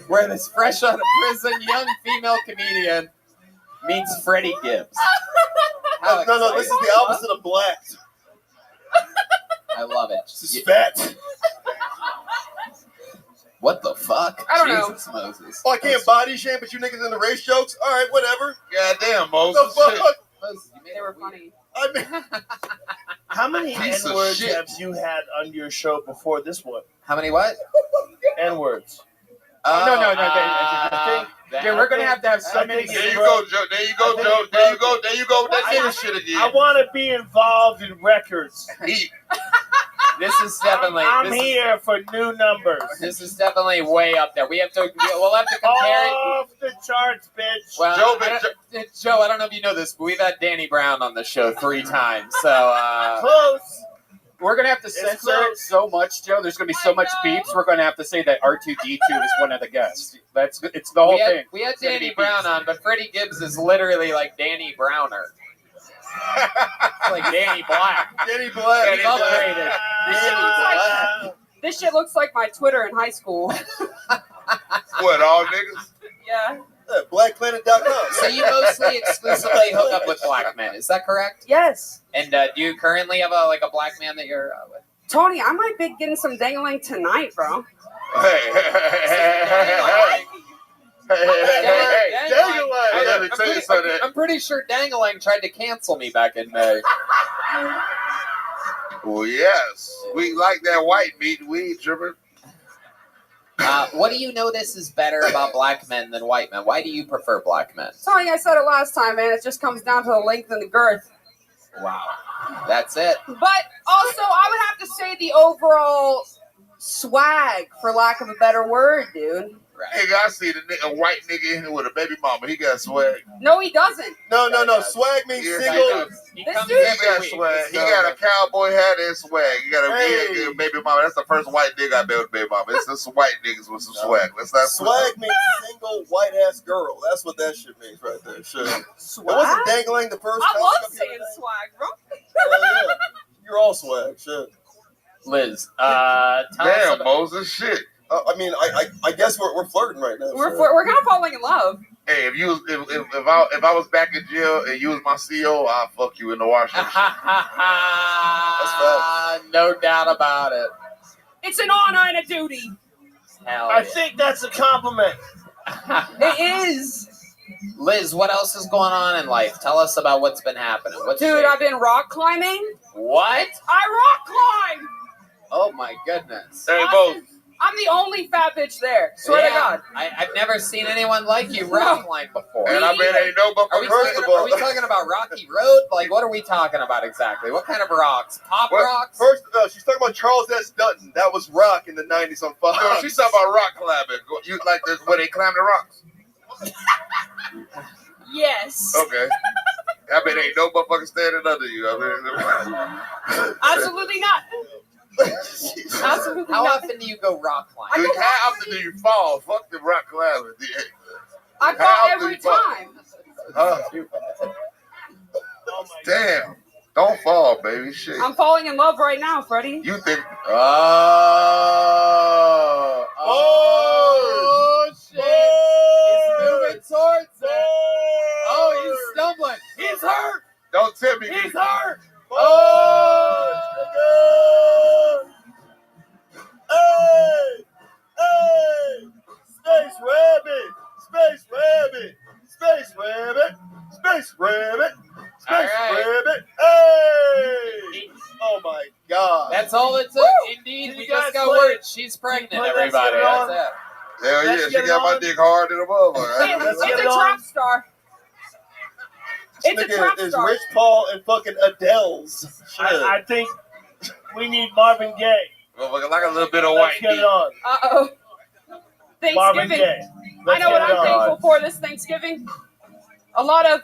Where this fresh out of prison young female comedian meets Freddie Gibbs. How No, this is the opposite of black. I love it. This is fat. What the fuck? I don't know. Jesus Moses. Oh, I can't body shame, but you niggas in the race jokes? All right, whatever. Goddamn, Moses. The fuck? They were funny. I mean, How many Piece of N-words shit. have you had on your show before this one? How many what? N-words. Yeah, we're gonna have to have so many. There you go, Joe. There you go, Joe. There you go. There you go. That nigga shit again. I want to be involved in records. This is definitely. I'm this here for new numbers. This is definitely way up there. We'll have to compare it. Off the charts, bitch. Well, Joe, I don't know if you know this, but we've had Danny Brown on the show 3 times. So Close. We're gonna have to censor it so much, Joe. There's gonna be so much beeps. We're gonna have to say that R2D2 is one of the guests. It's the whole thing. we had It's gonna Danny be Brown on, but Freddie Gibbs is literally like Danny Browner. It's like Danny Black. Danny Black. He's upgraded. This shit looks like my Twitter in high school. What, all niggas? Yeah. BlackPlanet.com. So you mostly exclusively hook up with black men, is that correct? Yes. And do you currently have a black man that you're with? Tony, I might be getting some dangling tonight, bro. Let me tell you something. I'm pretty sure Dangalang tried to cancel me back in May. Well, yes. We like that white meat. We ain't tripping. What do you notice is better about black men than white men? Why do you prefer black men? Tony, I said it last time, man. It just comes down to the length and the girth. Wow. That's it. But also, I would have to say the overall swag, for lack of a better word, dude. Nigga, I see a white nigga in here with a baby mama. He got swag. No, he doesn't. No. Swag means Yes, single. he This He dude, got swag. He got a cowboy hat and swag. He got a baby mama. That's the first white nigga I met with a baby mama. It's some white niggas with some swag. Let's not Swag means single white ass girl. That's what that shit means right there. Sure. Swag? It wasn't dangling the first I time. love saying swag, bro. Yeah. You're all swag. Shit. Liz, tell us about... Moses, shit. I mean, I guess we're flirting right now. We're kind of falling in love. Hey, if I was back in jail and you was my CO, I'll fuck you in the washroom. That's no doubt about it. It's an honor and a duty. Hell I think that's a compliment. It is. Liz, what else is going on in life? Tell us about what's been happening. Dude, I've been rock climbing. What? I rock climb. Oh my goodness. Hey, Bo. I'm the only fat bitch there. Swear to God. I've never seen anyone like you rock climb before. And I bet ain't no Are we talking about Rocky Road? Like, what are we talking about exactly? What kind of rocks? Pop rocks? First, she's talking about Charles S. Dutton. That was rock in the 90s on Fox. No, she's talking about rock climbing. You like this where they climb the rocks? Yes. Okay. I bet ain't no motherfucker standing under you. I Absolutely not. Absolutely How not. often do you go rock climbing? How often do you fall? Fuck the rock climbing. I How fall often every you fall? time. Damn. Don't fall, baby. Shit. I'm falling in love right now, Freddie. You think? Oh, shit. He's moving towards it. Oh, he's stumbling. He's hurt. Don't tell me. He's hurt. Oh, hey, hey, Space Rabbit, Space Rabbit, Space Rabbit, Space Rabbit, Space Rabbit, hey! Oh my God! That's all it took. Woo! Indeed, we just got word. She's pregnant, everybody. That's it. Hell yeah, she got my dick hard in the motherfucker. It's a trap star. It's a trap Is star. Rich Paul and fucking Adele's. I think we need Marvin Gaye. Motherfucker, like a little bit of Let's white get meat. it on. Uh-oh. Marvin Thanksgiving. Gaye. I Let's know what get it I'm on. thankful for this Thanksgiving. A lot of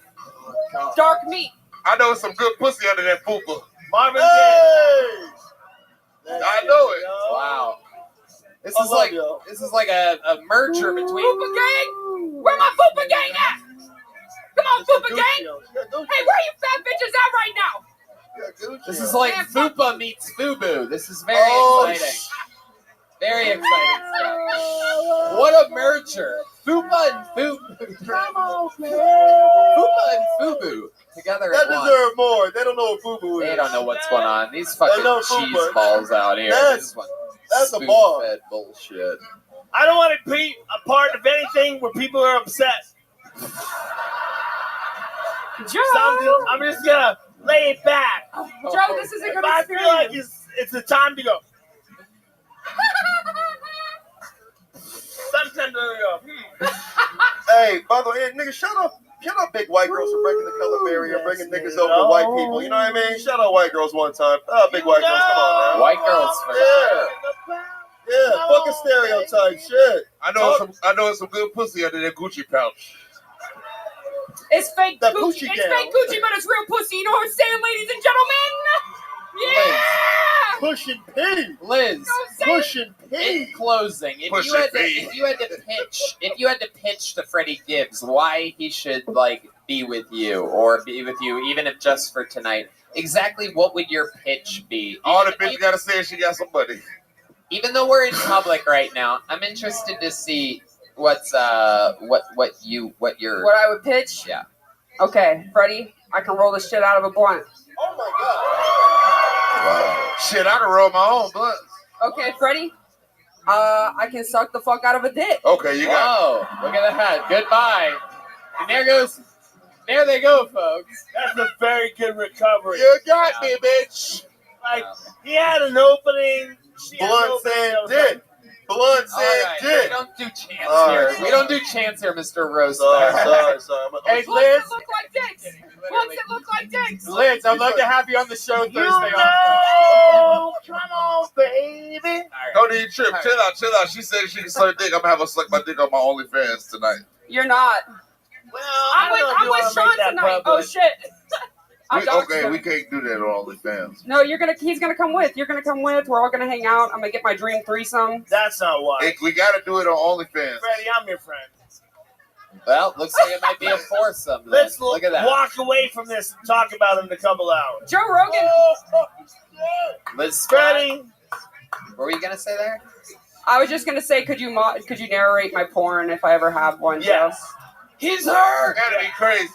dark meat. I know some good pussy under that fupa. Marvin Hey! I know it. Wow. This I is love like y'all. a merger between. Fupa gang? Where my Fupa gang at? Come on, Fupa gang. Hey, where you fat bitches at right now? This is like Man, Fupa meets Fubu. This is very exciting. Very exciting stuff. What a merger. Fupa and Fubu. Come on, man. Fupa and Fubu together They at once. deserve more. They don't know what FUBU is. They don't know what's going on. These fucking know cheese Fupa. balls out here. That's a bar. Spoon-fed bullshit. I don't want to be a part of anything where people are upset. Joe. So I'm just gonna lay it back. Joe, this is a good I feel like experience. it's the time to go. Sometimes I go. Hey, by the way, nigga, shut up big white girls for breaking the color barrier, bringing niggas over to white people. You know what I mean? Shout out white girls one time. Big white girls, come on now. White girls for sure. Yeah, fucking stereotype shit. I know some good pussy under that Gucci pouch. It's fake That Gucci. Gucci It's gal. fake Gucci, but it's real pussy. You know what I'm saying, ladies and gentlemen? Yeah. Pushing P. Liz, Pushing P. in closing, if Push you had it, B. if you had to pitch to Freddie Gibbs why he should be with you or be with you, even if just for tonight, exactly what would your pitch be? All the bitch gotta say is she got some money. Even though we're in public right now, I'm interested to see what I would pitch? Yeah. Okay, Freddie, I can roll the shit out of a blunt. Oh my God. Shit, I can roll my own blunt. Okay, Freddie, I can suck the fuck out of a dick. Okay, you got Whoa, look at that. Goodbye. And there they go, folks. That's a very good recovery. You got me, bitch. Like, he had an opening. She had an Blunt opening, saying that was dick. Blunt All saying right, we dick. don't do chance All here. right. We don't do chance here, Mr. Roast. Sorry. Blunts Hey, Liz. that look like dicks. What's it look like, dicks? Liz, I'd love to have you on the show Thursday. Oh, come on, baby. Don't need trip. Chill out. She said she can suck dick. I'm gonna have her suck my dick on my OnlyFans tonight. You're not. Well, I'm with Sean tonight. Oh shit. We can't do that on OnlyFans. No, he's gonna come with. You're gonna come with. We're all gonna hang out. I'm gonna get my dream threesome. That's not why. Hey, we gotta do it on OnlyFans. Freddie, I'm your friend. Well, looks like it might be a foursome. Then. Let's Look at that. walk away from this and talk about him in a couple hours. Joe Rogan. Liz, Freddie. What were you gonna say there? I was just gonna say, could you narrate my porn if I ever have one? Yes. Joe? He's hurt. That'd be crazy.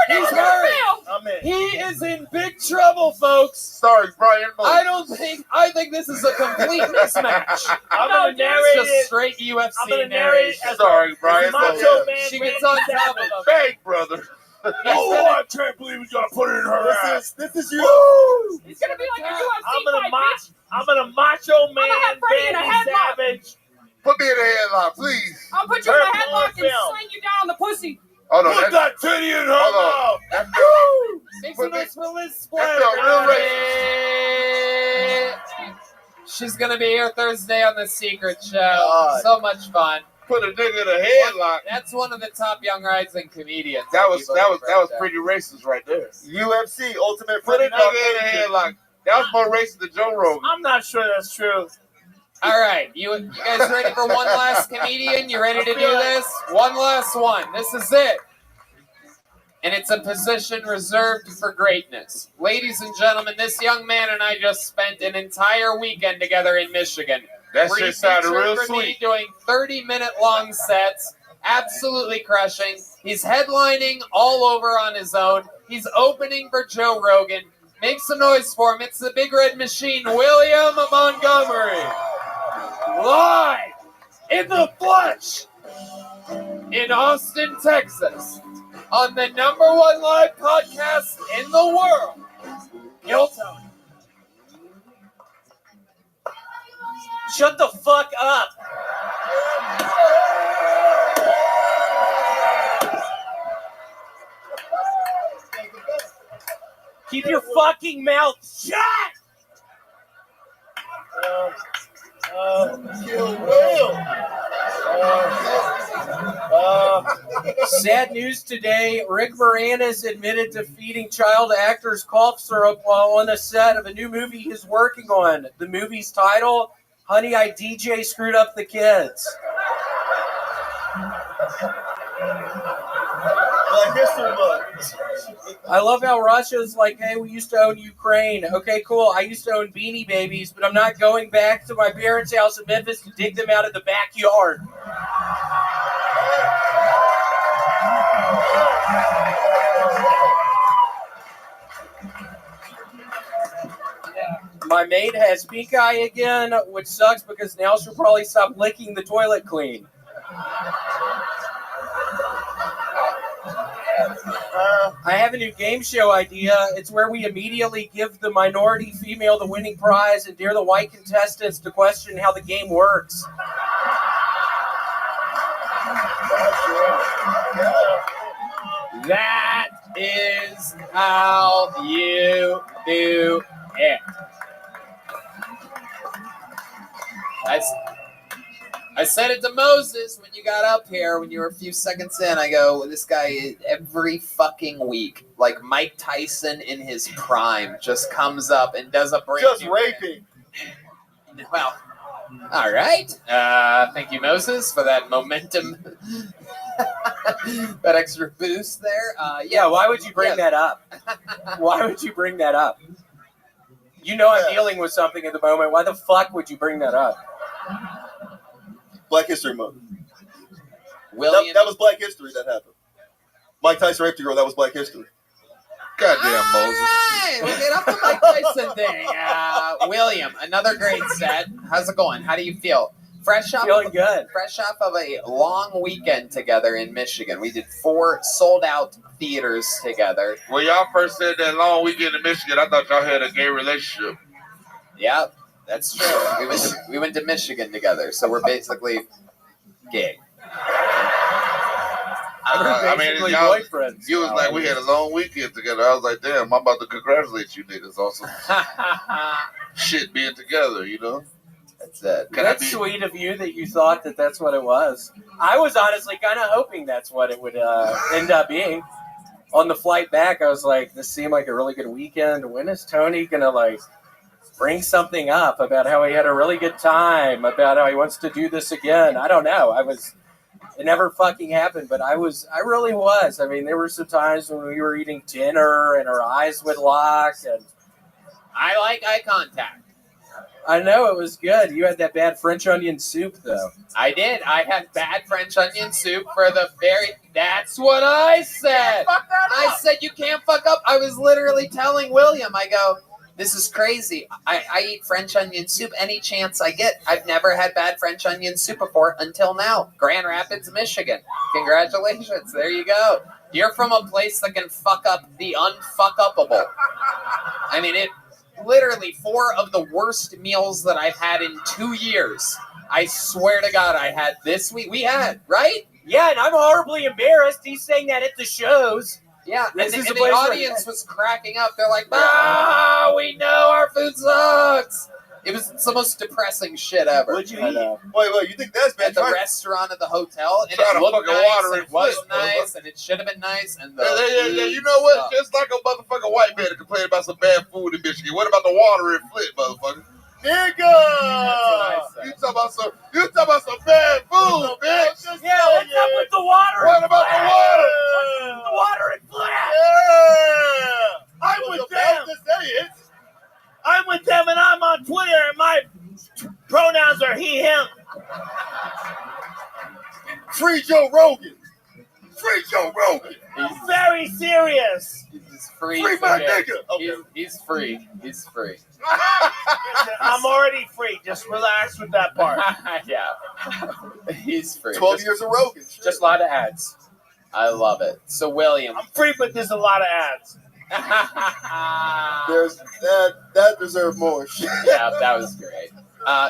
We're He's never gonna hurt. fail. I'm in. He is in big trouble, folks. Sorry, Brian. I think this is a complete mismatch. I'm gonna narrate It's just it. straight UFC I'm gonna narrate narration. as Sorry, Brian. Macho Man. She gets on top of him. Bang, brother. I can't believe he's gonna put it in her ass. This is you. Woo! It's gonna be like a UFC I'm gonna fight, bitch. I'm gonna Macho Man. have Freddie in a Randy headlock. Savage. Put me in a headlock, please. I'll put you in a Purple headlock and film. sling you down on the pussy. Oh no, Put that titty in her hold mouth. on. That felt, Make Put some me- noise for Liz that Splatter. felt real racist. She's gonna be here Thursday on the Secret Show. God. So much fun. Put a nigga in a headlock. That's one of the top young rising comedians. That was Right pretty racist right there. UFC Ultimate Put a Freddie nigga in a headlock. That was more racist than Joe Rogan. I'm not sure that's true. All right, you guys ready for one last comedian? You ready to do this? One last one. This is it. And it's a position reserved for greatness. Ladies and gentlemen, this young man and I just spent an entire weekend together in Michigan. That shit sounded real For me sweet. doing 30-minute long sets, absolutely crushing. He's headlining all over on his own. He's opening for Joe Rogan. Make some noise for him. It's the Big Red Machine, William Montgomery. Live in the flesh in Austin, Texas, on the #1 live podcast in the world, Hilton. Shut the fuck up. Keep your fucking mouth shut. Kill Will. Sad news today. Rick Moranis admitted to feeding child actors cough syrup while on the set of a new movie he's working on. The movie's title, Honey, I DJ Screwed Up the Kids. Black History Month. I love how Russia's like, hey, we used to own Ukraine. Okay, cool. I used to own Beanie Babies, but I'm not going back to my parents' house in Memphis to dig them out of the backyard. My maid has pink eye again, which sucks because now she'll probably stop licking the toilet clean. I have a new game show idea. It's where we immediately give the minority female the winning prize and dare the white contestants to question how the game works. That is how you do it. I said it to Moses when you got up here, when you were a few seconds in. I go, this guy every fucking week, like Mike Tyson in his prime, just comes up and does a break. Just raping. Well, all right. Thank you, Moses, for that momentum, that extra boost there. Yeah, why would you bring that up? Why would you bring that up? You know I'm dealing with something at the moment. Why the fuck would you bring that up? Black History Month. William, that was Black History that happened. Mike Tyson raped a girl. That was Black History. Goddamn Moses. Hey, we'll get up the Mike Tyson thing. William, another great set. How's it going? How do you feel? Feeling good. Fresh off of a long weekend together in Michigan. We did 4 sold-out theaters together. When y'all first said that long weekend in Michigan, I thought y'all had a gay relationship. Yep, that's true. We went to Michigan together, so we're basically gay. I mean, basically y'all, boyfriends. you was like, we had a long weekend together. I was like, damn, I'm about to congratulate you niggas on some shit being together, you know? That's that. That's sweet of you that you thought that that's what it was. I was honestly kind of hoping that's what it would end up being. On the flight back, I was like, this seemed like a really good weekend. When is Tony going to, like, bring something up about how he had a really good time, about how he wants to do this again? I don't know. It never fucking happened, but I really was. I mean, there were some times when we were eating dinner and our eyes would lock. And I like eye contact. I know it was good. You had that bad French onion soup, though. I did. I had bad French onion soup for the very... That's what I said. I said you can't fuck up. I was literally telling William, I go, this is crazy. I eat French onion soup any chance I get. I've never had bad French onion soup before until now. Grand Rapids, Michigan. Congratulations. There you go. You're from a place that can fuck up the unfuck-upable. I mean, it... Literally 4 of the worst meals that I've had in 2 years. I swear to God, I had this week. We had, right? Yeah, and I'm horribly embarrassed. He's saying that at the shows. Yeah, This and is a the place where- audience was cracking up. They're like, "Ah, we know our food sucks." It's the most depressing shit ever. What'd you eat? Wait, you think that's bad? At the restaurant at the hotel, and Try it to looked fucking nice, water and and it was flip, nice, and it should have been nice, and the Yeah. You know what? Just like a motherfucking white man to complain about some bad food in Michigan. What about the water and flip, motherfucker? Nigga! You talking about some bad food, bitch. Yeah, what's up with the water? What about the water? The water and flat. Yeah! I'm with them. I'm with them, and I'm on Twitter, and my pronouns are he, him. Free Joe Rogan. Free Joe Rogan. I'm very serious. He's free. Free my today. nigga. He's free. He's free. I'm already free. Just relax with that part. Yeah. He's free. 12 years of Rogan. Just a lot of ads. I love it. So, William. I'm free, but there's a lot of ads. There's that deserved more. Yeah, that was great.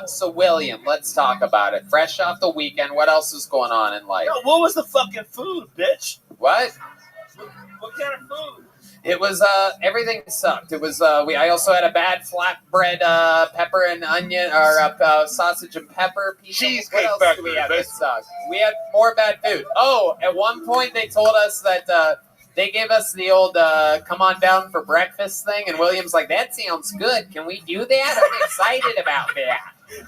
So, William, let's talk about it. Fresh off the weekend, what else is going on in life? Yo, what was the fucking food, bitch? What? What kind of food? It was everything sucked. It was I also had a bad flatbread pepper and onion or sausage and pepper pizza. Cheesecake What else back do we there, have bitch. that sucked? We had more bad food. Oh, at one point they told us that they gave us the old come on down for breakfast thing, and William's like, that sounds good. Can we do that? I'm excited about that.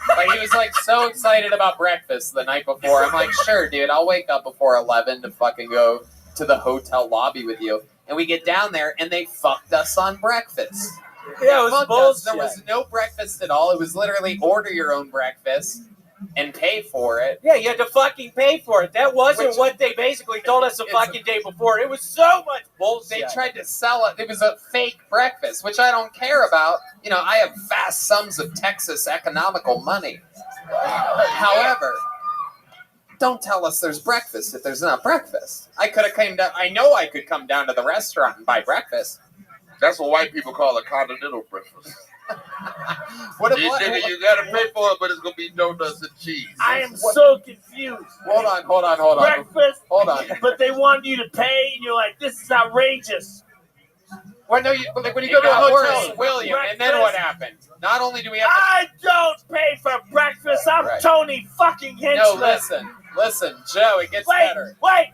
Like, he was like so excited about breakfast the night before. I'm like, sure, dude, I'll wake up before 11 to fucking go to the hotel lobby with you. And we get down there, and they fucked us on breakfast. Yeah, it was Fucked us. bullshit. There was no breakfast at all. It was literally order your own breakfast and pay for it. Yeah, you had to fucking pay for it. That wasn't what they basically told us the fucking day before. It was so much bullshit. They tried to sell it. It was a fake breakfast, which I don't care about. You know, I have vast sums of Texas economical money. However, don't tell us there's breakfast if there's not breakfast. I could have came down. I know I could come down to the restaurant and buy breakfast. That's what white people call a continental breakfast. What You gotta pay for it, but it's gonna be donuts and cheese. I am so confused. Hold on. Breakfast, Hold on. but they want you to pay, and you're like, this is outrageous. Well, no, like when you go to a hotel, William, and then what Breakfast. happened? Not only do we have to... I don't pay for breakfast. I'm Right. Tony fucking Hinchcliffe. No, listen, Joe, it gets better. Wait.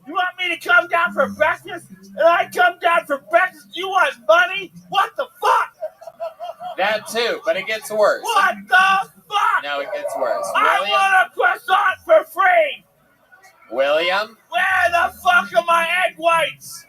You want me to come down for breakfast? And I come down for breakfast? You want money? What the fuck? That too, but it gets worse. What the fuck? No, it gets worse. I want a croissant for free. William? Where the fuck are my egg whites?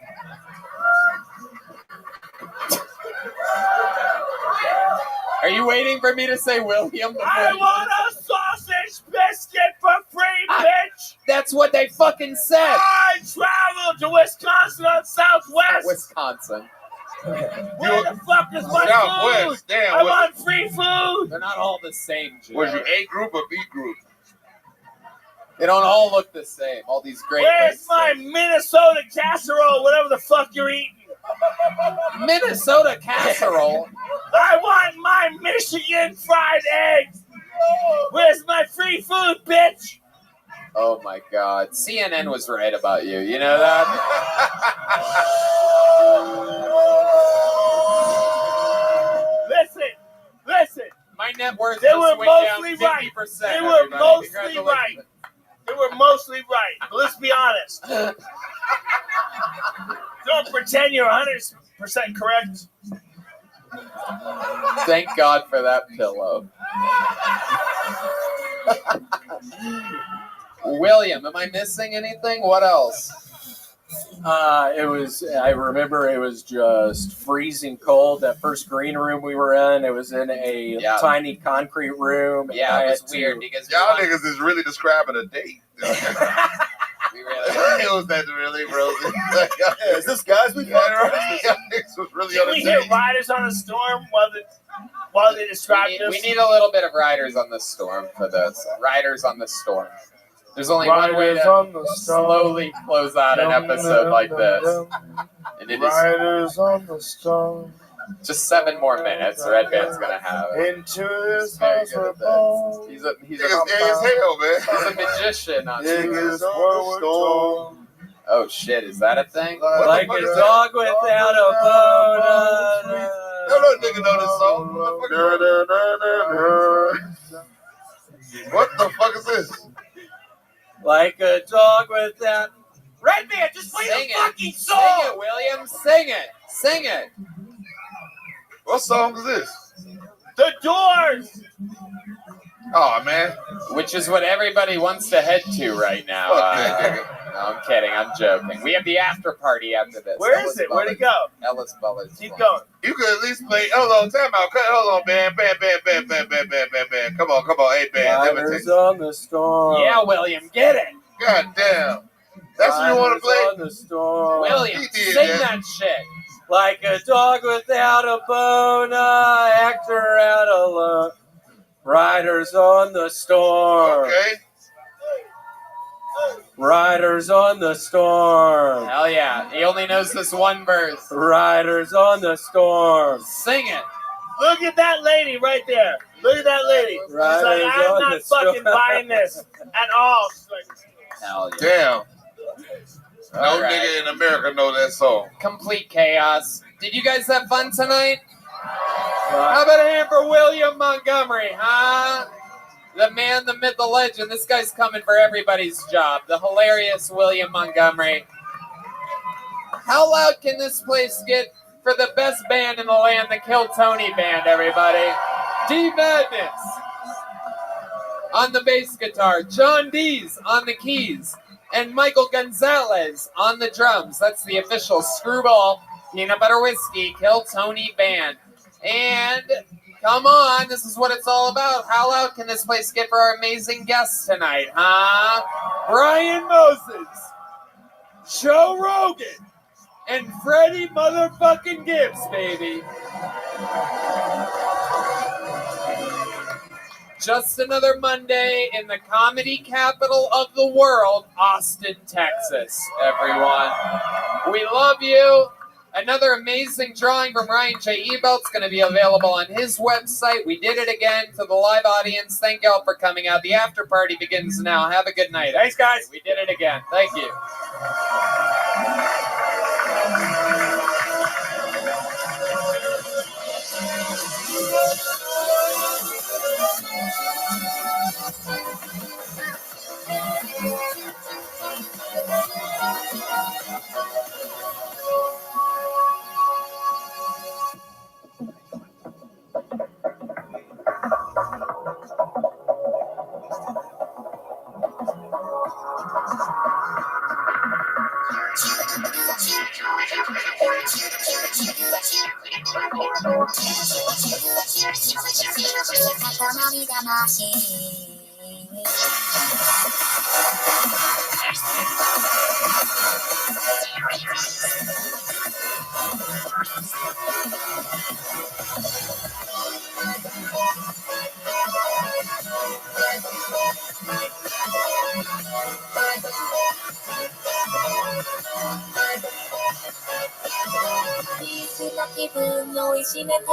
Are you waiting for me to say William? I want a sausage biscuit for free, bitch. That's what they fucking said. I traveled to Wisconsin on Southwest. Wisconsin. Where the fuck is my Southwest, food? damn, I what- want free food. They're not all the same, Joe. Was you A group or B group? They don't all look the same. All these great Where's my Minnesota casserole, whatever the fuck you're eating? Minnesota casserole? I want my Michigan fried eggs. Where's my free food, bitch? Oh my God. CNN was right about you. You know that? Listen. My net worth They just were went down mostly 50%. right. They were everybody. mostly Congratulations. right. They were mostly right. But let's be honest. Don't pretend you're 100% correct. Thank God for that pillow. William, am I missing anything? What else? I remember it was just freezing cold. That first green room we were in, it was in a tiny concrete room. Yeah, and it was I had weird to- because Y'all niggas is really describing a date. It was that really, Rosie. Yeah, is this guys we fucked? Y'all niggas was really Can on we a hear date. Riders on the Storm while they describe this? We need a little bit of Riders on the Storm for this. Riders on the Storm. There's only one way Riders on to the storm. slowly close out an episode like this. And it is Riders on the storm. just 7 more minutes. Red Band's gonna have it. Into this Very house good we're at this. born. He's Niggas gay as hell, man. He's a magician on Niggas this. on the storm. Oh shit, is that a thing? Like a dog without a bone. No, nigga know this song. What the fuck is this? Like a dog without. Red Man, just play Sing the it. fucking Sing song. it, William. Sing it. Sing it. What song is this? The Doors. Oh man, Which is what everybody wants to head to right now. Fuck that nigga. No, I'm kidding. I'm joking. We have the after party after this. Where is it? Where'd it go? Ellis Bullets. Keep going. you could at least play. Hold on, time out. Hold on, band. Come on, hey band. Let me Riders take- on the storm. Yeah, William, get it. God damn. That's what you want to Riders play? on the storm. William, He did sing that. that shit. Like a dog without a bone, actor out alone. Riders on the storm. Okay. Riders on the storm. Hell yeah. He only knows this one verse. Riders on the storm. Sing it. Look at that lady right there. Look at that lady. She's like, Riders I'm on not the storm. fucking buying this at all. She's like, Hell yeah. Damn. No All right. nigga in America know that song. Complete chaos. Did you guys have fun tonight? How about a hand for William Montgomery, huh? The man, the myth, the legend. This guy's coming for everybody's job. The hilarious William Montgomery. How loud can this place get for the best band in the land, the Kill Tony Band, everybody? D Madness on the bass guitar, John Dees on the keys, and Michael Gonzalez on the drums. That's the official Screwball Peanut Butter Whiskey Kill Tony Band. And come on, this is what it's all about. How loud can this place get for our amazing guests tonight, huh? Brian Moses, Joe Rogan, and Freddie motherfucking Gibbs, baby. Just another Monday in the comedy capital of the world, Austin, Texas, everyone. We love you. Another amazing drawing from Ryan J. Ebelt's going to be available on his website. We did it again to the live audience. Thank y'all for coming out. The after party begins now. Have a good night. Thanks, guys. We did it again. Thank you.気分をいじめて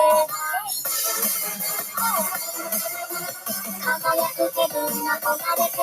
輝く気分が焦がれて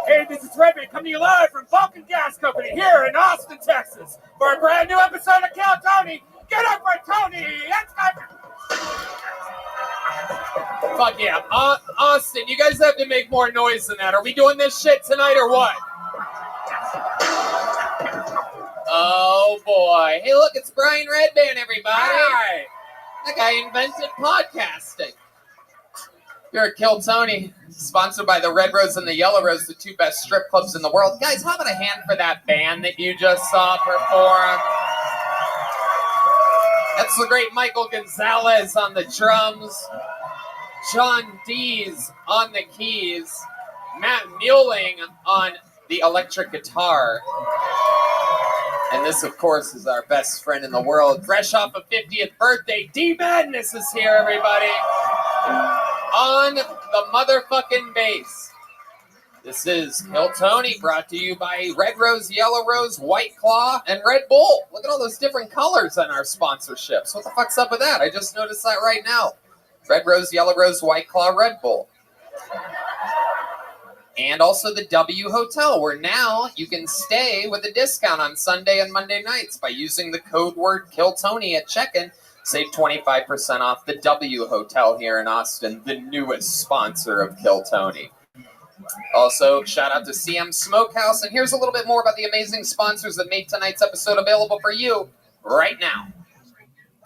Hey, this is Rabbi coming to you live from Vulcan Gas Company here in Austin, Texas, for a brand new episode of Kill Tony. Get up for Tony! Let's go! Fuck yeah. Austin, you guys have to make more noise than that. Are we doing this shit tonight or what? Oh boy. Hey, look, it's Brian Redband, everybody. Hi. That guy invented podcasting. You're at Kill Tony, sponsored by the Red Rose and the Yellow Rose, the two best strip clubs in the world. Guys, how about a hand for that band that you just saw perform? That's the great Michael Gonzalez on the drums, John Dees on the keys, Matt Muelling on the electric guitar. And this, of course, is our best friend in the world. Fresh off a 50th birthday, D Madness is here, everybody. On the motherfucking bass. This is Kill Tony, brought to you by Red Rose, Yellow Rose, White Claw, and Red Bull. Look at all those different colors on our sponsorships. What the fuck's up with that? I just noticed that right now. Red Rose, Yellow Rose, White Claw, Red Bull. And also the W Hotel, where now you can stay with a discount on Sunday and Monday nights by using the code word Kill Tony at check-in. Save 25% off the W Hotel here in Austin, the newest sponsor of Kill Tony. Also, shout out to CM Smokehouse, and here's a little bit more about the amazing sponsors that made tonight's episode available for you right now.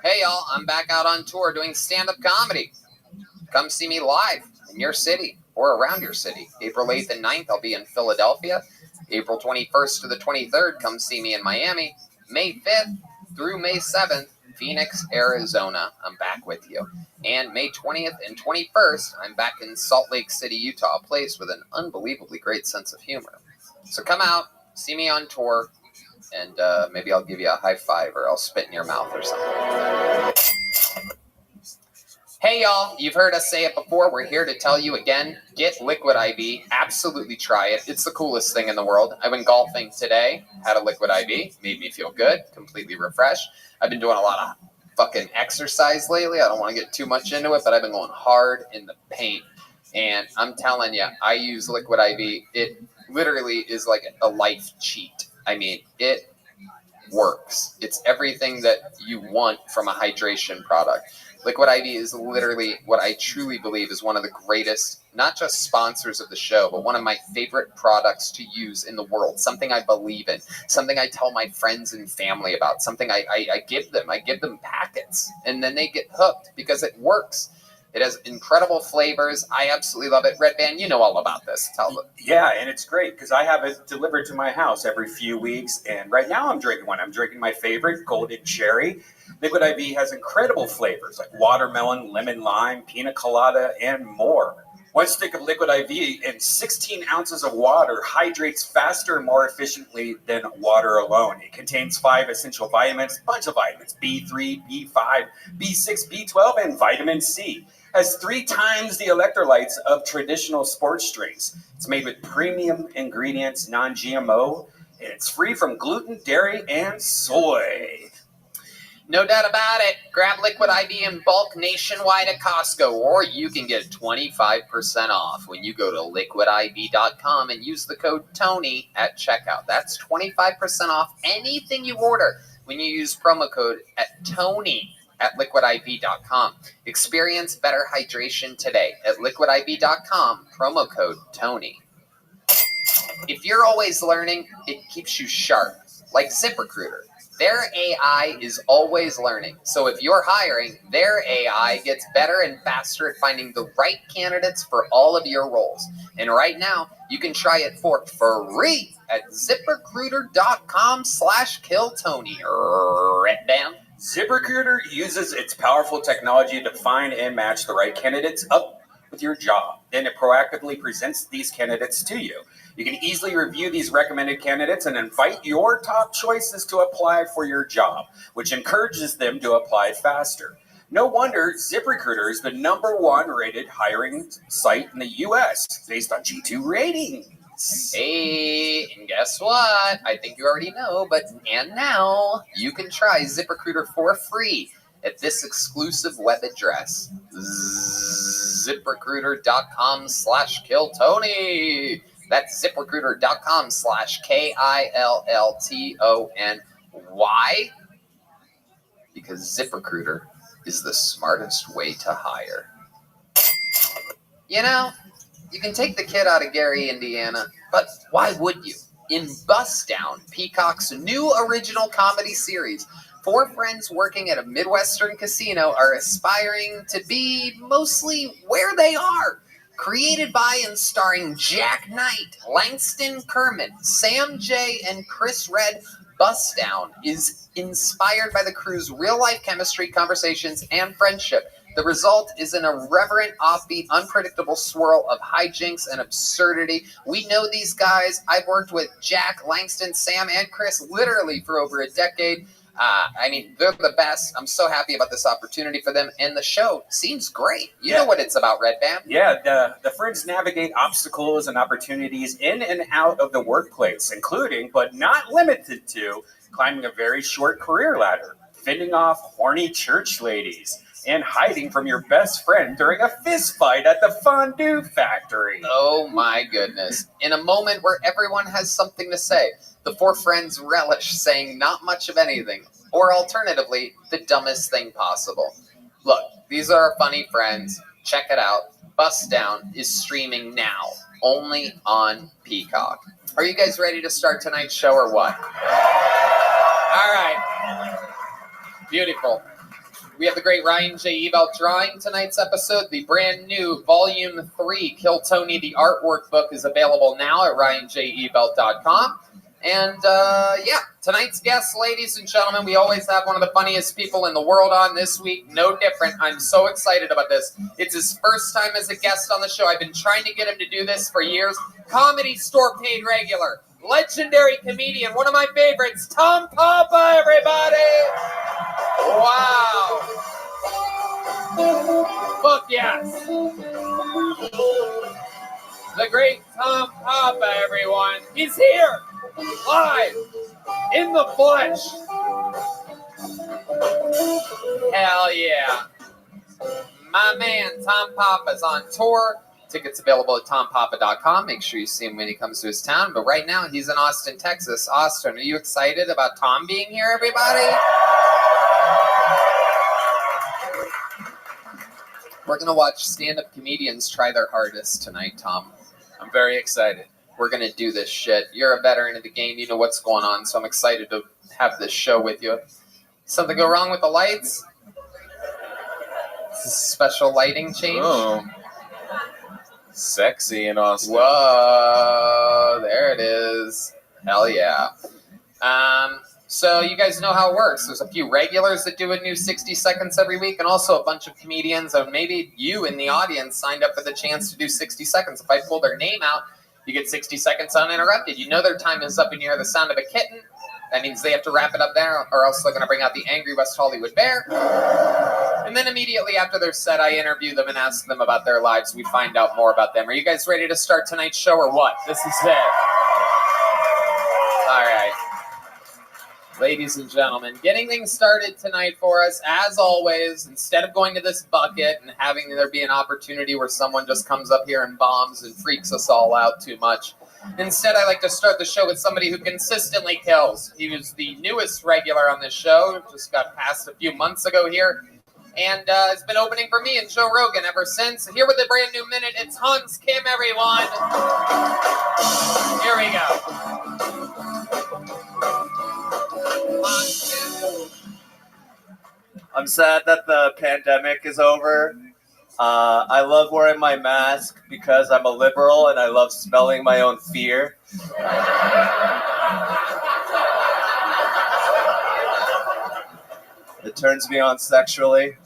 Hey y'all, I'm back out on tour doing stand-up comedy. Come see me live in your city or around your city. April 8th and 9th, I'll be in Philadelphia. April 21st to the 23rd, come see me in Miami. May 5th through May 7th, Phoenix, Arizona. I'm back with you. And May 20th and 21st, I'm back in Salt Lake City, Utah, a place with an unbelievably great sense of humor. So come out, see me on tour, and maybe I'll give you a high five or I'll spit in your mouth or something. Hey y'all, you've heard us say it before. We're here to tell you again, get Liquid IV. Absolutely try it. It's the coolest thing in the world. I went golfing today, had a Liquid IV, made me feel good, completely refreshed. I've been doing a lot of fucking exercise lately. I don't want to get too much into it, but I've been going hard in the paint. And I'm telling you, I use Liquid IV. It literally is like a life cheat. I mean, it works. It's everything that you want from a hydration product. Liquid IV is literally what I truly believe is one of the greatest, not just sponsors of the show, but one of my favorite products to use in the world. Something I believe in, something I tell my friends and family about, something I give them. I give them packets, and then they get hooked because it works. It has incredible flavors. I absolutely love it. Red Band, you know all about this. Tell them. Yeah, and it's great because I have it delivered to my house every few weeks. And right now I'm drinking one. I'm drinking my favorite, Golden Cherry. Liquid IV has incredible flavors like watermelon, lemon lime, pina colada, and more. One stick of Liquid IV and 16 ounces of water hydrates faster and more efficiently than water alone. It contains 5 essential vitamins, bunch of vitamins, B3, B5, B6, B12, and vitamin C. Has 3 times the electrolytes of traditional sports drinks. It's made with premium ingredients, non-GMO, and it's free from gluten, dairy, and soy. No doubt about it. Grab Liquid IV in bulk nationwide at Costco, or you can get 25% off when you go to liquidiv.com and use the code TONY at checkout. That's 25% off anything you order when you use promo code at TONY at liquidiv.com. Experience better hydration today at liquidiv.com, promo code TONY. If you're always learning, it keeps you sharp, like ZipRecruiter. Their AI is always learning. So if you're hiring, their AI gets better and faster at finding the right candidates for all of your roles. And right now, you can try it for free at ZipRecruiter.com/KillTony. Red Band. ZipRecruiter uses its powerful technology to find and match the right candidates up with your job. Then it proactively presents these candidates to you. You can easily review these recommended candidates and invite your top choices to apply for your job, which encourages them to apply faster. No wonder ZipRecruiter is the #1 rated hiring site in the U.S. based on G2 ratings. Hey, and guess what? I think you already know, but now you can try ZipRecruiter for free at this exclusive web address, ZipRecruiter.com/KillTony. That's ZipRecruiter.com/KILLTONY. Why? Because ZipRecruiter is the smartest way to hire. You know, you can take the kid out of Gary, Indiana, but why would you? In Bust Down, Peacock's new original comedy series, 4 friends working at a Midwestern casino are aspiring to be mostly where they are. Created by and starring Jack Knight, Langston Kermit, Sam J, and Chris Redd, Bust Down is inspired by the crew's real-life chemistry, conversations, and friendship. The result is an irreverent, offbeat, unpredictable swirl of hijinks and absurdity. We know these guys. I've worked with Jack, Langston, Sam, and Chris literally for over a decade. They're the best. I'm so happy about this opportunity for them, and the show seems great. You know what it's about, Red Band. Yeah, the friends navigate obstacles and opportunities in and out of the workplace, including, but not limited to, climbing a very short career ladder, fending off horny church ladies, and hiding from your best friend during a fist fight at the fondue factory. Oh my goodness. In a moment where everyone has something to say, the 4 friends relish saying not much of anything, or alternatively, the dumbest thing possible. Look, these are our funny friends. Check it out. Bust Down is streaming now, only on Peacock. Are you guys ready to start tonight's show or what? All right. Beautiful. We have the great Ryan J. Ebelt drawing tonight's episode. The brand new Volume 3, Kill Tony, the artwork book, is available now at ryanjebelt.com. And, tonight's guest, ladies and gentlemen, we always have one of the funniest people in the world on this week. No different. I'm so excited about this. It's his first time as a guest on the show. I've been trying to get him to do this for years. Comedy Store paid regular. Legendary comedian, one of my favorites, Tom Papa, everybody! Wow! Fuck yes! The great Tom Papa, everyone. He's here! Live! In the flesh! Hell yeah! My man, Tom Papa's on tour. Tickets available at tompapa.com. Make sure you see him when he comes to his town. But right now, he's in Austin, Texas. Austin, are you excited about Tom being here, everybody? We're going to watch stand-up comedians try their hardest tonight, Tom. I'm very excited. We're going to do this shit. You're a veteran of the game. You know what's going on, so I'm excited to have this show with you. Something go wrong with the lights? This is special lighting change. Oh. Sexy and awesome. Whoa, there it is. Hell yeah. So you guys know how it works. There's a few regulars that do a new 60 seconds every week, and also a bunch of comedians, or maybe you in the audience signed up for the chance to do 60 seconds. If I pull their name out, you get 60 seconds uninterrupted. You know their time is up and you hear the sound of a kitten. That means they have to wrap it up there, or else they're going to bring out the angry West Hollywood bear. And then immediately after their set, I interview them and ask them about their lives. We find out more about them. Are you guys ready to start tonight's show or what? This is it. All right. Ladies and gentlemen, getting things started tonight for us, as always, instead of going to this bucket and having there be an opportunity where someone just comes up here and bombs and freaks us all out too much, instead I like to start the show with somebody who consistently kills. He was the newest regular on this show, just got passed a few months ago here, and has been opening for me and Joe Rogan ever since. Here with a brand new minute, it's Hans Kim, everyone. Here we go. I'm sad that the pandemic is over. I love wearing my mask because I'm a liberal and I love smelling my own fear. It turns me on sexually.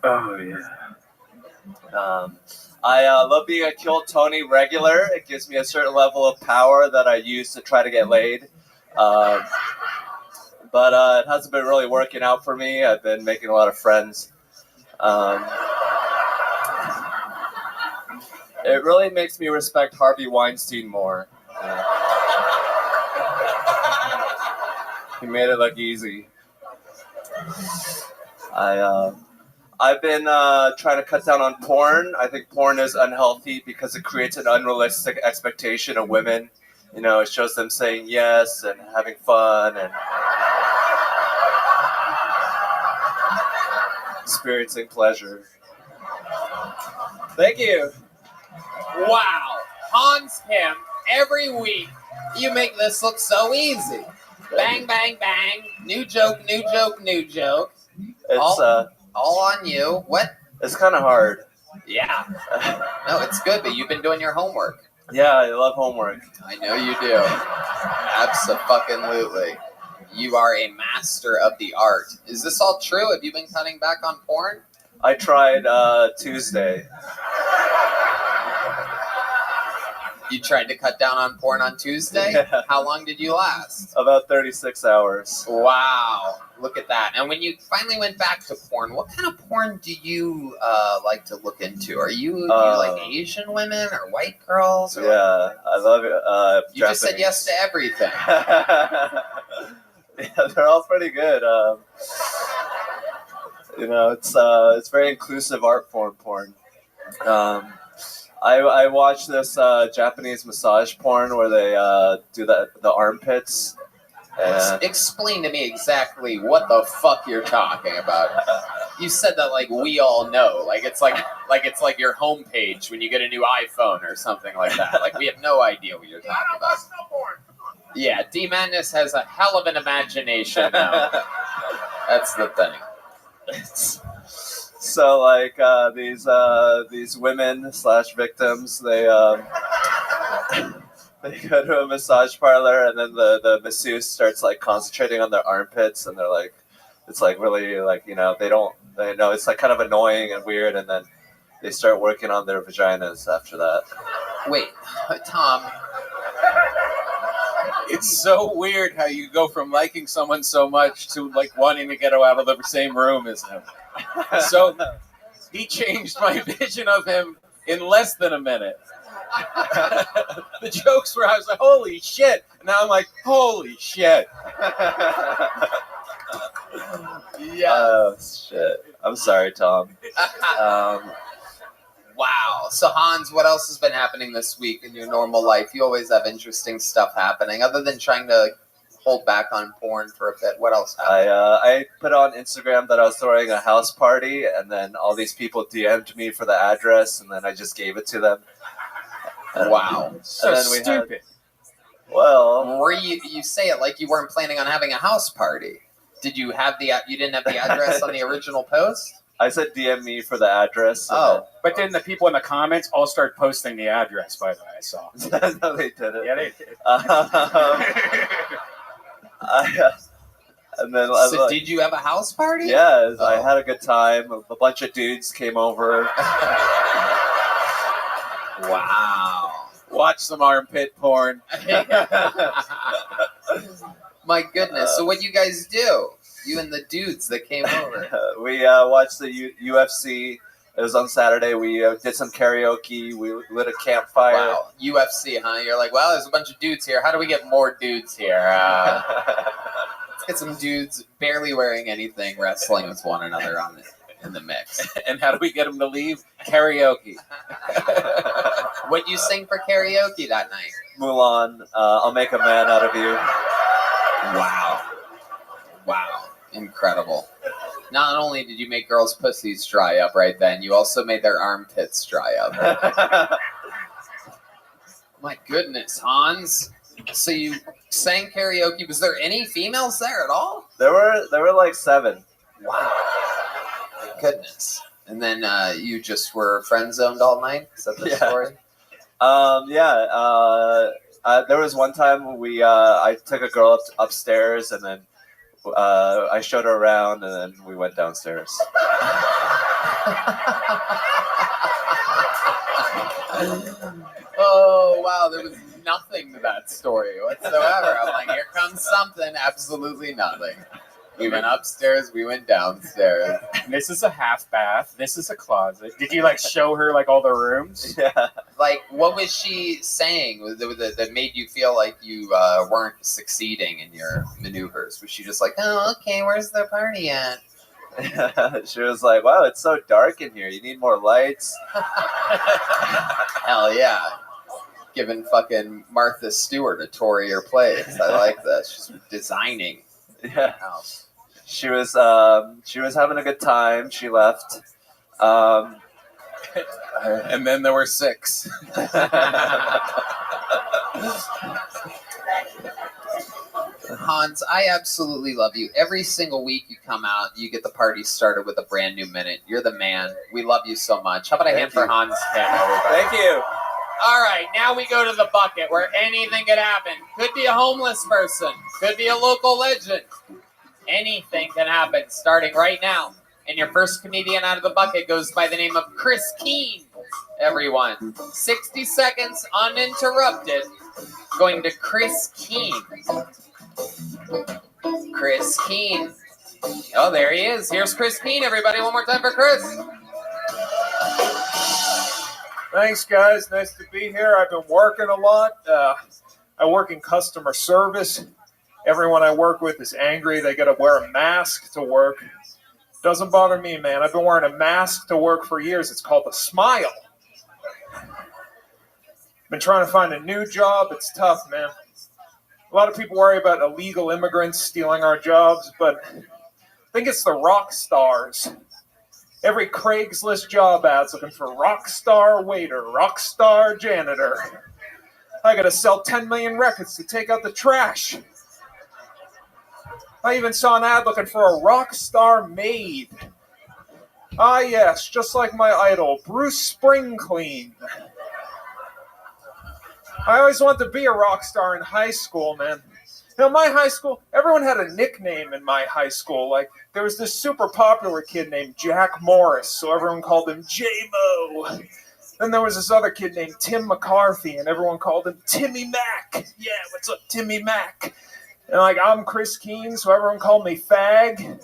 Oh, yeah. I love being a Kill Tony regular. It gives me a certain level of power that I use to try to get laid. But it hasn't been really working out for me. I've been making a lot of friends. It really makes me respect Harvey Weinstein more. He made it look easy. I've been trying to cut down on porn. I think porn is unhealthy because it creates an unrealistic expectation of women. You know, it shows them saying yes and having fun and experiencing pleasure. Thank you. Wow. Hans Kim, every week, you make this look so easy. Bang, bang, bang. New joke, new joke, new joke. It's all on you. What? It's kind of hard. Yeah. No, it's good, but you've been doing your homework. Yeah, I love homework. I know you do. Abso-fucking-lutely. You are a master of the art. Is this all true? Have you been cutting back on porn? I tried Tuesday. You tried to cut down on porn on Tuesday? Yeah. How long did you last? About 36 hours. Wow. Look at that. And when you finally went back to porn, what kind of porn do you like to look into? Do you like Asian women or white girls? Or Yeah, I love it. you just said yes to everything. Yeah, they're all pretty good. You know, it's very inclusive art form porn. I watched this Japanese massage porn where they do the armpits. Explain to me exactly what the fuck you're talking about. You said that like we all know, like it's like your homepage when you get a new iPhone or something like that. Like we have no idea what you're talking about. Yeah, D Madness has a hell of an imagination now. That's the thing. So like these women / victims, they go to a massage parlor and then the masseuse starts like concentrating on their armpits and they're like, it's like really like, you know, they know it's like kind of annoying and weird, and then they start working on their vaginas after that. Wait, Tom. It's so weird how you go from liking someone so much to like wanting to get her out of the same room as him. So he changed my vision of him in less than a minute. The jokes were, I was like, holy shit. And now I'm like, holy shit. Yeah. Oh, shit. I'm sorry, Tom. Wow. So Hans, what else has been happening this week in your normal life? You always have interesting stuff happening. Other than trying to hold back on porn for a bit, what else happened? I put on Instagram that I was throwing a house party, and then all these people DM'd me for the address, and then I just gave it to them. Wow. So and then we stupid. Well, you say it like you weren't planning on having a house party. Did you have you didn't have the address on the original post? I said DM me for the address. Oh. But then the people in the comments all start posting the address, by the way, I saw. No, they didn't. Yeah, they did. And then So did you have a house party? Yeah, I had a good time. A bunch of dudes came over. Wow. Watch some armpit porn. My goodness. So what you guys do? You and the dudes that came over. We watched the UFC. It was on Saturday. We did some karaoke. We lit a campfire. Wow. UFC, huh? You're like, well, there's a bunch of dudes here. How do we get more dudes here? Let's get some dudes barely wearing anything wrestling with one another in the mix. And how do we get them to leave? Karaoke. What'd you sing for karaoke that night? Mulan, I'll make a man out of you. Wow. Wow. Incredible. Not only did you make girls' pussies dry up right then, you also made their armpits dry up. My goodness, Hans. So you sang karaoke. Was there any females there at all? There were like 7. Wow. My goodness. And then you just were friend zoned all night? Is that the story? There was one time I took a girl upstairs and then I showed her around and then we went downstairs. Oh, wow. There was nothing to that story whatsoever. I'm like, here comes something. Absolutely nothing. We went upstairs. We went downstairs. This is a half bath. This is a closet. Did you show her all the rooms? Yeah. Like, what was she saying that made you feel like you weren't succeeding in your maneuvers? Was she just like, oh, okay, where's the party at? She was like, wow, it's so dark in here. You need more lights. Hell yeah. Giving fucking Martha Stewart a tour of your place. I like that. She's designing. Yeah. She was having a good time. She left. And then there were 6. Hans, I absolutely love you. Every single week you come out, you get the party started with a brand new minute. You're the man. We love you so much. How about a hand for Hans? Thank you. All right, now we go to the bucket where anything could happen. Could be a homeless person. Could be a local legend. Anything can happen starting right now. And your first comedian out of the bucket goes by the name of Chris Keene. Everyone, 60 seconds uninterrupted. Going to Chris Keene. Chris Keene. Oh, there he is. Here's Chris Keene, everybody. One more time for Chris. Thanks, guys. Nice to be here. I've been working a lot. I work in customer service. Everyone I work with is angry. They got to wear a mask to work. Doesn't bother me, man. I've been wearing a mask to work for years. It's called a smile. Been trying to find a new job. It's tough, man. A lot of people worry about illegal immigrants stealing our jobs, but I think it's the rock stars. Every Craigslist job ad's looking for rock star waiter, rock star janitor. I gotta sell 10 million records to take out the trash. I even saw an ad looking for a rock star maid. Ah yes, just like my idol, Bruce Springsteen. I always wanted to be a rock star in high school, man. My high school, everyone had a nickname in my high school. Like, there was this super popular kid named Jack Morris, so everyone called him J-Mo. Then there was this other kid named Tim McCarthy, and everyone called him Timmy Mac. Yeah, what's up, Timmy Mac? And, I'm Chris Keene, so everyone called me Fag.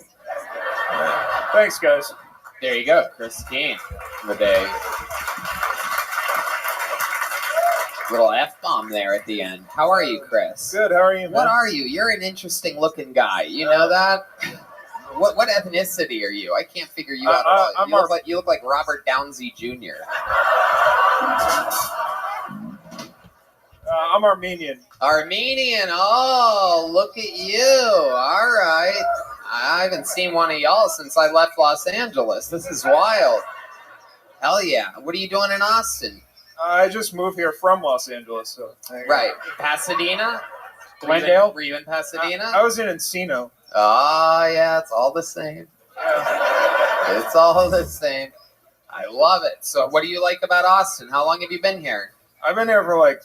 Thanks, guys. There you go, Chris Keene. With a little F-bomb there at the end. How are you, Chris? Good, how are you, man? What are you? You're an interesting looking guy. You know that? What ethnicity are you? I can't figure you out at all. You look like Robert Downsey Jr. I'm Armenian. Armenian. Oh, look at you. All right. I haven't seen one of y'all since I left Los Angeles. This is wild. Hell yeah. What are you doing in Austin? I just moved here from Los Angeles. So Right. Pasadena? Were you in Pasadena? I was in Encino. Oh, yeah, it's all the same. It's all the same. I love it. So what do you like about Austin? How long have you been here? I've been here for like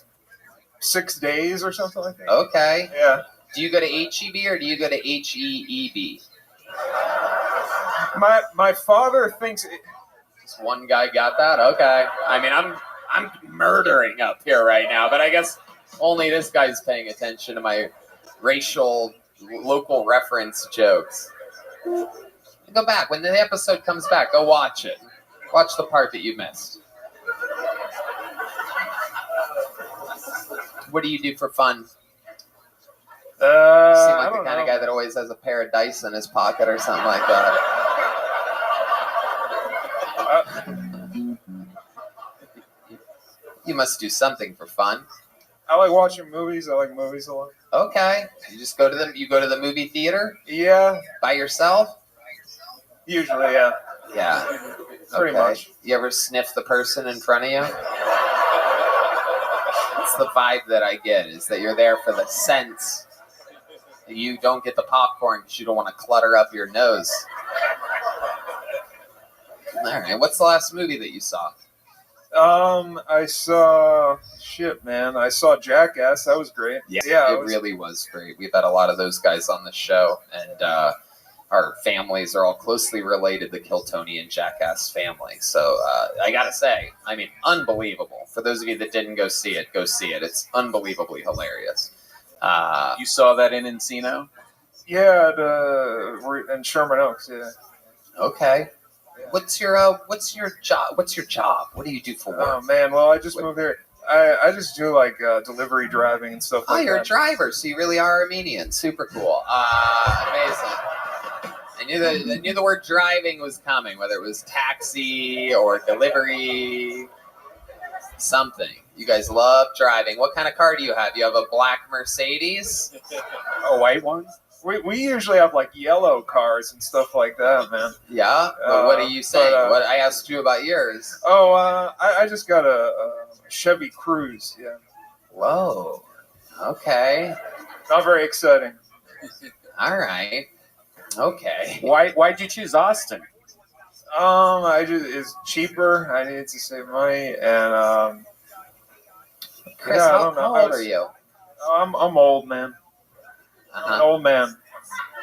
6 days or something like that. Okay. Yeah. Do you go to HEB or do you go to HEEB? My father thinks Just one guy got that? Okay. I mean, I'm murdering up here right now, but I guess only this guy's paying attention to my racial local reference jokes. Go back. When the episode comes back, go watch it. Watch the part that you missed. What do you do for fun? You seem like the kind of guy that always has a pair of dice in his pocket or something like that. You must do something for fun. I like watching movies. I like movies a lot. Okay. You just go to the movie theater? Yeah. By yourself? Usually, yeah. Yeah. Pretty much. You ever sniff the person in front of you? That's the vibe that I get, is that you're there for the sense. You don't get the popcorn because you don't want to clutter up your nose. All right. What's the last movie that you saw? I saw I saw Jackass. That was great. Yeah, it really was great. We've had a lot of those guys on the show, and our families are all closely related, the Kiltony and Jackass family. So I gotta say, I mean, unbelievable. For those of you that didn't go see it, go see it. It's unbelievably hilarious. You saw that in Encino? Yeah, in Sherman Oaks. Yeah. Okay. What's your job? What's your job? What do you do for work? Oh man, well I just moved here. I just do like delivery driving and stuff like that. Oh, you're a driver, so you really are Armenian. Super cool. Amazing. I knew the word driving was coming, whether it was taxi or delivery, something. You guys love driving. What kind of car do you have? You have a black Mercedes? A white one? We usually have like yellow cars and stuff like that, man. Yeah? But what are you saying? What I asked you about yours. Oh, I just got a Chevy Cruze, yeah. Whoa. Okay. Not very exciting. All right. Okay. Why'd you choose Austin? It's cheaper. I needed to save money, and Chris, I how don't know. old are you? I'm old, man. I'm an old man.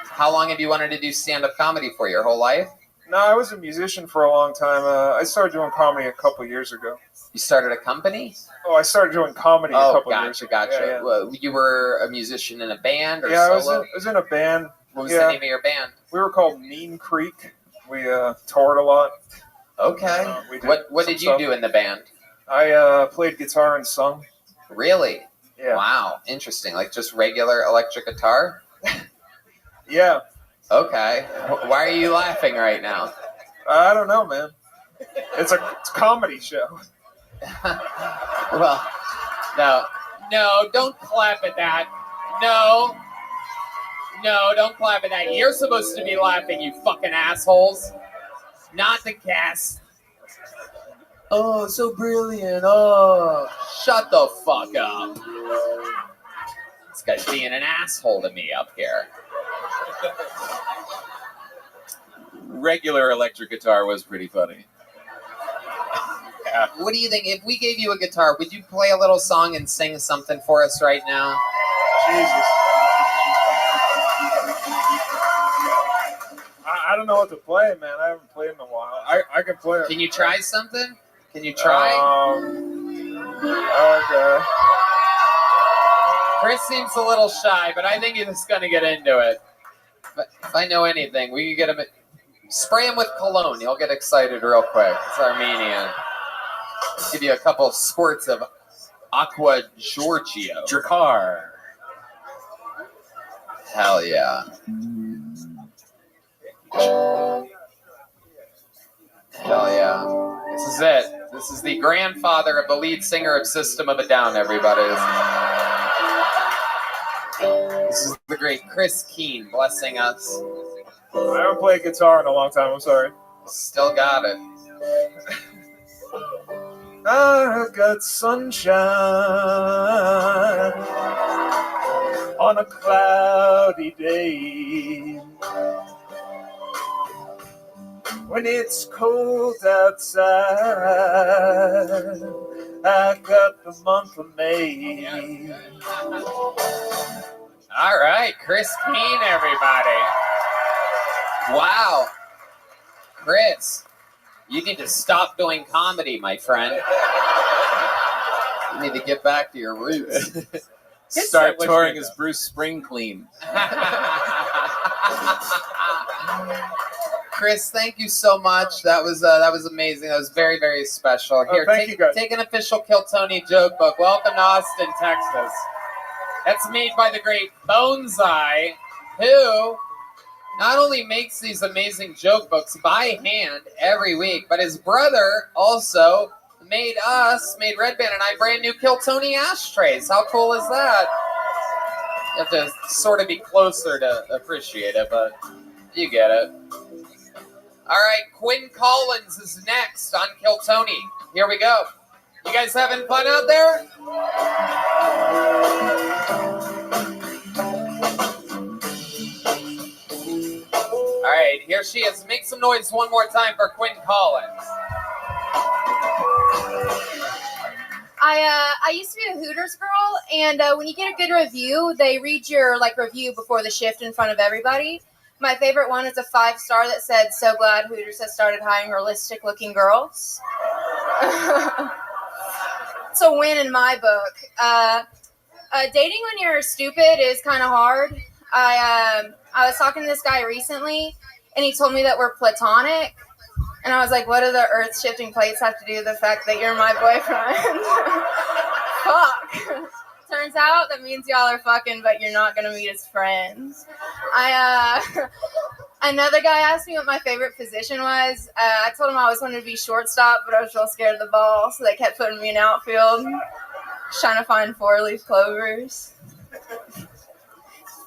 How long have you wanted to do stand-up comedy for? Your whole life? No, I was a musician for a long time. I started doing comedy a couple years ago. You started a company? Oh, I started doing comedy a couple years ago. Gotcha. Yeah, yeah. Well, you were a musician in a band or yeah, solo? I was in a band. What was the name of your band? We were called Mean Creek. We toured a lot. Okay. What did you do in the band? I played guitar and sung. Really? Yeah. Wow. Interesting. Like just regular electric guitar? Yeah. Okay. Why are you laughing right now? I don't know, man. It's a comedy show. Well, no, don't clap at that. No, don't clap at that. You're supposed to be laughing, you fucking assholes. Not the cast. Oh, so brilliant. Oh, shut the fuck up. This guy's being an asshole to me up here. Regular electric guitar was pretty funny. Yeah. What do you think? If we gave you a guitar, would you play a little song and sing something for us right now? Jesus. I don't know what to play, man. I haven't played in a while. I can play it. Can you try something? Can you try? Okay. Chris seems a little shy, but I think he's going to get into it. But if I know anything, we can get him. Spray him with cologne. He'll get excited real quick. It's Armenian. Give you a couple squirts of Aqua Giorgio. Dracar. Hell yeah. Hell yeah. This is it. This is the grandfather of the lead singer of System of a Down, everybody. This is the great Chris Keene blessing us. I haven't played guitar in a long time. I'm sorry. Still got it. I've got sunshine on a cloudy day. When it's cold outside, I got the month of May. All right, Chris Keene, everybody. Wow. Chris, you need to stop doing comedy, my friend. You need to get back to your roots. Start touring as Bruce Springsteen. Chris, thank you so much. That was amazing. That was very, very special. Here, thank you, guys. Take an official Kill Tony joke book. Welcome to Austin, Texas. That's made by the great Boneseye, who not only makes these amazing joke books by hand every week, but his brother also made Red Band and I brand new Kill Tony ashtrays. How cool is that? You have to sort of be closer to appreciate it, but you get it. All right, Quinn Collins is next on Kill Tony. Here we go. You guys having fun out there? All right, here she is. Make some noise one more time for Quinn Collins. I used to be a Hooters girl, and when you get a good review, they read your review before the shift in front of everybody. My favorite one is a 5-star that said, "So glad Hooters has started hiring realistic-looking girls." It's a win in my book. Dating when you're stupid is kind of hard. I was talking to this guy recently, and he told me that we're platonic. And I was like, what do the earth-shifting plates have to do with the fact that you're my boyfriend? Fuck. Turns out that means y'all are fucking, but you're not going to meet as friends. Another guy asked me what my favorite position was. I told him I always wanted to be shortstop, but I was real scared of the ball, so they kept putting me in outfield, trying to find 4-leaf clovers.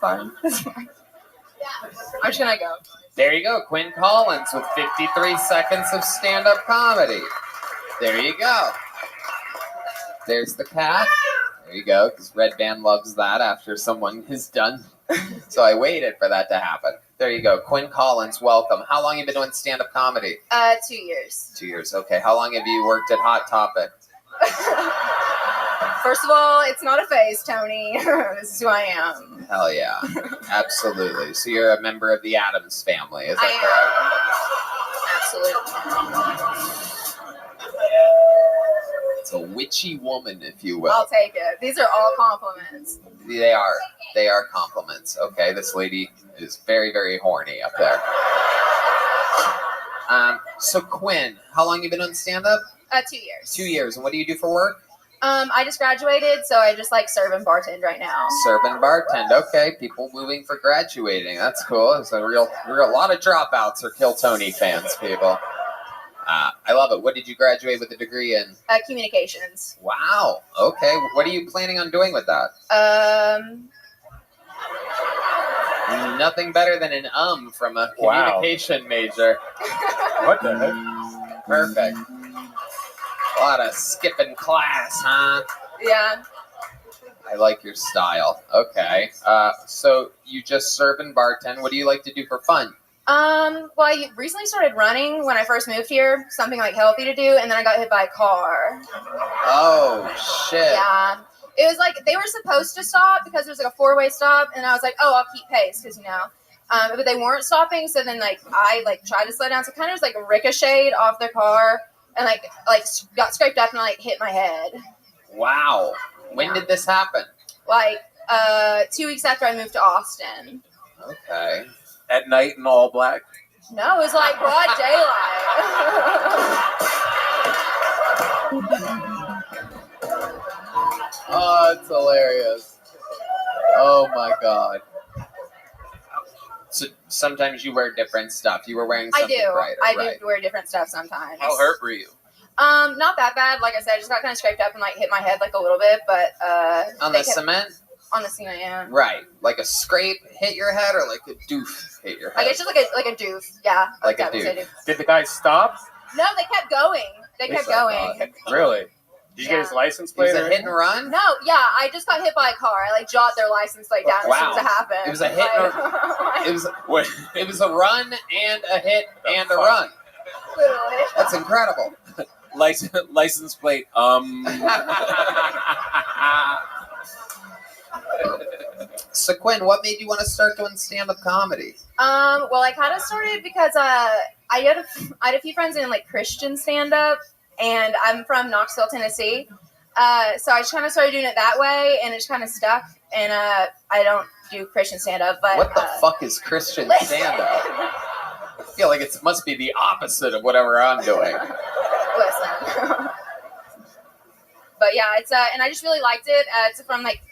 Fun. It's fun. I'm just going to go. There you go, Quinn Collins with 53 seconds of stand-up comedy. There you go. There's the cat. There you go, because Red Band loves that after someone is done. So I waited for that to happen. There you go, Quinn Collins, welcome. How long have you been doing stand-up comedy? 2 years. 2 years, okay. How long have you worked at Hot Topic? First of all, it's not a phase, Tony. This is who I am. Hell yeah, absolutely. So you're a member of the Addams family, is that Absolutely. correct? It's a witchy woman, if you will. I'll take it. These are all compliments. They are compliments. Okay, this lady is very, very horny up there. So Quinn, how long have you been on stand-up? 2 years. 2 years. And what do you do for work? I just graduated, so I just serve and bartend right now. Serve and bartend. Okay, people moving for graduating. That's cool. There's a lot of dropouts are Kill Tony fans, people. I love it. What did you graduate with a degree in? Communications. Wow. Okay. What are you planning on doing with that? Nothing better than an from a communication major. What the heck? Perfect. A lot of skipping class, huh? Yeah. I like your style. Okay. So you just serve and bartend. What do you like to do for fun? Well, I recently started running when I first moved here, something healthy to do, and then I got hit by a car. Oh, shit. Yeah. It was they were supposed to stop because there was a 4-way stop, and I was like, oh, I'll keep pace, because, but they weren't stopping, so then, I, tried to slow down, so it kind of was, ricocheted off their car, and, got scraped up and, hit my head. Wow. When did this happen? 2 weeks after I moved to Austin. Okay. At night in all black? No, it was, broad daylight. Oh, it's hilarious. Oh, my God. So sometimes you wear different stuff. You were wearing something brighter. I do wear different stuff sometimes. How hurt were you? Not that bad. Like I said, I just got kind of scraped up and hit my head a little bit, but on the cement? On the cement, yeah. Right. Like a scrape hit your head or like a doof hit your head? I guess just like a doof, yeah. Like a doof. Did the guy stop? No, they kept going. They kept going. Really? Did you get his license plate? It was or a hit and run? No, yeah, I just got hit by a car. I like jot their license plate down as soon as it happened. It was a hit and a, it was a run and a hit and a run. Literally. That's incredible. License plate. So Quinn, what made you want to start doing stand-up comedy? Well, I kind of started because I had a few friends in like Christian stand-up, and I'm from Knoxville, Tennessee. So I just kind of started doing it that way, and it just kind of stuck. And I don't do Christian stand-up, but what the fuck is Christian stand-up? I feel like it must be the opposite of whatever I'm doing. Listen. But yeah, it's and I just really liked it. It's from like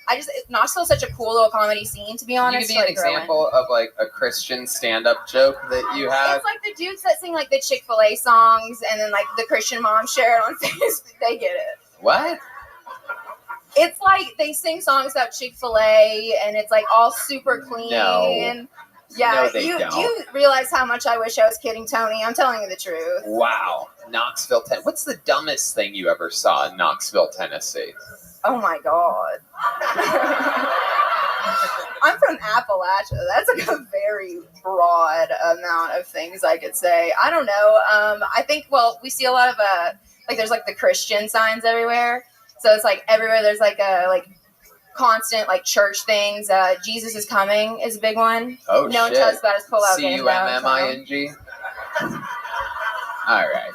Knoxville's such a cool little comedy scene, to be honest. Can you give me an example of like a Christian stand-up joke that you have? It's like the dudes that sing like the Chick-fil-A songs, and then like the Christian moms share it on Facebook. They get it. What? It's like they sing songs about Chick-fil-A, and it's like all super clean. No. Yeah, No, they you don't. realize how much I wish I was kidding, Tony. I'm telling you the truth. Wow. Knoxville, Tennessee. What's the dumbest thing you ever saw in Knoxville, Tennessee? Oh my God. I'm from Appalachia. That's like a very broad amount of things I could say. I don't know. I think, well, we see a lot of, like there's like the Christian signs everywhere. So it's like everywhere there's like a, like, constant like church things. Jesus is coming is a big one. Oh, no one shit. tells about his pull-out game. CUMMING? All right.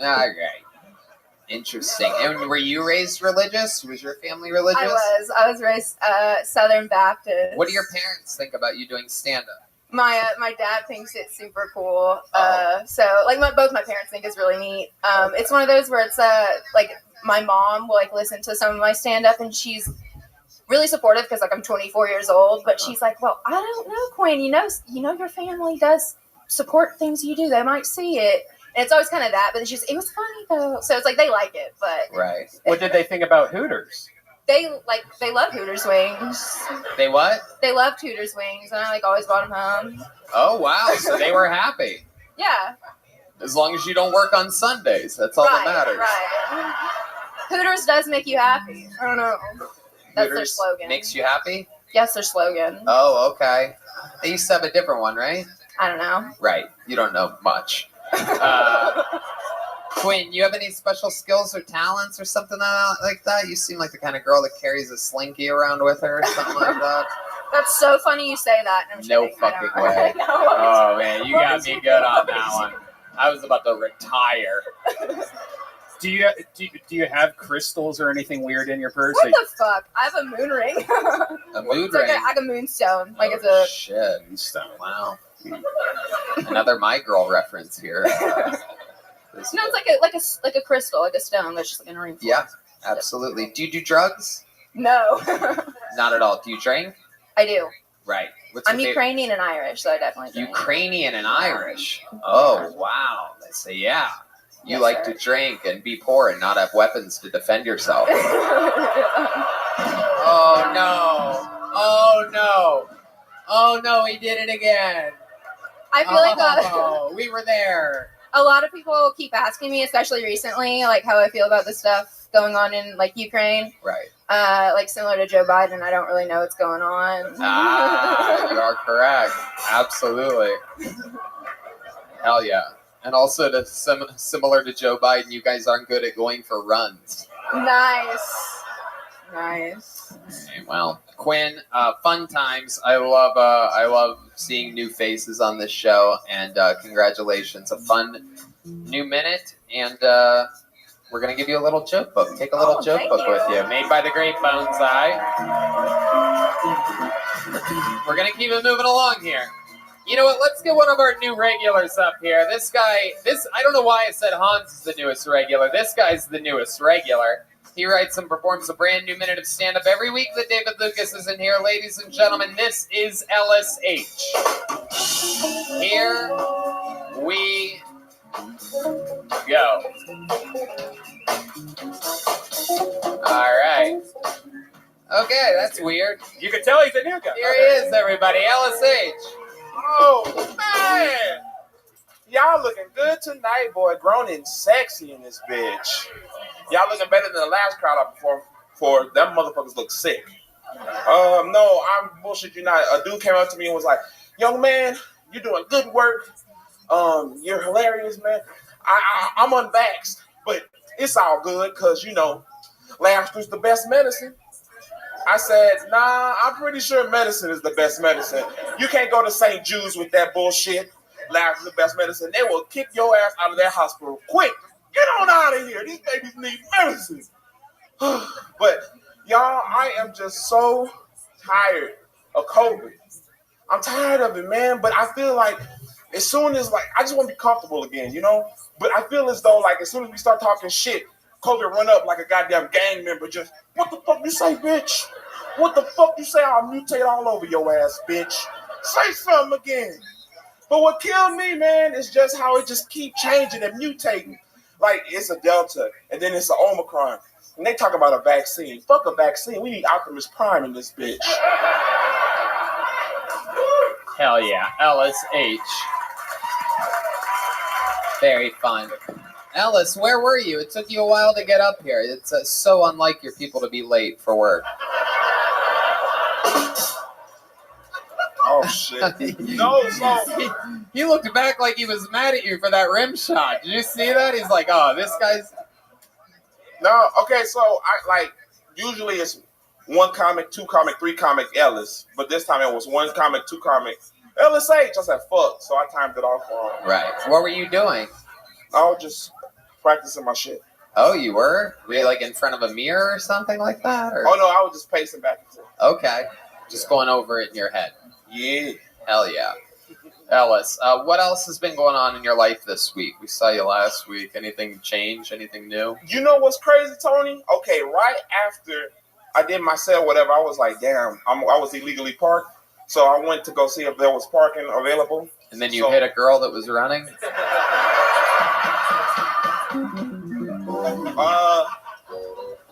All right. Interesting. And were you raised religious? Was your family religious? I was raised Southern Baptist. What do your parents think about you doing stand-up? My dad thinks it's super cool. So like both my parents think it's really neat. It's one of those where it's like my mom will like listen to some of my stand-up, and she's really supportive because like I'm 24 years old, but she's like, well, I don't know, Quinn, you know your family does support things you do. They might see it. And it's always kind of that, but then it was funny though. So it's like they like it, but right. What did they think about Hooters? they love Hooters wings. They what? They loved Hooters wings, and I like always brought them home. Oh, wow. So they were happy. Yeah. As long as you don't work on Sundays. That's all that matters. Right. Hooters does make you happy. I don't know. That's their slogan. Makes you happy? Yes, their slogan. Oh, okay. They used to have a different one, right? I don't know. Right. You don't know much. Quinn, you have any special skills or talents or something like that? You seem like the kind of girl that carries a slinky around with her or something like that. That's so funny you say that. No fucking way. Oh, man. You got me good on that one. I was about to retire. Do you have crystals or anything weird in your purse? What the fuck? I have a moon ring. A moon It's like ring? like a moonstone. Like it's a. Shit. Moonstone. Wow. Another My Girl reference here. No, it's like a crystal, like a stone that's just like in a ring. Yeah, absolutely. Do you do drugs? No. Not at all. Do you drink? I do. Right. What's I'm your Ukrainian and Irish, so I definitely do. Ukrainian and Irish. Oh, wow. They say, yeah. You like to drink and be poor and not have weapons to defend yourself. Oh, no. Oh, no. Oh, no, he did it again. I feel like we were there. a lot of people keep asking me, especially recently, like how I feel about the stuff going on in like Ukraine. Right. Like similar to Joe Biden, I don't really know what's going on. Ah, you are correct. Absolutely. Hell yeah. And also, similar to Joe Biden, you guys aren't good at going for runs. Nice. Nice. Okay, well, Quinn, fun times. I love seeing new faces on this show, and congratulations, a fun new minute, and we're gonna give you a little joke book. Take a little joke book with you, made by the great Bonsai. We're gonna keep it moving along here. You know what? Let's get one of our new regulars up here. This guy, I don't know why I said Hans is the newest regular. This guy's the newest regular. He writes and performs a brand new minute of stand-up every week that David Lucas is in here. Ladies and gentlemen, this is LSH. Here we go. All right. Okay, that's weird. You can tell he's a new guy. Here he is, everybody. LSH. Oh, man. Y'all looking good tonight, boy. Grown and sexy in this bitch. Y'all looking better than the last crowd I performed for. Them motherfuckers look sick. No, I'm bullshit you not. A dude came up to me and was like, young man, you're doing good work. You're hilarious, man. I'm unvaxxed, but it's all good because, you know, laughter's the best medicine. I said, nah, I'm pretty sure medicine is the best medicine. You can't go to St. Jude's with that bullshit. Laughter's the best medicine. They will kick your ass out of that hospital quick. Get on out of here. These babies need medicine. But, y'all, I am just so tired of COVID. I'm tired of it, man. But I feel like as soon as, like, I just want to be comfortable again, you know? But I feel as though, like, as soon as we start talking shit, COVID run up like a goddamn gang member. Just, what the fuck you say, bitch? What the fuck you say? I'll mutate all over your ass, bitch. Say something again. But what killed me, man, is just how it just keep changing and mutating. Like, it's a Delta, and then it's an Omicron. And they talk about a vaccine. Fuck a vaccine. We need Optimus Prime in this bitch. Hell yeah. Ellis H. Very fun. Ellis, where were you? It took you a while to get up here. It's so unlike your people to be late for work. Oh, shit. No, so... He looked back like he was mad at you for that rim shot. Did you see that? He's like, oh, this guy's... No, okay, so, usually it's one comic, two comic, three comic, Ellis. But this time it was one comic, two comic, Ellis H. I said, fuck. So I timed it off wrong. Right. What were you doing? I was just practicing my shit. Oh, you were? Were you like in front of a mirror or something like that? Or? Oh, no, I was just pacing back and forth. Okay. Just going over it in your head. Yeah. Hell yeah. Ellis, what else has been going on in your life this week? We saw you last week. Anything change? Anything new? You know what's crazy, Tony? Okay, right after I did my set, whatever, I was like, damn, I was illegally parked. So I went to go see if there was parking available. And then you hit a girl that was running?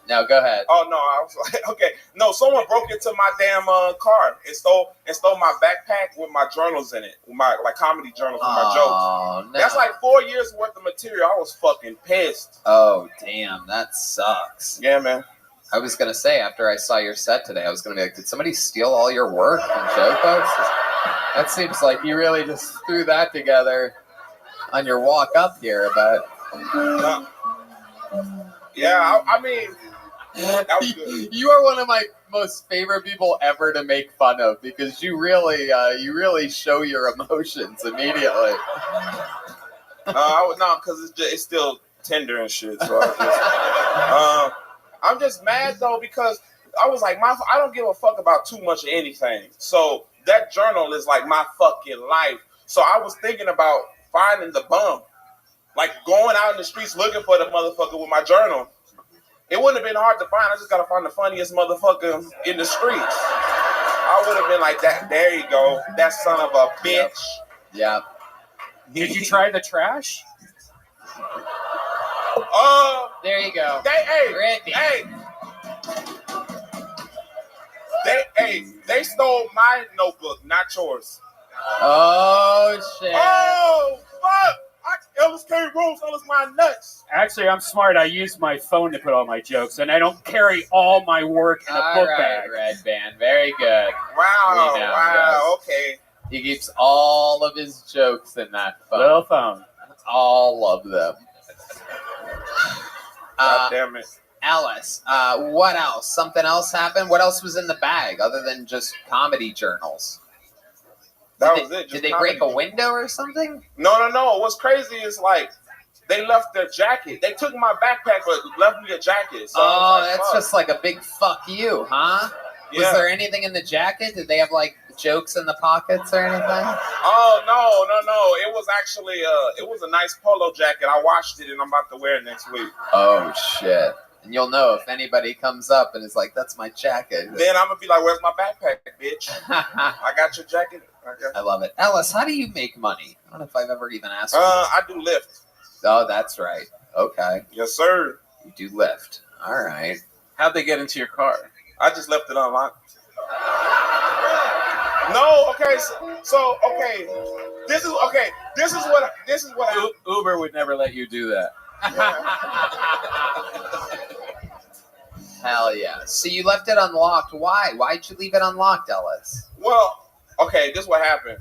No, go ahead. Oh, no, I was like, okay. No, someone broke into my damn car and stole my backpack with my journals in it, with my comedy journals with my jokes. No. That's like 4 years worth of material. I was fucking pissed. Oh, damn, that sucks. Yeah, man. I was going to say, after I saw your set today, I was going to be like, did somebody steal all your work and joke books? That seems like you really just threw that together on your walk up here, but... Yeah, I mean... That was good. You are one of my most favorite people ever to make fun of because you really show your emotions immediately. No, because it's still tender and shit. So I'm just mad though because I was like, I don't give a fuck about too much of anything. So that journal is like my fucking life. So I was thinking about finding the bum, like going out in the streets looking for the motherfucker with my journal. It wouldn't have been hard to find. I just gotta find the funniest motherfucker in the streets. I would have been like that. There you go. That son of a bitch. Yeah. Did you try the trash? There you go. They stole my notebook, not yours. Oh shit. Oh fuck! Ellis K. Rose, Ellis my nuts. Actually, I'm smart. I use my phone to put all my jokes, and I don't carry all my work in a book bag. Red Band. Very good. Wow, okay. He keeps all of his jokes in that phone. Little phone. All of them. God damn it. Alice, what else? Something else happened? What else was in the bag other than just comedy journals? That was it. Did they break a window or something? No. What's crazy is like they left their jacket. They took my backpack but left me a jacket. So that's just like a big fuck you, huh? Yeah. Was there anything in the jacket? Did they have like jokes in the pockets or anything? Oh no. It was actually it was a nice polo jacket. I washed it and I'm about to wear it next week. Oh shit. And you'll know if anybody comes up and is like, that's my jacket. Then I'm gonna be like, where's my backpack, bitch? I got your jacket. I love it. Ellis, how do you make money? I don't know if I've ever even asked you. I do Lyft. Oh, that's right. Okay. Yes, sir. You do Lyft. All right. How'd they get into your car? I just left it unlocked. No, okay. So okay. This is what Uber would never let you do that. Hell yeah. So you left it unlocked. Why? Why'd you leave it unlocked, Ellis? Well, okay, this is what happened.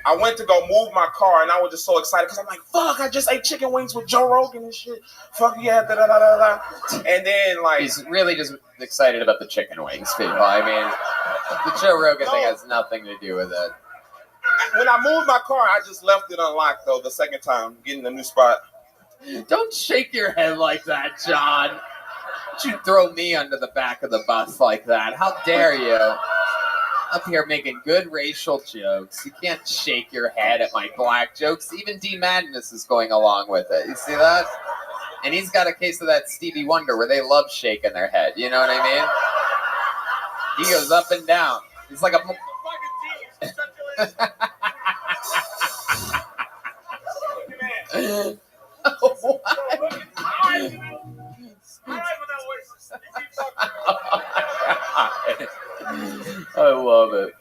I went to go move my car, and I was just so excited because I'm like, fuck, I just ate chicken wings with Joe Rogan and shit. Fuck yeah, da da da da da. And then, like... He's really just excited about the chicken wings, people. I mean, the Joe Rogan thing has nothing to do with it. When I moved my car, I just left it unlocked, though, the second time, getting a new spot. Don't shake your head like that, John. Don't you throw me under the back of the bus like that. How dare you? Up here making good racial jokes. You can't shake your head at my black jokes. Even D Madness is going along with it. You see that? And he's got a case of that Stevie Wonder where they love shaking their head. You know what I mean? He goes up and down. He's like a... I love it.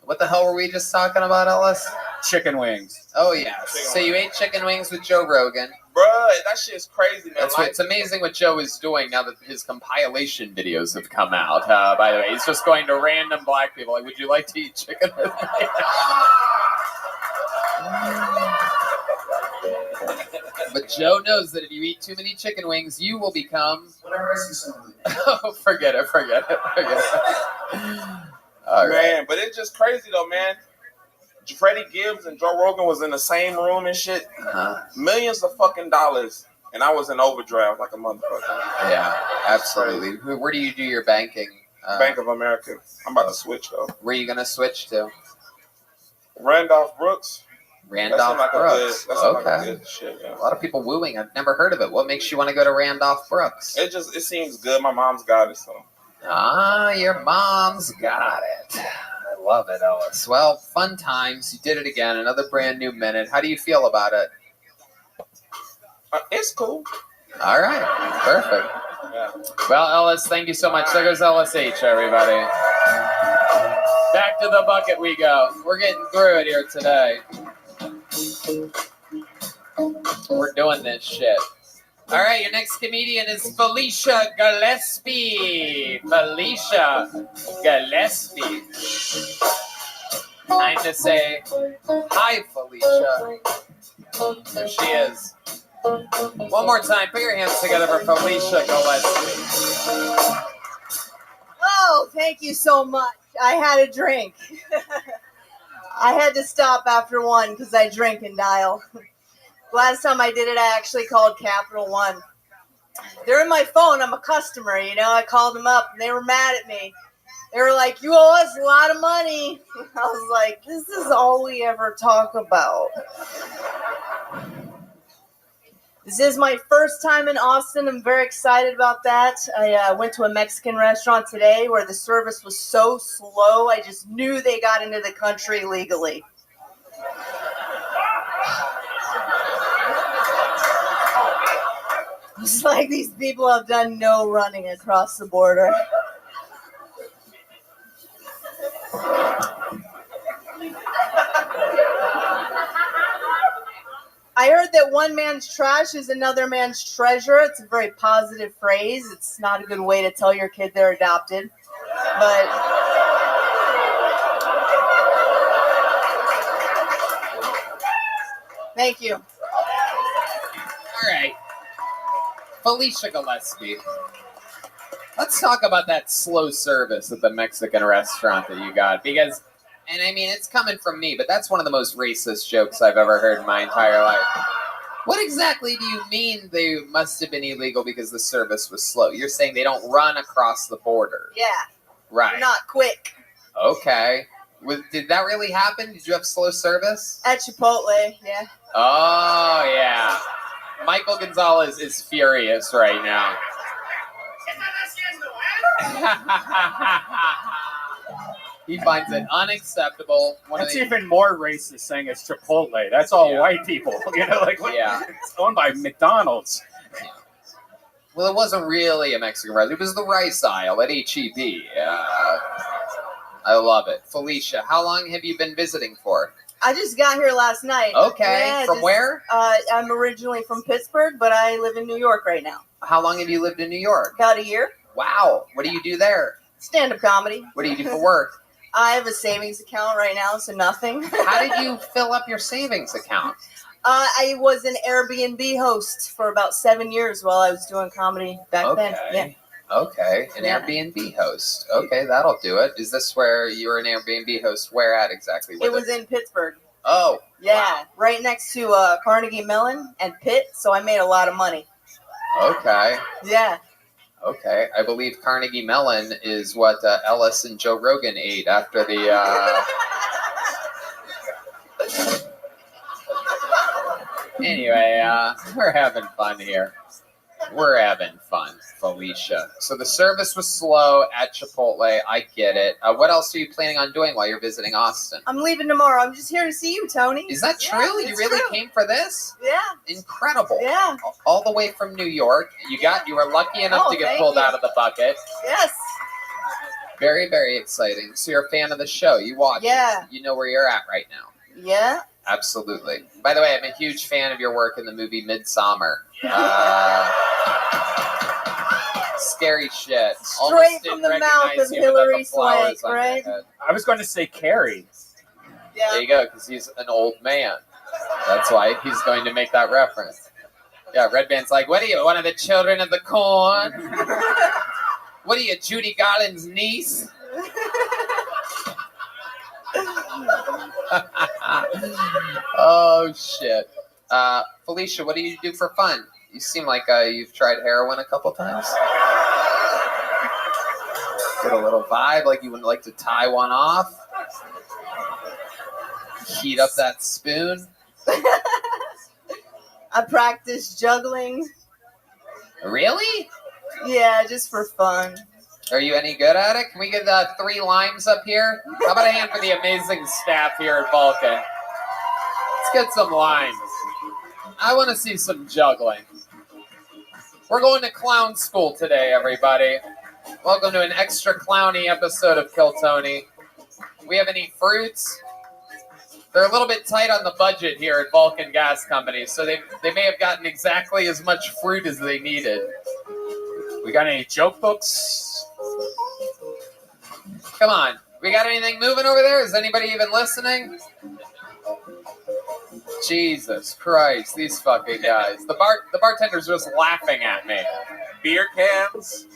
What the hell were we just talking about, Ellis? Chicken wings. Oh, yeah. So you ate chicken wings with Joe Rogan. Bruh, that shit's crazy, man. It's amazing what Joe is doing now that his compilation videos have come out. By the way, he's just going to random black people. Like, would you like to eat chicken with me? But Joe knows that if you eat too many chicken wings, you will become... Oh, forget it. All right. Man, but it's just crazy, though, man. Freddie Gibbs and Joe Rogan was in the same room and shit. Millions of fucking dollars. And I was in overdraft like a motherfucker. Yeah, absolutely. Where do you do your banking? Bank of America. I'm about to switch, though. Where are you going to switch to? Randolph Brooks. Randolph Brooks. Like a good shit, yeah. A lot of people wooing. I've never heard of it. What makes you want to go to Randolph Brooks? It seems good. My mom's got it, so. Ah, your mom's got it. I love it, Ellis. Well, fun times. You did it again. Another brand new minute. How do you feel about it? It's cool. All right. Perfect. Yeah. Well, Ellis, thank you so much. There goes LSH, everybody. Back to the bucket we go. We're getting through it here today. We're doing this shit. All right, your next comedian is Felicia Gillespie. Felicia Gillespie. Time to say hi, Felicia. There she is. One more time, put your hands together for Felicia Gillespie. Oh, thank you so much. I had a drink. I had to stop after one because I drink and dial. Last time I did it, I actually called Capital One. They're in my phone. I'm a customer, you know. I called them up, and they were mad at me. They were like, you owe us a lot of money. I was like, this is all we ever talk about. This is my first time in Austin. I'm very excited about that. I went to a Mexican restaurant today where the service was so slow, I just knew they got into the country legally. It's like these people have done no running across the border. I heard that one man's trash is another man's treasure. It's a very positive phrase. It's not a good way to tell your kid they're adopted. But thank you. All right. Felicia Gillespie. Let's talk about that slow service at the Mexican restaurant that you got. Because, and I mean, it's coming from me, but that's one of the most racist jokes I've ever heard in my entire life. What exactly do you mean they must have been illegal because the service was slow? You're saying they don't run across the border. Yeah. Right. They're not quick. Okay. Did that really happen? Did you have slow service? At Chipotle, yeah. Oh, yeah. Michael Gonzalez is furious right now. He finds it unacceptable. That's even more racist saying it's Chipotle. That's all white people. You know, like what? Yeah. It's owned by McDonald's. Well, it wasn't really a Mexican restaurant. It was the rice aisle at HEB. I love it. Felicia, how long have you been visiting for? I just got here last night. Okay, Yeah, from where? I'm originally from Pittsburgh, but I live in New York right now. How long have you lived in New York? About a year. Wow. What do you do there? Stand-up comedy. What do you do for work? I have a savings account right now, so nothing. How did you fill up your savings account? I was an Airbnb host for about 7 years while I was doing comedy back then. Yeah. Okay, an Airbnb host. Okay, that'll do it. Is this where you were an Airbnb host? Where at exactly? It was in Pittsburgh. Oh. Yeah, right next to Carnegie Mellon and Pitt, so I made a lot of money. Okay. Yeah. Okay, I believe Carnegie Mellon is what Ellis and Joe Rogan ate after the. Anyway, we're having fun here. We're having fun, Felicia. So the service was slow at Chipotle. I get it. What else are you planning on doing while you're visiting Austin? I'm leaving tomorrow. I'm just here to see you, Tony. Is that true? Yeah, You it's really true. came for this? Yeah. Incredible. Yeah. All the way from New York. You were lucky enough to get thank pulled you. out of the bucket. Yes. Very, very exciting. So you're a fan of the show. You watch Yeah. it. You know where you're at right now. Yeah. Absolutely. By the way, I'm a huge fan of your work in the movie Midsummer. Scary shit. Straight from the mouth of Hillary Swank, right? I was going to say Carrie. Yeah. There you go, because he's an old man. That's why he's going to make that reference. Yeah, Red Band's like, what are you, one of the children of the corn? What are you, Judy Garland's niece? Oh, shit. Felicia, what do you do for fun? You seem like you've tried heroin a couple times. Get a little vibe, like you would like to tie one off. Heat up that spoon. I practice juggling. Really? Yeah, just for fun. Are you any good at it? Can we get 3 limes up here? How about a hand for the amazing staff here at Vulcan? Let's get some limes. I want to see some juggling. We're going to clown school today, everybody. Welcome to an extra clowny episode of Kill Tony. We have any fruits? They're a little bit tight on the budget here at Vulcan Gas Company, so they may have gotten exactly as much fruit as they needed. We got any joke books? Come on. We got anything moving over there? Is anybody even listening? Jesus Christ, these fucking guys. The bartender's just laughing at me. Beer cans.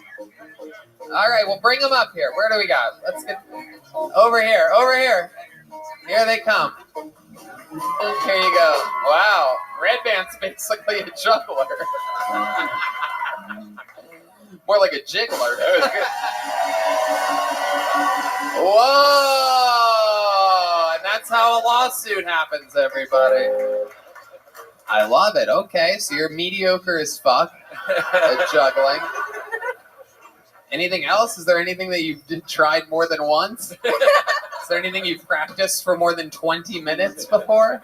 All right, well, bring them up here. Where do we got? Let's get over here. Over here. Here they come. Here you go. Wow, Red Band's basically a juggler. More like a jiggler. That was good. Whoa! And that's how a lawsuit happens, everybody. I love it. Okay, so you're mediocre as fuck at juggling. Anything else? Is there anything that you've tried more than once? Is there anything you've practiced for more than 20 minutes before?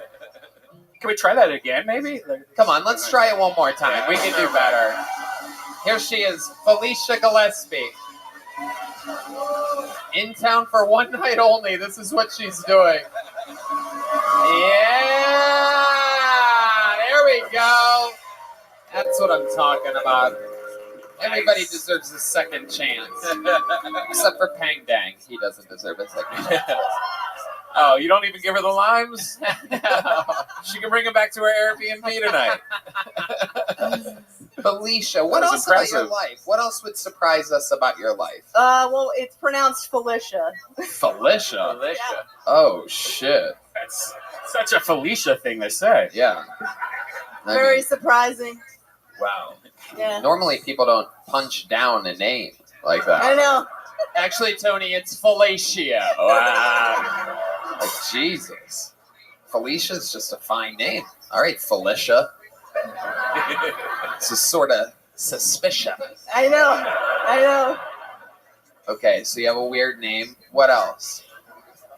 Can we try that again, maybe? Come on, let's try it one more time. We can do better. Here she is, Felicia Gillespie. In town for one night only. This is what she's doing. Yeah! There we go. That's what I'm talking about. Everybody deserves a second chance. Except for Pang Dang. He doesn't deserve a second chance. Oh, you don't even give her the limes? She can bring them back to her Airbnb tonight. Felicia, what else about your life? What else would surprise us about your life? Well, it's pronounced Felicia. Felicia? Oh, shit. That's such a Felicia thing to say. Yeah. Very surprising. Wow. Yeah. Normally people don't punch down a name like that. I know. Actually, Tony, it's Felicia. Wow. Like, Jesus. Felicia's just a fine name. All right, Felicia. It's just sort of suspicious. I know. Okay, so you have a weird name. What else?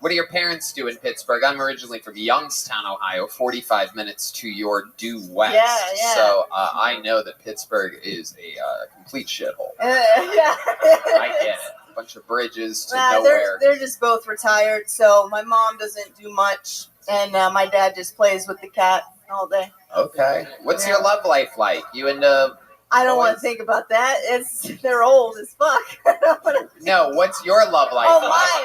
What do your parents do in Pittsburgh? I'm originally from Youngstown, Ohio, 45 minutes to your due west. Yeah. So I know that Pittsburgh is a complete shithole. Yeah. I get it. A bunch of bridges to nowhere. They're just both retired, so my mom doesn't do much. and my dad just plays with the cat all day. Okay. What's your love life like? You into I don't want to think about that. They're old as fuck. I don't wanna- No, what's your love life Oh, like?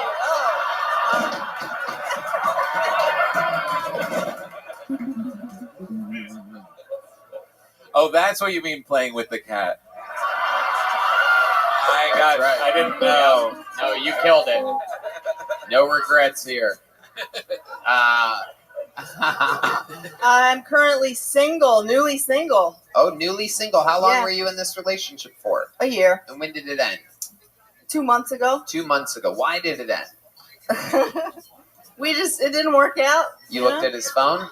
Oh, that's what you mean playing with the cat. I didn't know. No, you killed it. No regrets here. I'm currently single, newly single. Oh, newly single. How long Yeah. were you in this relationship for? A year. And when did it end? 2 months ago. 2 months ago. Why did it end? It didn't work out. You looked at his phone?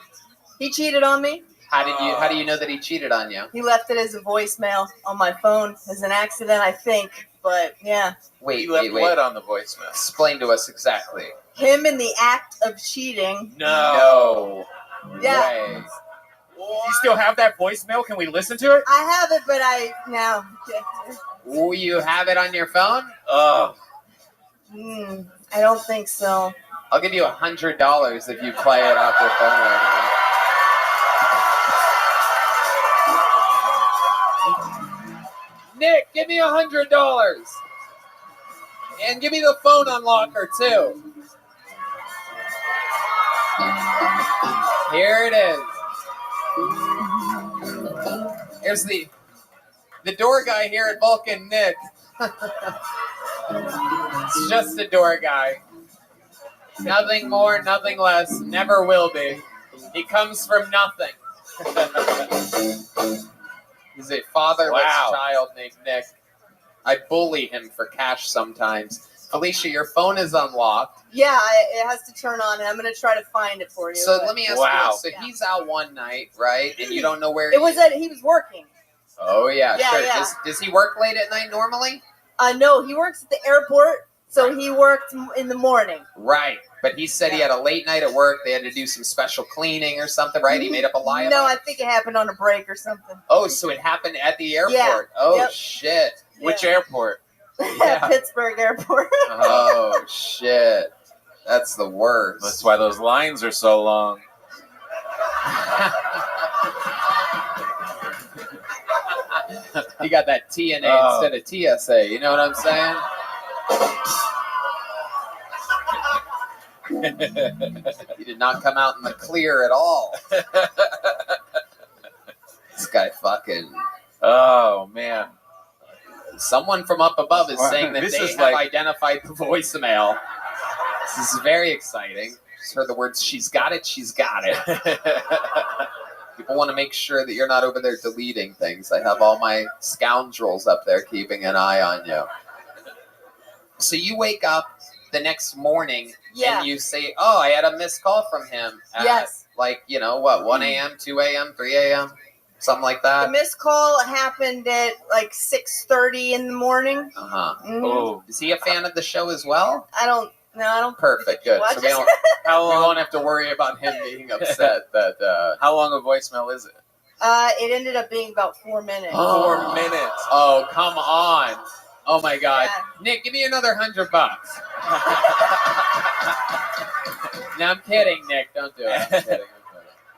He cheated on me. How do you know that he cheated on you? He left it as a voicemail on my phone as an accident, I think. But yeah. Wait. What on the voicemail? Explain to us exactly. Him in the act of cheating. No. Yeah. Way. You still have that voicemail? Can we listen to it? I have it, but no. Will you have it on your phone? Oh. I don't think so. I'll give you $100 if you play it off your phone right now. Nick, give me $100. And give me the phone unlocker, too. Here it is. Here's the door guy here at Vulcan, Nick. It's just a door guy. Nothing more, nothing less, never will be. He comes from nothing. He's a fatherless child named Nick. I bully him for cash sometimes. Felicia, your phone is unlocked. Yeah, it has to turn on, and I'm going to try to find it for you. So let me ask you this. So he's out one night, right? And you don't know where he was working. Oh, yeah, sure. Yeah. Does he work late at night normally? No, he works at the airport, so he worked in the morning. Right. But he said he had a late night at work. They had to do some special cleaning or something, right? He made up a lie No, about I it? think it happened on a break or something. Oh, so it happened at the airport. Yeah. Oh, Yep. shit. Which airport? Pittsburgh Airport. Oh, shit. That's the worst. That's why those lines are so long. You got that TNA instead of TSA. You know what I'm saying? He did not come out in the clear at all. This guy fucking... Oh, man. Someone from up above is saying that they have identified the voicemail. This is very exciting. Just heard the words, she's got it, she's got it. People want to make sure that you're not over there deleting things. I have all my scoundrels up there keeping an eye on you. So you wake up the next morning and you say, oh, I had a missed call from him at 1 a.m., 2 a.m., 3 a.m., something like that? The missed call happened at 6:30 in the morning. Uh-huh. Mhm. Oh, is he a fan of the show as well? I don't. Perfect, good. Watch So we won't have to worry about him being upset that... How long a voicemail is it? It ended up being about 4 minutes. 4 minutes. Oh, come on. Oh, my God. Yeah. Nick, give me another $100. No, I'm kidding, Nick. Don't do it. I'm kidding.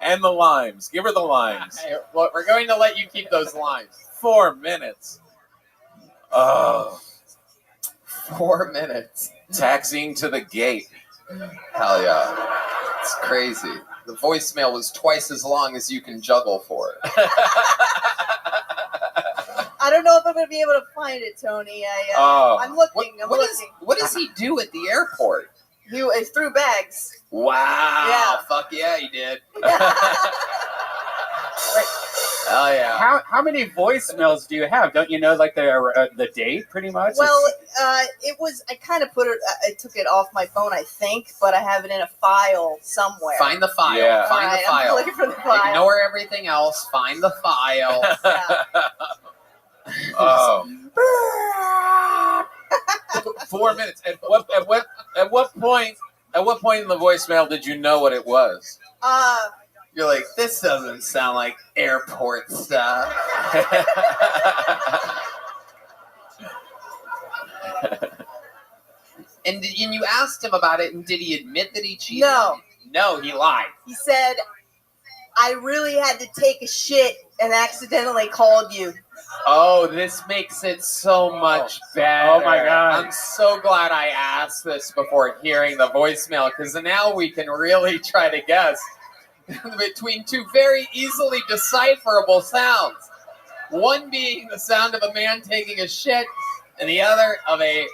And the limes. Give her the limes. Well, we're going to let you keep those limes. 4 minutes. Oh. 4 minutes. Taxiing to the gate. Hell yeah. It's crazy. The voicemail was twice as long as you can juggle for it. I don't know if I'm going to be able to find it, Tony. I'm looking. What does he do at the airport? He threw bags. Wow. Yeah. Fuck yeah, he did. Oh yeah. How many voicemails do you have? Don't you know the date pretty much? Well, it was. I kind of put it. I took it off my phone, I think, but I have it in a file somewhere. Find the file. Yeah. Find the file. I'm looking for the file. Ignore everything else. Find the file. Oh. 4 minutes. At what point in the voicemail did you know what it was? You're like, this doesn't sound like airport stuff. And you asked him about it, and did he admit that he cheated? No, he lied. He said, I really had to take a shit and accidentally called you. Oh, this makes it so much better. Oh my God. I'm so glad I asked this before hearing the voicemail, because now we can really try to guess between two very easily decipherable sounds. One being the sound of a man taking a shit, and the other of a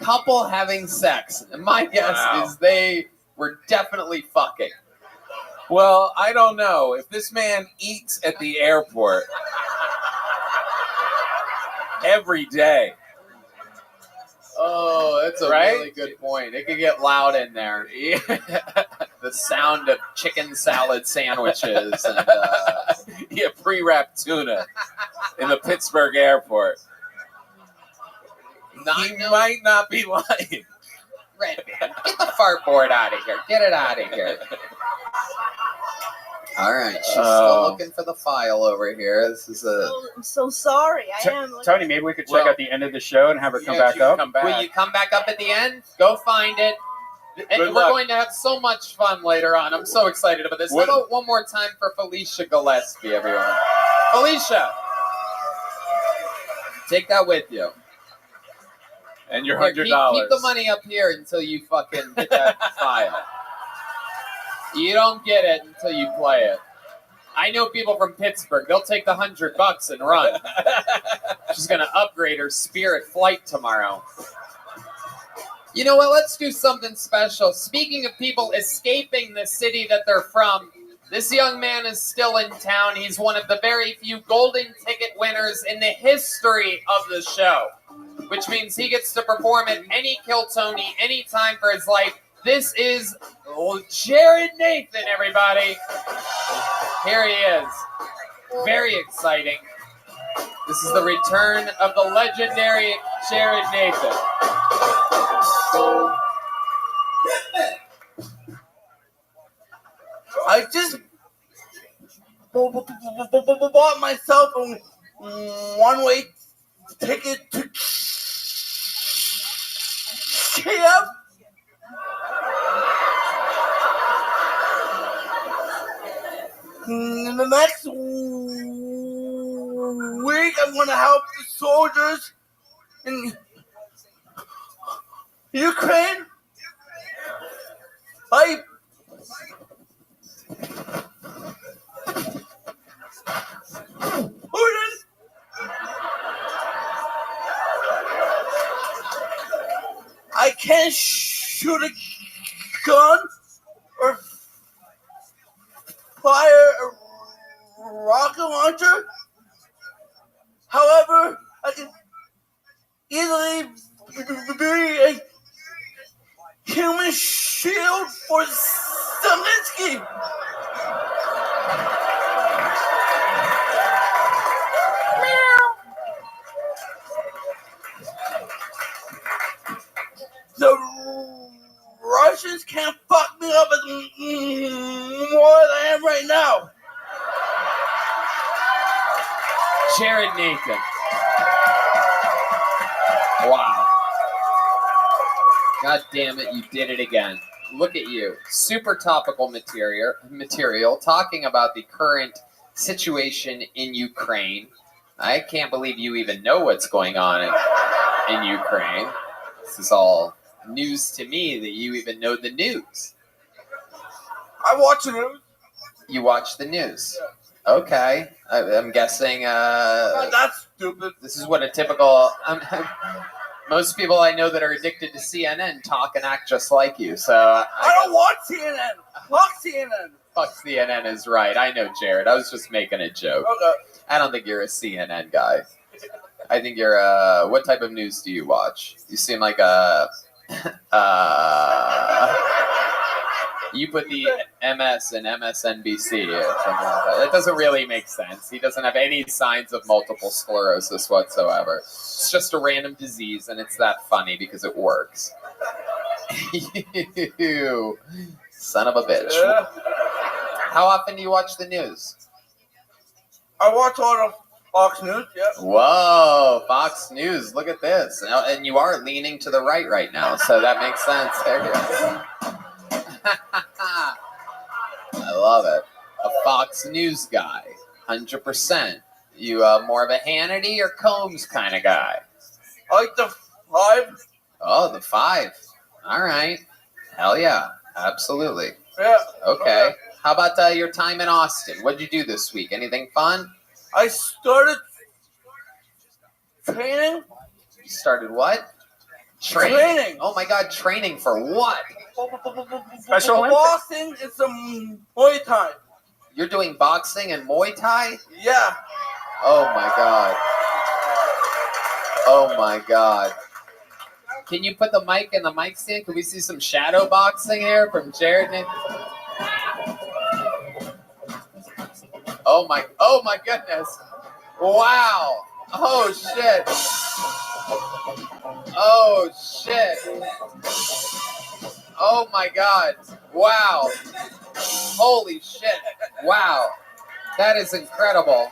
couple having sex. And my guess is they were definitely fucking. Well, I don't know. If this man eats at the airport every day. Oh, that's a really good point. It could get loud in there. The sound of chicken salad sandwiches and Yeah, pre-wrapped tuna in the Pittsburgh airport. He might not be lying. Red man, get the fart board out of here. Get it out of here. All right, she's still looking for the file over here. This is a. I'm so sorry. I am. Tony, maybe we could check out the end of the show and have her come back up. Will you come back up at the end? Go find it. And we're going to have so much fun later on. I'm so excited about this. How about one more time for Felicia Gillespie, everyone? Felicia, take that with you. And your Here, $100. Keep the money up here until you fucking get that file. You don't get it until you play it. I know people from Pittsburgh. They'll take the $100 and run. She's going to upgrade her Spirit flight tomorrow. You know what? Let's do something special. Speaking of people escaping the city that they're from, this young man is still in town. He's one of the very few golden ticket winners in the history of the show, which means he gets to perform at any Kill Tony anytime for his life. This is Jared Nathan, everybody. Here he is. Very exciting. This is the return of the legendary Jared Nathan. I just bought myself a one-way ticket to Kiev. In the next week, I'm going to help the soldiers in Ukraine. I can't shoot a gun or fire a rocket launcher. However, I can easily be a human shield for Zelensky. The Russians can't fuck me up as more than I am right now. Jared Nathan. Wow. God damn it, you did it again. Look at you. Super topical material talking about the current situation in Ukraine. I can't believe you even know what's going on in Ukraine. This is all news to me that you even know the news. I watch the news. You watch the news. Okay. I'm guessing that's stupid. This is what a typical most people I know that are addicted to CNN talk and act just like you. So I don't watch CNN. Fuck CNN. Fuck CNN is right. I know, Jared. I was just making a joke. Okay. I don't think you're a CNN guy. I think you're what type of news do you watch? You seem like you put the MS in MSNBC or something like that. That doesn't really make sense. He doesn't have any signs of multiple sclerosis whatsoever. It's just a random disease, and it's that funny because it works. You son of a bitch. Yeah. How often do you watch the news? I watch all of Fox News, yeah. Whoa, Fox News, look at this. And you are leaning to the right now, so that makes sense. There you go. love it. A Fox News guy, 100%. You more of a Hannity or Combs kind of guy? I like the 5. Oh, the 5. All right. Hell yeah. Absolutely. Yeah. Okay. How about your time in Austin? What'd you do this week? Anything fun? I started training. You started what? Training. Oh my God, training for what? Special boxing and some Muay Thai. You're doing boxing and Muay Thai? Yeah. Oh my God. Oh my God. Can you put the mic in the mic stand? Can we see some shadow boxing here from Jared? Oh my goodness. Wow. Oh shit. Oh shit. Oh my God. Wow. Holy shit. Wow. That is incredible.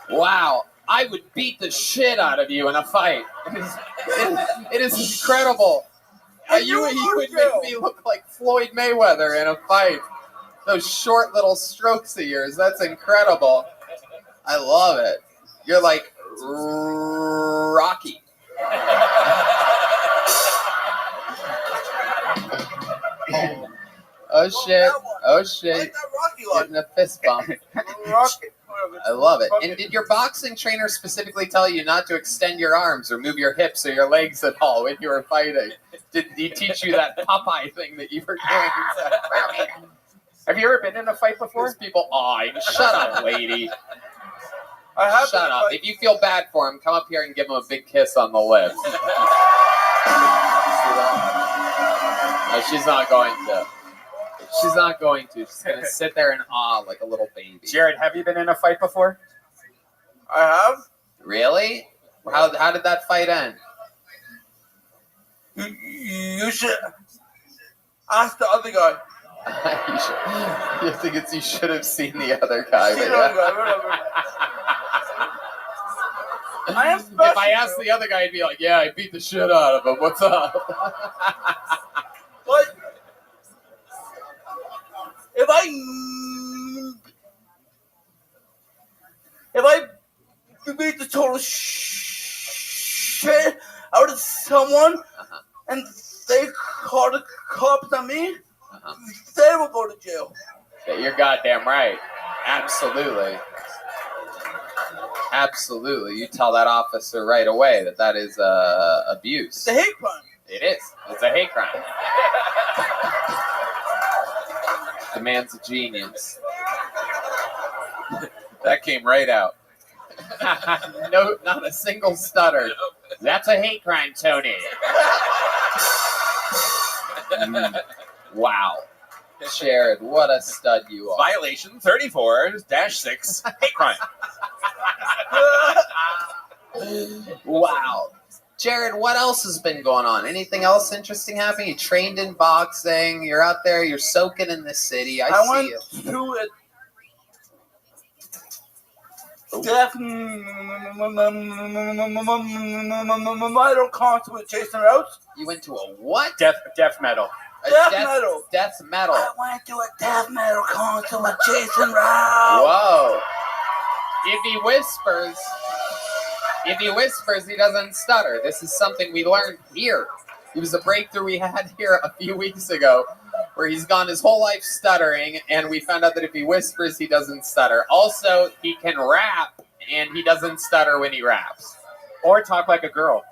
Wow. I would beat the shit out of you in a fight. It is incredible. You would make me look like Floyd Mayweather in a fight. Those short little strokes of yours. That's incredible. I love it. You're like Rocky. Oh shit. Oh shit. Getting a fist bump. I love it. And did your boxing trainer specifically tell you not to extend your arms or move your hips or your legs at all when you were fighting? Did he teach you that Popeye thing that you were doing? Have you ever been in a fight before? There's people awing. Shut up, lady. Shut up. If you feel bad for him, come up here and give him a big kiss on the lips. No, she's not going to. She's not going to. She's going to sit there in awe like a little baby. Jared, have you been in a fight before? I have. Really? How did that fight end? You should ask the other guy. You should have seen the other guy. But yeah. If I asked the other guy, he'd be like, "Yeah, I beat the shit out of him. What's up?" But if I beat the total shit out of someone and they call the cops on me, they will go to jail. Yeah, you're goddamn right. Absolutely. Absolutely. You tell that officer right away that is abuse. It's a hate crime. It is. It's a hate crime. The man's a genius. That came right out. No, not a single stutter. That's a hate crime, Tony. Wow. Jared, what a stud you are. Violation 34-6, hate crime. Wow. Jared, what else has been going on? Anything else interesting happening? You trained in boxing. You're out there. You're soaking in the city. I see went you. to a death metal concert with Jason Rouse. You went to a what? Death metal. Death metal. I went to a death metal concert with Jason Rouse. Whoa. If he whispers, he doesn't stutter. This is something we learned here. It was a breakthrough we had here a few weeks ago where he's gone his whole life stuttering, and we found out that if he whispers, he doesn't stutter. Also, he can rap, and he doesn't stutter when he raps. Or talk like a girl.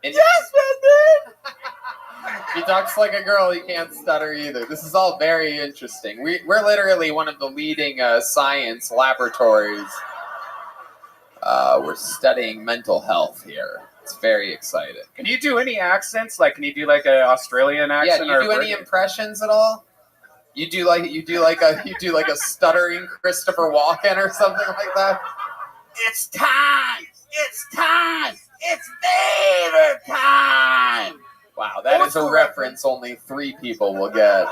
And yes, man! He talks like a girl. He can't stutter either. This is all very interesting. We're literally one of the leading science laboratories. We're studying mental health here. It's very exciting. Can you do any accents? Like, can you do like an Australian accent? Yeah, do you do any impressions at all? You do like a stuttering Christopher Walken or something like that? It's time! It's time! It's Vader time! Wow, that is a reference only 3 people will get.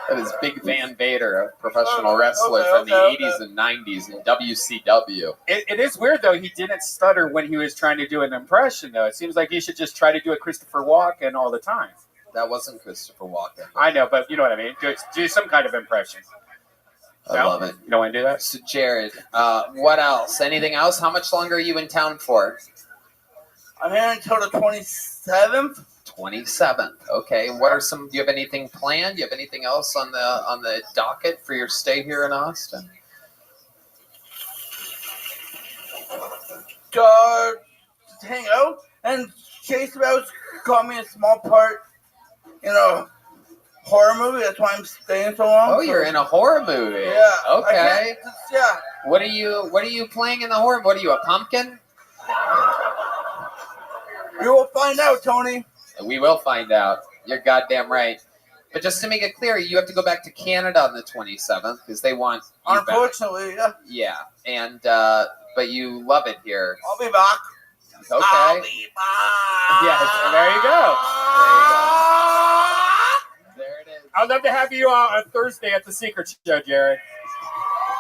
That is Big Van Vader, a professional wrestler from the 80s and 90s in WCW. It is weird, though. He didn't stutter when he was trying to do an impression, though. It seems like he should just try to do a Christopher Walken all the time. That wasn't Christopher Walken. I know, but you know what I mean. Do some kind of impression. I love it. You don't want to do that? So, Jared, what else? Anything else? How much longer are you in town for? I'm here until the 27th. 27th. Okay. And what are some? Do you have anything planned? Do you have anything else on the docket for your stay here in Austin? Hang out, and Chase Rose got me a small part in a horror movie. That's why I'm staying so long. Oh, you're in a horror movie. Yeah. Okay. Yeah. What are you playing in the horror? What are you, a pumpkin? You will find out, Tony. We will find out. You're goddamn right. But just to make it clear, you have to go back to Canada on the 27th because they want you Unfortunately, back. Yeah. And but you love it here. I'll be back. Okay. I'll be back. Yes, there you go. There it is. I'd love to have you on Thursday at the Secret Show, Jared.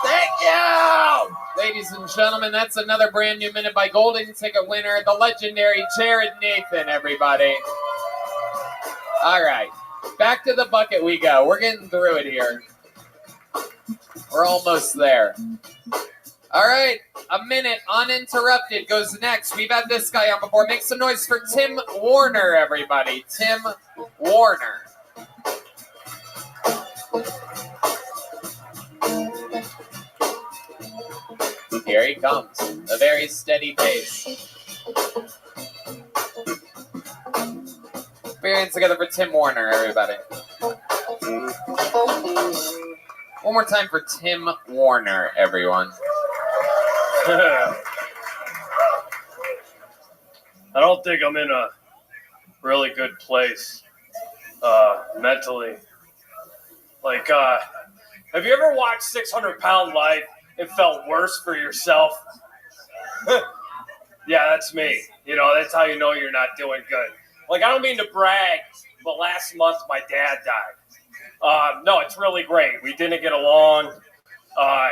Thank you. Ladies and gentlemen, that's another brand new minute by Golden Ticket winner, the legendary Jared Nathan, everybody. All right. Back to the bucket we go. We're getting through it here. We're almost there. All right. A minute uninterrupted goes next. We've had this guy on before. Make some noise for Tim Warner, everybody. Tim Warner. Here he comes. A very steady pace. Put your hands together for Tim Warner, everybody. One more time for Tim Warner, everyone. I don't think I'm in a really good place mentally. Like, have you ever watched 600 Pound Life and felt worse for yourself? Yeah, that's me. You know, that's how you know you're not doing good. Like, I don't mean to brag, but last month my dad died. No, it's really great. We didn't get along.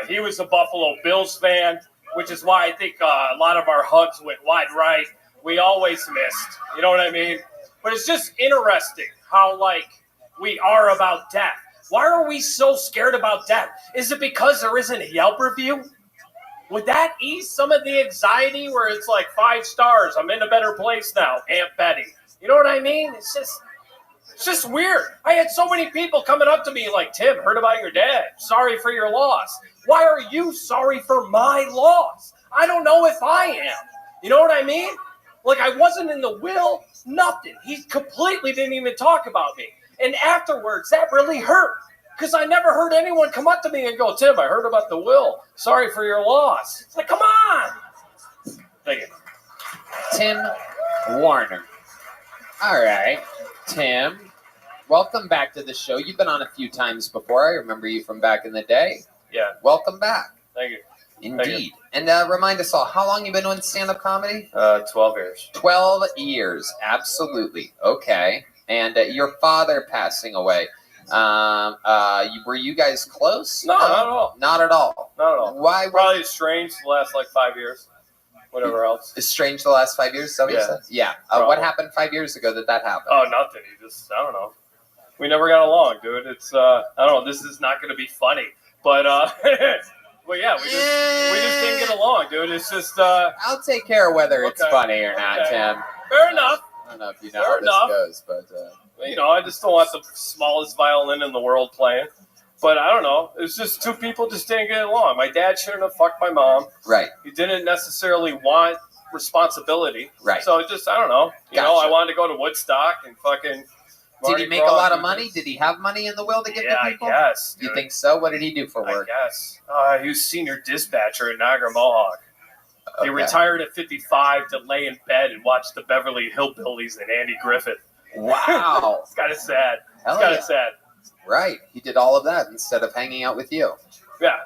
He was a Buffalo Bills fan, which is why I think a lot of our hugs went wide right. We always missed. You know what I mean? But it's just interesting how, like, we are about death. Why are we so scared about death? Is it because there isn't a Yelp review? Would that ease some of the anxiety where it's like 5 stars, I'm in a better place now, Aunt Betty? You know what I mean? It's just weird. I had so many people coming up to me like, Tim, heard about your dad. Sorry for your loss. Why are you sorry for my loss? I don't know if I am. You know what I mean? Like, I wasn't in the will, nothing. He completely didn't even talk about me. And afterwards, that really hurt. Because I never heard anyone come up to me and go, Tim, I heard about the will. Sorry for your loss. It's like, come on. Thank you. Tim Warner. All right. Tim, welcome back to the show. You've been on a few times before. I remember you from back in the day. Yeah. Welcome back. Thank you. Indeed. Thank you. And remind us all, how long you been doing stand-up comedy? 12 years. 12 years. Absolutely. Okay. And your father passing away. Were you guys close? No, not at all. Not at all. Not at all. Why? Probably estranged the last, 5 years. Whatever else. Estranged the last 5 years? Is that what you said? Yeah. What happened 5 years ago that happened? Oh, nothing. He just, I don't know. We never got along, dude. It's, I don't know. This is not going to be funny. But, well, yeah, we just didn't get along, dude. It's just, I'll take care of whether it's funny or not, Tim. Fair enough. I don't know if you know how this goes, but... You know, I just don't want the smallest violin in the world playing. But I don't know. It's just two people just didn't get along. My dad shouldn't have fucked my mom. Right. He didn't necessarily want responsibility. Right. So it just, I don't know. You know, I wanted to go to Woodstock and fucking... Did he make a lot of money? Did he have money in the will to give to people? Yeah, I guess. You think so? What did he do for work? I guess. He was senior dispatcher at Niagara Mohawk. He Okay. retired at 55 to lay in bed and watch the Beverly Hillbillies and Andy Griffith. Wow. It's kind of sad. Hell It's kind yeah. of sad. Right. He did all of that instead of hanging out with you. Yeah.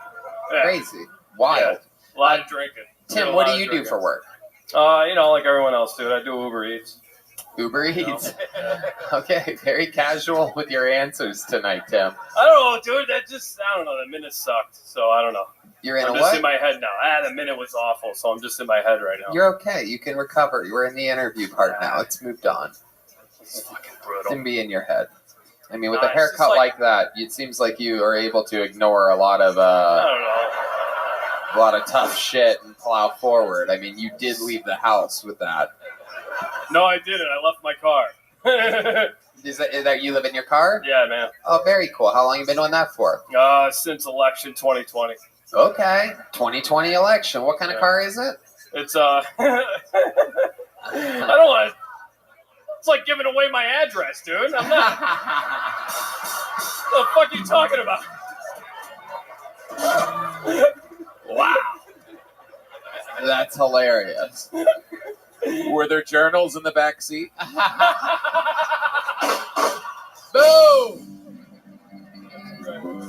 Crazy. Wild. A lot of drinking. Tim, what do you do for work? You know, like everyone else, dude. I do Uber Eats. Uber Eats. Okay, very casual with your answers tonight, Tim. I don't know, dude. I don't know. The minute sucked, so I don't know. You're in I'm a just what? in my head now. The minute was awful, so I'm just in my head right now. You're okay. You can recover. You're in the interview part now. It's moved on. It's fucking brutal. Can be in your head. I mean, with Nah, a it's haircut just like that, it seems like you are able to ignore a lot of tough shit and plow forward. I mean, you did leave the house with that. No, I didn't. I left my car. Is that you live in your car? Yeah, man. Oh, very cool. How long you been doing that for? Since election 2020. Okay. 2020 election. What kind of car is it? It's I don't want to. It's like giving away my address, dude. I'm not. What the fuck are you talking about? Wow. That's hilarious. Were there journals in the back seat? Boom!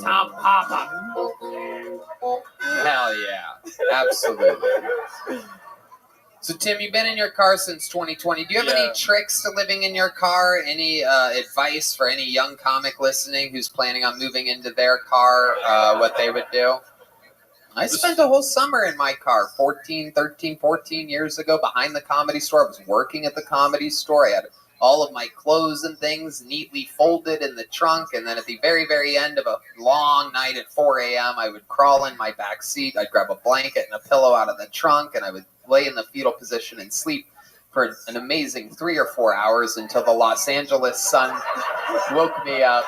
Tom Papa. Hell yeah. Absolutely. So, Tim, you've been in your car since 2020. Do you have any tricks to living in your car? Any advice for any young comic listening who's planning on moving into their car, what they would do? I spent a whole summer in my car 14 years ago behind the Comedy Store. I was working at the Comedy Store. I had all of my clothes and things neatly folded in the trunk. And then at the very, very end of a long night at 4 a.m., I would crawl in my back seat. I'd grab a blanket and a pillow out of the trunk, and I would lay in the fetal position and sleep for an amazing 3 or 4 hours until the Los Angeles sun woke me up.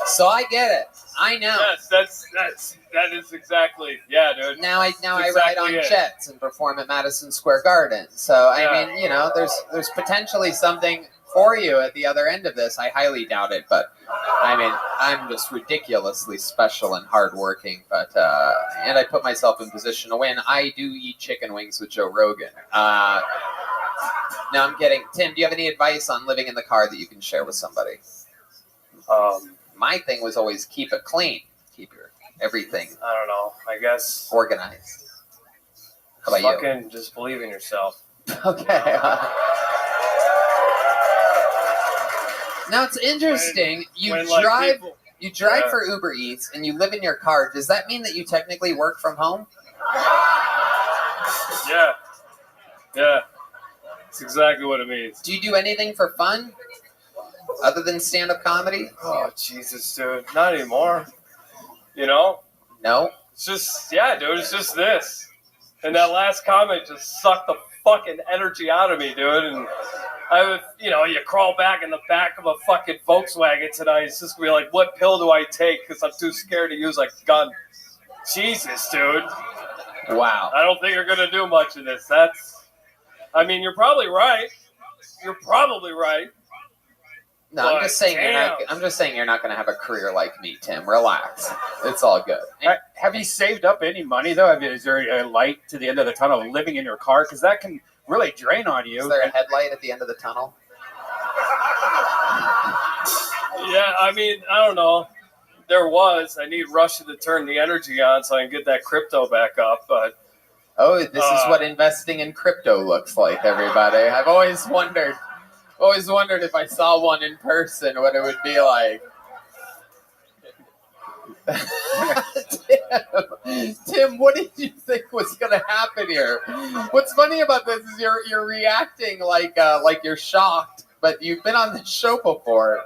So I get it. I know. Yes, that is exactly, yeah, dude. Now I That's ride on exactly it. jets and perform at Madison Square Garden. So I mean, you know, there's potentially something for you at the other end of this. I highly doubt it, but I mean, I'm just ridiculously special and hardworking. But and I put myself in position to win. I do eat chicken wings with Joe Rogan. No, I'm kidding. Tim, do you have any advice on living in the car that you can share with somebody? My thing was always keep it clean. Keep your everything. I don't know. I guess organized. How about fucking just believe in yourself. Okay. Now it's interesting. You drive for Uber Eats and you live in your car. Does that mean that you technically work from home? Yeah. Yeah. That's exactly what it means. Do you do anything for fun other than stand-up comedy? Oh, Jesus, dude. Not anymore. You know? No. It's just, yeah, dude. It's just this. And that last comment just sucked the fucking energy out of me, dude. And you crawl back in the back of a fucking Volkswagen tonight. It's just gonna be like, what pill do I take? Because I'm too scared to use a gun. Jesus, dude. Wow. I don't think you're gonna do much of this. I mean, you're probably right. You're probably right. No, I'm just saying you're not going to have a career like me, Tim. Relax. It's all good. Have you saved up any money, though? I mean, is there a light to the end of the tunnel living in your car? Because that can really drain on you. Is there a headlight at the end of the tunnel? Yeah, I mean, I don't know. There was. I need Russia to turn the energy on so I can get that crypto back up. But this is what investing in crypto looks like, everybody. I've always wondered if I saw one in person, what it would be like. Tim, what did you think was going to happen here? What's funny about this is you're reacting like you're shocked, but you've been on this show before.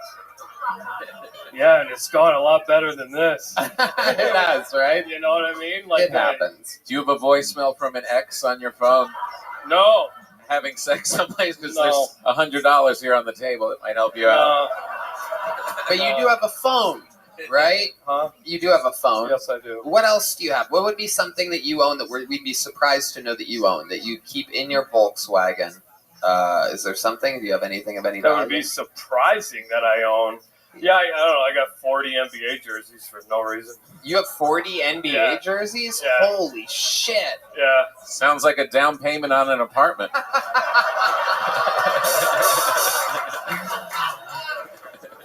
Yeah, and it's gone a lot better than this. It has, right? You know what I mean? It happens. Do you have a voicemail from an ex on your phone? No. Having sex someplace because No. there's $100 here on the table that might help you out. But you do have a phone, right? Huh? You do have a phone. Yes, I do. What else do you have? What would be something that you own that we'd be surprised to know that you own, that you keep in your Volkswagen? Is there something? Do you have anything of any That value? would be surprising that I own. Yeah, I don't know. I got 40 NBA jerseys for no reason. You have 40 NBA jerseys? Yeah. Holy shit. Yeah. Sounds like a down payment on an apartment.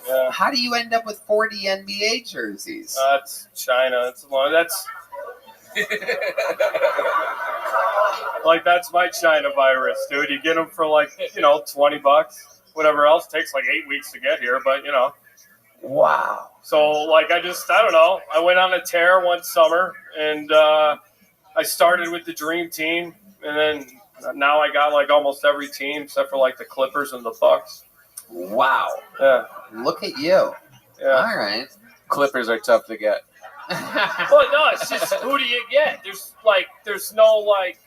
Yeah. How do you end up with 40 NBA jerseys? That's China. That's like that's my China virus, dude. You get them for like $20. Whatever else takes like 8 weeks to get here, but Wow. So like I don't know. I went on a tear one summer, and I started with the Dream Team, and then Now I got like almost every team except for like the Clippers and the Bucks. Wow. Yeah. Look at you. Yeah. All right. Clippers are tough to get. Well, no, it's just who do you get? There's no like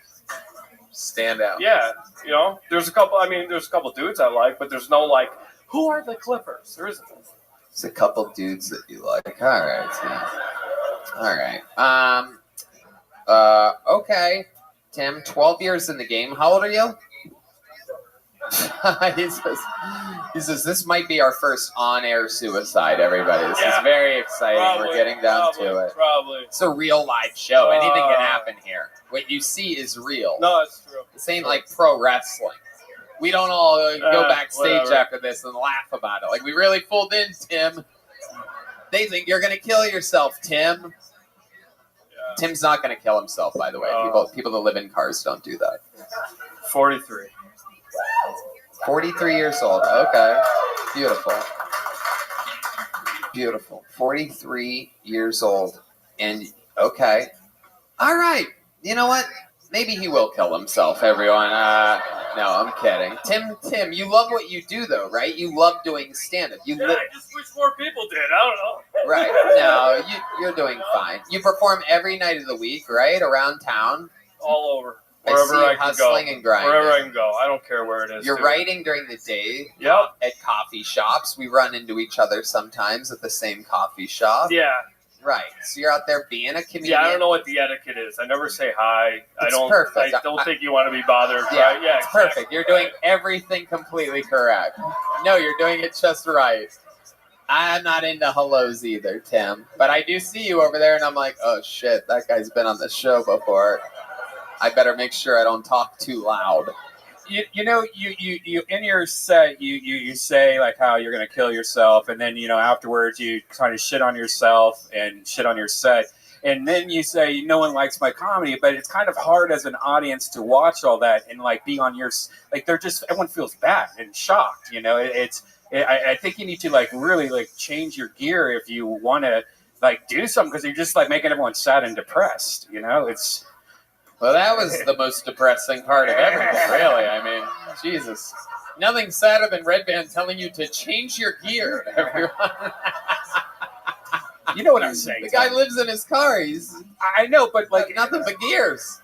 standout. Yeah, you know, there's a couple dudes I like, but there's no like, who are the Clippers? There isn't. There's a couple dudes that you like. All right. Yeah. All right. Okay. Tim, 12 years in the game. How old are you? he says, this might be our first on-air suicide, everybody. This is very exciting. We're getting down to it. Probably. It's a real live show. Anything can happen here. What you see is real. No, it's true. This ain't like pro wrestling. We don't all go backstage whatever. after this and laugh about it. Like, we really fooled in, Tim. They think you're going to kill yourself, Tim. Tim's not going to kill himself, by the way. People that live in cars don't do that. 43. 43 years old. Okay. Beautiful. Beautiful. 43 years old. And, okay. All right. You know what? Maybe he will kill himself, everyone. No, I'm kidding. Tim, you love what you do, though, right? You love doing stand-up. I just wish more people did. I don't know. Right. No, you're doing fine. You perform every night of the week, right? Around town? All over. I Wherever see I can hustling go. and grinding. Wherever I can go. I don't care where it is. You're dude. writing during the day. Yep. At coffee shops. We run into each other sometimes at the same coffee shop. Yeah. Right. So you're out there being a comedian. Yeah, I don't know what the etiquette is. I never say hi. It's perfect. I don't think you want to be bothered. Yeah, Right? Yeah, it's perfect. You're doing everything completely correct. No, you're doing it just right. I'm not into hellos either, Tim. But I do see you over there, and I'm like, oh, shit, that guy's been on the show before. I better make sure I don't talk too loud. You know, you in your set, you say like how you're going to kill yourself, and then, you know, afterwards you kind of shit on yourself and shit on your set. And then you say, no one likes my comedy, but it's kind of hard as an audience to watch all that and like be on your, like everyone feels bad and shocked, you know, I think you need to like really like change your gear if you want to like do something, because you're just like making everyone sad and depressed, you know, Well, that was the most depressing part of everything, really. I mean, Jesus. Nothing sadder than Red Band telling you to change your gear, everyone. You know what I'm saying. The guy lives in his car. I know, but like nothing but gears.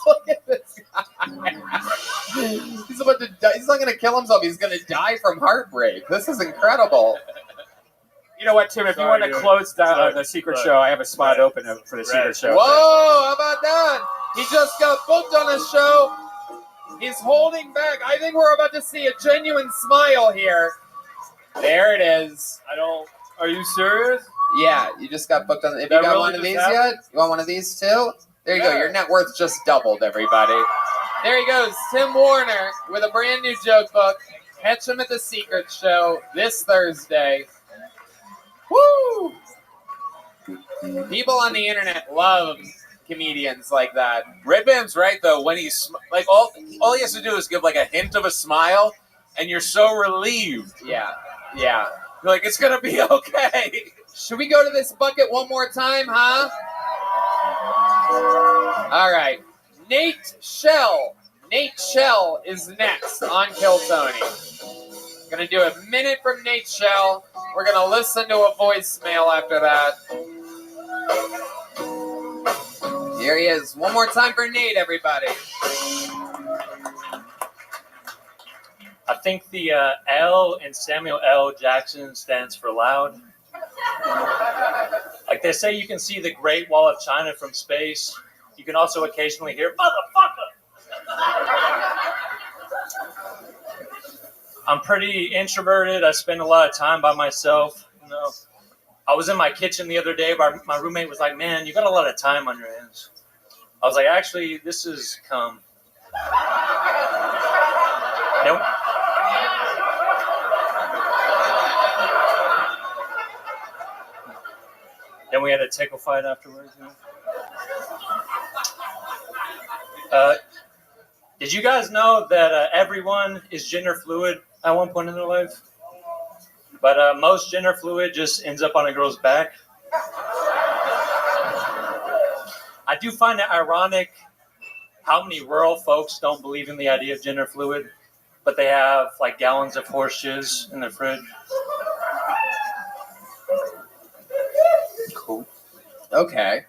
Look at this guy. He's about to die. He's not going to kill himself. He's going to die from heartbreak. This is incredible. You know what, Tim? If you want to close down the secret show, I have a spot open for the secret show. Whoa, how about that? He just got booked on a show. He's holding back. I think we're about to see a genuine smile here. There it is. Are you serious? Yeah, you just got booked on. Have you That got really one of just these happened? yet? You want one of these too? There you go. Your net worth just doubled, everybody. There he goes, Tim Warner with a brand new joke book. Catch him at the secret show this Thursday. Woo! People on the internet love comedians like that. Red Band's right though. When he's like, all he has to do is give like a hint of a smile, and you're so relieved. Yeah. You're like, it's gonna be okay. Should we go to this bucket one more time, huh? All right. Nate Shell is next on Kill Tony. Gonna do a minute from Nate Shell. We're gonna listen to a voicemail after that. Here he is. One more time for Nate, everybody. I think the L in Samuel L. Jackson stands for loud. Like they say, you can see the Great Wall of China from space. You can also occasionally hear, motherfucker! I'm pretty introverted. I spend a lot of time by myself. You know, I was in my kitchen the other day. My roommate was like, man, you got a lot of time on your hands. I was like, actually, this is cum. Nope. Then we had a tickle fight afterwards. You know? Did you guys know that everyone is gender fluid at one point in their life? But most gender fluid just ends up on a girl's back. I do find it ironic how many rural folks don't believe in the idea of gender fluid, but they have like gallons of horse jizz in their fridge. Cool. Okay.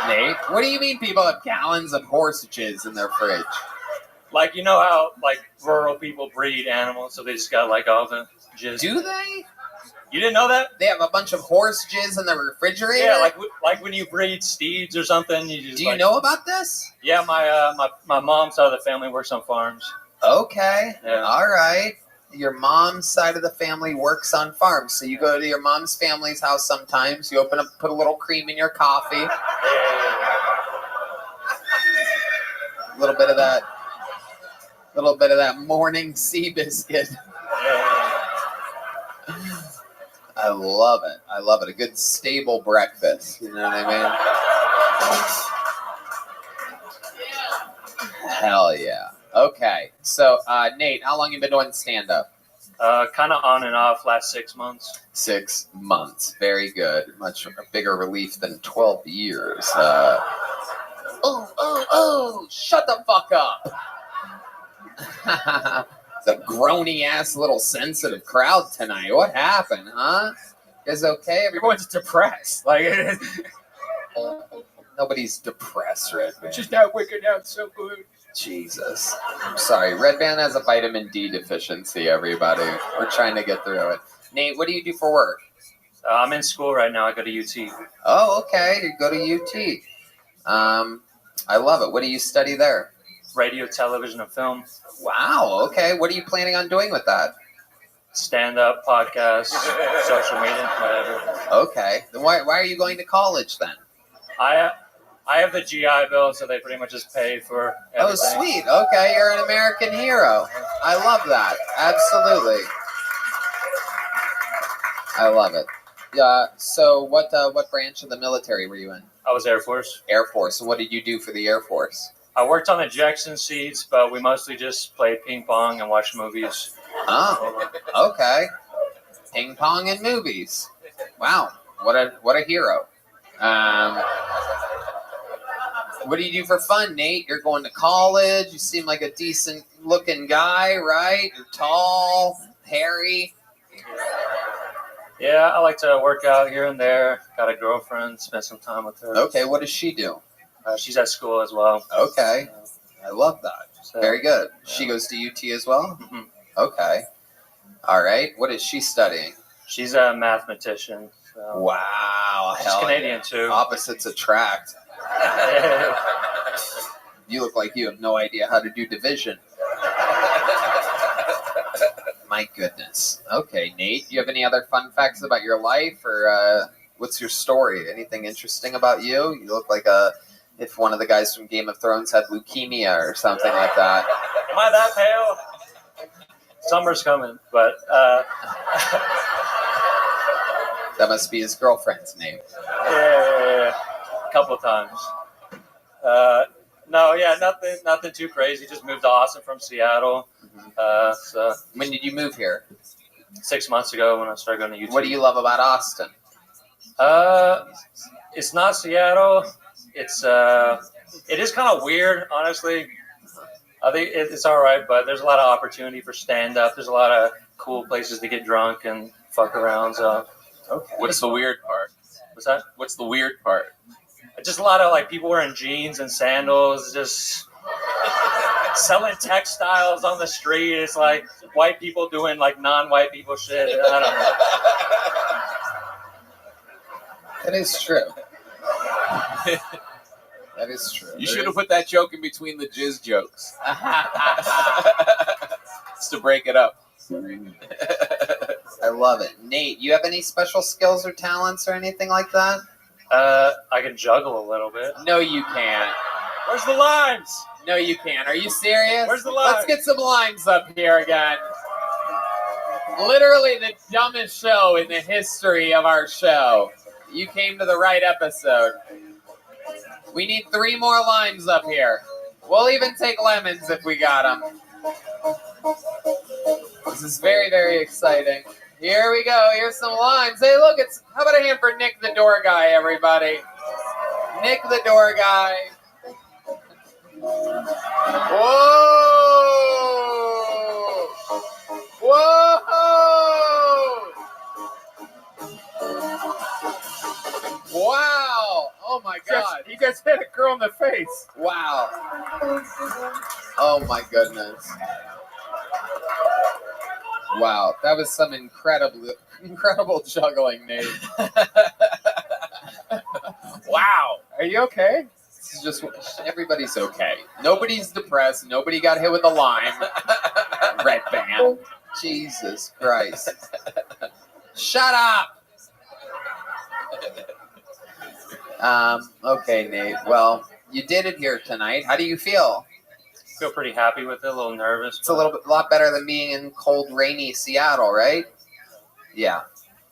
Nate, what do you mean people have gallons of horse jizz in their fridge? Like, you know how like rural people breed animals, so they just got like all the jizz. Do they? You didn't know that? They have a bunch of horse jizz in the refrigerator? Yeah, like when you breed steeds or something. You just, do you know about this? Yeah, my mom's side of the family works on farms. Okay. Yeah. All right. Your mom's side of the family works on farms. So you go to your mom's family's house sometimes. You open up, put a little cream in your coffee. A little bit of that morning sea biscuit. I love it. I love it. A good stable breakfast. You know what I mean? Hell yeah. Okay. So, Nate, how long you been doing stand-up? Kind of on and off last 6 months. 6 months. Very good. Much a bigger relief than 12 years. Shut the fuck up. It's a groany-ass little sensitive crowd tonight. What happened, huh? Is okay? Everyone's depressed. Like, nobody's depressed, Red Band. it's just not working out so good. Jesus. I'm sorry. Red Band has a vitamin D deficiency, everybody. We're trying to get through it. Nate, what do you do for work? I'm in school right now. I go to UT. Oh, okay. You go to UT. I love it. What do you study there? Radio, television, and film. Wow. Okay. What are you planning on doing with that? Stand-up, podcast, social media, whatever. Okay. Then why are you going to college then? I have the GI Bill, so they pretty much just pay for everything. Oh, sweet. Okay. You're an American hero. I love that. Absolutely. I love it. So what branch of the military were you in? I was Air Force. Air Force. And what did you do for the Air Force? I worked on ejection seats, but we mostly just played ping pong and watched movies. Oh, okay. Ping pong and movies. Wow, what a hero. What do you do for fun, Nate? You're going to college. You seem like a decent looking guy, right? You're tall, hairy. Yeah, I like to work out here and there. Got a girlfriend, spend some time with her. Okay, what does she do? She's at school as well. Okay, I love that. So, very good. yeah. She goes to UT as well? Mm-hmm. Okay. All right. What is she studying? She's a mathematician. So. Wow. She's Canadian, too. Opposites attract. You look like you have no idea how to do division. My goodness. Okay, Nate, do you have any other fun facts about your life, or what's your story? Anything interesting about you? You look like if one of the guys from Game of Thrones had leukemia or something like that. Am I that pale? Summer's coming, but that must be his girlfriend's name. Yeah, a couple of times. No, yeah, nothing too crazy. Just moved to Austin from Seattle. So when did you move here? 6 months ago when I started going to UT. What do you love about Austin? It's not Seattle. It is kind of weird, honestly. I think it's all right, but there's a lot of opportunity for stand-up. There's a lot of cool places to get drunk and fuck around. So, okay. What's the weird part? What's that? What's the weird part? Just a lot of like people wearing jeans and sandals, just selling textiles on the street. It's like white people doing like non-white people shit. I don't know. That is true. That is true. You should have put that joke in between the jizz jokes. Just to break it up. I love it. Nate, you have any special skills or talents or anything like that? I can juggle a little bit. No, you can't. Where's the limes? No, you can't. Are you serious? Where's the limes? Let's get some limes up here again. Literally the dumbest show in the history of our show. You came to the right episode. We need 3 more limes up here. We'll even take lemons if we got them. This is very, very exciting. Here we go. Here's some limes. Hey, look, how about a hand for Nick, the door guy, everybody? Nick the door guy. Whoa! Whoa! Wow! Oh my God! You just hit a girl in the face. Wow! Oh my goodness! Wow, that was some incredible juggling, Nate. Wow! Are you okay? This is just everybody's okay. Nobody's depressed. Nobody got hit with a lime. Red band. Jesus Christ! Shut up. Okay, Nate. Well, you did it here tonight. How do you feel? Feel pretty happy with it. A little nervous. It's a lot better than being in cold, rainy Seattle, right? Yeah.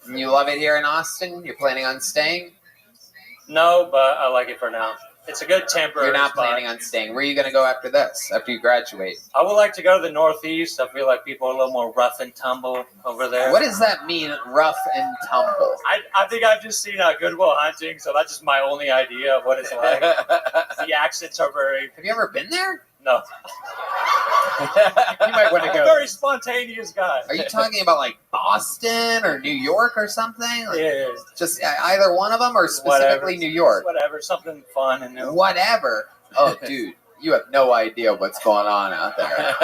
And you love it here in Austin? You're planning on staying? No, but I like it for now. It's a good temporary You're not spot. planning on staying. Where are you going to go after this, after you graduate? I would like to go to the Northeast. I feel like people are a little more rough and tumble over there. What does that mean, rough and tumble? I think I've just seen Good Will Hunting, so that's just my only idea of what it's like. The accents are very... Have you ever been there? No. You might want to I'm go. a very spontaneous guy. Are you talking about like Boston or New York or something? Like, Yeah. Just either one of them or specifically Whatever. New York? Whatever, something fun and new. Whatever. Oh, dude, you have no idea what's going on out there.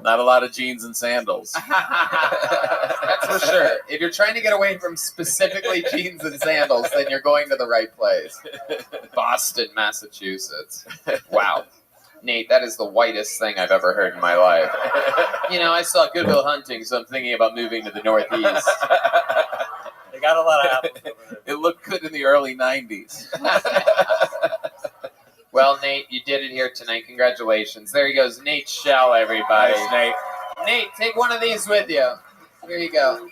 Not a lot of jeans and sandals. That's for sure. If you're trying to get away from specifically jeans and sandals, then you're going to the right place. Boston, Massachusetts. Wow. Nate, that is the whitest thing I've ever heard in my life. You know, I saw Good Will Hunting, so I'm thinking about moving to the Northeast. They got a lot of apples over there. It looked good in the early 90s. Well, Nate, you did it here tonight. Congratulations. There he goes, Nate Shell, everybody. Nice, Nate. Nate, take one of these with you. Here you go.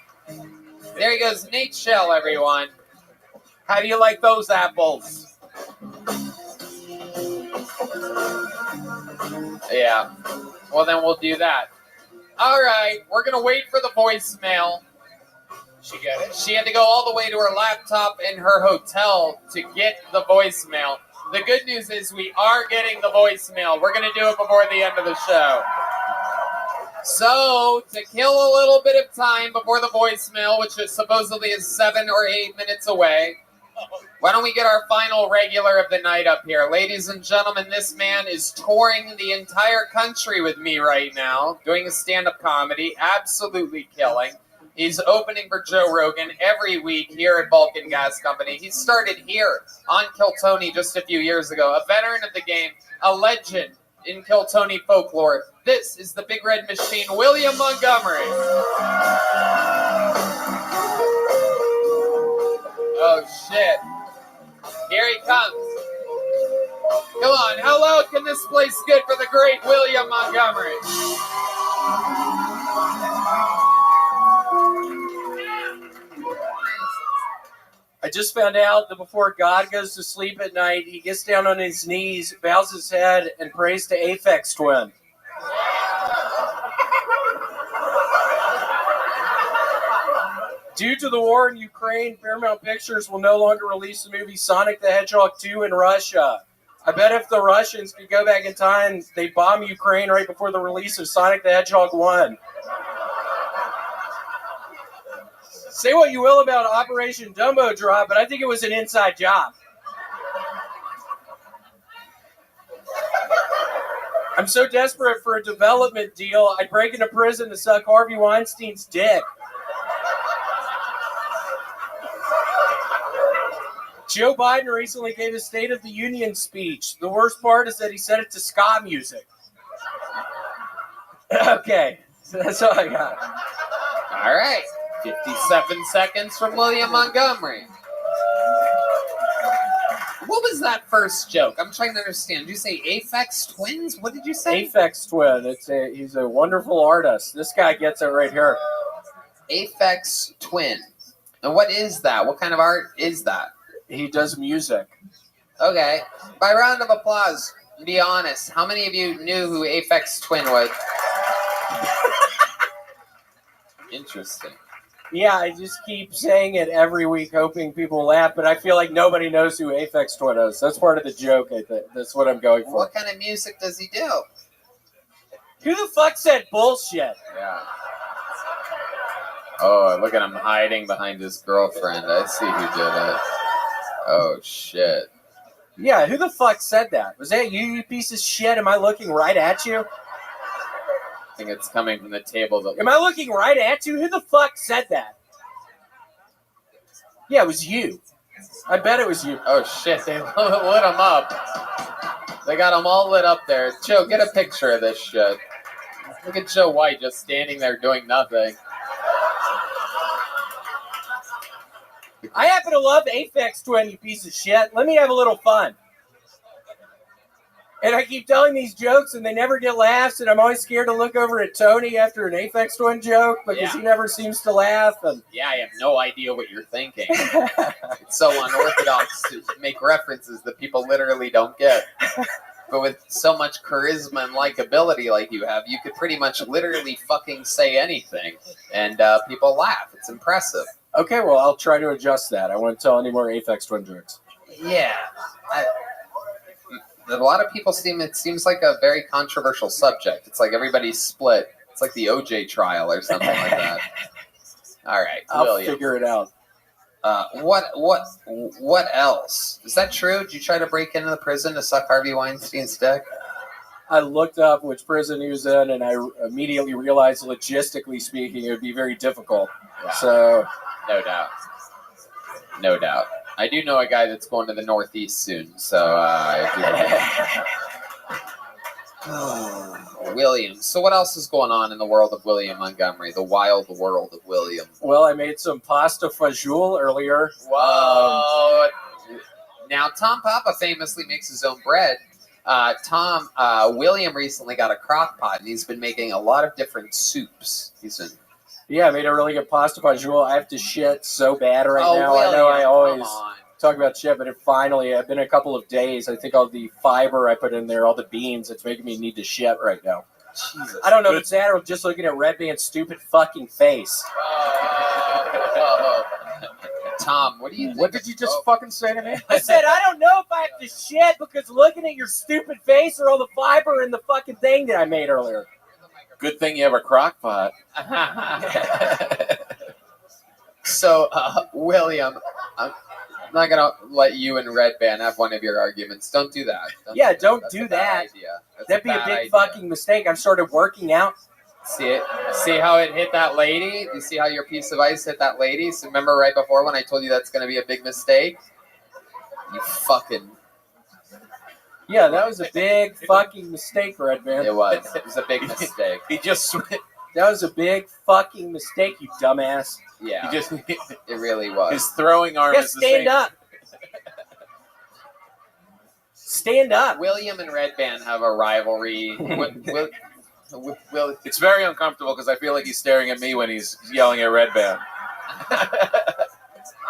There he goes, Nate Shell, everyone. How do you like those apples? Yeah. Well, then we'll do that. All right. We're going to wait for the voicemail. She got it. She had to go all the way to her laptop in her hotel to get the voicemail. The good news is we are getting the voicemail. We're going to do it before the end of the show. So, to kill a little bit of time before the voicemail, which is supposedly is 7 or 8 minutes away, why don't we get our final regular of the night up here? Ladies and gentlemen, this man is touring the entire country with me right now, doing a stand-up comedy, absolutely killing. He's opening for Joe Rogan every week here at Vulcan Gas Company. He started here on Kill Tony just a few years ago, a veteran of the game, a legend in Kill Tony folklore. This is the Big Red Machine, William Montgomery. Oh, shit. Here he comes. Come on, how loud can this place get for the great William Montgomery? I just found out that before God goes to sleep at night, he gets down on his knees, bows his head, and prays to Aphex Twin. Due to the war in Ukraine, Paramount Pictures will no longer release the movie Sonic the Hedgehog 2 in Russia. I bet if the Russians could go back in time, they'd bomb Ukraine right before the release of Sonic the Hedgehog 1. Say what you will about Operation Dumbo Drop, but I think it was an inside job. I'm so desperate for a development deal, I'd break into prison to suck Harvey Weinstein's dick. Joe Biden recently gave a State of the Union speech. The worst part is that he said it to ska music. Okay, so that's all I got. All right. 57 seconds from William Montgomery. What was that first joke? I'm trying to understand. Did you say Aphex Twins? What did you say? Aphex Twin. He's a wonderful artist. This guy gets it right here. Aphex Twin. And what is that? What kind of art is that? He does music. Okay. By round of applause, be honest. How many of you knew who Aphex Twin was? Interesting. Yeah, I just keep saying it every week, hoping people laugh, but I feel like nobody knows who Aphex Twin is. That's part of the joke, I think. That's what I'm going for. What kind of music does he do? Who the fuck said bullshit? Yeah. Oh, look at him hiding behind his girlfriend. I see who did it. Oh, shit. Yeah, who the fuck said that? Was that you, you piece of shit? Am I looking right at you? I think it's coming from the table. That... Am I looking right at you? Who the fuck said that? Yeah, it was you. I bet it was you. Oh, shit. They lit him up. They got them all lit up there. Joe, get a picture of this shit. Look at Joe White just standing there doing nothing. I happen to love Aphex Twin, you piece of shit. Let me have a little fun. And I keep telling these jokes, and they never get laughs, and I'm always scared to look over at Tony after an Aphex Twin joke because he never seems to laugh. And yeah, I have no idea what you're thinking. It's so unorthodox to make references that people literally don't get. But with so much charisma and likability like you have, you could pretty much literally fucking say anything, and people laugh. It's impressive. Okay, well, I'll try to adjust that. I won't tell any more Aphex Twin jokes. Yeah. A lot of people it seems like a very controversial subject. It's like everybody's split. It's like the OJ trial or something like that. All right, I'll William. figure it out. What else? Is that true? Did you try to break into the prison to suck Harvey Weinstein's dick? I looked up which prison he was in, and I immediately realized, logistically speaking, it would be very difficult. Yeah. So, no doubt. No doubt. I do know a guy that's going to the Northeast soon, so William. So what else is going on in the world of William Montgomery, the wild world of William? Well, I made some pasta fajoule earlier. Whoa. Now, Tom Papa famously makes his own bread. William recently got a crock pot, and he's been making a lot of different soups. Yeah, I made a really good pasta fajoule. I have to shit so bad right now. William, I know I always come on. talk about shit, but finally, I've been a couple of days. I think all the fiber I put in there, all the beans, it's making me need to shit right now. Jesus. I don't know if it's that or just looking at Red Band's stupid fucking face. Tom, what do you think? What did you just fucking say to me? I said, I don't know if I have to shit because looking at your stupid face or all the fiber in the fucking thing that I made earlier. Good thing you have a crock pot. So, William, I'm not going to let you and Red Band have one of your arguments. Don't do that. Don't do that. That'd be a big fucking mistake. I've started working out. See it? See how it hit that lady? You see how your piece of ice hit that lady? So remember right before when I told you that's going to be a big mistake? You fucking... Yeah, that was a big fucking mistake, Red Band. It was. It was a big mistake. That was a big fucking mistake, you dumbass. Yeah. It really was. His throwing arm is the same. Stand up. Stand up. William and Red Band have a rivalry. It's very uncomfortable because I feel like he's staring at me when he's yelling at Red Band.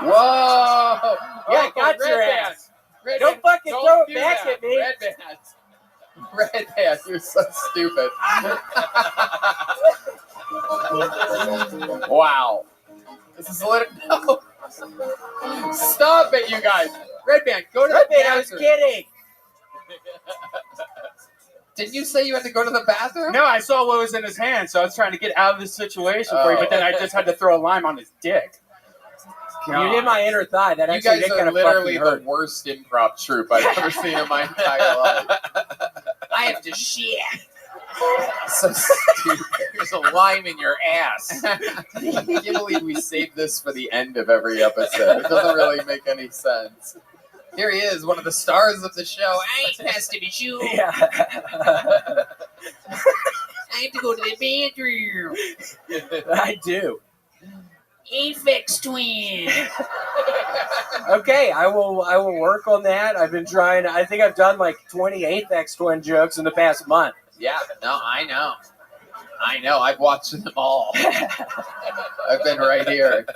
Whoa! Yeah, I got your ass. Don't fucking throw it back at me. Red Band, you're so stupid. Wow. This is no. Stop it, you guys. Red Band, go to the bathroom. I was kidding. Didn't you say you had to go to the bathroom? No, I saw what was in his hand, so I was trying to get out of this situation for you, but then I just had to throw a lime on his dick. God. You did my inner thigh. That you actually guys are literally the worst improv troupe I've ever seen in my entire life. I have to shit. So stupid. There's a lime in your ass. I can't believe we saved this for the end of every episode. It doesn't really make any sense. Here he is, one of the stars of the show. I ain't past to be you. Yeah. I have to go to the bathroom. I do. Aphex Twin. Okay, I will work on that. I've been trying. I think I've done like 20 Aphex Twin jokes in the past month. Yeah, no, I know. I've watched them all. I've been right here.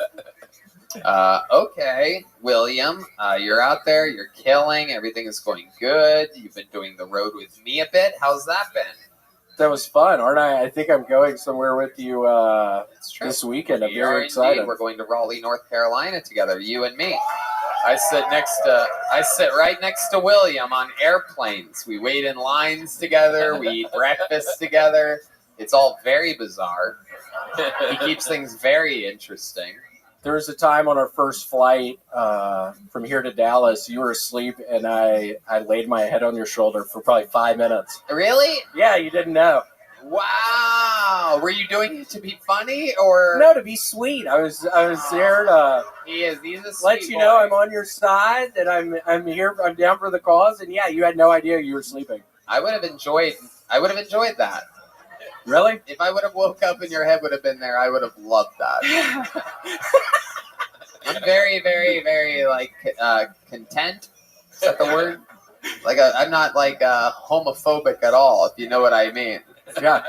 Okay, William, you're out there. You're killing. Everything is going good. You've been doing the road with me a bit. How's that been? That was fun, aren't I? I think I'm going somewhere with you this weekend. I'm We are very excited. indeed. We're going to Raleigh, North Carolina together, you and me. I sit right next to William on airplanes. We wait in lines together. We eat breakfast together. It's all very bizarre. He keeps things very interesting. There was a time on our first flight from here to Dallas, you were asleep, and I laid my head on your shoulder for probably 5 minutes. Really? Yeah, you didn't know. Wow. Were you doing it to be funny or No, to be sweet. I was there to He's a sweet let you boy. know I'm on your side, that I'm here, I'm down for the cause, and yeah, you had no idea you were sleeping. I would have enjoyed that. Really? If I would have woke up and your head would have been there, I would have loved that. I'm very, very, very content. Is that the word? I'm not homophobic at all, if you know what I mean. Yeah.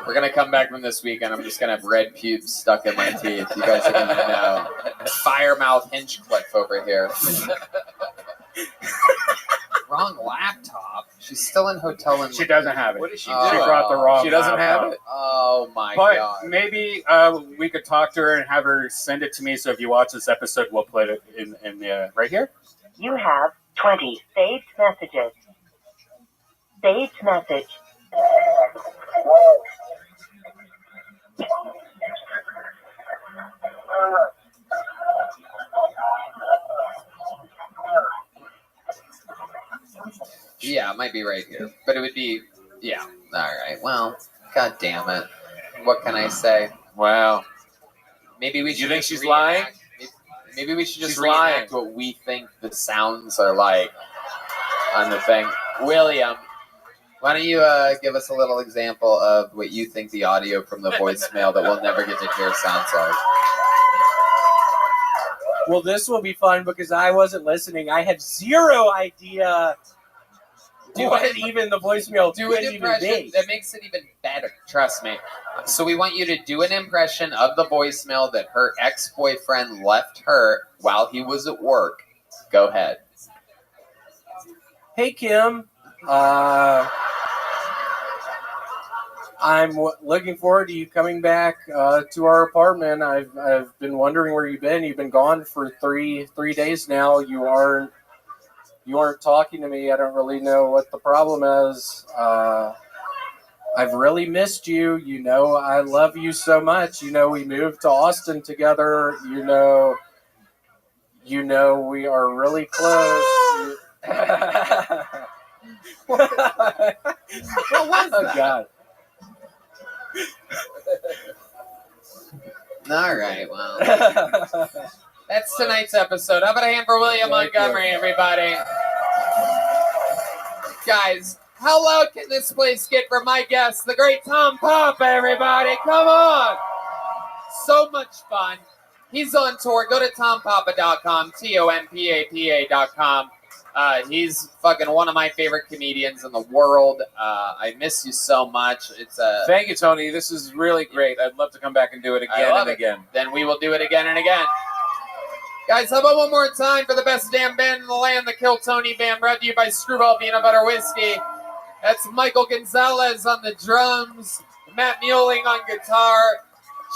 We're gonna come back from this weekend. I'm just gonna have red pubes stuck in my teeth. You guys are gonna know. Fire mouth Hinchcliffe over here. Wrong laptop. She's still in hotel and She doesn't have it. What is she She doing? brought the wrong. She doesn't laptop. have it? Oh my But god. maybe we could talk to her and have her send it to me. So if you watch this episode, we'll put it in the right here. You have 20 saved messages. Saved message. Yeah, it might be right here. But it would be, yeah. All right. Well, god damn it. What can I say? Wow. Maybe we should You think just she's reenact- Maybe we should just She's lying. reenact what we think the sounds are like on the thing. William, why don't you give us a little example of what you think the audio from the voicemail that we'll never get to hear sounds like? Well, this will be fun because I wasn't listening. I had zero idea what even the voicemail Do an could even impression. be. That makes it even better. Trust me. So we want you to do an impression of the voicemail that her ex-boyfriend left her while he was at work. Go ahead. Hey, Kim. I'm looking forward to you coming back to our apartment. I've been wondering where you've been. You've been gone for three days now. You aren't talking to me. I don't really know what the problem is. I've really missed you. You know, I love you so much. You know, we moved to Austin together. You know, we are really close. What was Oh, that? God. All right, well. That's tonight's episode. How about a hand for William Montgomery, everybody? Guys, how loud can this place get for my guest, the great Tom Papa, everybody? Come on! So much fun. He's on tour. Go to tompapa.com, TOMPAPA.com. He's fucking one of my favorite comedians in the world. I miss you so much. Thank you, Tony. This is really great. I'd love to come back and do it I again love and it. again. Then we will do it again and again. Guys, how about one more time for the best damn band in the land, the Kill Tony Band, brought to you by Screwball Peanut Butter Whiskey. That's Michael Gonzalez on the drums, Matt Mueling on guitar,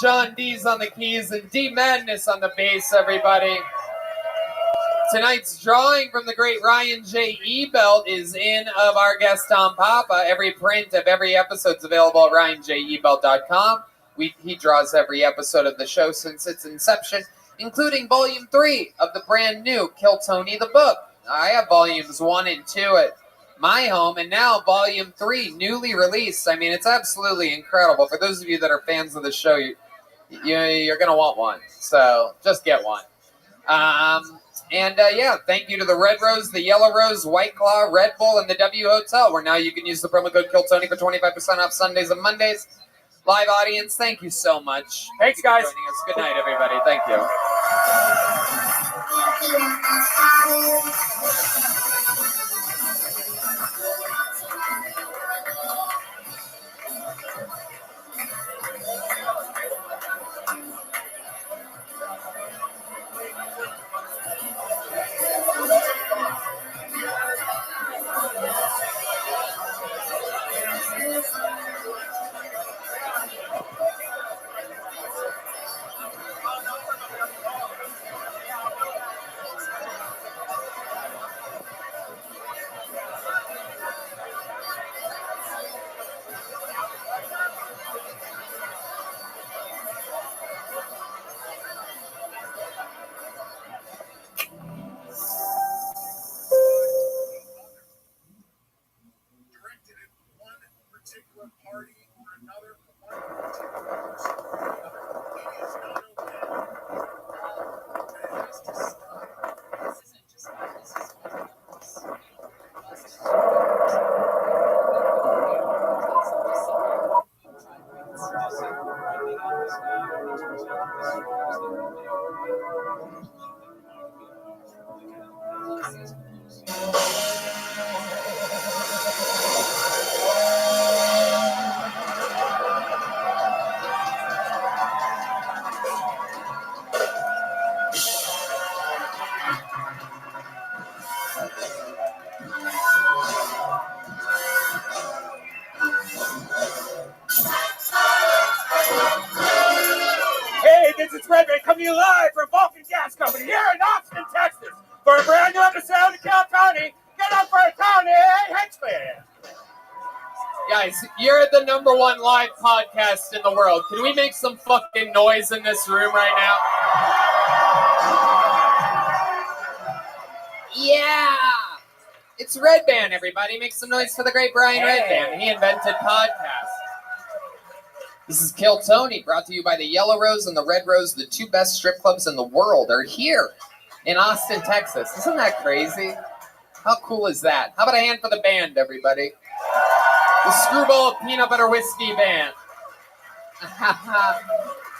John Dees on the keys, and D Madness on the bass, everybody. Tonight's drawing from the great Ryan J. Ebelt is in of our guest Tom Papa. Every print of every episode is available at ryanjebelt.com. He draws every episode of the show since its inception, including Volume 3 of the brand new Kill Tony the Book. I have Volumes 1 and 2 at my home, and now Volume 3, newly released. I mean, it's absolutely incredible. For those of you that are fans of the show, you're going to want one. So just get one. Thank you to the Red Rose, the Yellow Rose, White Claw, Red Bull, and the W Hotel, where now you can use the promo code KillTony for 25% off Sundays and Mondays. Live audience, thank you so much. Thanks, guys. Joining us. Good night, everybody. Thank you. Hey, this is Rabbi coming to you live from Vulcan Gas Company here in Austin, Texas, for a brand new episode of Kill Tony. Get up for Tony Henchman. Guys, you're the #1 live podcast in the world. Can we make some fucking noise in this room right now? Yeah! It's Red Band, everybody. Make some noise for the great Brian Red Band. He invented podcasts. This is Kill Tony, brought to you by the Yellow Rose and the Red Rose. The two best strip clubs in the world are here in Austin, Texas. Isn't that crazy? How cool is that? How about a hand for the band, everybody? The Screwball Peanut Butter Whiskey Band.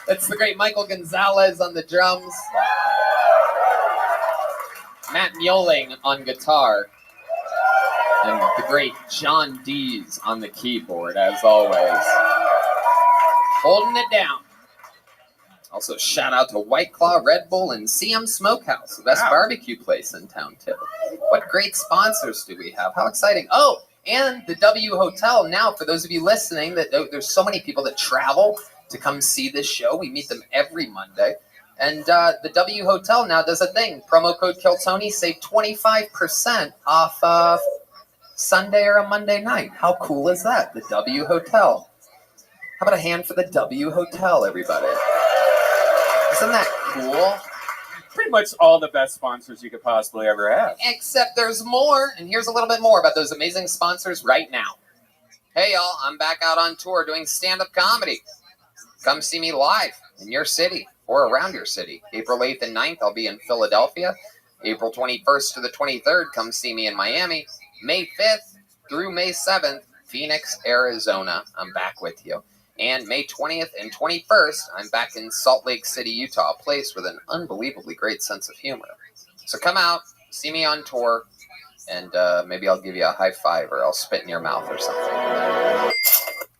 That's the great Michael Gonzalez on the drums. Matt Muelling on guitar. And the great John Dees on the keyboard, as always. Holding it down. Also, shout out to White Claw, Red Bull, and CM Smokehouse, the best barbecue place in town, too. What great sponsors do we have? How exciting. Oh, and the W Hotel. Now, for those of you listening, that there's so many people that travel to come see this show. We meet them every Monday. And the W Hotel now does a thing. Promo code KillTony, save 25% off Sunday or a Monday night. How cool is that? The W Hotel. How about a hand for the W Hotel, everybody? Isn't that cool? Pretty much all the best sponsors you could possibly ever have. Except there's more, and here's a little bit more about those amazing sponsors right now. Hey, y'all, I'm back out on tour doing stand-up comedy. Come see me live in your city or around your city. April 8th and 9th, I'll be in Philadelphia. April 21st to the 23rd, come see me in Miami. May 5th through May 7th, Phoenix, Arizona. I'm back with you. And May 20th and 21st, I'm back in Salt Lake City, Utah, a place with an unbelievably great sense of humor. So come out, see me on tour, and maybe I'll give you a high five or I'll spit in your mouth or something.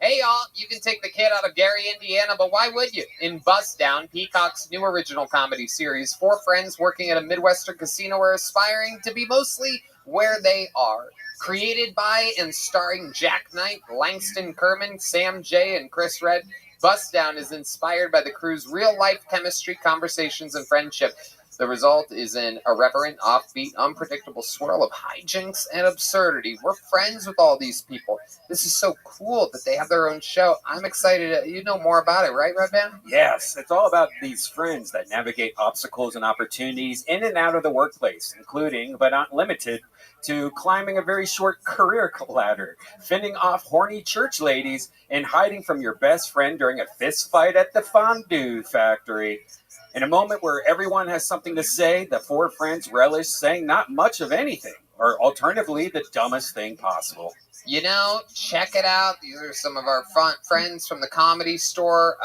Hey, y'all, you can take the kid out of Gary, Indiana, but why would you? In Bust Down, Peacock's new original comedy series, 4 friends working at a Midwestern casino are aspiring to be mostly where they are. Created by and starring Jack Knight, Langston Kerman, Sam J., and Chris Redd, Bust Down is inspired by the crew's real-life chemistry, conversations, and friendship. The result is an irreverent, offbeat, unpredictable swirl of hijinks and absurdity. We're friends with all these people. This is so cool that they have their own show. I'm excited. You know more about it, right, Red Band? Yes, it's all about these friends that navigate obstacles and opportunities in and out of the workplace, including, but not limited to climbing a very short career ladder, fending off horny church ladies, and hiding from your best friend during a fist fight at the fondue factory. In a moment where everyone has something to say, the 4 friends relish saying not much of anything, or alternatively, the dumbest thing possible. You know, check it out. These are some of our friends from the Comedy Store.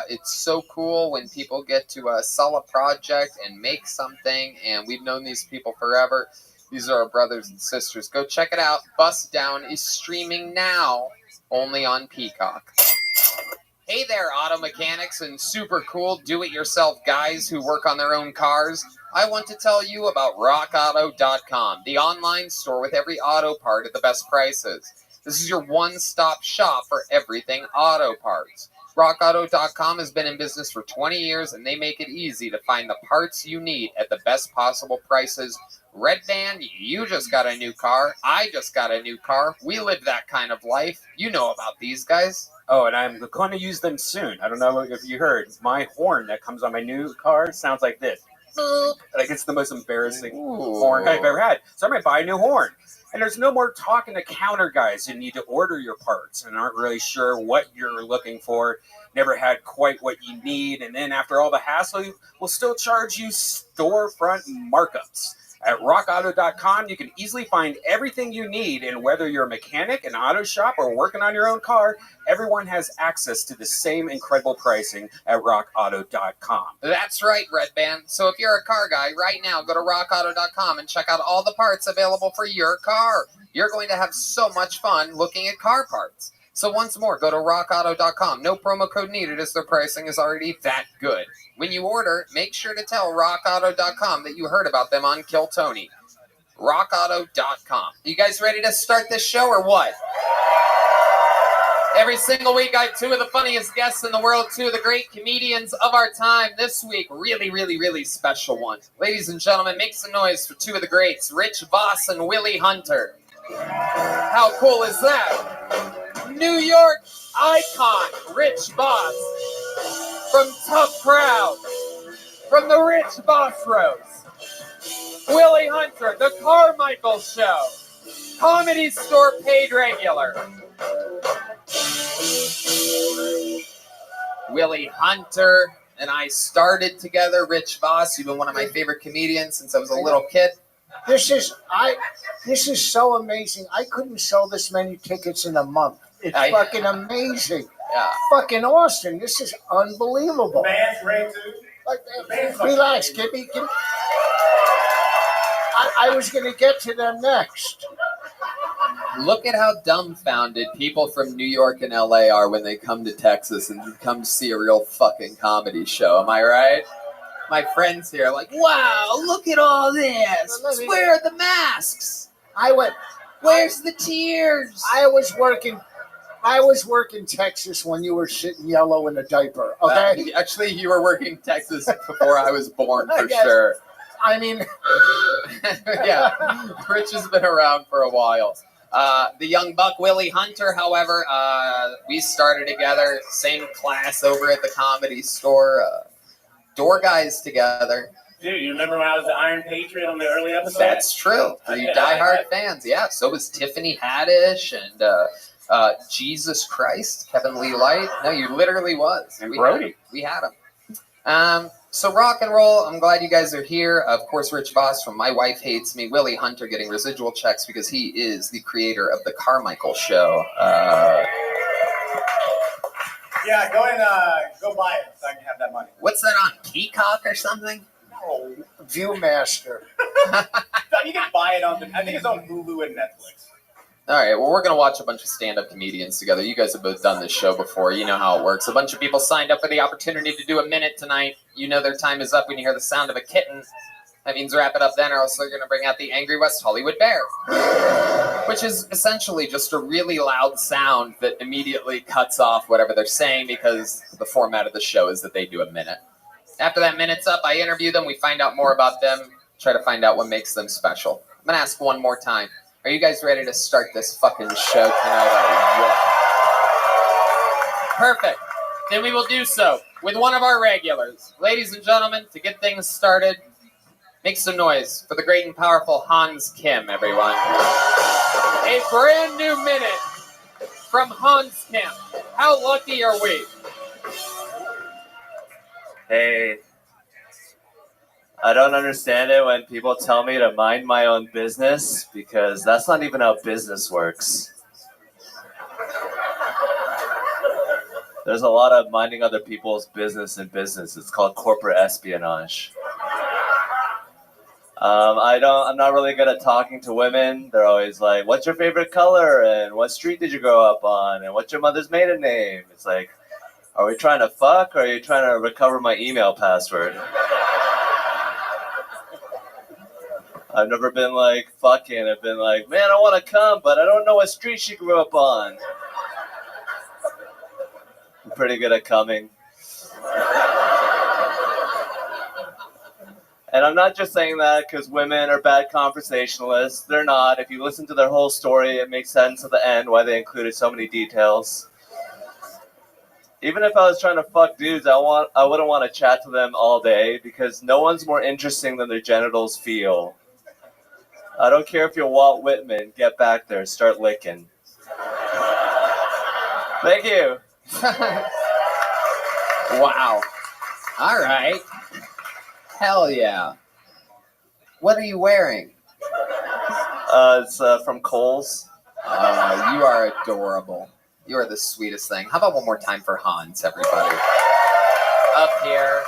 It's so cool when people get to sell a project and make something, and we've known these people forever. These are our brothers and sisters. Go check it out. Bust Down is streaming now, only on Peacock. Hey there, auto mechanics and super cool do-it-yourself guys who work on their own cars. I want to tell you about RockAuto.com, the online store with every auto part at the best prices. This is your one-stop shop for everything auto parts. RockAuto.com has been in business for 20 years, and they make it easy to find the parts you need at the best possible prices. Red Band, you just got a new car. I just got a new car. We live that kind of life. You know about these guys. Oh, and I'm going to use them soon. I don't know if you heard. My horn that comes on my new car sounds like this. Like it's the most embarrassing horn I've ever had. So I'm going to buy a new horn. And there's no more talking to counter guys who need to order your parts and aren't really sure what you're looking for, never had quite what you need, and then after all the hassle, we'll still charge you storefront markups. At rockauto.com, you can easily find everything you need, and whether you're a mechanic, an auto shop, or working on your own car, everyone has access to the same incredible pricing at rockauto.com. That's right, Red Band. So if you're a car guy, right now, go to rockauto.com and check out all the parts available for your car. You're going to have so much fun looking at car parts. So once more, go to rockauto.com. No promo code needed as their pricing is already that good. When you order, make sure to tell rockauto.com that you heard about them on Kill Tony. rockauto.com. You guys ready to start this show or what? Every single week, I have two of the funniest guests in the world, two of the great comedians of our time. This week, really, really, really special one. Ladies and gentlemen, make some noise for two of the greats, Rich Voss and Willie Hunter. How cool is that? New York icon, Rich Voss. From Tough Crowd. From the Rich Voss Roast. Willie Hunter, The Carmichael Show. Comedy Store paid regular. Willie Hunter and I started together. Rich Voss, you've been one of my favorite comedians since I was a little kid. This is so amazing. I couldn't sell this many tickets in a month. It's fucking amazing. Yeah. Fucking Austin. This is unbelievable. Band's great too. Relax, give me. I was going to get to them next. Look at how dumbfounded people from New York and LA are when they come to Texas and come see a real fucking comedy show. Am I right? My friends here are like, wow, look at all this. Where are the masks? Where's the tears? I was working Texas when you were shitting yellow in a diaper, okay? Actually, you were working Texas before I was born, for sure. I mean... yeah, Rich has been around for a while. The young buck, Willie Hunter, however, we started together, same class over at the Comedy Store, door guys together. Dude, you remember when I was the Iron Patriot on the early episode? That's true. For you diehard fans, yeah. So was Tiffany Haddish and Jesus Christ, Kevin Lee Light. No, you literally was. And Brody. We had him. So rock and roll, I'm glad you guys are here. Of course, Rich Voss from My Wife Hates Me. Willie Hunter getting residual checks because he is the creator of The Carmichael Show. Yeah, go buy it so I can have that money. What's that on, Peacock or something? No, Viewmaster. You can buy it on I think it's on Hulu and Netflix. All right, well, we're going to watch a bunch of stand-up comedians together. You guys have both done this show before. You know how it works. A bunch of people signed up for the opportunity to do a minute tonight. You know their time is up when you hear the sound of a kitten. That means wrap it up then, or else they're going to bring out the Angry West Hollywood Bear, which is essentially just a really loud sound that immediately cuts off whatever they're saying because the format of the show is that they do a minute. After that minute's up, I interview them. We find out more about them, try to find out what makes them special. I'm going to ask one more time. Are you guys ready to start this fucking show tonight? Perfect. Then we will do so with one of our regulars. Ladies and gentlemen, to get things started, make some noise for the great and powerful Hans Kim, everyone. A brand new minute from Hans Kim. How lucky are we? Hey, I don't understand it when people tell me to mind my own business because that's not even how business works. There's a lot of minding other people's business in business. It's called corporate espionage. I'm not really good at talking to women. They're always like, what's your favorite color? And what street did you grow up on? And what's your mother's maiden name? It's like, are we trying to fuck or are you trying to recover my email password? I've never been like fucking. I've been like, man, I want to come, but I don't know what street she grew up on. I'm pretty good at coming. And I'm not just saying that because women are bad conversationalists. They're not. If you listen to their whole story, it makes sense at the end why they included so many details. Even if I was trying to fuck dudes, I wouldn't want to chat to them all day because no one's more interesting than their genitals feel. I don't care if you're Walt Whitman. Get back there and start licking. Thank you. Wow. All right. Hell yeah. What are you wearing? It's from Kohl's. You are adorable. You are the sweetest thing. How about one more time for Hans, everybody? Up here.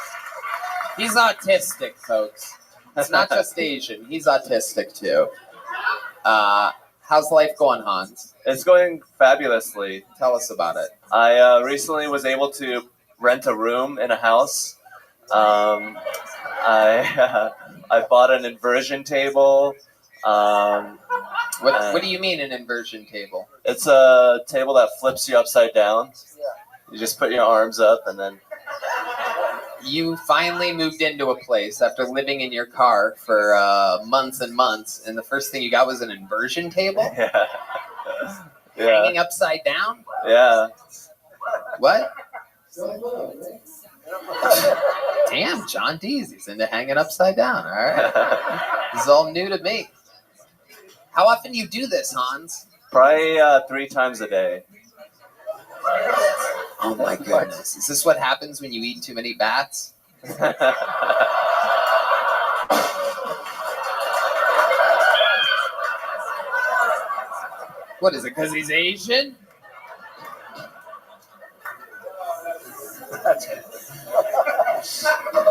He's autistic, folks. It's not just Asian. He's autistic, too. How's life going, Hans? It's going fabulously. Tell us about it. I recently was able to rent a room in a house. I bought an inversion table. What do you mean an inversion table? It's a table that flips you upside down. You just put your arms up and then... You finally moved into a place after living in your car for months and months, and the first thing you got was an inversion table? Yeah. Hanging upside down? Yeah. What? Damn, John Dees, he's into hanging upside down, all right? This is all new to me. How often do you do this, Hans? Probably 3 times a day. Oh my goodness. Is this what happens when you eat too many bats? What is it, because he's Asian?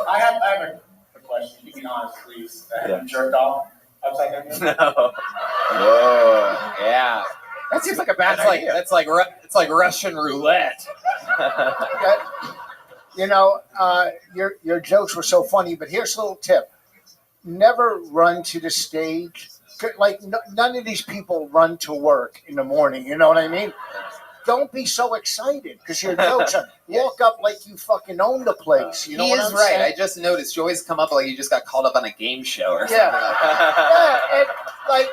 I have a question. You can be honest, please. Have you jerked off upside down? No. Whoa, yeah. That seems like a bad idea. It's like Russian roulette. You know, your jokes were so funny, but here's a little tip. Never run to the stage. Like, none of these people run to work in the morning, you know what I mean? Don't be so excited, because your jokes are, walk up like you fucking own the place. You know He what is I'm right. saying? I just noticed you always come up like you just got called up on a game show or something. Yeah, and like,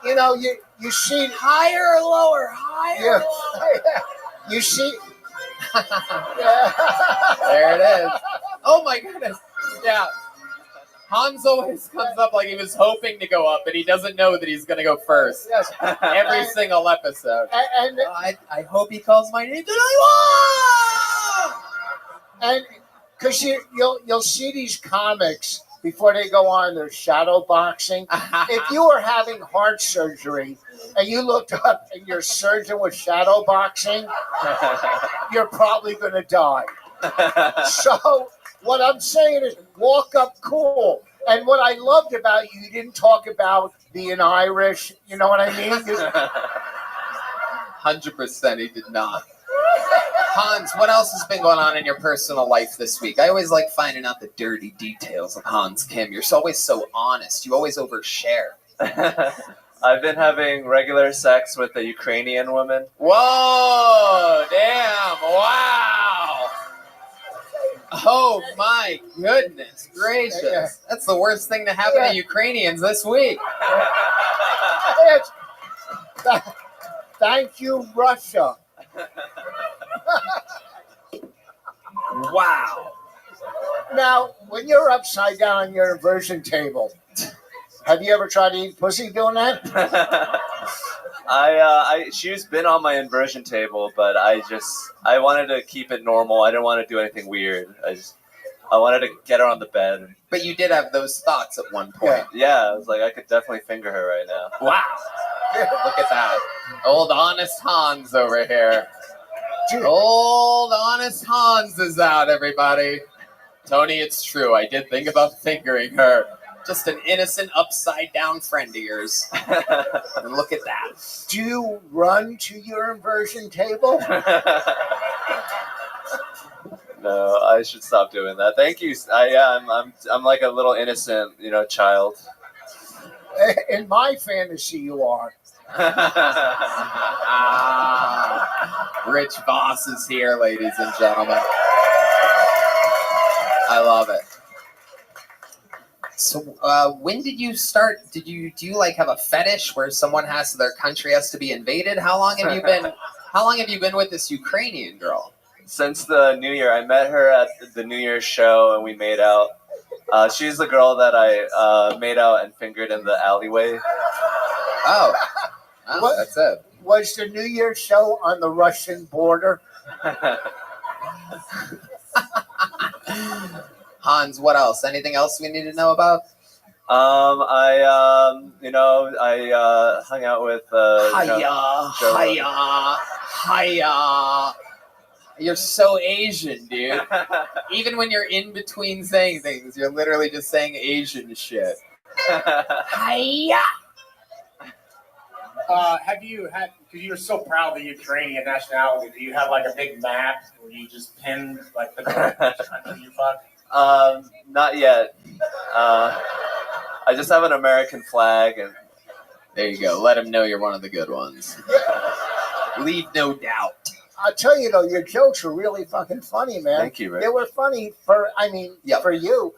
you know, you see Higher or lower? Higher or lower? You see, There it is. Oh my goodness. Yeah. Hans always comes up like he was hoping to go up, but he doesn't know that he's going to go first. Yes. Every single episode. And I hope he calls my name. And because you'll see these comics before they go on their shadow boxing. If you were having heart surgery and you looked up and your surgeon was shadow boxing, you're probably going to die. So what I'm saying is walk up cool. And what I loved about you didn't talk about being Irish. You know what I mean? 100% he did not. Hans, what else has been going on in your personal life this week? I always like finding out the dirty details of Hans Kim. You're always so honest. You always overshare. I've been having regular sex with a Ukrainian woman. Whoa! Damn! Wow! Oh my goodness gracious! That's the worst thing to happen to Ukrainians this week. Thank you, Russia. Wow. Now, when you're upside down on your inversion table, have you ever tried to eat pussy doing that? She's been on my inversion table, but I wanted to keep it normal. I didn't want to do anything weird. I wanted to get her on the bed. But you did have those thoughts at one point. Yeah, I was like, I could definitely finger her right now. Wow. Look at that. Old honest Hans over here. Old honest Hans is out, everybody. Tony, it's true. I did think about fingering her. Just an innocent upside down friend of yours. And look at that. Do you run to your inversion table? No, I should stop doing that. Thank you. I'm like a little innocent, child. In my fantasy, you are. Rich Voss is here, ladies and gentlemen. I love it. So, when did you start? Do you like have a fetish where their country has to be invaded? How long have you been? How long have you been with this Ukrainian girl? Since the New Year. I met her at the New Year's show and we made out. She's the girl that I made out and fingered in the alleyway. Oh, What- that's it. Was the New Year's show on the Russian border? Hans, what else? Anything else we need to know about? I hung out with Hiya. You're so Asian, dude. Even when you're in between saying things, you're literally just saying Asian shit. Hiya. Have you had, because you're so proud of the Ukrainian nationality, do you have like a big map where you just pin like the country you fuck? Not yet. I just have an American flag, and there you go. Let him know you're one of the good ones. Leave no doubt. I'll tell you though, your jokes were really fucking funny, man. Thank you, Rick. They were funny for you.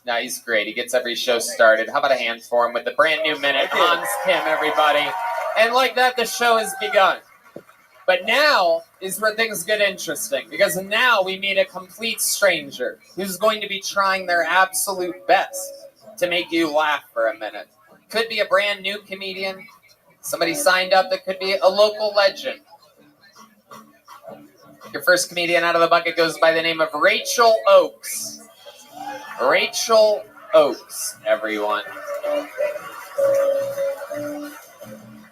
No, he's great. He gets every show started. How about a hand for him with the brand new minute? Hans Kim, everybody. And like that, the show has begun. But now is where things get interesting, because now we meet a complete stranger who's going to be trying their absolute best to make you laugh for a minute. Could be a brand new comedian, somebody signed up that could be a local legend. Your first comedian out of the bucket goes by the name of Rachel Oakes. Rachel Oakes, everyone.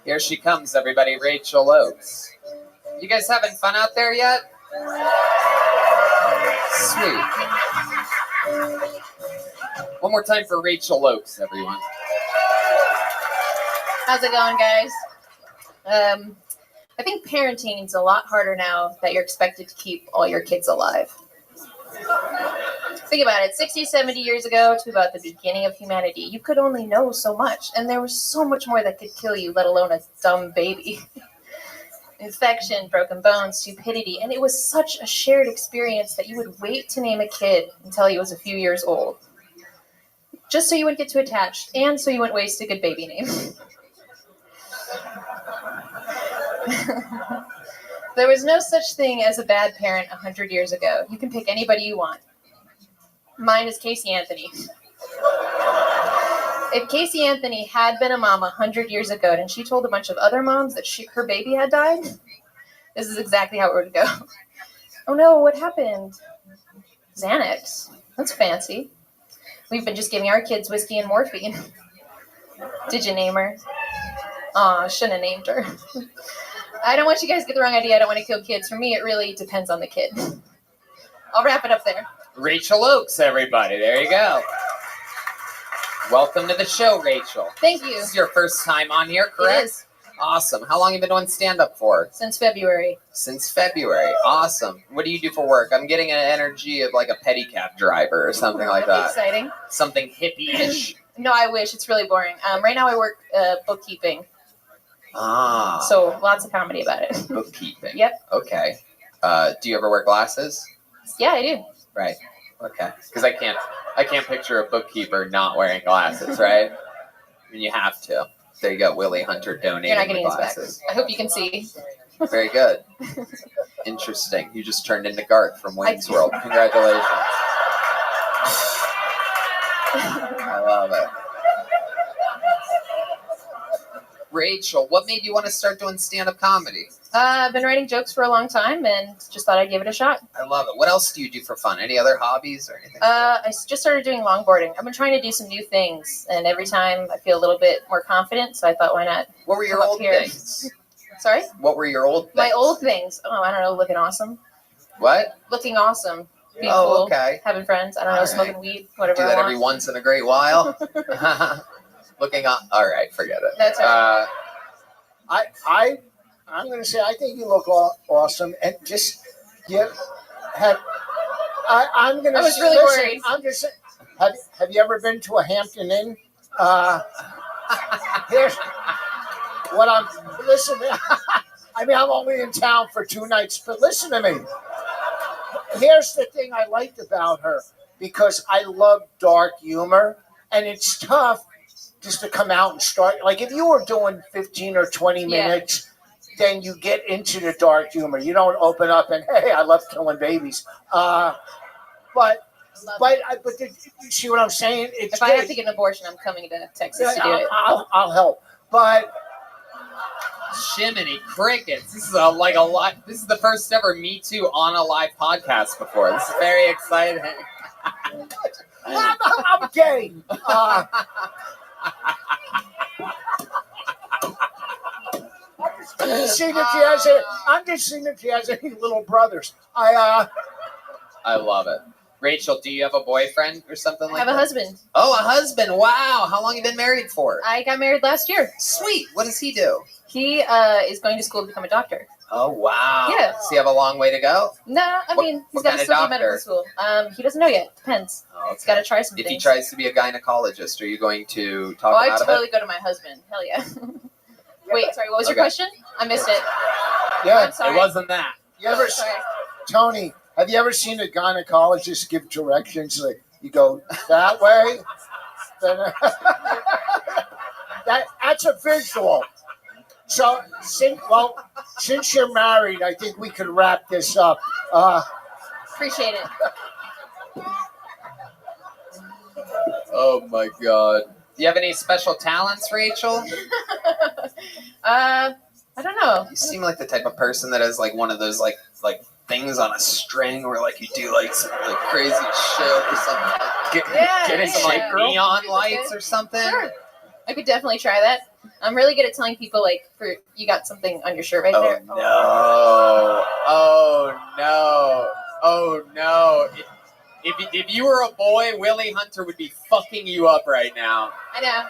Here she comes, everybody, Rachel Oakes. You guys having fun out there yet? Sweet. One more time for Rachel Oakes, everyone. How's it going, guys? I think parenting's a lot harder now that you're expected to keep all your kids alive. Think about it. 60, 70 years ago to about the beginning of humanity, you could only know so much, and there was so much more that could kill you, let alone a dumb baby. Infection, broken bones, stupidity, and it was such a shared experience that you would wait to name a kid until he was a few years old. Just so you wouldn't get too attached, and so you wouldn't waste a good baby name. There was no such thing as a bad parent 100 years ago. You can pick anybody you want. Mine is Casey Anthony. If Casey Anthony had been a mom 100 years ago and she told a bunch of other moms that her baby had died, this is exactly how it would go. Oh no, what happened? Xanax. That's fancy. We've been just giving our kids whiskey and morphine. Did you name her? Aw, shouldn't have named her. I don't want you guys to get the wrong idea. I don't want to kill kids. For me, it really depends on the kid. I'll wrap it up there. Rachel Oakes, everybody. There you go. Welcome to the show, Rachel. Thank you. This is your first time on here, correct? It is. Awesome. How long have you been doing stand-up for? Since February. Since February. Awesome. What do you do for work? I'm getting an energy of like a pedicab driver or something like That'd be that. exciting. Something hippie-ish. No, I wish. It's really boring. Right now I work bookkeeping. Ah. So lots of comedy about it. Bookkeeping. Yep. Okay. Do you ever wear glasses? Yeah, I do. Right. Okay. Because I can't picture a bookkeeper not wearing glasses, right? I mean, you have to. There you go, Willie Hunter donating You're not the getting his back. glasses. I hope you can see. Very good. Interesting. You just turned into Garth from Wayne's World. Congratulations. I love it. Rachel, what made you want to start doing stand-up comedy? I've been writing jokes for a long time and just thought I'd give it a shot. I love it. What else do you do for fun? Any other hobbies or anything? I just started doing longboarding. I've been trying to do some new things, and every time I feel a little bit more confident, so I thought, why not? What were your come up old here? things? Sorry? What were your old things? My old things. Oh, I don't know, looking awesome. What? Looking awesome. Being Oh, cool. okay. Having friends. I don't know, All smoking right. weed, whatever Do I that want. every once in a great while? Looking on. All right, forget it. That's right. I'm going to say I think you look awesome, and just I'm going to. I was really worried. I'm just saying. Have you ever been to a Hampton Inn? Here's what I'm. Listen, I mean, I'm only in town for 2 nights, but listen to me. Here's the thing I liked about her, because I love dark humor, and it's tough just to come out and start. Like if you were doing 15 or 20 minutes, then you get into the dark humor. You don't open up and, hey, I love killing babies. But But you see what I'm saying? It's If I have to get an abortion, I'm coming to Texas to do it. I'll help. But Jiminy crickets! This is like a lot. This is the first ever Me Too on a live podcast before. This is very exciting. I'm gay. I'm just seeing if she has any little brothers. I love it. Rachel, do you have a boyfriend or something like that? I have a husband. Oh, a husband. Wow. How long have you been married for? I got married last year. Sweet. What does he do? He is going to school to become a doctor. Oh, wow. Yeah. Does he have a long way to go? No, I mean, he's got to still do medical school. He doesn't know yet. Depends. Oh, okay. He's got to try some If things. he tries to be a gynecologist, are you going to talk I'd him out of totally it? go to my husband. Hell yeah. Wait, sorry, what was your question? I missed it. Yeah, I'm sorry. It wasn't that. You ever, Sorry. Tony? Have you ever seen a gynecologist give directions like you go that way? Then that's a visual. So since you're married, I think we could wrap this up. Appreciate it. Oh, my God. Do you have any special talents, Rachel? I don't know. You seem like the type of person that has like one of those like things on a string where like you do like some like crazy shit or something. Getting some like neon lights or something. Sure. I could definitely try that. I'm really good at telling people like, you got something on your shirt right there. No. Oh no. Oh no. If you were a boy, Willie Hunter would be fucking you up right now. I know.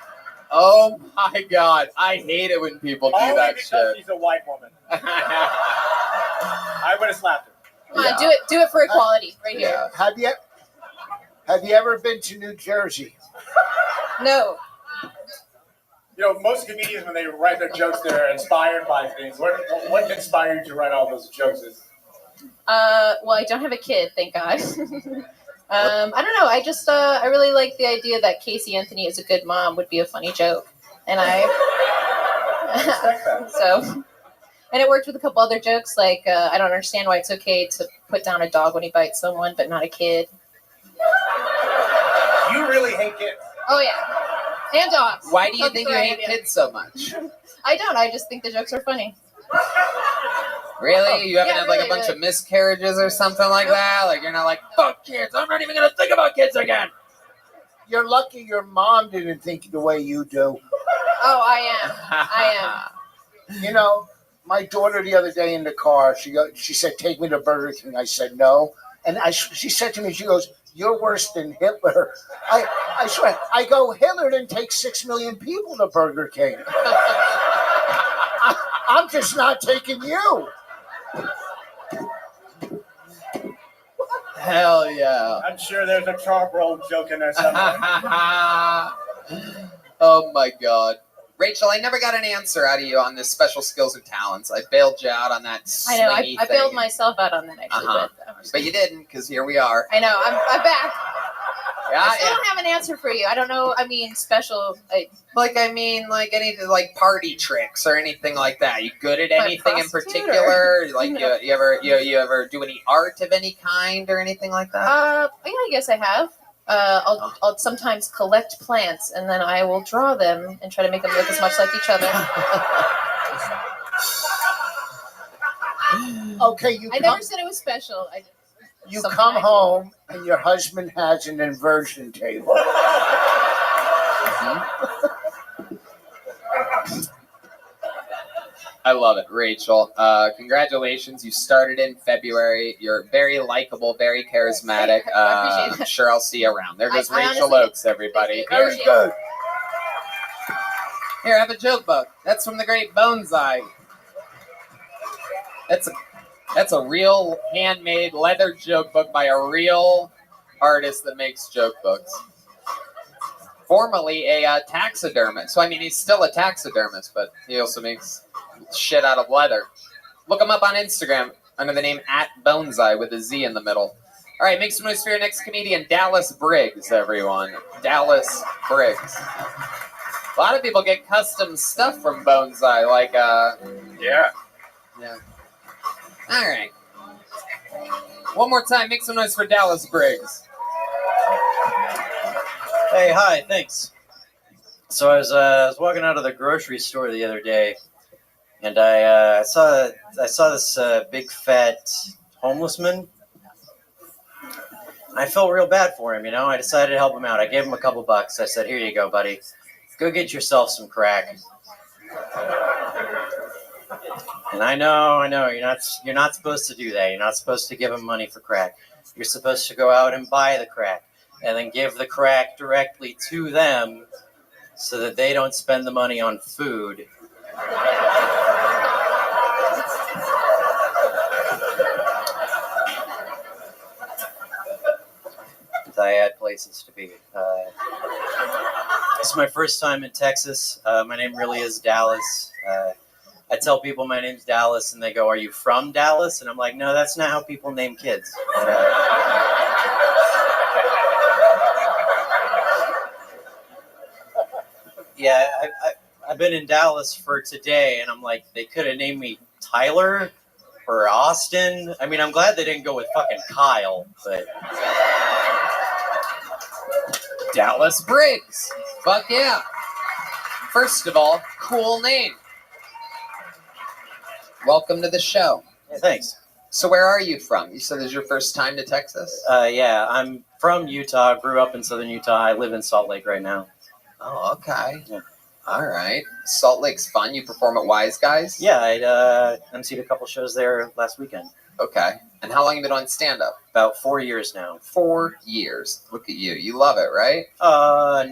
Oh my God. I hate it when people do Only that because shit. she's a white woman. I would have slapped her. Come on, do it for equality right here. Have you ever been to New Jersey? No. You know, most comedians, when they write their jokes, they're inspired by things. What inspired you to write all those jokes? Well, I don't have a kid, thank God. I don't know. I just I really like the idea that Casey Anthony is a good mom would be a funny joke, and and it worked with a couple other jokes. Like I don't understand why it's okay to put down a dog when he bites someone, but not a kid. You really hate kids. Oh yeah, and dogs. Why do you That's think the you right hate idea. kids so much? I don't. I just think the jokes are funny. Really? You haven't Yeah, had like really, a bunch really. of miscarriages or something like that? Like you're not like, fuck kids, I'm not even gonna think about kids again. You're lucky your mom didn't think the way you do. Oh, I am. You know, my daughter the other day in the car, she said, "Take me to Burger King." I said, "No," and she said to me, she goes, "You're worse than Hitler." I swear, I go, Hitler didn't take 6 million people to Burger King. I'm just not taking you. Hell yeah. I'm sure there's a chalk roll joke in there somewhere. Oh my God. Rachel, I never got an answer out of you on this special skills and talents. I bailed you out on that I know. swingy I thing. bailed myself out on that actually, But you didn't, because here we are. I know. I'm back. Yeah, I still don't have an answer for you. I don't know. I mean, special. Like any like party tricks or anything like that. You good at My anything in prostitute particular? or- Like No. you ever do any art of any kind or anything like that? Yeah, I guess I have. I'll sometimes collect plants and then I will draw them and try to make them look as much like each other. Okay, I never said it was special. You come home and your husband has an inversion table. I love it, Rachel. Congratulations. You started in February. You're very likable, very charismatic. I appreciate I'm that. sure I'll see you around. There goes I Rachel honestly- Oakes, everybody. Very good. Here, have a joke book. That's from the great Bones Eye. That's a real handmade leather joke book by a real artist that makes joke books. Formerly a taxidermist. So, I mean, he's still a taxidermist, but he also makes shit out of leather. Look him up on Instagram under the name @Boneseye with a Z in the middle. All right, make some noise for your next comedian, Dallas Briggs, everyone. Dallas Briggs. A lot of people get custom stuff from Boneseye, like, Yeah. All right. One more time, make some noise for Dallas Briggs. Hey, hi, thanks. So I was walking out of the grocery store the other day, and I saw this big fat homeless man. I felt real bad for him, you know. I decided to help him out. I gave him a couple bucks. I said, "Here you go, buddy. Go get yourself some crack." And I know, you're not supposed to do that. You're not supposed to give him money for crack. You're supposed to go out and buy the crack, and then give the crack directly to them, so that they don't spend the money on food. I had places to be. This is my first time in Texas. My name really is Dallas. I tell people my name's Dallas, and they go, "Are you from Dallas?" And I'm like, "No, that's not how people name kids." Yeah, I've been in Dallas for today, and I'm like, they could have named me Tyler or Austin. I mean, I'm glad they didn't go with fucking Kyle, but... Dallas Briggs. Fuck yeah. First of all, cool name. Welcome to the show. Yeah, thanks. So where are you from? You said this is your first time to Texas? Yeah, I'm from Utah. Grew up in southern Utah. I live in Salt Lake right now. Oh, okay. Yeah. All right. Salt Lake's fun. You perform at Wise Guys? Yeah, I emceed a couple shows there last weekend. Okay. And how long have you been on stand-up? About 4 years now. 4 years. Look at you. You love it, right? Why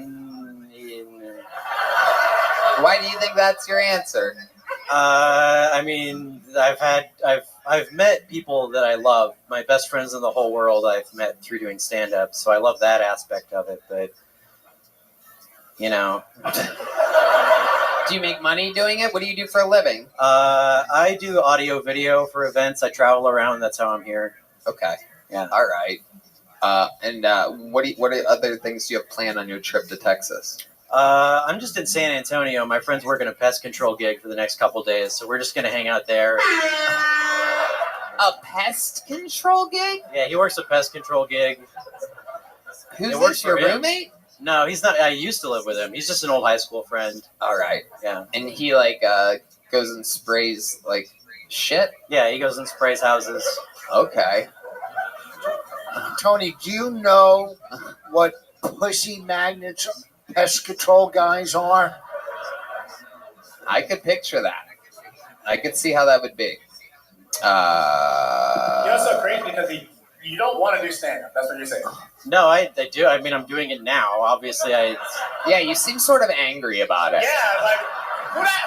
do you think that's your answer? I mean, I've met people that I love. My best friends in the whole world I've met through doing stand-up, so I love that aspect of it, but... You know. Do you make money doing it? What do you do for a living? I do audio video for events. I travel around. That's how I'm here. Okay. Yeah. All right. And what other things do you have planned on your trip to Texas? I'm just in San Antonio. My friend's working a pest control gig for the next couple days, so we're just going to hang out there. A pest control gig? Yeah, he works a pest control gig. Who's this, your roommate? No, he's not. I used to live with him. He's just an old high school friend. All right. Yeah. And he goes and sprays shit? Yeah, he goes and sprays houses. Okay. Tony, do you know what pussy magnets pest control guys are? I could picture that. I could see how that would be. You know, it's so crazy because you don't want to do stand-up. That's what you're saying. No, I do. I mean, I'm doing it now. Obviously, Yeah, you seem sort of angry about it. Yeah, like,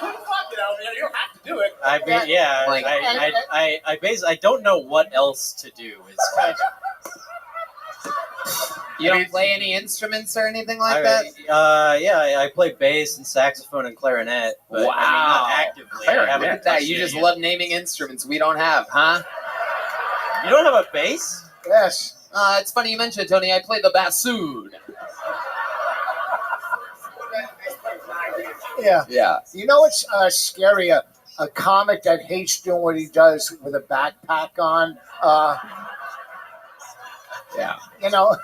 who the fuck, you know? You don't have to do it. I mean, yeah. Like- I basically, I don't know what else to do. It's kind of... You don't play any instruments or anything like that? Yeah, I play bass and saxophone and clarinet. But, Wow. I mean, not actively. I haven't Look at that. touched You it just yet. love naming instruments we don't have, huh? You don't have a bass? Yes. It's funny you mentioned it, Tony. I play the bassoon. Yeah. Yeah. You know what's scary? A comic that hates doing what he does with a backpack on. Yeah. You know,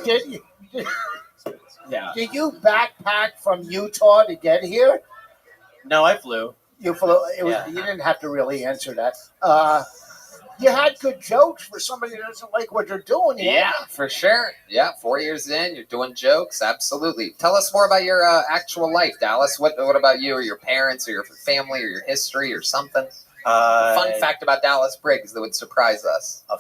did you backpack from Utah to get here? No, I flew. You flew. Yeah. You didn't have to really answer that. You had good jokes for somebody that doesn't like what you're doing. Yeah, for sure. Yeah, 4 years in, you're doing jokes. Absolutely. Tell us more about your actual life, Dallas. What about you or your parents or your family or your history or something? Fun fact about Dallas Briggs that would surprise us. I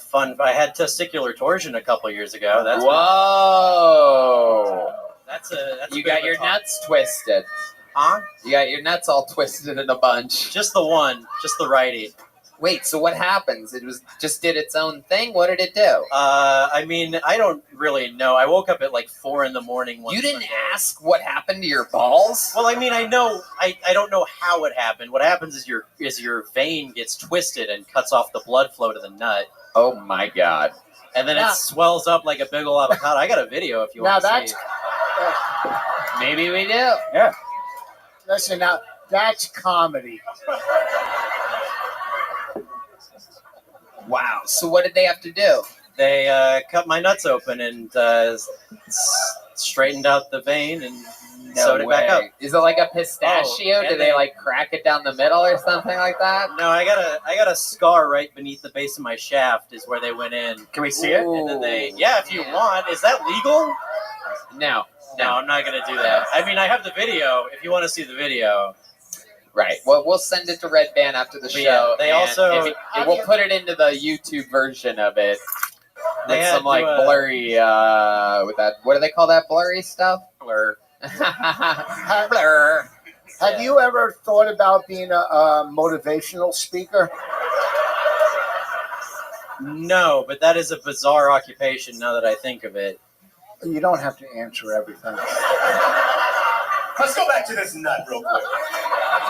had testicular torsion a couple years ago. That's Whoa. That's You got your nuts twisted. Huh? You got your nuts all twisted in a bunch. Just the one. Just the righty. Wait, so what happens? It was just did its own thing? What did it do? I mean, I don't really know. I woke up at like 4 a.m. You didn't ask what happened to your balls? Well, I mean, I know. I don't know how it happened. What happens is your vein gets twisted and cuts off the blood flow to the nut. Oh my god! And then it swells up like a big ol' avocado. I got a video if you want to see. Maybe we do. Yeah. Listen, now that's comedy. Wow. So what did they have to do? They cut my nuts open and straightened out the vein and sewed it back up. Is it like a pistachio? Oh, and Do they like crack it down the middle or something like that? No, I got a scar right beneath the base of my shaft is where they went in. Can we see it? And then if you want. Is that legal? No, I'm not gonna do that. I mean, I have the video. If you want to see the video, right. Well, we'll send it to Red Band after the But show. yeah, they and also- we'll put it into the YouTube version of it. They With had some like to, blurry, with that. What do they call that blurry stuff? Blur. Blur. Have you ever thought about being a motivational speaker? No, but that is a bizarre occupation now that I think of it. You don't have to answer everything. Let's go back to this nut real quick.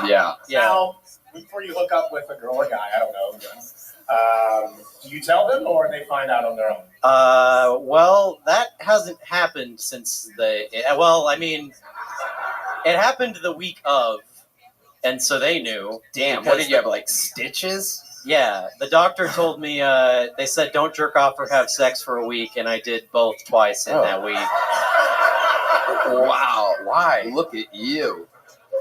Yeah. Now, before you hook up with a girl or guy, I don't know, do you tell them or they find out on their own? Well, that hasn't happened since it happened the week of, and so they knew. Damn, what did you have, like stitches? Yeah, the doctor told me, they said don't jerk off or have sex for a week, and I did both twice in that week. Wow. Why? Look at you.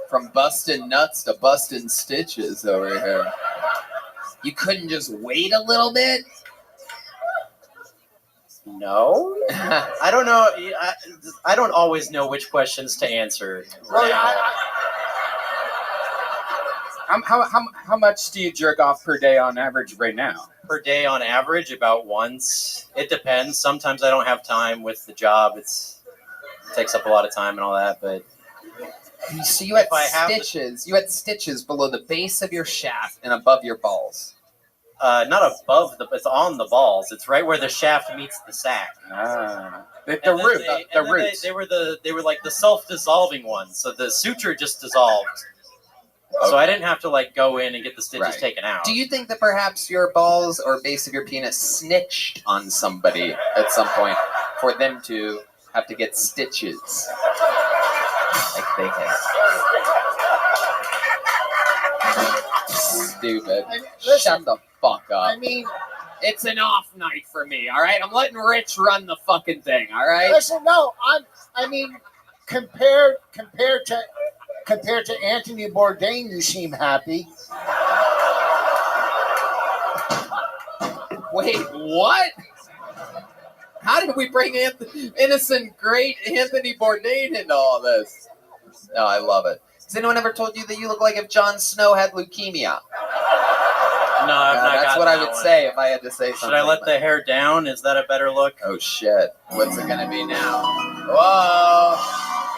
From busting nuts to busting stitches over here. You couldn't just wait a little bit? No. I don't know. I don't always know which questions to answer. How much do you jerk off per day on average right now? Per day on average, about once. It depends. Sometimes I don't have time with the job. It takes up a lot of time and all that, but... So you had stitches. You had stitches below the base of your shaft and above your balls. Not above it's on the balls. It's right where the shaft meets the sack. The roots. They were like the self-dissolving ones. So the suture just dissolved. So I didn't have to like go in and get the stitches taken out. Do you think that perhaps your balls or base of your penis snitched on somebody at some point for them to have to get stitches? Like they can. Stupid. Shut the fuck up. I mean, it's an off night for me, all right? I'm letting Rich run the fucking thing, all right? Listen, no, I mean, compared to Anthony Bourdain, you seem happy. Wait, what? How did we bring innocent, great Anthony Bourdain into all this? No, I love it. Has anyone ever told you that you look like if Jon Snow had leukemia? No, I've not that's gotten what I that would one. say if I had to say something. Should I let the hair down? Is that a better look? Oh, shit. What's it going to be now? Whoa.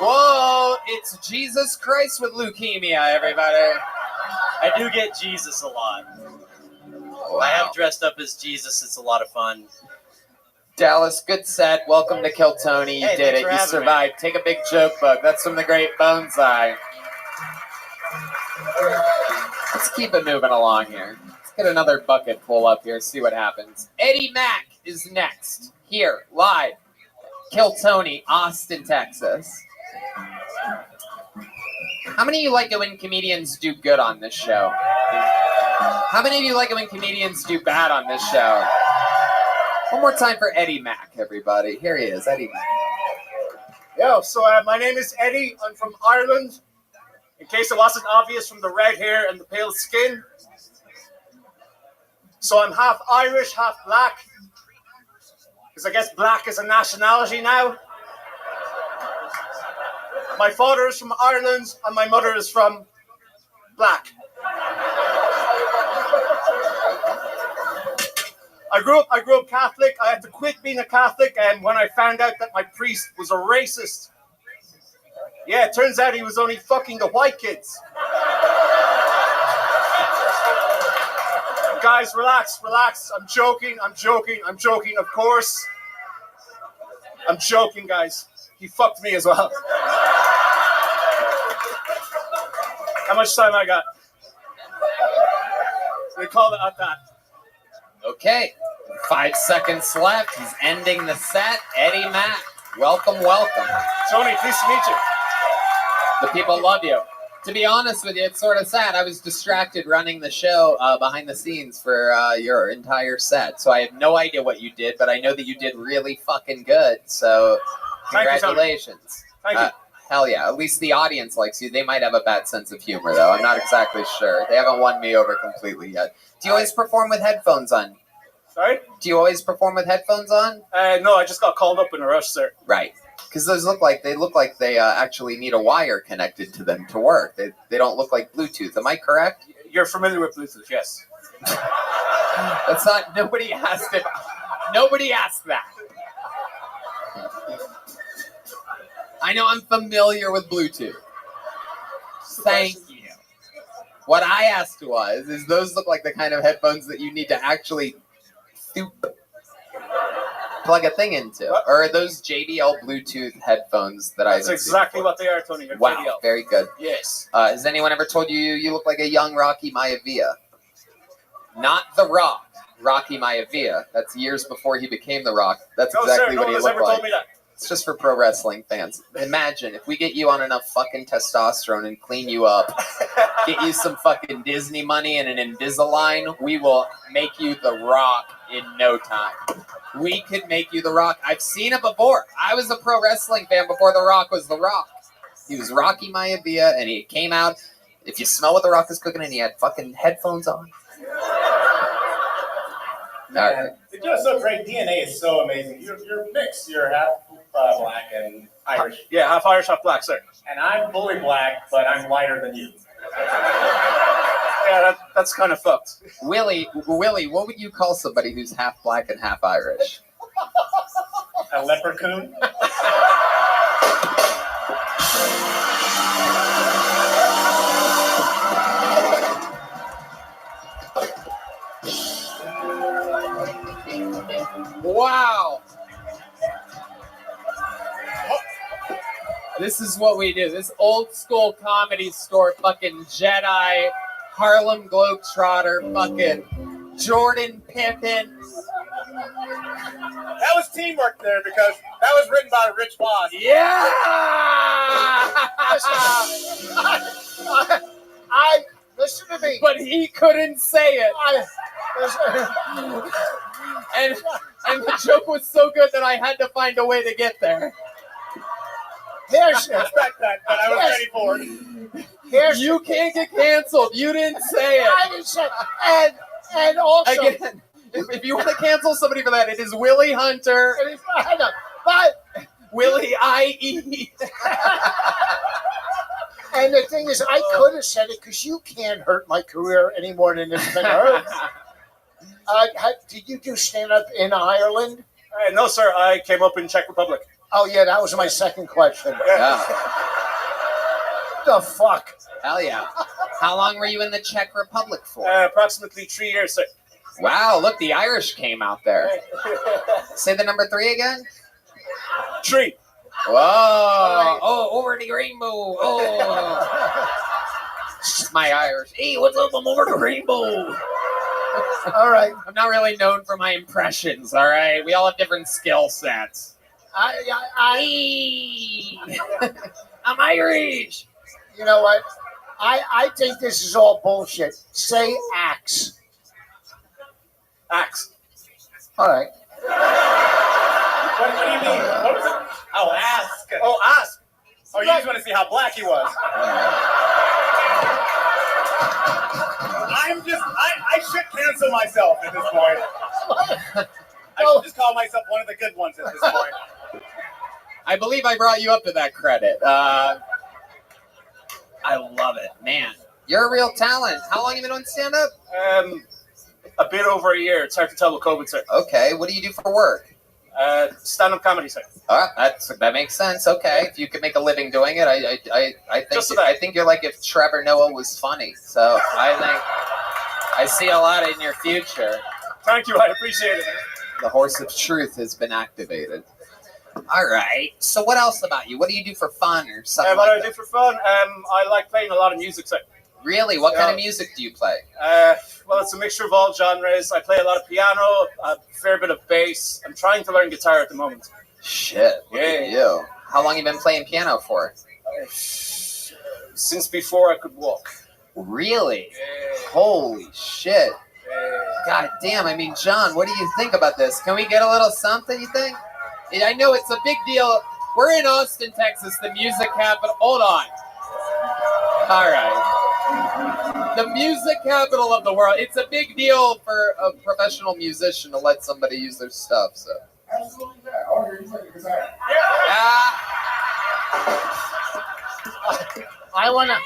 Whoa. It's Jesus Christ with leukemia, everybody. I do get Jesus a lot. Wow. I have dressed up as Jesus. It's a lot of fun. Dallas, good set. Welcome to Kill Tony. You Hey, did thanks it. for You having survived. Take a big joke book. That's from the great Bonsai. Let's keep it moving along here. Let's get another bucket full up here, see what happens. Eddie Mack is next. Here, live. Kill Tony, Austin, Texas. How many of you like it when comedians do good on this show? How many of you like it when comedians do bad on this show? One more time for Eddie Mack, everybody. Here he is, Eddie Mack. Yo, so my name is Eddie. I'm from Ireland. In case it wasn't obvious from the red hair and the pale skin. So I'm half Irish, half black. Because I guess black is a nationality now. My father is from Ireland and my mother is from black. I grew up Catholic. I had to quit being a Catholic when I found out that my priest was a racist. Yeah, it turns out he was only fucking the white kids. Guys, relax. I'm joking, of course. I'm joking, guys. He fucked me as well. How much time I got? We call it at that. Okay, 5 seconds left. He's ending the set. Eddie Mack, welcome. Tony, pleased to meet you. The people love you. To be honest with you, it's sort of sad. I was distracted running the show behind the scenes for your entire set, so I have no idea what you did, but I know that you did really fucking good. So, Thank you, Tony. congratulations. Thank you. Hell yeah. At least the audience likes you. They might have a bad sense of humor, though. I'm not exactly sure. They haven't won me over completely yet. Do you always perform with headphones on? Sorry? Do you always perform with headphones on? No, I just got called up in a rush, sir. Right. Because those look like they actually need a wire connected to them to work. They don't look like Bluetooth. Am I correct? You're familiar with Bluetooth, yes. That's not. Nobody asked it. Nobody asked that. I know I'm familiar with Bluetooth. Thank you. What I asked was, is those look like the kind of headphones that you need to actually plug a thing into? Or are those JBL Bluetooth headphones that I That's exactly what they are, Tony. They're Wow, JBL. very good. Yes. Has anyone ever told you you look like a young Rocky Maivia? Not The Rock, Rocky Maivia. That's years before he became The Rock. That's No, exactly sir, what no he one has looked ever like. told me that. It's just for pro wrestling fans. Imagine if we get you on enough fucking testosterone and clean you up, get you some fucking Disney money and an Invisalign, we will make you The Rock in no time. We could make you The Rock. I've seen it before. I was a pro wrestling fan before The Rock was The Rock. He was Rocky Maivia, and he came out. If you smell what The Rock is cooking, and he had fucking headphones on. Man, it's just so great. DNA is so amazing. You're mixed. You're half black and Irish. Yeah, half Irish, half black, sir. And I'm fully black, but I'm lighter than you. Yeah, that's kind of fucked. Willie, what would you call somebody who's half black and half Irish? A leprechaun? Wow. This is what we do. This old school comedy store fucking Jedi, Harlem Globetrotter, fucking Jordan Pippen. That was teamwork there because that was written by Rich Voss. Yeah! I listen to me. But he couldn't say it. And the joke was so good that I had to find a way to get there. Here's respect that, but I was ready for it. You can't get canceled. You didn't say it. I didn't say it. And also, again, if you want to cancel somebody for that, it is Willie Hunter. But Willie I.E. And the thing is, I could have said it because you can't hurt my career any more than it's been hurt. Did you do stand-up in Ireland? No, sir. I came up in Czech Republic. Oh, yeah, that was my second question. Yeah. The fuck? Hell yeah. How long were you in the Czech Republic for? Approximately 3 years, sir. Wow, look, the Irish came out there. Say the number 3 again. 3. Whoa. Oh, over the rainbow. Oh. My Irish. Hey, what's up? I'm over the rainbow. All right. I'm not really known for my impressions, all right? We all have different skill sets. I'm Irish. You know what? I think this is all bullshit. Say axe. Axe. All right. What do you mean? What was it? Oh, ask. Oh, ask. Oh, you just want to see how black he was. I should cancel myself at this point. I should just call myself one of the good ones at this point. I believe I brought you up to that credit. I love it. Man, you're a real talent. How long have you been doing stand-up? A bit over a year. It's hard to tell with COVID, sir. Okay, what do you do for work? Stand-up comedy, sir. That makes sense. Okay, if you could make a living doing it, I think you're like if Trevor Noah was funny. So I see a lot in your future. Thank you. I appreciate it. The horse of truth has been activated. All right. So what else about you? What do you do for fun or something? What like I do for fun? I like playing a lot of music, sir. Really? What kind of music do you play? Well, it's a mixture of all genres. I play a lot of piano, a fair bit of bass. I'm trying to learn guitar at the moment. Shit. Look at you. How long have you been playing piano for? Since before I could walk. Really? Holy shit. God damn, I mean, John, what do you think about this? Can we get a little something, you think? I know it's a big deal. We're in Austin, Texas, the music capital. Hold on. All right. The music capital of the world. It's a big deal for a professional musician to let somebody use their stuff, so. I want to.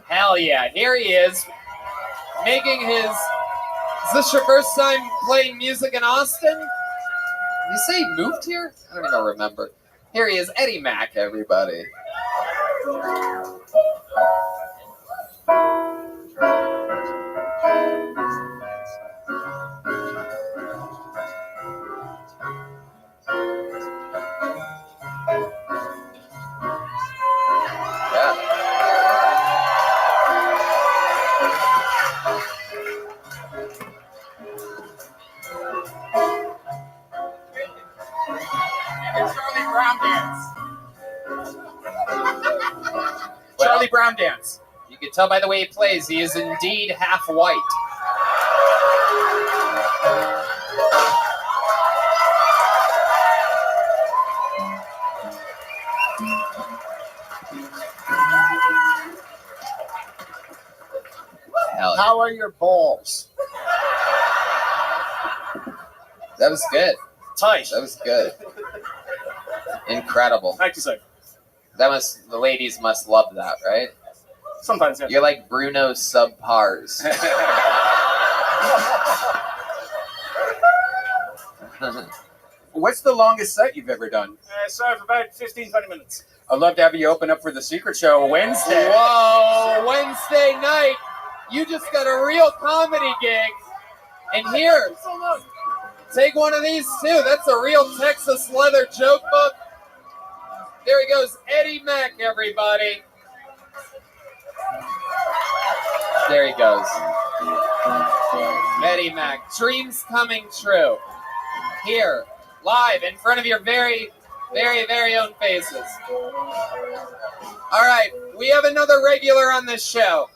Hell yeah. Here he is, making his. Is this your first time playing music in Austin? You say he moved here? I don't even remember. Here he is, Eddie Mack, everybody. Charlie Brown dance. You can tell by the way he plays, he is indeed half white. Hell, how are your balls? That was good. Tight. That was good. Incredible. Thank you, sir. The ladies must love that, right? Sometimes, yeah. You're like Bruno subpars. What's the longest set you've ever done? So for about 15, 20 minutes. I'd love to have you open up for the Secret Show Wednesday. Whoa, Wednesday night. You just got a real comedy gig. And here, take one of these too. That's a real Texas leather joke book. There he goes, Eddie Mack, everybody. There he goes. Eddie Mack, dreams coming true. Here, live, in front of your very, very, very own faces. All right, we have another regular on this show.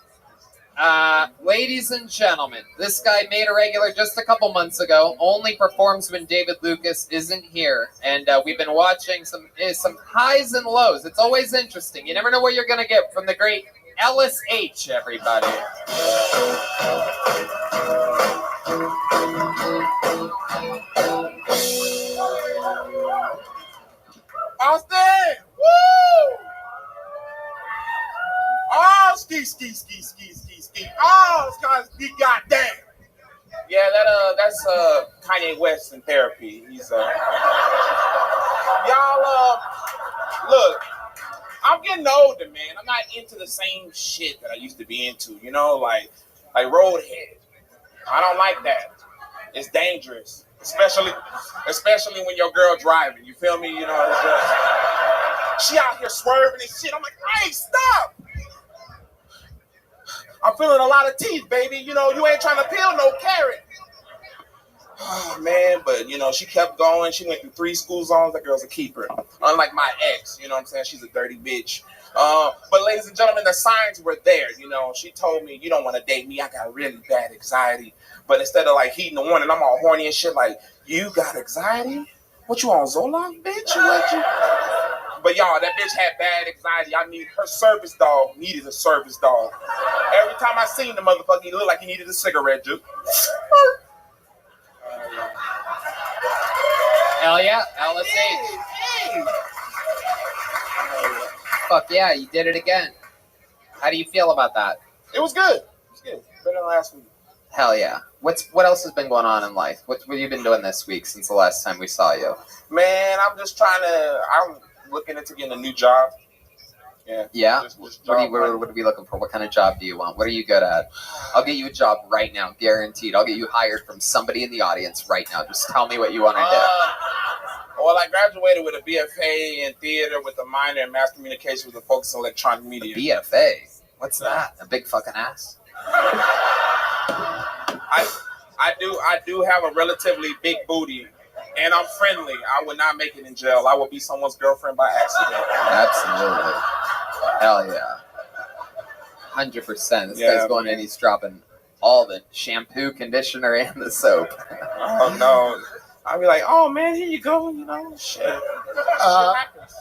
Ladies and gentlemen, this guy made a regular just a couple months ago, only performs when David Lucas isn't here, and we've been watching some highs and lows. It's always interesting. You never know what you're going to get from the great Ellis H., everybody. Austin! Woo! Oh, ski. Oh, ski, goddamn. Yeah, that's Kanye West in therapy. He's y'all look. I'm getting older, man. I'm not into the same shit that I used to be into. You know, like Roadhead. I don't like that. It's dangerous, especially when your girl driving. You feel me? You know, it's just, she out here swerving and shit. I'm like, hey, stop! I'm feeling a lot of teeth, baby. You know, you ain't trying to peel no carrot. Oh, man, but, you know, she kept going. She went through 3 school zones. That girl's a keeper. Unlike my ex, you know what I'm saying? She's a dirty bitch. But, ladies and gentlemen, the signs were there. You know, she told me, you don't want to date me. I got really bad anxiety. But instead of, like, heating the one and I'm all horny and shit, like, you got anxiety? What, you on Zoloft, bitch? What you? But, y'all, that bitch had bad anxiety. I mean, her service dog needed a service dog. Every time I seen the motherfucker, he looked like he needed a cigarette juke. Hell yeah, LSH. Fuck yeah, you did it again. How do you feel about that? It was good. It was good. Better than last week. Hell yeah. What else has been going on in life? What have you been doing this week since the last time we saw you? Man, I'm looking into getting a new job. Yeah. Yeah? Just What are we looking for? What kind of job do you want? What are you good at? I'll get you a job right now, guaranteed. I'll get you hired from somebody in the audience right now. Just tell me what you want to do. Well, I graduated with a BFA in theater with a minor in mass communication with a focus on electronic media. BFA? What's that? A big fucking ass? I do have a relatively big booty. and I'm friendly, I would not make it in jail. I would be someone's girlfriend by accident. Absolutely. Hell yeah. 100%. This guy's going in, he's dropping all the shampoo, conditioner, and the soap. Oh, no. I'd be like, oh, man, here you go. You know, shit. Shit happens.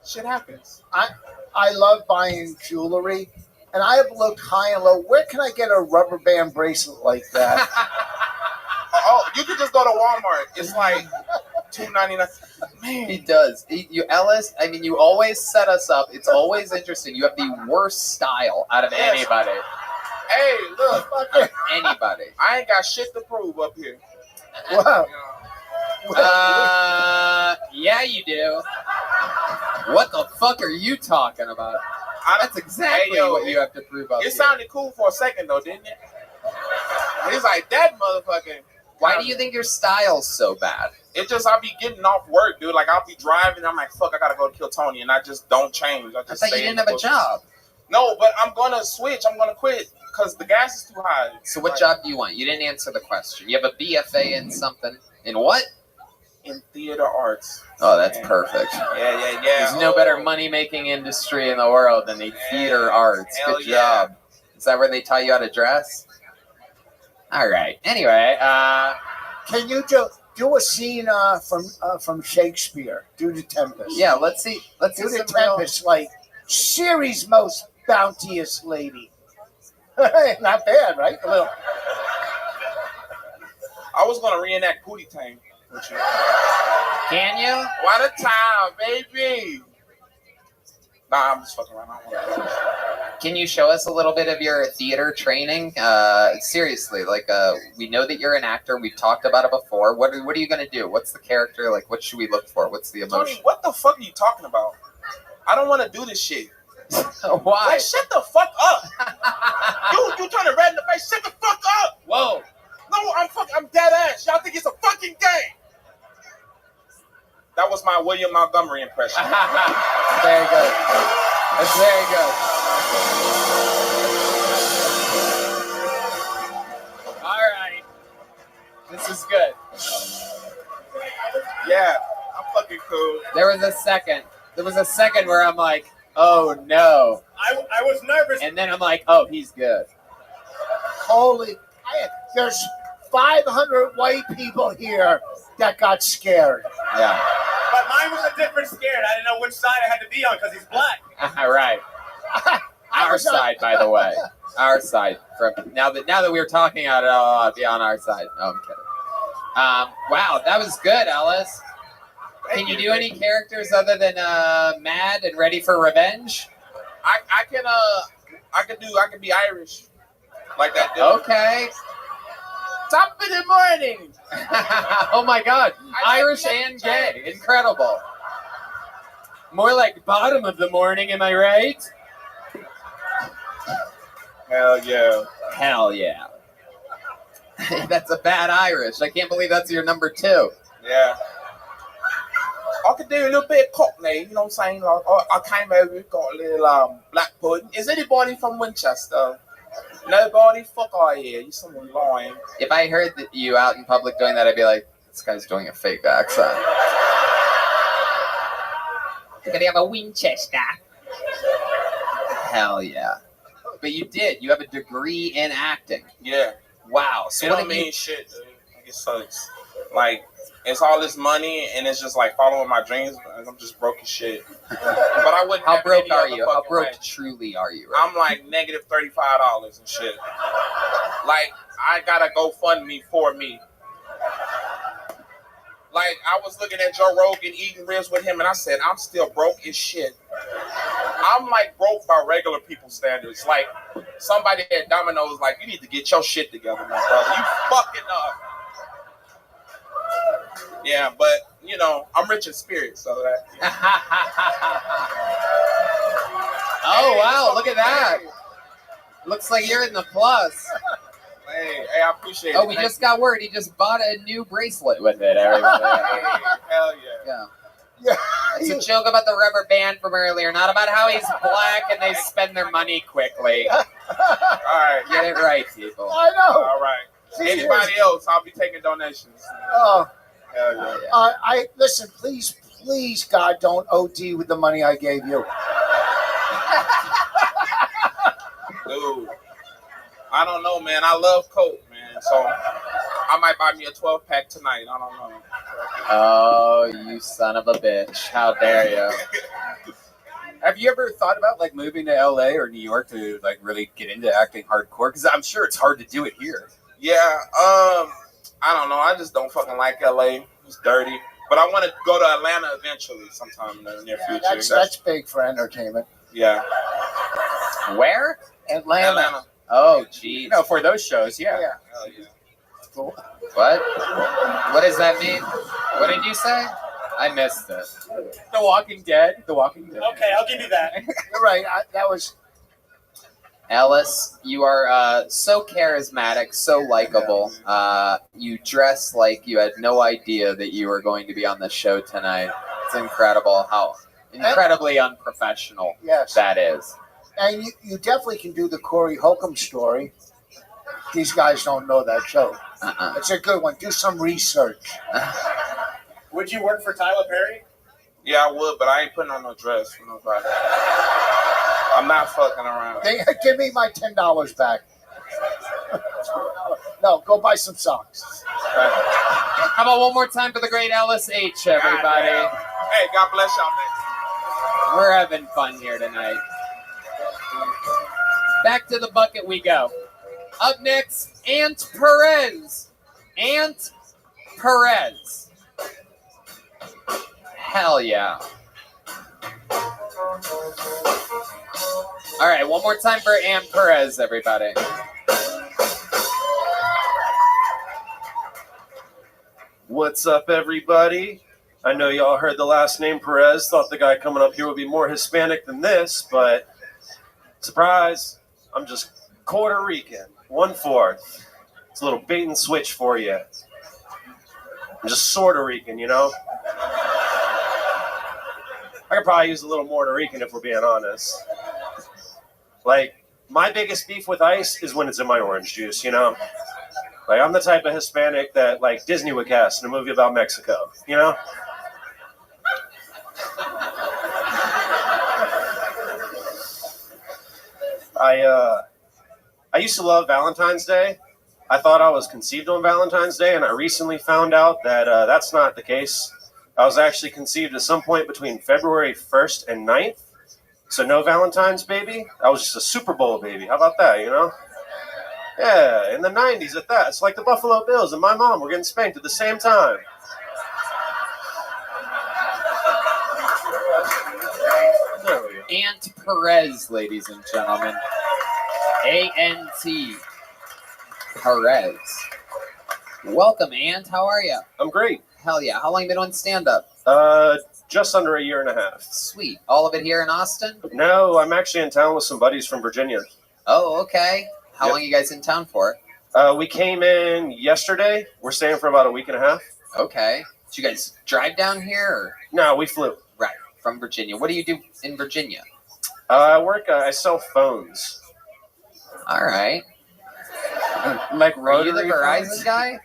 Shit happens. I love buying jewelry, and I have looked high and low. Where can I get a rubber band bracelet like that? Oh, you could just go to Walmart. It's like $2.99. Man, He does. You, Ellis, I mean, you always set us up. It's always interesting. You have the worst style out of anybody. Hey, look. Anybody. I ain't got shit to prove up here. Wow. Yeah, you do. What the fuck are you talking about? That's exactly what you have to prove up It here. sounded cool for a second, though, didn't it? It's like, that motherfucking... Why do you think your style's so bad? It just, I'll be getting off work, dude. Like, I'll be driving, I'm like, fuck, I gotta go to kill Tony, and I just don't change. I I just thought you stay in didn't have the a bushes. job. No, but I'm gonna switch. I'm gonna quit because the gas is too high. So what job do you want? You didn't answer the question. You have a BFA in something. In what? In theater arts. Oh, that's perfect. Yeah. There's no better money-making industry in the world than the theater arts. Hell Good job. Is that where they taught you how to dress? All right. Anyway, Can you do a scene from Shakespeare? Do the Tempest. yeah, let's see. Let's Do see the some real... Tempest like Ceres' most bounteous lady. Not bad, right? A little. I was gonna reenact Pootie Tang with you. Can you? What a time, baby! Nah, I'm just fucking around. I don't wanna- Can you show us a little bit of your theater training? Seriously, like we know that you're an actor. We've talked about it before. What are you gonna do? What's the character? Like, what should we look for? What's the Tony, emotion? what the fuck are you talking about? I don't want to do this shit. Why? Like, shut the fuck up! you turn it red in the face. Shut the fuck up! Whoa! No, I'm dead ass. Y'all think it's a fucking game? That was my William Montgomery impression. Very good. That's very good. All right. This is good. Yeah, I'm fucking cool. There was a second where I'm like, oh no. I was nervous. And then I'm like, oh, he's good. Holy, there's 500 white people here that got scared. Yeah. But mine was a different scared. I didn't know which side I had to be on because he's black. All right. Our side, by the way. Our side. Now that we're talking about it, I'll be on our side. No, I'm kidding. Wow, that was good, Ellis. Can you do any characters other than Mad and Ready for Revenge? I can be Irish. Like that dude. Okay. Top of the morning. Oh my God. Irish and gay. Incredible. More like bottom of the morning, am I right? Hell yeah. Hell yeah. That's a bad Irish. I can't believe that's your number 2. Yeah. I could do a little bit of Cockney, you know what I'm saying? Like, I came over, got a little black pudding. Is anybody from Winchester? Nobody? Fuck out here. You someone lying. If I heard that you out in public doing that, I'd be like, this guy's doing a fake accent. You're gonna have a Winchester. Hell yeah. But you did. You have a degree in acting. Yeah. Wow. So It what don't have you... mean shit, dude. Like, it sucks. Like, it's all this money, and it's just like following my dreams. I'm just broke as shit. But I wouldn't. How have broke any are other you? How fucking broke way. truly are you? Right? I'm like negative $35 and shit. Like, I gotta GoFundMe for me. Like, I was looking at Joe Rogan eating ribs with him, and I said, I'm still broke as shit. I'm like broke by regular people standards. Like, somebody at Domino's like, you need to get your shit together, my brother. You fucking up. Yeah, but, you know, I'm rich in spirit, so that... Oh, wow, look at that. Looks like you're in the plus. Hey, I appreciate it. Oh, we just got word. He just bought a new bracelet with it, everybody. Hell yeah. Yeah. It's a joke about the rubber band from earlier, not about how he's black and they spend their money quickly. All right. Get it right, people. I know. All right. Anybody else, I'll be taking donations. Oh, Hell yeah. I listen. Please, God, don't OD with the money I gave you. Dude, I don't know, man. I love Coke, man. So I might buy me a 12-pack tonight. I don't know. Oh, you son of a bitch! How dare you? Have you ever thought about like moving to LA or New York to like really get into acting hardcore? Because I'm sure it's hard to do it here. Yeah, I don't know. I just don't fucking like LA. It's dirty. But I want to go to Atlanta eventually, sometime in the near future. That's big for entertainment. Yeah. Where? Atlanta. Oh, geez. No, for those shows, yeah. Hell yeah. What? What does that mean? What did you say? I missed it. The Walking Dead. The Walking Dead. Okay, I'll give you that. You're right. That was. Ellis, you are so charismatic, so likable. You dress like you had no idea that you were going to be on the show tonight. It's incredible how incredibly unprofessional that is. And you definitely can do the Corey Holcomb story. These guys don't know that show. It's a good one. Do some research. Would you work for Tyler Perry? Yeah, I would, but I ain't putting on no dress for nobody. I'm not fucking around. Give me my $10 back. No, go buy some socks. How about one more time for the great Ellis H, everybody? Hey, God bless y'all. Man. We're having fun here tonight. Back to the bucket we go. Up next, Ant Perez. Ant Perez. Hell yeah. All right, one more time for Ant Perez, everybody. What's up, everybody? I know y'all heard the last name Perez, thought the guy coming up here would be more Hispanic than this, but surprise, I'm just Puerto Rican, 1/4. It's a little bait and switch for you. I'm just sort of Rican, you know? I could probably use a little more Puerto Rican if we're being honest. Like, my biggest beef with ice is when it's in my orange juice, you know? Like, I'm the type of Hispanic that, like, Disney would cast in a movie about Mexico, you know? I used to love Valentine's Day. I thought I was conceived on Valentine's Day, and I recently found out that that's not the case. I was actually conceived at some point between February 1st and 9th. So no Valentine's, baby. I was just a Super Bowl baby. How about that, you know? Yeah, in the 90s at that. It's like the Buffalo Bills and my mom were getting spanked at the same time. Ant Perez, ladies and gentlemen. A-N-T. Perez. Welcome, Ant. How are you? I'm great. Hell yeah. How long you been on stand-up? Just under a year and a half. Sweet. All of it here in Austin? No, I'm actually in town with some buddies from Virginia. Oh, okay. How long are you guys in town for? We came in yesterday. We're staying for about a week and a half. Okay. Did you guys drive down here? Or? No, we flew. Right, from Virginia. What do you do in Virginia? I sell phones. All right. Like Are you the rotary Verizon phones? guy?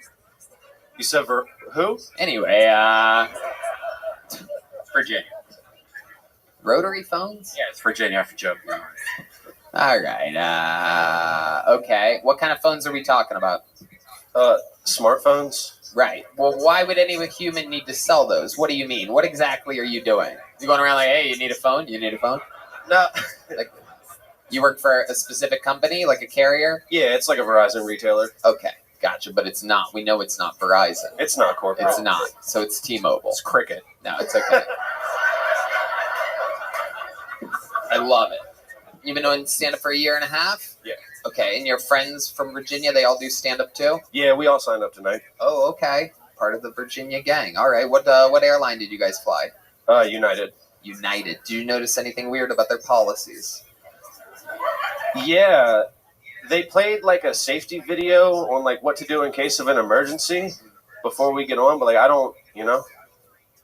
You said who? Anyway, Virginia. Rotary phones? Yeah, it's Virginia. I'm joking. All right. Okay. What kind of phones are we talking about? Smartphones. Right. Well, why would any human need to sell those? What do you mean? What exactly are you doing? You going around like, hey, you need a phone? You need a phone? No. Like, you work for a specific company, like a carrier? Yeah, it's like a Verizon retailer. Okay. Gotcha. But it's not. We know it's not Verizon. It's not corporate. It's not. So it's T-Mobile. It's Cricket. No, it's okay. I love it. You've been doing stand-up for a year and a half? Yeah. Okay, and your friends from Virginia, they all do stand-up too? Yeah, we all signed up tonight. Oh, okay. Part of the Virginia gang. All right. What airline did you guys fly? United. United. Do you notice anything weird about their policies? Yeah. They played like a safety video on like what to do in case of an emergency before we get on, but like I don't, you know,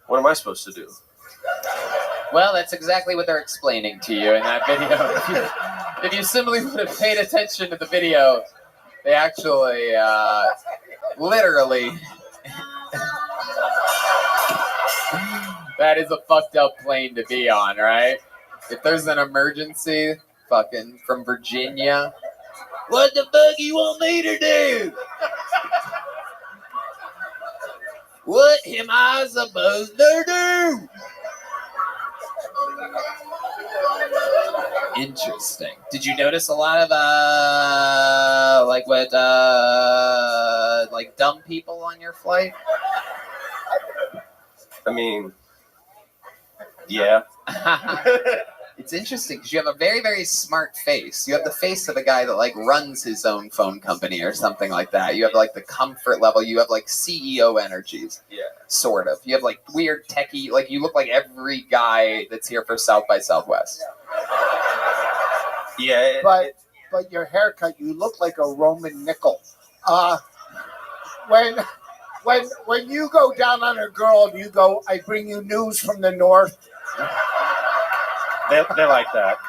what am I supposed to do? Well, that's exactly what they're explaining to you in that video. If you simply would have paid attention to the video, they actually literally That is a fucked up plane to be on, right? If there's an emergency, fucking from Virginia. What the fuck you want me to do? What am I supposed to do? Interesting. Did you notice a lot of like dumb people on your flight? I mean, yeah. It's interesting because you have a very, very smart face. You have the face of a guy that like runs his own phone company or something like that. You have like the comfort level. You have like CEO energies. Yeah. Sort of. You have like weird techie, like you look like every guy that's here for South by Southwest. Yeah. But your haircut, you look like a Roman nickel. When you go down on a girl, do you go, I bring you news from the north? They like that.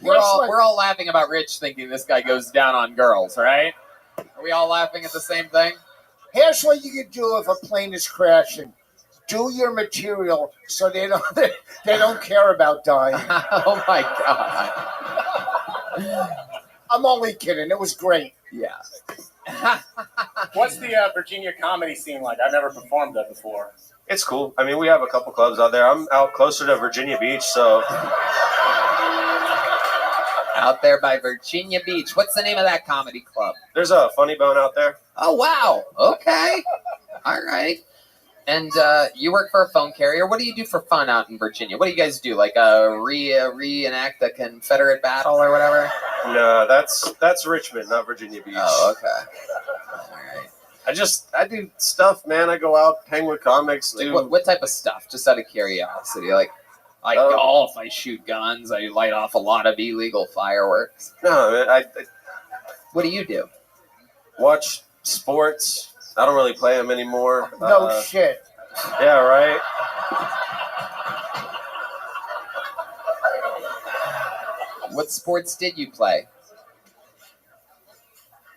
We're all laughing about Rich thinking this guy goes down on girls, right? Are we all laughing at the same thing? Here's what you can do if a plane is crashing. Do your material so they don't care about dying. Oh my god. I'm only kidding. It was great. Yeah. What's the Virginia comedy scene like? I've never performed that before. It's cool. I mean, we have a couple clubs out there. I'm out closer to Virginia Beach, so. Out there by Virginia Beach. What's the name of that comedy club? There's a Funny Bone out there. Oh, wow. Okay. All right. And you work for a phone carrier. What do you do for fun out in Virginia? What do you guys do? Like reenact the Confederate battle or whatever? No, that's Richmond, not Virginia Beach. Oh, okay. All right. I do stuff, man. I go out, hang with comics. Like what type of stuff? Just out of curiosity. Like I golf, I shoot guns, I light off a lot of illegal fireworks. No, I What do you do? Watch sports. I don't really play them anymore. No shit. Yeah, right. What sports did you play?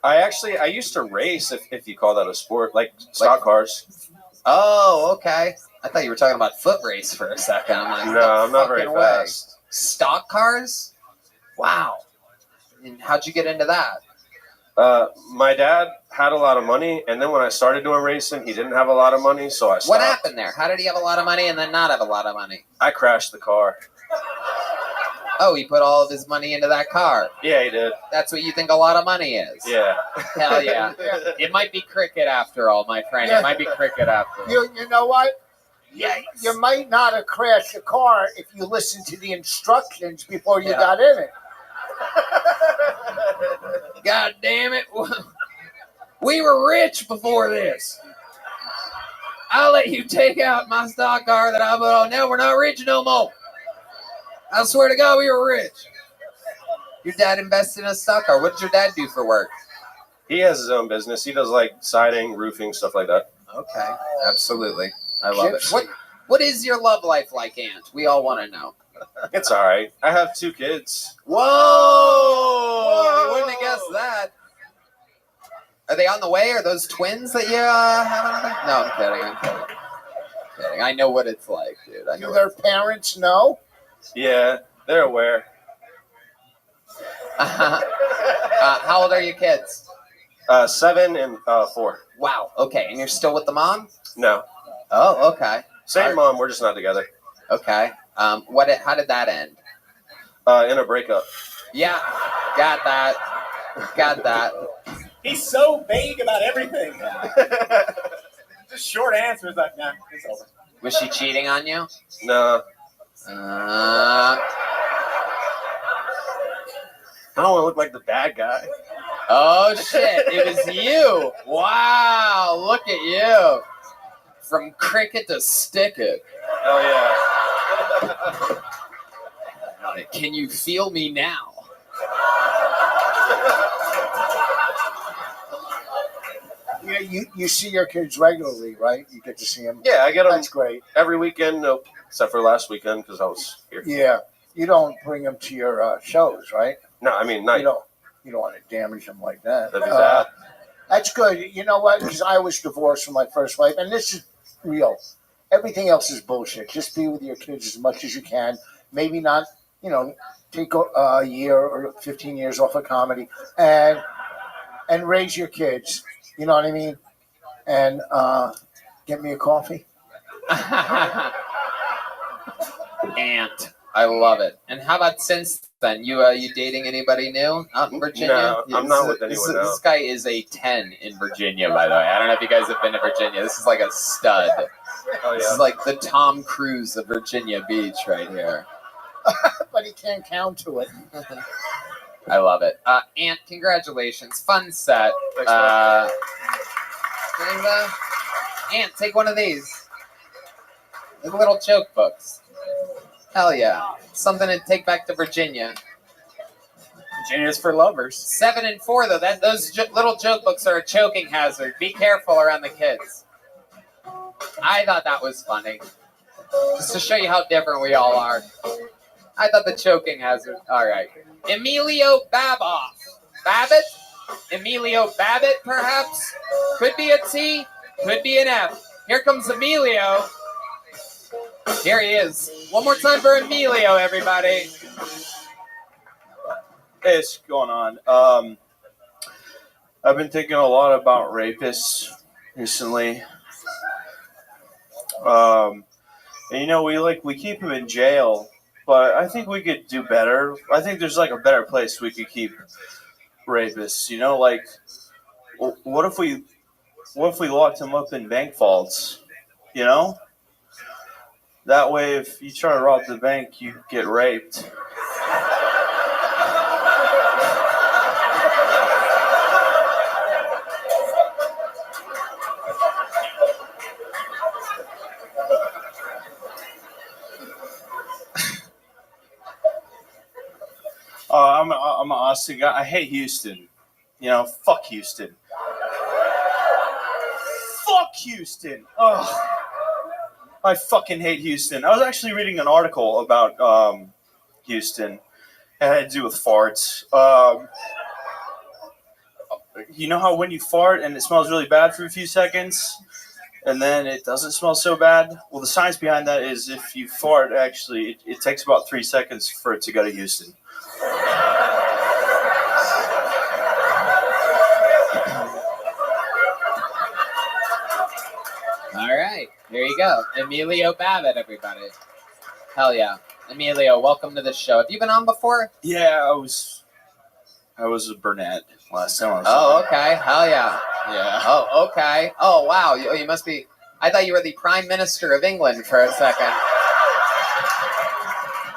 I used to race, if you call that a sport, like stock cars. Oh, okay. I thought you were talking about foot race for a second. I'm like, no, I'm not very fast. Stock cars? Wow. And how'd you get into that? My dad had a lot of money, and then when I started doing racing, he didn't have a lot of money, so I stopped. What happened there? How did he have a lot of money and then not have a lot of money? I crashed the car. Oh, he put all of his money into that car. Yeah, he did. That's what you think a lot of money is? Yeah. Hell yeah. It might be cricket after all, my friend. Yeah. It might be cricket after all. You know what? You might not have crashed the car if you listened to the instructions before you got in it. God damn it. We were rich before this. I'll let you take out my stock car that I put on. Now we're not rich no more. I swear to God, we were rich. Your dad invested in a stock car. What did your dad do for work? He has his own business. He does like siding, roofing, stuff like that. Okay, absolutely. I love it. What is your love life like, Aunt? We all want to know. It's all right. I have 2 kids. Whoa! You wouldn't have guessed that. Are they on the way? Are those twins that you have on the way? No, I'm kidding. I know what it's like, dude. Do their parents know? Yeah, they're aware. How old are your kids? 7 and 4. Wow. Okay, and you're still with the mom? No. Oh, okay. Same mom. We're just not together. Okay. How did that end? In a breakup. Yeah, got that. He's so vague about everything. Just short answers like, nah, it's over. Was she cheating on you? No. I don't want to look like the bad guy. Oh, shit. It was you. Wow. Look at you. From cricket to stick it. Oh, yeah. Can you feel me now? Yeah, you see your kids regularly, right? You get to see them. Yeah, I get them. That's great. Every weekend, except for last weekend because I was here. Yeah, you don't bring them to your shows, right? No, I mean, not. You don't. You don't want to damage them like that. That'd be bad. That's good. You know what? Because I was divorced from my first wife, and this is real. Everything else is bullshit. Just be with your kids as much as you can. Maybe not, take a year or 15 years off of comedy and raise your kids. You know what I mean? And get me a coffee. Ant. I love it. And how about since then? You dating anybody new out in Virginia? No, I'm not with anyone now. This guy is a 10 in Virginia, by the way. I don't know if you guys have been to Virginia. This is like a stud. Oh, This yeah. is like the Tom Cruise of Virginia Beach right here. But he can't count to it. I love it. Ant, congratulations. Fun set. Ant, take one of these. Like little joke books. Hell yeah. Something to take back to Virginia. Virginia's for lovers. 7 and 4, though. Those little joke books are a choking hazard. Be careful around the kids. I thought that was funny. Just to show you how different we all are. I thought the choking hazard. All right. Emilio Baboff. Babbitt? Emilio Babbitt, perhaps? Could be a T. Could be an F. Here comes Emilio. Here he is. One more time for Emilio, everybody. Hey, what's going on? I've been thinking a lot about rapists recently. And we keep them in jail, but I think we could do better. I think there's like a better place we could keep rapists. What if we locked them up in bank vaults? That way, if you try to rob the bank, you get raped. I'm an Austin guy. I hate Houston. Fuck Houston. Fuck Houston. Ugh. I fucking hate Houston. I was actually reading an article about Houston. It had to do with farts. You know how when you fart and it smells really bad for a few seconds, and then it doesn't smell so bad? Well, the science behind that is if you fart, actually, it takes about 3 seconds for it to go to Houston. All right. There you go. Emilio Babbitt, everybody. Hell yeah. Emilio, welcome to the show. Have you been on before? Yeah, I was a Burnett last time I was Oh, on. okay. Hell yeah. Yeah. Oh, okay. Oh, wow. You must be... I thought you were the Prime Minister of England for a second.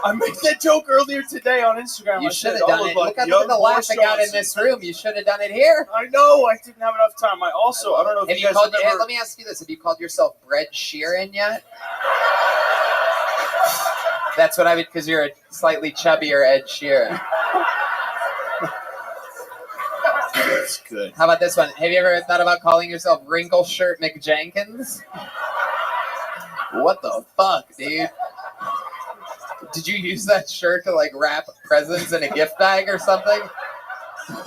I made that joke earlier today on Instagram. You should have done it. Look at the laugh I got in this room. You should have done it here. I know. I didn't have enough time. I don't know if you guys remember. Let me ask you this. Have you called yourself Bread Sheeran yet? That's what I would, because you're a slightly chubbier Ed Sheeran. That's good. How about this one? Have you ever thought about calling yourself Wrinkle Shirt McJenkins? What the fuck, dude? Did you use that shirt to wrap presents in a gift bag or something?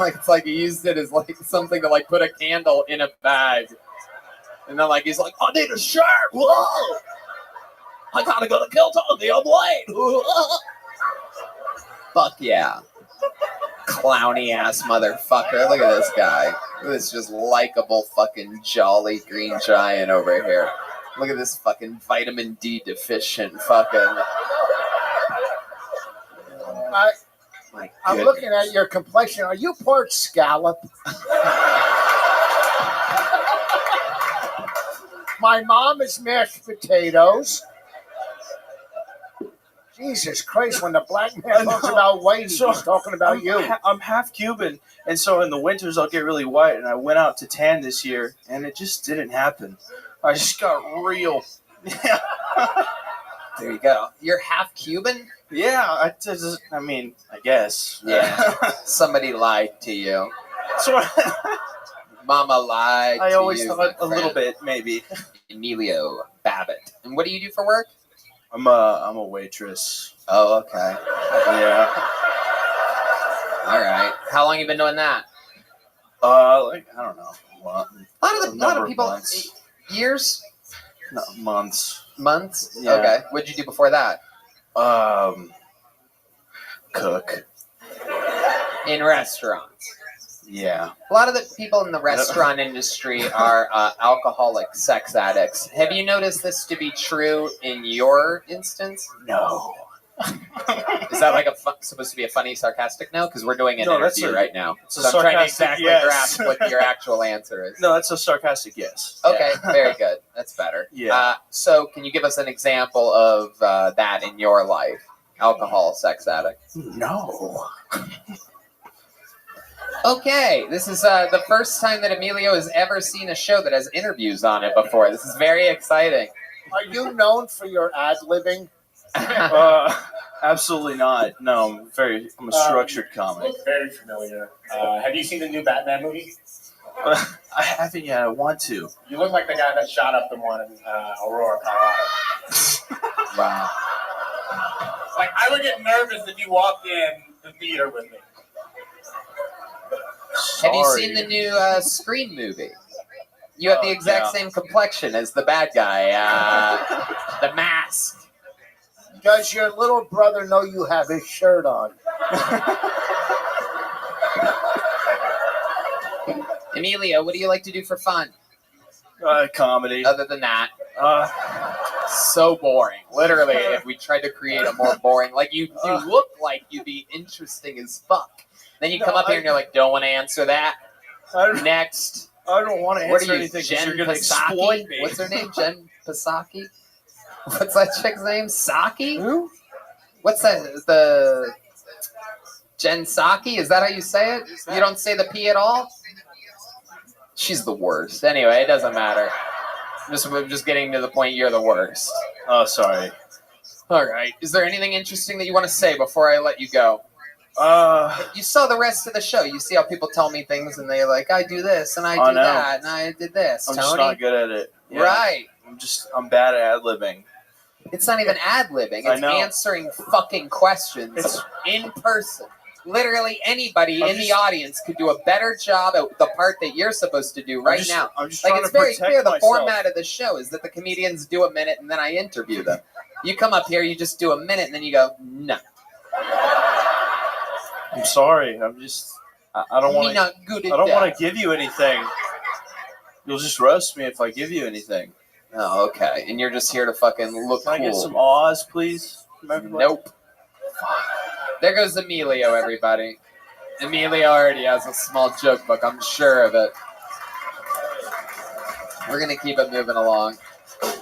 It's like you used it as something to put a candle in a bag. And then he's like, I need a shirt. Whoa! I gotta go to Kill Tony. I'm late. Fuck yeah. Clowny ass motherfucker. Look at this guy. Look at this just likable fucking jolly green giant over here. Look at this fucking vitamin D deficient fucking... I'm looking at your complexion. Are you part scallop? My mom is mashed potatoes. Jesus Christ, when the black man talks about white, he's talking about you. I'm half Cuban, and so in the winters I'll get really white, and I went out to tan this year, and it just didn't happen. I just got real. There you go. You're half Cuban? Yeah, I mean, I guess. Yeah. Somebody lied to you. So Mama lied to you. I always thought a little bit, maybe. Emilio Babbitt. And what do you do for work? I'm a waitress. Oh, okay. Yeah. All right. How long you been doing that? Like I don't know. A lot of people. Months. Years? No, months. Months? Yeah. Okay. What did you do before that? Cook. In restaurants. Yeah. A lot of the people in the restaurant industry are alcoholic sex addicts. Have you noticed this to be true in your instance? No. Is that like supposed to be a funny, sarcastic no? Because we're doing an interview right now. It's a So I'm trying to sarcastic exactly yes. grasp what your actual answer is. No, that's a sarcastic yes. Okay, Yeah. very good. That's better. Yeah. So can you give us an example of that in your life? Alcohol, sex addict. No. Okay, this is the first time that Emilio has ever seen a show that has interviews on it before. This is very exciting. Are you known for your ad-libbing? Absolutely not. No, I'm a structured comic. Look very familiar. Have you seen the new Batman movie? I haven't yet. I want to. You look like the guy that shot up the one in Aurora, Colorado. Wow. Like, I would get nervous if you walked in the theater with me. Have you seen the new Scream movie? You have the exact same complexion as the bad guy, the Mask. Does your little brother know you have his shirt on? Emilio, what do you like to do for fun? Comedy. Other than that, so boring. Literally, if we tried to create a more boring, like you look like you'd be interesting as fuck. Then you come up here and you're like, don't want to answer that. Next. I don't want to What answer are you, anything because Jen you're going to Psaki? exploit me. What's her name? Jen Psaki? What's that chick's name? Saki? Who? What's that? The Jen Psaki? Is that how you say it? You don't say the P at all? She's the worst. Anyway, it doesn't matter. We're just getting to the point you're the worst. Oh, sorry. All right. Is there anything interesting that you want to say before I let you go? You saw the rest of the show. You see how people tell me things and they're like, I do this and I do that and I did this. I'm Tony? just not good at it. Yeah. Right. I'm bad at ad-libbing. It's not even ad-libbing. I It's know. answering fucking questions in person. Literally anybody in the audience could do a better job at the part that you're supposed to do right now. I'm just Like, trying it's to very protect clear the myself. format of the show is that the comedians do a minute and then I interview them. You come up here, you just do a minute and then you go, no. I'm sorry. I don't want not good at I don't that. want to give you anything. You'll just roast me if I give you anything. Oh, okay. And you're just here to fucking look Can cool. I get some awes, please? from everybody? Nope. There goes Emilio, everybody. Emilio already has a small joke book. I'm sure of it. We're going to keep it moving along.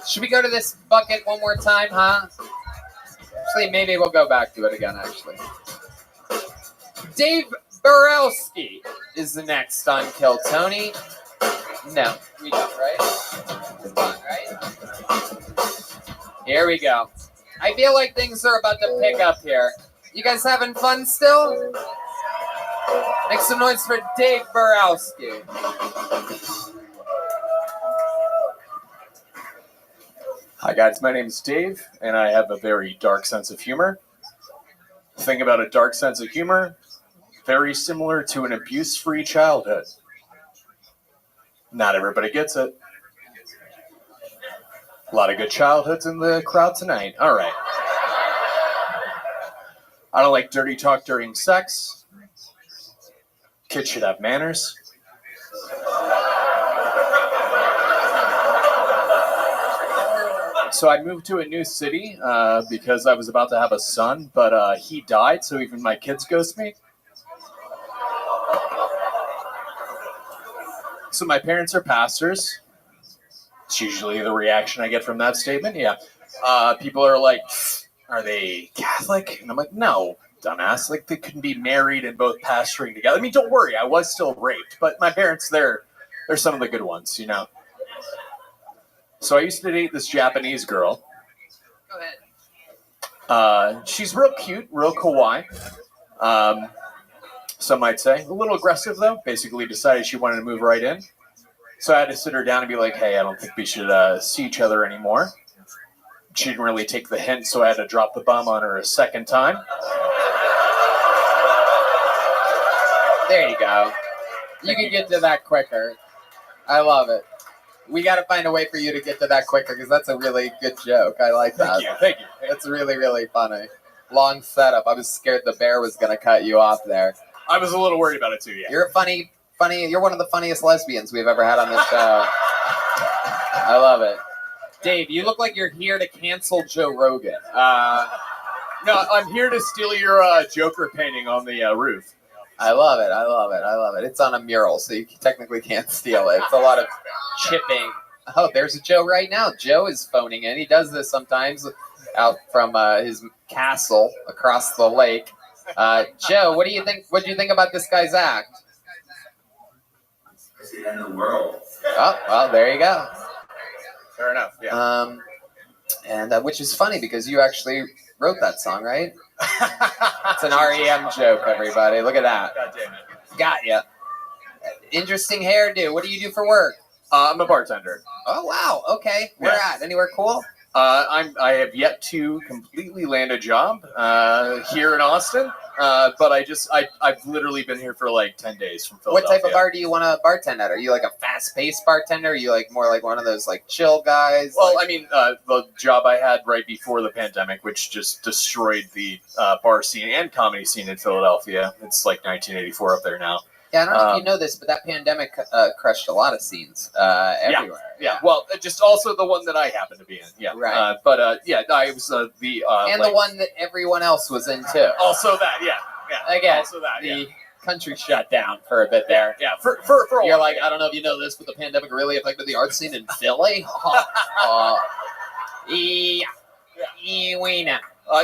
Should we go to this bucket one more time, huh? Actually, maybe we'll go back to it again, actually. Dave Borowski is the next on Kill Tony. No, we don't, right? Come on, right? Here we go. I feel like things are about to pick up here. You guys having fun still? Make some noise for Dave Borowski. Hi guys, my name is Dave, and I have a very dark sense of humor. The thing about a dark sense of humor, very similar to an abuse-free childhood. Not everybody gets it. A lot of good childhoods in the crowd tonight. All right. I don't like dirty talk during sex. Kids should have manners. So I moved to a new city because I was about to have a son, but he died, so even my kids ghost me. So my parents are pastors. It's usually the reaction I get from that statement, yeah. People are like, are they Catholic? And I'm like, no, dumbass. Like, they couldn't be married and both pastoring together. I mean, don't worry, I was still raped, but my parents, they're some of the good ones, you know. So I used to date this Japanese girl. Go ahead. She's real cute, real kawaii. Some might say. A little aggressive, though. Basically decided she wanted to move right in. So I had to sit her down and be like, hey, I don't think we should see each other anymore. She didn't really take the hint, so I had to drop the bomb on her a second time. There you go. You can get to that quicker. I love it. We got to find a way for you to get to that quicker because that's a really good joke. I like that. Thank you. That's really, really funny. Long setup. I was scared the bear was going to cut you off there. I was a little worried about it too, yeah. You're funny. You're one of the funniest lesbians we've ever had on this show. I love it. Dave, you look like you're here to cancel Joe Rogan. No, I'm here to steal your Joker painting on the roof. I love it. I love it. I love it. It's on a mural, so you technically can't steal it. It's a lot of chipping. Oh, there's a Joe right now. Joe is phoning in. He does this sometimes out from his castle across the lake. Joe, what do you think? What do you think about this guy's act? It's the end of the world. Oh, well, there you go. Fair enough. Yeah. And which is funny because you actually wrote that song, right? It's an REM joke, everybody. Look at that. God damn it. Got ya. Interesting hairdo. What do you do for work? I'm a bartender. Oh wow. Okay. Where at? Anywhere cool? I have yet to completely land a job here in Austin, but I've literally been here for like 10 days from Philadelphia. What type of bar do you want to bartend at? Are you like a fast-paced bartender? Are you like more like one of those like chill guys? Well, I mean, the job I had right before the pandemic, which just destroyed the bar scene and comedy scene in Philadelphia. It's like 1984 up there now. Yeah, I don't know if you know this, but that pandemic crushed a lot of scenes everywhere. Yeah. Well, just also the one that I happened to be in. Yeah. Right. I was the and the one that everyone else was in too. Also that. Yeah. Yeah. Again, also that. the country shut down for a bit there. Yeah. For a You're while. like, I don't know if you know this, but the pandemic really affected the art scene in Philly. We know.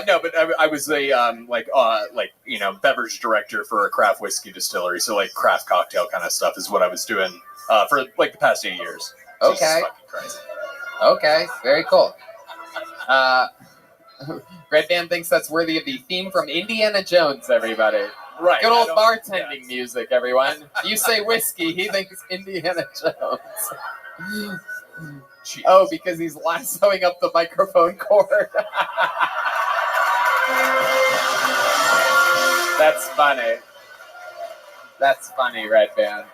No, but I was a beverage director for a craft whiskey distillery, so like craft cocktail kind of stuff is what I was doing for like the past 8 years. Okay. Jesus fucking Christ. Okay, very cool. Red Band thinks that's worthy of the theme from Indiana Jones, everybody. Right. Good old bartending music, everyone. You say whiskey, he thinks Indiana Jones. Oh, because he's lassoing up the microphone cord. That's funny. That's funny, Red Band.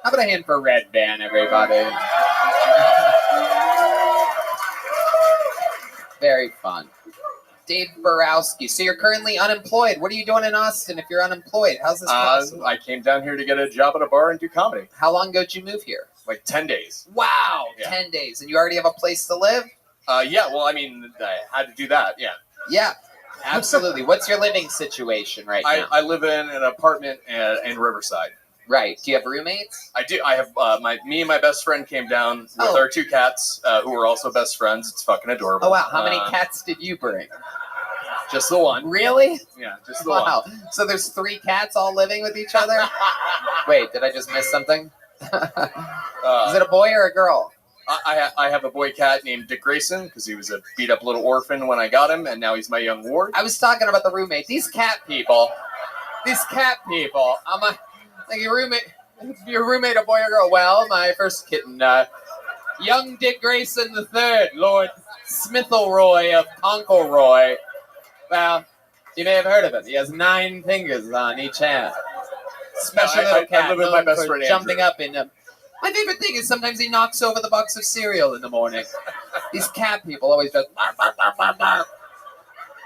How about a hand for Red Band, everybody? Very fun. Dave Borowski. So you're currently unemployed. What are you doing in Austin if you're unemployed? How's this possible? I came down here to get a job at a bar and do comedy. How long ago did you move here? Like 10 days. Wow, Yeah. 10 days. And you already have a place to live? Yeah, well, I mean, I had to do that, yeah. Yeah, absolutely. What's your living situation right now? I live in an apartment in Riverside. Right. Do you have roommates? I do. I have me and my best friend came down with our two cats, who are also best friends. It's fucking adorable. Oh, wow. How many cats did you bring? Just the one. Really? Yeah, just the Wow. one. So there's 3 cats all living with each other? Wait, did I just miss something? Is it a boy or a girl? I have a boy cat named Dick Grayson because he was a beat up little orphan when I got him, and now he's my young ward. I was talking about the roommate. These cat people. I'm like your roommate a boy or girl? Well, my first kitten, young Dick Grayson III, Lord Smithleroy of Conkelroy. Well, you may have heard of him. He has 9 fingers on each hand. Special little cat. I live with my known best for friend jumping Andrew. up in him. My favorite thing is sometimes he knocks over the box of cereal in the morning. These cat people always just.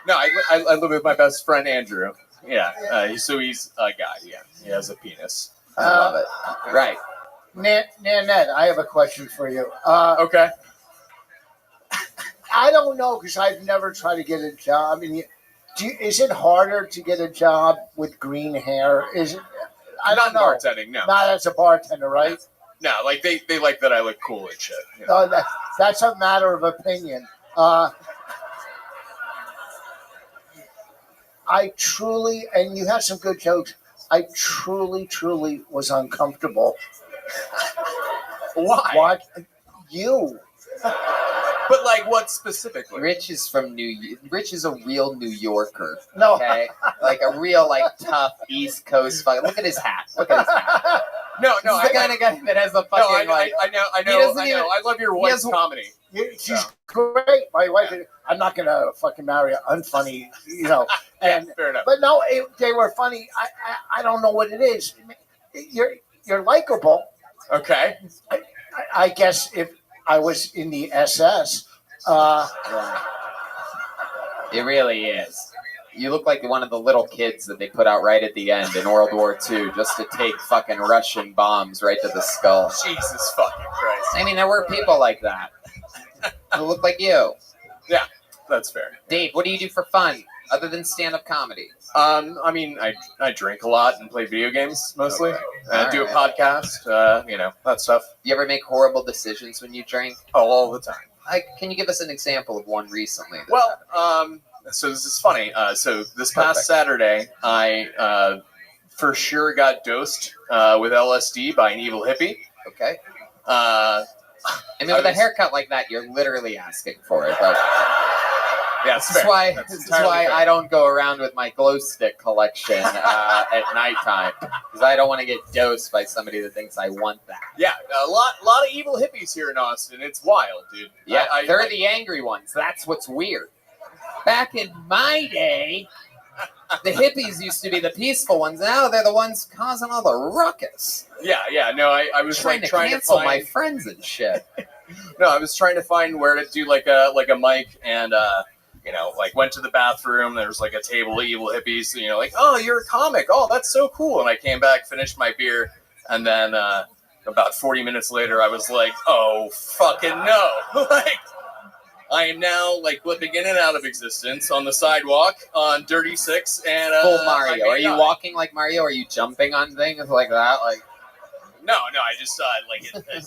No, I live with my best friend Andrew. Yeah, so he's a guy. Yeah, he has a penis. I love it. Right. Nanette, I have a question for you. Okay. I don't know because I've never tried to get a job. Is it harder to get a job with green hair? Is it? I don't know. Not bartending, no. Not as a bartender, right? No, like they like that I look cool and shit. You No, know? that's a matter of opinion. I truly, and you have some good jokes, I truly was uncomfortable. Why? What? You. But like, what specifically? Rich is a real New Yorker. No. Okay, like a real tough East Coast fight. Look at his hat. No, no, he's the kind of guy that has a fucking No, I he know. doesn't I know. even- I love your he wife's has- comedy. She's great. My wife. I'm not gonna fucking marry an unfunny, And fair enough. But no, they were funny. I don't know what it is. You're likable. Okay. I guess if I was in the SS. It really is. You look like one of the little kids that they put out right at the end in World War II just to take fucking Russian bombs right to the skull. Jesus fucking Christ. I mean, there were people like that who look like you. Yeah, that's fair. Dave, what do you do for fun other than stand-up comedy? I mean, I drink a lot and play video games mostly. Okay. Do a All right. podcast, that stuff. You ever make horrible decisions when you drink? Oh, all the time. Can you give us an example of one recently? Well, so this is funny. So this past Saturday, I for sure got dosed with LSD by an evil hippie. Okay. I mean, with a haircut like that, you're literally asking for it. But yeah, this is why I don't go around with my glow stick collection at nighttime, because I don't want to get dosed by somebody that thinks I want that. Yeah, a lot of evil hippies here in Austin. It's wild, dude. Yeah, they're the angry ones. That's what's weird. Back in my day, the hippies used to be the peaceful ones. Now they're the ones causing all the ruckus. Yeah. No, I was trying to cancel my friends and shit. No, I was trying to find where to do like a mic, and went to the bathroom. There was like a table of evil hippies. Like, oh, you're a comic. Oh, that's so cool. And I came back, finished my beer, and then about 40 minutes later, I was like, oh fucking no! Like, I am now like flipping in and out of existence on the sidewalk on Dirty Six and Full Mario. Are you walking like Mario? Are you jumping on things like that? Like, no. I just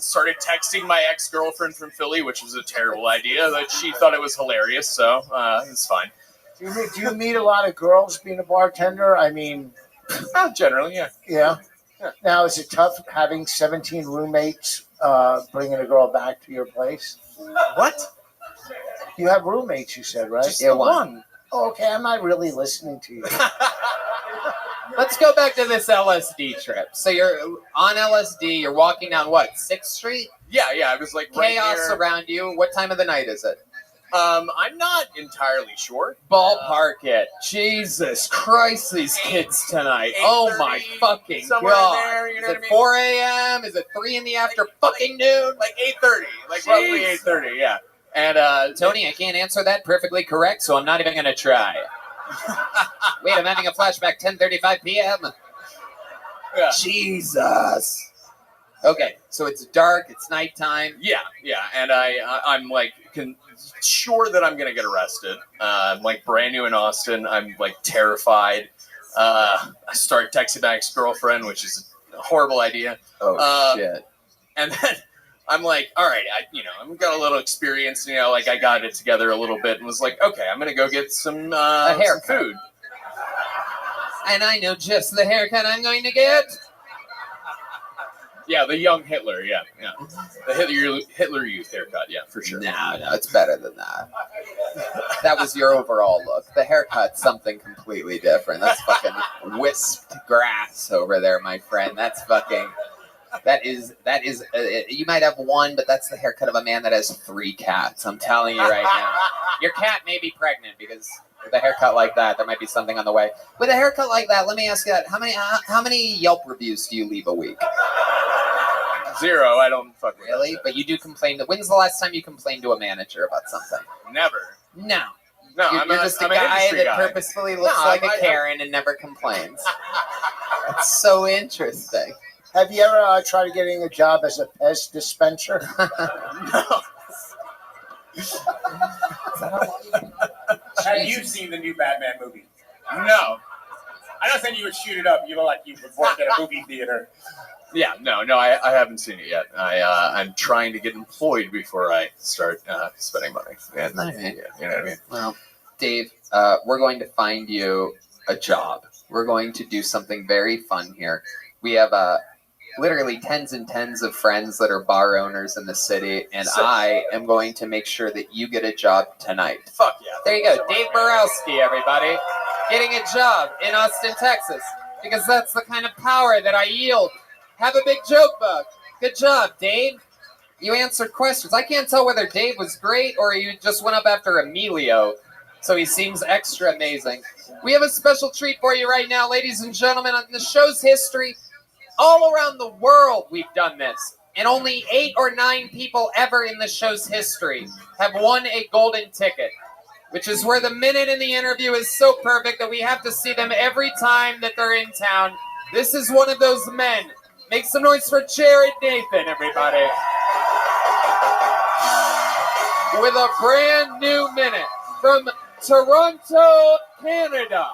started texting my ex-girlfriend from Philly, which was a terrible idea. But she thought it was hilarious, so it's fine. Do you meet a lot of girls being a bartender? I mean, generally, yeah. Yeah. Now, is it tough having 17 roommates bringing a girl back to your place? What? You have roommates, you said, right? Just the one. Oh, okay, I'm not really listening to you. Let's go back to this LSD trip. So you're on LSD. You're walking down what, 6th Street? Yeah. I was like right Chaos near- around you. What time of the night is it? I'm not entirely sure. Ballpark it. Jesus Christ, these kids tonight. Oh my fucking somewhere in god. there, you know Is what I it mean? 4 a.m.? Is it 3 in the after fucking noon? Like 8:30. Like roughly Jeez. 8:30. Yeah. And Tony, I can't answer that perfectly correct, so I'm not even gonna try. Wait, I'm having a flashback. 10:35 p.m. Yeah. Jesus. Okay, so it's dark. It's nighttime. Yeah, and I'm like sure that I'm gonna get arrested. I'm like brand new in Austin. I'm like terrified. I start texting my ex-girlfriend, which is a horrible idea. Oh shit! And then I'm like, all right, I've got a little experience. Like I got it together a little bit and was like, okay, I'm gonna go get some food. And I know just the haircut I'm going to get. Yeah, the young Hitler. Yeah. The Hitler Youth haircut. Yeah, for sure. No, it's better than that. That was your overall look. The haircut's something completely different. That's fucking wisped grass over there, my friend. That's fucking. That is. You might have one, but that's the haircut of a man that has 3 cats. I'm telling you right now. Your cat may be pregnant because with a haircut like that, there might be something on the way. With a haircut like that, let me ask you that: how many Yelp reviews do you leave a week? 0. I don't fuck with Really? But you do complain. When's the last time you complained to a manager about something? Never. No. No, You're just a guy that purposefully looks like a Karen and never complains. That's so interesting. Have you ever tried getting a job as a pest dispenser? Have you seen the new Batman movie? No. I don't think you would shoot it up. You look like you would work at a movie theater. Yeah, no, I haven't seen it yet. I'm trying to get employed before I start spending money. And, Right. yeah, you know what I mean? Well, Dave, we're going to find you a job. We're going to do something very fun here. We have literally tens and tens of friends that are bar owners in the city, and I am going to make sure that you get a job tonight. Fuck yeah. There you go. Dave Borowski, everybody. Getting a job in Austin, Texas, because that's the kind of power that I yield. Have a big joke book. Good job, Dave. You answered questions. I can't tell whether Dave was great or you just went up after Emilio, so he seems extra amazing. We have a special treat for you right now, ladies and gentlemen. On the show's history, all around the world we've done this, and only 8 or 9 people ever in the show's history have won a golden ticket, which is where the minute in the interview is so perfect that we have to see them every time that they're in town. This is one of those men. Make some noise for Jared Nathan, everybody. With a brand new minute from Toronto, Canada.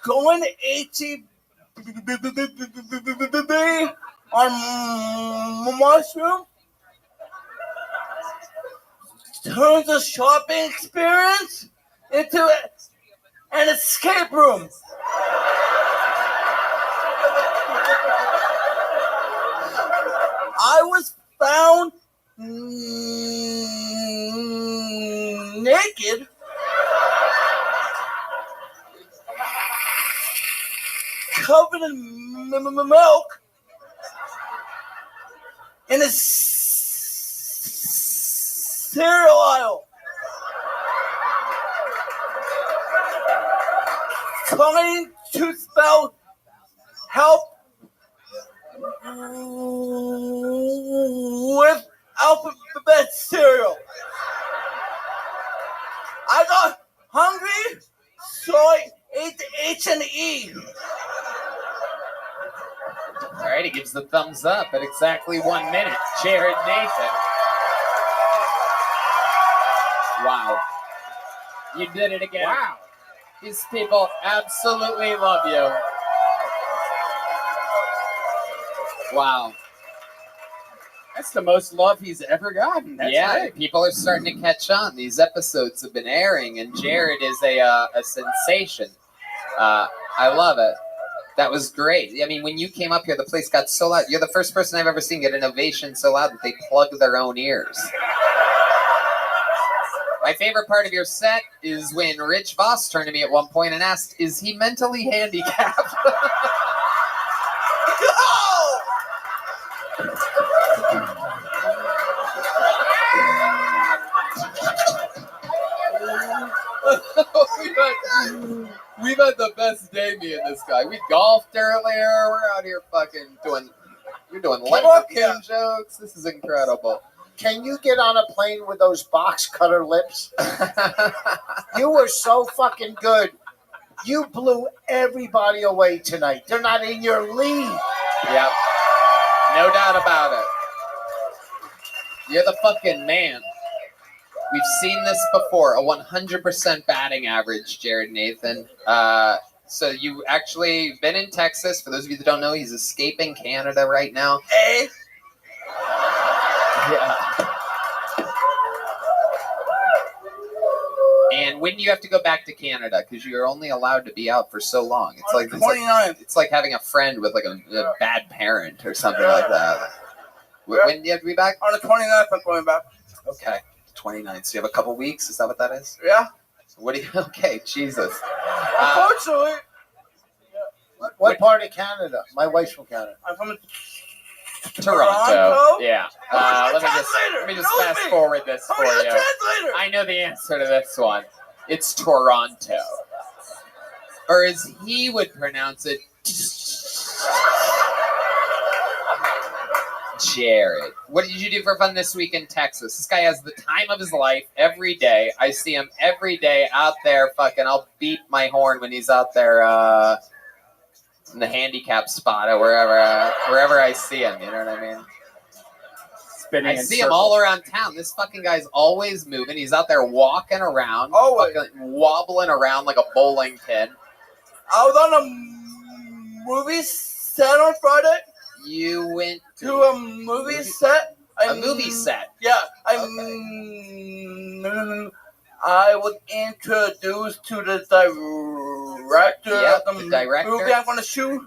Going to ATB on mushroom turns a shopping experience into an escape room. I was found naked covered in milk in a cereal aisle. Trying to spell help with alphabet cereal. I got hungry, so I ate the H and E. All right, he gives the thumbs up at exactly 1 minute. Jared Nathan. Wow. You did it again. Wow. These people absolutely love you. Wow. That's the most love he's ever gotten. That's great. People are starting to catch on. These episodes have been airing, and Jared is a sensation. I love it. That was great. I mean, when you came up here, the place got so loud. You're the first person I've ever seen get an ovation so loud that they plug their own ears. My favorite part of your set is when Rich Voss turned to me at one point and asked, is he mentally handicapped? We've had the best day, me and this guy. We golfed earlier. We're out here fucking doing Lemkin jokes. This is incredible. Can you get on a plane with those box cutter lips? You were so fucking good. You blew everybody away tonight. They're not in your league. Yep. No doubt about it. You're the fucking man. We've seen this before, a 100% batting average, Jared Nathan. So you actually been in Texas. For those of you that don't know, he's escaping Canada right now. Hey. Yeah. And when do you have to go back to Canada? Because you're only allowed to be out for so long. It's like 29th. It's like having a friend with like a bad parent or something like that. When do you have to be back? On the 29th, I'm going back. Okay, 29th. So you have a couple weeks? Is that what that is? Yeah. What do you? Okay, Jesus. Unfortunately. What part of Canada? My wife's from Canada. I'm from Toronto. Yeah. Let me just fast forward this for you. I know the answer to this one. It's Toronto. Or as he would pronounce it, Jared. What did you do for fun this week in Texas? This guy has the time of his life every day. I see him every day out there fucking. I'll beat my horn when he's out there in the handicap spot or wherever I see him. You know what I mean? I see him all around town. This fucking guy's always moving. He's out there walking around, fucking wobbling around like a bowling pin. I was on a movie set on Friday. You went to a movie set? A movie set? Yeah. I was introduced to the director of the director. movie I'm going to shoot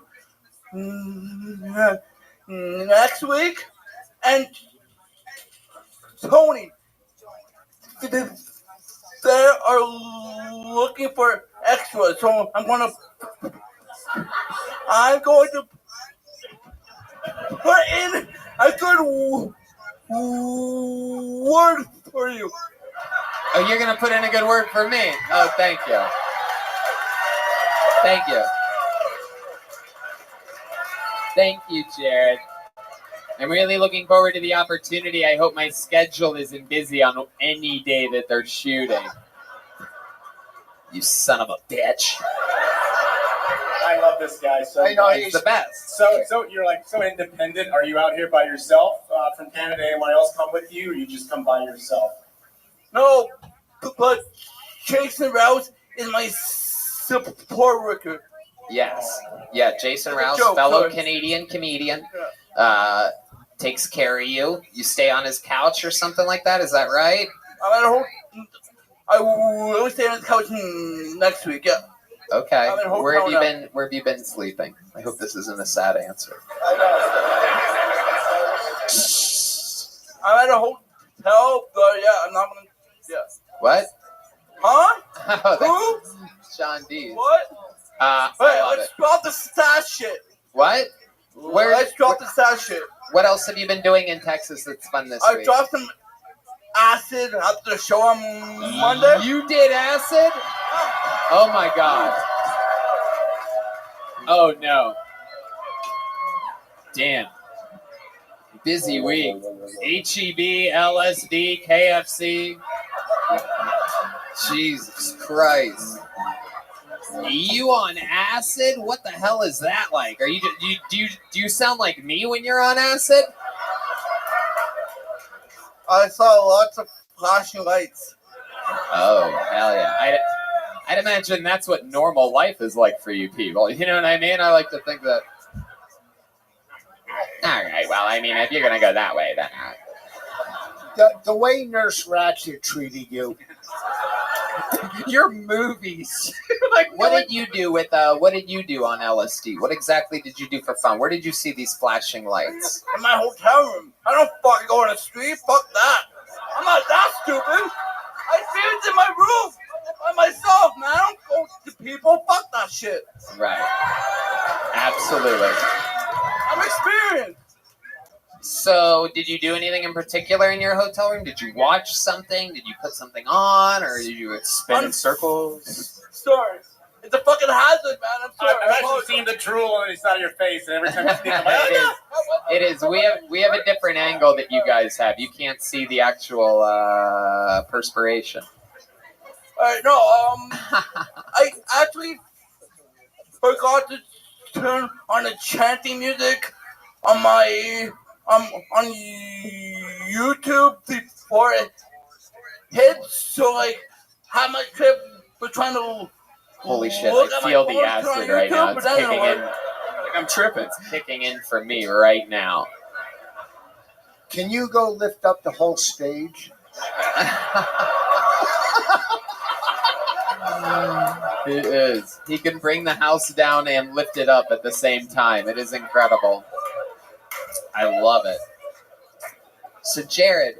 next week, and Tony, they are looking for extras, so I'm going to put in a good word for you. Oh, you're going to put in a good word for me? Oh, thank you. Thank you. Thank you, Jared. I'm really looking forward to the opportunity. I hope my schedule isn't busy on any day that they're shooting. You son of a bitch. I love this guy. So I know He's the best. So you're like so independent. Are you out here by yourself from Canada? Anyone else come with you, or you just come by yourself? No, but Jason Rouse is my support worker. Yes. Yeah, Jason Rouse, Joke, fellow sorry. Canadian comedian, takes care of you. You stay on his couch or something like that. Is that right? I will stay on the couch next week. Yeah. Okay. I'm in hotel Where have you now. been? Where have you been sleeping? I hope this isn't a sad answer. I'm at a hotel, but yeah, I'm not gonna. Yeah. What? Huh? Oh, that's John D. What? I Hey, love let's it. drop the stat shit. What? Let's drop the stat shit. What else have you been doing in Texas that's fun this I week? dropped some acid after the show on Monday. You did acid? Oh my god. Oh no. Damn. Busy week. HEB, LSD, KFC. Jesus Christ. You on acid? What the hell is that like? Are you do you sound like me when you're on acid? I saw lots of flashing lights. Oh, hell yeah. I'd imagine that's what normal life is like for you people. You know what I mean? I like to think that. All right, well, I mean, if you're going to go that way, then. The way Nurse Ratched treated you. Your movies. Like, what did you do with, what did you do on LSD? What exactly did you do for fun? Where did you see these flashing lights? In my hotel room. I don't fucking go on the street. Fuck that. I'm not that stupid. I experience in my room by myself, man. I don't go to people. Fuck that shit. Right. Absolutely. I'm experienced. So, did you do anything in particular in your hotel room? Did you watch something? Did you put something on? Or did you spin in circles? Sorry. It's a fucking hazard, man. I'm sorry. I've actually seen the drool on the side of your face, and every time you speak, I'm like, It is. We have a different angle that you guys have. You can't see the actual perspiration. Alright, no, I actually forgot to turn on the chanting music on my on YouTube before it hits, so like have my trip for trying to Holy shit! look I at my feel the phone acid on right now. YouTube, It's but that kicking didn't in. work. Like I'm tripping. It's kicking in for me right now. Can you go lift up the whole stage? It is. He can bring the house down and lift it up at the same time. It is incredible. I love it. So, Jared,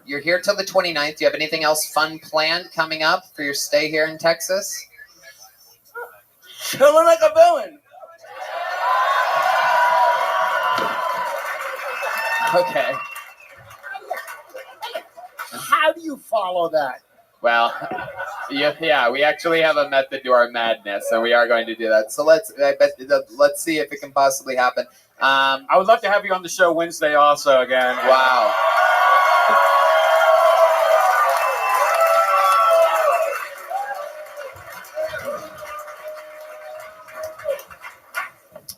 you're here till the 29th. Do you have anything else fun planned coming up for your stay here in Texas? Chilling like a villain. Okay. How do you follow that? Well, yeah, we actually have a method to our madness, and we are going to do that. So let's see if it can possibly happen. I would love to have you on the show Wednesday also again. Wow.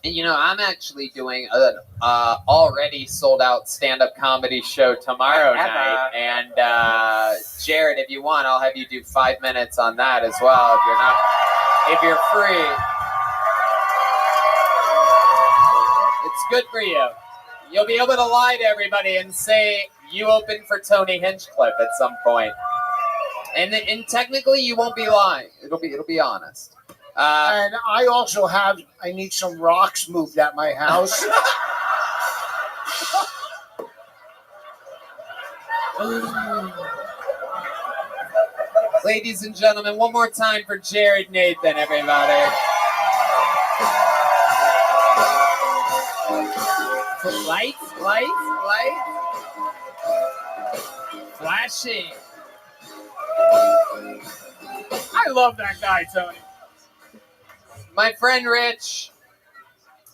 And, you know, I'm actually doing an already sold out stand-up comedy show tomorrow night. And Jared, if you want, I'll have you do 5 minutes on that as well. If you're free. It's good for you. You'll be able to lie to everybody and say you opened for Tony Hinchcliffe at some point. And technically you won't be lying. It'll be honest. And I also I need some rocks moved at my house. Ladies and gentlemen, one more time for Jared Nathan, everybody. Lights. Flashing. I love that guy, Tony. My friend Rich,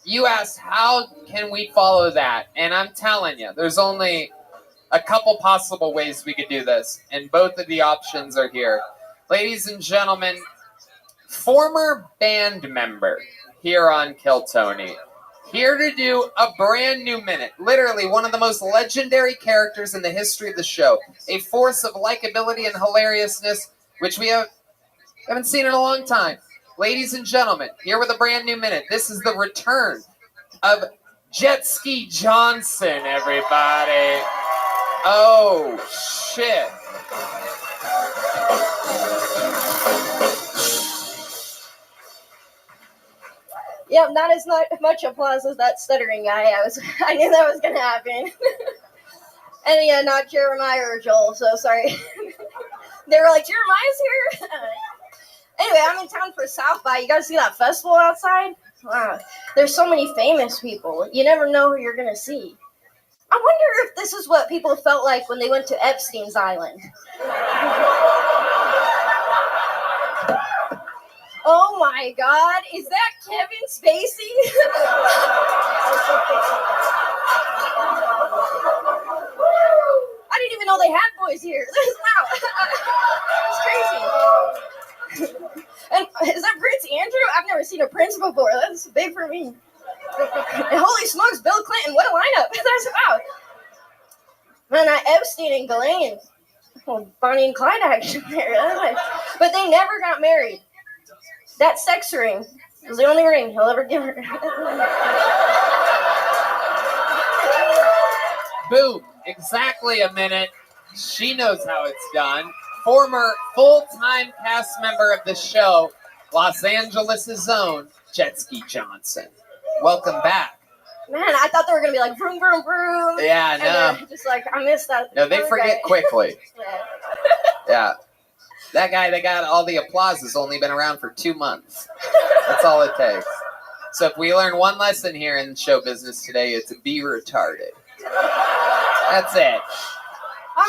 you asked how can we follow that? And I'm telling you, there's only a couple possible ways we could do this, and both of the options are here. Ladies and gentlemen, former band member here on Kill Tony, here to do a brand new minute. Literally one of the most legendary characters in the history of the show. A force of likability and hilariousness, which we haven't seen in a long time. Ladies and gentlemen, here with a brand new minute. This is the return of Jet Ski Johnson, everybody. Oh, shit. Yep, not as much applause as that stuttering guy. I knew that was gonna happen. And yeah, not Jeremiah or Joel, so sorry. They were like, Jeremiah's here? Anyway, I'm in town for South by. You guys see that festival outside? Wow. There's so many famous people. You never know who you're gonna see. I wonder if this is what people felt like when they went to Epstein's Island. Oh my God, is that Kevin Spacey? I didn't even know they had boys here. Wow, it's crazy. And is that Prince Andrew? I've never seen a Prince before. That's big for me. And holy smokes, Bill Clinton, what a lineup. That's wow. Man, Epstein and Ghislaine. Well, Bonnie and Clyde action there. But they never got married. That sex ring is the only ring he'll ever give her. Boom. Exactly a minute. She knows how it's done. Former full-time cast member of the show, Los Angeles' own Jet Ski Johnson. Welcome back. Man, I thought they were going to be like, vroom, vroom, vroom. Yeah, and just like, I missed that. No, they forget quickly. Yeah. Yeah. That guy that got all the applause has only been around for 2 months. That's all it takes. So if we learn one lesson here in show business today, it's be retarded. That's it.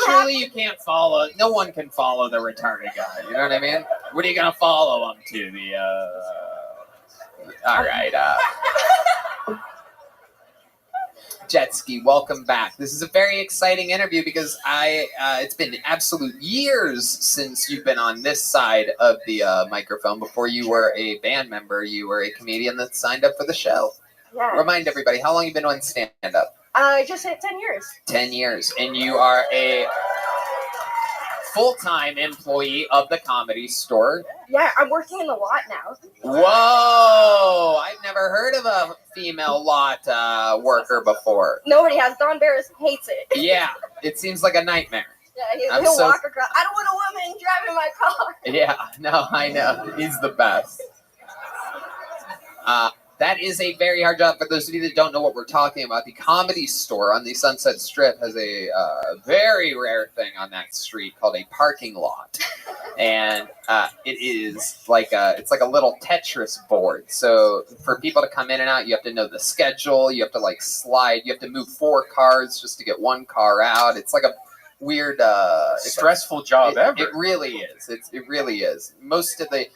Surely you can't follow, no one can follow the retarded guy, you know what I mean? What are you going to follow him to? All right. Jet Ski, welcome back. This is a very exciting interview because it's been absolute years since you've been on this side of the microphone. Before you were a band member, you were a comedian that signed up for the show. Yeah. Remind everybody, how long you been on stand-up? I just hit 10 years. 10 years. And you are a full-time employee of the Comedy Store. Yeah, I'm working in the lot now. Whoa! I've never heard of a female lot worker before. Nobody has. Don Barris hates it. Yeah, it seems like a nightmare. Yeah, he'll walk across. I don't want a woman driving my car. Yeah, no, I know. He's the best. That is a very hard job. For those of you that don't know what we're talking about, the Comedy Store on the Sunset Strip has a very rare thing on that street called a parking lot. And it is like it's like a little Tetris board. So for people to come in and out, you have to know the schedule. You have to like slide. You have to move 4 cars just to get 1 car out. It's like a weird, stressful job ever. It really is. It really is. Most of the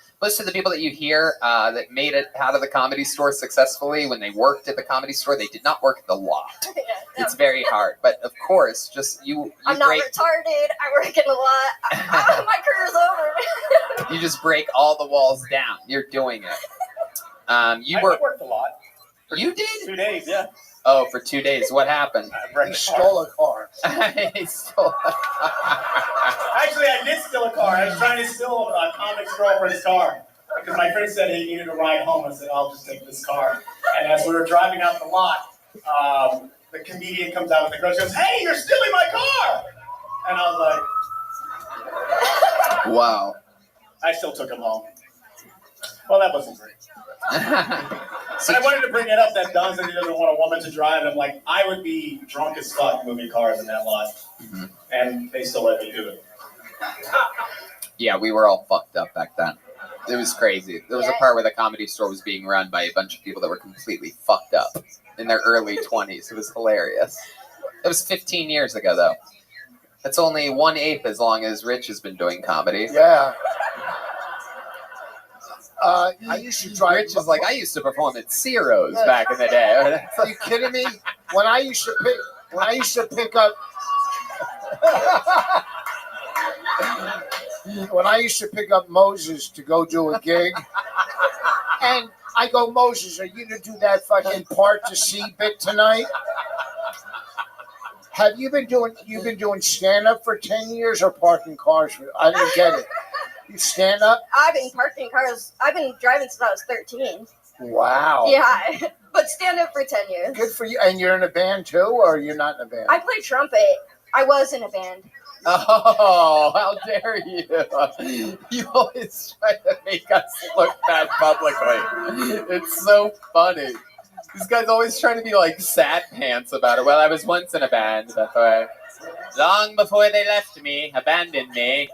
people that you hear that made it out of the Comedy Store successfully, when they worked at the Comedy Store, they did not work at the lot. Yeah, no. It's very hard. But of course, just you I'm not break, retarded. I work in the lot. My career's over. you just break all the walls down. You're doing it. I worked a lot. You did? 2 days, yeah. Oh, for 2 days. What happened? He stole a car. He stole a car. Actually, I did steal a car. I was trying to steal a comic's girlfriend's car. Because my friend said he needed a ride home. I said, I'll just take this car. And as we were driving out the lot, the comedian comes out with the girl. She goes, hey, you're stealing my car! And I was like... Wow. I still took him home. Well, that wasn't great. But I wanted to bring it up that Don said he doesn't want a woman to drive. I'm like, I would be drunk as fuck moving cars in that lot. And they still let me do it. Yeah, we were all fucked up back then. It was crazy. There was a part where the Comedy Store was being run by a bunch of people that were completely fucked up in their early 20s. It was hilarious. It was 15 years ago, though. That's only 1/8 as long as Rich has been doing comedy. Yeah. I used to drive. Rich is like, I used to perform at Ciro's back in the day. Are you kidding me? When I used to pick up. When I used to pick up Moses to go do a gig, and I go, Moses, are you gonna do that fucking part to see bit tonight? Have you been doing stand up for 10 years or parking cars? I didn't get it. You stand up? I've been parking cars. I've been driving since I was 13. Wow. Yeah, but stand up for 10 years. Good for you. And you're in a band too, or you're not in a band? I play trumpet. I was in a band. Oh, how dare you! You always try to make us look bad publicly. It's so funny. These guys always trying to be like sad pants about it. Well, I was once in a band, by the way. Long before they left me, abandoned me.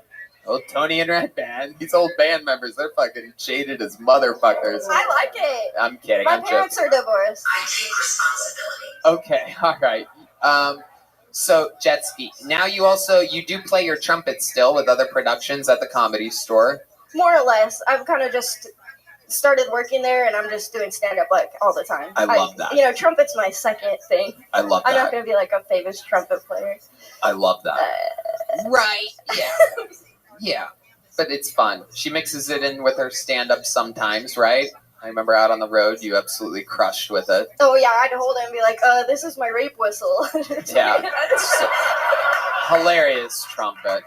Old Tony and Red Band. These old band members, they're fucking jaded as motherfuckers. I like it. I'm kidding. My I'm parents joking. are divorced. I take responsibility. Okay, all right. So Jet Ski. Now you do play your trumpet still with other productions at the Comedy Store. More or less. I've kind of just started working there, and I'm just doing stand-up like all the time. I love that. You know, trumpet's my second thing. I love I'm that. not going to be like a famous trumpet player. I love that. Right. Yeah. Yeah. But it's fun. She mixes it in with her stand-up sometimes, right? I remember out on the road, you absolutely crushed with it. Oh, yeah, I'd hold it and be like, this is my rape whistle. Yeah. So, hilarious trumpet.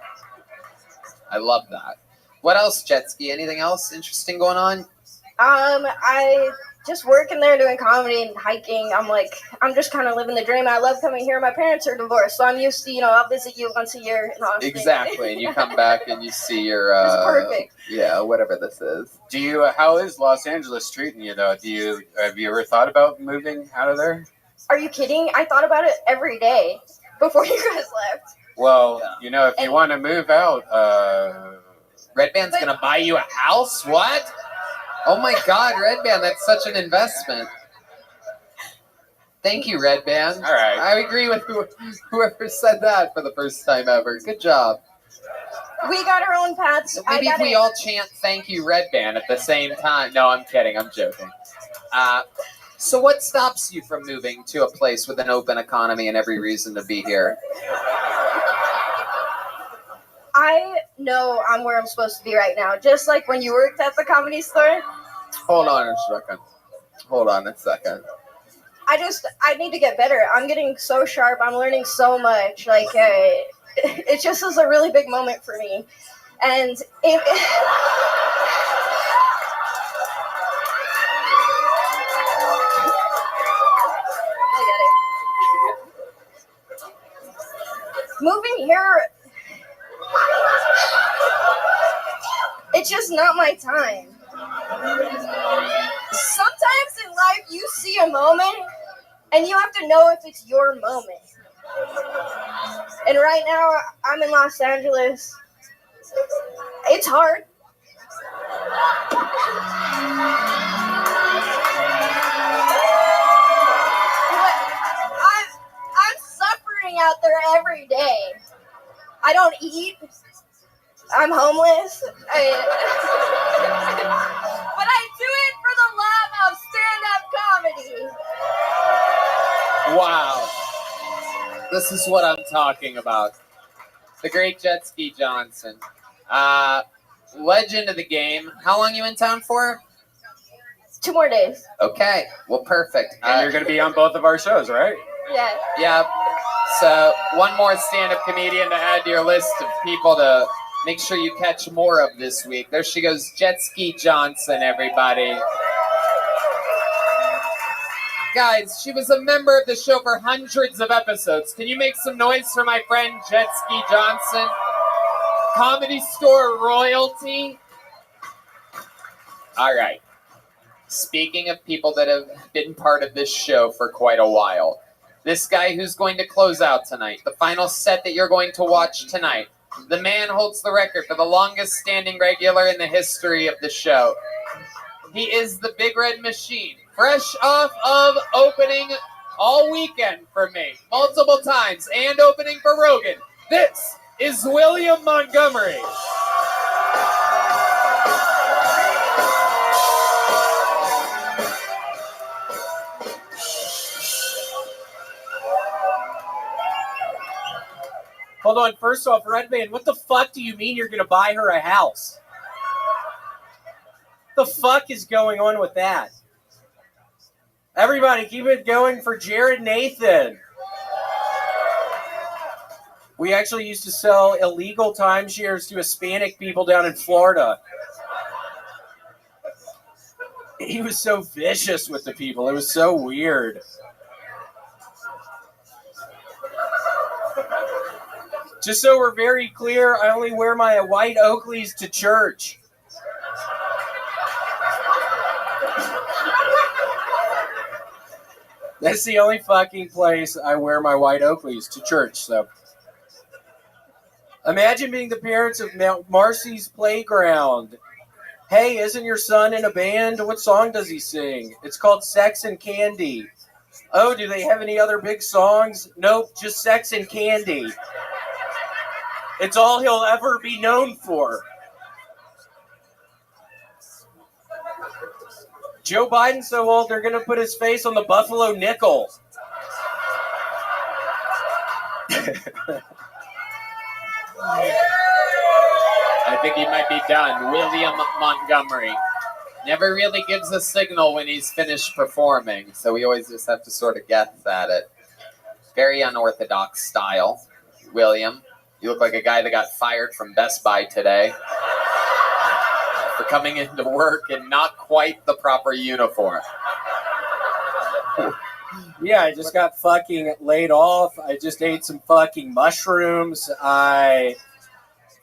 I love that. What else, Jet Ski? Anything else interesting going on? I just working there doing comedy and hiking. I'm just kind of living the dream. I love coming here. My parents are divorced, so I'm used to, I'll visit you once a year in Austin. Exactly. And you come back and you see your, It's perfect. Yeah, whatever this is. Do you? How is Los Angeles treating you though? Have you ever thought about moving out of there? Are you kidding? I thought about it every day before you guys left. Well, if you want to move out, Red Band's gonna buy you a house? What? Oh my God, Red Band, that's such an investment. Thank you, Red Band. All right. I agree with whoever said that for the first time ever. Good job. We got our own paths. Maybe if we all chant "Thank you, Red Band" at the same time. No, I'm kidding. I'm joking. So what stops you from moving to a place with an open economy and every reason to be here? I know I'm where I'm supposed to be right now. Just like when you worked at the Comedy Store. Hold on a second. I need to get better. I'm getting so sharp. I'm learning so much. Like, it just is a really big moment for me. And moving here, it's just not my time. Sometimes in life you see a moment and you have to know if it's your moment. And right now I'm in Los Angeles. It's hard. I'm suffering out there every day. I don't eat. I'm homeless. But I do it for the love of stand-up comedy. Wow. This is what I'm talking about. The great Jet Ski Johnson. Legend of the game. How long you in town for? 2 more days. Okay. Well, perfect. and you're going to be on both of our shows, right? Yeah. Yep. So, one more stand-up comedian to add to your list of people to make sure you catch more of this week. There she goes, Jet Ski Johnson, everybody. Guys, she was a member of the show for hundreds of episodes. Can you make some noise for my friend Jet Ski Johnson? Comedy Store royalty. All right. Speaking of people that have been part of this show for quite a while, this guy who's going to close out tonight, the final set that you're going to watch tonight, the man holds the record for the longest standing regular in the history of the show. He is the Big Red Machine, fresh off of opening all weekend for me, multiple times, and opening for Rogan. This is William Montgomery. Hold on, first off, Redman, what the fuck do you mean you're going to buy her a house? The fuck is going on with that? Everybody, keep it going for Jared Nathan. We actually used to sell illegal timeshares to Hispanic people down in Florida. He was so vicious with the people. It was so weird. Just so we're very clear, I only wear my white Oakleys to church. That's the only fucking place I wear my white Oakleys, to church. So, imagine being the parents of Marcy's Playground. Hey, isn't your son in a band? What song does he sing? It's called Sex and Candy. Oh, do they have any other big songs? Nope, just Sex and Candy. It's all he'll ever be known for. Joe Biden's so old, they're going to put his face on the Buffalo nickel. I think he might be done. William Montgomery never really gives a signal when he's finished performing, so we always just have to sort of guess at it. Very unorthodox style. William, you look like a guy that got fired from Best Buy today for coming into work in not quite the proper uniform. Yeah, I just got fucking laid off. I just ate some fucking mushrooms. I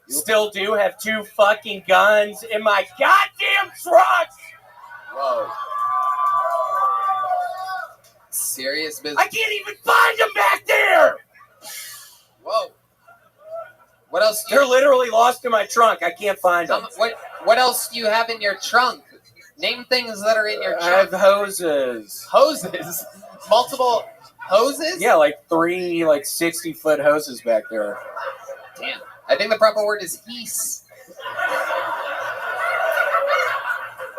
still do have 2 fucking guns in my goddamn truck. Whoa. Serious business. I can't even find them back there. Whoa. What else? They're literally lost in my trunk. I can't find them. What else do you have in your trunk? Name things that are in your trunk. I have hoses. Hoses? Multiple hoses? Yeah, like 3 60-foot hoses back there. Damn. I think the proper word is heese.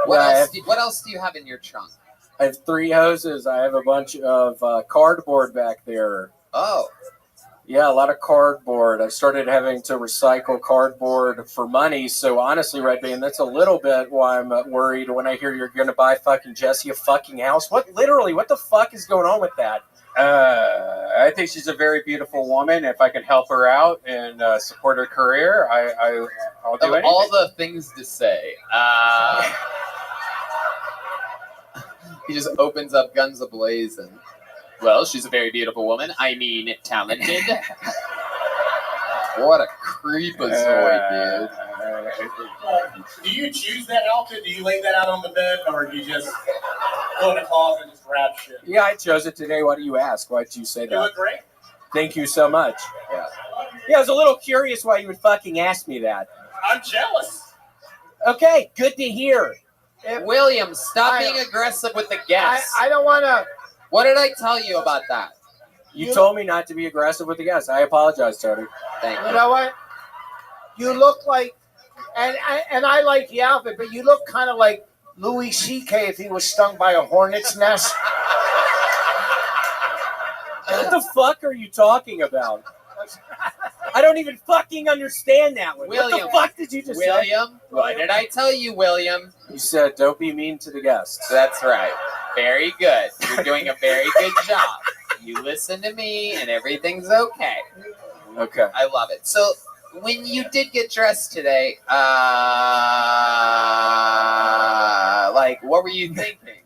What else do you have in your trunk? I have 3 hoses. I have a bunch of cardboard back there. Oh. Yeah, a lot of cardboard. I started having to recycle cardboard for money. So honestly, Red Band, that's a little bit why I'm worried when I hear you're going to buy fucking Jessie a fucking house. What the fuck is going on with that? I think she's a very beautiful woman. If I can help her out and support her career, I'll do anything. All the things to say. He just opens up Guns A-Blazing. Well, she's a very beautiful woman. I mean, talented. What a creepazoid, dude. Do you choose that outfit? Do you lay that out on the bed, or do you just go in the closet and just grab shit? Yeah, I chose it today. Why do you ask? Why did you say that? You look great. Thank you so much. Yeah, I was a little curious why you would fucking ask me that. I'm jealous. Okay, good to hear. William, stop being aggressive with the guests. I don't want to. What did I tell you about that? You told me not to be aggressive with the guests. I apologize, Tony. Thank you. You know what? You look like, and I like the outfit, but you look kind of like Louis C.K. if he was stung by a hornet's nest. What the fuck are you talking about? I don't even fucking understand that one. William, what the fuck did you just say? William, what did I tell you, William? You said don't be mean to the guests. That's right. Very good. You're doing a very good job. You listen to me and everything's okay. Okay. I love it. So when you did get dressed today, what were you thinking?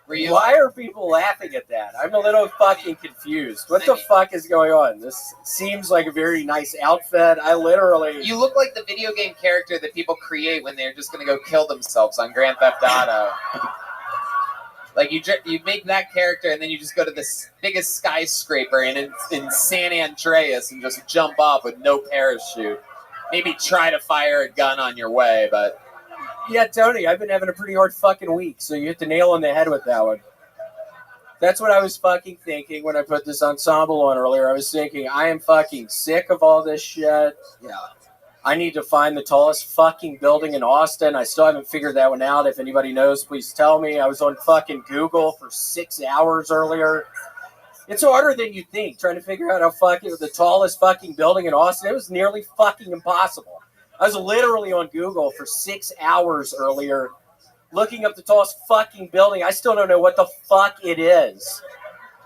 Why are people laughing at that? I'm a little fucking confused. What the fuck is going on? This seems like a very nice outfit. I literally... You look like the video game character that people create when they're just going to go kill themselves on Grand Theft Auto. Like, you make that character, and then you just go to the biggest skyscraper in San Andreas and just jump off with no parachute. Maybe try to fire a gun on your way, but... Yeah, Tony, I've been having a pretty hard fucking week, so you hit the nail on the head with that one. That's what I was fucking thinking when I put this ensemble on earlier. I was thinking, I am fucking sick of all this shit. Yeah. I need to find the tallest fucking building in Austin. I still haven't figured that one out. If anybody knows, please tell me. I was on fucking Google for 6 hours earlier. It's harder than you think, trying to figure out how fucking the tallest fucking building in Austin. It was nearly fucking impossible. I was literally on Google for 6 hours earlier, looking up the tallest fucking building. I still don't know what the fuck it is.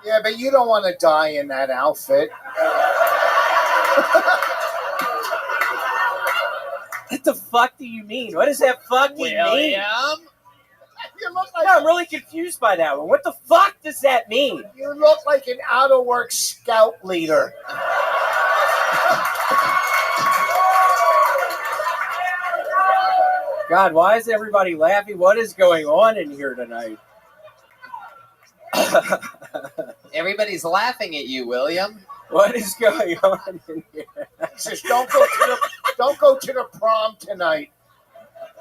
Yeah, but you don't want to die in that outfit. What the fuck do you mean? What does that fucking mean? You look like I'm really confused by that one. What the fuck does that mean? You look like an out-of-work scout leader. God, why is everybody laughing? What is going on in here tonight? Everybody's laughing at you, William. What is going on in here? Just don't go to the prom tonight.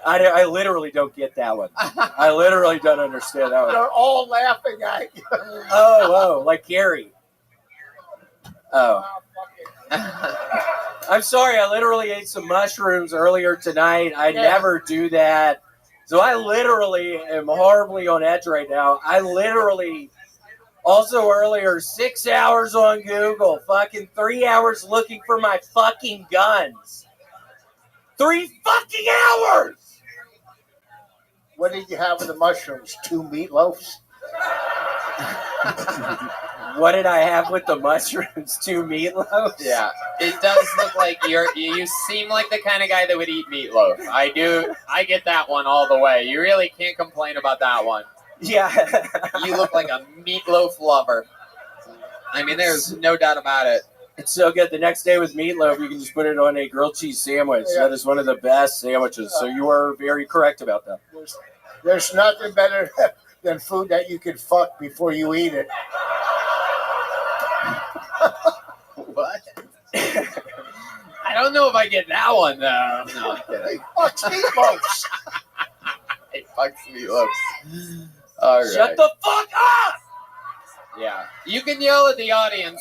I literally don't get that one. I literally don't understand that one. They're all laughing at you. Oh, like Gary. Oh. I'm sorry, I literally ate some mushrooms earlier tonight. I never do that. So I literally am horribly on edge right now. I literally, also earlier, 6 hours on Google, fucking 3 hours looking for my fucking guns. 3 fucking hours! What did you have with the mushrooms? 2 meatloafs? What did I have with the mushrooms? 2 meatloafs? Yeah, it does look like you seem like the kind of guy that would eat meatloaf. I get that one all the way. You really can't complain about that one. Yeah. You look like a meatloaf lover. I mean, there's no doubt about it. It's so good. The next day with meatloaf, you can just put it on a grilled cheese sandwich. Yeah. That is one of the best sandwiches. So you are very correct about that. There's nothing better than food that you can fuck before you eat it. What? I don't know if I get that one, though. No, I'm kidding. Fucks meatloafs. It fucks meatloafs. All right. Shut the fuck up! Yeah. You can yell at the audience.